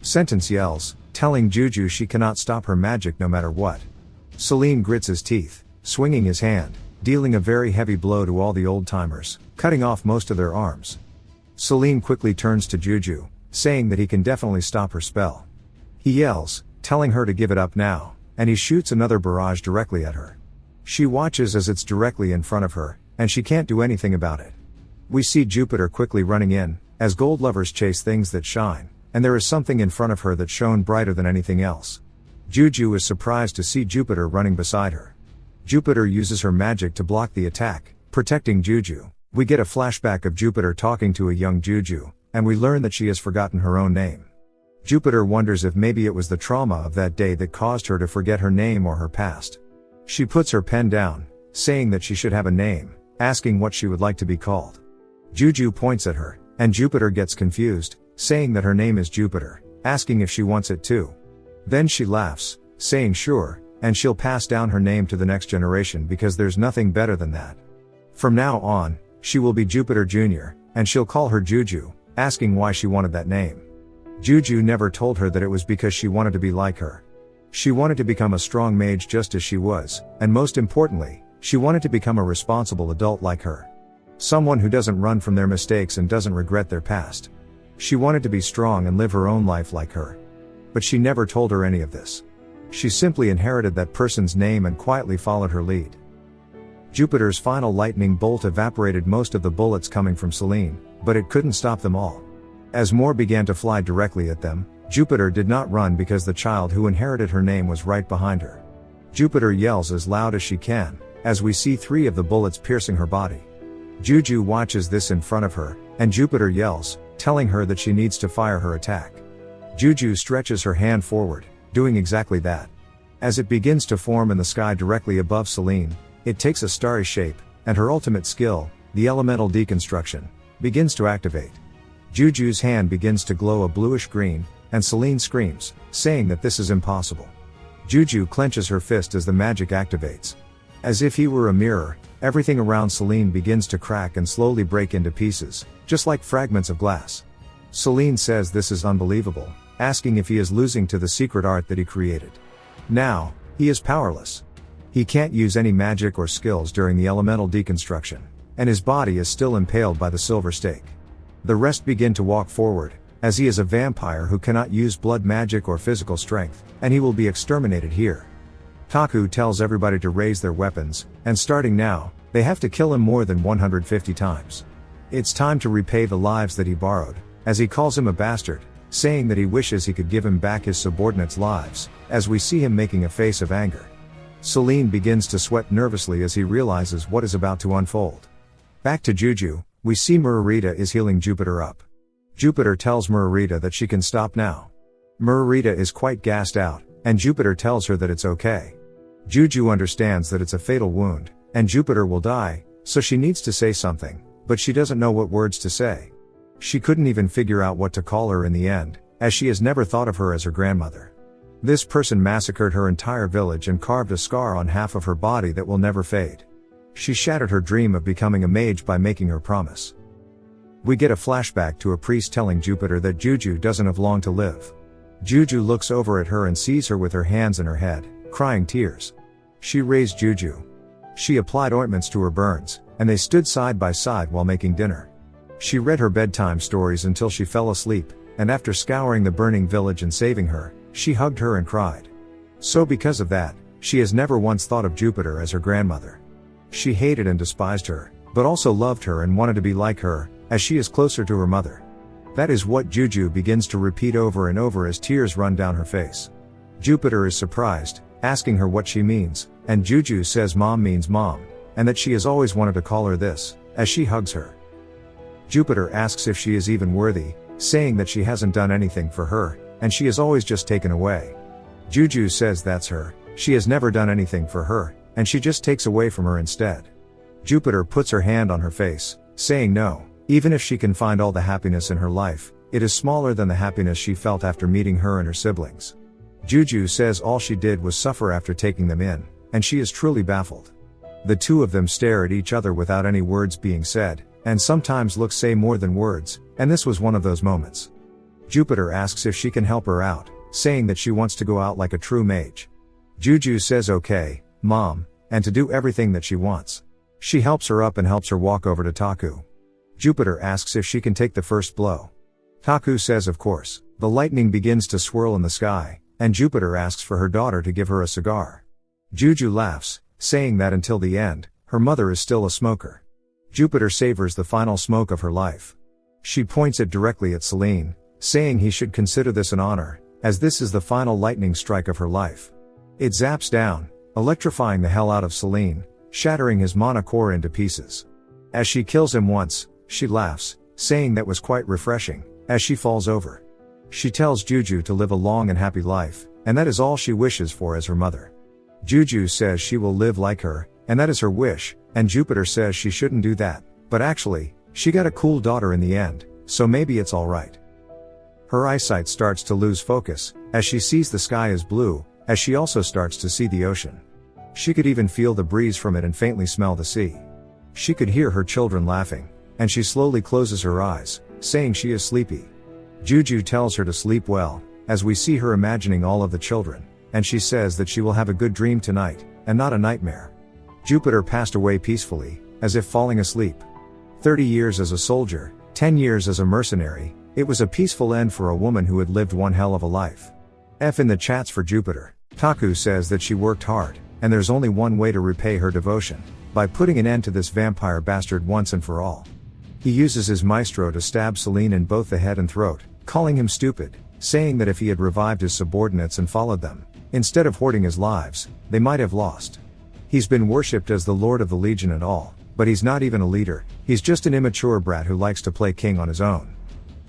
Sentence yells, telling Juju she cannot stop her magic no matter what. Celine grits his teeth, swinging his hand, dealing a very heavy blow to all the old-timers, cutting off most of their arms. Celine quickly turns to Juju, saying that he can definitely stop her spell. He yells, telling her to give it up now, and he shoots another barrage directly at her. She watches as it's directly in front of her, and she can't do anything about it. We see Jupiter quickly running in, as gold lovers chase things that shine, and there is something in front of her that shone brighter than anything else. Juju is surprised to see Jupiter running beside her. Jupiter uses her magic to block the attack, protecting Juju. We get a flashback of Jupiter talking to a young Juju, and we learn that she has forgotten her own name. Jupiter wonders if maybe it was the trauma of that day that caused her to forget her name or her past. She puts her pen down, saying that she should have a name, asking what she would like to be called. Juju points at her, and Jupiter gets confused, saying that her name is Jupiter, asking if she wants it too. Then she laughs, saying sure, and she'll pass down her name to the next generation because there's nothing better than that. From now on, she will be Jupiter Jr., and she'll call her Juju, asking why she wanted that name. Juju never told her that it was because she wanted to be like her. She wanted to become a strong mage just as she was, and most importantly, she wanted to become a responsible adult like her. Someone who doesn't run from their mistakes and doesn't regret their past. She wanted to be strong and live her own life like her. But she never told her any of this. She simply inherited that person's name and quietly followed her lead. Jupiter's final lightning bolt evaporated most of the bullets coming from Celine, but it couldn't stop them all. As more began to fly directly at them, Jupiter did not run because the child who inherited her name was right behind her. Jupiter yells as loud as she can, as we see 3 of the bullets piercing her body. Juju watches this in front of her, and Jupiter yells, telling her that she needs to fire her attack. Juju stretches her hand forward, doing exactly that. As it begins to form in the sky directly above Celine, it takes a starry shape, and her ultimate skill, the elemental deconstruction, begins to activate. Juju's hand begins to glow a bluish green, and Celine screams, saying that this is impossible. Juju clenches her fist as the magic activates. As if he were a mirror, everything around Celine begins to crack and slowly break into pieces, just like fragments of glass. Celine says this is unbelievable, asking if he is losing to the secret art that he created. Now, he is powerless. He can't use any magic or skills during the elemental deconstruction, and his body is still impaled by the silver stake. The rest begin to walk forward, as he is a vampire who cannot use blood magic or physical strength, and he will be exterminated here. Taku tells everybody to raise their weapons, and starting now, they have to kill him more than 150 times. It's time to repay the lives that he borrowed, as he calls him a bastard, saying that he wishes he could give him back his subordinates' lives, as we see him making a face of anger. Celine begins to sweat nervously as he realizes what is about to unfold. Back to Juju, we see Murarita is healing Jupiter up. Jupiter tells Murarita that she can stop now. Murarita is quite gassed out, and Jupiter tells her that it's okay. Juju understands that it's a fatal wound, and Jupiter will die, so she needs to say something, but she doesn't know what words to say. She couldn't even figure out what to call her in the end, as she has never thought of her as her grandmother. This person massacred her entire village and carved a scar on half of her body that will never fade. She shattered her dream of becoming a mage by making her promise. We get a flashback to a priest telling Jupiter that Juju doesn't have long to live. Juju looks over at her and sees her with her hands in her head, crying tears. She raised Juju. She applied ointments to her burns, and they stood side by side while making dinner. She read her bedtime stories until she fell asleep, and after scouring the burning village and saving her, she hugged her and cried. So because of that, she has never once thought of Jupiter as her grandmother. She hated and despised her, but also loved her and wanted to be like her, as she is closer to her mother. That is what Juju begins to repeat over and over as tears run down her face. Jupiter is surprised, asking her what she means, and Juju says mom means mom, and that she has always wanted to call her this, as she hugs her. Jupiter asks if she is even worthy, saying that she hasn't done anything for her, and she is always just taken away. Juju says that's her, she has never done anything for her, and she just takes away from her instead. Jupiter puts her hand on her face, saying no, even if she can find all the happiness in her life, it is smaller than the happiness she felt after meeting her and her siblings. Juju says all she did was suffer after taking them in, and she is truly baffled. The two of them stare at each other without any words being said, and sometimes looks say more than words, and this was one of those moments. Jupiter asks if she can help her out, saying that she wants to go out like a true mage. Juju says okay, mom, and to do everything that she wants. She helps her up and helps her walk over to Taku. Jupiter asks if she can take the first blow. Taku says of course. The lightning begins to swirl in the sky, and Jupiter asks for her daughter to give her a cigar. Juju laughs, saying that until the end, her mother is still a smoker. Jupiter savors the final smoke of her life. She points it directly at Selene, saying he should consider this an honor, as this is the final lightning strike of her life. It zaps down, electrifying the hell out of Selene, shattering his mana core into pieces. As she kills him once, she laughs, saying that was quite refreshing, as she falls over. She tells Juju to live a long and happy life, and that is all she wishes for as her mother. Juju says she will live like her, and that is her wish, and Jupiter says she shouldn't do that, but actually, she got a cool daughter in the end, so maybe it's alright. Her eyesight starts to lose focus, as she sees the sky is blue, as she also starts to see the ocean. She could even feel the breeze from it and faintly smell the sea. She could hear her children laughing, and she slowly closes her eyes, saying she is sleepy. Juju tells her to sleep well, as we see her imagining all of the children, and she says that she will have a good dream tonight, and not a nightmare. Jupiter passed away peacefully, as if falling asleep. 30 years as a soldier, 10 years as a mercenary, it was a peaceful end for a woman who had lived one hell of a life. F in the chats for Jupiter. Taku says that she worked hard, and there's only one way to repay her devotion, by putting an end to this vampire bastard once and for all. He uses his maestro to stab Selene in both the head and throat, calling him stupid, saying that if he had revived his subordinates and followed them, instead of hoarding his lives, they might have lost. He's been worshipped as the Lord of the Legion and all, but he's not even a leader, he's just an immature brat who likes to play king on his own.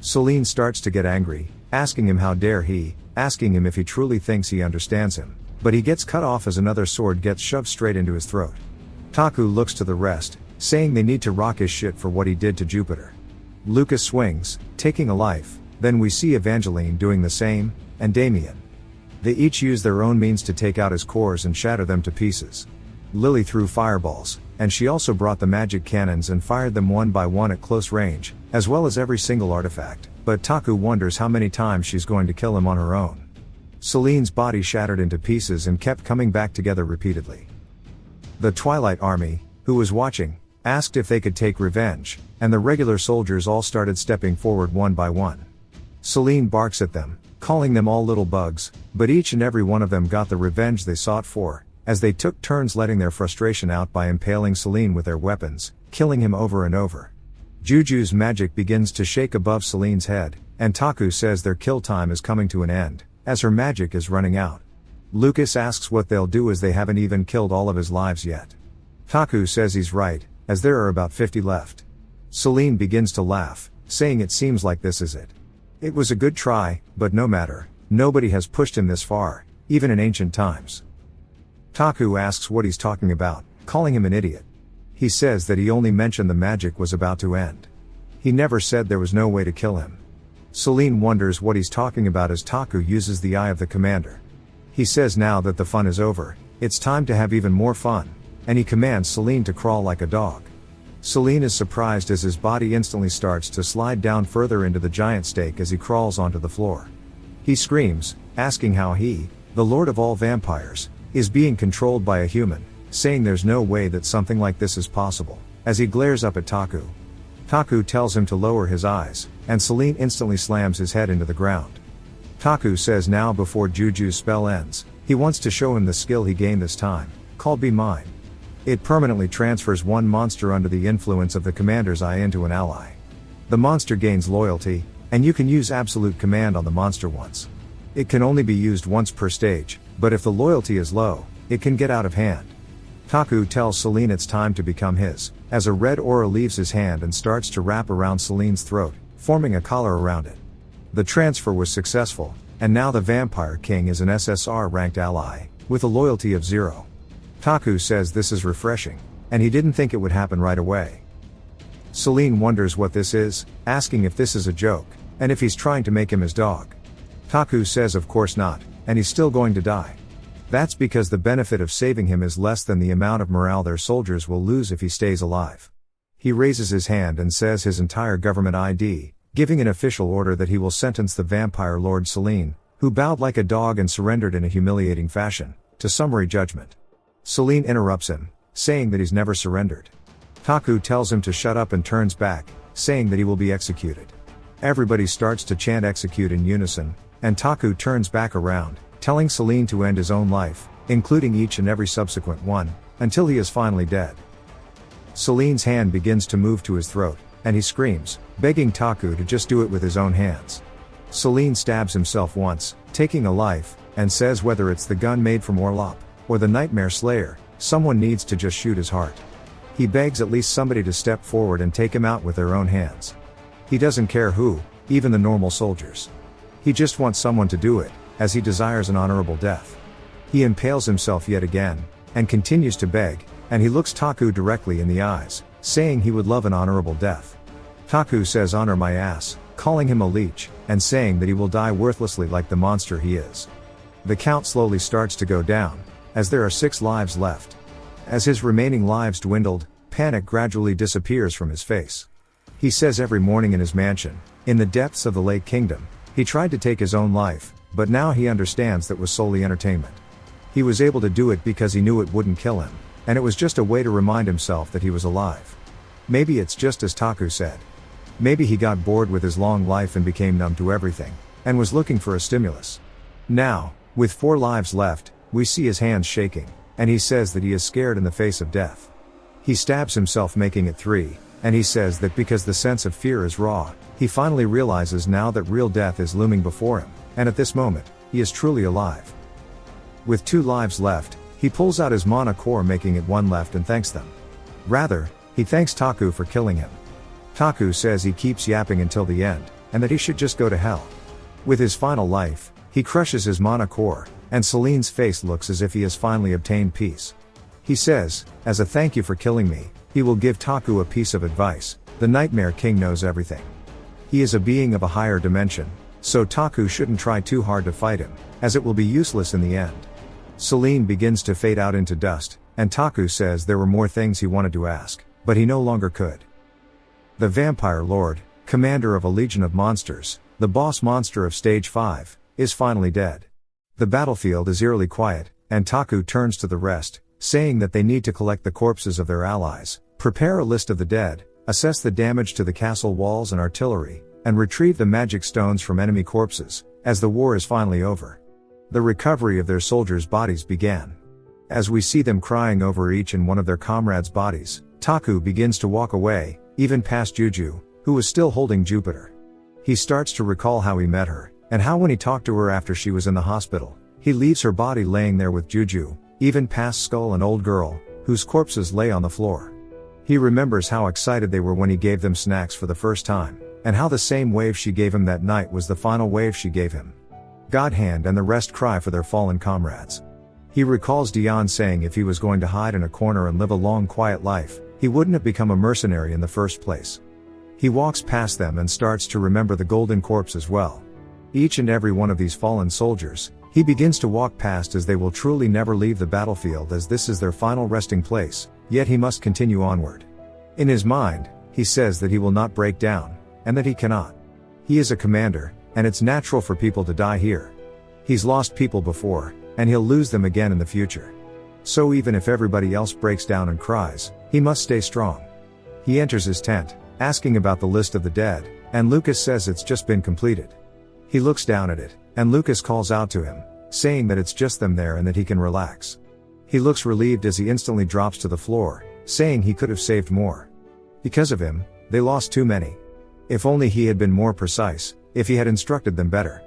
Selene starts to get angry, asking him how dare he, asking him if he truly thinks he understands him, but he gets cut off as another sword gets shoved straight into his throat. Taku looks to the rest, saying they need to rock his shit for what he did to Jupiter. Lucas swings, taking a life, then we see Evangeline doing the same, and Damien. They each use their own means to take out his cores and shatter them to pieces. Lily threw fireballs, and she also brought the magic cannons and fired them one by one at close range, as well as every single artifact, but Taku wonders how many times she's going to kill him on her own. Selene's body shattered into pieces and kept coming back together repeatedly. The Twilight Army, who was watching, asked if they could take revenge, and the regular soldiers all started stepping forward one by one. Selene barks at them, calling them all little bugs, but each and every one of them got the revenge they sought for, as they took turns letting their frustration out by impaling Selene with their weapons, killing him over and over. Juju's magic begins to shake above Selene's head, and Taku says their kill time is coming to an end, as her magic is running out. Lucas asks what they'll do as they haven't even killed all of his lives yet. Taku says he's right, as there are about 50 left. Selene begins to laugh, saying it seems like this is it. It was a good try, but no matter, nobody has pushed him this far, even in ancient times. Taku asks what he's talking about, calling him an idiot. He says that he only mentioned the magic was about to end. He never said there was no way to kill him. Selene wonders what he's talking about as Taku uses the eye of the commander. He says now that the fun is over, it's time to have even more fun, and he commands Selene to crawl like a dog. Selene is surprised as his body instantly starts to slide down further into the giant stake as he crawls onto the floor. He screams, asking how he, the lord of all vampires, is being controlled by a human, saying there's no way that something like this is possible, as he glares up at Taku. Taku tells him to lower his eyes, and Selene instantly slams his head into the ground. Taku says now before Juju's spell ends, he wants to show him the skill he gained this time, called Be Mine. It permanently transfers one monster under the influence of the commander's eye into an ally. The monster gains loyalty, and you can use absolute command on the monster once. It can only be used once per stage, but if the loyalty is low, it can get out of hand. Taku tells Selene it's time to become his, as a red aura leaves his hand and starts to wrap around Selene's throat, forming a collar around it. The transfer was successful, and now the Vampire King is an SSR ranked ally, with a loyalty of 0. Taku says this is refreshing, and he didn't think it would happen right away. Selene wonders what this is, asking if this is a joke, and if he's trying to make him his dog. Taku says of course not, and he's still going to die. That's because the benefit of saving him is less than the amount of morale their soldiers will lose if he stays alive. He raises his hand and says his entire government ID, giving an official order that he will sentence the vampire lord Selene, who bowed like a dog and surrendered in a humiliating fashion, to summary judgment. Selene interrupts him, saying that he's never surrendered. Taku tells him to shut up and turns back, saying that he will be executed. Everybody starts to chant execute in unison, and Taku turns back around, telling Celine to end his own life, including each and every subsequent one, until he is finally dead. Celine's hand begins to move to his throat, and he screams, begging Taku to just do it with his own hands. Celine stabs himself once, taking a life, and says whether it's the gun made from Orlop, or the Nightmare Slayer, someone needs to just shoot his heart. He begs at least somebody to step forward and take him out with their own hands. He doesn't care who, even the normal soldiers. He just wants someone to do it, as he desires an honorable death. He impales himself yet again, and continues to beg, and he looks Taku directly in the eyes, saying he would love an honorable death. Taku says honor my ass, calling him a leech, and saying that he will die worthlessly like the monster he is. The count slowly starts to go down, as there are 6 lives left. As his remaining lives dwindled, panic gradually disappears from his face. He says every morning in his mansion, in the depths of the Lake Kingdom, he tried to take his own life, but now he understands that was solely entertainment. He was able to do it because he knew it wouldn't kill him, and it was just a way to remind himself that he was alive. Maybe it's just as Taku said. Maybe he got bored with his long life and became numb to everything, and was looking for a stimulus. Now, with 4 lives left, we see his hands shaking, and he says that he is scared in the face of death. He stabs himself making it 3, and he says that because the sense of fear is raw, he finally realizes now that real death is looming before him, and at this moment, he is truly alive. With 2 lives left, he pulls out his mana core making it 1 left and thanks them. Rather, he thanks Taku for killing him. Taku says he keeps yapping until the end, and that he should just go to hell. With his final life, he crushes his mana core, and Celine's face looks as if he has finally obtained peace. He says, as a thank you for killing me, he will give Taku a piece of advice: the Nightmare King knows everything. He is a being of a higher dimension, so Taku shouldn't try too hard to fight him, as it will be useless in the end. Celine begins to fade out into dust, and Taku says there were more things he wanted to ask, but he no longer could. The Vampire Lord, commander of a legion of monsters, the boss monster of Stage 5, is finally dead. The battlefield is eerily quiet, and Taku turns to the rest, saying that they need to collect the corpses of their allies, prepare a list of the dead, assess the damage to the castle walls and artillery, and retrieve the magic stones from enemy corpses, as the war is finally over. The recovery of their soldiers' bodies began. As we see them crying over each and one of their comrades' bodies, Taku begins to walk away, even past Juju, who was still holding Jupiter. He starts to recall how he met her, and how when he talked to her after she was in the hospital, he leaves her body laying there with Juju, even past Skull and Old Girl, whose corpses lay on the floor. He remembers how excited they were when he gave them snacks for the first time, and how the same wave she gave him that night was the final wave she gave him. Godhand and the rest cry for their fallen comrades. He recalls Dion saying if he was going to hide in a corner and live a long quiet life, he wouldn't have become a mercenary in the first place. He walks past them and starts to remember the golden corpse as well. Each and every one of these fallen soldiers, he begins to walk past as they will truly never leave the battlefield, as this is their final resting place, yet he must continue onward. In his mind, he says that he will not break down, and that he cannot. He is a commander, and it's natural for people to die here. He's lost people before, and he'll lose them again in the future. So even if everybody else breaks down and cries, he must stay strong. He enters his tent, asking about the list of the dead, and Lucas says it's just been completed. He looks down at it, and Lucas calls out to him, saying that it's just them there and that he can relax. He looks relieved as he instantly drops to the floor, saying he could have saved more. Because of him, they lost too many. If only he had been more precise, if he had instructed them better.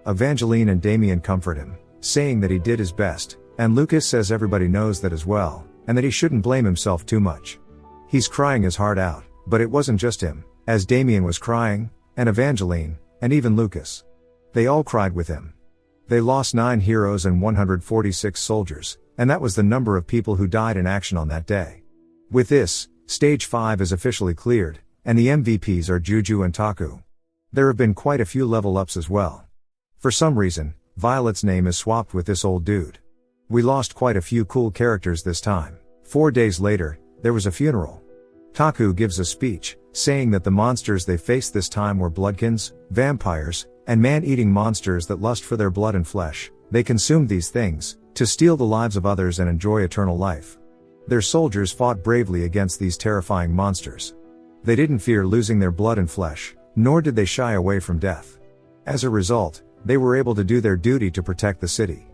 Evangeline and Damien comfort him, saying that he did his best, and Lucas says everybody knows that as well, and that he shouldn't blame himself too much. He's crying his heart out, but it wasn't just him, as Damien was crying, and Evangeline, and even Lucas. They all cried with him. They lost 9 heroes and 146 soldiers, and that was the number of people who died in action on that day. With this, Stage 5 is officially cleared, and the MVPs are Juju and Taku. There have been quite a few level ups as well. For some reason, Violet's name is swapped with this old dude. We lost quite a few cool characters this time. 4 days later, there was a funeral. Taku gives a speech, saying that the monsters they faced this time were bloodkins, vampires, and man-eating monsters that lust for their blood and flesh. They consumed these things, to steal the lives of others and enjoy eternal life. Their soldiers fought bravely against these terrifying monsters. They didn't fear losing their blood and flesh, nor did they shy away from death. As a result, they were able to do their duty to protect the city.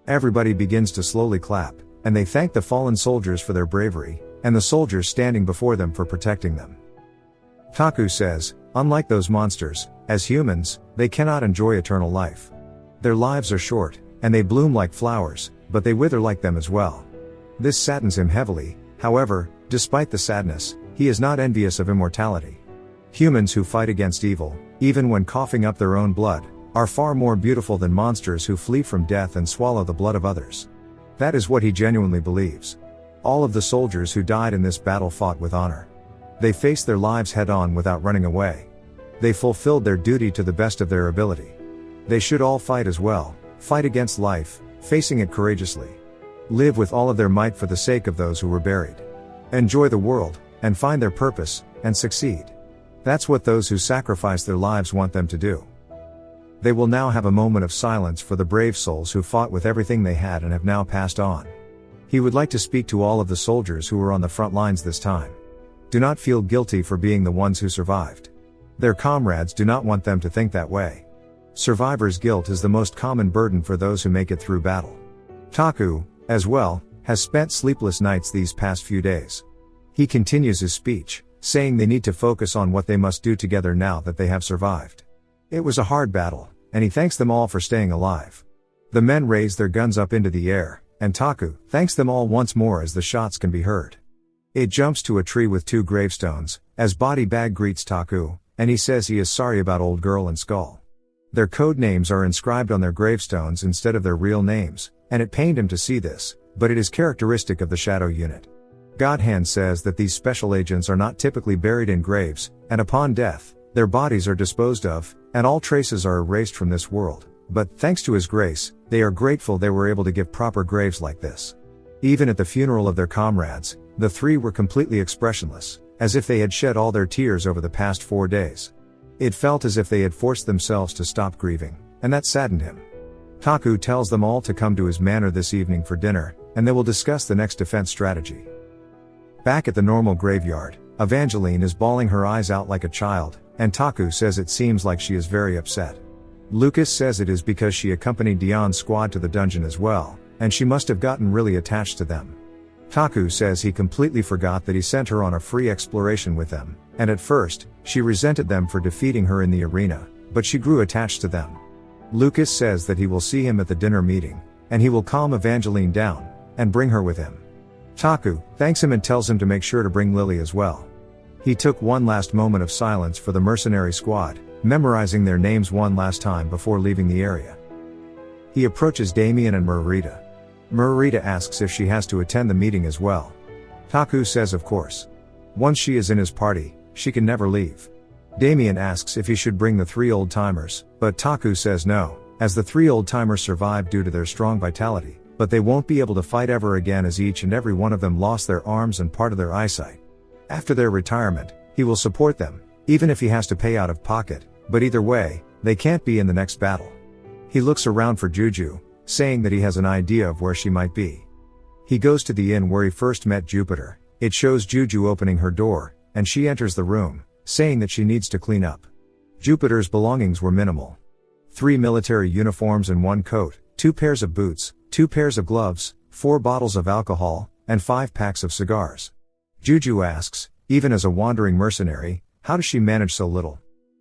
Everybody begins to slowly clap, and they thank the fallen soldiers for their bravery, and the soldiers standing before them for protecting them. Taku says, unlike those monsters, as humans, they cannot enjoy eternal life. Their lives are short, and they bloom like flowers, but they wither like them as well. This saddens him heavily. However, despite the sadness, he is not envious of immortality. Humans who fight against evil, even when coughing up their own blood, are far more beautiful than monsters who flee from death and swallow the blood of others. That is what he genuinely believes. All of the soldiers who died in this battle fought with honor. They faced their lives head-on without running away. They fulfilled their duty to the best of their ability. They should all fight as well, fight against life, facing it courageously. Live with all of their might for the sake of those who were buried. Enjoy the world, and find their purpose, and succeed. That's what those who sacrifice their lives want them to do. They will now have a moment of silence for the brave souls who fought with everything they had and have now passed on. He would like to speak to all of the soldiers who were on the front lines this time. Do not feel guilty for being the ones who survived. Their comrades do not want them to think that way. Survivor's guilt is the most common burden for those who make it through battle. Taku, as well, has spent sleepless nights these past few days. He continues his speech, saying they need to focus on what they must do together now that they have survived. It was a hard battle, and he thanks them all for staying alive. The men raise their guns up into the air, and Taku thanks them all once more as the shots can be heard. It jumps to a tree with 2 gravestones, as Body Bag greets Taku, and he says he is sorry about Old Girl and Skull. Their code names are inscribed on their gravestones instead of their real names, and it pained him to see this, but it is characteristic of the Shadow Unit. Godhand says that these special agents are not typically buried in graves, and upon death, their bodies are disposed of, and all traces are erased from this world, but thanks to his grace, they are grateful they were able to give proper graves like this. Even at the funeral of their comrades, the 3 were completely expressionless, as if they had shed all their tears over the past 4 days. It felt as if they had forced themselves to stop grieving, and that saddened him. Taku tells them all to come to his manor this evening for dinner, and they will discuss the next defense strategy. Back at the normal graveyard, Evangeline is bawling her eyes out like a child, and Taku says it seems like she is very upset. Lucas says it is because she accompanied Dion's squad to the dungeon as well, and she must have gotten really attached to them. Taku says he completely forgot that he sent her on a free exploration with them, and at first, she resented them for defeating her in the arena, but she grew attached to them. Lucas says that he will see him at the dinner meeting, and he will calm Evangeline down, and bring her with him. Taku thanks him and tells him to make sure to bring Lily as well. He took one last moment of silence for the mercenary squad, memorizing their names one last time before leaving the area. He approaches Damien and Margarita. Margarita asks if she has to attend the meeting as well. Taku says of course. Once she is in his party, she can never leave. Damien asks if he should bring the 3 old-timers, but Taku says no, as the 3 old-timers survived due to their strong vitality, but they won't be able to fight ever again as each and every one of them lost their arms and part of their eyesight. After their retirement, he will support them, even if he has to pay out of pocket, but either way, they can't be in the next battle. He looks around for Juju, saying that he has an idea of where she might be. He goes to the inn where he first met Jupiter. It shows Juju opening her door, and she enters the room, saying that she needs to clean up. Jupiter's belongings were minimal. 3 military uniforms and 1 coat, 2 pairs of boots, 2 pairs of gloves, 4 bottles of alcohol, and 5 packs of cigars. Juju asks, even as a wandering mercenary, how does she manage so little?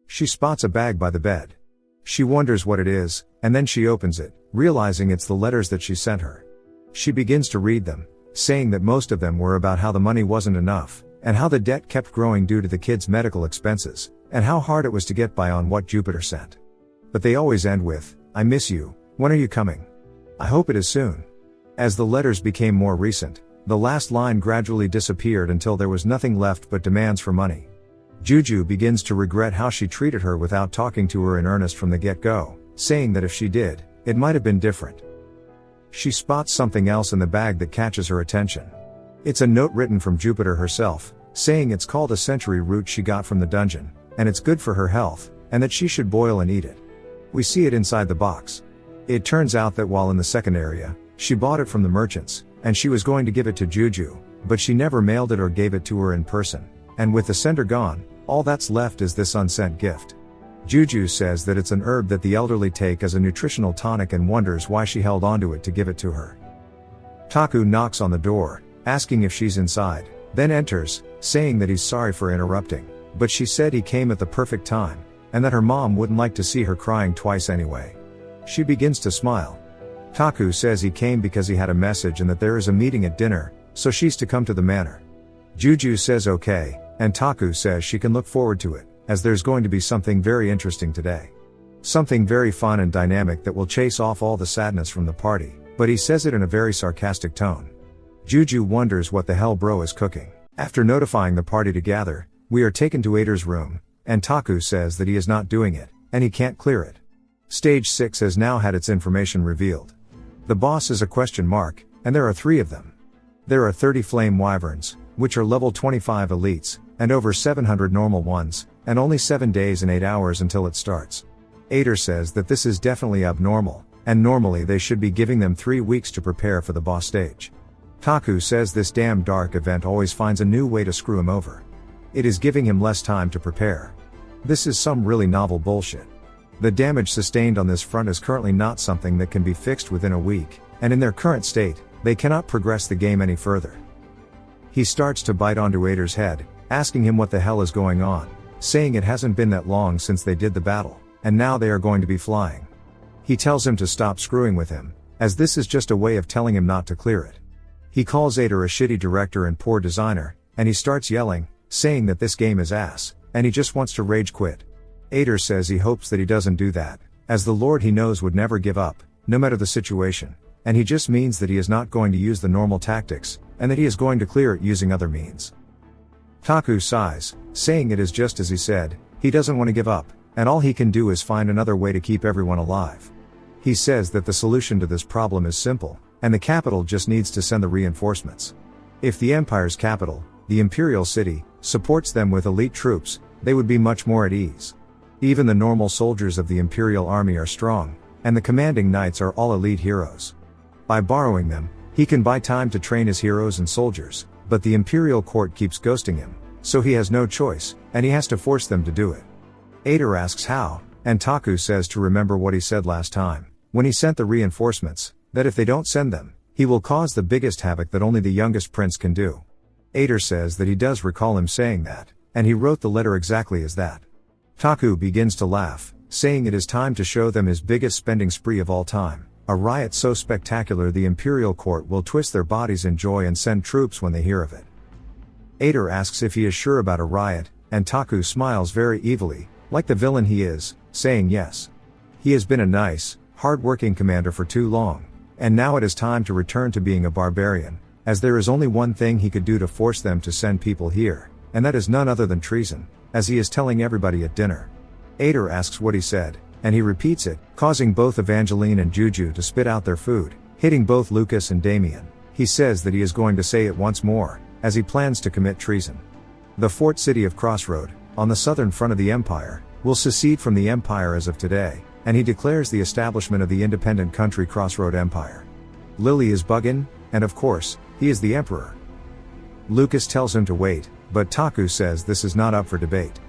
She spots a bag by the bed. She wonders what it is, and then she opens it, realizing it's the letters that she sent her. She begins to read them, saying that most of them were about how the money wasn't enough, and how the debt kept growing due to the kids' medical expenses, and how hard it was to get by on what Jupiter sent. But they always end with, I miss you, when are you coming? I hope it is soon. As the letters became more recent, the last line gradually disappeared until there was nothing left but demands for money. Juju begins to regret how she treated her without talking to her in earnest from the get-go, saying that if she did, it might have been different. She spots something else in the bag that catches her attention. It's a note written from Jupiter herself, saying it's called a century root she got from the dungeon, and it's good for her health, and that she should boil and eat it. We see it inside the box. It turns out that while in the second area, she bought it from the merchants, and she was going to give it to Juju, but she never mailed it or gave it to her in person, and with the sender gone, all that's left is this unsent gift. Juju says that it's an herb that the elderly take as a nutritional tonic and wonders why she held onto it to give it to her. Taku knocks on the door, asking if she's inside, then enters, saying that he's sorry for interrupting, but she said he came at the perfect time, and that her mom wouldn't like to see her crying twice anyway. She begins to smile. Taku says he came because he had a message and that there is a meeting at dinner, so she's to come to the manor. Juju says okay, and Taku says she can look forward to it, as there's going to be something very interesting today. Something very fun and dynamic that will chase off all the sadness from the party, but he says it in a very sarcastic tone. Juju wonders what the hell bro is cooking. After notifying the party to gather, we are taken to Ader's room, and Taku says that he is not doing it, and he can't clear it. Stage 6 has now had its information revealed. The boss is a question mark, and there are 3 of them. There are 30 flame wyverns, which are level 25 elites, and over 700 normal ones, and only 7 days and 8 hours until it starts. Ader says that this is definitely abnormal, and normally they should be giving them 3 weeks to prepare for the boss stage. Taku says this damn dark event always finds a new way to screw him over. It is giving him less time to prepare. This is some really novel bullshit. The damage sustained on this front is currently not something that can be fixed within a week, and in their current state, they cannot progress the game any further. He starts to bite onto Ader's head, asking him what the hell is going on, saying it hasn't been that long since they did the battle, and now they are going to be flying. He tells him to stop screwing with him, as this is just a way of telling him not to clear it. He calls Ader a shitty director and poor designer, and he starts yelling, saying that this game is ass, and he just wants to rage quit. Ader says he hopes that he doesn't do that, as the Lord he knows would never give up, no matter the situation, and he just means that he is not going to use the normal tactics, and that he is going to clear it using other means. Taku sighs, saying it is just as he said, he doesn't want to give up, and all he can do is find another way to keep everyone alive. He says that the solution to this problem is simple, and the capital just needs to send the reinforcements. If the Empire's capital, the Imperial City, supports them with elite troops, they would be much more at ease. Even the normal soldiers of the Imperial Army are strong, and the commanding knights are all elite heroes. By borrowing them, he can buy time to train his heroes and soldiers, but the Imperial Court keeps ghosting him, so he has no choice, and he has to force them to do it. Ader asks how, and Taku says to remember what he said last time, when he sent the reinforcements, that if they don't send them, he will cause the biggest havoc that only the youngest prince can do. Ader says that he does recall him saying that, and he wrote the letter exactly as that. Taku begins to laugh, saying it is time to show them his biggest spending spree of all time, a riot so spectacular the Imperial Court will twist their bodies in joy and send troops when they hear of it. Ader asks if he is sure about a riot, and Taku smiles very evilly, like the villain he is, saying yes. He has been a nice, hard-working commander for too long, and now it is time to return to being a barbarian, as there is only one thing he could do to force them to send people here, and that is none other than treason, as he is telling everybody at dinner. Ader asks what he said, and he repeats it, causing both Evangeline and Juju to spit out their food, hitting both Lucas and Damien. He says that he is going to say it once more, as he plans to commit treason. The fort city of Crossroad, on the southern front of the Empire, will secede from the Empire as of today, and he declares the establishment of the independent country Crossroad Empire. Lily is buggin', and of course, he is the Emperor. Lucas tells him to wait, but Taku says this is not up for debate.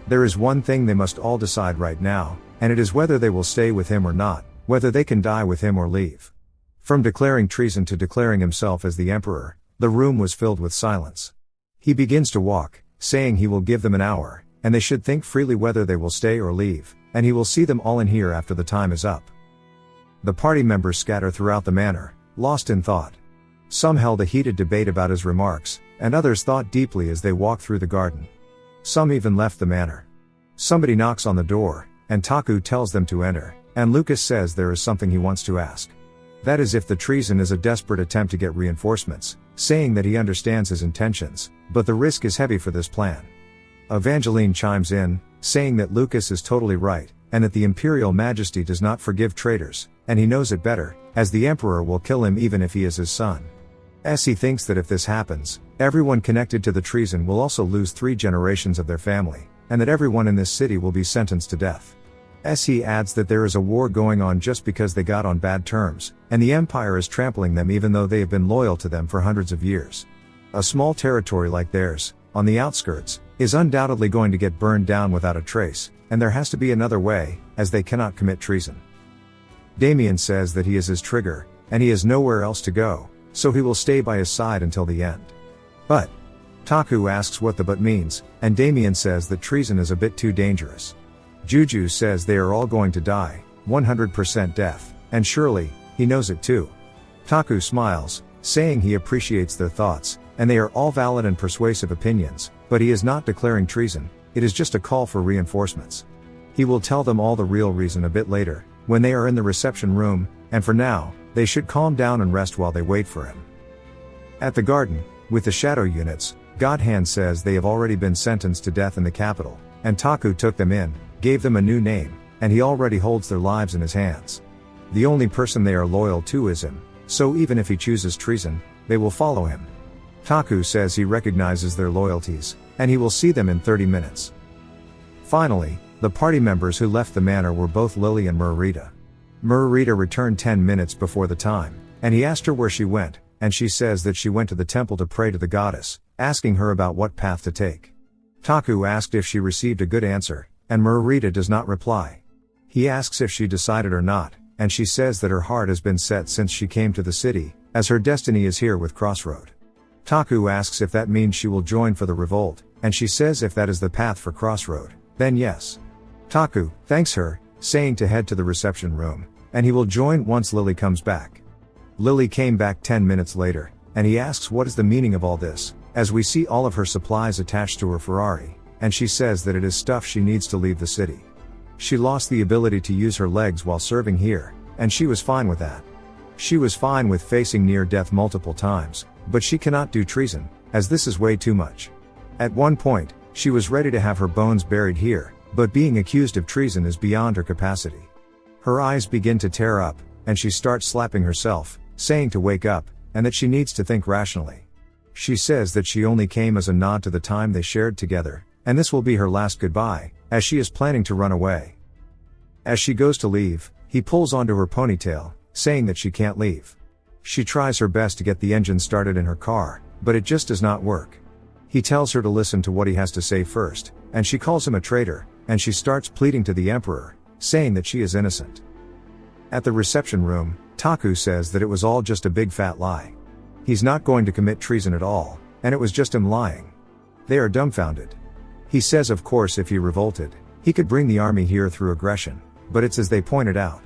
There is one thing they must all decide right now, and it is whether they will stay with him or not, whether they can die with him or leave. From declaring treason to declaring himself as the Emperor, the room was filled with silence. He begins to walk, saying he will give them an hour, and they should think freely whether they will stay or leave, and he will see them all in here after the time is up. The party members scatter throughout the manor, lost in thought. Some held a heated debate about his remarks, and others thought deeply as they walked through the garden. Some even left the manor. Somebody knocks on the door, and Taku tells them to enter, and Lucas says there is something he wants to ask. That is if the treason is a desperate attempt to get reinforcements, saying that he understands his intentions, but the risk is heavy for this plan. Evangeline chimes in, saying that Lucas is totally right, and that the Imperial Majesty does not forgive traitors, and he knows it better, as the Emperor will kill him even if he is his son. He thinks that if this happens, everyone connected to the treason will also lose 3 generations of their family, and that everyone in this city will be sentenced to death. He adds that there is a war going on just because they got on bad terms, and the Empire is trampling them even though they have been loyal to them for hundreds of years. A small territory like theirs, on the outskirts, is undoubtedly going to get burned down without a trace, and there has to be another way, as they cannot commit treason. Damien says that he is his trigger, and he has nowhere else to go, so he will stay by his side until the end. But Taku asks what the but means, and Damien says that treason is a bit too dangerous. Juju says they are all going to die, 100% death, and surely, he knows it too. Taku smiles, saying he appreciates their thoughts, and they are all valid and persuasive opinions, but he is not declaring treason, it is just a call for reinforcements. He will tell them all the real reason a bit later, when they are in the reception room, and for now, they should calm down and rest while they wait for him. At the garden, with the shadow units, Godhand says they have already been sentenced to death in the capital, and Taku took them in, gave them a new name, and he already holds their lives in his hands. The only person they are loyal to is him, so even if he chooses treason, they will follow him. Taku says he recognizes their loyalties, and he will see them in 30 minutes. Finally, the party members who left the manor were both Lily and Murrita. Murrita returned 10 minutes before the time, and he asked her where she went, and she says that she went to the temple to pray to the goddess, asking her about what path to take. Taku asked if she received a good answer, and Murrita does not reply. He asks if she decided or not, and she says that her heart has been set since she came to the city, as her destiny is here with Crossroad. Taku asks if that means she will join for the revolt, and she says if that is the path for Crossroad, then yes. Taku thanks her, saying to head to the reception room, and he will join once Lily comes back. Lily came back 10 minutes later, and he asks what is the meaning of all this, as we see all of her supplies attached to her Ferrari, and she says that it is stuff she needs to leave the city. She lost the ability to use her legs while serving here, and she was fine with that. She was fine with facing near death multiple times, but she cannot do treason, as this is way too much. At one point, she was ready to have her bones buried here, but being accused of treason is beyond her capacity. Her eyes begin to tear up, and she starts slapping herself, saying to wake up, and that she needs to think rationally. She says that she only came as a nod to the time they shared together, and this will be her last goodbye, as she is planning to run away. As she goes to leave, he pulls onto her ponytail, saying that she can't leave. She tries her best to get the engine started in her car, but it just does not work. He tells her to listen to what he has to say first, and she calls him a traitor, and she starts pleading to the emperor, saying that she is innocent. At the reception room, Taku says that it was all just a big fat lie. He's not going to commit treason at all, and it was just him lying. They are dumbfounded. He says of course if he revolted, he could bring the army here through aggression, but it's as they pointed out.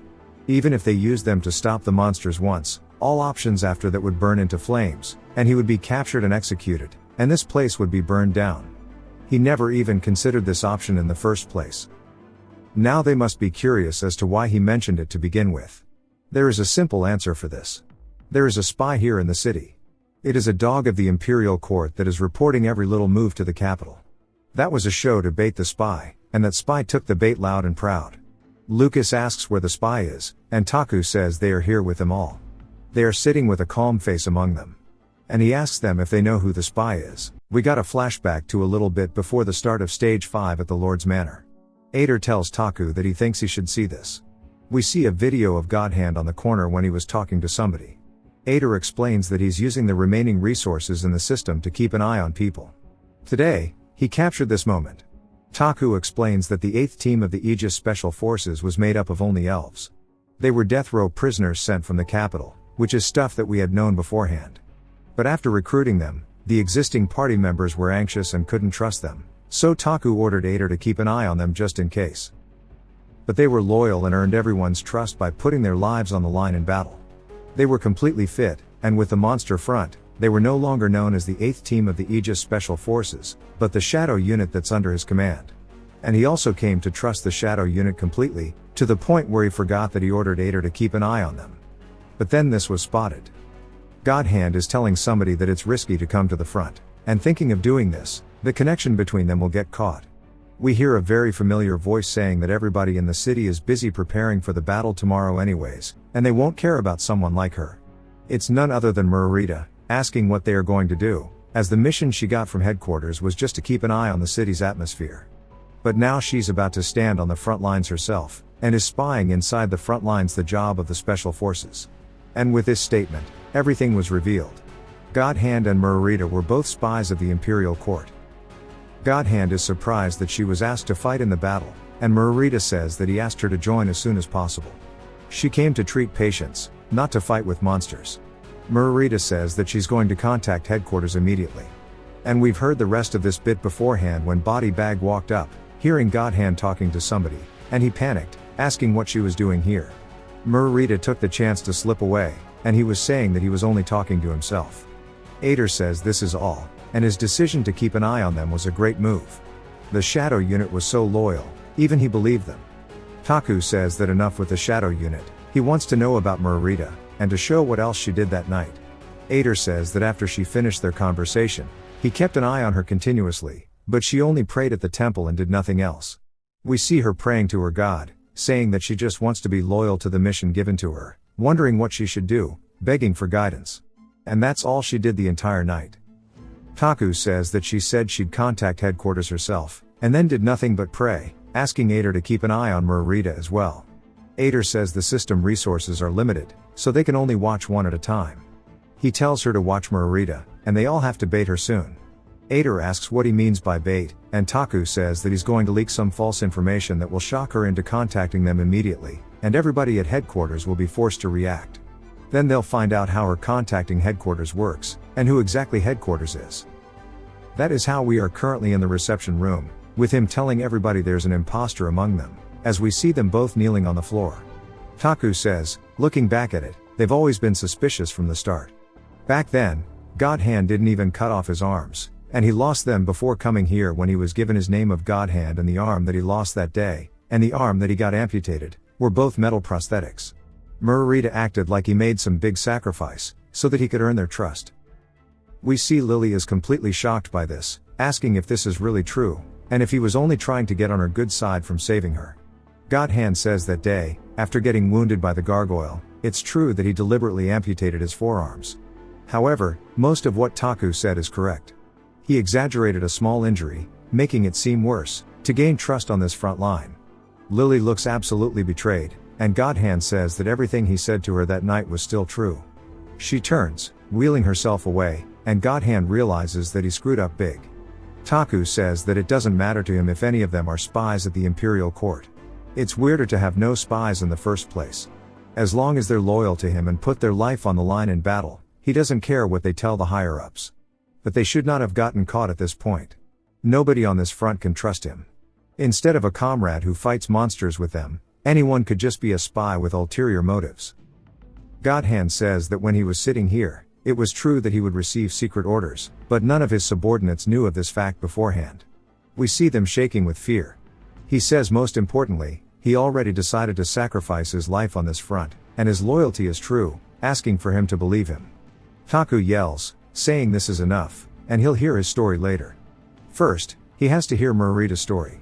Even if they used them to stop the monsters once, all options after that would burn into flames, and he would be captured and executed, and this place would be burned down. He never even considered this option in the first place. Now they must be curious as to why he mentioned it to begin with. There is a simple answer for this. There is a spy here in the city. It is a dog of the imperial court that is reporting every little move to the capital. That was a show to bait the spy, and that spy took the bait loud and proud. Lucas asks where the spy is, and Taku says they are here with them all. They are sitting with a calm face among them. And he asks them if they know who the spy is. We got a flashback to a little bit before the start of stage 5 at the Lord's Manor. Ader tells Taku that he thinks he should see this. We see a video of Godhand on the corner when he was talking to somebody. Ader explains that he's using the remaining resources in the system to keep an eye on people. Today, he captured this moment. Taku explains that the 8th team of the Aegis Special Forces was made up of only elves. They were death row prisoners sent from the capital, which is stuff that we had known beforehand. But after recruiting them, the existing party members were anxious and couldn't trust them, so Taku ordered Ader to keep an eye on them just in case. But they were loyal and earned everyone's trust by putting their lives on the line in battle. They were completely fit, and with the monster front, they were no longer known as the 8th team of the Aegis Special Forces, but the Shadow Unit that's under his command. And he also came to trust the Shadow Unit completely, to the point where he forgot that he ordered Ader to keep an eye on them. But then this was spotted. Godhand is telling somebody that it's risky to come to the front, and thinking of doing this, the connection between them will get caught. We hear a very familiar voice saying that everybody in the city is busy preparing for the battle tomorrow anyways, and they won't care about someone like her. It's none other than Murrita, asking what they are going to do, as the mission she got from headquarters was just to keep an eye on the city's atmosphere. But now she's about to stand on the front lines herself, and is spying inside the front lines, the job of the special forces. And with this statement, everything was revealed. Godhand and Margarita were both spies of the imperial court. Godhand is surprised that she was asked to fight in the battle, and Margarita says that he asked her to join as soon as possible. She came to treat patients, not to fight with monsters. Margarita says that she's going to contact headquarters immediately. And we've heard the rest of this bit beforehand when Body Bag walked up, hearing Godhand talking to somebody, and he panicked, asking what she was doing here. Margarita took the chance to slip away, and he was saying that he was only talking to himself. Ader says this is all, and his decision to keep an eye on them was a great move. The Shadow Unit was so loyal, even he believed them. Taku says that enough with the Shadow Unit, he wants to know about Margarita, and to show what else she did that night. Ader says that after she finished their conversation, he kept an eye on her continuously, but she only prayed at the temple and did nothing else. We see her praying to her god, saying that she just wants to be loyal to the mission given to her, wondering what she should do, begging for guidance. And that's all she did the entire night. Taku says that she said she'd contact headquarters herself, and then did nothing but pray, asking Ader to keep an eye on Margarita as well. Ader says the system resources are limited, so they can only watch one at a time. He tells her to watch Margarita, and they all have to bait her soon. Ader asks what he means by bait, and Taku says that he's going to leak some false information that will shock her into contacting them immediately, and everybody at headquarters will be forced to react. Then they'll find out how her contacting headquarters works, and who exactly headquarters is. That is how we are currently in the reception room, with him telling everybody there's an imposter among them, as we see them both kneeling on the floor. Taku says, looking back at it, they've always been suspicious from the start. Back then, Godhand didn't even cut off his arms, and he lost them before coming here when he was given his name of Godhand, and the arm that he lost that day, and the arm that he got amputated, were both metal prosthetics. Margarita acted like he made some big sacrifice, so that he could earn their trust. We see Lily is completely shocked by this, asking if this is really true, and if he was only trying to get on her good side from saving her. Godhand says that day, after getting wounded by the gargoyle, it's true that he deliberately amputated his forearms. However, most of what Taku said is correct. He exaggerated a small injury, making it seem worse, to gain trust on this front line. Lily looks absolutely betrayed, and Godhand says that everything he said to her that night was still true. She turns, wheeling herself away, and Godhand realizes that he screwed up big. Taku says that it doesn't matter to him if any of them are spies at the Imperial Court. It's weirder to have no spies in the first place. As long as they're loyal to him and put their life on the line in battle, he doesn't care what they tell the higher-ups. But they should not have gotten caught at this point. Nobody on this front can trust him. Instead of a comrade who fights monsters with them, anyone could just be a spy with ulterior motives. Godhand says that when he was sitting here, it was true that he would receive secret orders, but none of his subordinates knew of this fact beforehand. We see them shaking with fear. He says most importantly, he already decided to sacrifice his life on this front, and his loyalty is true, asking for him to believe him. Taku yells, saying this is enough, and he'll hear his story later. First, he has to hear Margarita's story.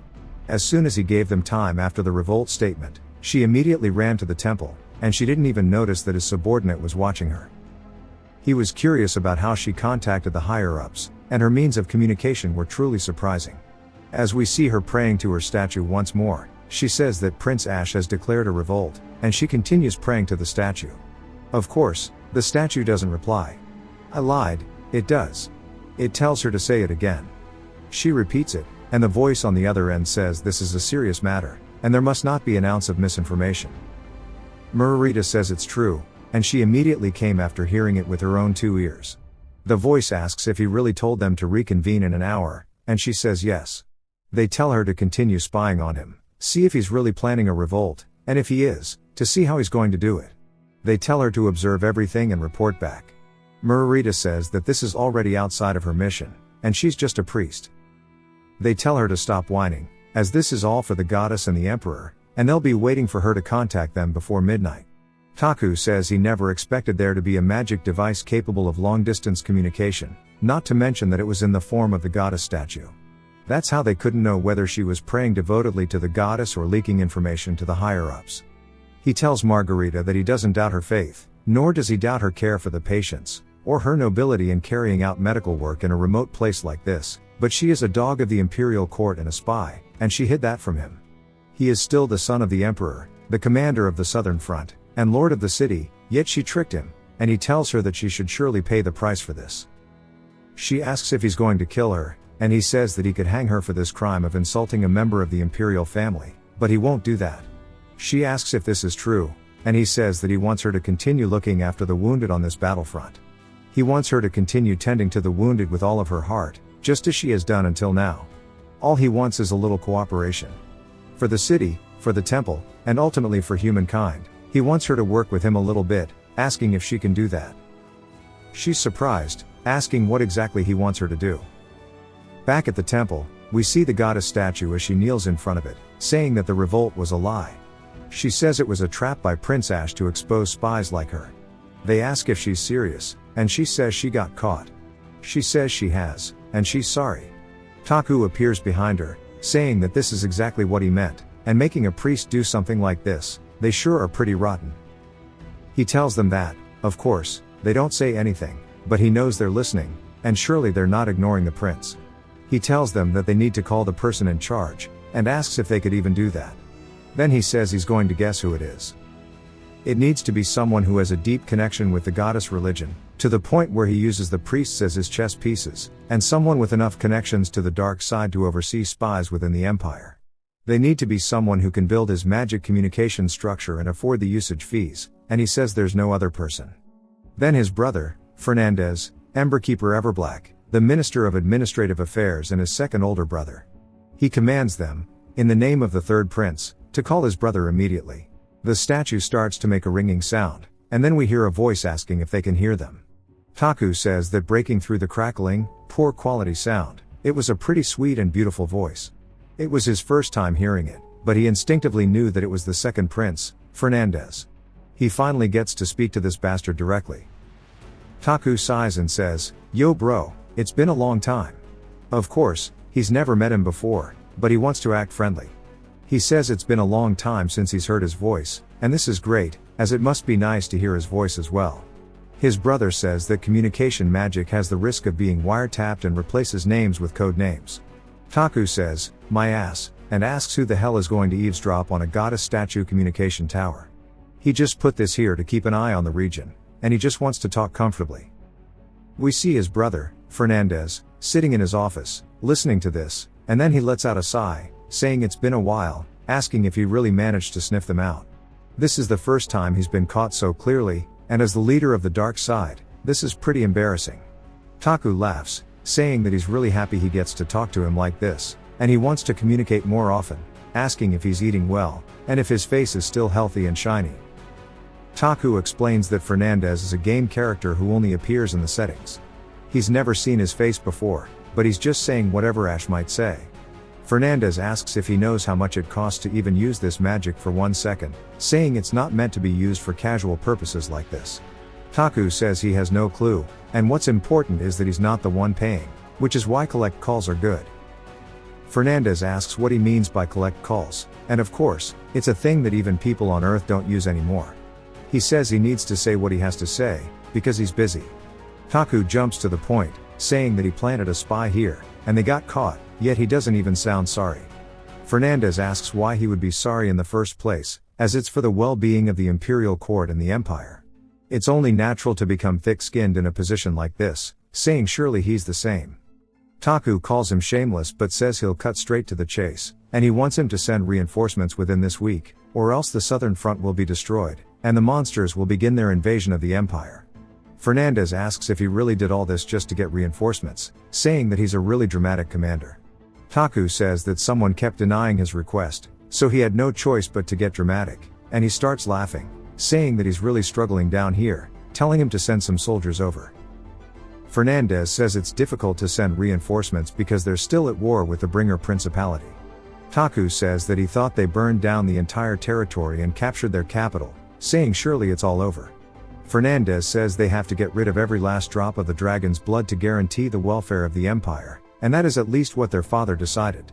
As soon as he gave them time after the revolt statement, she immediately ran to the temple, and she didn't even notice that his subordinate was watching her. He was curious about how she contacted the higher-ups, and her means of communication were truly surprising. As we see her praying to her statue once more, she says that Prince Ash has declared a revolt, and she continues praying to the statue. Of course, the statue doesn't reply. I lied, it does. It tells her to say it again. She repeats it, and the voice on the other end says this is a serious matter, and there must not be an ounce of misinformation. Margarita says it's true, and she immediately came after hearing it with her own 2 ears. The voice asks if he really told them to reconvene in an hour, and she says yes. They tell her to continue spying on him, see if he's really planning a revolt, and if he is, to see how he's going to do it. They tell her to observe everything and report back. Margarita says that this is already outside of her mission, and she's just a priest. They tell her to stop whining, as this is all for the goddess and the emperor, and they'll be waiting for her to contact them before midnight. Taku says he never expected there to be a magic device capable of long-distance communication, not to mention that it was in the form of the goddess statue. That's how they couldn't know whether she was praying devotedly to the goddess or leaking information to the higher-ups. He tells Margarita that he doesn't doubt her faith, nor does he doubt her care for the patients, or her nobility in carrying out medical work in a remote place like this, but she is a dog of the imperial court and a spy, and she hid that from him. He is still the son of the emperor, the commander of the southern front, and lord of the city, yet she tricked him, and he tells her that she should surely pay the price for this. She asks if he's going to kill her, and he says that he could hang her for this crime of insulting a member of the imperial family, but he won't do that. She asks if this is true, and he says that he wants her to continue looking after the wounded on this battlefront. He wants her to continue tending to the wounded with all of her heart, just as she has done until now. All he wants is a little cooperation. For the city, for the temple, and ultimately for humankind, he wants her to work with him a little bit, asking if she can do that. She's surprised, asking what exactly he wants her to do. Back at the temple, we see the goddess statue as she kneels in front of it, saying that the revolt was a lie. She says it was a trap by Prince Ash to expose spies like her. They ask if she's serious, and she says she got caught. She says she has, and she's sorry. Taku appears behind her, saying that this is exactly what he meant, and making a priest do something like this, they sure are pretty rotten. He tells them that, of course, they don't say anything, but he knows they're listening, and surely they're not ignoring the prince. He tells them that they need to call the person in charge, and asks if they could even do that. Then he says he's going to guess who it is. It needs to be someone who has a deep connection with the goddess religion, to the point where he uses the priests as his chess pieces, and someone with enough connections to the dark side to oversee spies within the empire. They need to be someone who can build his magic communication structure and afford the usage fees, and he says there's no other person. Then his brother, Fernandez, Emberkeeper Everblack, the Minister of Administrative Affairs, and his second older brother. He commands them, in the name of the third prince, to call his brother immediately. The statue starts to make a ringing sound, and then we hear a voice asking if they can hear them. Taku says that breaking through the crackling, poor quality sound, it was a pretty sweet and beautiful voice. It was his first time hearing it, but he instinctively knew that it was the second prince, Fernandez. He finally gets to speak to this bastard directly. Taku sighs and says, "Yo bro, it's been a long time." Of course, he's never met him before, but he wants to act friendly. He says it's been a long time since he's heard his voice, and this is great, as it must be nice to hear his voice as well. His brother says that communication magic has the risk of being wiretapped and replaces names with code names. Taku says, "My ass," and asks who the hell is going to eavesdrop on a goddess statue communication tower. He just put this here to keep an eye on the region, and he just wants to talk comfortably. We see his brother, Fernandez, sitting in his office, listening to this, and then he lets out a sigh, saying it's been a while, asking if he really managed to sniff them out. This is the first time he's been caught so clearly, and as the leader of the dark side, this is pretty embarrassing. Taku laughs, saying that he's really happy he gets to talk to him like this, and he wants to communicate more often, asking if he's eating well, and if his face is still healthy and shiny. Taku explains that Fernandez is a game character who only appears in the settings. He's never seen his face before, but he's just saying whatever Ash might say. Fernandez asks if he knows how much it costs to even use this magic for 1 second, saying it's not meant to be used for casual purposes like this. Taku says he has no clue, and what's important is that he's not the one paying, which is why collect calls are good. Fernandez asks what he means by collect calls, and of course, it's a thing that even people on Earth don't use anymore. He says he needs to say what he has to say, because he's busy. Taku jumps to the point, saying that he planted a spy here, and they got caught, yet he doesn't even sound sorry. Fernandez asks why he would be sorry in the first place, as it's for the well-being of the imperial court and the empire. It's only natural to become thick-skinned in a position like this, saying surely he's the same. Taku calls him shameless but says he'll cut straight to the chase, and he wants him to send reinforcements within this week, or else the southern front will be destroyed, and the monsters will begin their invasion of the empire. Fernandez asks if he really did all this just to get reinforcements, saying that he's a really dramatic commander. Taku says that someone kept denying his request, so he had no choice but to get dramatic, and he starts laughing, saying that he's really struggling down here, telling him to send some soldiers over. Fernandez says it's difficult to send reinforcements because they're still at war with the Bringer Principality. Taku says that he thought they burned down the entire territory and captured their capital, saying surely it's all over. Fernandez says they have to get rid of every last drop of the dragon's blood to guarantee the welfare of the empire, and that is at least what their father decided.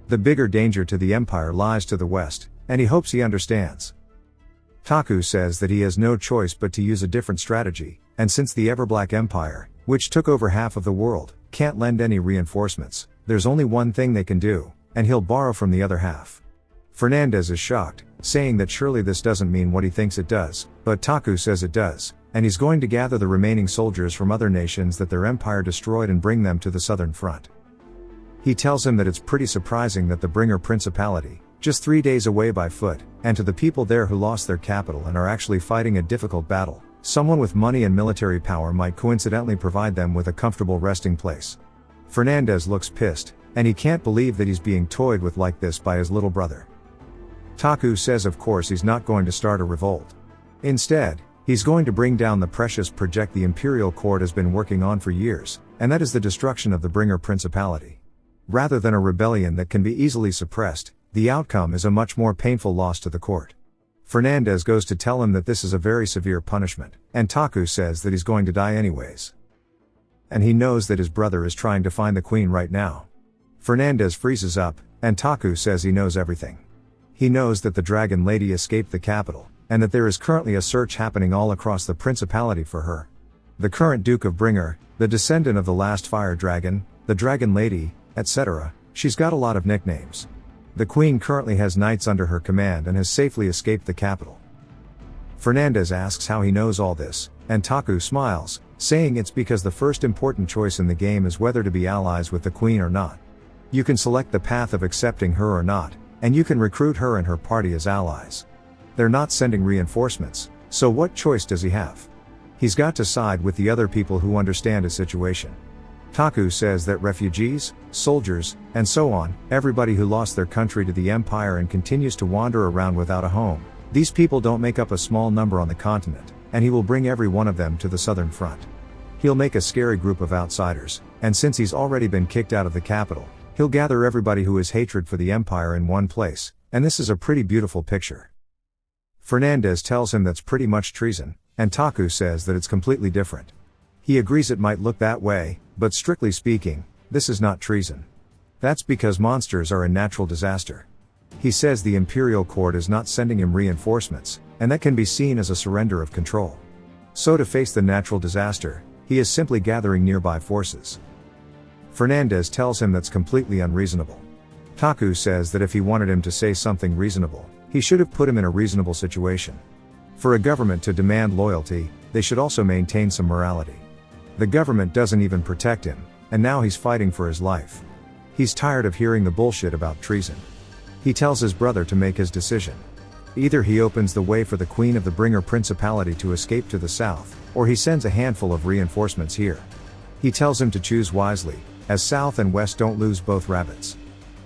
The bigger danger to the empire lies to the west, and he hopes he understands. Taku says that he has no choice but to use a different strategy, and since the Everblack Empire, which took over half of the world, can't lend any reinforcements, there's only one thing they can do, and he'll borrow from the other half. Fernandez is shocked, saying that surely this doesn't mean what he thinks it does, but Taku says it does, and he's going to gather the remaining soldiers from other nations that their empire destroyed and bring them to the southern front. He tells him that it's pretty surprising that the Bringer Principality, just 3 days away by foot, and to the people there who lost their capital and are actually fighting a difficult battle, someone with money and military power might coincidentally provide them with a comfortable resting place. Fernandez looks pissed, and he can't believe that he's being toyed with like this by his little brother. Taku says of course he's not going to start a revolt. Instead, he's going to bring down the precious project the Imperial Court has been working on for years, and that is the destruction of the Bringer Principality. Rather than a rebellion that can be easily suppressed, the outcome is a much more painful loss to the court. Fernandez goes to tell him that this is a very severe punishment, and Taku says that he's going to die anyways. And he knows that his brother is trying to find the queen right now. Fernandez freezes up, and Taku says he knows everything. He knows that the dragon lady escaped the capital, and that there is currently a search happening all across the principality for her. The current Duke of Bringer, the descendant of the last fire dragon, the dragon lady, etc., she's got a lot of nicknames. The queen currently has knights under her command and has safely escaped the capital. Fernandez asks how he knows all this, and Taku smiles, saying it's because the first important choice in the game is whether to be allies with the queen or not. You can select the path of accepting her or not, and you can recruit her and her party as allies. They're not sending reinforcements, so what choice does he have? He's got to side with the other people who understand his situation. Taku says that refugees, soldiers, and so on, everybody who lost their country to the empire and continues to wander around without a home, these people don't make up a small number on the continent, and he will bring every one of them to the southern front. He'll make a scary group of outsiders, and since he's already been kicked out of the capital, he'll gather everybody who has hatred for the empire in one place, and this is a pretty beautiful picture. Fernandez tells him that's pretty much treason, and Taku says that it's completely different. He agrees it might look that way, but strictly speaking, this is not treason. That's because monsters are a natural disaster. He says the Imperial Court is not sending him reinforcements, and that can be seen as a surrender of control. So to face the natural disaster, he is simply gathering nearby forces. Fernandez tells him that's completely unreasonable. Taku says that if he wanted him to say something reasonable, he should have put him in a reasonable situation. For a government to demand loyalty, they should also maintain some morality. The government doesn't even protect him, and now he's fighting for his life. He's tired of hearing the bullshit about treason. He tells his brother to make his decision. Either he opens the way for the Queen of the Bringer Principality to escape to the south, or he sends a handful of reinforcements here. He tells him to choose wisely, as south and west don't lose both rabbits.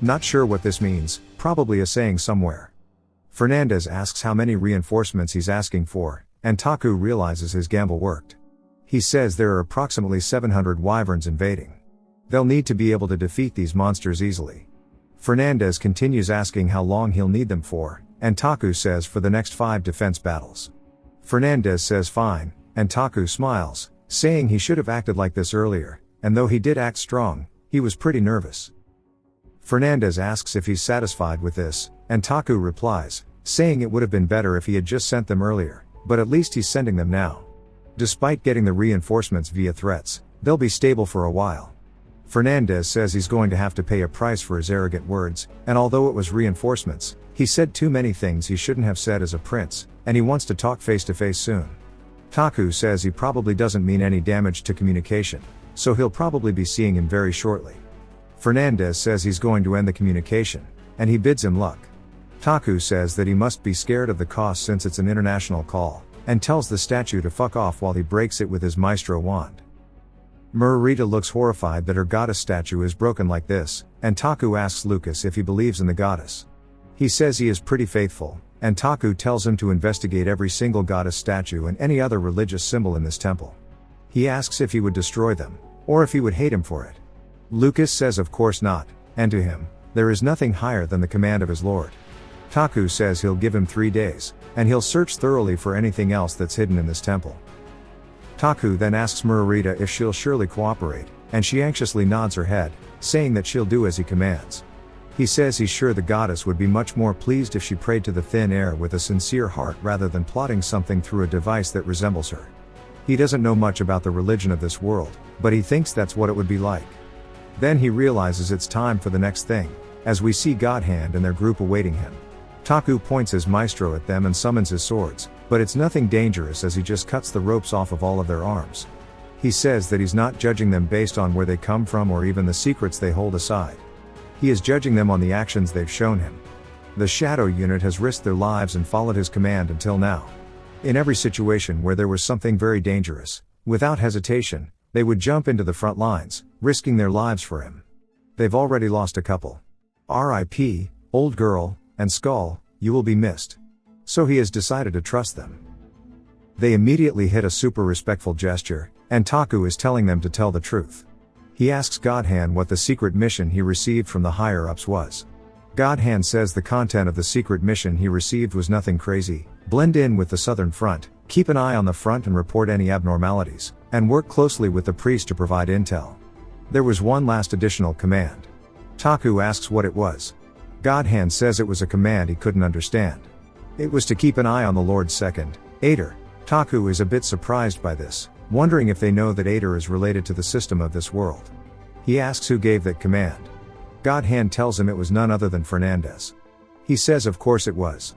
Not sure what this means, probably a saying somewhere. Fernandez asks how many reinforcements he's asking for, and Taku realizes his gamble worked. He says there are approximately 700 wyverns invading. They'll need to be able to defeat these monsters easily. Fernandez continues asking how long he'll need them for, and Taku says for the next 5 defense battles. Fernandez says fine, and Taku smiles, saying he should have acted like this earlier, and though he did act strong, he was pretty nervous. Fernandez asks if he's satisfied with this, and Taku replies, saying it would have been better if he had just sent them earlier, but at least he's sending them now. Despite getting the reinforcements via threats, they'll be stable for a while. Fernandez says he's going to have to pay a price for his arrogant words, and although it was reinforcements, he said too many things he shouldn't have said as a prince, and he wants to talk face to face soon. Taku says he probably doesn't mean any damage to communication, so he'll probably be seeing him very shortly. Fernandez says he's going to end the communication, and he bids him luck. Taku says that he must be scared of the cost since it's an international call, and tells the statue to fuck off while he breaks it with his maestro wand. Murarita looks horrified that her goddess statue is broken like this, and Taku asks Lucas if he believes in the goddess. He says he is pretty faithful, and Taku tells him to investigate every single goddess statue and any other religious symbol in this temple. He asks if he would destroy them, or if he would hate him for it. Lucas says of course not, and to him, there is nothing higher than the command of his lord. Taku says he'll give him 3 days, and he'll search thoroughly for anything else that's hidden in this temple. Taku then asks Murarita if she'll surely cooperate, and she anxiously nods her head, saying that she'll do as he commands. He says he's sure the goddess would be much more pleased if she prayed to the thin air with a sincere heart rather than plotting something through a device that resembles her. He doesn't know much about the religion of this world, but he thinks that's what it would be like. Then he realizes it's time for the next thing, as we see Godhand and their group awaiting him. Taku points his maestro at them and summons his swords, but it's nothing dangerous as he just cuts the ropes off of all of their arms. He says that he's not judging them based on where they come from or even the secrets they hold aside. He is judging them on the actions they've shown him. The Shadow Unit has risked their lives and followed his command until now. In every situation where there was something very dangerous, without hesitation, they would jump into the front lines, risking their lives for him. They've already lost a couple. R.I.P., Old Girl, and Skull, you will be missed. So he has decided to trust them. They immediately hit a super respectful gesture, and Taku is telling them to tell the truth. He asks Godhand what the secret mission he received from the higher-ups was. Godhand says the content of the secret mission he received was nothing crazy: blend in with the Southern Front, keep an eye on the front and report any abnormalities, and work closely with the priest to provide intel. There was one last additional command. Taku asks what it was. Godhand says it was a command he couldn't understand. It was to keep an eye on the Lord's second, Aether. Taku is a bit surprised by this, wondering if they know that Aether is related to the system of this world. He asks who gave that command. Godhand tells him it was none other than Fernandez. He says of course it was.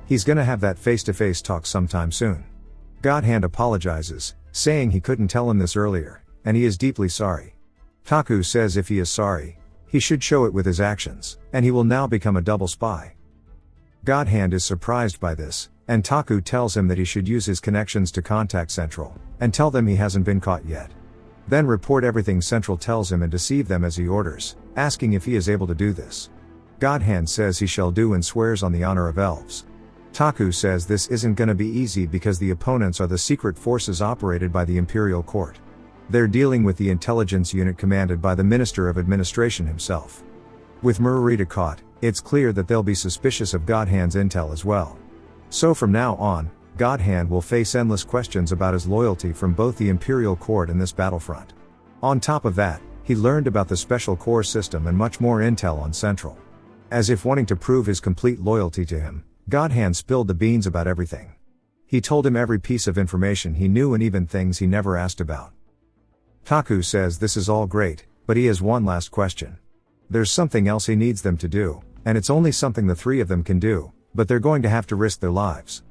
He's gonna have that face-to-face talk sometime soon. Godhand apologizes, saying he couldn't tell him this earlier, and he is deeply sorry. Taku says if he is sorry, he should show it with his actions, and he will now become a double spy. Godhand is surprised by this, and Taku tells him that he should use his connections to contact Central, and tell them he hasn't been caught yet. Then report everything Central tells him and deceive them as he orders, asking if he is able to do this. Godhand says he shall do and swears on the honor of elves. Taku says this isn't gonna be easy because the opponents are the secret forces operated by the Imperial Court. They're dealing with the intelligence unit commanded by the Minister of Administration himself. With Margarita caught, it's clear that they'll be suspicious of Godhand's intel as well. So from now on, Godhand will face endless questions about his loyalty from both the Imperial Court and this battlefront. On top of that, he learned about the Special Corps system and much more intel on Central. As if wanting to prove his complete loyalty to him, Godhand spilled the beans about everything. He told him every piece of information he knew and even things he never asked about. Taku says this is all great, but he has one last question. There's something else he needs them to do, and it's only something the three of them can do, but they're going to have to risk their lives.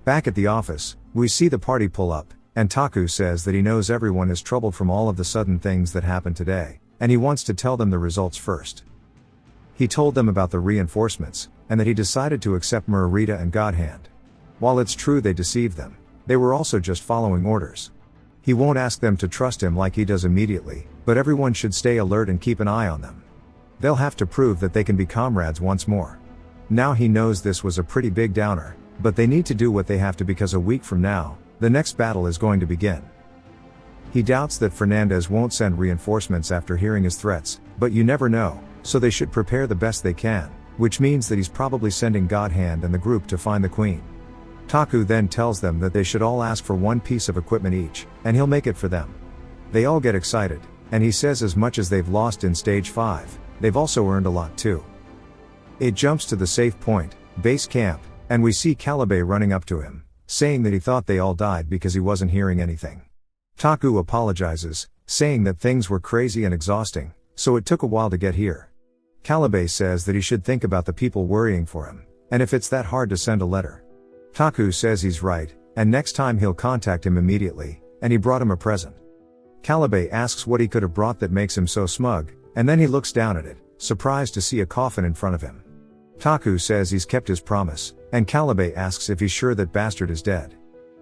Back at the office, we see the party pull up, and Taku says that he knows everyone is troubled from all of the sudden things that happened today, and he wants to tell them the results first. He told them about the reinforcements, and that he decided to accept Margarita and Godhand. While it's true they deceived them, they were also just following orders. He won't ask them to trust him like he does immediately, but everyone should stay alert and keep an eye on them. They'll have to prove that they can be comrades once more. Now he knows this was a pretty big downer, but they need to do what they have to because a week from now, the next battle is going to begin. He doubts that Fernandez won't send reinforcements after hearing his threats, but you never know, so they should prepare the best they can, which means that he's probably sending Godhand and the group to find the Queen. Taku then tells them that they should all ask for one piece of equipment each, and he'll make it for them. They all get excited, and he says as much as they've lost in Stage 5, they've also earned a lot too. It jumps to the safe point, base camp, and we see Calibe running up to him, saying that he thought they all died because he wasn't hearing anything. Taku apologizes, saying that things were crazy and exhausting, so it took a while to get here. Calibe says that he should think about the people worrying for him, and if it's that hard to send a letter. Taku says he's right, and next time he'll contact him immediately, and he brought him a present. Calibe asks what he could have brought that makes him so smug, and then he looks down at it, surprised to see a coffin in front of him. Taku says he's kept his promise, and Calibe asks if he's sure that bastard is dead.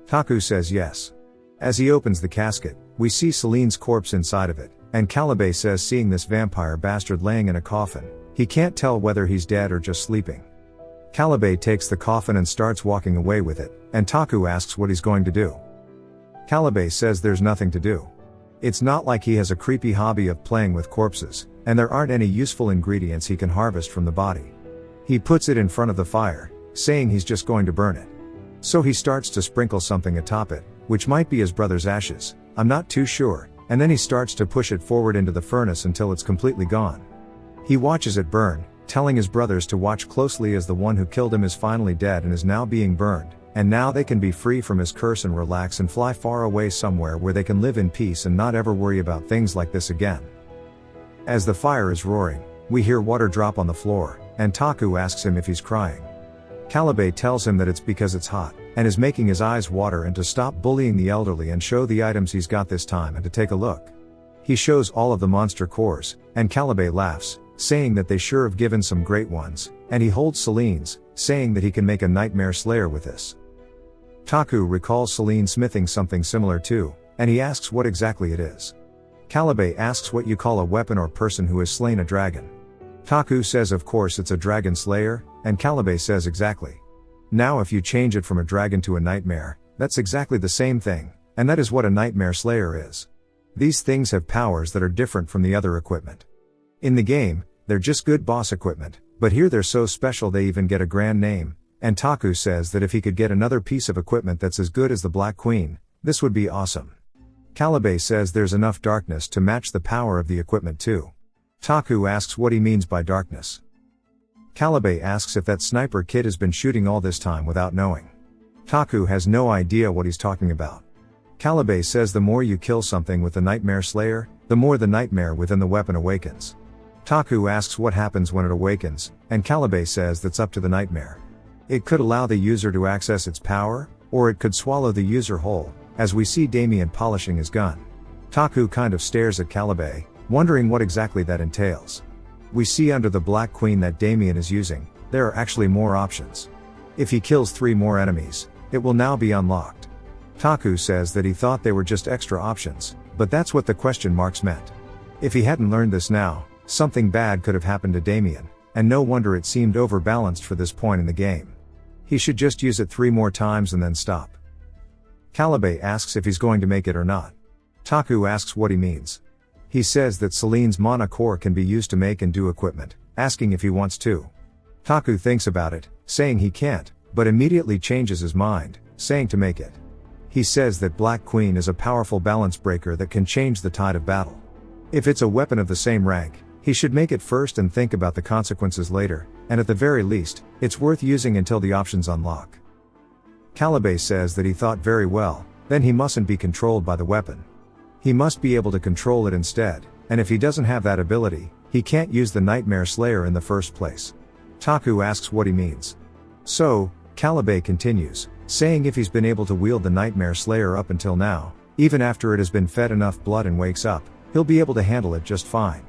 Taku says yes. As he opens the casket, we see Celine's corpse inside of it, and Calibe says seeing this vampire bastard laying in a coffin, he can't tell whether he's dead or just sleeping. Calibe takes the coffin and starts walking away with it, and Taku asks what he's going to do. Calibe says there's nothing to do. It's not like he has a creepy hobby of playing with corpses, and there aren't any useful ingredients he can harvest from the body. He puts it in front of the fire, saying he's just going to burn it. So he starts to sprinkle something atop it, which might be his brother's ashes, I'm not too sure, and then he starts to push it forward into the furnace until it's completely gone. He watches it burn, telling his brothers to watch closely as the one who killed him is finally dead and is now being burned, and now they can be free from his curse and relax and fly far away somewhere where they can live in peace and not ever worry about things like this again. As the fire is roaring, we hear water drop on the floor, and Taku asks him if he's crying. Calibe tells him that it's because it's hot, and is making his eyes water and to stop bullying the elderly and show the items he's got this time and to take a look. He shows all of the monster cores, and Calibe laughs, saying that they sure have given some great ones, and he holds Celine's, saying that he can make a nightmare slayer with this. Taku recalls Celine smithing something similar too, and he asks what exactly it is. Calibe asks what you call a weapon or person who has slain a dragon. Taku says of course it's a dragon slayer, and Calibe says exactly. Now if you change it from a dragon to a nightmare, that's exactly the same thing, and that is what a nightmare slayer is. These things have powers that are different from the other equipment. In the game, they're just good boss equipment, but here they're so special they even get a grand name, and Taku says that if he could get another piece of equipment that's as good as the Black Queen, this would be awesome. Calibe says there's enough darkness to match the power of the equipment too. Taku asks what he means by darkness. Calibe asks if that sniper kid has been shooting all this time without knowing. Taku has no idea what he's talking about. Calibe says the more you kill something with the Nightmare Slayer, the more the nightmare within the weapon awakens. Taku asks what happens when it awakens, and Calibe says that's up to the nightmare. It could allow the user to access its power, or it could swallow the user whole, as we see Damien polishing his gun. Taku kind of stares at Calibe, wondering what exactly that entails. We see under the Black Queen that Damien is using, there are actually more options. If he kills 3 more enemies, it will now be unlocked. Taku says that he thought they were just extra options, but that's what the question marks meant. If he hadn't learned this now, something bad could have happened to Damien, and no wonder it seemed overbalanced for this point in the game. He should just use it 3 more times and then stop. Calibe asks if he's going to make it or not. Taku asks what he means. He says that Celine's mana core can be used to make and do equipment, asking if he wants to. Taku thinks about it, saying he can't, but immediately changes his mind, saying to make it. He says that Black Queen is a powerful balance breaker that can change the tide of battle. If it's a weapon of the same rank, he should make it first and think about the consequences later, and at the very least, it's worth using until the options unlock. Calibe says that he thought very well, then he mustn't be controlled by the weapon. He must be able to control it instead, and if he doesn't have that ability, he can't use the Nightmare Slayer in the first place. Taku asks what he means. So, Calibe continues, saying if he's been able to wield the Nightmare Slayer up until now, even after it has been fed enough blood and wakes up, he'll be able to handle it just fine.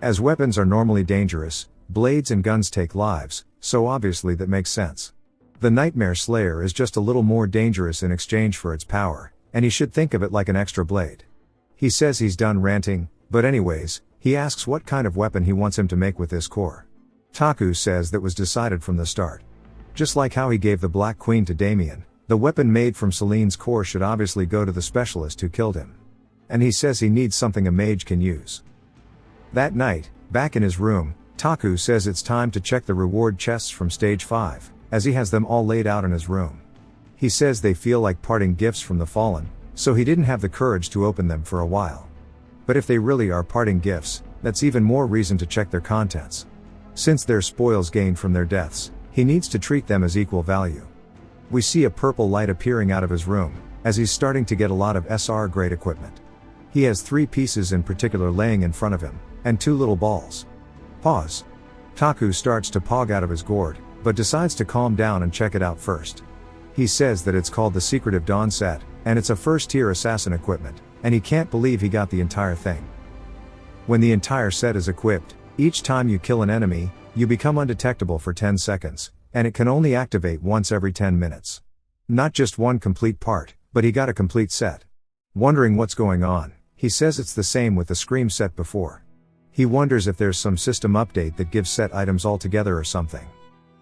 As weapons are normally dangerous, blades and guns take lives, so obviously that makes sense. The Nightmare Slayer is just a little more dangerous in exchange for its power, and he should think of it like an extra blade. He says he's done ranting, but anyways, he asks what kind of weapon he wants him to make with this core. Taku says that was decided from the start. Just like how he gave the Black Queen to Damien, the weapon made from Celine's core should obviously go to the specialist who killed him. And he says he needs something a mage can use. That night, back in his room, Taku says it's time to check the reward chests from stage 5, as he has them all laid out in his room. He says they feel like parting gifts from the fallen, so he didn't have the courage to open them for a while. But if they really are parting gifts, that's even more reason to check their contents. Since they're spoils gained from their deaths, he needs to treat them as equal value. We see a purple light appearing out of his room, as he's starting to get a lot of SR grade equipment. He has 3 pieces in particular laying in front of him, and 2 little balls. Pause. Taku starts to pog out of his gourd, but decides to calm down and check it out first. He says that it's called the Secretive Dawn set, and it's a first-tier assassin equipment, and he can't believe he got the entire thing. When the entire set is equipped, each time you kill an enemy, you become undetectable for 10 seconds, and it can only activate once every 10 minutes. Not just one complete part, but he got a complete set. Wondering what's going on, he says it's the same with the Scream set before. He wonders if there's some system update that gives set items all together or something.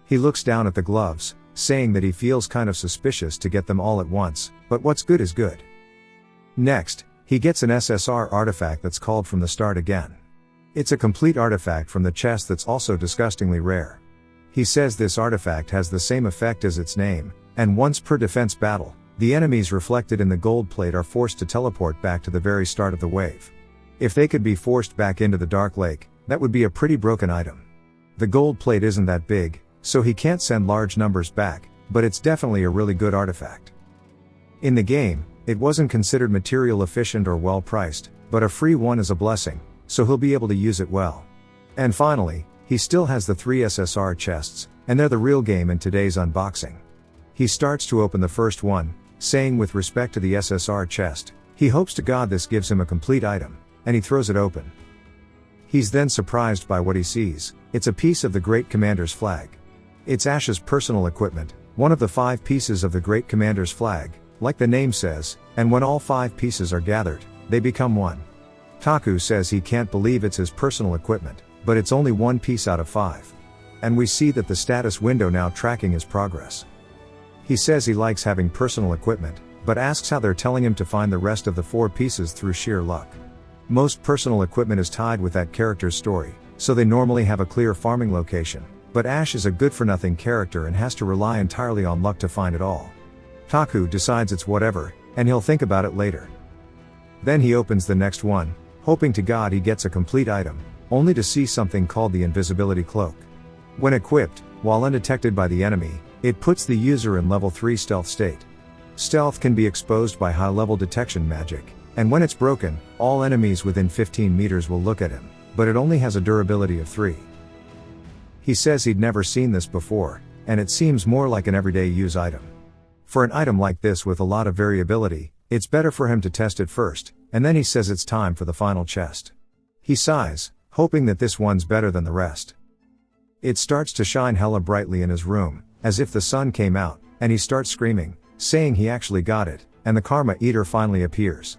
He looks down at the gloves, saying that he feels kind of suspicious to get them all at once, but what's good is good. Next, he gets an SSR artifact that's called from the start again. It's a complete artifact from the chest that's also disgustingly rare. He says this artifact has the same effect as its name, and once per defense battle, the enemies reflected in the gold plate are forced to teleport back to the very start of the wave. If they could be forced back into the Dark Lake, that would be a pretty broken item. The gold plate isn't that big, so he can't send large numbers back, but it's definitely a really good artifact. In the game, it wasn't considered material efficient or well priced, but a free one is a blessing, so he'll be able to use it well. And finally, he still has the 3 SSR chests, and they're the real game in today's unboxing. He starts to open the first one, saying with respect to the SSR chest, he hopes to God this gives him a complete item, and he throws it open. He's then surprised by what he sees. It's a piece of the Great Commander's flag. It's Ash's personal equipment, one of the 5 pieces of the Great Commander's flag, like the name says, and when all 5 pieces are gathered, they become one. Taku says he can't believe it's his personal equipment, but it's only one piece out of 5. And we see that the status window now tracking his progress. He says he likes having personal equipment, but asks how they're telling him to find the rest of the 4 pieces through sheer luck. Most personal equipment is tied with that character's story, so they normally have a clear farming location, but Ash is a good-for-nothing character and has to rely entirely on luck to find it all. Taku decides it's whatever, and he'll think about it later. Then he opens the next one, hoping to God he gets a complete item, only to see something called the invisibility cloak. When equipped, while undetected by the enemy, it puts the user in level 3 stealth state. Stealth can be exposed by high-level detection magic, and when it's broken, all enemies within 15 meters will look at him, but it only has a durability of 3. He says he'd never seen this before, and it seems more like an everyday use item. For an item like this with a lot of variability, it's better for him to test it first, and then he says it's time for the final chest. He sighs, hoping that this one's better than the rest. It starts to shine hella brightly in his room, as if the sun came out, and he starts screaming, saying he actually got it, and the Karma Eater finally appears.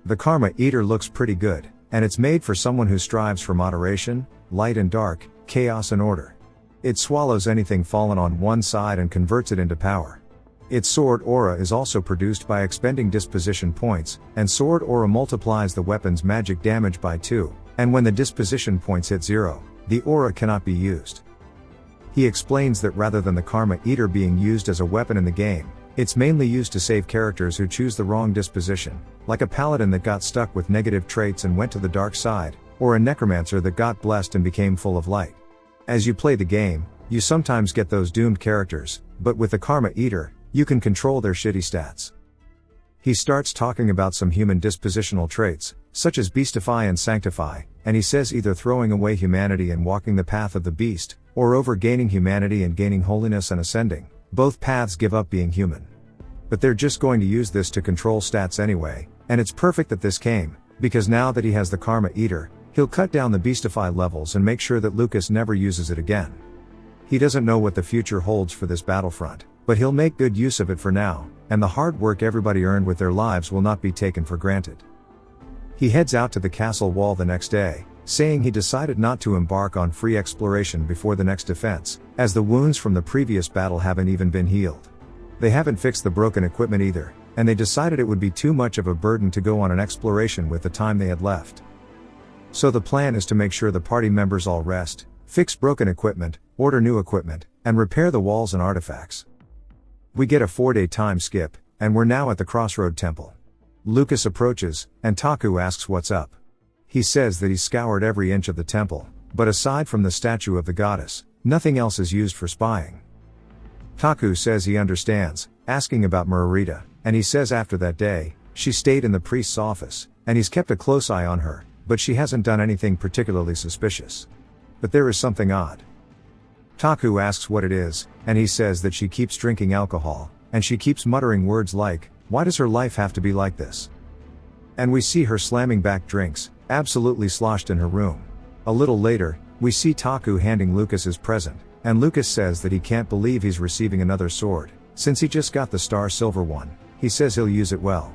The Karma Eater looks pretty good, and it's made for someone who strives for moderation, light and dark, chaos and order. It swallows anything fallen on one side and converts it into power. Its sword aura is also produced by expending disposition points, and sword aura multiplies the weapon's magic damage by 2, and when the disposition points hit 0, the aura cannot be used. He explains that rather than the Karma Eater being used as a weapon in the game, it's mainly used to save characters who choose the wrong disposition, like a paladin that got stuck with negative traits and went to the dark side, or a necromancer that got blessed and became full of light. As you play the game, you sometimes get those doomed characters, but with the Karma Eater, you can control their shitty stats. He starts talking about some human dispositional traits, such as Beastify and Sanctify, and he says either throwing away humanity and walking the path of the beast, or over gaining humanity and gaining holiness and ascending. Both paths give up being human. But they're just going to use this to control stats anyway, and it's perfect that this came, because now that he has the Karma Eater, he'll cut down the Beastify levels and make sure that Lucas never uses it again. He doesn't know what the future holds for this battlefront, but he'll make good use of it for now, and the hard work everybody earned with their lives will not be taken for granted. He heads out to the castle wall the next day, saying he decided not to embark on free exploration before the next defense, as the wounds from the previous battle haven't even been healed. They haven't fixed the broken equipment either, and they decided it would be too much of a burden to go on an exploration with the time they had left. So the plan is to make sure the party members all rest, fix broken equipment, order new equipment, and repair the walls and artifacts. We get a 4-day time skip, and we're now at the Crossroad Temple. Lucas approaches, and Taku asks what's up. He says that he's scoured every inch of the temple, but aside from the statue of the goddess, nothing else is used for spying. Taku says he understands, asking about Margarita, and he says after that day, she stayed in the priest's office, and he's kept a close eye on her, but she hasn't done anything particularly suspicious. But there is something odd. Taku asks what it is, and he says that she keeps drinking alcohol, and she keeps muttering words like, "Why does her life have to be like this?" And we see her slamming back drinks, absolutely sloshed in her room. A little later, we see Taku handing Lucas his present, and Lucas says that he can't believe he's receiving another sword, since he just got the Star Silver one. He says he'll use it well.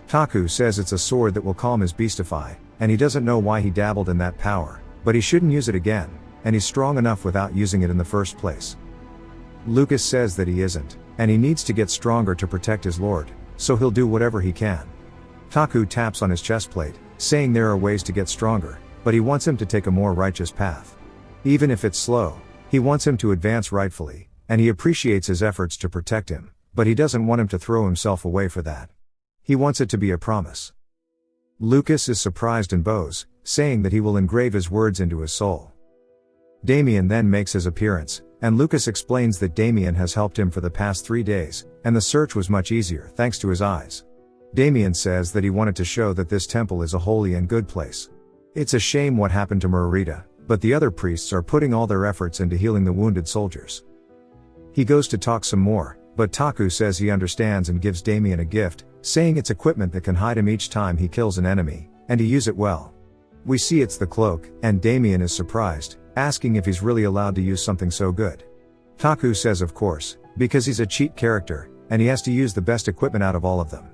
Taku says it's a sword that will calm his Beastify, and he doesn't know why he dabbled in that power, but he shouldn't use it again, and he's strong enough without using it in the first place. Lucas says that he isn't, and he needs to get stronger to protect his lord, so he'll do whatever he can. Taku taps on his chestplate, saying there are ways to get stronger, but he wants him to take a more righteous path. Even if it's slow, he wants him to advance rightfully, and he appreciates his efforts to protect him, but he doesn't want him to throw himself away for that. He wants it to be a promise. Lucas is surprised and bows, saying that he will engrave his words into his soul. Damien then makes his appearance, and Lucas explains that Damien has helped him for the past 3 days, and the search was much easier thanks to his eyes. Damien says that he wanted to show that this temple is a holy and good place. It's a shame what happened to Margarita, but the other priests are putting all their efforts into healing the wounded soldiers. He goes to talk some more, but Taku says he understands and gives Damien a gift, saying it's equipment that can hide him each time he kills an enemy, and to use it well. We see it's the cloak, and Damien is surprised, asking if he's really allowed to use something so good. Taku says of course, because he's a cheat character, and he has to use the best equipment out of all of them.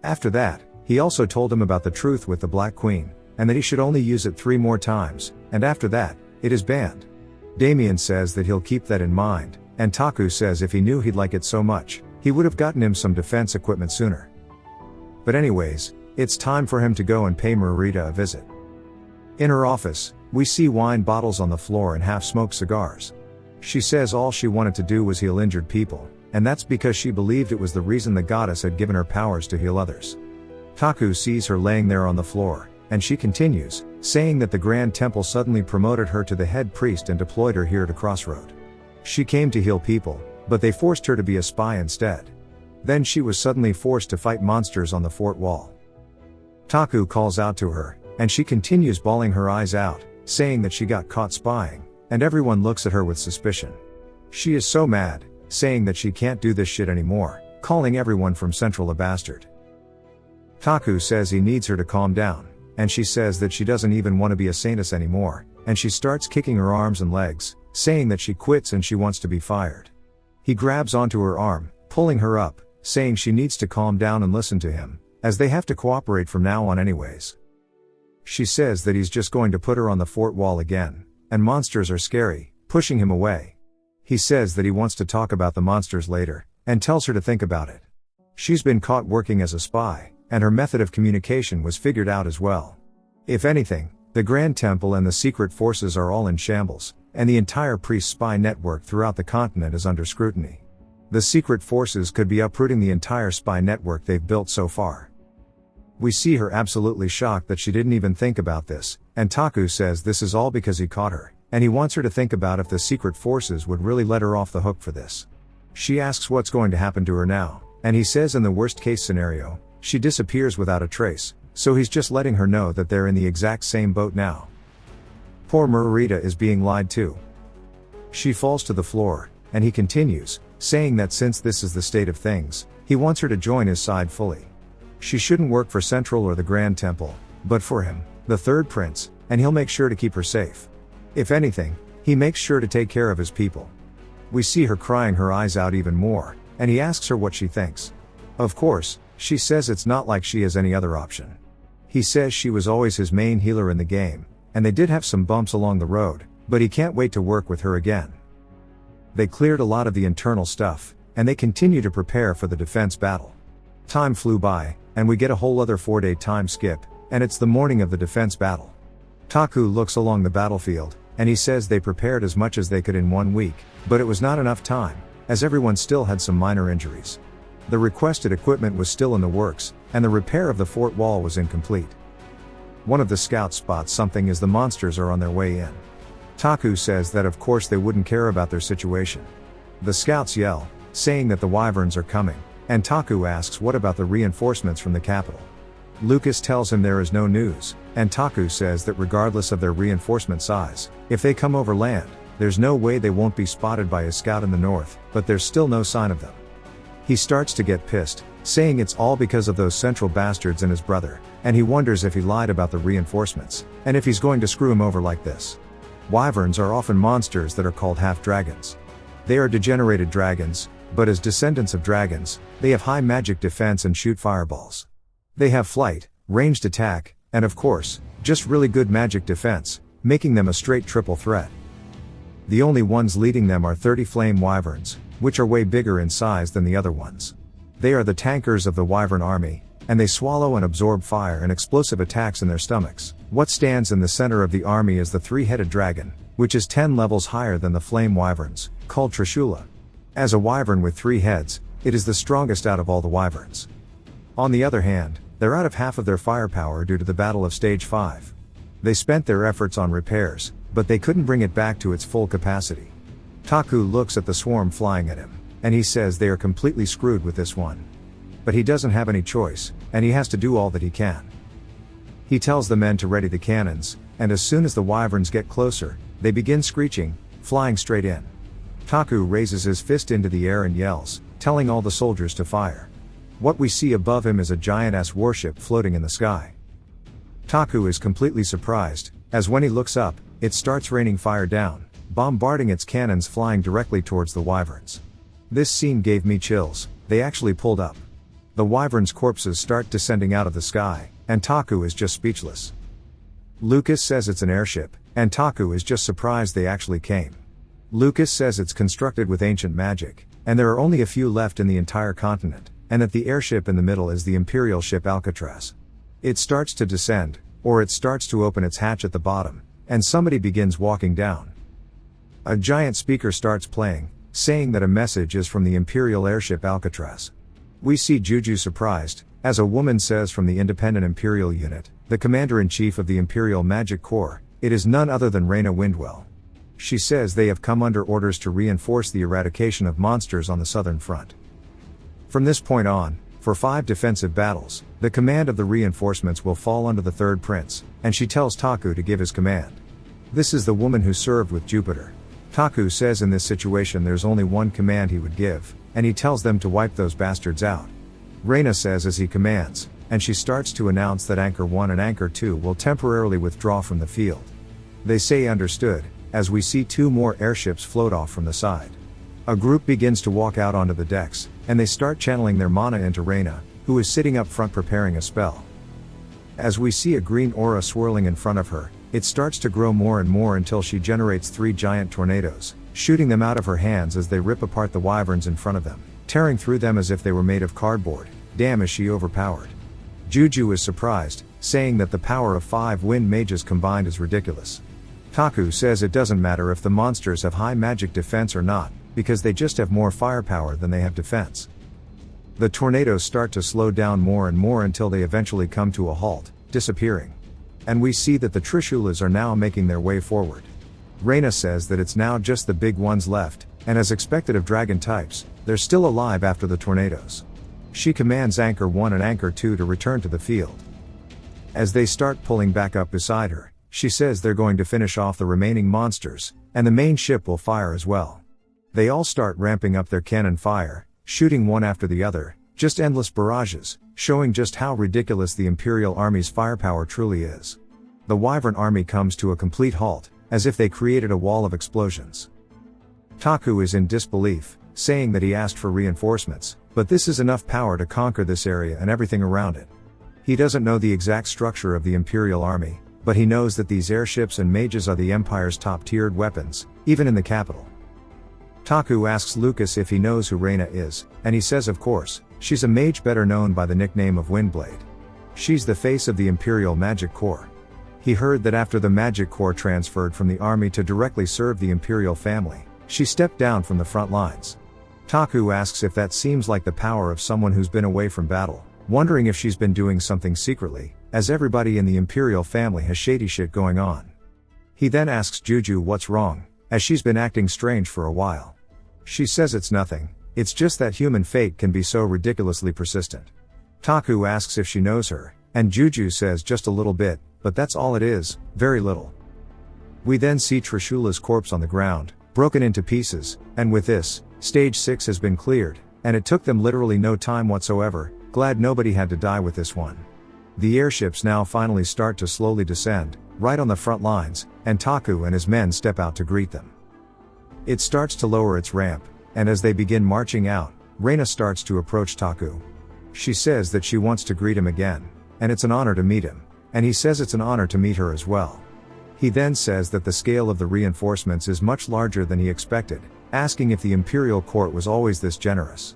After that, he also told him about the truth with the Black Queen, and that he should only use it 3 more times, and after that, it is banned. Damien says that he'll keep that in mind, and Taku says if he knew he'd like it so much, he would have gotten him some defense equipment sooner. But anyways, it's time for him to go and pay Marita a visit. In her office, we see wine bottles on the floor and half-smoked cigars. She says all she wanted to do was heal injured people, and that's because she believed it was the reason the goddess had given her powers to heal others. Taku sees her laying there on the floor, and she continues, saying that the Grand Temple suddenly promoted her to the head priest and deployed her here to Crossroad. She came to heal people, but they forced her to be a spy instead. Then she was suddenly forced to fight monsters on the fort wall. Taku calls out to her, and she continues bawling her eyes out, saying that she got caught spying, and everyone looks at her with suspicion. She is so mad, saying that she can't do this shit anymore, calling everyone from Central a bastard. Taku says he needs her to calm down, and she says that she doesn't even want to be a saintess anymore, and she starts kicking her arms and legs, saying that she quits and she wants to be fired. He grabs onto her arm, pulling her up, saying she needs to calm down and listen to him, as they have to cooperate from now on anyways. She says that he's just going to put her on the fort wall again, and monsters are scary, pushing him away. He says that he wants to talk about the monsters later, and tells her to think about it. She's been caught working as a spy, and her method of communication was figured out as well. If anything, the Grand Temple and the secret forces are all in shambles, and the entire priest spy network throughout the continent is under scrutiny. The secret forces could be uprooting the entire spy network they've built so far. We see her absolutely shocked that she didn't even think about this, and Taku says this is all because he caught her, and he wants her to think about if the secret forces would really let her off the hook for this. She asks what's going to happen to her now, and he says in the worst case scenario, she disappears without a trace, so he's just letting her know that they're in the exact same boat now. Poor Marita is being lied to. She falls to the floor, and he continues, saying that since this is the state of things, he wants her to join his side fully. She shouldn't work for Central or the Grand Temple, but for him, the third prince, and he'll make sure to keep her safe. If anything, he makes sure to take care of his people. We see her crying her eyes out even more, and he asks her what she thinks. Of course, she says it's not like she has any other option. He says she was always his main healer in the game, and they did have some bumps along the road, but he can't wait to work with her again. They cleared a lot of the internal stuff, and they continue to prepare for the defense battle. Time flew by, and we get a whole other 4-day time skip, and it's the morning of the defense battle. Taku looks along the battlefield, and he says they prepared as much as they could in 1 week, but it was not enough time, as everyone still had some minor injuries. The requested equipment was still in the works, and the repair of the fort wall was incomplete. One of the scouts spots something as the monsters are on their way in. Taku says that of course they wouldn't care about their situation. The scouts yell, saying that the wyverns are coming, and Taku asks what about the reinforcements from the capital. Lucas tells him there is no news, and Taku says that regardless of their reinforcement size, if they come over land, there's no way they won't be spotted by a scout in the north, but there's still no sign of them. He starts to get pissed, saying it's all because of those Central bastards and his brother, and he wonders if he lied about the reinforcements, and if he's going to screw him over like this. Wyverns are often monsters that are called half-dragons. They are degenerated dragons, but as descendants of dragons, they have high magic defense and shoot fireballs. They have flight, ranged attack, and of course, just really good magic defense, making them a straight triple threat. The only ones leading them are 30 flame wyverns, which are way bigger in size than the other ones. They are the tankers of the wyvern army, and they swallow and absorb fire and explosive attacks in their stomachs. What stands in the center of the army is the 3-headed dragon, which is 10 levels higher than the flame wyverns, called Trishula. As a wyvern with 3 heads, it is the strongest out of all the wyverns. On the other hand, they're out of half of their firepower due to the Battle of Stage 5. They spent their efforts on repairs, but they couldn't bring it back to its full capacity. Taku looks at the swarm flying at him, and he says they are completely screwed with this one. But he doesn't have any choice, and he has to do all that he can. He tells the men to ready the cannons, and as soon as the wyverns get closer, they begin screeching, flying straight in. Taku raises his fist into the air and yells, telling all the soldiers to fire. What we see above him is a giant-ass warship floating in the sky. Taku is completely surprised, as when he looks up, it starts raining fire down, bombarding its cannons flying directly towards the wyverns. This scene gave me chills. They actually pulled up. The wyverns' corpses start descending out of the sky, and Taku is just speechless. Lucas says it's an airship, and Taku is just surprised they actually came. Lucas says it's constructed with ancient magic, and there are only a few left in the entire continent, and that the airship in the middle is the Imperial ship Alcatraz. It starts to descend, or it starts to open its hatch at the bottom, and somebody begins walking down. A giant speaker starts playing, saying that a message is from the Imperial airship Alcatraz. We see Juju surprised, as a woman says from the independent Imperial unit, the commander-in-chief of the Imperial Magic Corps, it is none other than Reyna Windwell. She says they have come under orders to reinforce the eradication of monsters on the southern front. From this point on, for 5 defensive battles, the command of the reinforcements will fall under the third prince, and she tells Taku to give his command. This is the woman who served with Jupiter. Taku says in this situation there's only one command he would give, and he tells them to wipe those bastards out. Reyna says as he commands, and she starts to announce that Anchor 1 and Anchor 2 will temporarily withdraw from the field. They say understood, as we see 2 more airships float off from the side. A group begins to walk out onto the decks, and they start channeling their mana into Reyna, who is sitting up front preparing a spell. As we see a green aura swirling in front of her, it starts to grow more and more until she generates 3 giant tornadoes, shooting them out of her hands as they rip apart the wyverns in front of them, tearing through them as if they were made of cardboard. Damn, is she overpowered. Juju is surprised, saying that the power of 5 wind mages combined is ridiculous. Taku says it doesn't matter if the monsters have high magic defense or not, because they just have more firepower than they have defense. The tornadoes start to slow down more and more until they eventually come to a halt, disappearing. And we see that the Trishulas are now making their way forward. Reyna says that it's now just the big ones left, and as expected of dragon types, they're still alive after the tornadoes. She commands Anchor 1 and Anchor 2 to return to the field. As they start pulling back up beside her, she says they're going to finish off the remaining monsters, and the main ship will fire as well. They all start ramping up their cannon fire, shooting one after the other, just endless barrages, showing just how ridiculous the Imperial Army's firepower truly is. The Wyvern army comes to a complete halt, as if they created a wall of explosions. Taku is in disbelief, saying that he asked for reinforcements, but this is enough power to conquer this area and everything around it. He doesn't know the exact structure of the Imperial Army, but he knows that these airships and mages are the Empire's top-tiered weapons, even in the capital. Taku asks Lucas if he knows who Reyna is, and he says of course, she's a mage better known by the nickname of Windblade. She's the face of the Imperial Magic Corps. He heard that after the Magic Corps transferred from the army to directly serve the Imperial family, she stepped down from the front lines. Taku asks if that seems like the power of someone who's been away from battle, wondering if she's been doing something secretly, as everybody in the Imperial family has shady shit going on. He then asks Juju what's wrong, as she's been acting strange for a while. She says it's nothing, it's just that human fate can be so ridiculously persistent. Taku asks if she knows her, and Juju says just a little bit, but that's all it is, very little. We then see Trishula's corpse on the ground, broken into pieces, and with this, stage 6 has been cleared, and it took them literally no time whatsoever. Glad nobody had to die with this one. The airships now finally start to slowly descend, right on the front lines, and Taku and his men step out to greet them. It starts to lower its ramp, and as they begin marching out, Reyna starts to approach Taku. She says that she wants to greet him again, and it's an honor to meet him, and he says it's an honor to meet her as well. He then says that the scale of the reinforcements is much larger than he expected, asking if the Imperial Court was always this generous.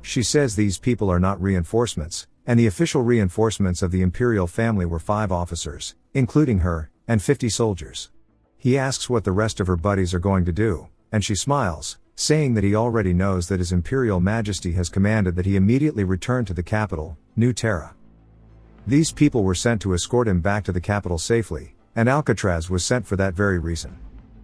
She says these people are not reinforcements, and the official reinforcements of the Imperial family were 5 officers, including her, and 50 soldiers. He asks what the rest of her buddies are going to do, and she smiles, saying that he already knows that His Imperial Majesty has commanded that he immediately return to the capital, New Terra. These people were sent to escort him back to the capital safely, and Alcatraz was sent for that very reason.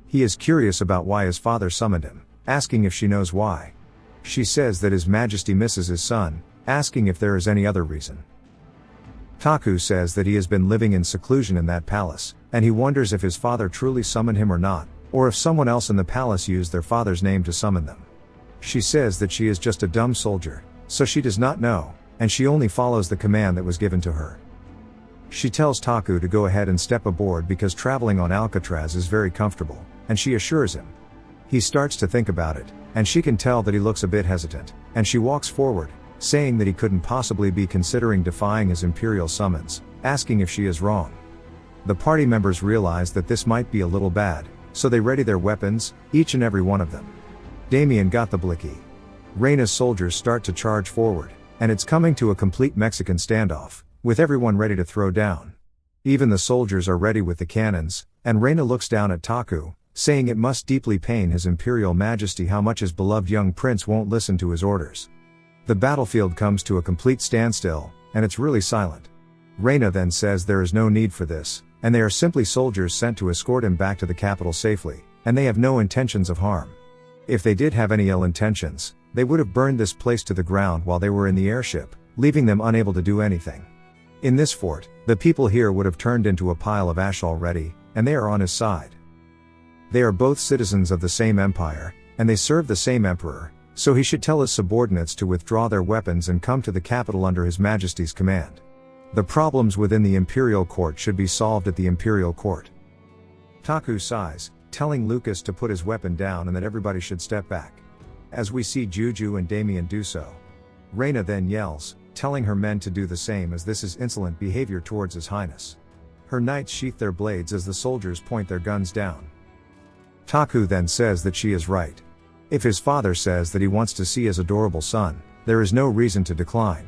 He is curious about why his father summoned him, asking if she knows why. She says that His Majesty misses his son, asking if there is any other reason. Taku says that he has been living in seclusion in that palace, and he wonders if his father truly summoned him or not, or if someone else in the palace used their father's name to summon them. She says that she is just a dumb soldier, so she does not know, and she only follows the command that was given to her. She tells Taku to go ahead and step aboard because traveling on Alcatraz is very comfortable, and she assures him. He starts to think about it, and she can tell that he looks a bit hesitant, and she walks forward, saying that he couldn't possibly be considering defying his imperial summons, asking if she is wrong. The party members realize that this might be a little bad, so they ready their weapons, each and every one of them. Damien got the blicky. Reina's soldiers start to charge forward, and it's coming to a complete Mexican standoff, with everyone ready to throw down. Even the soldiers are ready with the cannons, and Reina looks down at Taku, saying it must deeply pain his imperial majesty how much his beloved young prince won't listen to his orders. The battlefield comes to a complete standstill, and it's really silent. Reina then says there is no need for this, and they are simply soldiers sent to escort him back to the capital safely, and they have no intentions of harm. If they did have any ill intentions, they would have burned this place to the ground while they were in the airship, leaving them unable to do anything. In this fort, the people here would have turned into a pile of ash already, and they are on his side. They are both citizens of the same empire, and they serve the same emperor, so he should tell his subordinates to withdraw their weapons and come to the capital under his majesty's command. The problems within the imperial court should be solved at the imperial court. Taku sighs, telling Lucas to put his weapon down and that everybody should step back. As we see Juju and Damien do so. Reina then yells, telling her men to do the same as this is insolent behavior towards His Highness. Her knights sheath their blades as the soldiers point their guns down. Taku then says that she is right. If his father says that he wants to see his adorable son, there is no reason to decline.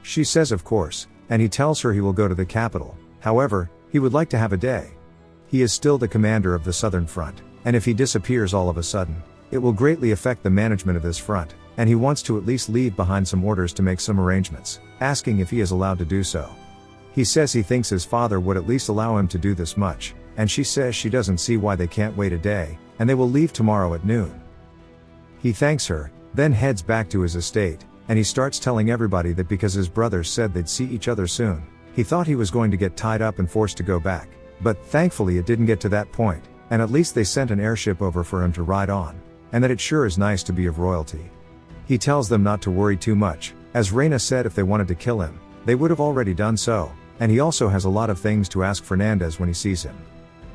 She says of course, and he tells her he will go to the capital, however, he would like to have a day. He is still the commander of the Southern Front, and if he disappears all of a sudden, it will greatly affect the management of this front, and he wants to at least leave behind some orders to make some arrangements, asking if he is allowed to do so. He says he thinks his father would at least allow him to do this much, and she says she doesn't see why they can't wait a day, and they will leave tomorrow at noon. He thanks her, then heads back to his estate, and he starts telling everybody that because his brothers said they'd see each other soon, he thought he was going to get tied up and forced to go back, but thankfully it didn't get to that point, and at least they sent an airship over for him to ride on, and that it sure is nice to be of royalty. He tells them not to worry too much, as Reina said if they wanted to kill him, they would have already done so, and he also has a lot of things to ask Fernandez when he sees him.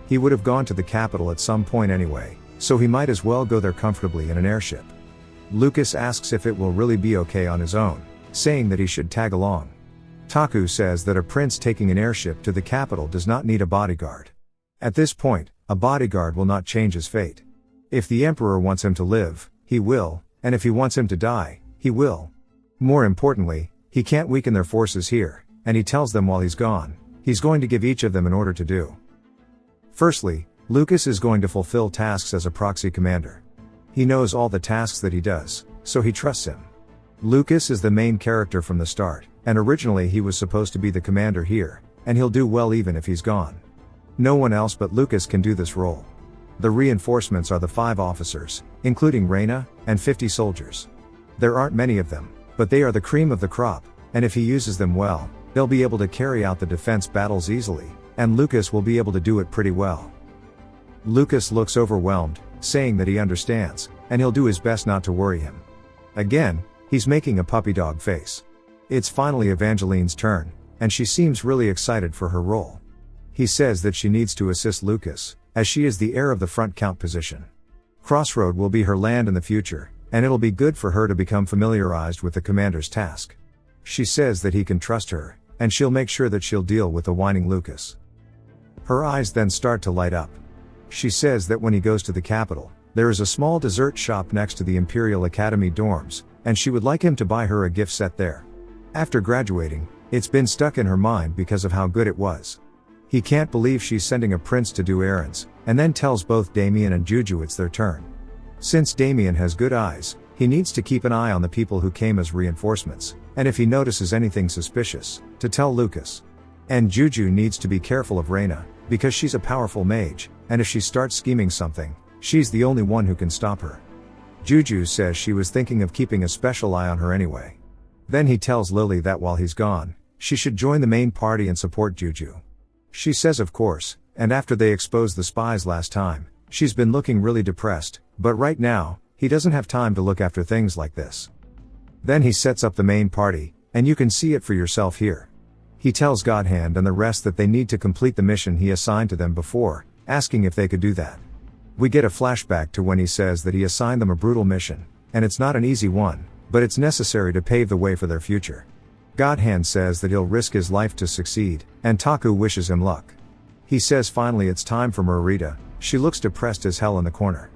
He would have gone to the capital at some point anyway, so he might as well go there comfortably in an airship. Lucas asks if it will really be okay on his own, saying that he should tag along. Taku says that a prince taking an airship to the capital does not need a bodyguard. At this point, a bodyguard will not change his fate. If the emperor wants him to live, he will, and if he wants him to die, he will. More importantly, he can't weaken their forces here, and he tells them while he's gone, he's going to give each of them an order to do. Firstly, Lucas is going to fulfill tasks as a proxy commander. He knows all the tasks that he does, so he trusts him. Lucas is the main character from the start, and originally he was supposed to be the commander here, and he'll do well even if he's gone. No one else but Lucas can do this role. The reinforcements are the 5 officers, including Reina, and 50 soldiers. There aren't many of them, but they are the cream of the crop, and if he uses them well, they'll be able to carry out the defense battles easily, and Lucas will be able to do it pretty well. Lucas looks overwhelmed, saying that he understands, and he'll do his best not to worry him. Again, he's making a puppy dog face. It's finally Evangeline's turn, and she seems really excited for her role. He says that she needs to assist Lucas, as she is the heir of the front count position. Crossroad will be her land in the future, and it'll be good for her to become familiarized with the commander's task. She says that he can trust her, and she'll make sure that she'll deal with the whining Lucas. Her eyes then start to light up. She says that when he goes to the capital, there is a small dessert shop next to the Imperial Academy dorms, and she would like him to buy her a gift set there. After graduating, it's been stuck in her mind because of how good it was. He can't believe she's sending a prince to do errands, and then tells both Damien and Juju it's their turn. Since Damien has good eyes, he needs to keep an eye on the people who came as reinforcements, and if he notices anything suspicious, to tell Lucas. And Juju needs to be careful of Reina, because she's a powerful mage, and if she starts scheming something, she's the only one who can stop her. Juju says she was thinking of keeping a special eye on her anyway. Then he tells Lily that while he's gone, she should join the main party and support Juju. She says of course, and after they exposed the spies last time, She's been looking really depressed, but right now, he doesn't have time to look after things like this. Then he sets up the main party, and you can see it for yourself here. He tells Godhand and the rest that they need to complete the mission he assigned to them before, asking if they could do that. We get a flashback to when he says that he assigned them a brutal mission, and it's not an easy one, but it's necessary to pave the way for their future. Godhand says that he'll risk his life to succeed, and Taku wishes him luck. He says finally it's time for Marita. She looks depressed as hell in the corner.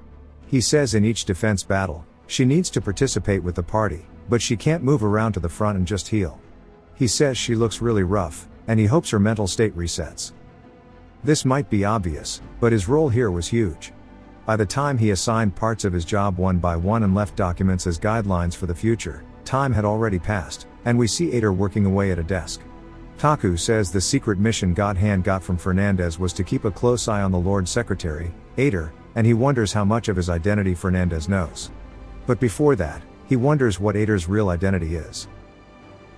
He says in each defense battle, she needs to participate with the party, but she can't move around to the front and just heal. He says she looks really rough, and he hopes her mental state resets. This might be obvious, but his role here was huge. By the time he assigned parts of his job one by one and left documents as guidelines for the future, time had already passed, and we see Ader working away at a desk. Taku says the secret mission Godhand got from Fernandez was to keep a close eye on the Lord Secretary, Ader, and he wonders how much of his identity Fernandez knows. But before that, he wonders what Ader's real identity is.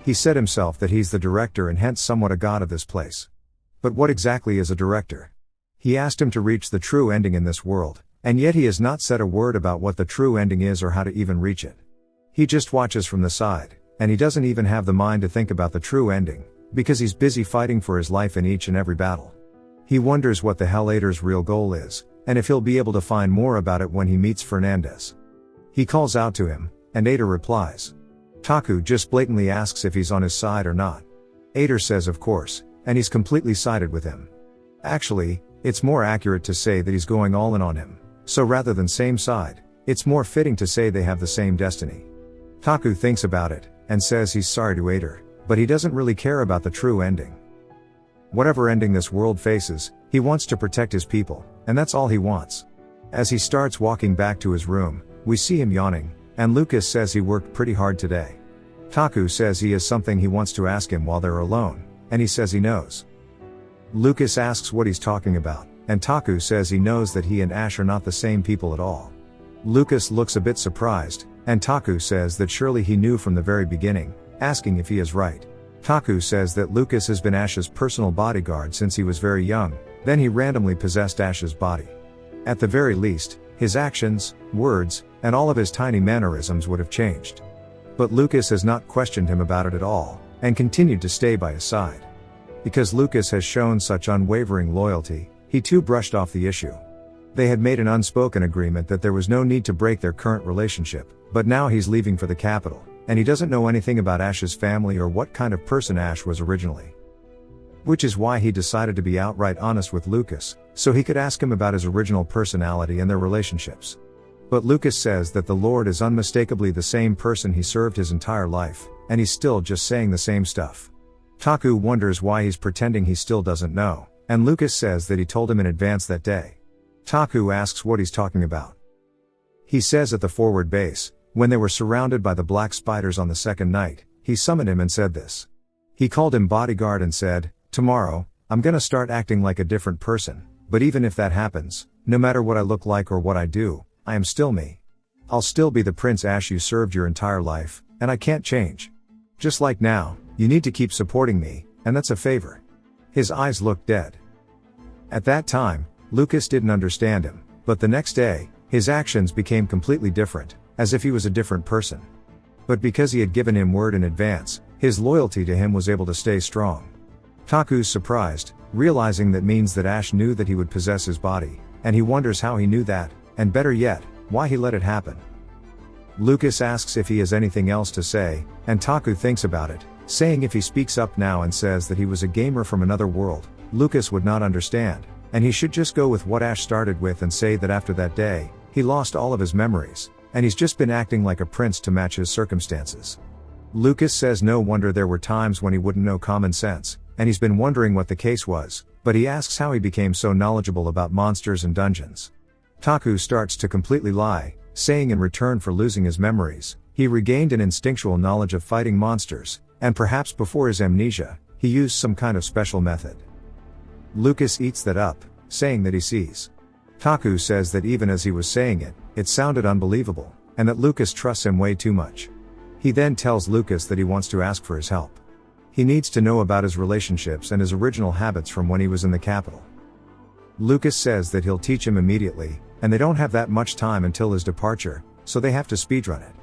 He said himself that he's the director and hence somewhat a god of this place. But what exactly is a director? He asked him to reach the true ending in this world, and yet he has not said a word about what the true ending is or how to even reach it. He just watches from the side, and he doesn't even have the mind to think about the true ending, because he's busy fighting for his life in each and every battle. He wonders what the hell Ader's real goal is, and if he'll be able to find more about it when he meets Fernandez. He calls out to him, and Ader replies. Taku just blatantly asks if he's on his side or not. Ader says of course, and he's completely sided with him. Actually, it's more accurate to say that he's going all in on him, so rather than same side, it's more fitting to say they have the same destiny. Taku thinks about it, and says he's sorry to Ader, but he doesn't really care about the true ending. Whatever ending this world faces, he wants to protect his people, and that's all he wants. As he starts walking back to his room, we see him yawning, and Lucas says he worked pretty hard today. Taku says he has something he wants to ask him while they're alone, and he says he knows. Lucas asks what he's talking about, and Taku says he knows that he and Ash are not the same people at all. Lucas looks a bit surprised, and Taku says that surely he knew from the very beginning, asking if he is right. Taku says that Lucas has been Ash's personal bodyguard since he was very young, then he randomly possessed Ash's body. At the very least, his actions, words, and all of his tiny mannerisms would have changed. But Lucas has not questioned him about it at all, and continued to stay by his side. Because Lucas has shown such unwavering loyalty, he too brushed off the issue. They had made an unspoken agreement that there was no need to break their current relationship, but now he's leaving for the capital, and he doesn't know anything about Ash's family or what kind of person Ash was originally. Which is why he decided to be outright honest with Lucas, so he could ask him about his original personality and their relationships. But Lucas says that the Lord is unmistakably the same person he served his entire life, and he's still just saying the same stuff. Taku wonders why he's pretending he still doesn't know, and Lucas says that he told him in advance that day. Taku asks what he's talking about. He says at the forward base, when they were surrounded by the black spiders on the second night, he summoned him and said this. He called him bodyguard and said, "Tomorrow, I'm gonna start acting like a different person, but even if that happens, no matter what I look like or what I do, I am still me. I'll still be the Prince Ash you served your entire life, and I can't change. Just like now, you need to keep supporting me, and that's a favor." His eyes looked dead. At that time, Lucas didn't understand him, but the next day, his actions became completely different, as if he was a different person. But because he had given him word in advance, his loyalty to him was able to stay strong. Taku's surprised, realizing that means that Ash knew that he would possess his body, and he wonders how he knew that, and better yet, why he let it happen. Lucas asks if he has anything else to say, and Taku thinks about it, saying if he speaks up now and says that he was a gamer from another world, Lucas would not understand, and he should just go with what Ash started with and say that after that day, he lost all of his memories, and he's just been acting like a prince to match his circumstances. Lucas says no wonder there were times when he wouldn't know common sense, and he's been wondering what the case was, but he asks how he became so knowledgeable about monsters and dungeons. Taku starts to completely lie, saying in return for losing his memories, he regained an instinctual knowledge of fighting monsters, and perhaps before his amnesia, he used some kind of special method. Lucas eats that up, saying that he sees. Taku says that even as he was saying it, it sounded unbelievable, and that Lucas trusts him way too much. He then tells Lucas that he wants to ask for his help. He needs to know about his relationships and his original habits from when he was in the capital. Lucas says that he'll teach him immediately, and they don't have that much time until his departure, so they have to speedrun it.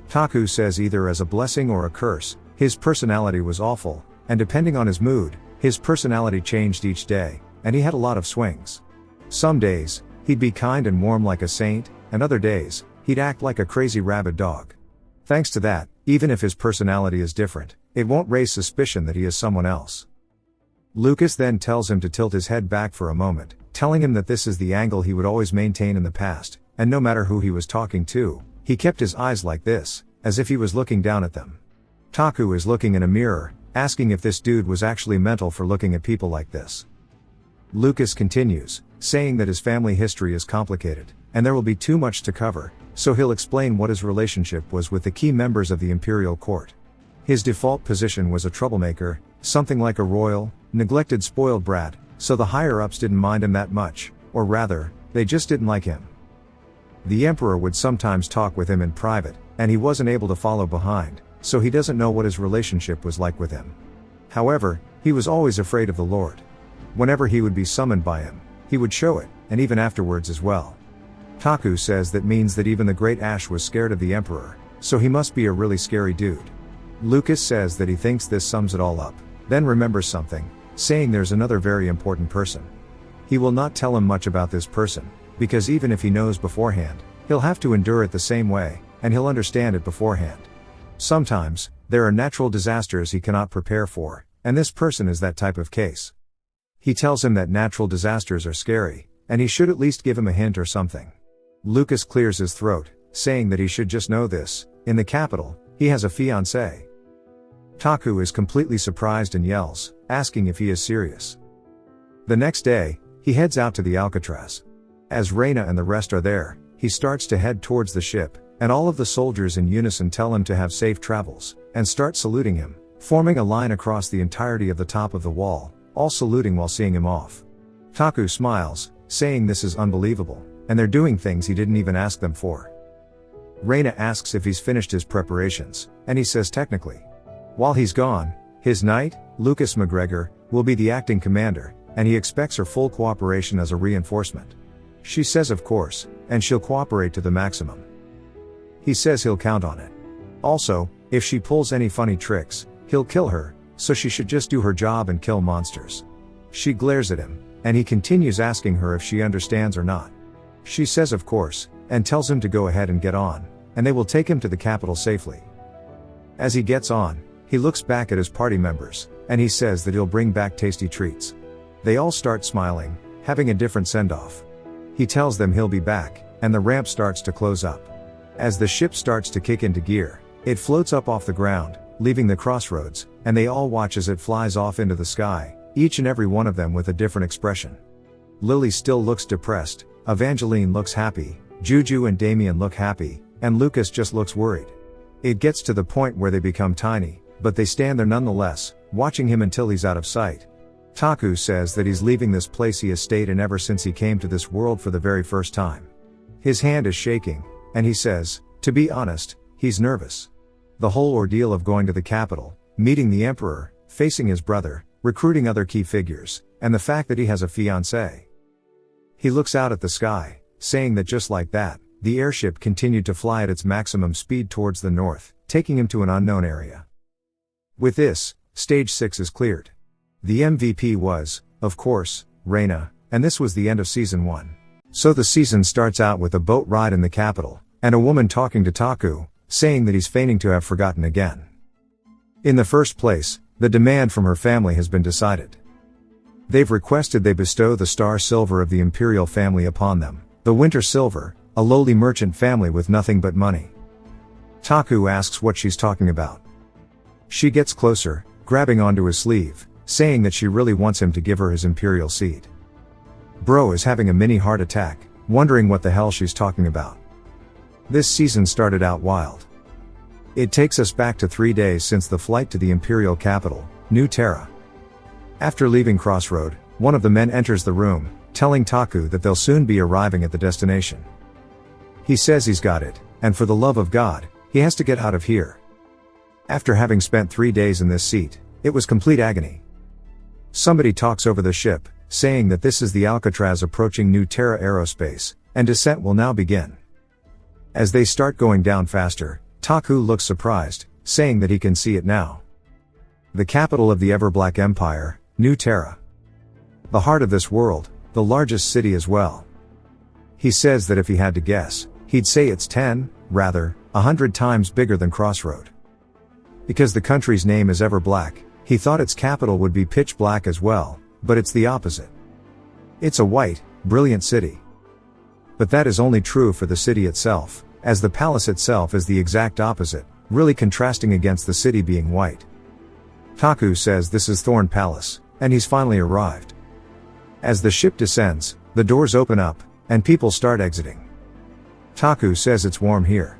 Taku says either as a blessing or a curse, his personality was awful, and depending on his mood, his personality changed each day, and he had a lot of swings. Some days, he'd be kind and warm like a saint, and other days, he'd act like a crazy rabid dog. Thanks to that, even if his personality is different, it won't raise suspicion that he is someone else. Lucas then tells him to tilt his head back for a moment, telling him that this is the angle he would always maintain in the past, and no matter who he was talking to, he kept his eyes like this, as if he was looking down at them. Taku is looking in a mirror, asking if this dude was actually mental for looking at people like this. Lucas continues, saying that his family history is complicated, and there will be too much to cover, so he'll explain what his relationship was with the key members of the imperial court. His default position was a troublemaker, something like a royal, neglected spoiled brat, so the higher-ups didn't mind him that much, or rather, they just didn't like him. The emperor would sometimes talk with him in private, and he wasn't able to follow behind, so he doesn't know what his relationship was like with him. However, he was always afraid of the Lord. Whenever he would be summoned by him, he would show it, and even afterwards as well. Taku says that means that even the Great Ash was scared of the emperor, so he must be a really scary dude. Lucas says that he thinks this sums it all up, then remembers something, saying there's another very important person. He will not tell him much about this person, because even if he knows beforehand, he'll have to endure it the same way, and he'll understand it beforehand. Sometimes, there are natural disasters he cannot prepare for, and this person is that type of case. He tells him that natural disasters are scary, and he should at least give him a hint or something. Lucas clears his throat, saying that he should just know this, in the capital, he has a fiancée. Taku is completely surprised and yells, asking if he is serious. The next day, he heads out to the Alcatraz. As Reina and the rest are there, he starts to head towards the ship, and all of the soldiers in unison tell him to have safe travels, and start saluting him, forming a line across the entirety of the top of the wall, all saluting while seeing him off. Taku smiles, saying this is unbelievable, and they're doing things he didn't even ask them for. Reina asks if he's finished his preparations, and he says technically. While he's gone, his knight, Lucas McGregor, will be the acting commander, and he expects her full cooperation as a reinforcement. She says of course, and she'll cooperate to the maximum. He says he'll count on it. Also, if she pulls any funny tricks, he'll kill her, so she should just do her job and kill monsters. She glares at him, and he continues asking her if she understands or not. She says of course, and tells him to go ahead and get on, and they will take him to the capital safely. As he gets on, he looks back at his party members, and he says that he'll bring back tasty treats. They all start smiling, having a different send-off. He tells them he'll be back, and the ramp starts to close up. As the ship starts to kick into gear, it floats up off the ground, leaving the crossroads, and they all watch as it flies off into the sky, each and every one of them with a different expression. Lily still looks depressed, Evangeline looks happy, Juju and Damien look happy, and Lucas just looks worried. It gets to the point where they become tiny, but they stand there nonetheless, watching him until he's out of sight. Taku says that he's leaving this place he has stayed in ever since he came to this world for the very first time. His hand is shaking, and he says, to be honest, he's nervous. The whole ordeal of going to the capital, meeting the emperor, facing his brother, recruiting other key figures, and the fact that he has a fiancée. He looks out at the sky, saying that just like that, the airship continued to fly at its maximum speed towards the north, taking him to an unknown area. With this, stage 6 is cleared. The MVP was, of course, Reina, and this was the end of season 1. So the season starts out with a boat ride in the capital, and a woman talking to Taku, saying that he's feigning to have forgotten again. In the first place, the demand from her family has been decided. They've requested they bestow the Star Silver of the Imperial family upon them, the Winter Silver, a lowly merchant family with nothing but money. Taku asks what she's talking about. She gets closer, grabbing onto his sleeve, saying that she really wants him to give her his Imperial seed. Bro is having a mini heart attack, wondering what the hell she's talking about. This season started out wild. It takes us back to 3 days since the flight to the Imperial capital, New Terra. After leaving Crossroad, one of the men enters the room, telling Taku that they'll soon be arriving at the destination. He says he's got it, and for the love of God, he has to get out of here. After having spent 3 days in this seat, it was complete agony. Somebody talks over the ship, saying that this is the Alcatraz approaching New Terra Aerospace, and descent will now begin. As they start going down faster, Taku looks surprised, saying that he can see it now. The capital of the Everblack Empire, New Terra. The heart of this world, the largest city as well. He says that if he had to guess, he'd say it's 100 times bigger than Crossroad. Because the country's name is Everblack, he thought its capital would be pitch black as well, but it's the opposite. It's a white, brilliant city. But that is only true for the city itself, as the palace itself is the exact opposite, really contrasting against the city being white. Taku says this is Thorn Palace, and he's finally arrived. As the ship descends, the doors open up, and people start exiting. Taku says it's warm here.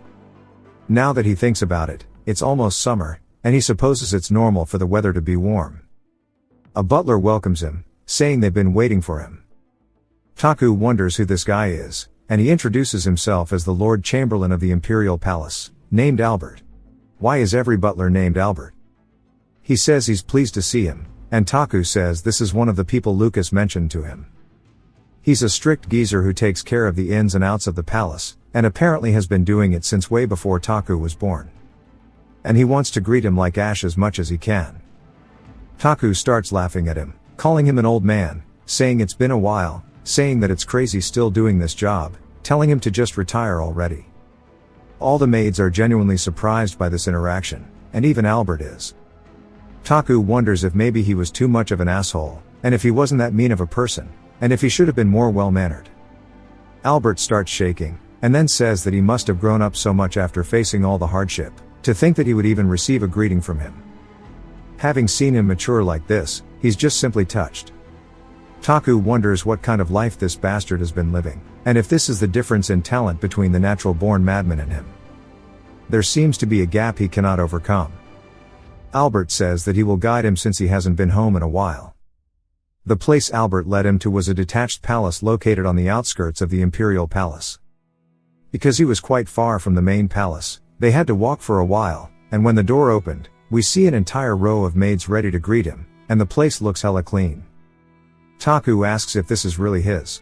Now that he thinks about it, it's almost summer, and he supposes it's normal for the weather to be warm. A butler welcomes him, saying they've been waiting for him. Taku wonders who this guy is, and he introduces himself as the Lord Chamberlain of the Imperial Palace, named Albert. Why is every butler named Albert? He says he's pleased to see him, and Taku says this is one of the people Lucas mentioned to him. He's a strict geezer who takes care of the ins and outs of the palace, and apparently has been doing it since way before Taku was born. And he wants to greet him like Ash as much as he can. Taku starts laughing at him, calling him an old man, saying it's been a while, saying that it's crazy still doing this job, telling him to just retire already. All the maids are genuinely surprised by this interaction, and even Albert is. Taku wonders if maybe he was too much of an asshole, and if he wasn't that mean of a person, and if he should have been more well-mannered. Albert starts shaking, and then says that he must have grown up so much after facing all the hardship, to think that he would even receive a greeting from him. Having seen him mature like this, he's just simply touched. Taku wonders what kind of life this bastard has been living, and if this is the difference in talent between the natural-born madman and him. There seems to be a gap he cannot overcome. Albert says that he will guide him since he hasn't been home in a while. The place Albert led him to was a detached palace located on the outskirts of the Imperial Palace. Because he was quite far from the main palace, they had to walk for a while, and when the door opened, we see an entire row of maids ready to greet him, and the place looks hella clean. Taku asks if this is really his.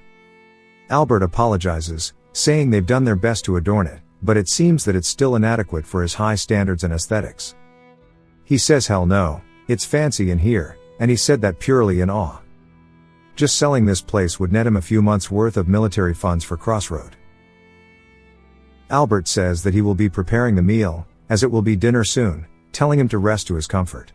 Albert apologizes, saying they've done their best to adorn it, but it seems that it's still inadequate for his high standards and aesthetics. He says hell no, it's fancy in here, and he said that purely in awe. Just selling this place would net him a few months' worth of military funds for Crossroad. Albert says that he will be preparing the meal, as it will be dinner soon, telling him to rest to his comfort.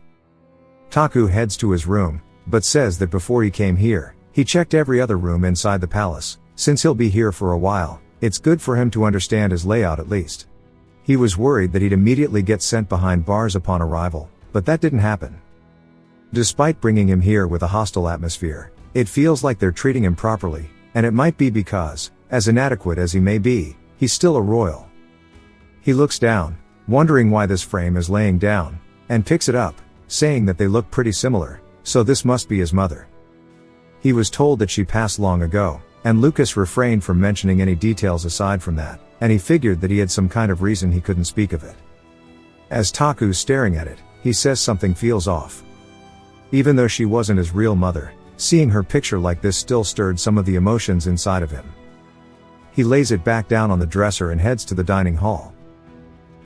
Taku heads to his room, but says that before he came here, he checked every other room inside the palace. Since he'll be here for a while, it's good for him to understand his layout at least. He was worried that he'd immediately get sent behind bars upon arrival, but that didn't happen. Despite bringing him here with a hostile atmosphere, it feels like they're treating him properly, and it might be because, as inadequate as he may be, he's still a royal. He looks down, wondering why this frame is laying down, and picks it up, saying that they look pretty similar, so this must be his mother. He was told that she passed long ago, and Lucas refrained from mentioning any details aside from that, and he figured that he had some kind of reason he couldn't speak of it. As Taku's staring at it, he says something feels off. Even though she wasn't his real mother, seeing her picture like this still stirred some of the emotions inside of him. He lays it back down on the dresser and heads to the dining hall.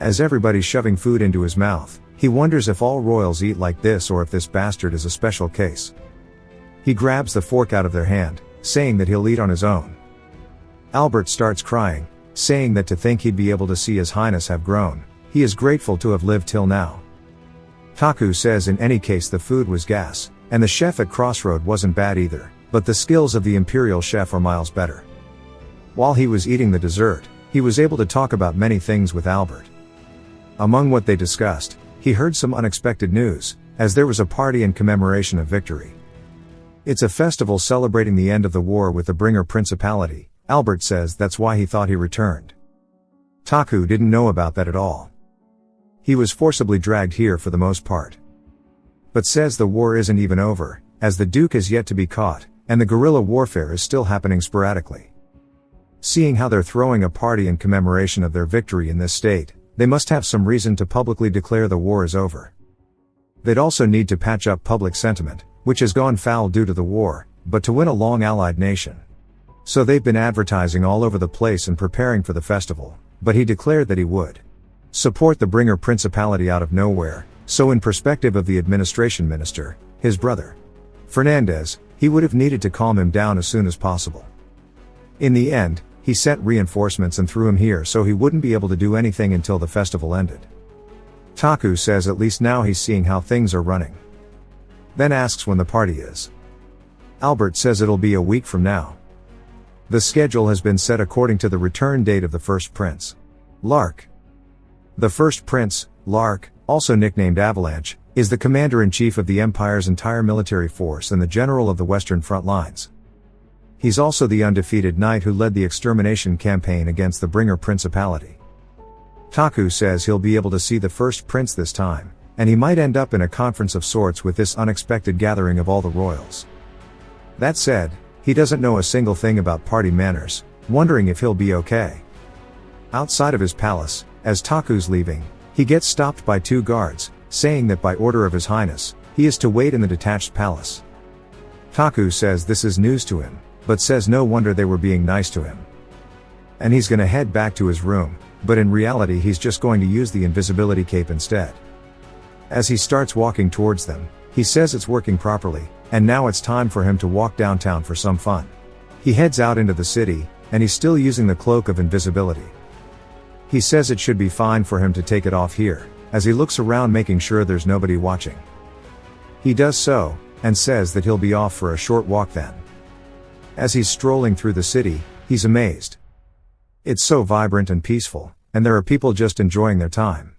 As everybody's shoving food into his mouth, he wonders if all royals eat like this or if this bastard is a special case. He grabs the fork out of their hand, saying that he'll eat on his own. Albert starts crying, saying that to think he'd be able to see His Highness have grown, he is grateful to have lived till now. Taku says in any case the food was gas, and the chef at Crossroad wasn't bad either, but the skills of the Imperial chef are miles better. While he was eating the dessert, he was able to talk about many things with Albert. Among what they discussed, he heard some unexpected news, as there was a party in commemoration of victory. It's a festival celebrating the end of the war with the Bringer Principality. Albert says that's why he thought he returned. Taku didn't know about that at all. He was forcibly dragged here for the most part. But says the war isn't even over, as the Duke is yet to be caught, and the guerrilla warfare is still happening sporadically. Seeing how they're throwing a party in commemoration of their victory in this state, they must have some reason to publicly declare the war is over. They'd also need to patch up public sentiment, which has gone foul due to the war, but to win a long allied nation. So they've been advertising all over the place and preparing for the festival, but he declared that he would support the bringer principality out of nowhere, so in perspective of the administration minister, his brother, Fernandez, he would have needed to calm him down as soon as possible. In the end, he sent reinforcements and threw him here so he wouldn't be able to do anything until the festival ended. Taku says at least now he's seeing how things are running. Then asks when the party is. Albert says it'll be a week from now. The schedule has been set according to the return date of the first prince, Lark. The first prince, Lark, also nicknamed Avalanche, is the commander-in-chief of the Empire's entire military force and the general of the Western front lines. He's also the undefeated knight who led the extermination campaign against the Bringer Principality. Taku says he'll be able to see the first prince this time, and he might end up in a conference of sorts with this unexpected gathering of all the royals. That said, he doesn't know a single thing about party manners, wondering if he'll be okay. Outside of his palace, as Taku's leaving, he gets stopped by two guards, saying that by order of His Highness, he is to wait in the detached palace. Taku says this is news to him, but says no wonder they were being nice to him. And he's gonna head back to his room, but in reality he's just going to use the invisibility cape instead. As he starts walking towards them, he says it's working properly, and now it's time for him to walk downtown for some fun. He heads out into the city, and he's still using the cloak of invisibility. He says it should be fine for him to take it off here, as he looks around making sure there's nobody watching. He does so, and says that he'll be off for a short walk then. As he's strolling through the city, he's amazed. It's so vibrant and peaceful, and there are people just enjoying their time.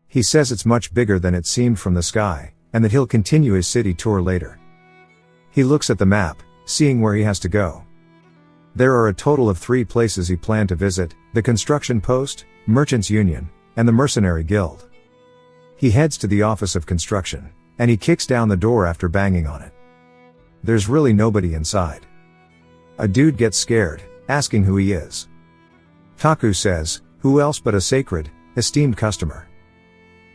He says it's much bigger than it seemed from the sky, and that he'll continue his city tour later. He looks at the map, seeing where he has to go. There are a total of 3 places he planned to visit: the construction post, Merchants Union, and the Mercenary Guild. He heads to the office of construction, and he kicks down the door after banging on it. There's really nobody inside. A dude gets scared, asking who he is. Taku says, who else but a sacred, esteemed customer.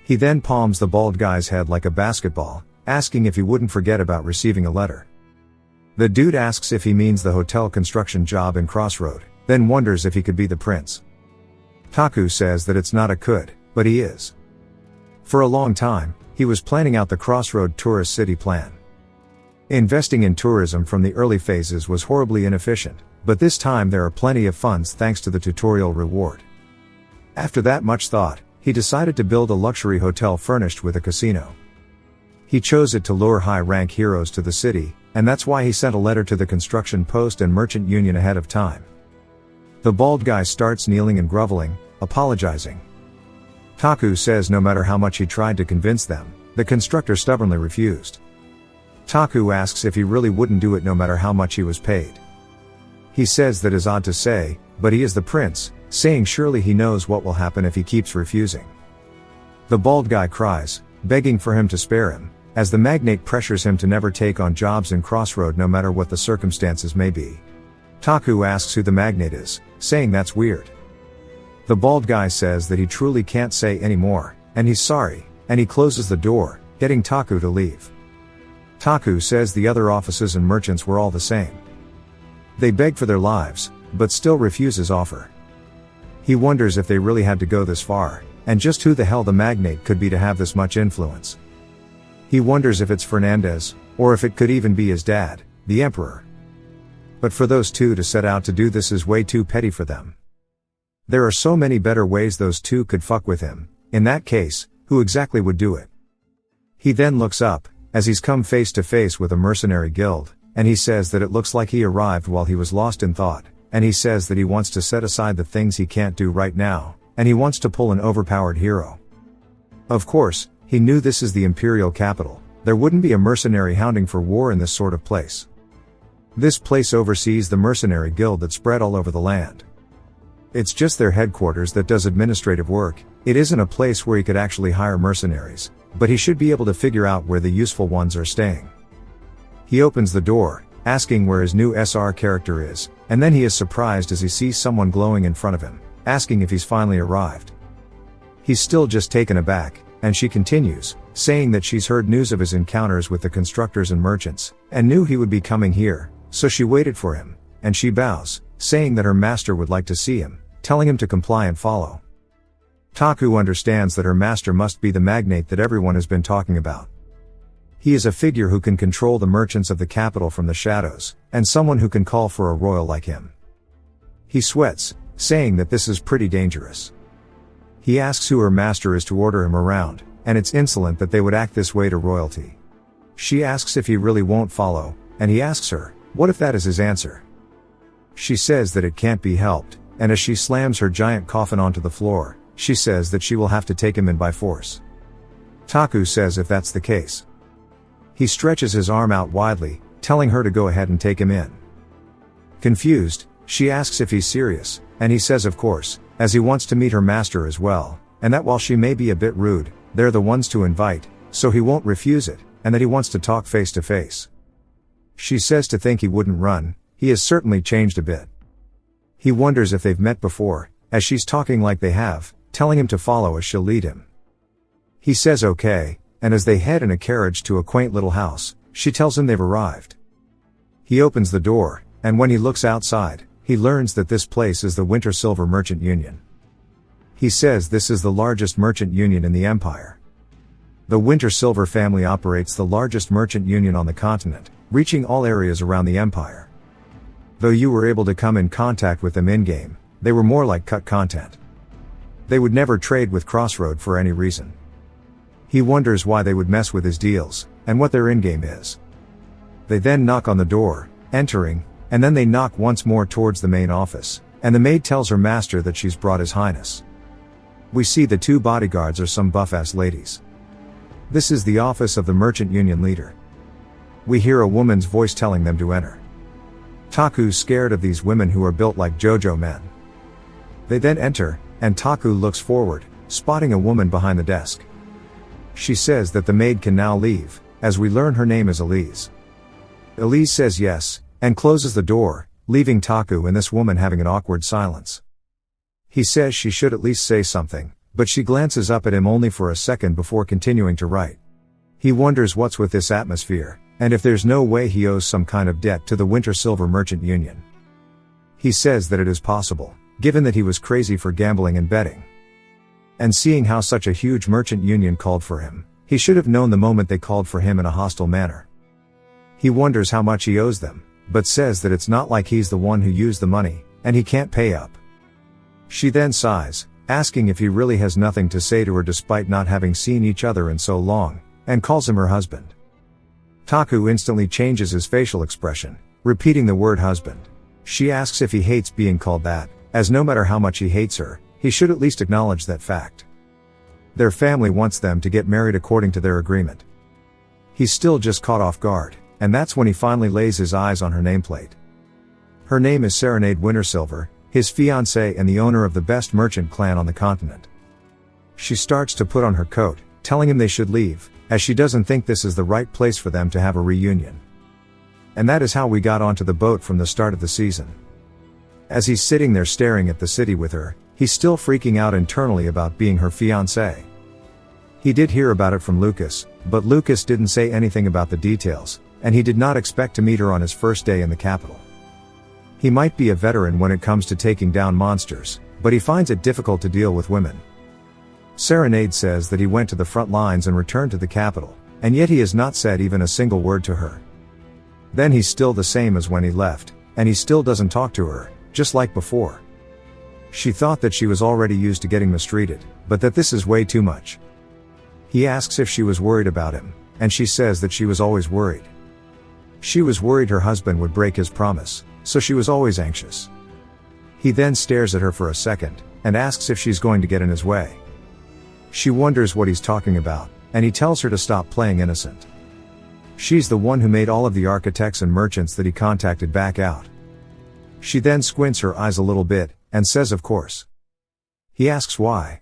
He then palms the bald guy's head like a basketball, asking if he wouldn't forget about receiving a letter. The dude asks if he means the hotel construction job in Crossroad, then wonders if he could be the prince. Taku says that it's not a could, but he is. For a long time, he was planning out the Crossroad tourist city plan. Investing in tourism from the early phases was horribly inefficient, but this time there are plenty of funds thanks to the tutorial reward. After that much thought, he decided to build a luxury hotel furnished with a casino. He chose it to lure high-rank heroes to the city, and that's why he sent a letter to the construction post and merchant union ahead of time. The bald guy starts kneeling and groveling, apologizing. Taku says no matter how much he tried to convince them, the constructor stubbornly refused. Taku asks if he really wouldn't do it no matter how much he was paid. He says that is odd to say, but he is the prince, saying surely he knows what will happen if he keeps refusing. The bald guy cries, begging for him to spare him, as the magnate pressures him to never take on jobs in Crossroad no matter what the circumstances may be. Taku asks who the magnate is, saying that's weird. The bald guy says that he truly can't say any more, and he's sorry, and he closes the door, getting Taku to leave. Taku says the other offices and merchants were all the same. They beg for their lives, but still refuse his offer. He wonders if they really had to go this far, and just who the hell the magnate could be to have this much influence. He wonders if it's Fernandez, or if it could even be his dad, the emperor. But for those two to set out to do this is way too petty for them. There are so many better ways those two could fuck with him. In that case, who exactly would do it? He then looks up, as he's come face to face with a mercenary guild, and he says that it looks like he arrived while he was lost in thought, and he says that he wants to set aside the things he can't do right now, and he wants to pull an overpowered hero. Of course, he knew this is the imperial capital. There wouldn't be a mercenary hounding for war in this sort of place. This place oversees the mercenary guild that spread all over the land. It's just their headquarters that does administrative work. It isn't a place where he could actually hire mercenaries, but he should be able to figure out where the useful ones are staying. He opens the door, asking where his new SR character is, and then he is surprised as he sees someone glowing in front of him, asking if he's finally arrived. He's still just taken aback, and she continues, saying that she's heard news of his encounters with the constructors and merchants, and knew he would be coming here, so she waited for him, and she bows, saying that her master would like to see him, telling him to comply and follow. Taku understands that her master must be the magnate that everyone has been talking about. He is a figure who can control the merchants of the capital from the shadows, and someone who can call for a royal like him. He sweats, saying that this is pretty dangerous. He asks who her master is to order him around, and it's insolent that they would act this way to royalty. She asks if he really won't follow, and he asks her, what if that is his answer? She says that it can't be helped, and as she slams her giant coffin onto the floor, she says that she will have to take him in by force. Taku says if that's the case. He stretches his arm out widely, telling her to go ahead and take him in. Confused, she asks if he's serious, and he says of course, as he wants to meet her master as well, and that while she may be a bit rude, they're the ones to invite, so he won't refuse it, and that he wants to talk face to face. She says to think he wouldn't run, he has certainly changed a bit. He wonders if they've met before, as she's talking like they have, telling him to follow as she'll lead him. He says okay, and as they head in a carriage to a quaint little house, she tells him they've arrived. He opens the door, and when he looks outside, he learns that this place is the Winter Silver Merchant Union. He says this is the largest merchant union in the empire. The Winter Silver family operates the largest merchant union on the continent, reaching all areas around the empire. Though you were able to come in contact with them in-game, they were more like cut content. They would never trade with Crossroad for any reason. He wonders why they would mess with his deals, and what their in-game is. They then knock on the door, entering, and then they knock once more towards the main office, and the maid tells her master that she's brought His Highness. We see the two bodyguards are some buff-ass ladies. This is the office of the merchant union leader. We hear a woman's voice telling them to enter. Taku's scared of these women who are built like JoJo men. They then enter, and Taku looks forward, spotting a woman behind the desk. She says that the maid can now leave, as we learn her name is Elise. Elise says yes, and closes the door, leaving Taku and this woman having an awkward silence. He says she should at least say something, but she glances up at him only for a second before continuing to write. He wonders what's with this atmosphere, and if there's no way he owes some kind of debt to the Winter Silver Merchant Union. He says that it is possible, given that he was crazy for gambling and betting. And seeing how such a huge merchant union called for him, he should have known the moment they called for him in a hostile manner. He wonders how much he owes them, but says that it's not like he's the one who used the money, and he can't pay up. She then sighs, asking if he really has nothing to say to her despite not having seen each other in so long, and calls him her husband. Taku instantly changes his facial expression, repeating the word husband. She asks if he hates being called that, as no matter how much he hates her, he should at least acknowledge that fact. Their family wants them to get married according to their agreement. He's still just caught off guard, and that's when he finally lays his eyes on her nameplate. Her name is Serenade Wintersilver, his fiancée and the owner of the best merchant clan on the continent. She starts to put on her coat, telling him they should leave, as she doesn't think this is the right place for them to have a reunion. And that is how we got onto the boat from the start of the season. As he's sitting there staring at the city with her, he's still freaking out internally about being her fiancé. He did hear about it from Lucas, but Lucas didn't say anything about the details, and he did not expect to meet her on his first day in the capital. He might be a veteran when it comes to taking down monsters, but he finds it difficult to deal with women. Serenade says that he went to the front lines and returned to the capital, and yet he has not said even a single word to her. Then he's still the same as when he left, and he still doesn't talk to her, just like before. She thought that she was already used to getting mistreated, but that this is way too much. He asks if she was worried about him, and she says that she was always worried. She was worried her husband would break his promise, so she was always anxious. He then stares at her for a second, and asks if she's going to get in his way. She wonders what he's talking about, and he tells her to stop playing innocent. She's the one who made all of the architects and merchants that he contacted back out. She then squints her eyes a little bit, and says of course. He asks why.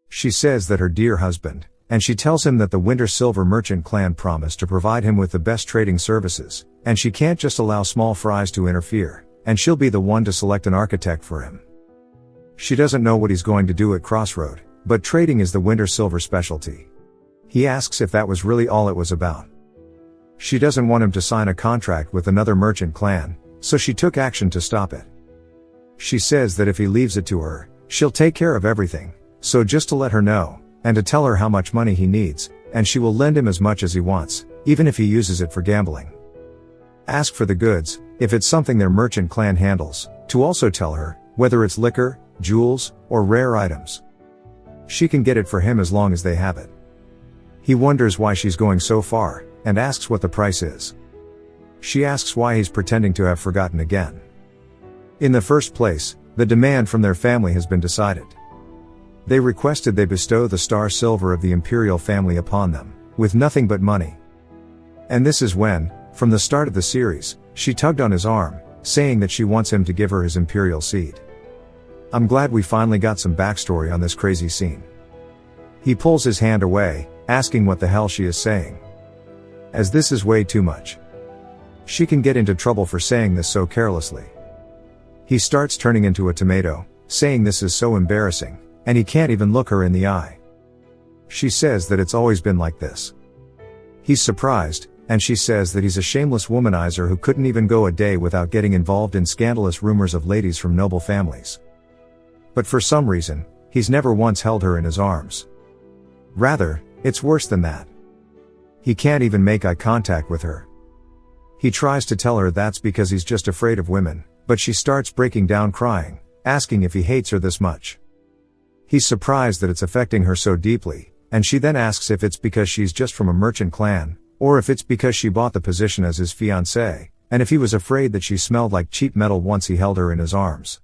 She says that her dear husband, and she tells him that the Winter Silver Merchant clan promised to provide him with the best trading services, and she can't just allow small fries to interfere, and she'll be the one to select an architect for him. She doesn't know what he's going to do at Crossroad, but trading is the winter silver specialty. He asks if that was really all it was about. She doesn't want him to sign a contract with another merchant clan, so she took action to stop it. She says that if he leaves it to her, she'll take care of everything, so just to let her know, and to tell her how much money he needs, and she will lend him as much as he wants, even if he uses it for gambling. Ask for the goods, if it's something their merchant clan handles, to also tell her, whether it's liquor, jewels, or rare items. She can get it for him as long as they have it. He wonders why she's going so far, and asks what the price is. She asks why he's pretending to have forgotten again. In the first place, the demand from their family has been decided. They requested they bestow the star silver of the imperial family upon them, with nothing but money. And this is when, from the start of the series, she tugged on his arm, saying that she wants him to give her his imperial seed. I'm glad we finally got some backstory on this crazy scene. He pulls his hand away, asking what the hell she is saying. As this is way too much. She can get into trouble for saying this so carelessly. He starts turning into a tomato, saying this is so embarrassing, and he can't even look her in the eye. She says that it's always been like this. He's surprised, and she says that he's a shameless womanizer who couldn't even go a day without getting involved in scandalous rumors of ladies from noble families. But for some reason, he's never once held her in his arms. Rather, it's worse than that. He can't even make eye contact with her. He tries to tell her that's because he's just afraid of women, but she starts breaking down crying, asking if he hates her this much. He's surprised that it's affecting her so deeply, and she then asks if it's because she's just from a merchant clan, or if it's because she bought the position as his fiancée, and if he was afraid that she smelled like cheap metal once he held her in his arms.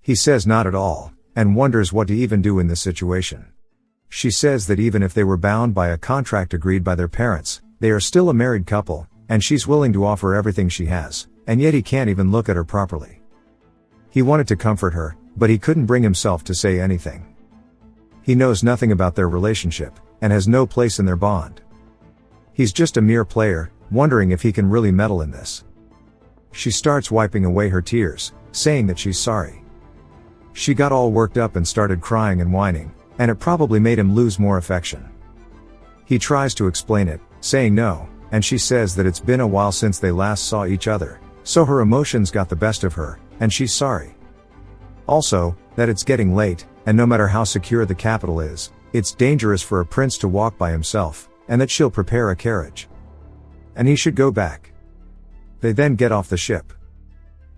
He says not at all, and wonders what to even do in this situation. She says that even if they were bound by a contract agreed by their parents, they are still a married couple, and she's willing to offer everything she has, and yet he can't even look at her properly. He wanted to comfort her, but he couldn't bring himself to say anything. He knows nothing about their relationship, and has no place in their bond. He's just a mere player, wondering if he can really meddle in this. She starts wiping away her tears, saying that she's sorry. She got all worked up and started crying and whining, and it probably made him lose more affection. He tries to explain it, saying no, and she says that it's been a while since they last saw each other, so her emotions got the best of her, and she's sorry. Also, that it's getting late, and no matter how secure the capital is, it's dangerous for a prince to walk by himself, and that she'll prepare a carriage. And he should go back. They then get off the ship.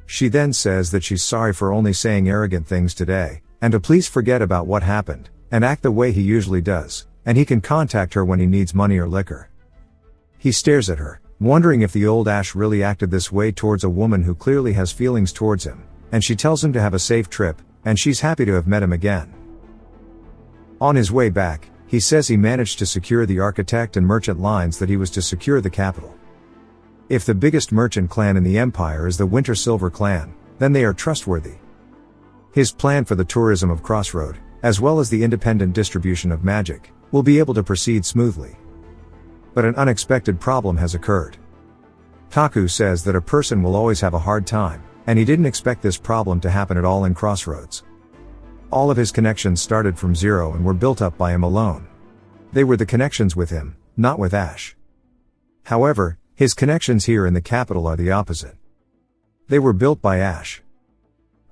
She then says that she's sorry for only saying arrogant things today, and to please forget about what happened, and act the way he usually does, and he can contact her when he needs money or liquor. He stares at her, wondering if the old Ash really acted this way towards a woman who clearly has feelings towards him, and she tells him to have a safe trip, and she's happy to have met him again. On his way back, he says he managed to secure the architect and merchant lines that he was to secure the capital. If the biggest merchant clan in the empire is the Winter Silver clan, then they are trustworthy. His plan for the tourism of Crossroad, as well as the independent distribution of magic, will be able to proceed smoothly. But an unexpected problem has occurred. Taku says that a person will always have a hard time, and he didn't expect this problem to happen at all in Crossroads. All of his connections started from zero and were built up by him alone. They were the connections with him, not with Ash. However, his connections here in the capital are the opposite. They were built by Ash.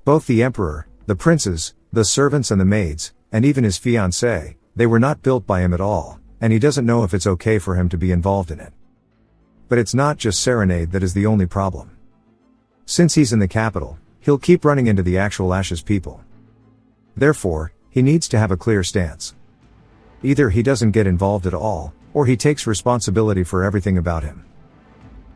Both the Emperor, the princes, the servants and the maids, and even his fiancée, they were not built by him at all, and he doesn't know if it's okay for him to be involved in it. But it's not just Serenade that is the only problem. Since he's in the capital, he'll keep running into the actual Ash's people. Therefore, he needs to have a clear stance. Either he doesn't get involved at all, or he takes responsibility for everything about him.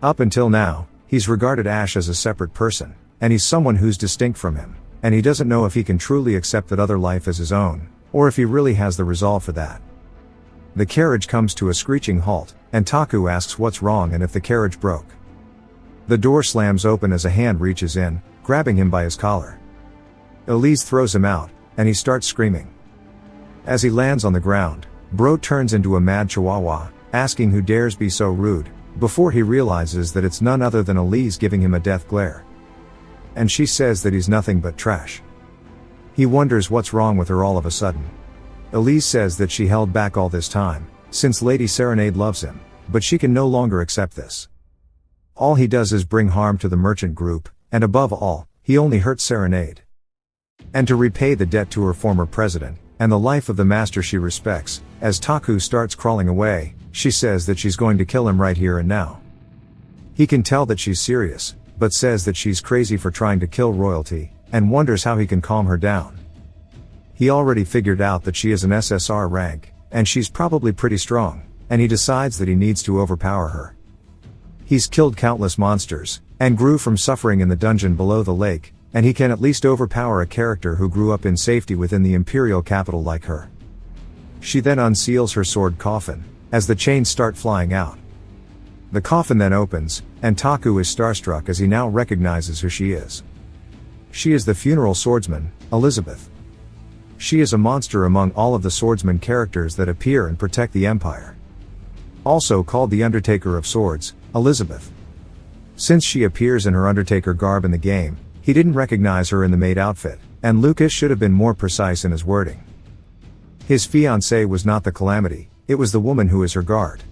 Up until now, he's regarded Ash as a separate person, and he's someone who's distinct from him, and he doesn't know if he can truly accept that other life as his own, or if he really has the resolve for that. The carriage comes to a screeching halt, and Taku asks what's wrong and if the carriage broke. The door slams open as a hand reaches in, grabbing him by his collar. Elise throws him out, and he starts screaming. As he lands on the ground, Bro turns into a mad chihuahua, asking who dares be so rude, before he realizes that it's none other than Elise giving him a death glare. And she says that he's nothing but trash. He wonders what's wrong with her all of a sudden. Elise says that she held back all this time, since Lady Serenade loves him, but she can no longer accept this. All he does is bring harm to the merchant group, and above all, he only hurts Serenade. And to repay the debt to her former president, and the life of the master she respects, as Taku starts crawling away, she says that she's going to kill him right here and now. He can tell that she's serious, but says that she's crazy for trying to kill royalty, and wonders how he can calm her down. He already figured out that she is an SSR rank, and she's probably pretty strong, and he decides that he needs to overpower her. He's killed countless monsters, and grew from suffering in the dungeon below the lake, and he can at least overpower a character who grew up in safety within the imperial capital like her. She then unseals her sword coffin, as the chains start flying out. The coffin then opens, and Taku is starstruck as he now recognizes who she is. She is the funeral swordsman, Elizabeth. She is a monster among all of the swordsman characters that appear and protect the Empire. Also called the Undertaker of Swords, Elizabeth. Since she appears in her Undertaker garb in the game, he didn't recognize her in the maid outfit, and Lucas should have been more precise in his wording. His fiancée was not the Calamity, it was the woman who is her guard.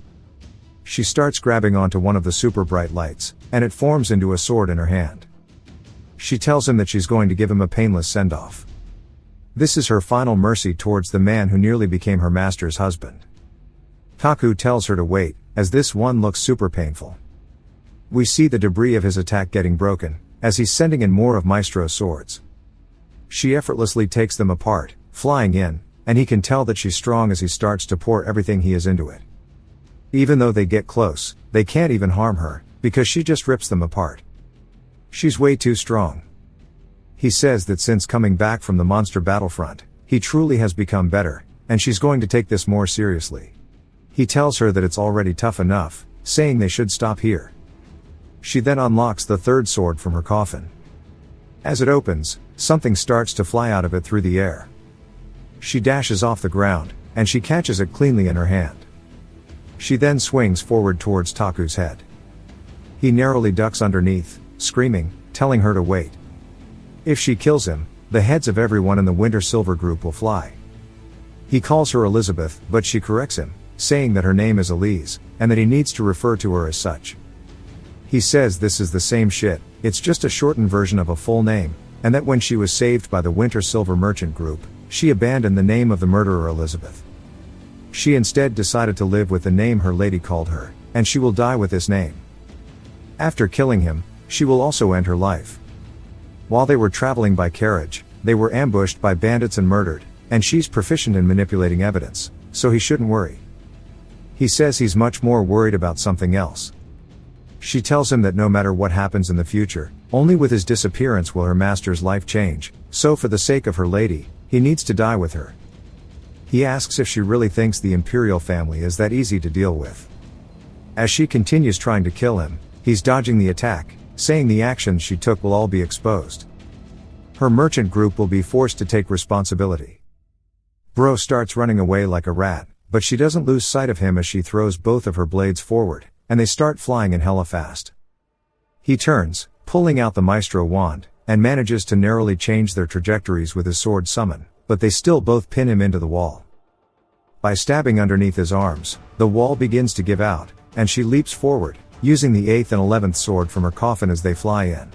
She starts grabbing onto one of the super bright lights, and it forms into a sword in her hand. She tells him that she's going to give him a painless send-off. This is her final mercy towards the man who nearly became her master's husband. Taku tells her to wait, as this one looks super painful. We see the debris of his attack getting broken, as he's sending in more of Maestro's swords. She effortlessly takes them apart, flying in, and he can tell that she's strong as he starts to pour everything he is into it. Even though they get close, they can't even harm her, because she just rips them apart. She's way too strong. He says that since coming back from the monster battlefront, he truly has become better, and she's going to take this more seriously. He tells her that it's already tough enough, saying they should stop here. She then unlocks the third sword from her coffin. As it opens, something starts to fly out of it through the air. She dashes off the ground, and she catches it cleanly in her hand. She then swings forward towards Taku's head. He narrowly ducks underneath, screaming, telling her to wait. If she kills him, the heads of everyone in the Winter Silver group will fly. He calls her Elizabeth, but she corrects him, saying that her name is Elise, and that he needs to refer to her as such. He says this is the same shit, it's just a shortened version of a full name, and that when she was saved by the Winter Silver merchant group, she abandoned the name of the murderer Elizabeth. She instead decided to live with the name her lady called her, and she will die with this name. After killing him, she will also end her life. While they were traveling by carriage, they were ambushed by bandits and murdered, and she's proficient in manipulating evidence, so he shouldn't worry. He says he's much more worried about something else. She tells him that no matter what happens in the future, only with his disappearance will her master's life change, so for the sake of her lady, he needs to die with her. He asks if she really thinks the imperial family is that easy to deal with. As she continues trying to kill him, he's dodging the attack, saying the actions she took will all be exposed. Her merchant group will be forced to take responsibility. Bro starts running away like a rat, but she doesn't lose sight of him as she throws both of her blades forward, and they start flying in hella fast. He turns, pulling out the Maestro wand, and manages to narrowly change their trajectories with his sword summon, but they still both pin him into the wall. By stabbing underneath his arms, the wall begins to give out, and she leaps forward, using the 8th and 11th sword from her coffin as they fly in.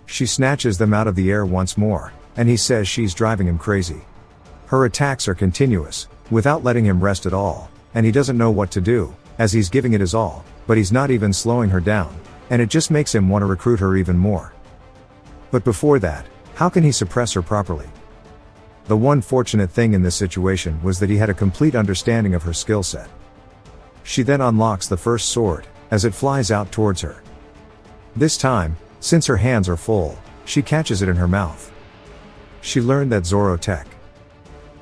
She snatches them out of the air once more, and he says she's driving him crazy. Her attacks are continuous, without letting him rest at all, and he doesn't know what to do, as he's giving it his all, but he's not even slowing her down, and it just makes him want to recruit her even more. But before that, how can he suppress her properly? The one fortunate thing in this situation was that he had a complete understanding of her skill set. She then unlocks the first sword, as it flies out towards her. This time, since her hands are full, she catches it in her mouth. She learned that Zoro tech.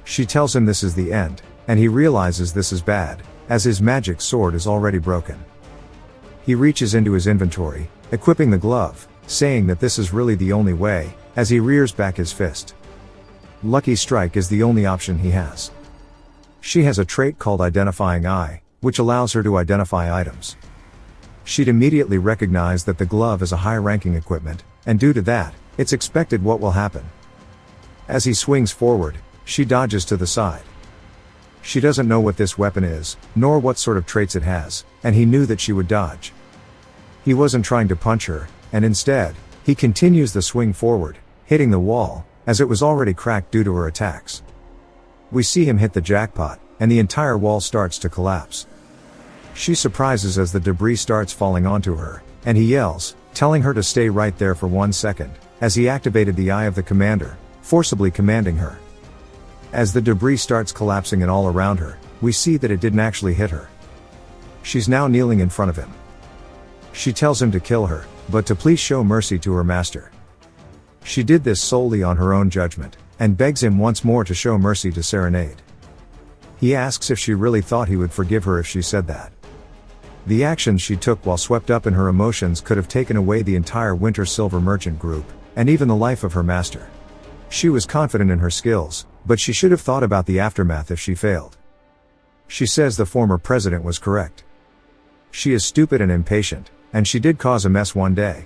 She tells him this is the end, and he realizes this is bad, as his magic sword is already broken. He reaches into his inventory, equipping the glove, saying that this is really the only way, as he rears back his fist. Lucky Strike is the only option he has. She has a trait called Identifying Eye, which allows her to identify items. She'd immediately recognize that the glove is a high-ranking equipment, and due to that, it's expected what will happen. As he swings forward, she dodges to the side. She doesn't know what this weapon is, nor what sort of traits it has, and he knew that she would dodge. He wasn't trying to punch her, and instead, he continues the swing forward, hitting the wall, as it was already cracked due to her attacks. We see him hit the jackpot, and the entire wall starts to collapse. She surprises as the debris starts falling onto her, and he yells, telling her to stay right there for 1 second, as he activated the eye of the commander, forcibly commanding her. As the debris starts collapsing and all around her, we see that it didn't actually hit her. She's now kneeling in front of him. She tells him to kill her, but to please show mercy to her master. She did this solely on her own judgment, and begs him once more to show mercy to Serenade. He asks if she really thought he would forgive her if she said that. The actions she took while swept up in her emotions could have taken away the entire Winter Silver Merchant group, and even the life of her master. She was confident in her skills, but she should have thought about the aftermath if she failed. She says the former president was correct. She is stupid and impatient, and she did cause a mess one day.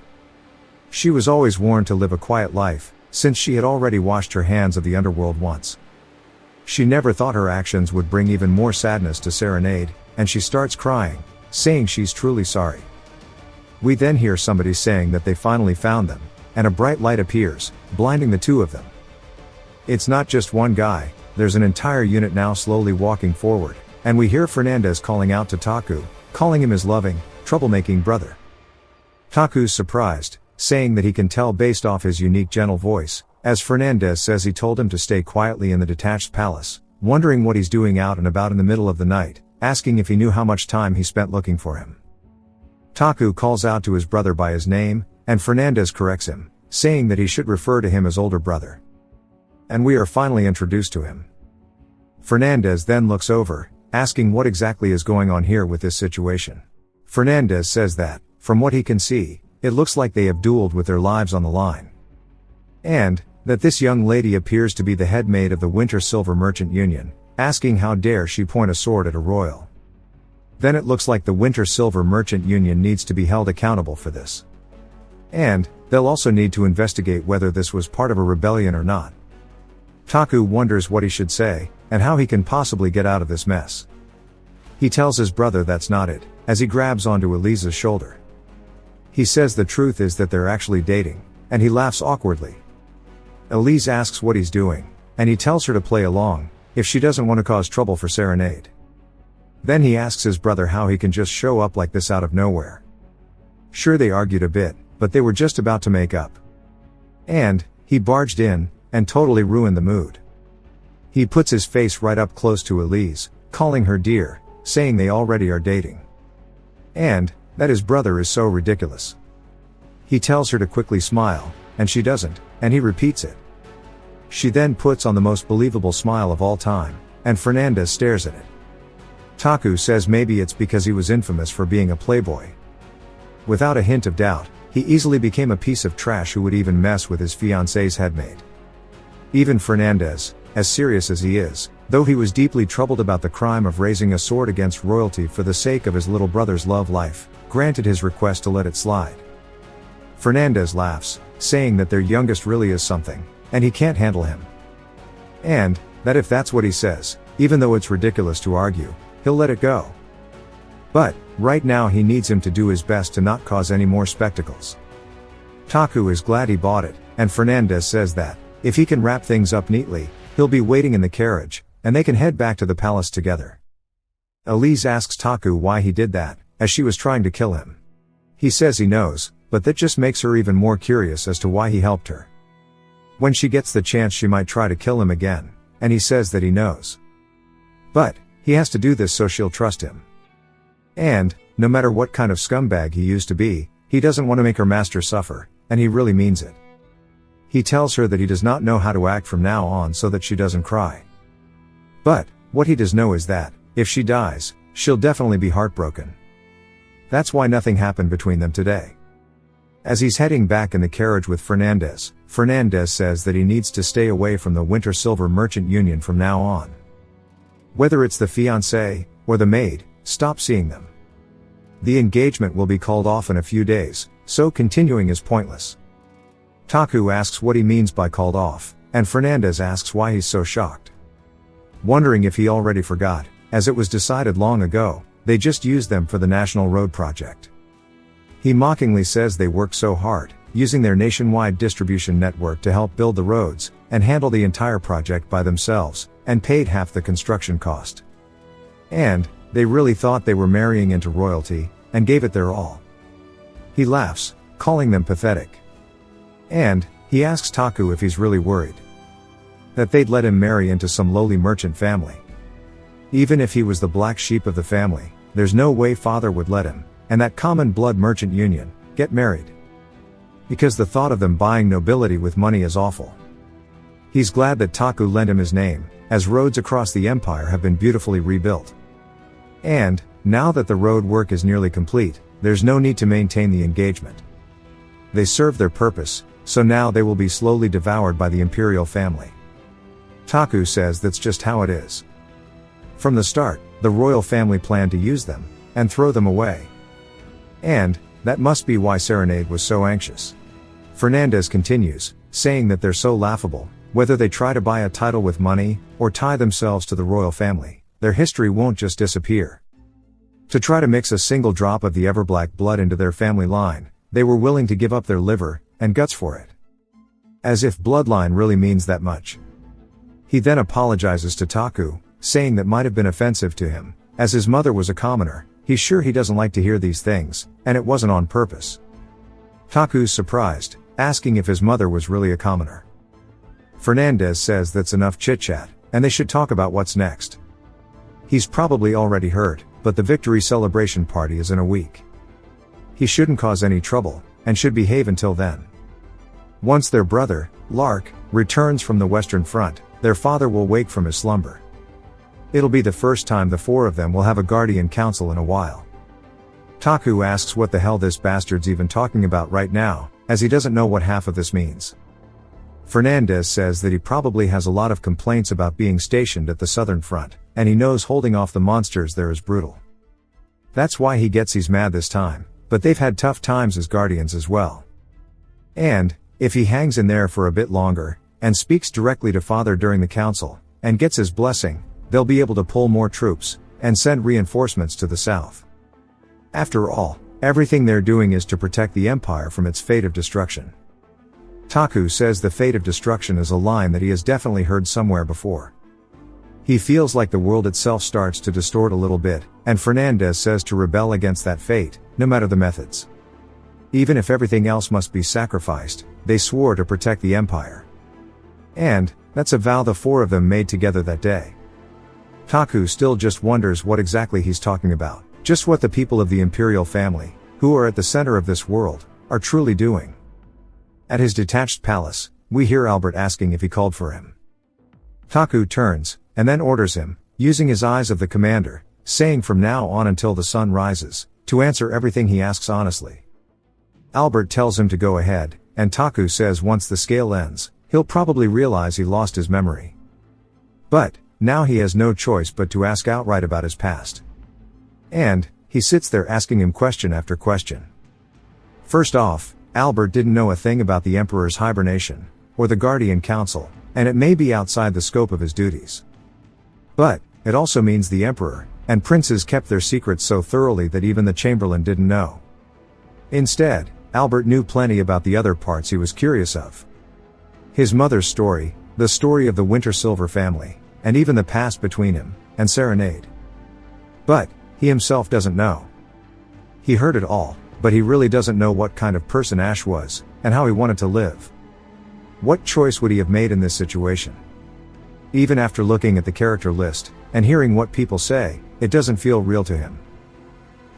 She was always warned to live a quiet life, since she had already washed her hands of the underworld once. She never thought her actions would bring even more sadness to Serenade, and she starts crying, saying she's truly sorry. We then hear somebody saying that they finally found them, and a bright light appears, blinding the two of them. It's not just one guy, there's an entire unit now slowly walking forward, and we hear Fernandez calling out to Taku, calling him his loving, troublemaking brother. Taku's surprised, saying that he can tell based off his unique gentle voice, as Fernandez says he told him to stay quietly in the detached palace, wondering what he's doing out and about in the middle of the night, asking if he knew how much time he spent looking for him. Taku calls out to his brother by his name, and Fernandez corrects him, saying that he should refer to him as older brother. And we are finally introduced to him. Fernandez then looks over, asking what exactly is going on here with this situation. Fernandez says that, from what he can see, it looks like they have dueled with their lives on the line. And, that this young lady appears to be the head maid of the Winter Silver Merchant Union, asking how dare she point a sword at a royal. Then it looks like the Winter Silver Merchant Union needs to be held accountable for this. And, they'll also need to investigate whether this was part of a rebellion or not. Taku wonders what he should say, and how he can possibly get out of this mess. He tells his brother that's not it, as he grabs onto Elisa's shoulder. He says the truth is that they're actually dating, and he laughs awkwardly. Elise asks what he's doing, and he tells her to play along, if she doesn't want to cause trouble for Serenade. Then he asks his brother how he can just show up like this out of nowhere. Sure, they argued a bit, but they were just about to make up. And, he barged in, and totally ruined the mood. He puts his face right up close to Elise, calling her dear, saying they already are dating. And, that his brother is so ridiculous. He tells her to quickly smile, and she doesn't, and he repeats it. She then puts on the most believable smile of all time, and Fernandez stares at it. Taku says maybe it's because he was infamous for being a playboy. Without a hint of doubt, he easily became a piece of trash who would even mess with his fiancée's headmaid. Even Fernandez, as serious as he is, though he was deeply troubled about the crime of raising a sword against royalty for the sake of his little brother's love life, granted his request to let it slide. Fernandez laughs, saying that their youngest really is something, and he can't handle him. And, that if that's what he says, even though it's ridiculous to argue, he'll let it go. But, right now he needs him to do his best to not cause any more spectacles. Taku is glad he bought it, and Fernandez says that, if he can wrap things up neatly, he'll be waiting in the carriage, and they can head back to the palace together. Elise asks Taku why he did that, as she was trying to kill him. He says he knows, but that just makes her even more curious as to why he helped her. When she gets the chance she might try to kill him again, and he says that he knows. But, he has to do this so she'll trust him. And, no matter what kind of scumbag he used to be, he doesn't want to make her master suffer, and he really means it. He tells her that he does not know how to act from now on so that she doesn't cry. But, what he does know is that, if she dies, she'll definitely be heartbroken. That's why nothing happened between them today. As he's heading back in the carriage with Fernandez, Fernandez says that he needs to stay away from the Winter Silver Merchant Union from now on. Whether it's the fiancé, or the maid, stop seeing them. The engagement will be called off in a few days, so continuing is pointless. Taku asks what he means by called off, and Fernandez asks why he's so shocked. wondering if he already forgot, as it was decided long ago, they just used them for the National Road Project. He mockingly says they worked so hard, using their nationwide distribution network to help build the roads, and handle the entire project by themselves, and paid half the construction cost. And they really thought they were marrying into royalty, and gave it their all. He laughs, calling them pathetic. And he asks Taku if he's really worried that they'd let him marry into some lowly merchant family. Even if he was the black sheep of the family, there's no way father would let him, and that common blood merchant union, get married. Because the thought of them buying nobility with money is awful. He's glad that Taku lent him his name, as roads across the empire have been beautifully rebuilt. And, now that the road work is nearly complete, there's no need to maintain the engagement. They serve their purpose, so now they will be slowly devoured by the imperial family. Taku says that's just how it is. From the start, the royal family planned to use them, and throw them away. And, that must be why Serenade was so anxious. Fernandez continues, saying that they're so laughable, whether they try to buy a title with money, or tie themselves to the royal family, their history won't just disappear. To try to mix a single drop of the ever-black blood into their family line, they were willing to give up their liver, and guts for it. As if bloodline really means that much. He then apologizes to Taku, saying that might have been offensive to him, as his mother was a commoner. He's sure he doesn't like to hear these things, and it wasn't on purpose. Taku's surprised, asking if his mother was really a commoner. Fernandez says that's enough chit-chat, and they should talk about what's next. He's probably already heard, but the victory celebration party is in a week. He shouldn't cause any trouble, and should behave until then. Once their brother, Lark, returns from the Western Front, their father will wake from his slumber. It'll be the first time the four of them will have a guardian council in a while. Taku asks what the hell this bastard's even talking about right now, as he doesn't know what half of this means. Fernandez says that he probably has a lot of complaints about being stationed at the Southern Front, and he knows holding off the monsters there is brutal. That's why he gets he's mad this time, but they've had tough times as guardians as well. And, if he hangs in there for a bit longer, and speaks directly to father during the council, and gets his blessing, they'll be able to pull more troops, and send reinforcements to the south. After all, everything they're doing is to protect the empire from its fate of destruction. Taku says the fate of destruction is a line that he has definitely heard somewhere before. He feels like the world itself starts to distort a little bit, and Fernandez says to rebel against that fate, no matter the methods. Even if everything else must be sacrificed, they swore to protect the empire. And, that's a vow the four of them made together that day. Taku still just wonders what exactly he's talking about, just what the people of the imperial family, who are at the center of this world, are truly doing. At his detached palace, we hear Albert asking if he called for him. Taku turns, and then orders him, using his eyes of the commander, saying from now on until the sun rises, to answer everything he asks honestly. Albert tells him to go ahead, and Taku says once the scale ends, he'll probably realize he lost his memory. But, now he has no choice but to ask outright about his past. And, he sits there asking him question after question. First off, Albert didn't know a thing about the Emperor's hibernation, or the Guardian Council, and it may be outside the scope of his duties. But, it also means the Emperor, and princes kept their secrets so thoroughly that even the Chamberlain didn't know. Instead, Albert knew plenty about the other parts he was curious of. His mother's story, the story of the Winter Silver family, and even the past between him and Serenade. But, he himself doesn't know. He heard it all, but he really doesn't know what kind of person Ash was, and how he wanted to live. What choice would he have made in this situation? Even after looking at the character list, and hearing what people say, it doesn't feel real to him.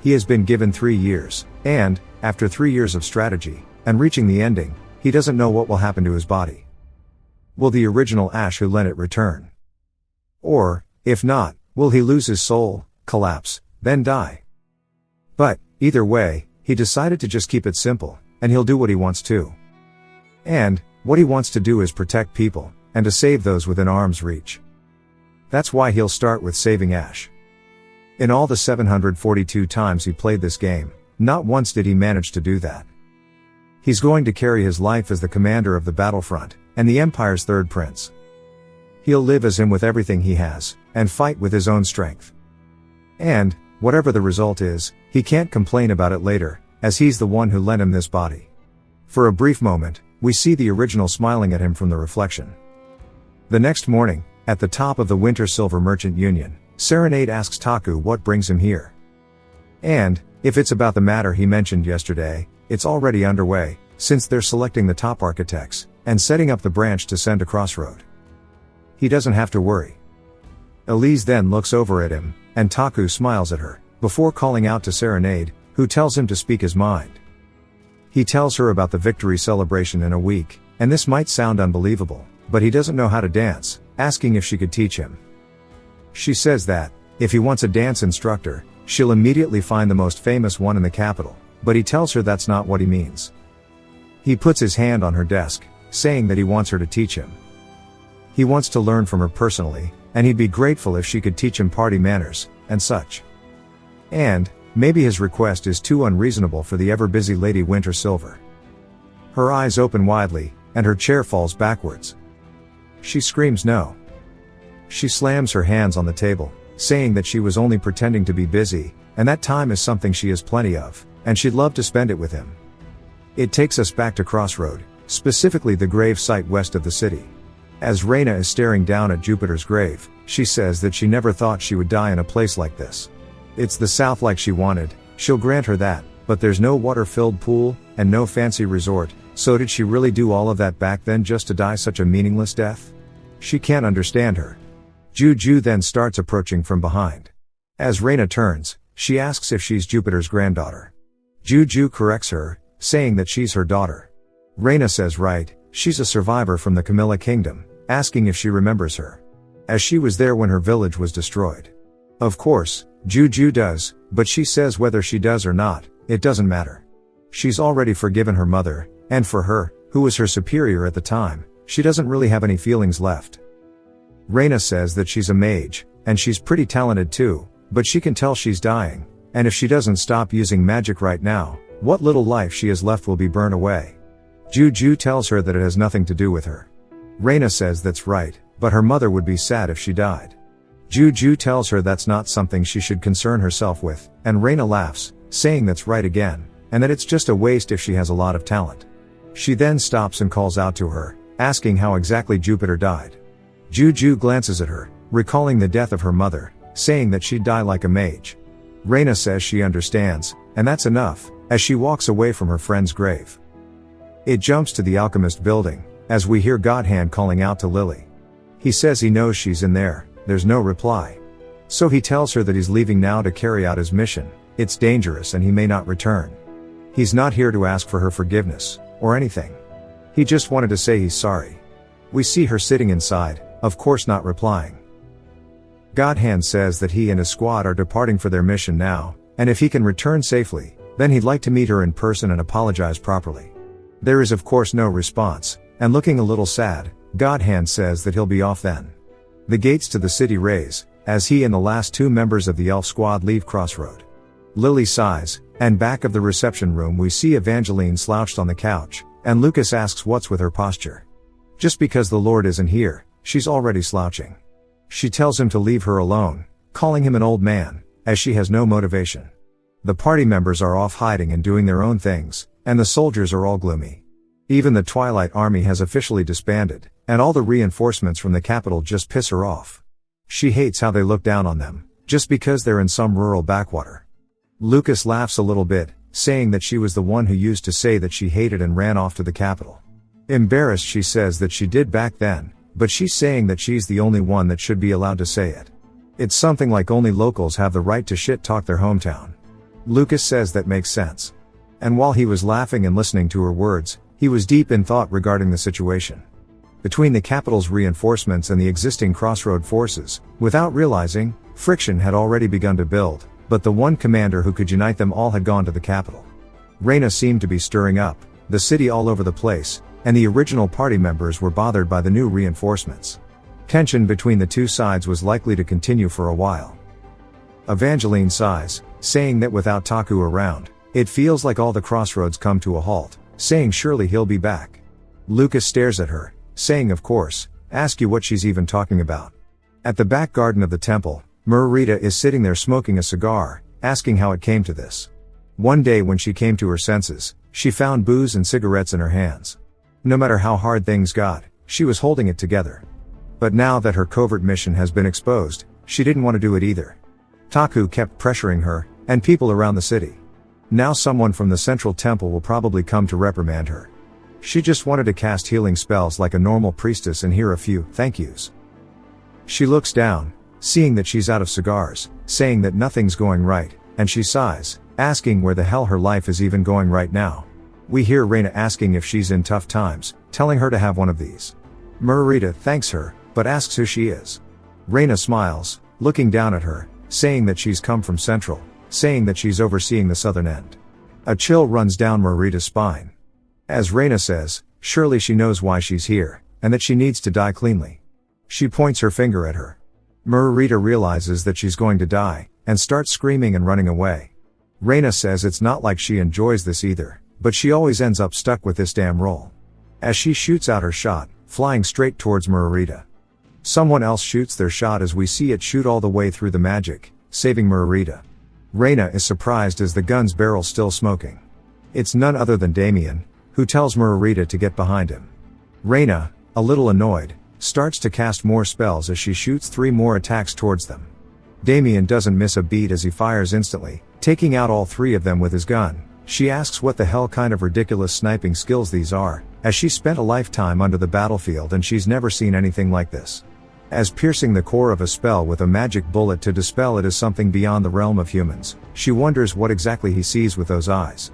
He has been given 3 years, and, after 3 years of strategy, and reaching the ending, he doesn't know what will happen to his body. Will the original Ash who lent it return? Or, if not, will he lose his soul, collapse, then die? But, either way, he decided to just keep it simple, and he'll do what he wants to. And, what he wants to do is protect people, and to save those within arm's reach. That's why he'll start with saving Ash. In all the 742 times he played this game, not once did he manage to do that. He's going to carry his life as the commander of the battlefront, and the Empire's third prince. He'll live as him with everything he has, and fight with his own strength. And, whatever the result is, he can't complain about it later, as he's the one who lent him this body. For a brief moment, we see the original smiling at him from the reflection. The next morning, at the top of the Winter Silver Merchant Union, Serenade asks Taku what brings him here. And, if it's about the matter he mentioned yesterday, it's already underway, since they're selecting the top architects, and setting up the branch to send to Crossroad. He doesn't have to worry. Elise then looks over at him, and Taku smiles at her, before calling out to Serenade, who tells him to speak his mind. He tells her about the victory celebration in a week, and this might sound unbelievable, but he doesn't know how to dance, asking if she could teach him. She says that, if he wants a dance instructor, she'll immediately find the most famous one in the capital, but he tells her that's not what he means. He puts his hand on her desk, saying that he wants her to teach him. He wants to learn from her personally, and he'd be grateful if she could teach him party manners, and such. And, maybe his request is too unreasonable for the ever-busy Lady Winter Silver. Her eyes open widely, and her chair falls backwards. She screams no. She slams her hands on the table, saying that she was only pretending to be busy, and that time is something she has plenty of, and she'd love to spend it with him. It takes us back to Crossroad, specifically the grave site west of the city. As Reina is staring down at Jupiter's grave, she says that she never thought she would die in a place like this. It's the South like she wanted, she'll grant her that, but there's no water-filled pool, and no fancy resort, so did she really do all of that back then just to die such a meaningless death? She can't understand her. Juju then starts approaching from behind. As Reina turns, she asks if she's Jupiter's granddaughter. Juju corrects her, saying that she's her daughter. Reina says right, she's a survivor from the Camilla Kingdom, asking if she remembers her, as she was there when her village was destroyed. Of course, Juju does, but she says whether she does or not, it doesn't matter. She's already forgiven her mother, and for her, who was her superior at the time, she doesn't really have any feelings left. Reina says that she's a mage, and she's pretty talented too, but she can tell she's dying, and if she doesn't stop using magic right now, what little life she has left will be burned away. Juju tells her that it has nothing to do with her. Reina says that's right, but her mother would be sad if she died. Juju tells her that's not something she should concern herself with, and Reina laughs, saying that's right again, and that it's just a waste if she has a lot of talent. She then stops and calls out to her, asking how exactly Jupiter died. Juju glances at her, recalling the death of her mother, saying that she'd die like a mage. Reina says she understands, and that's enough, as she walks away from her friend's grave. It jumps to the alchemist building, as we hear Godhand calling out to Lily. He says he knows she's in there, there's no reply. So he tells her that he's leaving now to carry out his mission, it's dangerous and he may not return. He's not here to ask for her forgiveness, or anything. He just wanted to say he's sorry. We see her sitting inside, of course not replying. Godhand says that he and his squad are departing for their mission now, and if he can return safely, then he'd like to meet her in person and apologize properly. There is of course no response, and looking a little sad, Godhand says that he'll be off then. The gates to the city raise, as he and the last two members of the elf squad leave Crossroad. Lily sighs, and back of the reception room we see Evangeline slouched on the couch, and Lucas asks what's with her posture. Just because the Lord isn't here, she's already slouching. She tells him to leave her alone, calling him an old man, as she has no motivation. The party members are off hiding and doing their own things, and the soldiers are all gloomy. Even the Twilight Army has officially disbanded, and all the reinforcements from the capital just piss her off. She hates how they look down on them, just because they're in some rural backwater. Lucas laughs a little bit, saying that she was the one who used to say that she hated and ran off to the capital. Embarrassed, she says that she did back then, but she's saying that she's the only one that should be allowed to say it. It's something like only locals have the right to shit-talk their hometown. Lucas says that makes sense. And while he was laughing and listening to her words, he was deep in thought regarding the situation. Between the capital's reinforcements and the existing Crossroad forces, without realizing, friction had already begun to build, but the one commander who could unite them all had gone to the capital. Reina seemed to be stirring up the city all over the place, and the original party members were bothered by the new reinforcements. Tension between the two sides was likely to continue for a while. Evangeline sighs, saying that without Taku around, it feels like all the Crossroads come to a halt, saying surely he'll be back. Lucas stares at her, saying of course, Ask you what she's even talking about. At the back garden of the temple, Margarita is sitting there smoking a cigar, asking how it came to this. One day when she came to her senses, she found booze and cigarettes in her hands. No matter how hard things got, she was holding it together. But now that her covert mission has been exposed, she didn't want to do it either. Taku kept pressuring her, and people around the city. Now someone from the central temple will probably come to reprimand her. She just wanted to cast healing spells like a normal priestess and hear a few thank yous. She looks down, seeing that she's out of cigars, saying that nothing's going right, and she sighs, asking where the hell her life is even going right now. We hear Reina asking if she's in tough times, telling her to have one of these. Margarita thanks her, but asks who she is. Reina smiles, looking down at her, saying that she's come from Central, saying that she's overseeing the southern end. A chill runs down Margarita's spine. As Reina says, surely she knows why she's here, and that she needs to die cleanly. She points her finger at her. Margarita realizes that she's going to die, and starts screaming and running away. Reina says it's not like she enjoys this either, but she always ends up stuck with this damn role. As she shoots out her shot, flying straight towards Margarita. Someone else shoots their shot as we see it shoot all the way through the magic, saving Margarita. Reina is surprised as the gun's barrel still smoking. It's none other than Damien, who tells Margarita to get behind him. Reina, a little annoyed, starts to cast more spells as she shoots 3 more attacks towards them. Damien doesn't miss a beat as he fires instantly, taking out all 3 of them with his gun. She asks what the hell kind of ridiculous sniping skills these are, as she spent a lifetime under the battlefield and she's never seen anything like this. As piercing the core of a spell with a magic bullet to dispel it is something beyond the realm of humans, she wonders what exactly he sees with those eyes.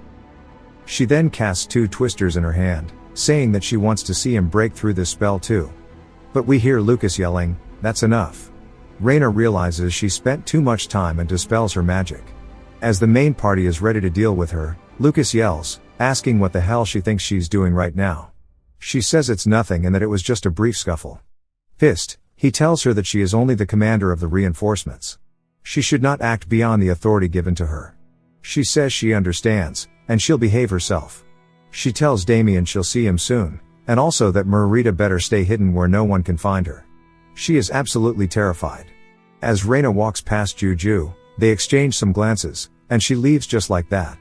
She then casts 2 twisters in her hand, saying that she wants to see him break through this spell too. But we hear Lucas yelling, "That's enough." Reina realizes she spent too much time and dispels her magic. As the main party is ready to deal with her, Lucas yells, asking what the hell she thinks she's doing right now. She says it's nothing and that it was just a brief scuffle. Pissed, he tells her that she is only the commander of the reinforcements. She should not act beyond the authority given to her. She says she understands, and she'll behave herself. She tells Damien she'll see him soon, and also that Margarita better stay hidden where no one can find her. She is absolutely terrified. As Reina walks past Juju, they exchange some glances, and she leaves just like that.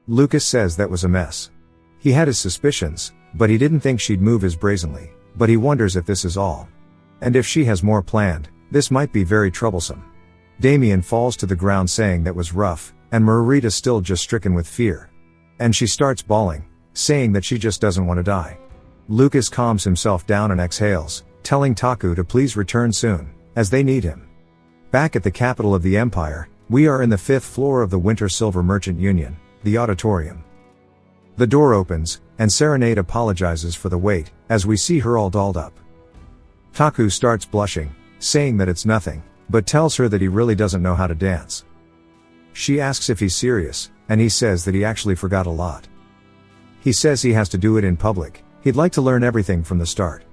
Lucas says that was a mess. He had his suspicions, but he didn't think she'd move as brazenly, but he wonders if this is all. And if she has more planned, this might be very troublesome. Damien falls to the ground saying that was rough, and Margarita still just stricken with fear. And she starts bawling, saying that she just doesn't want to die. Lucas calms himself down and exhales, telling Taku to please return soon, as they need him. Back at the capital of the empire, we are in the 5th floor of the Winter Silver Merchant Union, the auditorium. The door opens, and Serenade apologizes for the wait, as we see her all dolled up. Taku starts blushing, saying that it's nothing, but tells her that he really doesn't know how to dance. She asks if he's serious, and he says that he actually forgot a lot. He says he has to do it in public, he'd like to learn everything from the start.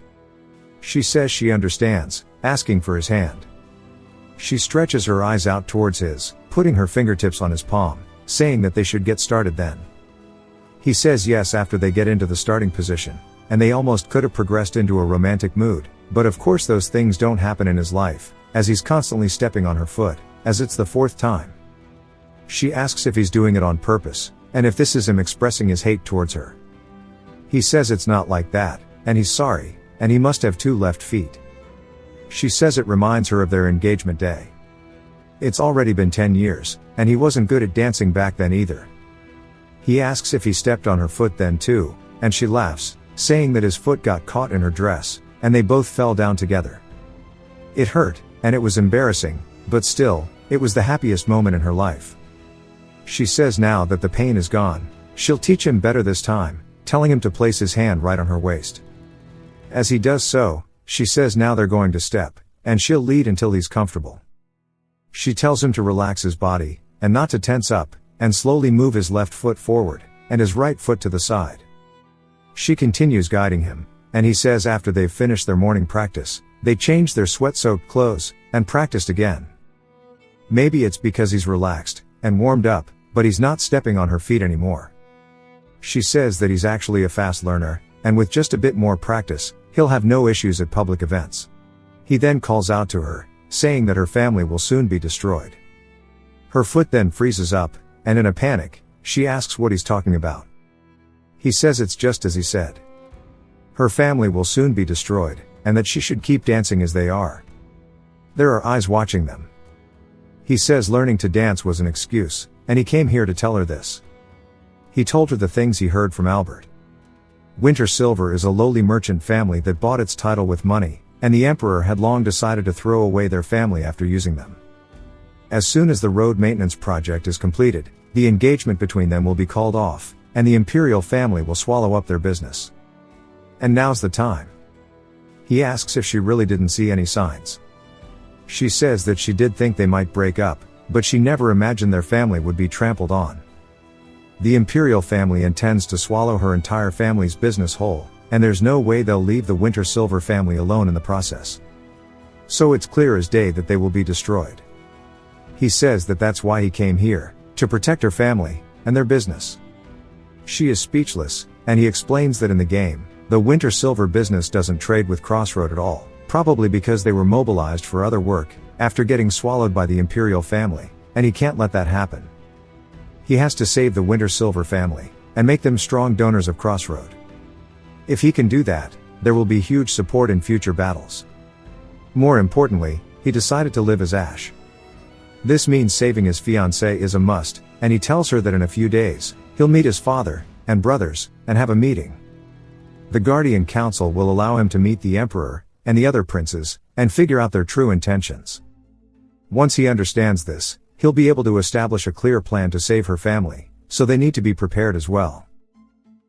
She says she understands, asking for his hand. She stretches her eyes out towards his, putting her fingertips on his palm, saying that they should get started then. He says yes after they get into the starting position, and they almost could have progressed into a romantic mood, but of course those things don't happen in his life, as he's constantly stepping on her foot, as it's the 4th time. She asks if he's doing it on purpose, and if this is him expressing his hate towards her. He says it's not like that, and he's sorry, and he must have 2 left feet. She says it reminds her of their engagement day. It's already been 10 years, and he wasn't good at dancing back then either. He asks if he stepped on her foot then too, and she laughs, saying that his foot got caught in her dress, and they both fell down together. It hurt, and it was embarrassing, but still, it was the happiest moment in her life. She says now that the pain is gone, she'll teach him better this time, telling him to place his hand right on her waist. As he does so, she says now they're going to step, and she'll lead until he's comfortable. She tells him to relax his body, and not to tense up, and slowly move his left foot forward, and his right foot to the side. She continues guiding him, and he says after they've finished their morning practice, they changed their sweat-soaked clothes, and practiced again. Maybe it's because he's relaxed, and warmed up, but he's not stepping on her feet anymore. She says that he's actually a fast learner, and with just a bit more practice, He'll have no issues at public events. He then calls out to her, saying that her family will soon be destroyed. Her foot then freezes up, and in a panic, she asks what he's talking about. He says it's just as he said. Her family will soon be destroyed, and that she should keep dancing as they are. There are eyes watching them. He says learning to dance was an excuse, and he came here to tell her this. He told her the things he heard from Albert. Winter Silver is a lowly merchant family that bought its title with money, and the emperor had long decided to throw away their family after using them. As soon as the road maintenance project is completed, the engagement between them will be called off, and the imperial family will swallow up their business. And now's the time. He asks if she really didn't see any signs. She says that she did think they might break up, but she never imagined their family would be trampled on. The imperial family intends to swallow her entire family's business whole, and there's no way they'll leave the Winter Silver family alone in the process. So it's clear as day that they will be destroyed. He says that that's why he came here, to protect her family, and their business. She is speechless, and he explains that in the game, the Winter Silver business doesn't trade with Crossroad at all, probably because they were mobilized for other work, after getting swallowed by the imperial family, and he can't let that happen. He has to save the Winter Silver family, and make them strong donors of Crossroad. If he can do that, there will be huge support in future battles. More importantly, he decided to live as Ash. This means saving his fiancée is a must, and he tells her that in a few days, he'll meet his father, and brothers, and have a meeting. The Guardian Council will allow him to meet the Emperor, and the other princes, and figure out their true intentions. Once he understands this, he'll be able to establish a clear plan to save her family, so they need to be prepared as well.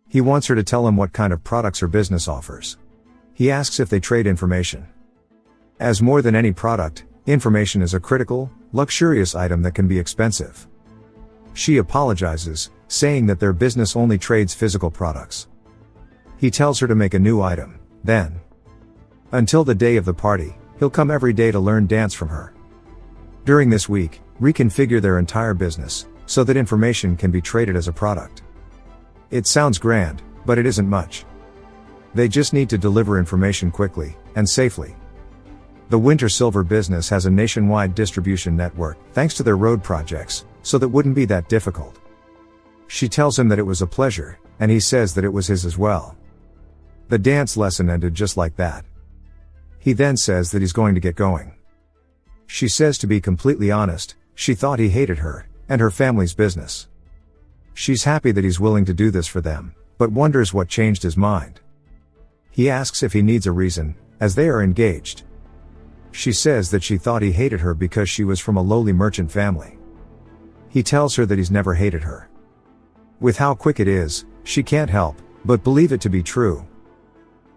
He wants her to tell him what kind of products her business offers. He asks if they trade information. As more than any product, information is a critical, luxurious item that can be expensive. She apologizes, saying that their business only trades physical products. He tells her to make a new item, then. Until the day of the party, he'll come every day to learn dance from her. During this week, reconfigure their entire business, so that information can be traded as a product. It sounds grand, but it isn't much. They just need to deliver information quickly, and safely. The Winter Silver business has a nationwide distribution network, thanks to their road projects, so that wouldn't be that difficult. She tells him that it was a pleasure, and he says that it was his as well. The dance lesson ended just like that. He then says that he's going to get going. She says to be completely honest, she thought he hated her, and her family's business. She's happy that he's willing to do this for them, but wonders what changed his mind. He asks if he needs a reason, as they are engaged. She says that she thought he hated her because she was from a lowly merchant family. He tells her that he's never hated her. With how quick it is, she can't help but believe it to be true.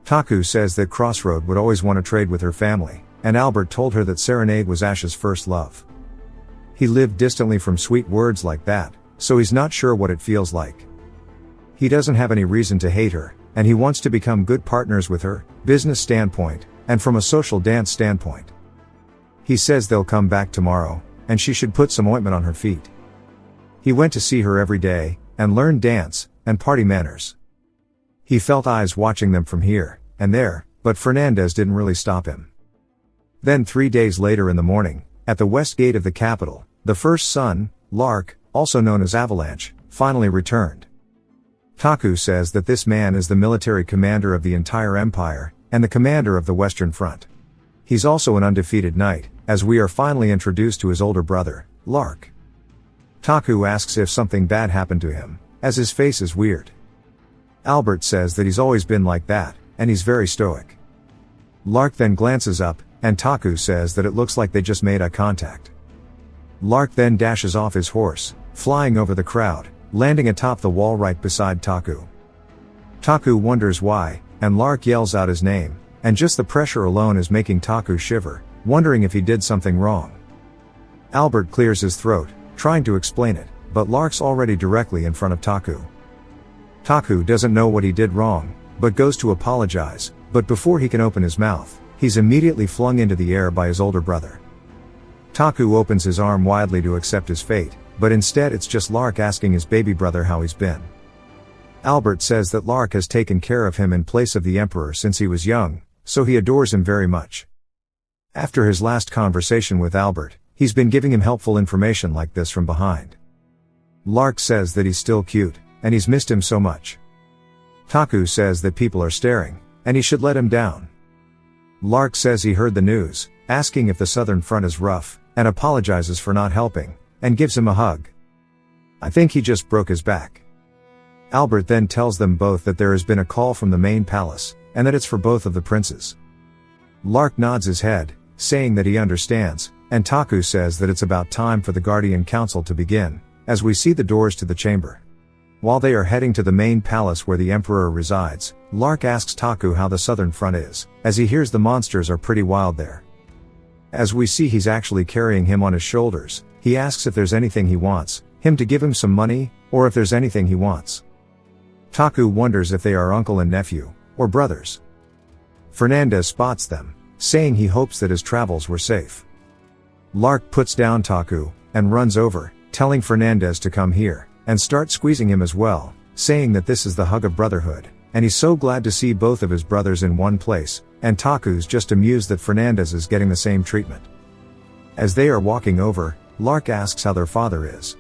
Taku says that Crossroad would always want to trade with her family, and Albert told her that Serenade was Ash's first love. He lived distantly from sweet words like that, so he's not sure what it feels like. He doesn't have any reason to hate her, and he wants to become good partners with her, business standpoint, and from a social dance standpoint. He says they'll come back tomorrow, and she should put some ointment on her feet. He went to see her every day, and learned dance, and party manners. He felt eyes watching them from here, and there, but Fernandez didn't really stop him. Then 3 days later in the morning, at the west gate of the capital, the first son, Lark, also known as Avalanche, finally returned. Taku says that this man is the military commander of the entire empire, and the commander of the Western Front. He's also an undefeated knight, as we are finally introduced to his older brother, Lark. Taku asks if something bad happened to him, as his face is weird. Albert says that he's always been like that, and he's very stoic. Lark then glances up, and Taku says that it looks like they just made eye contact. Lark then dashes off his horse, flying over the crowd, landing atop the wall right beside Taku. Taku wonders why, and Lark yells out his name, and just the pressure alone is making Taku shiver, wondering if he did something wrong. Albert clears his throat, trying to explain it, but Lark's already directly in front of Taku. Taku doesn't know what he did wrong, but goes to apologize, but before he can open his mouth, he's immediately flung into the air by his older brother. Taku opens his arm widely to accept his fate, but instead it's just Lark asking his baby brother how he's been. Albert says that Lark has taken care of him in place of the Emperor since he was young, so he adores him very much. After his last conversation with Albert, he's been giving him helpful information like this from behind. Lark says that he's still cute, and he's missed him so much. Taku says that people are staring, and he should let him down. Lark says he heard the news, asking if the Southern Front is rough, and apologizes for not helping, and gives him a hug. I think he just broke his back. Albert then tells them both that there has been a call from the main palace, and that it's for both of the princes. Lark nods his head, saying that he understands, and Taku says that it's about time for the Guardian Council to begin, as we see the doors to the chamber. While they are heading to the main palace where the Emperor resides, Lark asks Taku how the Southern Front is, as he hears the monsters are pretty wild there. As we see he's actually carrying him on his shoulders, he asks if there's anything he wants, him to give him some money, or if there's anything he wants. Taku wonders if they are uncle and nephew, or brothers. Fernandez spots them, saying he hopes that his travels were safe. Lark puts down Taku, and runs over, telling Fernandez to come here, and start squeezing him as well, saying that this is the hug of brotherhood, and he's so glad to see both of his brothers in one place, and Taku's just amused that Fernandez is getting the same treatment. As they are walking over, Lark asks how their father is.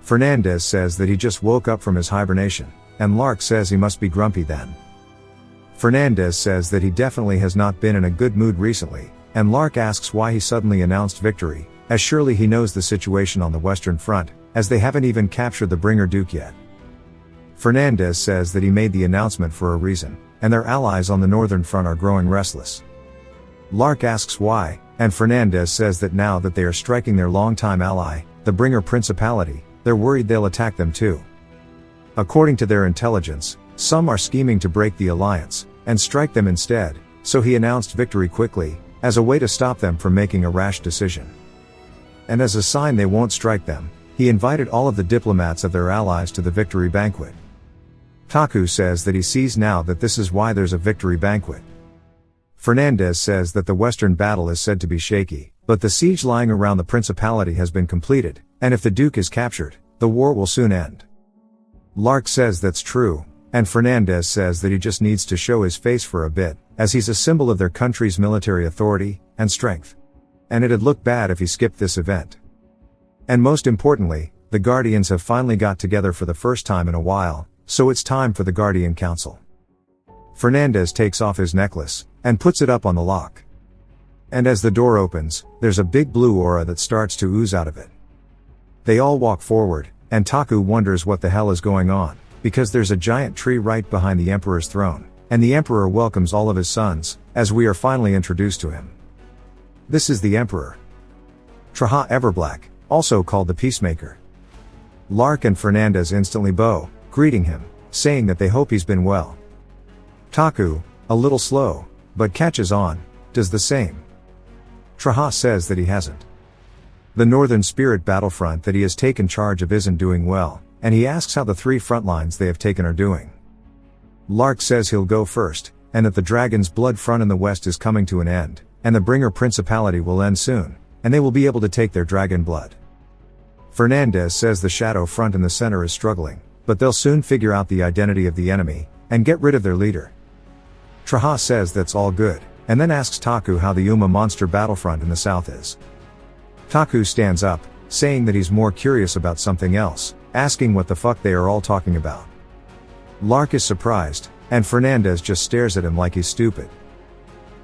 Fernandez says that he just woke up from his hibernation, and Lark says he must be grumpy then. Fernandez says that he definitely has not been in a good mood recently, and Lark asks why he suddenly announced victory, as surely he knows the situation on the Western Front, as they haven't even captured the Bringer Duke yet. Fernandez says that he made the announcement for a reason, and their allies on the Northern Front are growing restless. Lark asks why, and Fernandez says that now that they are striking their longtime ally, the Bringer Principality, they're worried they'll attack them too. According to their intelligence, some are scheming to break the alliance, and strike them instead, so he announced victory quickly, as a way to stop them from making a rash decision. And as a sign they won't strike them, he invited all of the diplomats of their allies to the victory banquet. Taku says that he sees now that this is why there's a victory banquet. Fernandez says that the Western battle is said to be shaky, but the siege lying around the principality has been completed, and if the Duke is captured, the war will soon end. Lark says that's true, and Fernandez says that he just needs to show his face for a bit, as he's a symbol of their country's military authority and strength. And it'd look bad if he skipped this event. And most importantly, the Guardians have finally got together for the first time in a while, so it's time for the Guardian Council. Fernandez takes off his necklace, and puts it up on the lock. And as the door opens, there's a big blue aura that starts to ooze out of it. They all walk forward, and Taku wonders what the hell is going on, because there's a giant tree right behind the Emperor's throne, and the Emperor welcomes all of his sons, as we are finally introduced to him. This is the Emperor. Traha Everblack, also called the Peacemaker. Lark and Fernandez instantly bow, greeting him, saying that they hope he's been well. Taku, a little slow, but catches on, does the same. Traha says that he hasn't. The Northern Spirit battlefront that he has taken charge of isn't doing well, and he asks how the 3 front lines they have taken are doing. Lark says he'll go first, and that the Dragon's Blood front in the west is coming to an end, and the Bringer Principality will end soon, and they will be able to take their Dragon Blood. Fernandez says the Shadow front in the center is struggling, but they'll soon figure out the identity of the enemy, and get rid of their leader. Traha says that's all good, and then asks Taku how the Uma monster battlefront in the south is. Taku stands up, saying that he's more curious about something else, asking what the fuck they are all talking about. Lark is surprised, and Fernandez just stares at him like he's stupid.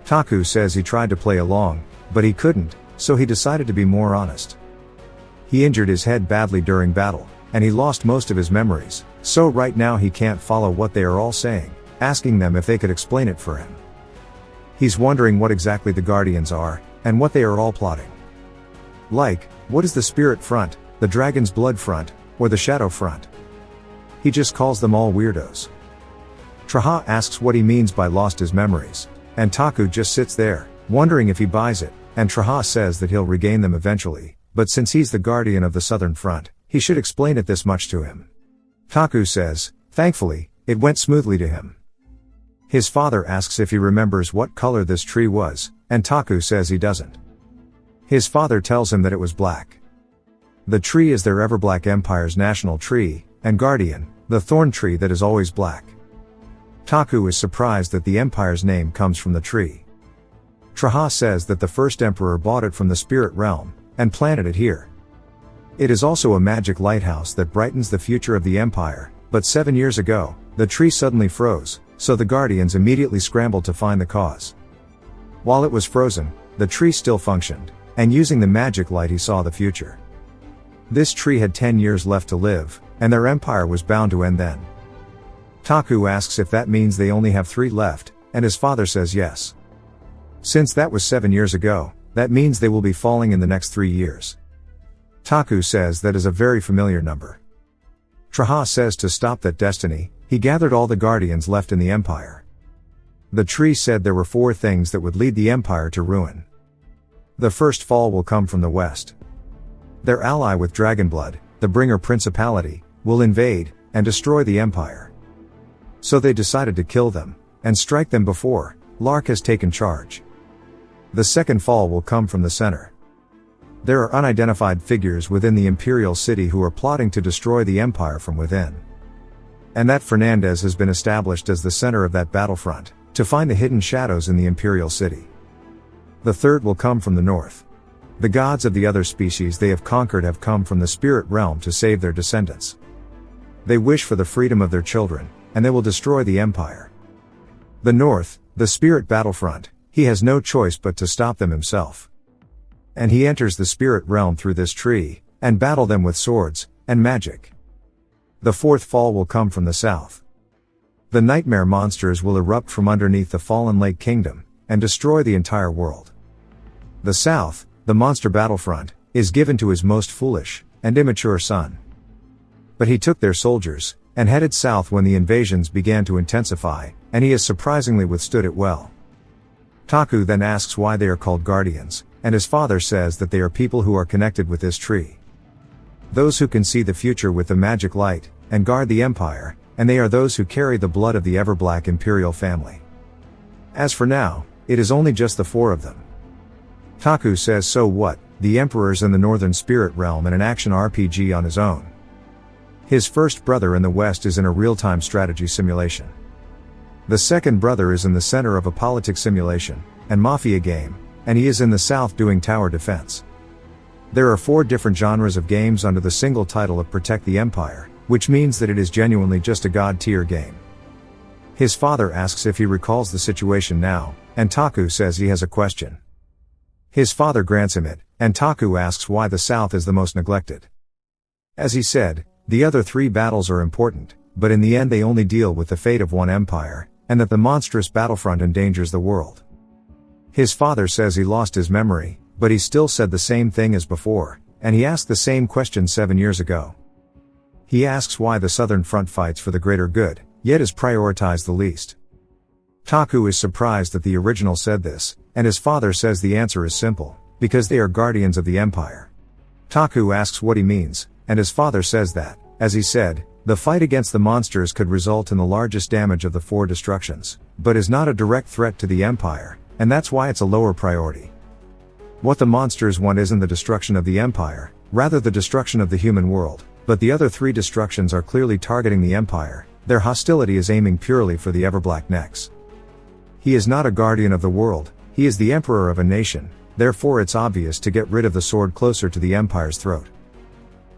Taku says he tried to play along, but he couldn't, so he decided to be more honest. He injured his head badly during battle, and he lost most of his memories, so right now he can't follow what they are all saying, asking them if they could explain it for him. He's wondering what exactly the Guardians are, and what they are all plotting. Like, what is the Spirit front, the Dragon's Blood front, or the Shadow front? He just calls them all weirdos. Traha asks what he means by lost his memories, and Taku just sits there, wondering if he buys it, and Traha says that he'll regain them eventually, but since he's the guardian of the Southern Front, he should explain it this much to him. Taku says, thankfully, it went smoothly to him. His father asks if he remembers what color this tree was, and Taku says he doesn't. His father tells him that it was black. The tree is their Everblack Empire's national tree, and guardian, The thorn tree that is always black. Taku is surprised that the empire's name comes from the tree. Traha says that the first emperor bought it from the spirit realm, and planted it here. It is also a magic lighthouse that brightens the future of the empire, but 7 years ago, the tree suddenly froze, so the guardians immediately scrambled to find the cause. While it was frozen, the tree still functioned, and using the magic light he saw the future. This tree had 10 years left to live, and their empire was bound to end then. Taku asks if that means they only have 3 left, and his father says yes. Since that was 7 years ago, that means they will be falling in the next 3 years. Taku says that is a very familiar number. Traha says to stop that destiny, he gathered all the guardians left in the empire. The tree said there were 4 things that would lead the empire to ruin. The first fall will come from the west. Their ally with Dragonblood, the Bringer Principality, will invade and destroy the empire. So they decided to kill them and strike them before Lark has taken charge. The second fall will come from the center. There are unidentified figures within the imperial city who are plotting to destroy the empire from within. And that Fernandez has been established as the center of that battlefront, to find the hidden shadows in the imperial city. The third will come from the north. The gods of the other species they have conquered have come from the spirit realm to save their descendants. They wish for the freedom of their children, and they will destroy the empire. The north, the spirit battlefront, he has no choice but to stop them himself. And he enters the spirit realm through this tree, and battle them with swords and magic. The fourth fall will come from the south. The nightmare monsters will erupt from underneath the fallen Lake Kingdom, and destroy the entire world. The south, the monster battlefront, is given to his most foolish and immature son. But he took their soldiers, and headed south when the invasions began to intensify, and he has surprisingly withstood it well. Taku then asks why they are called guardians, and his father says that they are people who are connected with this tree. Those who can see the future with the magic light, and guard the empire, and they are those who carry the blood of the Everblack imperial family. As for now, it is only just the 4 of them. Taku says so what, the emperor's in the northern spirit realm in an action RPG on his own. His first brother in the west is in a real-time strategy simulation. The second brother is in the center of a politics simulation and mafia game, and he is in the south doing tower defense. There are 4 different genres of games under the single title of Protect the Empire, which means that it is genuinely just a god-tier game. His father asks if he recalls the situation now, and Taku says he has a question. His father grants him it, and Taku asks why the south is the most neglected. As he said, the other 3 battles are important, but in the end they only deal with the fate of one empire, and that the monstrous battlefront endangers the world. His father says he lost his memory, but he still said the same thing as before, and he asked the same question 7 years ago. He asks why the Southern Front fights for the greater good, yet is prioritized the least. Taku is surprised that the original said this, and his father says the answer is simple, because they are guardians of the empire. Taku asks what he means, and his father says that, as he said, the fight against the monsters could result in the largest damage of the 4 destructions, but is not a direct threat to the empire, and that's why it's a lower priority. What the monsters want isn't the destruction of the empire, rather the destruction of the human world, but the other 3 destructions are clearly targeting the empire, their hostility is aiming purely for the Everblack necks. He is not a guardian of the world, he is the emperor of a nation, therefore it's obvious to get rid of the sword closer to the empire's throat.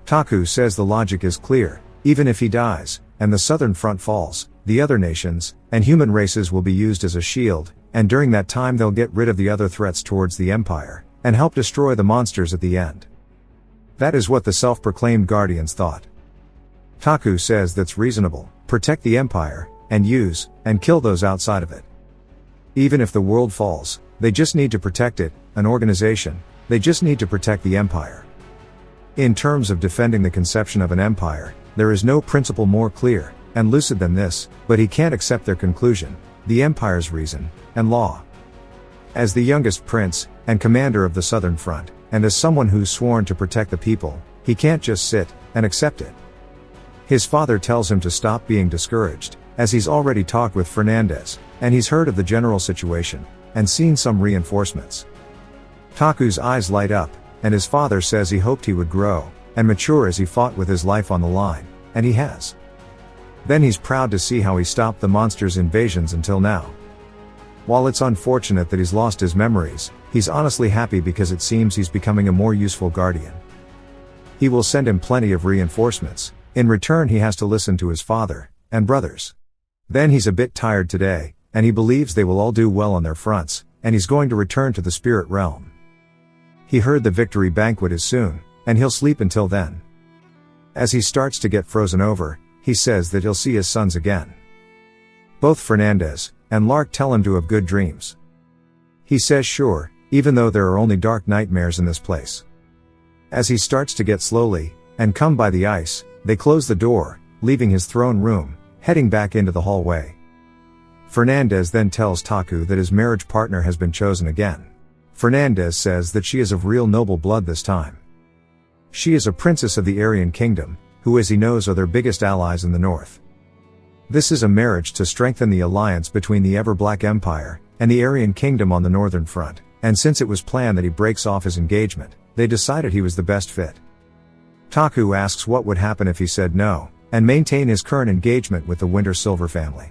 Taku says the logic is clear, even if he dies, and the Southern Front falls, the other nations, and human races will be used as a shield, and during that time they'll get rid of the other threats towards the empire, and help destroy the monsters at the end. That is what the self-proclaimed guardians thought. Taku says that's reasonable, protect the empire, and use, and kill those outside of it. Even if the world falls, they just need to protect it, an organization, they just need to protect the empire. In terms of defending the conception of an empire, there is no principle more clear and lucid than this, but he can't accept their conclusion, the empire's reason and law. As the youngest prince and commander of the Southern Front, and as someone who's sworn to protect the people, he can't just sit and accept it. His father tells him to stop being discouraged, as he's already talked with Fernandez, and he's heard of the general situation and seen some reinforcements. Taku's eyes light up, and his father says he hoped he would grow and mature as he fought with his life on the line, and he has. Then he's proud to see how he stopped the monster's invasions until now. While it's unfortunate that he's lost his memories, he's honestly happy because it seems he's becoming a more useful guardian. He will send him plenty of reinforcements. In return he has to listen to his father and brothers. Then he's a bit tired today, and he believes they will all do well on their fronts, and he's going to return to the spirit realm. He heard the victory banquet is soon, and he'll sleep until then. As he starts to get frozen over, he says that he'll see his sons again. Both Fernandez and Lark tell him to have good dreams. He says sure, even though there are only dark nightmares in this place. As he starts to get slowly and come by the ice, they close the door, leaving his throne room, heading back into the hallway. Fernandez then tells Taku that his marriage partner has been chosen again. Fernandez says that she is of real noble blood this time. She is a princess of the Aryan Kingdom, who as he knows are their biggest allies in the north. This is a marriage to strengthen the alliance between the Ever-Black Empire and the Aryan Kingdom on the northern front, and since it was planned that he breaks off his engagement, they decided he was the best fit. Taku asks what would happen if he said no, and maintain his current engagement with the Winter Silver family.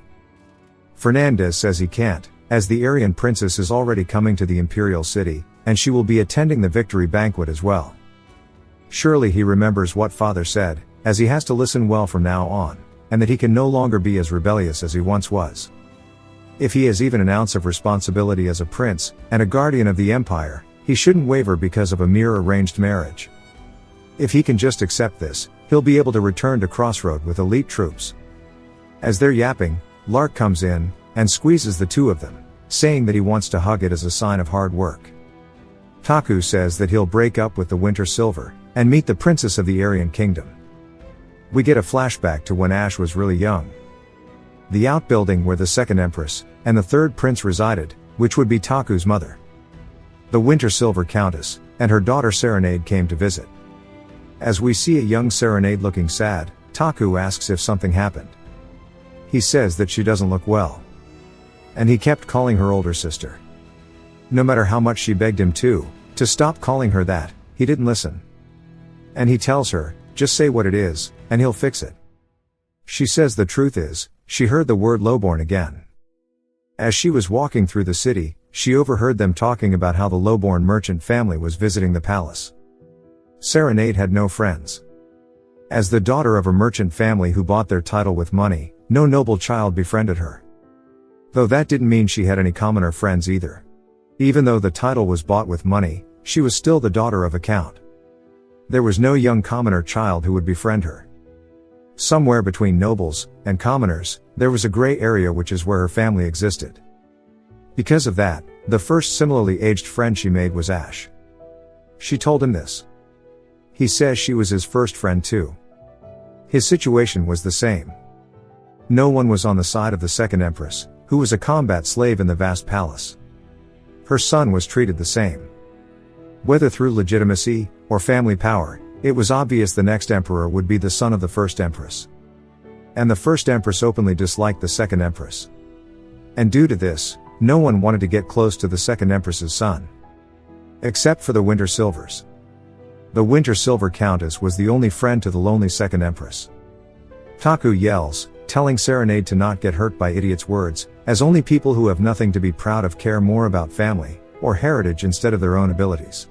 Fernandez says he can't, as the Aryan princess is already coming to the imperial city, and she will be attending the victory banquet as well. Surely he remembers what father said, as he has to listen well from now on, and that he can no longer be as rebellious as he once was. If he has even an ounce of responsibility as a prince, and a guardian of the empire, he shouldn't waver because of a mere arranged marriage. If he can just accept this, he'll be able to return to Crossroad with elite troops. As they're yapping, Lark comes in, and squeezes the two of them, saying that he wants to hug it as a sign of hard work. Taku says that he'll break up with the Winter Silver, and meet the princess of the Aryan Kingdom. We get a flashback to when Ash was really young. The outbuilding where the second empress, and the third prince resided, which would be Taku's mother. The Winter Silver Countess, and her daughter Serenade came to visit. As we see a young Serenade looking sad, Taku asks if something happened. He says that she doesn't look well. And he kept calling her older sister. No matter how much she begged him to stop calling her that, he didn't listen. And he tells her, just say what it is, and he'll fix it. She says the truth is, she heard the word lowborn again. As she was walking through the city, she overheard them talking about how the lowborn merchant family was visiting the palace. Serenade had no friends. As the daughter of a merchant family who bought their title with money, no noble child befriended her. Though that didn't mean she had any commoner friends either. Even though the title was bought with money, she was still the daughter of a count. There was no young commoner child who would befriend her. Somewhere between nobles and commoners, there was a gray area, which is where her family existed. Because of that, the first similarly aged friend she made was Ash. She told him this. He says she was his first friend too. His situation was the same. No one was on the side of the second empress, who was a combat slave in the vast palace. Her son was treated the same. Whether through legitimacy or family power, it was obvious the next emperor would be the son of the first empress. And the first empress openly disliked the second empress. And due to this, no one wanted to get close to the second empress's son. Except for the Winter Silvers. The Winter Silver Countess was the only friend to the lonely second empress. Taku yells, telling Serenade to not get hurt by idiot's words, as only people who have nothing to be proud of care more about family or heritage instead of their own abilities.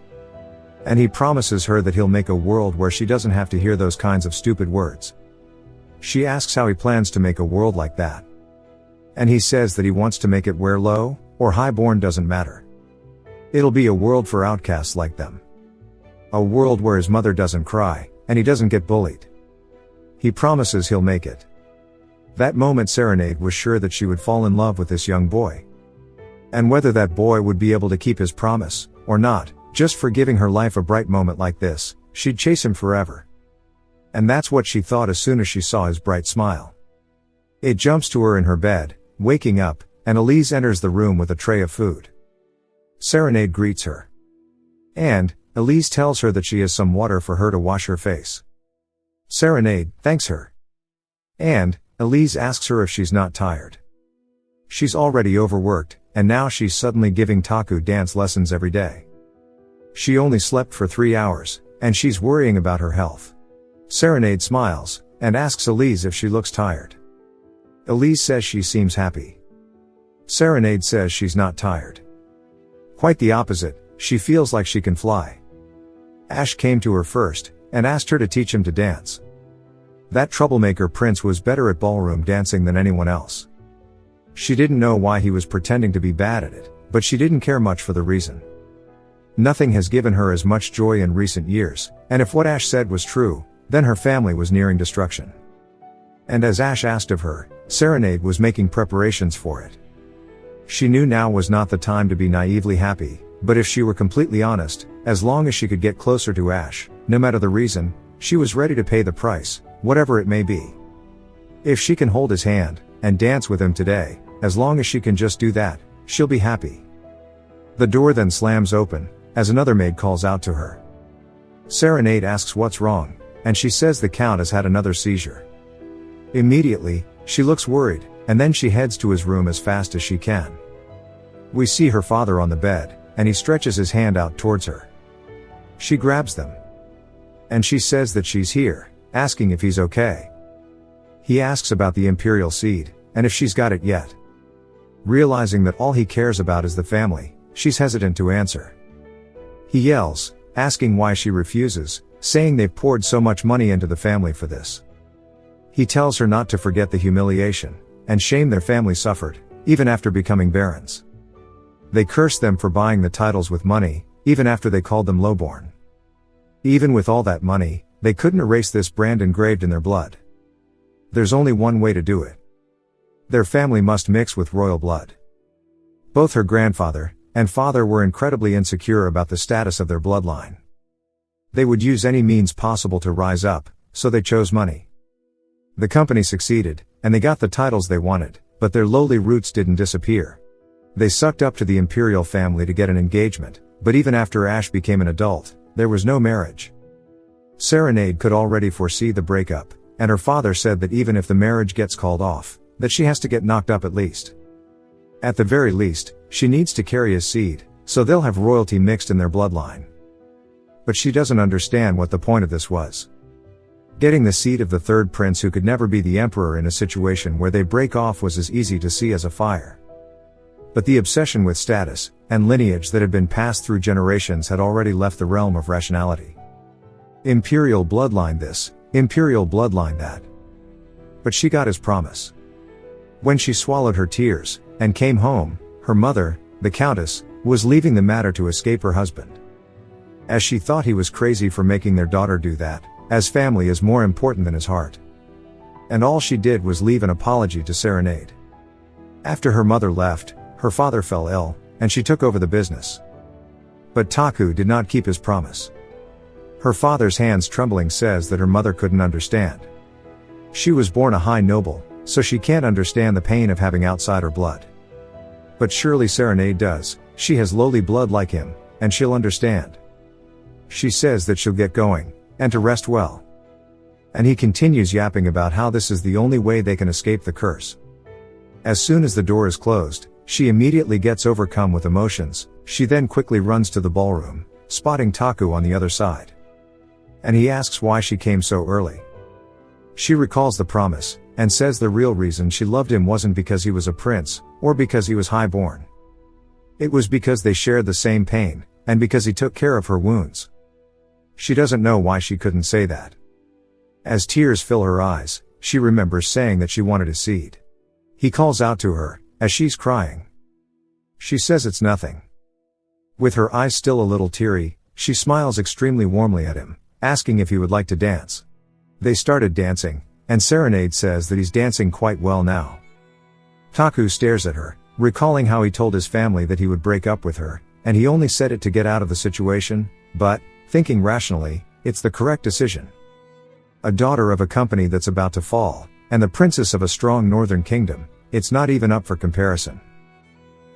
And he promises her that he'll make a world where she doesn't have to hear those kinds of stupid words. She asks how he plans to make a world like that. And he says that he wants to make it where low or high-born doesn't matter. It'll be a world for outcasts like them. A world where his mother doesn't cry, and he doesn't get bullied. He promises he'll make it. That moment Serenade was sure that she would fall in love with this young boy. And whether that boy would be able to keep his promise, or not, just for giving her life a bright moment like this, she'd chase him forever. And that's what she thought as soon as she saw his bright smile. It jumps to her in her bed, waking up, and Elise enters the room with a tray of food. Serenade greets her. And Elise tells her that she has some water for her to wash her face. Serenade thanks her. And Elise asks her if she's not tired. She's already overworked, and now she's suddenly giving Taku dance lessons every day. She only slept for 3 hours, and she's worrying about her health. Serenade smiles, and asks Elise if she looks tired. Elise says she seems happy. Serenade says she's not tired. Quite the opposite, she feels like she can fly. Ash came to her first, and asked her to teach him to dance. That troublemaker prince was better at ballroom dancing than anyone else. She didn't know why he was pretending to be bad at it, but she didn't care much for the reason. Nothing has given her as much joy in recent years, and if what Ash said was true, then her family was nearing destruction. And as Ash asked of her, Serenade was making preparations for it. She knew now was not the time to be naively happy, but if she were completely honest, as long as she could get closer to Ash, no matter the reason, she was ready to pay the price, whatever it may be. If she can hold his hand, and dance with him today, as long as she can just do that, she'll be happy. The door then slams open, as another maid calls out to her. Serenade asks what's wrong, and she says the Count has had another seizure. Immediately, she looks worried, and then she heads to his room as fast as she can. We see her father on the bed, and he stretches his hand out towards her. She grabs them. And she says that she's here, asking if he's okay. He asks about the imperial seed, and if she's got it yet. Realizing that all he cares about is the family, she's hesitant to answer. He yells, asking why she refuses, saying they've poured so much money into the family for this. He tells her not to forget the humiliation and shame their family suffered, even after becoming barons. They curse them for buying the titles with money, even after they called them lowborn. Even with all that money, they couldn't erase this brand engraved in their blood. There's only one way to do it. Their family must mix with royal blood. Both her grandfather and father were incredibly insecure about the status of their bloodline. They would use any means possible to rise up, so they chose money. The company succeeded, and they got the titles they wanted, but their lowly roots didn't disappear. They sucked up to the imperial family to get an engagement, but even after Ash became an adult, there was no marriage. Serenade could already foresee the breakup, and her father said that even if the marriage gets called off, that she has to get knocked up at least. At the very least, she needs to carry his seed, so they'll have royalty mixed in their bloodline. But she doesn't understand what the point of this was. Getting the seed of the third prince who could never be the emperor in a situation where they break off was as easy to see as a fire. But the obsession with status and lineage that had been passed through generations had already left the realm of rationality. Imperial bloodline this, imperial bloodline that. But she got his promise. When she swallowed her tears and came home, her mother, the Countess, was leaving the matter to escape her husband. As she thought he was crazy for making their daughter do that, as family is more important than his heart. And all she did was leave an apology to Serenade. After her mother left, her father fell ill, and she took over the business. But Taku did not keep his promise. Her father's hands trembling says that her mother couldn't understand. She was born a high noble, so she can't understand the pain of having outsider blood. But surely Serenade does, she has lowly blood like him, and she'll understand. She says that she'll get going, and to rest well. And he continues yapping about how this is the only way they can escape the curse. As soon as the door is closed, she immediately gets overcome with emotions. She then quickly runs to the ballroom, spotting Taku on the other side. And he asks why she came so early. She recalls the promise, and says the real reason she loved him wasn't because he was a prince, or because he was high-born. It was because they shared the same pain, and because he took care of her wounds. She doesn't know why she couldn't say that. As tears fill her eyes, she remembers saying that she wanted his seed. He calls out to her, as she's crying. She says it's nothing. With her eyes still a little teary, she smiles extremely warmly at him, asking if he would like to dance. They started dancing, and Serenade says that he's dancing quite well now. Taku stares at her, recalling how he told his family that he would break up with her, and he only said it to get out of the situation, but, thinking rationally, it's the correct decision. A daughter of a company that's about to fall, and the princess of a strong northern kingdom, it's not even up for comparison.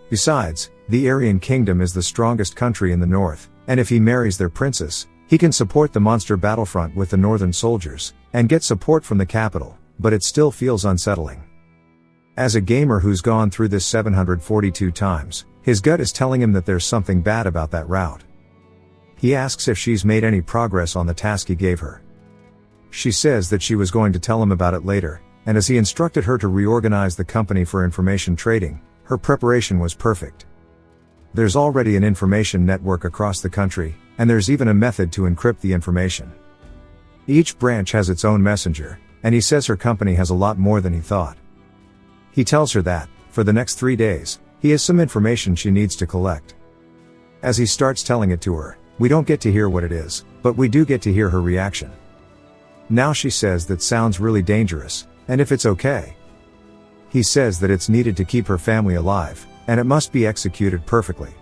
Besides, the Aryan kingdom is the strongest country in the north, and if he marries their princess, he can support the monster battlefront with the northern soldiers, and get support from the capital, but it still feels unsettling. As a gamer who's gone through this 742 times, his gut is telling him that there's something bad about that route. He asks if she's made any progress on the task he gave her. She says that she was going to tell him about it later, and as he instructed her to reorganize the company for information trading, her preparation was perfect. There's already an information network across the country, and there's even a method to encrypt the information. Each branch has its own messenger, and he says her company has a lot more than he thought. He tells her that, for the next 3 days, he has some information she needs to collect. As he starts telling it to her, we don't get to hear what it is, but we do get to hear her reaction. Now she says that sounds really dangerous, and if it's okay. He says that it's needed to keep her family alive, and it must be executed perfectly.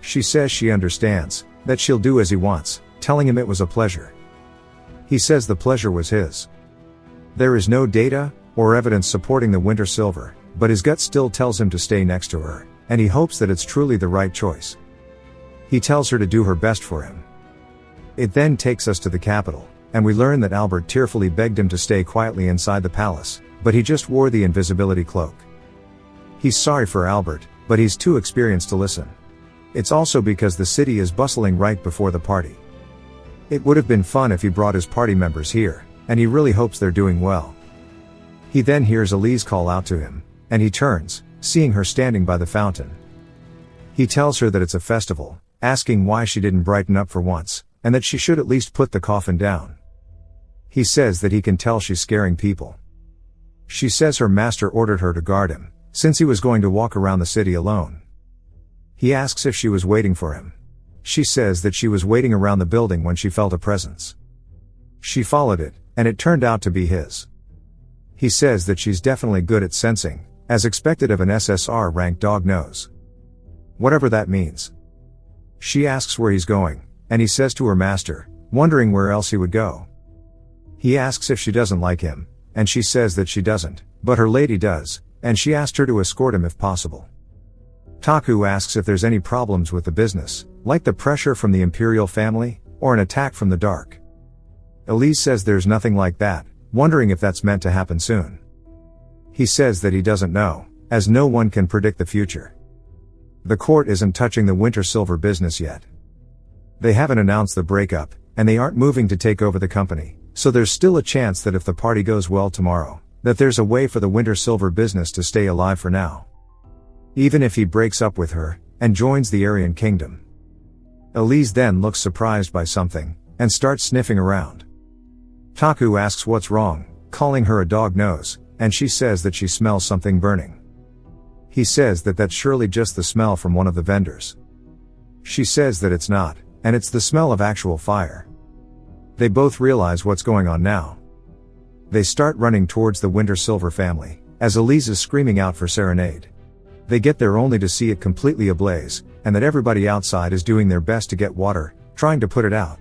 She says she understands, that she'll do as he wants, telling him it was a pleasure. He says the pleasure was his. There is no data, or evidence supporting the winter silver, but his gut still tells him to stay next to her, and he hopes that it's truly the right choice. He tells her to do her best for him. It then takes us to the capital, and we learn that Albert tearfully begged him to stay quietly inside the palace, but he just wore the invisibility cloak. He's sorry for Albert, but he's too experienced to listen. It's also because the city is bustling right before the party. It would have been fun if he brought his party members here, and he really hopes they're doing well. He then hears Elise call out to him, and he turns, seeing her standing by the fountain. He tells her that it's a festival, asking why she didn't brighten up for once, and that she should at least put the coffin down. He says that he can tell she's scaring people. She says her master ordered her to guard him, since he was going to walk around the city alone. He asks if she was waiting for him. She says that she was waiting around the building when she felt a presence. She followed it, and it turned out to be his. He says that she's definitely good at sensing, as expected of an SSR-ranked dog nose. Whatever that means. She asks where he's going, and he says to her master, wondering where else he would go. He asks if she doesn't like him, and she says that she doesn't, but her lady does, and she asked her to escort him if possible. Taku asks if there's any problems with the business, like the pressure from the imperial family, or an attack from the dark. Elise says there's nothing like that, wondering if that's meant to happen soon. He says that he doesn't know, as no one can predict the future. The court isn't touching the winter silver business yet. They haven't announced the breakup, and they aren't moving to take over the company, so there's still a chance that if the party goes well tomorrow, that there's a way for the winter silver business to stay alive for now. Even if he breaks up with her, and joins the Aryan kingdom. Elise then looks surprised by something, and starts sniffing around. Taku asks what's wrong, calling her a dog nose, and she says that she smells something burning. He says that that's surely just the smell from one of the vendors. She says that it's not, and it's the smell of actual fire. They both realize what's going on now. They start running towards the winter silver family, as Elise is screaming out for serenade. They get there only to see it completely ablaze, and that everybody outside is doing their best to get water, trying to put it out.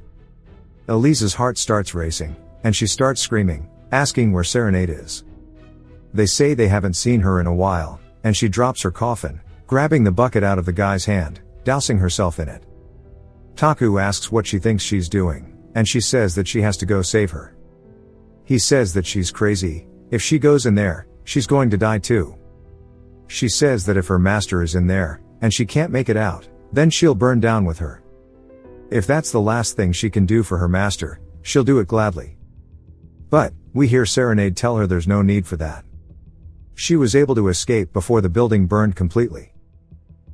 Elise's heart starts racing, and she starts screaming, asking where Serenade is. They say they haven't seen her in a while, and she drops her coffin, grabbing the bucket out of the guy's hand, dousing herself in it. Taku asks what she thinks she's doing, and she says that she has to go save her. He says that she's crazy, if she goes in there, she's going to die too. She says that if her master is in there, and she can't make it out, then she'll burn down with her. If that's the last thing she can do for her master, she'll do it gladly. But, we hear Serenade tell her there's no need for that. She was able to escape before the building burned completely.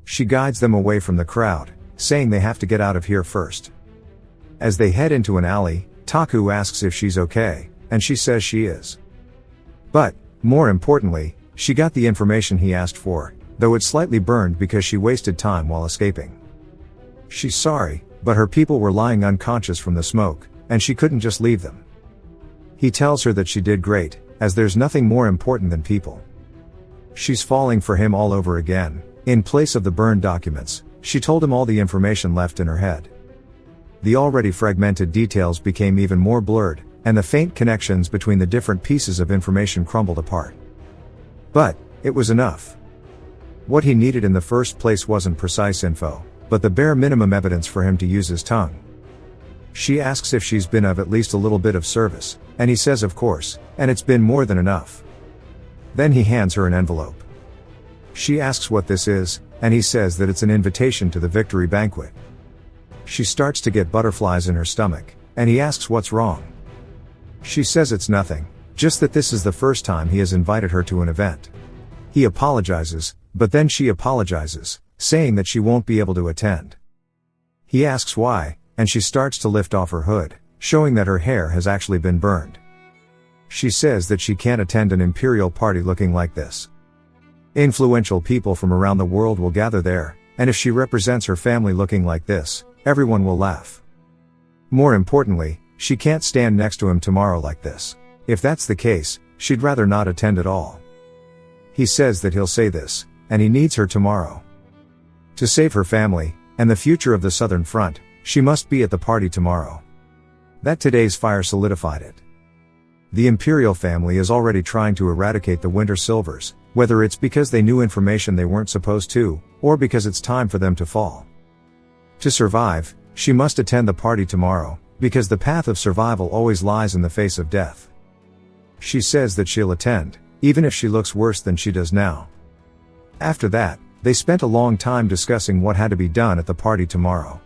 She guides them away from the crowd, saying they have to get out of here first. As they head into an alley, Taku asks if she's okay, and she says she is. But, more importantly, she got the information he asked for, though it slightly burned because she wasted time while escaping. She's sorry, but her people were lying unconscious from the smoke, and she couldn't just leave them. He tells her that she did great, as there's nothing more important than people. She's falling for him all over again. In place of the burned documents, she told him all the information left in her head. The already fragmented details became even more blurred, and the faint connections between the different pieces of information crumbled apart. But, it was enough. What he needed in the first place wasn't precise info, but the bare minimum evidence for him to use his tongue. She asks if she's been of at least a little bit of service, and he says of course, and it's been more than enough. Then he hands her an envelope. She asks what this is, and he says that it's an invitation to the victory banquet. She starts to get butterflies in her stomach, and he asks what's wrong. She says it's nothing, just that this is the first time he has invited her to an event. He apologizes, but then she apologizes, saying that she won't be able to attend. He asks why, and she starts to lift off her hood, showing that her hair has actually been burned. She says that she can't attend an imperial party looking like this. Influential people from around the world will gather there, and if she represents her family looking like this, everyone will laugh. More importantly, she can't stand next to him tomorrow like this. If that's the case, she'd rather not attend at all. He says that he'll say this, and he needs her tomorrow. To save her family, and the future of the Southern Front, she must be at the party tomorrow. That today's fire solidified it. The imperial family is already trying to eradicate the Winter Silvers, whether it's because they knew information they weren't supposed to, or because it's time for them to fall. To survive, she must attend the party tomorrow, because the path of survival always lies in the face of death. She says that she'll attend, even if she looks worse than she does now. After that, they spent a long time discussing what had to be done at the party tomorrow.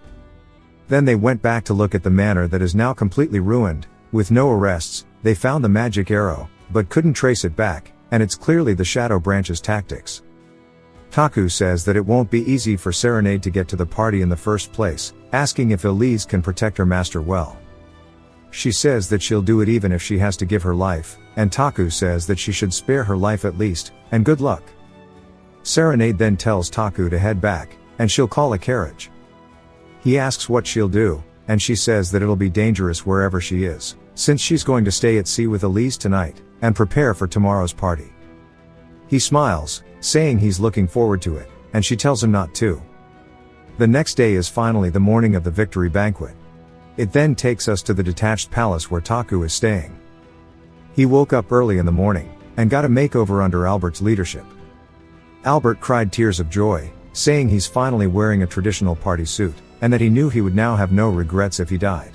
Then they went back to look at the manor that is now completely ruined. With no arrests, they found the magic arrow, but couldn't trace it back, and it's clearly the Shadow Branch's tactics. Taku says that it won't be easy for Serenade to get to the party in the first place, asking if Elise can protect her master well. She says that she'll do it even if she has to give her life, and Taku says that she should spare her life at least, and good luck. Serenade then tells Taku to head back, and she'll call a carriage. He asks what she'll do, and she says that it'll be dangerous wherever she is, since she's going to stay at sea with Elise tonight, and prepare for tomorrow's party. He smiles, saying he's looking forward to it, and she tells him not to. The next day is finally the morning of the victory banquet. It then takes us to the detached palace where Taku is staying. He woke up early in the morning, and got a makeover under Albert's leadership. Albert cried tears of joy, saying he's finally wearing a traditional party suit, and that he knew he would now have no regrets if he died.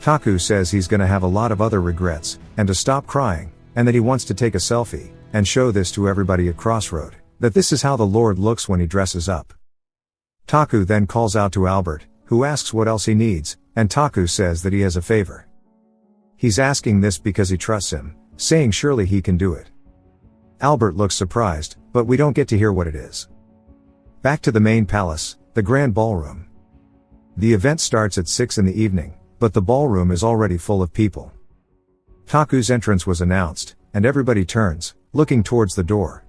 Taku says he's gonna have a lot of other regrets, and to stop crying, and that he wants to take a selfie, and show this to everybody at Crossroad, that this is how the Lord looks when he dresses up. Taku then calls out to Albert, who asks what else he needs, and Taku says that he has a favor. He's asking this because he trusts him, saying surely he can do it. Albert looks surprised, but we don't get to hear what it is. Back to the main palace, the grand ballroom. The event starts at 6 in the evening, but the ballroom is already full of people. Taku's entrance was announced, and everybody turns, looking towards the door.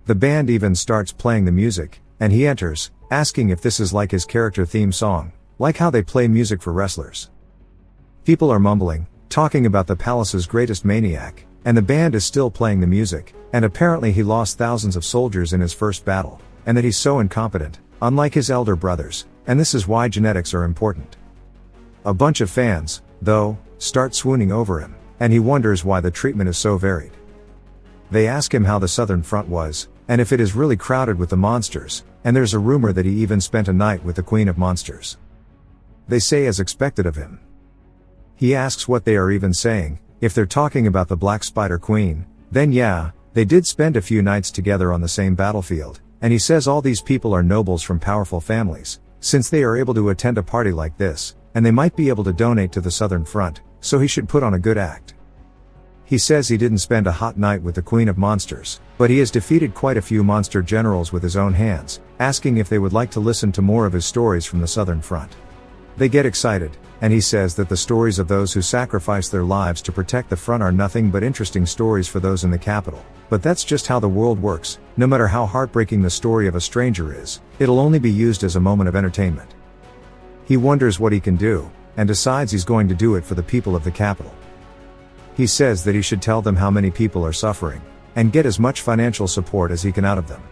The band even starts playing the music, and he enters, asking if this is like his character theme song, like how they play music for wrestlers. People are mumbling, talking about the palace's greatest maniac, and the band is still playing the music, and apparently he lost thousands of soldiers in his first battle, and that he's so incompetent, unlike his elder brothers, and this is why genetics are important. A bunch of fans, though, start swooning over him, and he wonders why the treatment is so varied. They ask him how the Southern Front was, and if it is really crowded with the monsters, and there's a rumor that he even spent a night with the Queen of Monsters. They say as expected of him. He asks what they are even saying, if they're talking about the Black Spider Queen, then yeah, they did spend a few nights together on the same battlefield, and he says all these people are nobles from powerful families, since they are able to attend a party like this, and they might be able to donate to the Southern Front, so he should put on a good act. He says he didn't spend a hot night with the Queen of Monsters, but he has defeated quite a few monster generals with his own hands, asking if they would like to listen to more of his stories from the Southern Front. They get excited, and he says that the stories of those who sacrifice their lives to protect the front are nothing but interesting stories for those in the capital, but that's just how the world works. No matter how heartbreaking the story of a stranger is, it'll only be used as a moment of entertainment. He wonders what he can do, and decides he's going to do it for the people of the capital. He says that he should tell them how many people are suffering, and get as much financial support as he can out of them.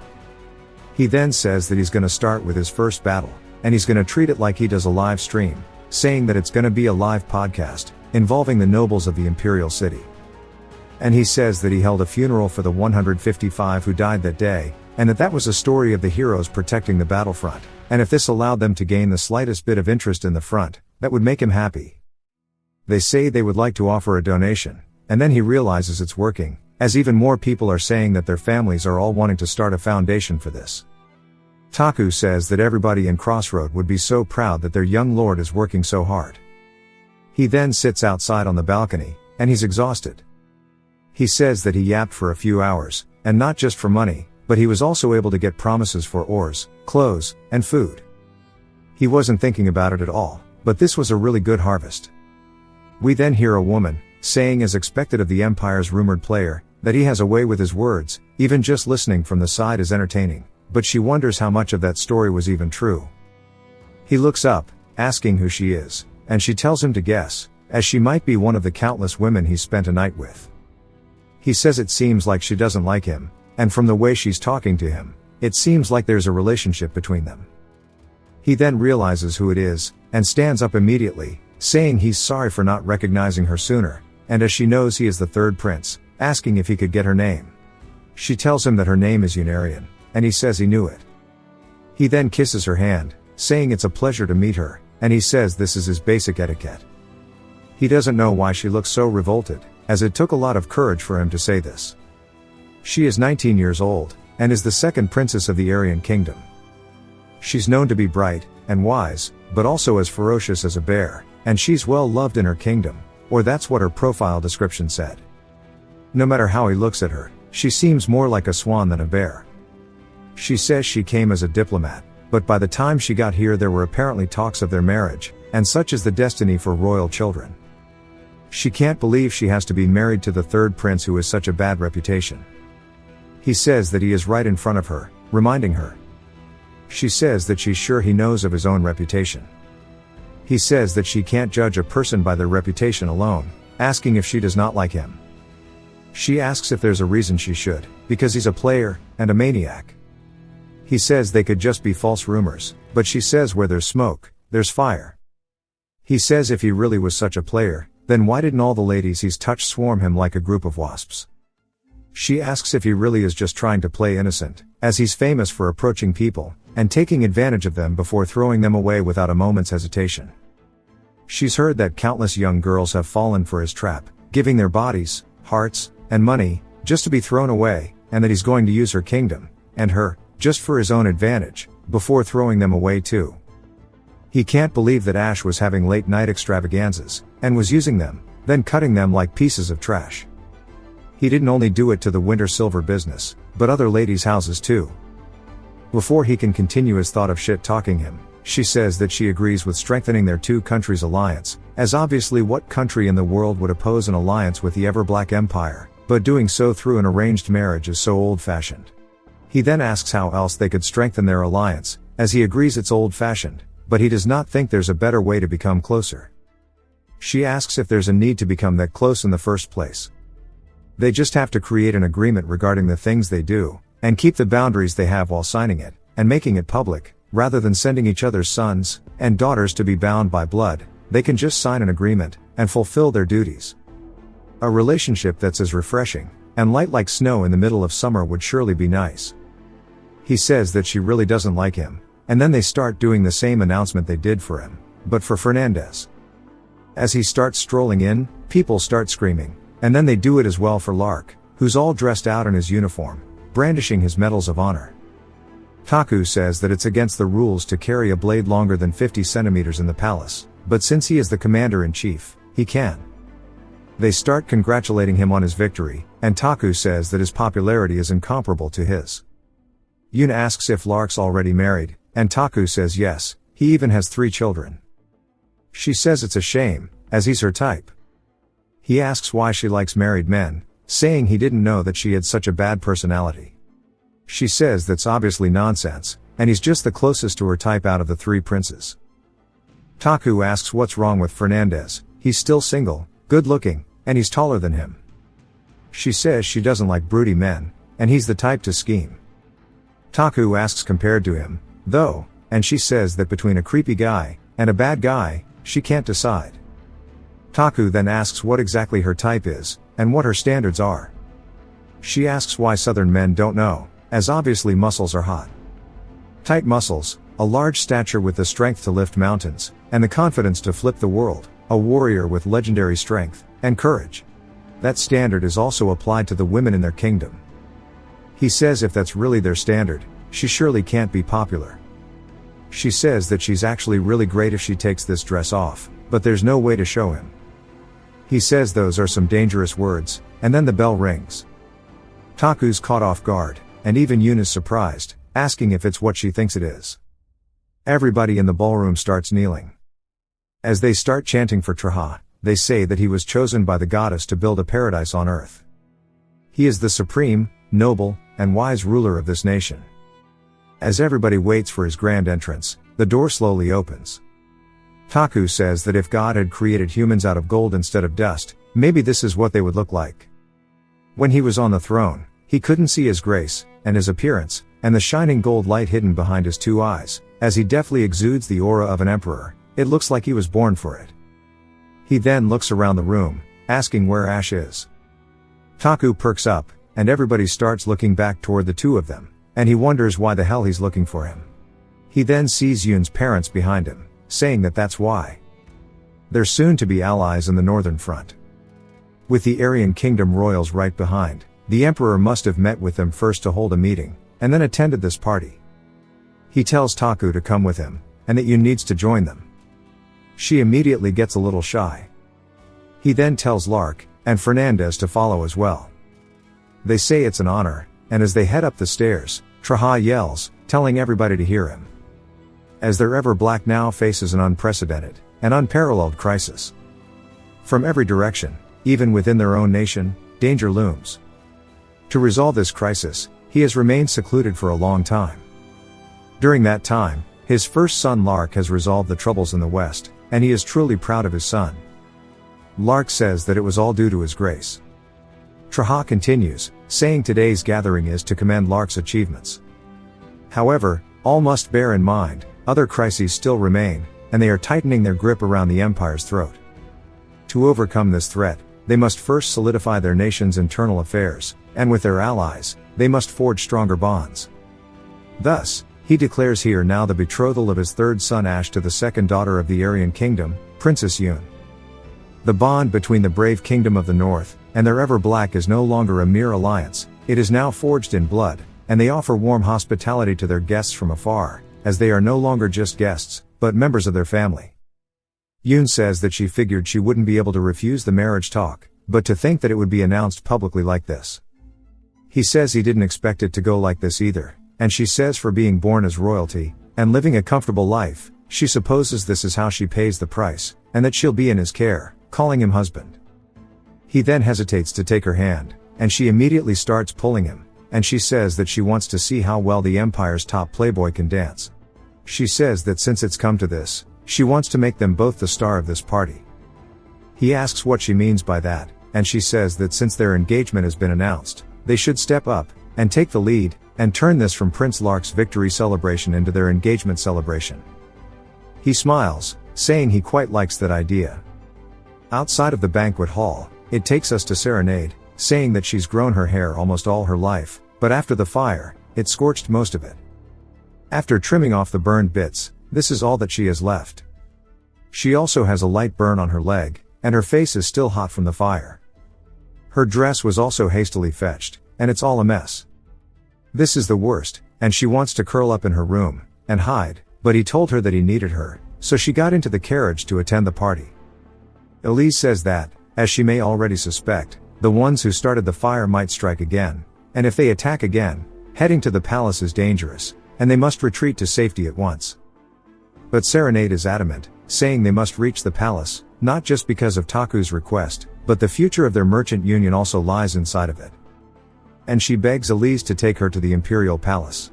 He then says that he's going to start with his first battle, and he's going to treat it like he does a live stream, saying that it's going to be a live podcast, involving the nobles of the Imperial City. And he says that he held a funeral for the 155 who died that day, and that was a story of the heroes protecting the battlefront, and if this allowed them to gain the slightest bit of interest in the front, that would make him happy. They say they would like to offer a donation, and then he realizes it's working, as even more people are saying that their families are all wanting to start a foundation for this. Taku says that everybody in Crossroad would be so proud that their young lord is working so hard. He then sits outside on the balcony, and he's exhausted. He says that he yapped for a few hours, and not just for money, but he was also able to get promises for ores, clothes, and food. He wasn't thinking about it at all, but this was a really good harvest. We then hear a woman, saying as expected of the Empire's rumored player, that he has a way with his words, even just listening from the side is entertaining, but she wonders how much of that story was even true. He looks up, asking who she is, and she tells him to guess, as she might be one of the countless women he spent a night with. He says it seems like she doesn't like him, and from the way she's talking to him, it seems like there's a relationship between them. He then realizes who it is, and stands up immediately, saying he's sorry for not recognizing her sooner, and as she knows he is the third prince, asking if he could get her name. She tells him that her name is Unarian, and he says he knew it. He then kisses her hand, saying it's a pleasure to meet her, and he says this is his basic etiquette. He doesn't know why she looks so revolted, as it took a lot of courage for him to say this. She is 19 years old, and is the second princess of the Aryan kingdom. She's known to be bright, and wise, but also as ferocious as a bear, and she's well loved in her kingdom, or that's what her profile description said. No matter how he looks at her, she seems more like a swan than a bear. She says she came as a diplomat, but by the time she got here there were apparently talks of their marriage, and such is the destiny for royal children. She can't believe she has to be married to the third prince who has such a bad reputation. He says that he is right in front of her, reminding her. She says that she's sure he knows of his own reputation. He says that she can't judge a person by their reputation alone, asking if she does not like him. She asks if there's a reason she should, because he's a player, and a maniac. He says they could just be false rumors, but she says where there's smoke, there's fire. He says if he really was such a player, then why didn't all the ladies he's touched swarm him like a group of wasps? She asks if he really is just trying to play innocent, as he's famous for approaching people, and taking advantage of them before throwing them away without a moment's hesitation. She's heard that countless young girls have fallen for his trap, giving their bodies, hearts, and money, just to be thrown away, and that he's going to use her kingdom, and her, just for his own advantage, before throwing them away too. He can't believe that Ash was having late night extravaganzas, and was using them, then cutting them like pieces of trash. He didn't only do it to the Winter Silver business, but other ladies' houses too. Before he can continue his thought of shit-talking him, she says that she agrees with strengthening their two countries' alliance, as obviously what country in the world would oppose an alliance with the ever-black empire, but doing so through an arranged marriage is so old-fashioned. He then asks how else they could strengthen their alliance, as he agrees it's old-fashioned, but he does not think there's a better way to become closer. She asks if there's a need to become that close in the first place. They just have to create an agreement regarding the things they do, and keep the boundaries they have while signing it, and making it public, rather than sending each other's sons and daughters to be bound by blood. They can just sign an agreement, and fulfill their duties. A relationship that's as refreshing, and light like snow in the middle of summer would surely be nice. He says that she really doesn't like him, and then they start doing the same announcement they did for him, but for Fernandez. As he starts strolling in, people start screaming, and then they do it as well for Lark, who's all dressed out in his uniform, brandishing his medals of honor. Taku says that it's against the rules to carry a blade longer than 50 centimeters in the palace, but since he is the commander-in-chief, he can. They start congratulating him on his victory, and Taku says that his popularity is incomparable to his. Yun asks if Lark's already married, and Taku says yes, he even has 3 children. She says it's a shame, as he's her type. He asks why she likes married men, saying he didn't know that she had such a bad personality. She says that's obviously nonsense, and he's just the closest to her type out of the 3 princes. Taku asks what's wrong with Fernandez. He's still single, good looking, and he's taller than him. She says she doesn't like broody men, and he's the type to scheme. Taku asks compared to him, though, and she says that between a creepy guy and a bad guy, she can't decide. Taku then asks what exactly her type is, and what her standards are. She asks why southern men don't know, as obviously muscles are hot. Tight muscles, a large stature with the strength to lift mountains, and the confidence to flip the world, a warrior with legendary strength and courage. That standard is also applied to the women in their kingdom. He says if that's really their standard, she surely can't be popular. She says that she's actually really great if she takes this dress off, but there's no way to show him. He says those are some dangerous words, and then the bell rings. Taku's caught off guard, and even Yoon is surprised, asking if it's what she thinks it is. Everybody in the ballroom starts kneeling. As they start chanting for Traha, they say that he was chosen by the goddess to build a paradise on earth. He is the supreme, noble, and wise ruler of this nation. As everybody waits for his grand entrance, the door slowly opens. Taku says that if God had created humans out of gold instead of dust, maybe this is what they would look like. When he was on the throne, he couldn't see his grace, and his appearance, and the shining gold light hidden behind his two eyes. As he deftly exudes the aura of an emperor, it looks like he was born for it. He then looks around the room, asking where Ash is. Taku perks up, and everybody starts looking back toward the two of them, and he wonders why the hell he's looking for him. He then sees Yoon's parents behind him, saying that that's why. They're soon to be allies in the northern front. With the Aryan Kingdom royals right behind, the emperor must have met with them first to hold a meeting, and then attended this party. He tells Taku to come with him, and that Yoon needs to join them. She immediately gets a little shy. He then tells Lark and Fernandez to follow as well. They say it's an honor, and as they head up the stairs, Traha yells, telling everybody to hear him. As their ever-black now faces an unprecedented and unparalleled crisis. From every direction, even within their own nation, danger looms. To resolve this crisis, he has remained secluded for a long time. During that time, his first son Lark has resolved the troubles in the West, and he is truly proud of his son. Lark says that it was all due to his grace. Traha continues, saying today's gathering is to commend Lark's achievements. However, all must bear in mind, other crises still remain, and they are tightening their grip around the empire's throat. To overcome this threat, they must first solidify their nation's internal affairs, and with their allies, they must forge stronger bonds. Thus, he declares here now the betrothal of his third son Ash to the second daughter of the Aryan Kingdom, Princess Yoon. The bond between the brave kingdom of the north, and their ever-black is no longer a mere alliance, it is now forged in blood, and they offer warm hospitality to their guests from afar, as they are no longer just guests, but members of their family. Yoon says that she figured she wouldn't be able to refuse the marriage talk, but to think that it would be announced publicly like this. He says he didn't expect it to go like this either, and she says for being born as royalty, and living a comfortable life, she supposes this is how she pays the price, and that she'll be in his care, calling him husband. He then hesitates to take her hand, and she immediately starts pulling him, and she says that she wants to see how well the empire's top playboy can dance. She says that since it's come to this, she wants to make them both the star of this party. He asks what she means by that, and she says that since their engagement has been announced, they should step up, and take the lead, and turn this from Prince Lark's victory celebration into their engagement celebration. He smiles, saying he quite likes that idea. Outside of the banquet hall, it takes us to Serenade, saying that she's grown her hair almost all her life, but after the fire, it scorched most of it. After trimming off the burned bits, this is all that she has left. She also has a light burn on her leg, and her face is still hot from the fire. Her dress was also hastily fetched, and it's all a mess. This is the worst, and she wants to curl up in her room, and hide, but he told her that he needed her, so she got into the carriage to attend the party. Elise says that, as she may already suspect, the ones who started the fire might strike again, and if they attack again, heading to the palace is dangerous, and they must retreat to safety at once. But Serenade is adamant, saying they must reach the palace, not just because of Taku's request, but the future of their merchant union also lies inside of it. And she begs Elise to take her to the imperial palace.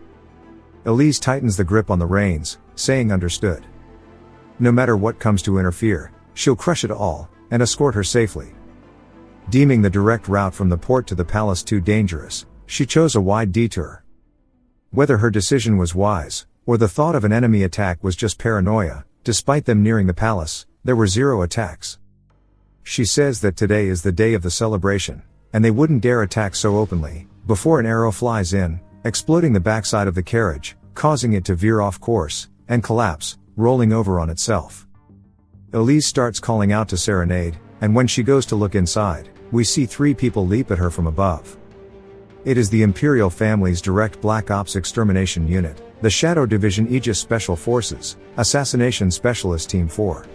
Elise tightens the grip on the reins, saying understood. No matter what comes to interfere, she'll crush it all, and escort her safely. Deeming the direct route from the port to the palace too dangerous, she chose a wide detour. Whether her decision was wise, or the thought of an enemy attack was just paranoia, despite them nearing the palace, there were 0 attacks. She says that today is the day of the celebration, and they wouldn't dare attack so openly, before an arrow flies in, exploding the backside of the carriage, causing it to veer off course, and collapse, rolling over on itself. Elise starts calling out to Serenade, and when she goes to look inside, we see 3 people leap at her from above. It is the Imperial family's direct Black Ops Extermination Unit, the Shadow Division Aegis Special Forces, Assassination Specialist Team 4.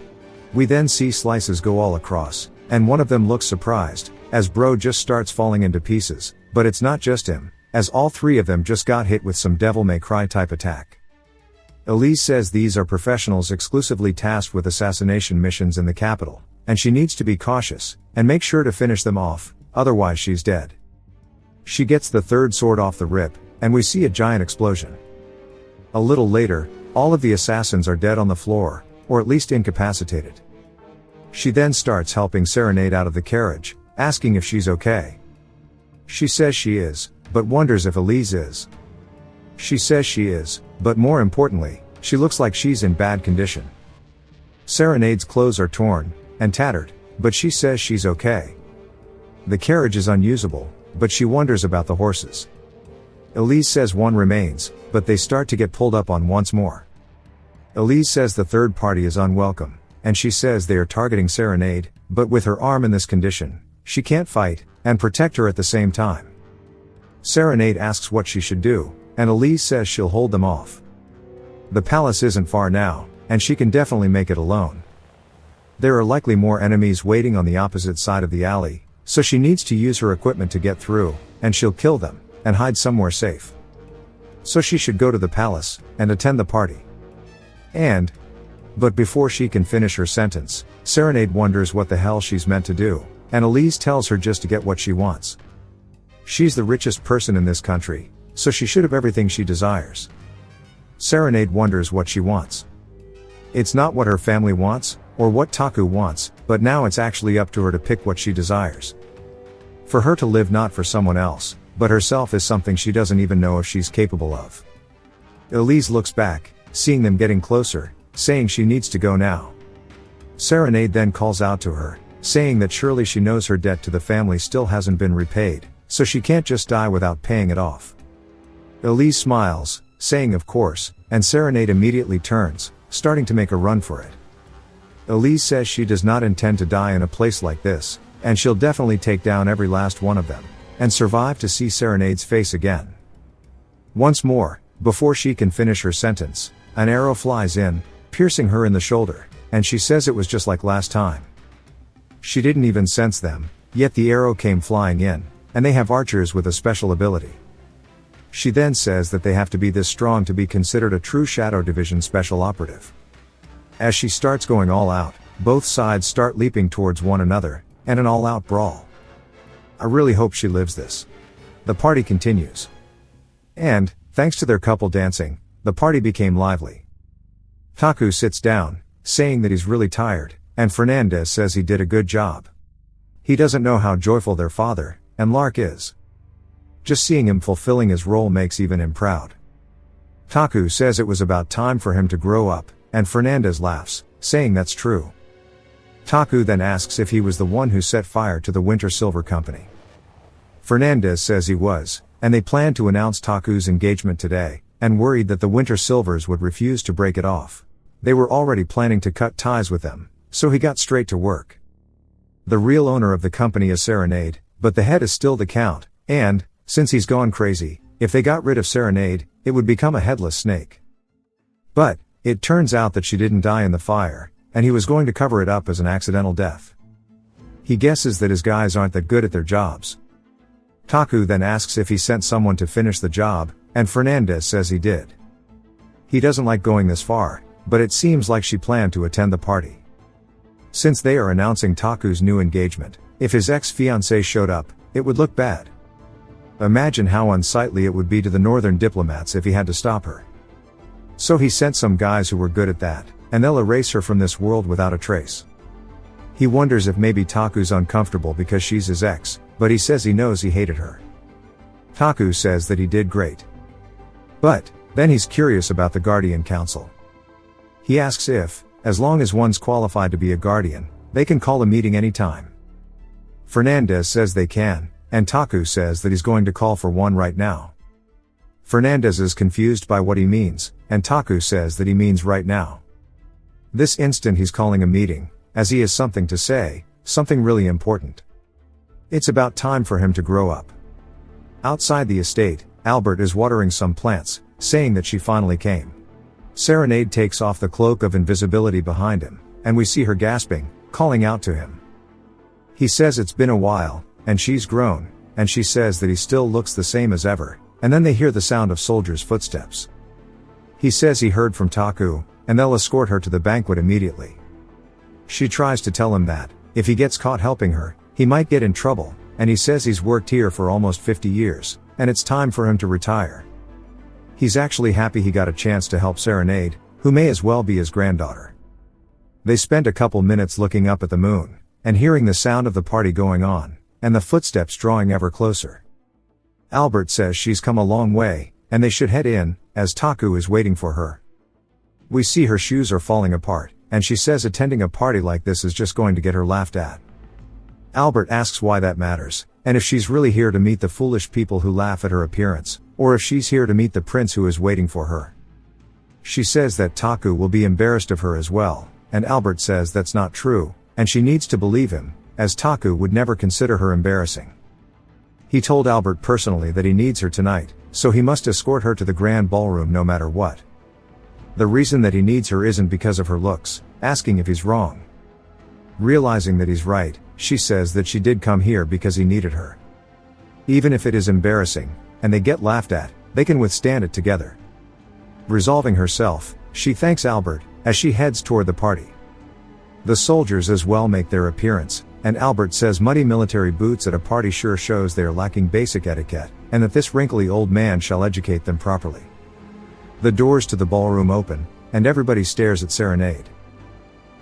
We then see slices go all across, and one of them looks surprised, as bro just starts falling into pieces, but it's not just him, as all three of them just got hit with some Devil May Cry type attack. Elise says these are professionals exclusively tasked with assassination missions in the capital, and she needs to be cautious, and make sure to finish them off, otherwise she's dead. She gets the third sword off the rip, and we see a giant explosion. A little later, all of the assassins are dead on the floor, or at least incapacitated. She then starts helping Serenade out of the carriage, asking if she's okay. She says she is, but wonders if Elise is. She says she is, but more importantly, she looks like she's in bad condition. Serenade's clothes are torn and tattered, but she says she's okay. The carriage is unusable, but she wonders about the horses. Elise says one remains, but they start to get pulled up on once more. Elise says the third party is unwelcome, and she says they are targeting Serenade, but with her arm in this condition, she can't fight and protect her at the same time. Serenade asks what she should do, and Elise says she'll hold them off. The palace isn't far now, and she can definitely make it alone. There are likely more enemies waiting on the opposite side of the alley, so she needs to use her equipment to get through, and she'll kill them, and hide somewhere safe. So she should go to the palace, and attend the party. But before she can finish her sentence, Serenade wonders what the hell she's meant to do, and Elise tells her just to get what she wants. She's the richest person in this country, so she should have everything she desires. Serenade wonders what she wants. It's not what her family wants, or what Taku wants, but now it's actually up to her to pick what she desires. For her to live not for someone else, but herself is something she doesn't even know if she's capable of. Elise looks back, seeing them getting closer, saying she needs to go now. Serenade then calls out to her, saying that surely she knows her debt to the family still hasn't been repaid, so she can't just die without paying it off. Elise smiles, saying of course, and Serenade immediately turns, starting to make a run for it. Elise says she does not intend to die in a place like this, and she'll definitely take down every last one of them, and survive to see Serenade's face again. Once more, before she can finish her sentence, an arrow flies in, piercing her in the shoulder, and she says it was just like last time. She didn't even sense them, yet the arrow came flying in, and they have archers with a special ability. She then says that they have to be this strong to be considered a true Shadow Division special operative. As she starts going all out, both sides start leaping towards one another, and an all-out brawl. I really hope she lives this. The party continues. And, thanks to their couple dancing, the party became lively. Taku sits down, saying that he's really tired, and Fernandez says he did a good job. He doesn't know how joyful their father, and Lark is. Just seeing him fulfilling his role makes even him proud. Taku says it was about time for him to grow up, and Fernandez laughs, saying that's true. Taku then asks if he was the one who set fire to the Winter Silver Company. Fernandez says he was, and they planned to announce Taku's engagement today, and worried that the Winter Silvers would refuse to break it off. They were already planning to cut ties with them, so he got straight to work. The real owner of the company is Serenade, but the head is still the Count, and, since he's gone crazy, if they got rid of Serenade, it would become a headless snake. But, it turns out that she didn't die in the fire, and he was going to cover it up as an accidental death. He guesses that his guys aren't that good at their jobs. Taku then asks if he sent someone to finish the job, and Fernandez says he did. He doesn't like going this far, but it seems like she planned to attend the party. Since they are announcing Taku's new engagement, if his ex-fiancée showed up, it would look bad. Imagine how unsightly it would be to the northern diplomats if he had to stop her. So he sent some guys who were good at that, and they'll erase her from this world without a trace. He wonders if maybe Taku's uncomfortable because she's his ex, but he says he knows he hated her. Taku says that he did great. But, then he's curious about the Guardian Council. He asks if, as long as one's qualified to be a Guardian, they can call a meeting anytime. Fernandez says they can, and Taku says that he's going to call for one right now. Fernandez is confused by what he means, and Taku says that he means right now. This instant he's calling a meeting, as he has something to say, something really important. It's about time for him to grow up. Outside the estate, Albert is watering some plants, saying that she finally came. Serenade takes off the cloak of invisibility behind him, and we see her gasping, calling out to him. He says it's been a while, and she's grown, and she says that he still looks the same as ever, and then they hear the sound of soldiers' footsteps. He says he heard from Taku, and they'll escort her to the banquet immediately. She tries to tell him that, if he gets caught helping her, he might get in trouble, and he says he's worked here for almost 50 years, and it's time for him to retire. He's actually happy he got a chance to help Serenade, who may as well be his granddaughter. They spend a couple minutes looking up at the moon, and hearing the sound of the party going on, and the footsteps drawing ever closer. Albert says she's come a long way, and they should head in, as Taku is waiting for her. We see her shoes are falling apart, and she says attending a party like this is just going to get her laughed at. Albert asks why that matters, and if she's really here to meet the foolish people who laugh at her appearance, or if she's here to meet the prince who is waiting for her. She says that Taku will be embarrassed of her as well, and Albert says that's not true, and she needs to believe him, as Taku would never consider her embarrassing. He told Albert personally that he needs her tonight, so he must escort her to the grand ballroom no matter what. The reason that he needs her isn't because of her looks, asking if he's wrong. Realizing that he's right, she says that she did come here because he needed her. Even if it is embarrassing, and they get laughed at, they can withstand it together. Resolving herself, she thanks Albert, as she heads toward the party. The soldiers as well make their appearance, and Albert says muddy military boots at a party sure shows they are lacking basic etiquette, and that this wrinkly old man shall educate them properly. The doors to the ballroom open, and everybody stares at Serenade.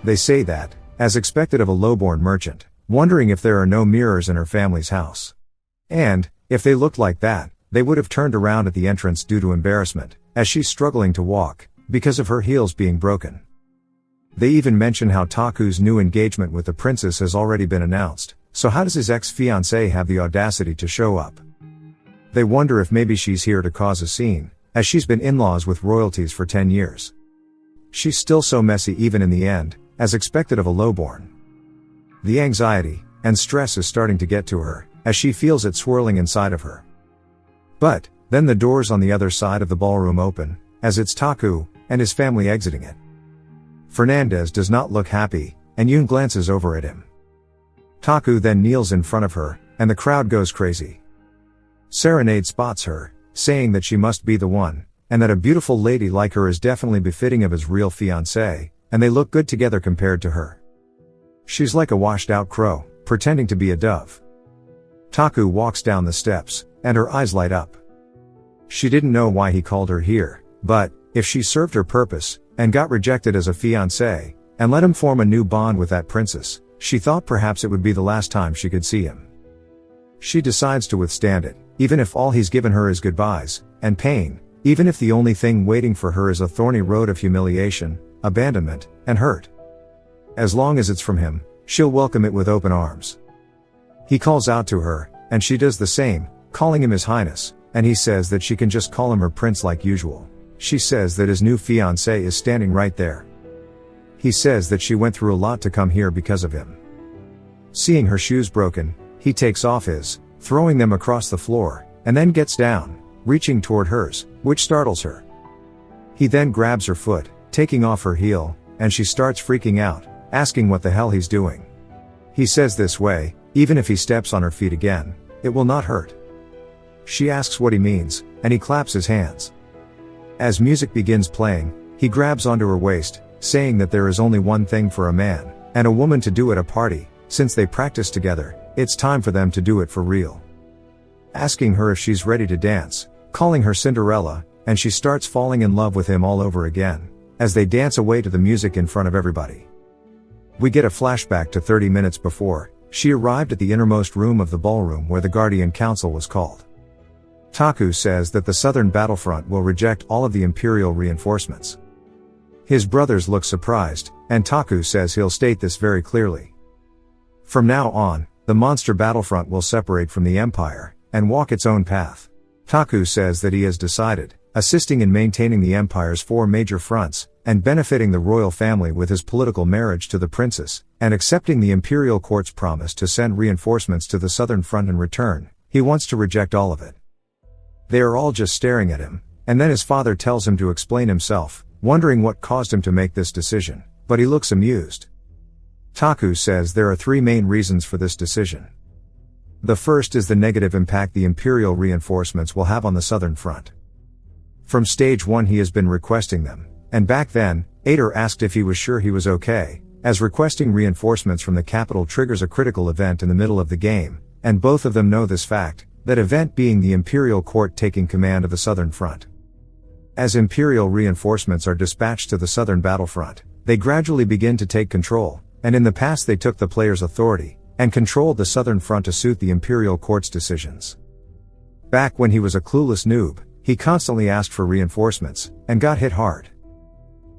They say that, as expected of a lowborn merchant, wondering if there are no mirrors in her family's house. And, if they looked like that, they would have turned around at the entrance due to embarrassment, as she's struggling to walk, because of her heels being broken. They even mention how Taku's new engagement with the princess has already been announced, so how does his ex-fiancée have the audacity to show up? They wonder if maybe she's here to cause a scene, as she's been in-laws with royalties for 10 years. She's still so messy even in the end, as expected of a lowborn. The anxiety and stress is starting to get to her, as she feels it swirling inside of her. But, then the doors on the other side of the ballroom open, as it's Taku, and his family exiting it. Fernandez does not look happy, and Yoon glances over at him. Taku then kneels in front of her, and the crowd goes crazy. Serenade spots her, saying that she must be the one, and that a beautiful lady like her is definitely befitting of his real fiancée, and they look good together compared to her. She's like a washed-out crow, pretending to be a dove. Taku walks down the steps, and her eyes light up. She didn't know why he called her here, but, if she served her purpose, and got rejected as a fiancé, and let him form a new bond with that princess, she thought perhaps it would be the last time she could see him. She decides to withstand it, even if all he's given her is goodbyes, and pain, even if the only thing waiting for her is a thorny road of humiliation, abandonment, and hurt. As long as it's from him, she'll welcome it with open arms. He calls out to her, and she does the same, calling him His Highness, and he says that she can just call him her prince like usual. She says that his new fiancé is standing right there. He says that she went through a lot to come here because of him. Seeing her shoes broken, he takes off his, throwing them across the floor, and then gets down, reaching toward hers, which startles her. He then grabs her foot, taking off her heel, and she starts freaking out, asking what the hell he's doing. He says this way, even if he steps on her feet again, it will not hurt. She asks what he means, and he claps his hands. As music begins playing, he grabs onto her waist, saying that there is only one thing for a man and a woman to do at a party, since they practice together, it's time for them to do it for real. Asking her if she's ready to dance, calling her Cinderella, and she starts falling in love with him all over again, as they dance away to the music in front of everybody. We get a flashback to 30 minutes before, she arrived at the innermost room of the ballroom where the Guardian Council was called. Taku says that the southern battlefront will reject all of the Imperial reinforcements. His brothers look surprised, and Taku says he'll state this very clearly. From now on, the monster battlefront will separate from the Empire, and walk its own path. Taku says that he has decided, assisting in maintaining the Empire's 4 major fronts, and benefiting the royal family with his political marriage to the princess, and accepting the Imperial Court's promise to send reinforcements to the southern front in return, he wants to reject all of it. They are all just staring at him, and then his father tells him to explain himself, wondering what caused him to make this decision, but he looks amused. Taku says there are three main reasons for this decision. The first is the negative impact the Imperial reinforcements will have on the southern front. From stage 1 he has been requesting them, and back then, Ader asked if he was sure he was okay, as requesting reinforcements from the capital triggers a critical event in the middle of the game, and both of them know this fact, that event being the Imperial court taking command of the southern front. As Imperial reinforcements are dispatched to the southern battlefront, they gradually begin to take control, and in the past they took the player's authority, and controlled the southern front to suit the Imperial court's decisions. Back when he was a clueless noob, he constantly asked for reinforcements, and got hit hard.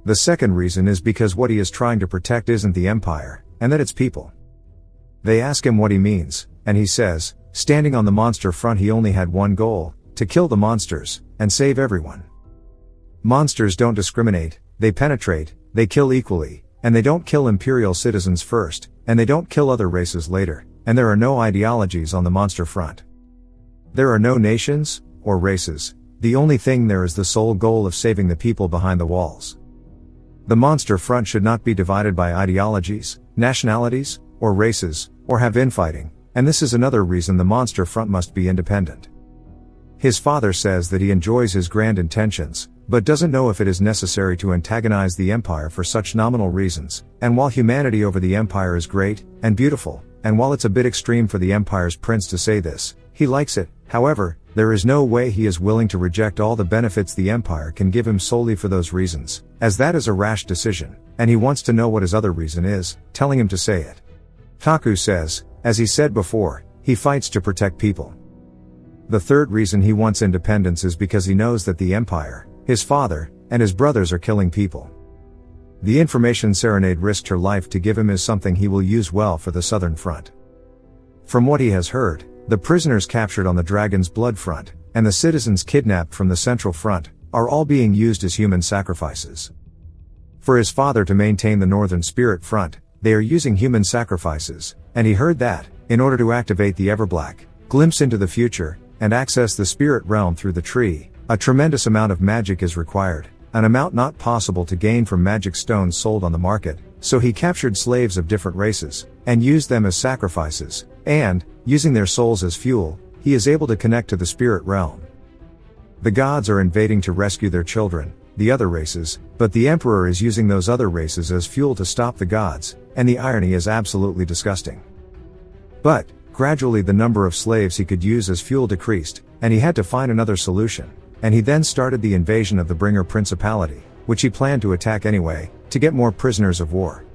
The second reason is because what he is trying to protect isn't the Empire, and that it's people. They ask him what he means, and he says, standing on the monster front he only had one goal, to kill the monsters, and save everyone. Monsters don't discriminate, they penetrate, they kill equally, and they don't kill Imperial citizens first, and they don't kill other races later, and there are no ideologies on the monster front. There are no nations, or races, the only thing there is the sole goal of saving the people behind the walls. The monster front should not be divided by ideologies, nationalities, or races, or have infighting, and this is another reason the monster front must be independent. His father says that he enjoys his grand intentions, but doesn't know if it is necessary to antagonize the Empire for such nominal reasons, and while humanity over the Empire is great, and beautiful, and while it's a bit extreme for the Empire's prince to say this, he likes it, however, there is no way he is willing to reject all the benefits the Empire can give him solely for those reasons, as that is a rash decision, and he wants to know what his other reason is, telling him to say it. Taku says, as he said before, he fights to protect people. The third reason he wants independence is because he knows that the Empire, his father, and his brothers are killing people. The information Serenade risked her life to give him is something he will use well for the southern front. From what he has heard, the prisoners captured on the Dragon's Blood front, and the citizens kidnapped from the Central Front, are all being used as human sacrifices. For his father to maintain the Northern Spirit Front, they are using human sacrifices, and he heard that, in order to activate the Everblack, glimpse into the future, and access the spirit realm through the tree, a tremendous amount of magic is required, an amount not possible to gain from magic stones sold on the market, so he captured slaves of different races, and used them as sacrifices, and, using their souls as fuel, he is able to connect to the spirit realm. The gods are invading to rescue their children, the other races, but the Emperor is using those other races as fuel to stop the gods, and the irony is absolutely disgusting. But, gradually the number of slaves he could use as fuel decreased, and he had to find another solution. And he then started the invasion of the Bringer Principality, which he planned to attack anyway, to get more prisoners of war.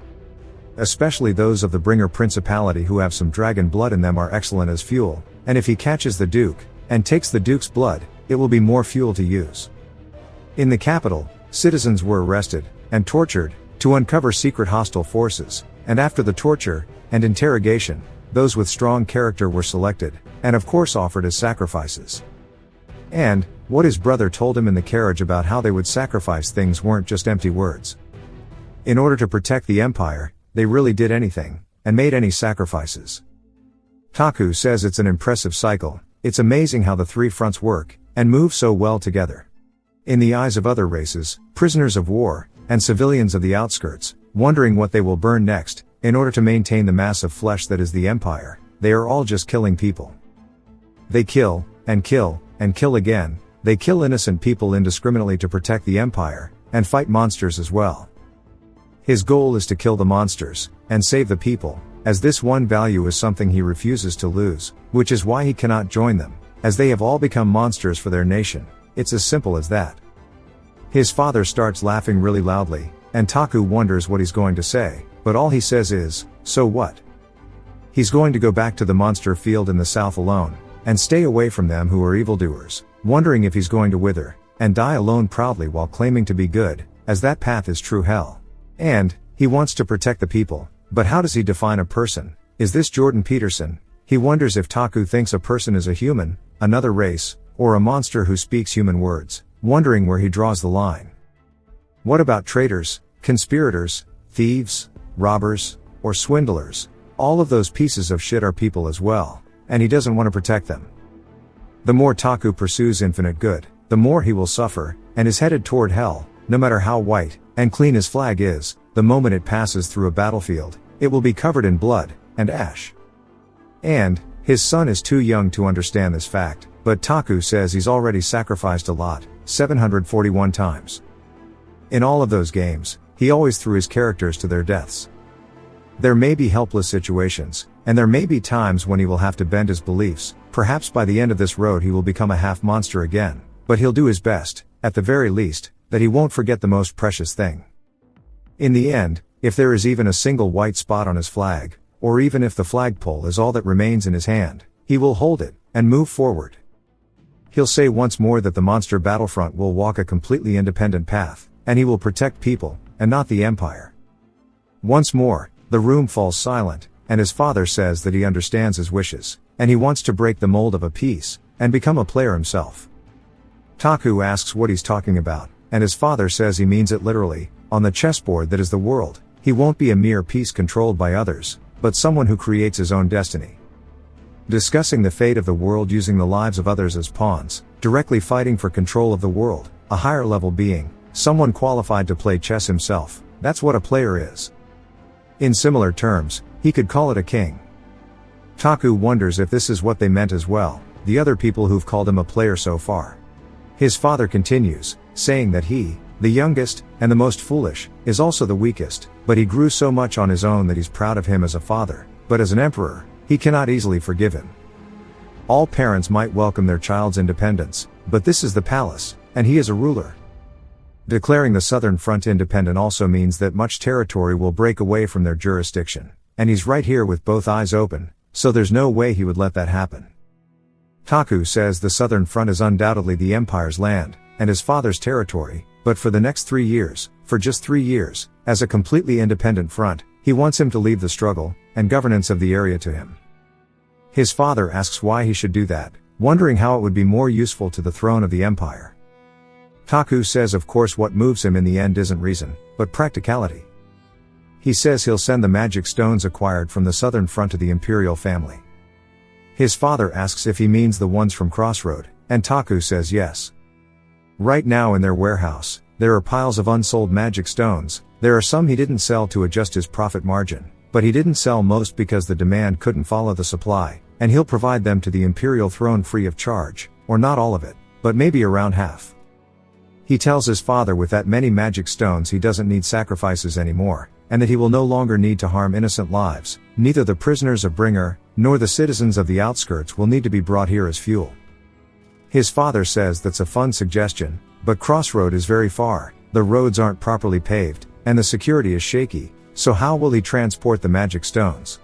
Especially those of the Bringer Principality who have some dragon blood in them are excellent as fuel, and if he catches the Duke, and takes the Duke's blood, it will be more fuel to use. In the capital, citizens were arrested, and tortured, to uncover secret hostile forces, and after the torture, and interrogation, those with strong character were selected, and of course offered as sacrifices. And, what his brother told him in the carriage about how they would sacrifice things weren't just empty words. In order to protect the Empire, they really did anything, and made any sacrifices. Taku says it's an impressive cycle, it's amazing how the three fronts work, and move so well together. In the eyes of other races, prisoners of war, and civilians of the outskirts, wondering what they will burn next, in order to maintain the mass of flesh that is the Empire, they are all just killing people. They kill, and kill, and kill again, they kill innocent people indiscriminately to protect the Empire, and fight monsters as well. His goal is to kill the monsters, and save the people, as this one value is something he refuses to lose, which is why he cannot join them, as they have all become monsters for their nation, it's as simple as that. His father starts laughing really loudly, and Taku wonders what he's going to say, but all he says is, so what? He's going to go back to the monster field in the south alone, and stay away from them who are evildoers, wondering if he's going to wither, and die alone proudly while claiming to be good, as that path is true hell. And, he wants to protect the people, but how does he define a person? Is this Jordan Peterson? He wonders if Taku thinks a person is a human, another race, or a monster who speaks human words, wondering where he draws the line. What about traitors, conspirators, thieves, robbers, or swindlers? All of those pieces of shit are people as well, and he doesn't want to protect them. The more Taku pursues infinite good, the more he will suffer, and is headed toward hell, no matter how white and clean his flag is, the moment it passes through a battlefield, It will be covered in blood and ash. And his son is too young to understand this fact, but Taku says he's already sacrificed a lot, 741 times. In all of those games, he always threw his characters to their deaths. There may be helpless situations, and there may be times when he will have to bend his beliefs. Perhaps by the end of this road he will become a half monster again, but he'll do his best, at the very least, that he won't forget the most precious thing. In the end, if there is even a single white spot on his flag, or even if the flagpole is all that remains in his hand, he will hold it, and move forward. He'll say once more that the monster battlefront will walk a completely independent path, and he will protect people, and not the empire. Once more, the room falls silent, and his father says that he understands his wishes, and he wants to break the mold of a piece, and become a player himself. Taku asks what he's talking about, and his father says he means it literally. On the chessboard that is the world, he won't be a mere piece controlled by others, but someone who creates his own destiny. Discussing the fate of the world using the lives of others as pawns, directly fighting for control of the world, a higher level being, someone qualified to play chess himself, that's what a player is. In similar terms, he could call it a king. Taku wonders if this is what they meant as well, the other people who've called him a player so far. His father continues, saying that he, the youngest, and the most foolish, is also the weakest, but he grew so much on his own that he's proud of him as a father, but as an emperor, he cannot easily forgive him. All parents might welcome their child's independence, but this is the palace, and he is a ruler. Declaring the Southern Front independent also means that much territory will break away from their jurisdiction, and he's right here with both eyes open, so there's no way he would let that happen. Taku says the Southern Front is undoubtedly the Empire's land, and his father's territory, but for the next 3 years, for just 3 years, as a completely independent front, he wants him to leave the struggle and governance of the area to him. His father asks why he should do that, wondering how it would be more useful to the throne of the Empire. Taku says of course what moves him in the end isn't reason, but practicality. He says he'll send the magic stones acquired from the Southern Front to the Imperial family. His father asks if he means the ones from Crossroad, and Taku says yes. Right now in their warehouse, there are piles of unsold magic stones. There are some he didn't sell to adjust his profit margin, but he didn't sell most because the demand couldn't follow the supply, and he'll provide them to the Imperial throne free of charge, or not all of it, but maybe around half. He tells his father with that many magic stones he doesn't need sacrifices anymore, and that he will no longer need to harm innocent lives. Neither the prisoners of Bringer, nor the citizens of the outskirts will need to be brought here as fuel. His father says that's a fun suggestion, but Crossroad is very far, the roads aren't properly paved, and the security is shaky, so how will he transport the magic stones?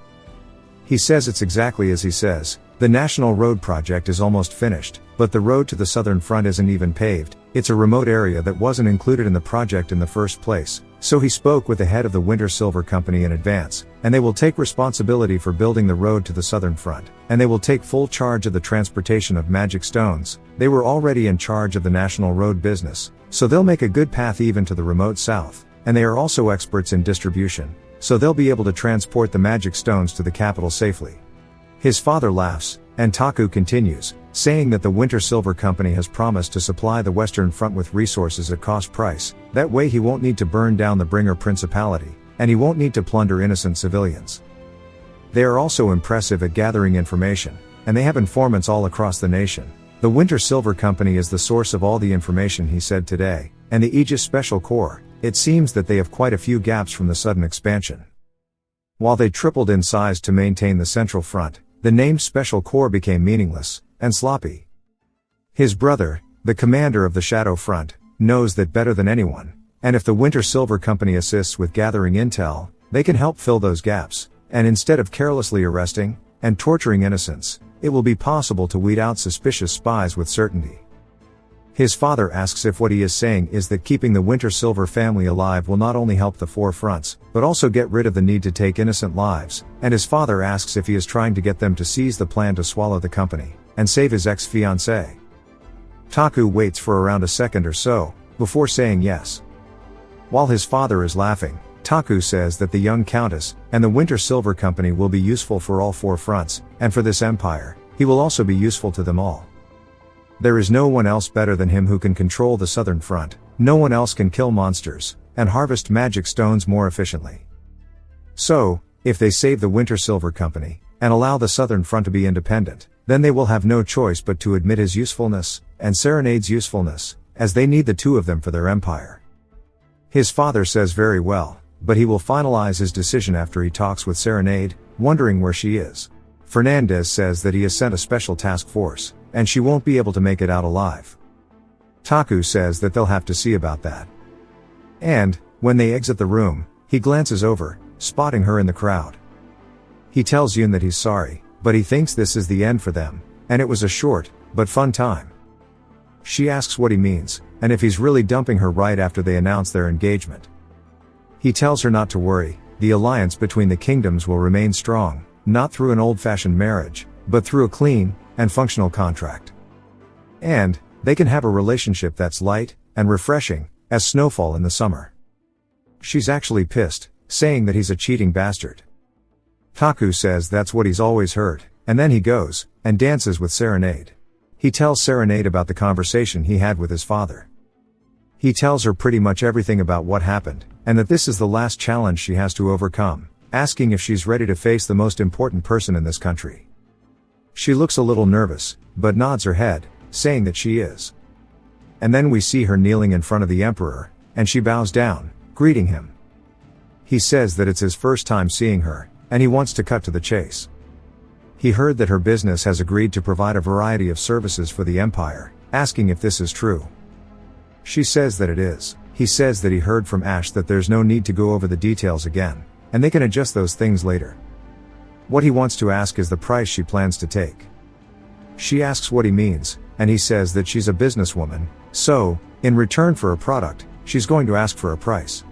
He says it's exactly as he says, the National Road project is almost finished, but the road to the Southern Front isn't even paved, it's a remote area that wasn't included in the project in the first place, so he spoke with the head of the Winter Silver Company in advance, and they will take responsibility for building the road to the Southern Front, and they will take full charge of the transportation of magic stones. They were already in charge of the National Road business, so they'll make a good path even to the remote south, and they are also experts in distribution, so they'll be able to transport the magic stones to the capital safely. His father laughs, and Taku continues, saying that the Winter Silver Company has promised to supply the Western Front with resources at cost price, that way he won't need to burn down the Bringer Principality, and he won't need to plunder innocent civilians. They are also impressive at gathering information, and they have informants all across the nation. The Winter Silver Company is the source of all the information, he said today, and the Aegis Special Corps, it seems that they have quite a few gaps from the sudden expansion. While they tripled in size to maintain the Central Front, the name Special Corps became meaningless and sloppy. His brother, the commander of the Shadow Front, knows that better than anyone, and if the Winter Silver Company assists with gathering intel, they can help fill those gaps, and instead of carelessly arresting and torturing innocents, it will be possible to weed out suspicious spies with certainty. His father asks if what he is saying is that keeping the Winter Silver family alive will not only help the four fronts, but also get rid of the need to take innocent lives, and his father asks if he is trying to get them to seize the plan to swallow the company, and save his ex-fiancée. Taku waits for around a second or so, before saying yes. While his father is laughing, Taku says that the young countess, and the Winter Silver Company will be useful for all four fronts, and for this empire, he will also be useful to them all. There is no one else better than him who can control the Southern Front, no one else can kill monsters, and harvest magic stones more efficiently. So, If they save the Winter Silver Company, and allow the Southern Front to be independent, then they will have no choice but to admit his usefulness, and Serenade's usefulness, as they need the two of them for their empire. His father says very well, but he will finalize his decision after he talks with Serenade, wondering where she is. Fernandez says that he has sent a special task force, and she won't be able to make it out alive. Taku says that they'll have to see about that. And, when they exit the room, he glances over, spotting her in the crowd. He tells Yoon that he's sorry, but he thinks this is the end for them, and it was a short, but fun time. She asks what he means, and if he's really dumping her right after they announce their engagement. He tells her not to worry, the alliance between the kingdoms will remain strong, not through an old-fashioned marriage, but through a clean and functional contract. And, they can have a relationship that's light and refreshing, as snowfall in the summer. She's actually pissed, saying that he's a cheating bastard. Taku says that's what he's always heard, and then he goes and dances with Serenade. He tells Serenade about the conversation he had with his father. He tells her pretty much everything about what happened, and that this is the last challenge she has to overcome, asking if she's ready to face the most important person in this country. She looks a little nervous, but nods her head, saying that she is. And then we see her kneeling in front of the Emperor, and she bows down, greeting him. He says that it's his first time seeing her, and he wants to cut to the chase. He heard that her business has agreed to provide a variety of services for the Empire, asking if this is true. She says that it is. He says that he heard from Ash that there's no need to go over the details again, and they can adjust those things later. What he wants to ask is the price she plans to take. She asks what he means, and he says that she's a businesswoman, so, in return for a product, she's going to ask for a price.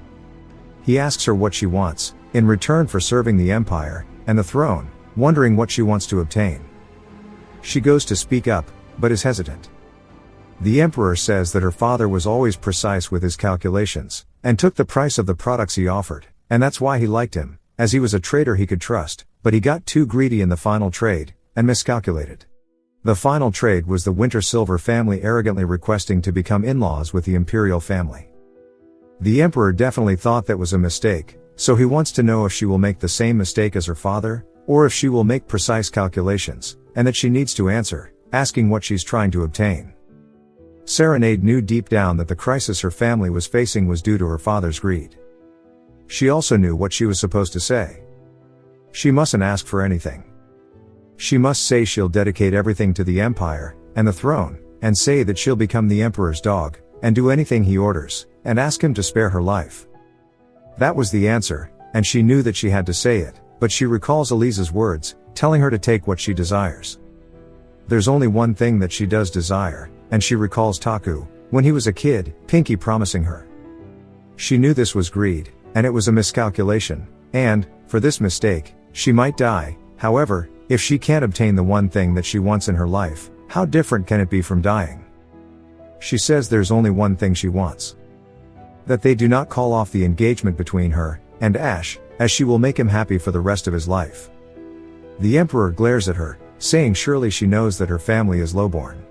He asks her what she wants, in return for serving the Empire and the throne, wondering what she wants to obtain. She goes to speak up, but is hesitant. The Emperor says that her father was always precise with his calculations, and took the price of the products he offered, and that's why he liked him, as he was a trader he could trust, but he got too greedy in the final trade, and miscalculated. The final trade was the Winter Silver family arrogantly requesting to become in-laws with the Imperial family. The Emperor definitely thought that was a mistake, so he wants to know if she will make the same mistake as her father, or if she will make precise calculations, and that she needs to answer, asking what she's trying to obtain. Serenade knew deep down that the crisis her family was facing was due to her father's greed. She also knew what she was supposed to say. She mustn't ask for anything. She must say she'll dedicate everything to the Empire and the throne, and say that she'll become the Emperor's dog, and do anything he orders, and ask him to spare her life. That was the answer, and she knew that she had to say it, but she recalls Elisa's words, telling her to take what she desires. There's only one thing that she does desire, and she recalls Taku, when he was a kid, Pinky promising her. She knew this was greed, and it was a miscalculation, and, for this mistake, she might die. However, if she can't obtain the one thing that she wants in her life, how different can it be from dying? She says there's only one thing she wants. That they do not call off the engagement between her and Ash, as she will make him happy for the rest of his life. The Emperor glares at her, saying surely she knows that her family is lowborn.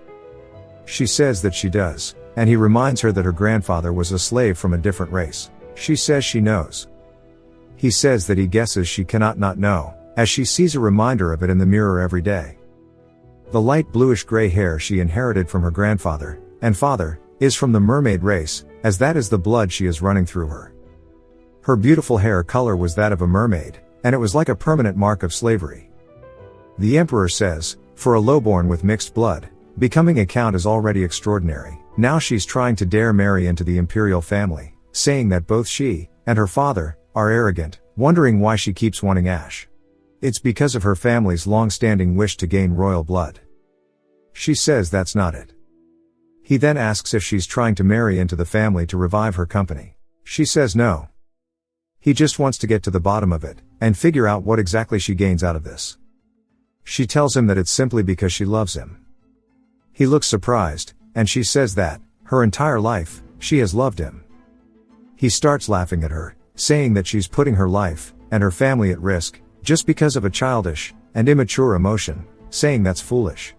She says that she does, and he reminds her that her grandfather was a slave from a different race. She says she knows. He says that he guesses she cannot not know, as she sees a reminder of it in the mirror every day. The light bluish-gray hair she inherited from her grandfather and father is from the mermaid race, as that is the blood she is running through her. Her beautiful hair color was that of a mermaid, and it was like a permanent mark of slavery. The Emperor says, for a lowborn with mixed blood, becoming a count is already extraordinary. Now she's trying to dare marry into the Imperial family, saying that both she and her father are arrogant, wondering why she keeps wanting Ash. It's because of her family's long-standing wish to gain royal blood. She says that's not it. He then asks if she's trying to marry into the family to revive her company. She says no. He just wants to get to the bottom of it, and figure out what exactly she gains out of this. She tells him that it's simply because she loves him. He looks surprised, and she says that, her entire life, she has loved him. He starts laughing at her, saying that she's putting her life and her family at risk, just because of a childish and immature emotion, saying that's foolish.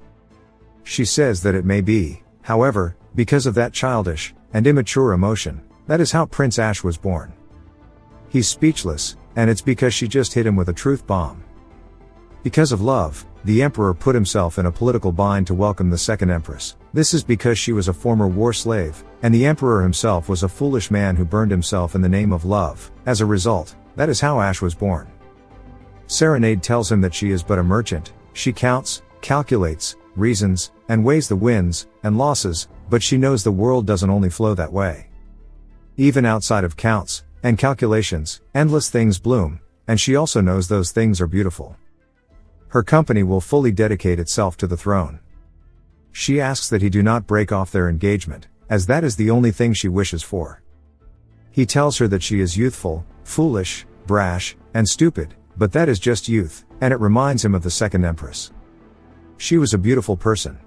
She says that it may be, however, because of that childish and immature emotion, that is how Prince Ash was born. He's speechless, and it's because she just hit him with a truth bomb. Because of love, the emperor put himself in a political bind to welcome the second empress. This is because she was a former war slave, and the emperor himself was a foolish man who burned himself in the name of love. As a result, that is how Ash was born. Serenade tells him that she is but a merchant. She counts, calculates, reasons, and weighs the wins and losses, but she knows the world doesn't only flow that way. Even outside of counts and calculations, endless things bloom, and she also knows those things are beautiful. Her company will fully dedicate itself to the throne. She asks that he do not break off their engagement, as that is the only thing she wishes for. He tells her that she is youthful, foolish, brash, and stupid, but that is just youth, and it reminds him of the second empress. She was a beautiful person.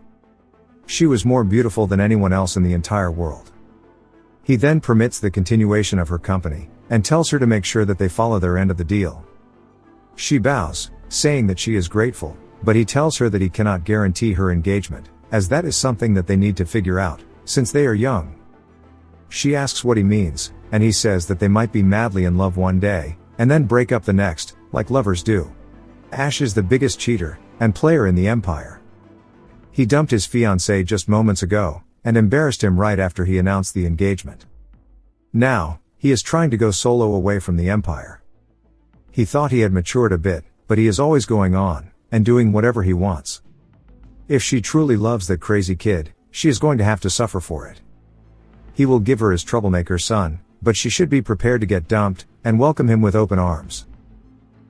She was more beautiful than anyone else in the entire world. He then permits the continuation of her company, and tells her to make sure that they follow their end of the deal. She bows, saying that she is grateful, but he tells her that he cannot guarantee her engagement, as that is something that they need to figure out, since they are young. She asks what he means, and he says that they might be madly in love one day, and then break up the next, like lovers do. Ash is the biggest cheater and player in the empire. He dumped his fiancée just moments ago, and embarrassed him right after he announced the engagement. Now, he is trying to go solo away from the empire. He thought he had matured a bit, but he is always going on, and doing whatever he wants. If she truly loves that crazy kid, she is going to have to suffer for it. He will give her his troublemaker son, but she should be prepared to get dumped, and welcome him with open arms.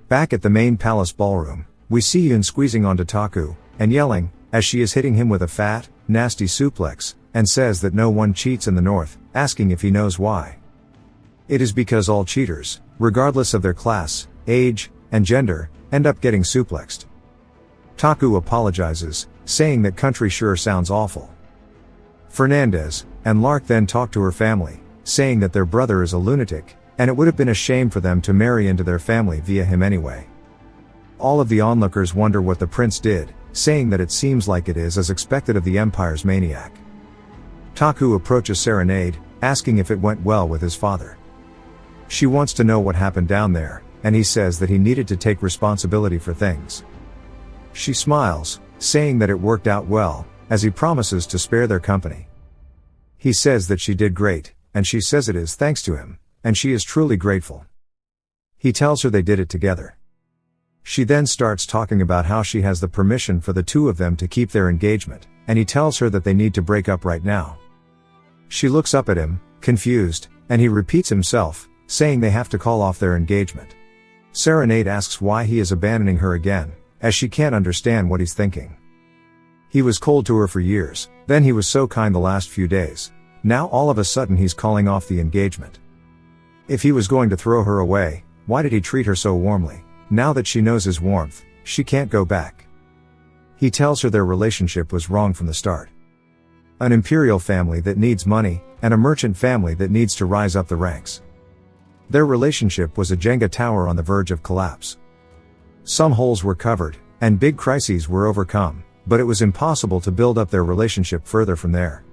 Back at the main palace ballroom, we see Yoon squeezing onto Taku, and yelling, as she is hitting him with a fat, nasty suplex, and says that no one cheats in the north, asking if he knows why. It is because all cheaters, regardless of their class, age, and gender, end up getting suplexed. Taku apologizes, saying that country sure sounds awful. Fernandez and Lark then talk to her family, saying that their brother is a lunatic, and it would have been a shame for them to marry into their family via him anyway. All of the onlookers wonder what the prince did, saying that it seems like it is as expected of the empire's maniac. Taku approaches Serenade, asking if it went well with his father. She wants to know what happened down there, and he says that he needed to take responsibility for things. She smiles, saying that it worked out well, as he promises to spare their company. He says that she did great, and she says it is thanks to him, and she is truly grateful. He tells her they did it together. She then starts talking about how she has the permission for the two of them to keep their engagement, and he tells her that they need to break up right now. She looks up at him, confused, and he repeats himself, saying they have to call off their engagement. Serenade asks why he is abandoning her again, as she can't understand what he's thinking. He was cold to her for years, then he was so kind the last few days. Now all of a sudden he's calling off the engagement. If he was going to throw her away, why did he treat her so warmly? Now that she knows his warmth, she can't go back. He tells her their relationship was wrong from the start. An imperial family that needs money, and a merchant family that needs to rise up the ranks. Their relationship was a Jenga tower on the verge of collapse. Some holes were covered, and big crises were overcome, but it was impossible to build up their relationship further from there.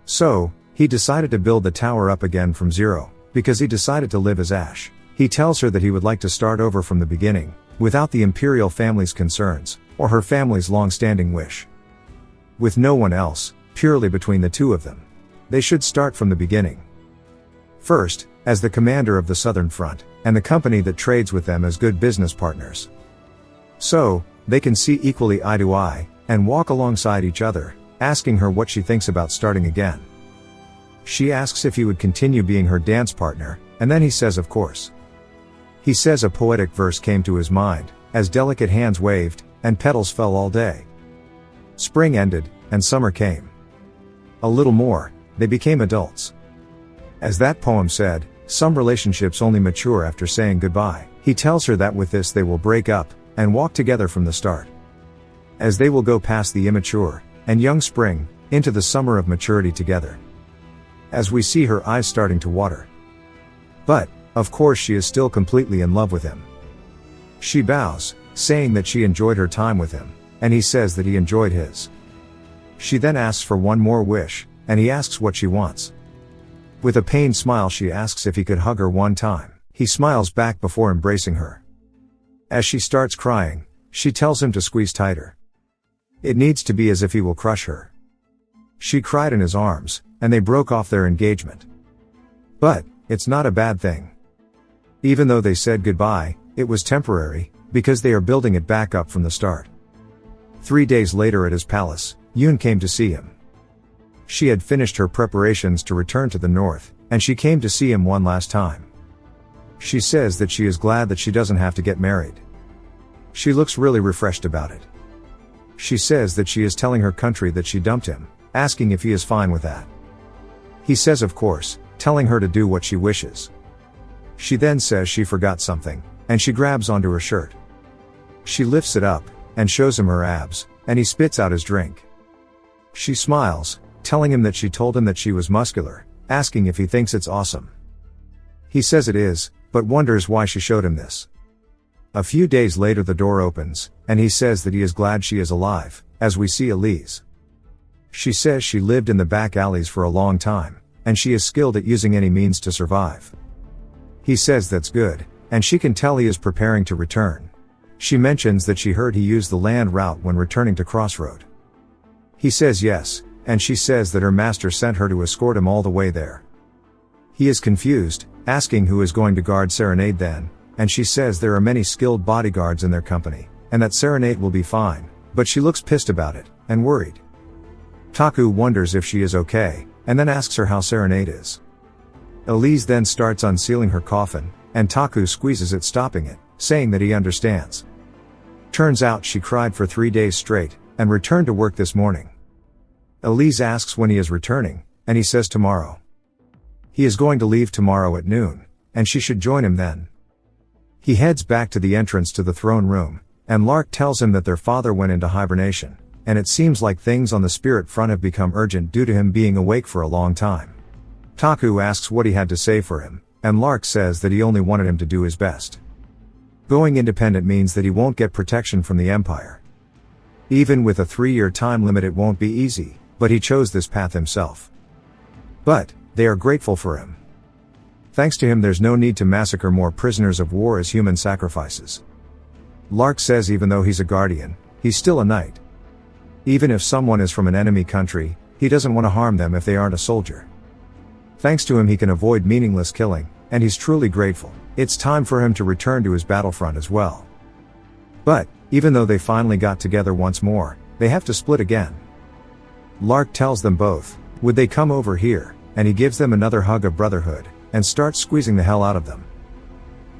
So, he decided to build the tower up again from zero, because he decided to live as Ash. He tells her that he would like to start over from the beginning, without the imperial family's concerns, or her family's long-standing wish. With no one else, purely between the two of them. They should start from the beginning. First, as the commander of the Southern Front, and the company that trades with them as good business partners. So, they can see equally eye to eye, and walk alongside each other, asking her what she thinks about starting again. She asks if he would continue being her dance partner, and then he says of course. He says a poetic verse came to his mind, as delicate hands waved, and petals fell all day. Spring ended, and summer came. A little more, they became adults. As that poem said, some relationships only mature after saying goodbye. He tells her that with this they will break up, and walk together from the start. As they will go past the immature, and young spring, into the summer of maturity together. As we see her eyes starting to water. But, of course she is still completely in love with him. She bows, saying that she enjoyed her time with him, and he says that he enjoyed his. She then asks for one more wish, and he asks what she wants. With a pained smile she asks if he could hug her one time. He smiles back before embracing her. As she starts crying, she tells him to squeeze tighter. It needs to be as if he will crush her. She cried in his arms, and they broke off their engagement. But, it's not a bad thing. Even though they said goodbye, it was temporary, because they are building it back up from the start. 3 days later at his palace, Yoon came to see him. She had finished her preparations to return to the north, and she came to see him one last time. She says that she is glad that she doesn't have to get married. She looks really refreshed about it. She says that she is telling her country that she dumped him, asking if he is fine with that. He says of course, telling her to do what she wishes. She then says she forgot something, and she grabs onto her shirt. She lifts it up, and shows him her abs, and he spits out his drink. She smiles, telling him that she told him that she was muscular, asking if he thinks it's awesome. He says it is, but wonders why she showed him this. A few days later the door opens, and he says that he is glad she is alive, as we see Elise. She says she lived in the back alleys for a long time, and she is skilled at using any means to survive. He says that's good, and she can tell he is preparing to return. She mentions that she heard he used the land route when returning to Crossroad. He says yes, and she says that her master sent her to escort him all the way there. He is confused, asking who is going to guard Serenade then, and she says there are many skilled bodyguards in their company, and that Serenade will be fine, but she looks pissed about it, and worried. Taku wonders if she is okay, and then asks her how Serenade is. Elise then starts unsealing her coffin, and Taku squeezes it, stopping it, saying that he understands. Turns out she cried for 3 days straight, and returned to work this morning. Elise asks when he is returning, and he says tomorrow. He is going to leave tomorrow at noon, and she should join him then. He heads back to the entrance to the throne room, and Lark tells him that their father went into hibernation, and it seems like things on the spirit front have become urgent due to him being awake for a long time. Taku asks what he had to say for him, and Lark says that he only wanted him to do his best. Going independent means that he won't get protection from the Empire. Even with a 3-year time limit it won't be easy, but he chose this path himself. But, they are grateful for him. Thanks to him there's no need to massacre more prisoners of war as human sacrifices. Lark says even though he's a guardian, he's still a knight. Even if someone is from an enemy country, he doesn't want to harm them if they aren't a soldier. Thanks to him he can avoid meaningless killing, and he's truly grateful. It's time for him to return to his battlefront as well. But, even though they finally got together once more, they have to split again. Lark tells them both, would they come over here, and he gives them another hug of brotherhood, and starts squeezing the hell out of them.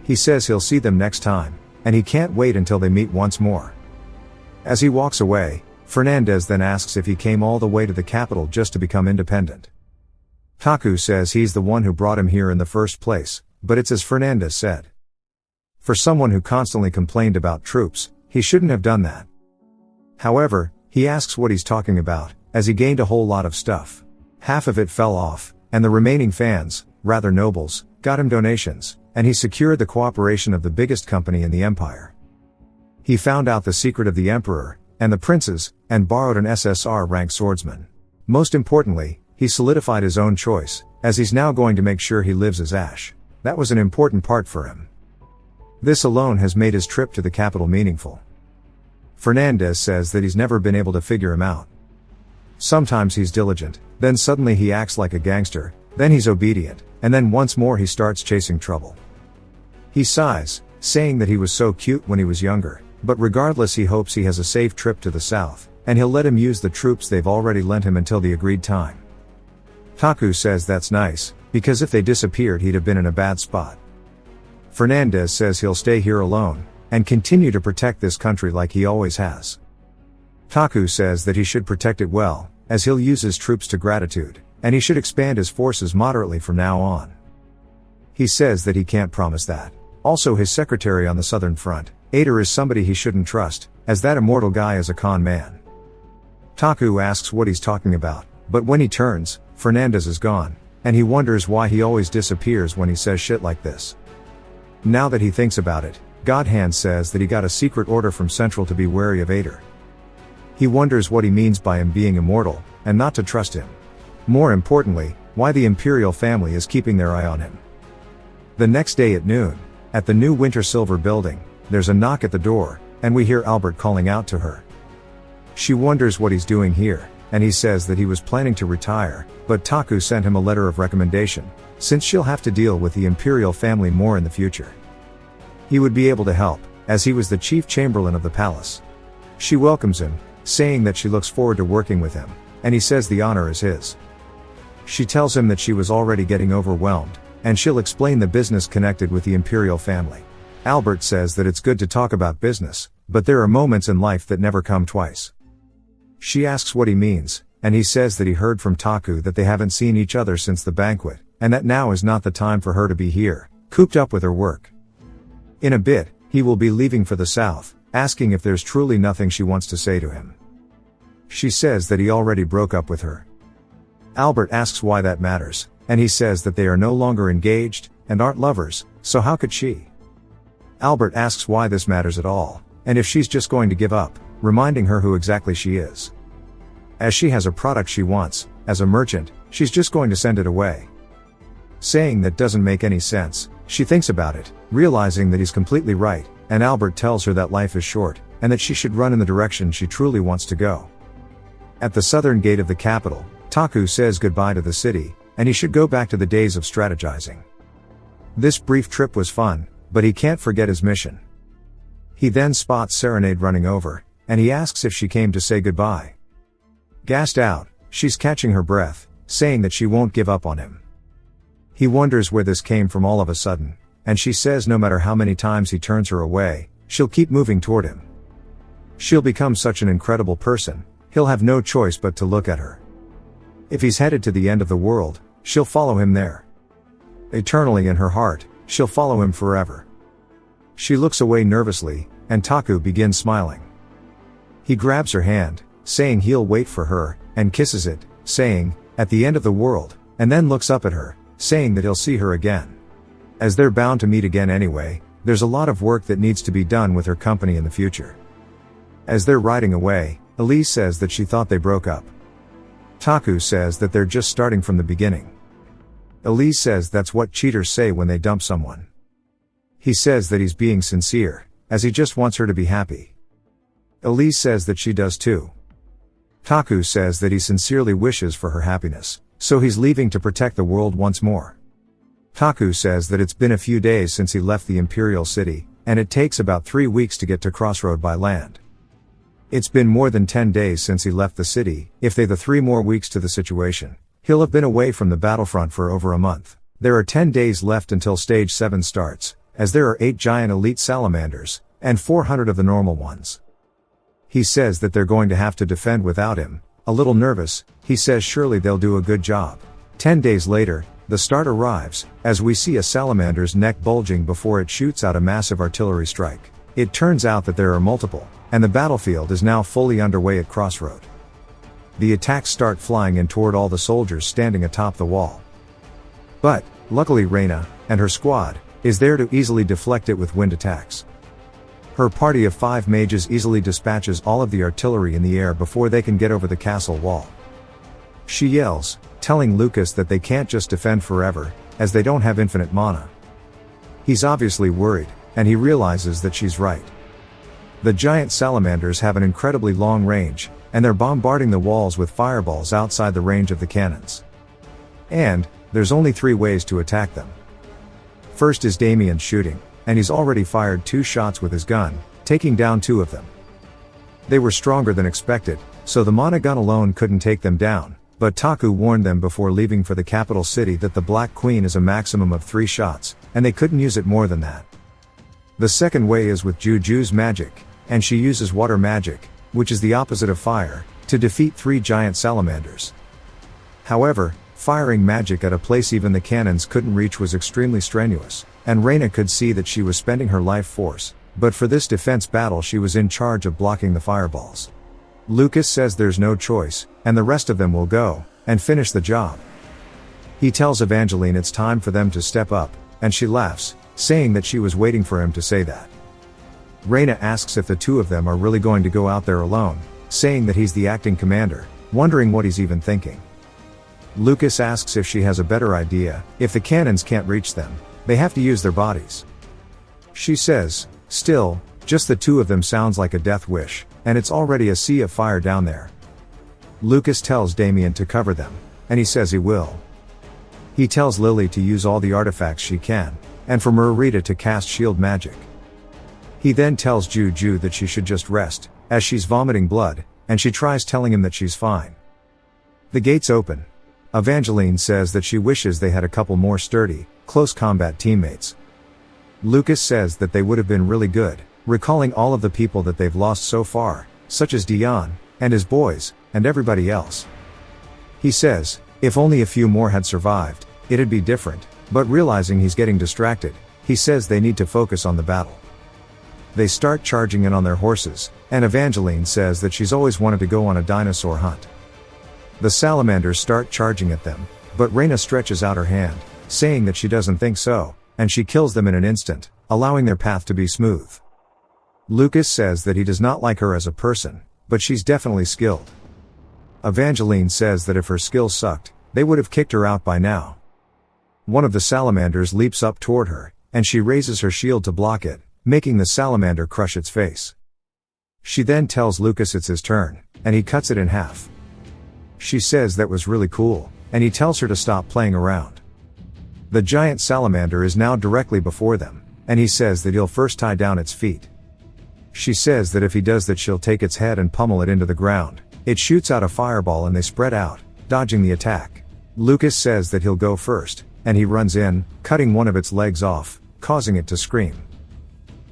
He says he'll see them next time, and he can't wait until they meet once more. As he walks away, Fernandez then asks if he came all the way to the capital just to become independent. Taku says he's the one who brought him here in the first place, but it's as Fernandez said. For someone who constantly complained about troops, he shouldn't have done that. However, he asks what he's talking about, as he gained a whole lot of stuff. Half of it fell off, and the remaining fans, rather nobles, got him donations, and he secured the cooperation of the biggest company in the empire. He found out the secret of the emperor, and the princes, and borrowed an SSR rank swordsman. Most importantly, he solidified his own choice, as he's now going to make sure he lives as Ash. That was an important part for him. This alone has made his trip to the capital meaningful. Fernandez says that he's never been able to figure him out. Sometimes he's diligent, then suddenly he acts like a gangster, then he's obedient, and then once more he starts chasing trouble. He sighs, saying that he was so cute when he was younger, but regardless he hopes he has a safe trip to the south, and he'll let him use the troops they've already lent him until the agreed time. Taku says that's nice, because if they disappeared he'd have been in a bad spot. Fernandez says he'll stay here alone, and continue to protect this country like he always has. Taku says that he should protect it well, as he'll use his troops to gratitude, and he should expand his forces moderately from now on. He says that he can't promise that. Also his secretary on the southern front, Ader, is somebody he shouldn't trust, as that immortal guy is a con man. Taku asks what he's talking about, but when he turns, Fernandez is gone, and he wonders why he always disappears when he says shit like this. Now that he thinks about it, Godhand says that he got a secret order from Central to be wary of Ader. He wonders what he means by him being immortal, and not to trust him. More importantly, why the imperial family is keeping their eye on him. The next day at noon, at the new Winter Silver building, there's a knock at the door, and we hear Albert calling out to her. She wonders what he's doing here, and he says that he was planning to retire, but Taku sent him a letter of recommendation, since she'll have to deal with the imperial family more in the future. He would be able to help, as he was the chief chamberlain of the palace. She welcomes him, saying that she looks forward to working with him, and he says the honor is his. She tells him that she was already getting overwhelmed, and she'll explain the business connected with the imperial family. Albert says that it's good to talk about business, but there are moments in life that never come twice. She asks what he means, and he says that he heard from Taku that they haven't seen each other since the banquet, and that now is not the time for her to be here, cooped up with her work. In a bit, he will be leaving for the south, asking if there's truly nothing she wants to say to him. She says that he already broke up with her. Albert asks why that matters, and he says that they are no longer engaged, and aren't lovers, so how could she? Albert asks why this matters at all, and if she's just going to give up, reminding her who exactly she is. As she has a product she wants, as a merchant, she's just going to send it away. Saying that doesn't make any sense, she thinks about it, realizing that he's completely right, and Albert tells her that life is short, and that she should run in the direction she truly wants to go. At the southern gate of the capital, Taku says goodbye to the city, and he should go back to the days of strategizing. This brief trip was fun, but he can't forget his mission. He then spots Serenade running over, and he asks if she came to say goodbye. Gassed out, she's catching her breath, saying that she won't give up on him. He wonders where this came from all of a sudden, and she says no matter how many times he turns her away, she'll keep moving toward him. She'll become such an incredible person, he'll have no choice but to look at her. If he's headed to the end of the world, she'll follow him there. Eternally in her heart, she'll follow him forever. She looks away nervously, and Taku begins smiling. He grabs her hand, saying he'll wait for her, and kisses it, saying, at the end of the world, and then looks up at her, saying that he'll see her again. As they're bound to meet again anyway, there's a lot of work that needs to be done with her company in the future. As they're riding away, Elise says that she thought they broke up. Taku says that they're just starting from the beginning. Elise says that's what cheaters say when they dump someone. He says that he's being sincere, as he just wants her to be happy. Elise says that she does too. Taku says that he sincerely wishes for her happiness, so he's leaving to protect the world once more. Taku says that it's been a few days since he left the Imperial City, and it takes about 3 weeks to get to Crossroad by land. It's been more than 10 days since he left the city. If they the 3 more weeks to the situation, he'll have been away from the battlefront for over a month. There are 10 days left until Stage 7 starts, as there are 8 giant elite salamanders, and 400 of the normal ones. He says that they're going to have to defend without him. A little nervous, he says surely they'll do a good job. 10 days later, the start arrives, as we see a salamander's neck bulging before it shoots out a massive artillery strike. It turns out that there are multiple, and the battlefield is now fully underway at Crossroad. The attacks start flying in toward all the soldiers standing atop the wall. But, luckily Reina, and her squad, is there to easily deflect it with wind attacks. Her party of 5 mages easily dispatches all of the artillery in the air before they can get over the castle wall. She yells, telling Lucas that they can't just defend forever, as they don't have infinite mana. He's obviously worried, and he realizes that she's right. The giant salamanders have an incredibly long range, and they're bombarding the walls with fireballs outside the range of the cannons. And, there's only 3 ways to attack them. First is Damien's shooting, and he's already fired 2 shots with his gun, taking down 2 of them. They were stronger than expected, so the mana gun alone couldn't take them down, but Taku warned them before leaving for the capital city that the Black Queen is a maximum of 3 shots, and they couldn't use it more than that. The second way is with Juju's magic, and she uses water magic, which is the opposite of fire, to defeat 3 giant salamanders. However, firing magic at a place even the cannons couldn't reach was extremely strenuous, and Reina could see that she was spending her life force, but for this defense battle she was in charge of blocking the fireballs. Lucas says there's no choice, and the rest of them will go, and finish the job. He tells Evangeline it's time for them to step up, and she laughs, saying that she was waiting for him to say that. Reina asks if the 2 of them are really going to go out there alone, saying that he's the acting commander, wondering what he's even thinking. Lucas asks if she has a better idea. If the cannons can't reach them, They have to use their bodies. She says, still, just the two of them sounds like a death wish, and it's already a sea of fire down there. Lucas tells Damien to cover them, and he says he will. He tells Lily to use all the artifacts she can, and for Marita to cast shield magic. He then tells Juju that she should just rest, as she's vomiting blood, and she tries telling him that she's fine. The gates open. Evangeline says that she wishes they had a couple more sturdy, close combat teammates. Lucas says that they would have been really good, recalling all of the people that they've lost so far, such as Dion, and his boys, and everybody else. He says, if only a few more had survived, it'd be different, but realizing he's getting distracted, he says they need to focus on the battle. They start charging in on their horses, and Evangeline says that she's always wanted to go on a dinosaur hunt. The salamanders start charging at them, but Reyna stretches out her hand, saying that she doesn't think so, and she kills them in an instant, allowing their path to be smooth. Lucas says that he does not like her as a person, but she's definitely skilled. Evangeline says that if her skills sucked, they would have kicked her out by now. One of the salamanders leaps up toward her, and she raises her shield to block it, making the salamander crush its face. She then tells Lucas it's his turn, and he cuts it in half. She says that was really cool, and he tells her to stop playing around. The giant salamander is now directly before them, and he says that he'll first tie down its feet. She says that if he does that she'll take its head and pummel it into the ground. It shoots out a fireball and they spread out, dodging the attack. Lucas says that he'll go first, and he runs in, cutting one of its legs off, causing it to scream.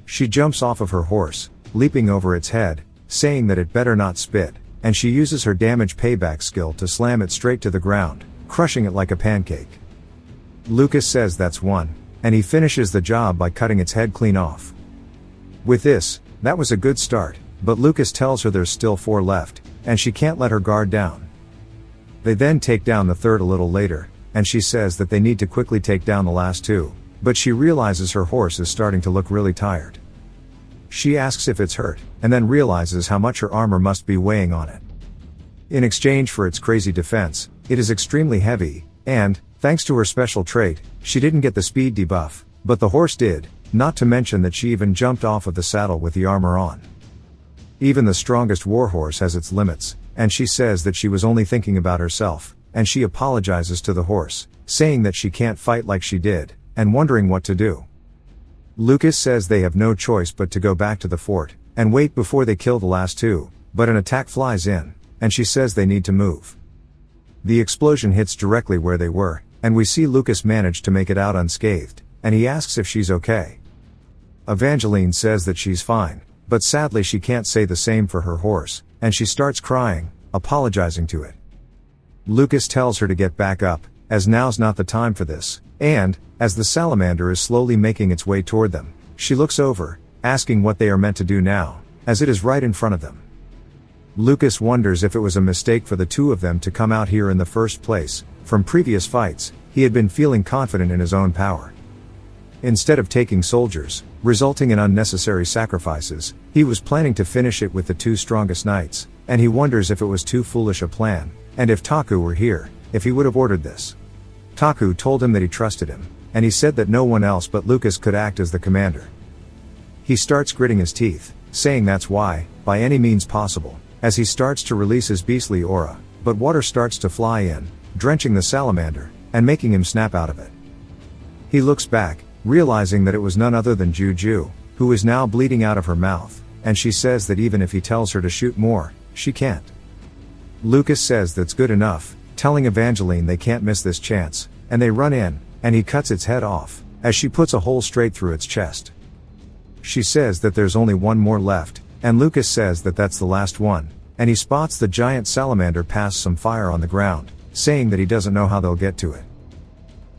She jumps off of her horse, leaping over its head, saying that it better not spit, and she uses her damage payback skill to slam it straight to the ground, crushing it like a pancake. Lucas says that's one, and he finishes the job by cutting its head clean off. With this, that was a good start, but Lucas tells her there's still 4 left, and she can't let her guard down. They then take down the third a little later, and she says that they need to quickly take down the last 2, but she realizes her horse is starting to look really tired. She asks if it's hurt, and then realizes how much her armor must be weighing on it. In exchange for its crazy defense, it is extremely heavy, and, thanks to her special trait, she didn't get the speed debuff, but the horse did, not to mention that she even jumped off of the saddle with the armor on. Even the strongest warhorse has its limits, and she says that she was only thinking about herself, and she apologizes to the horse, saying that she can't fight like she did, and wondering what to do. Lucas says they have no choice but to go back to the fort, and wait before they kill the last 2, but an attack flies in, and she says they need to move. The explosion hits directly where they were, and we see Lucas manage to make it out unscathed, and he asks if she's okay. Evangeline says that she's fine, but sadly she can't say the same for her horse, and she starts crying, apologizing to it. Lucas tells her to get back up, as now's not the time for this, and, as the salamander is slowly making its way toward them, she looks over, asking what they are meant to do now, as it is right in front of them. Lucas wonders if it was a mistake for the 2 of them to come out here in the first place. From previous fights, he had been feeling confident in his own power. Instead of taking soldiers, resulting in unnecessary sacrifices, he was planning to finish it with the 2 strongest knights, and he wonders if it was too foolish a plan, and if Taku were here, if he would have ordered this. Taku told him that he trusted him, and he said that no one else but Lucas could act as the commander. He starts gritting his teeth, saying that's why, by any means possible, as he starts to release his beastly aura, but water starts to fly in, drenching the salamander, and making him snap out of it. He looks back, realizing that it was none other than Juju, who is now bleeding out of her mouth, and she says that even if he tells her to shoot more, she can't. Lucas says that's good enough, telling Evangeline they can't miss this chance, and they run in, and he cuts its head off, as she puts a hole straight through its chest. She says that there's only 1 more left, and Lucas says that that's the last one, and he spots the giant salamander pass some fire on the ground, saying that he doesn't know how they'll get to it.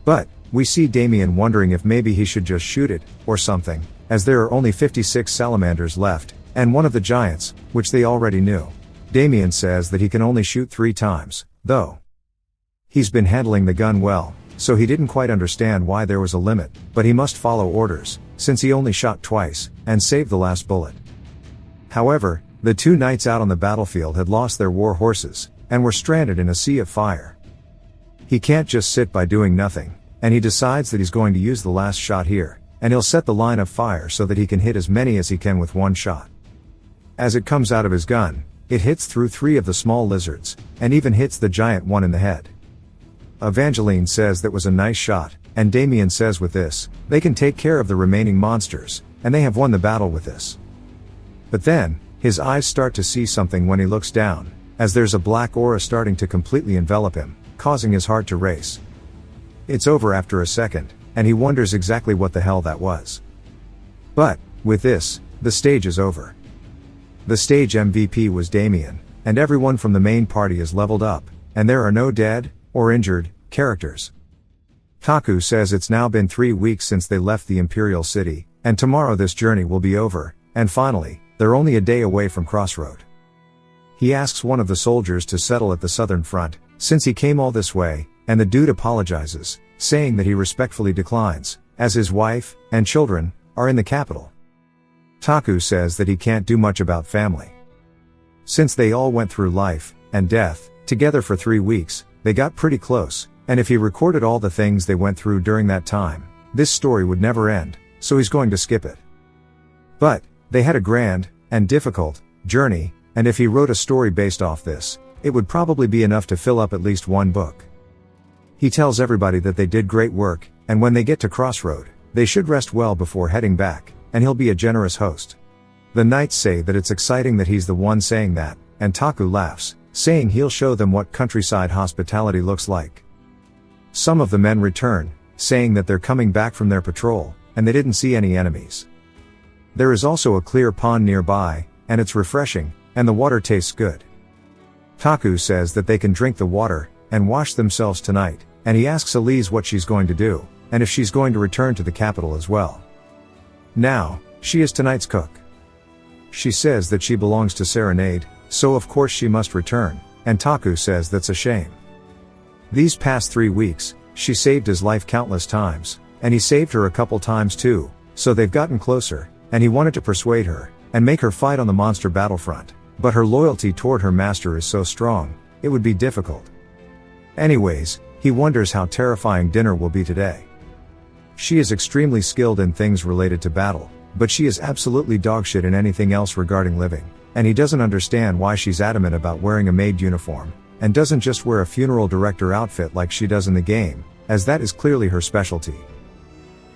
But, we see Damien wondering if maybe he should just shoot it, or something, as there are only 56 salamanders left, and one of the giants, which they already knew. Damien says that he can only shoot 3 times, though. He's been handling the gun well, so he didn't quite understand why there was a limit, but he must follow orders, since he only shot twice, and saved the last bullet. However, the 2 knights out on the battlefield had lost their war horses, and were stranded in a sea of fire. He can't just sit by doing nothing, and he decides that he's going to use the last shot here, and he'll set the line of fire so that he can hit as many as he can with one shot. As it comes out of his gun, it hits through 3 of the small lizards, and even hits the giant one in the head. Evangeline says that was a nice shot, and Damien says with this, they can take care of the remaining monsters, and they have won the battle with this. But then, his eyes start to see something when he looks down, as there's a black aura starting to completely envelop him, causing his heart to race. It's over after a second, and he wonders exactly what the hell that was. But, with this, the stage is over. The stage MVP was Damien, and everyone from the main party is leveled up, and there are no dead, or injured, characters. Taku says it's now been 3 weeks since they left the Imperial City, and tomorrow this journey will be over, and finally, they're only a day away from Crossroad. He asks one of the soldiers to settle at the southern front, since he came all this way, and the dude apologizes, saying that he respectfully declines, as his wife, and children, are in the capital. Taku says that he can't do much about family. Since they all went through life, and death, together for 3 weeks, they got pretty close, and if he recorded all the things they went through during that time, this story would never end, so he's going to skip it. But, they had a grand, and difficult, journey, and if he wrote a story based off this, it would probably be enough to fill up at least 1 book. He tells everybody that they did great work, and when they get to Crossroad, they should rest well before heading back, and he'll be a generous host. The knights say that it's exciting that he's the one saying that, and Taku laughs, saying he'll show them what countryside hospitality looks like. Some of the men return, saying that they're coming back from their patrol, and they didn't see any enemies. There is also a clear pond nearby, and it's refreshing, and the water tastes good. Taku says that they can drink the water, and wash themselves tonight, and he asks Elise what she's going to do, and if she's going to return to the capital as well. Now, she is tonight's cook. She says that she belongs to Serenade, so of course she must return, and Taku says that's a shame. These past 3 weeks, she saved his life countless times, and he saved her a couple times too, so they've gotten closer, and he wanted to persuade her, and make her fight on the monster battlefront, but her loyalty toward her master is so strong, it would be difficult. Anyways, he wonders how terrifying dinner will be today. She is extremely skilled in things related to battle, but she is absolutely dogshit in anything else regarding living, and he doesn't understand why she's adamant about wearing a maid uniform, and doesn't just wear a funeral director outfit like she does in the game, as that is clearly her specialty.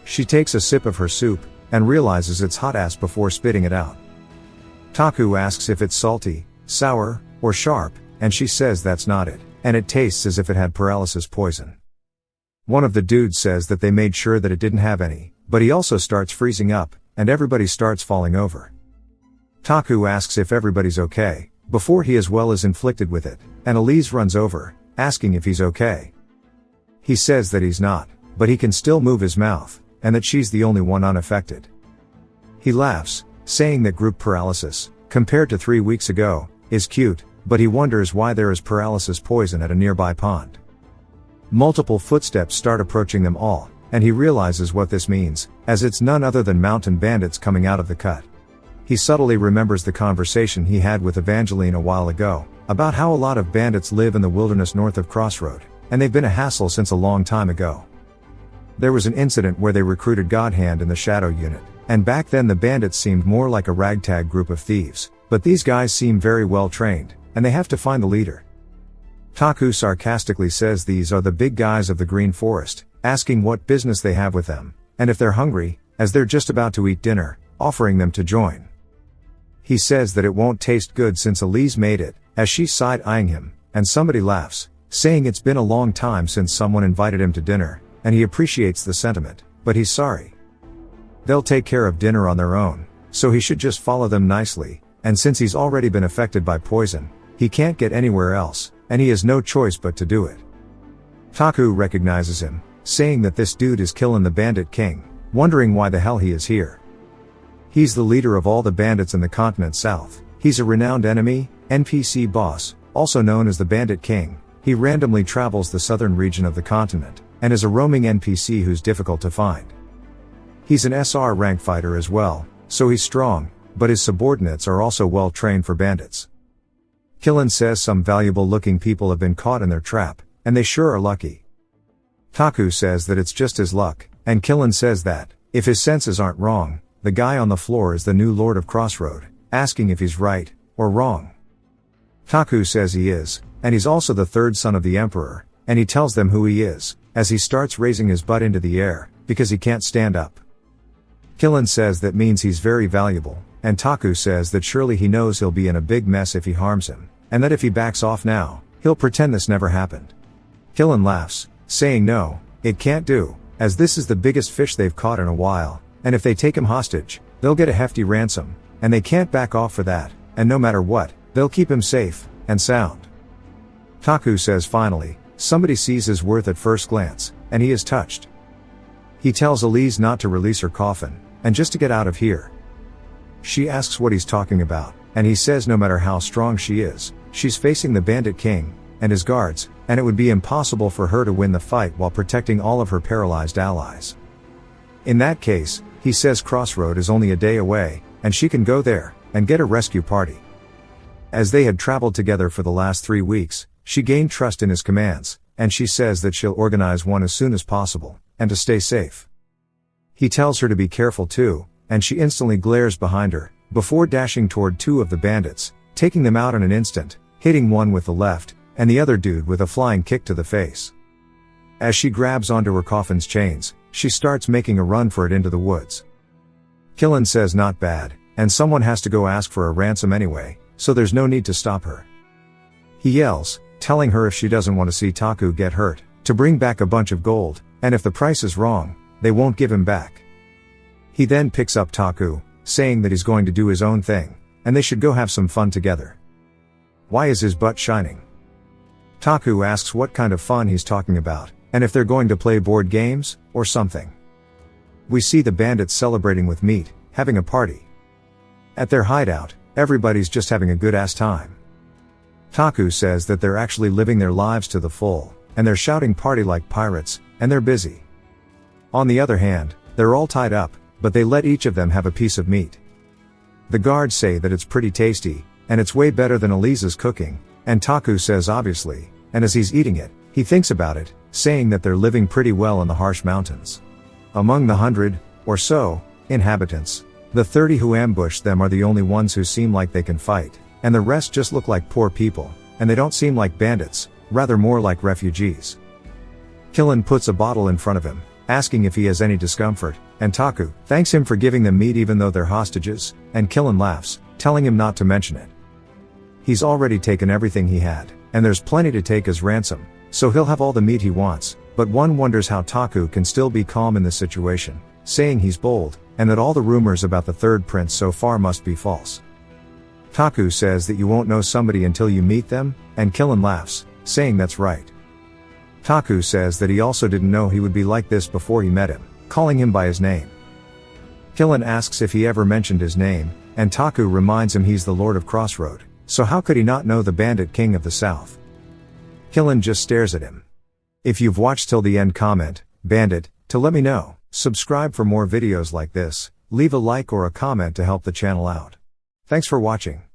She takes a sip of her soup, and realizes it's hot ass before spitting it out. Taku asks if it's salty, sour, or sharp, and she says that's not it, and it tastes as if it had paralysis poison. One of the dudes says that they made sure that it didn't have any, but he also starts freezing up, and everybody starts falling over. Taku asks if everybody's okay, before he as well is inflicted with it, and Elise runs over, asking if he's okay. He says that he's not, but he can still move his mouth, and that she's the only one unaffected. He laughs, saying that group paralysis, compared to 3 weeks ago, is cute, but he wonders why there is paralysis poison at a nearby pond. Multiple footsteps start approaching them all, and he realizes what this means, as it's none other than mountain bandits coming out of the cut. He subtly remembers the conversation he had with Evangeline a while ago, about how a lot of bandits live in the wilderness north of Crossroad, and they've been a hassle since a long time ago. There was an incident where they recruited Godhand in the Shadow Unit, and back then the bandits seemed more like a ragtag group of thieves, but these guys seem very well trained, and they have to find the leader. Taku sarcastically says these are the big guys of the Green Forest, asking what business they have with them, and if they're hungry, as they're just about to eat dinner, offering them to join. He says that it won't taste good since Elise made it, as she's side-eyeing him, and somebody laughs, saying it's been a long time since someone invited him to dinner, and he appreciates the sentiment, but he's sorry. They'll take care of dinner on their own, so he should just follow them nicely, and since he's already been affected by poison, he can't get anywhere else, and he has no choice but to do it. Taku recognizes him, saying that this dude is killing the Bandit King, wondering why the hell he is here. He's the leader of all the bandits in the continent south. He's a renowned enemy, NPC boss, also known as the Bandit King. He randomly travels the southern region of the continent, and is a roaming NPC who's difficult to find. He's an SR rank fighter as well, so he's strong, but his subordinates are also well trained for bandits. Killen says some valuable looking people have been caught in their trap, and they sure are lucky. Taku says that it's just his luck, and Killen says that, if his senses aren't wrong, the guy on the floor is the new Lord of Crossroad, asking if he's right, or wrong. Taku says he is, and he's also the third son of the Emperor, and he tells them who he is, as he starts raising his butt into the air, because he can't stand up. Killen says that means he's very valuable, and Taku says that surely he knows he'll be in a big mess if he harms him, and that if he backs off now, he'll pretend this never happened. Killen laughs, saying no, it can't do, as this is the biggest fish they've caught in a while, and if they take him hostage, they'll get a hefty ransom, and they can't back off for that, and no matter what, they'll keep him safe and sound. Taku says finally, somebody sees his worth at first glance, and he is touched. He tells Elise not to release her coffin, and just to get out of here. She asks what he's talking about, and he says no matter how strong she is, she's facing the Bandit King and his guards, and it would be impossible for her to win the fight while protecting all of her paralyzed allies. In that case, he says Crossroad is only a day away, and she can go there and get a rescue party. As they had traveled together for the last 3 weeks, she gained trust in his commands, and she says that she'll organize one as soon as possible, and to stay safe. He tells her to be careful too, and she instantly glares behind her, before dashing toward 2 of the bandits, taking them out in an instant, hitting one with the left, and the other dude with a flying kick to the face. As she grabs onto her coffin's chains, she starts making a run for it into the woods. Killen says not bad, and someone has to go ask for a ransom anyway, so there's no need to stop her. He yells, telling her if she doesn't want to see Taku get hurt, to bring back a bunch of gold, and if the price is wrong, they won't give him back. He then picks up Taku, saying that he's going to do his own thing, and they should go have some fun together. Why is his butt shining? Taku asks what kind of fun he's talking about, and if they're going to play board games, or something. We see the bandits celebrating with meat, having a party. At their hideout, everybody's just having a good ass time. Taku says that they're actually living their lives to the full, and they're shouting party like pirates, and they're busy. On the other hand, they're all tied up, but they let each of them have a piece of meat. The guards say that it's pretty tasty, and it's way better than Elisa's cooking, and Taku says obviously, and as he's eating it, he thinks about it, saying that they're living pretty well in the harsh mountains. Among the 100, or so, inhabitants, the 30 who ambush them are the only ones who seem like they can fight, and the rest just look like poor people, and they don't seem like bandits, rather more like refugees. Killen puts a bottle in front of him, asking if he has any discomfort, and Taku thanks him for giving them meat even though they're hostages, and Killen laughs, telling him not to mention it. He's already taken everything he had, and there's plenty to take as ransom, so he'll have all the meat he wants, but one wonders how Taku can still be calm in this situation, saying he's bold, and that all the rumors about the third prince so far must be false. Taku says that you won't know somebody until you meet them, and Killen laughs, saying that's right. Taku says that he also didn't know he would be like this before he met him, calling him by his name. Killen asks if he ever mentioned his name, and Taku reminds him he's the Lord of Crossroad, so how could he not know the Bandit King of the South? Killen just stares at him. If you've watched till the end, comment, Bandit, to let me know. Subscribe for more videos like this, leave a like or a comment to help the channel out. Thanks for watching.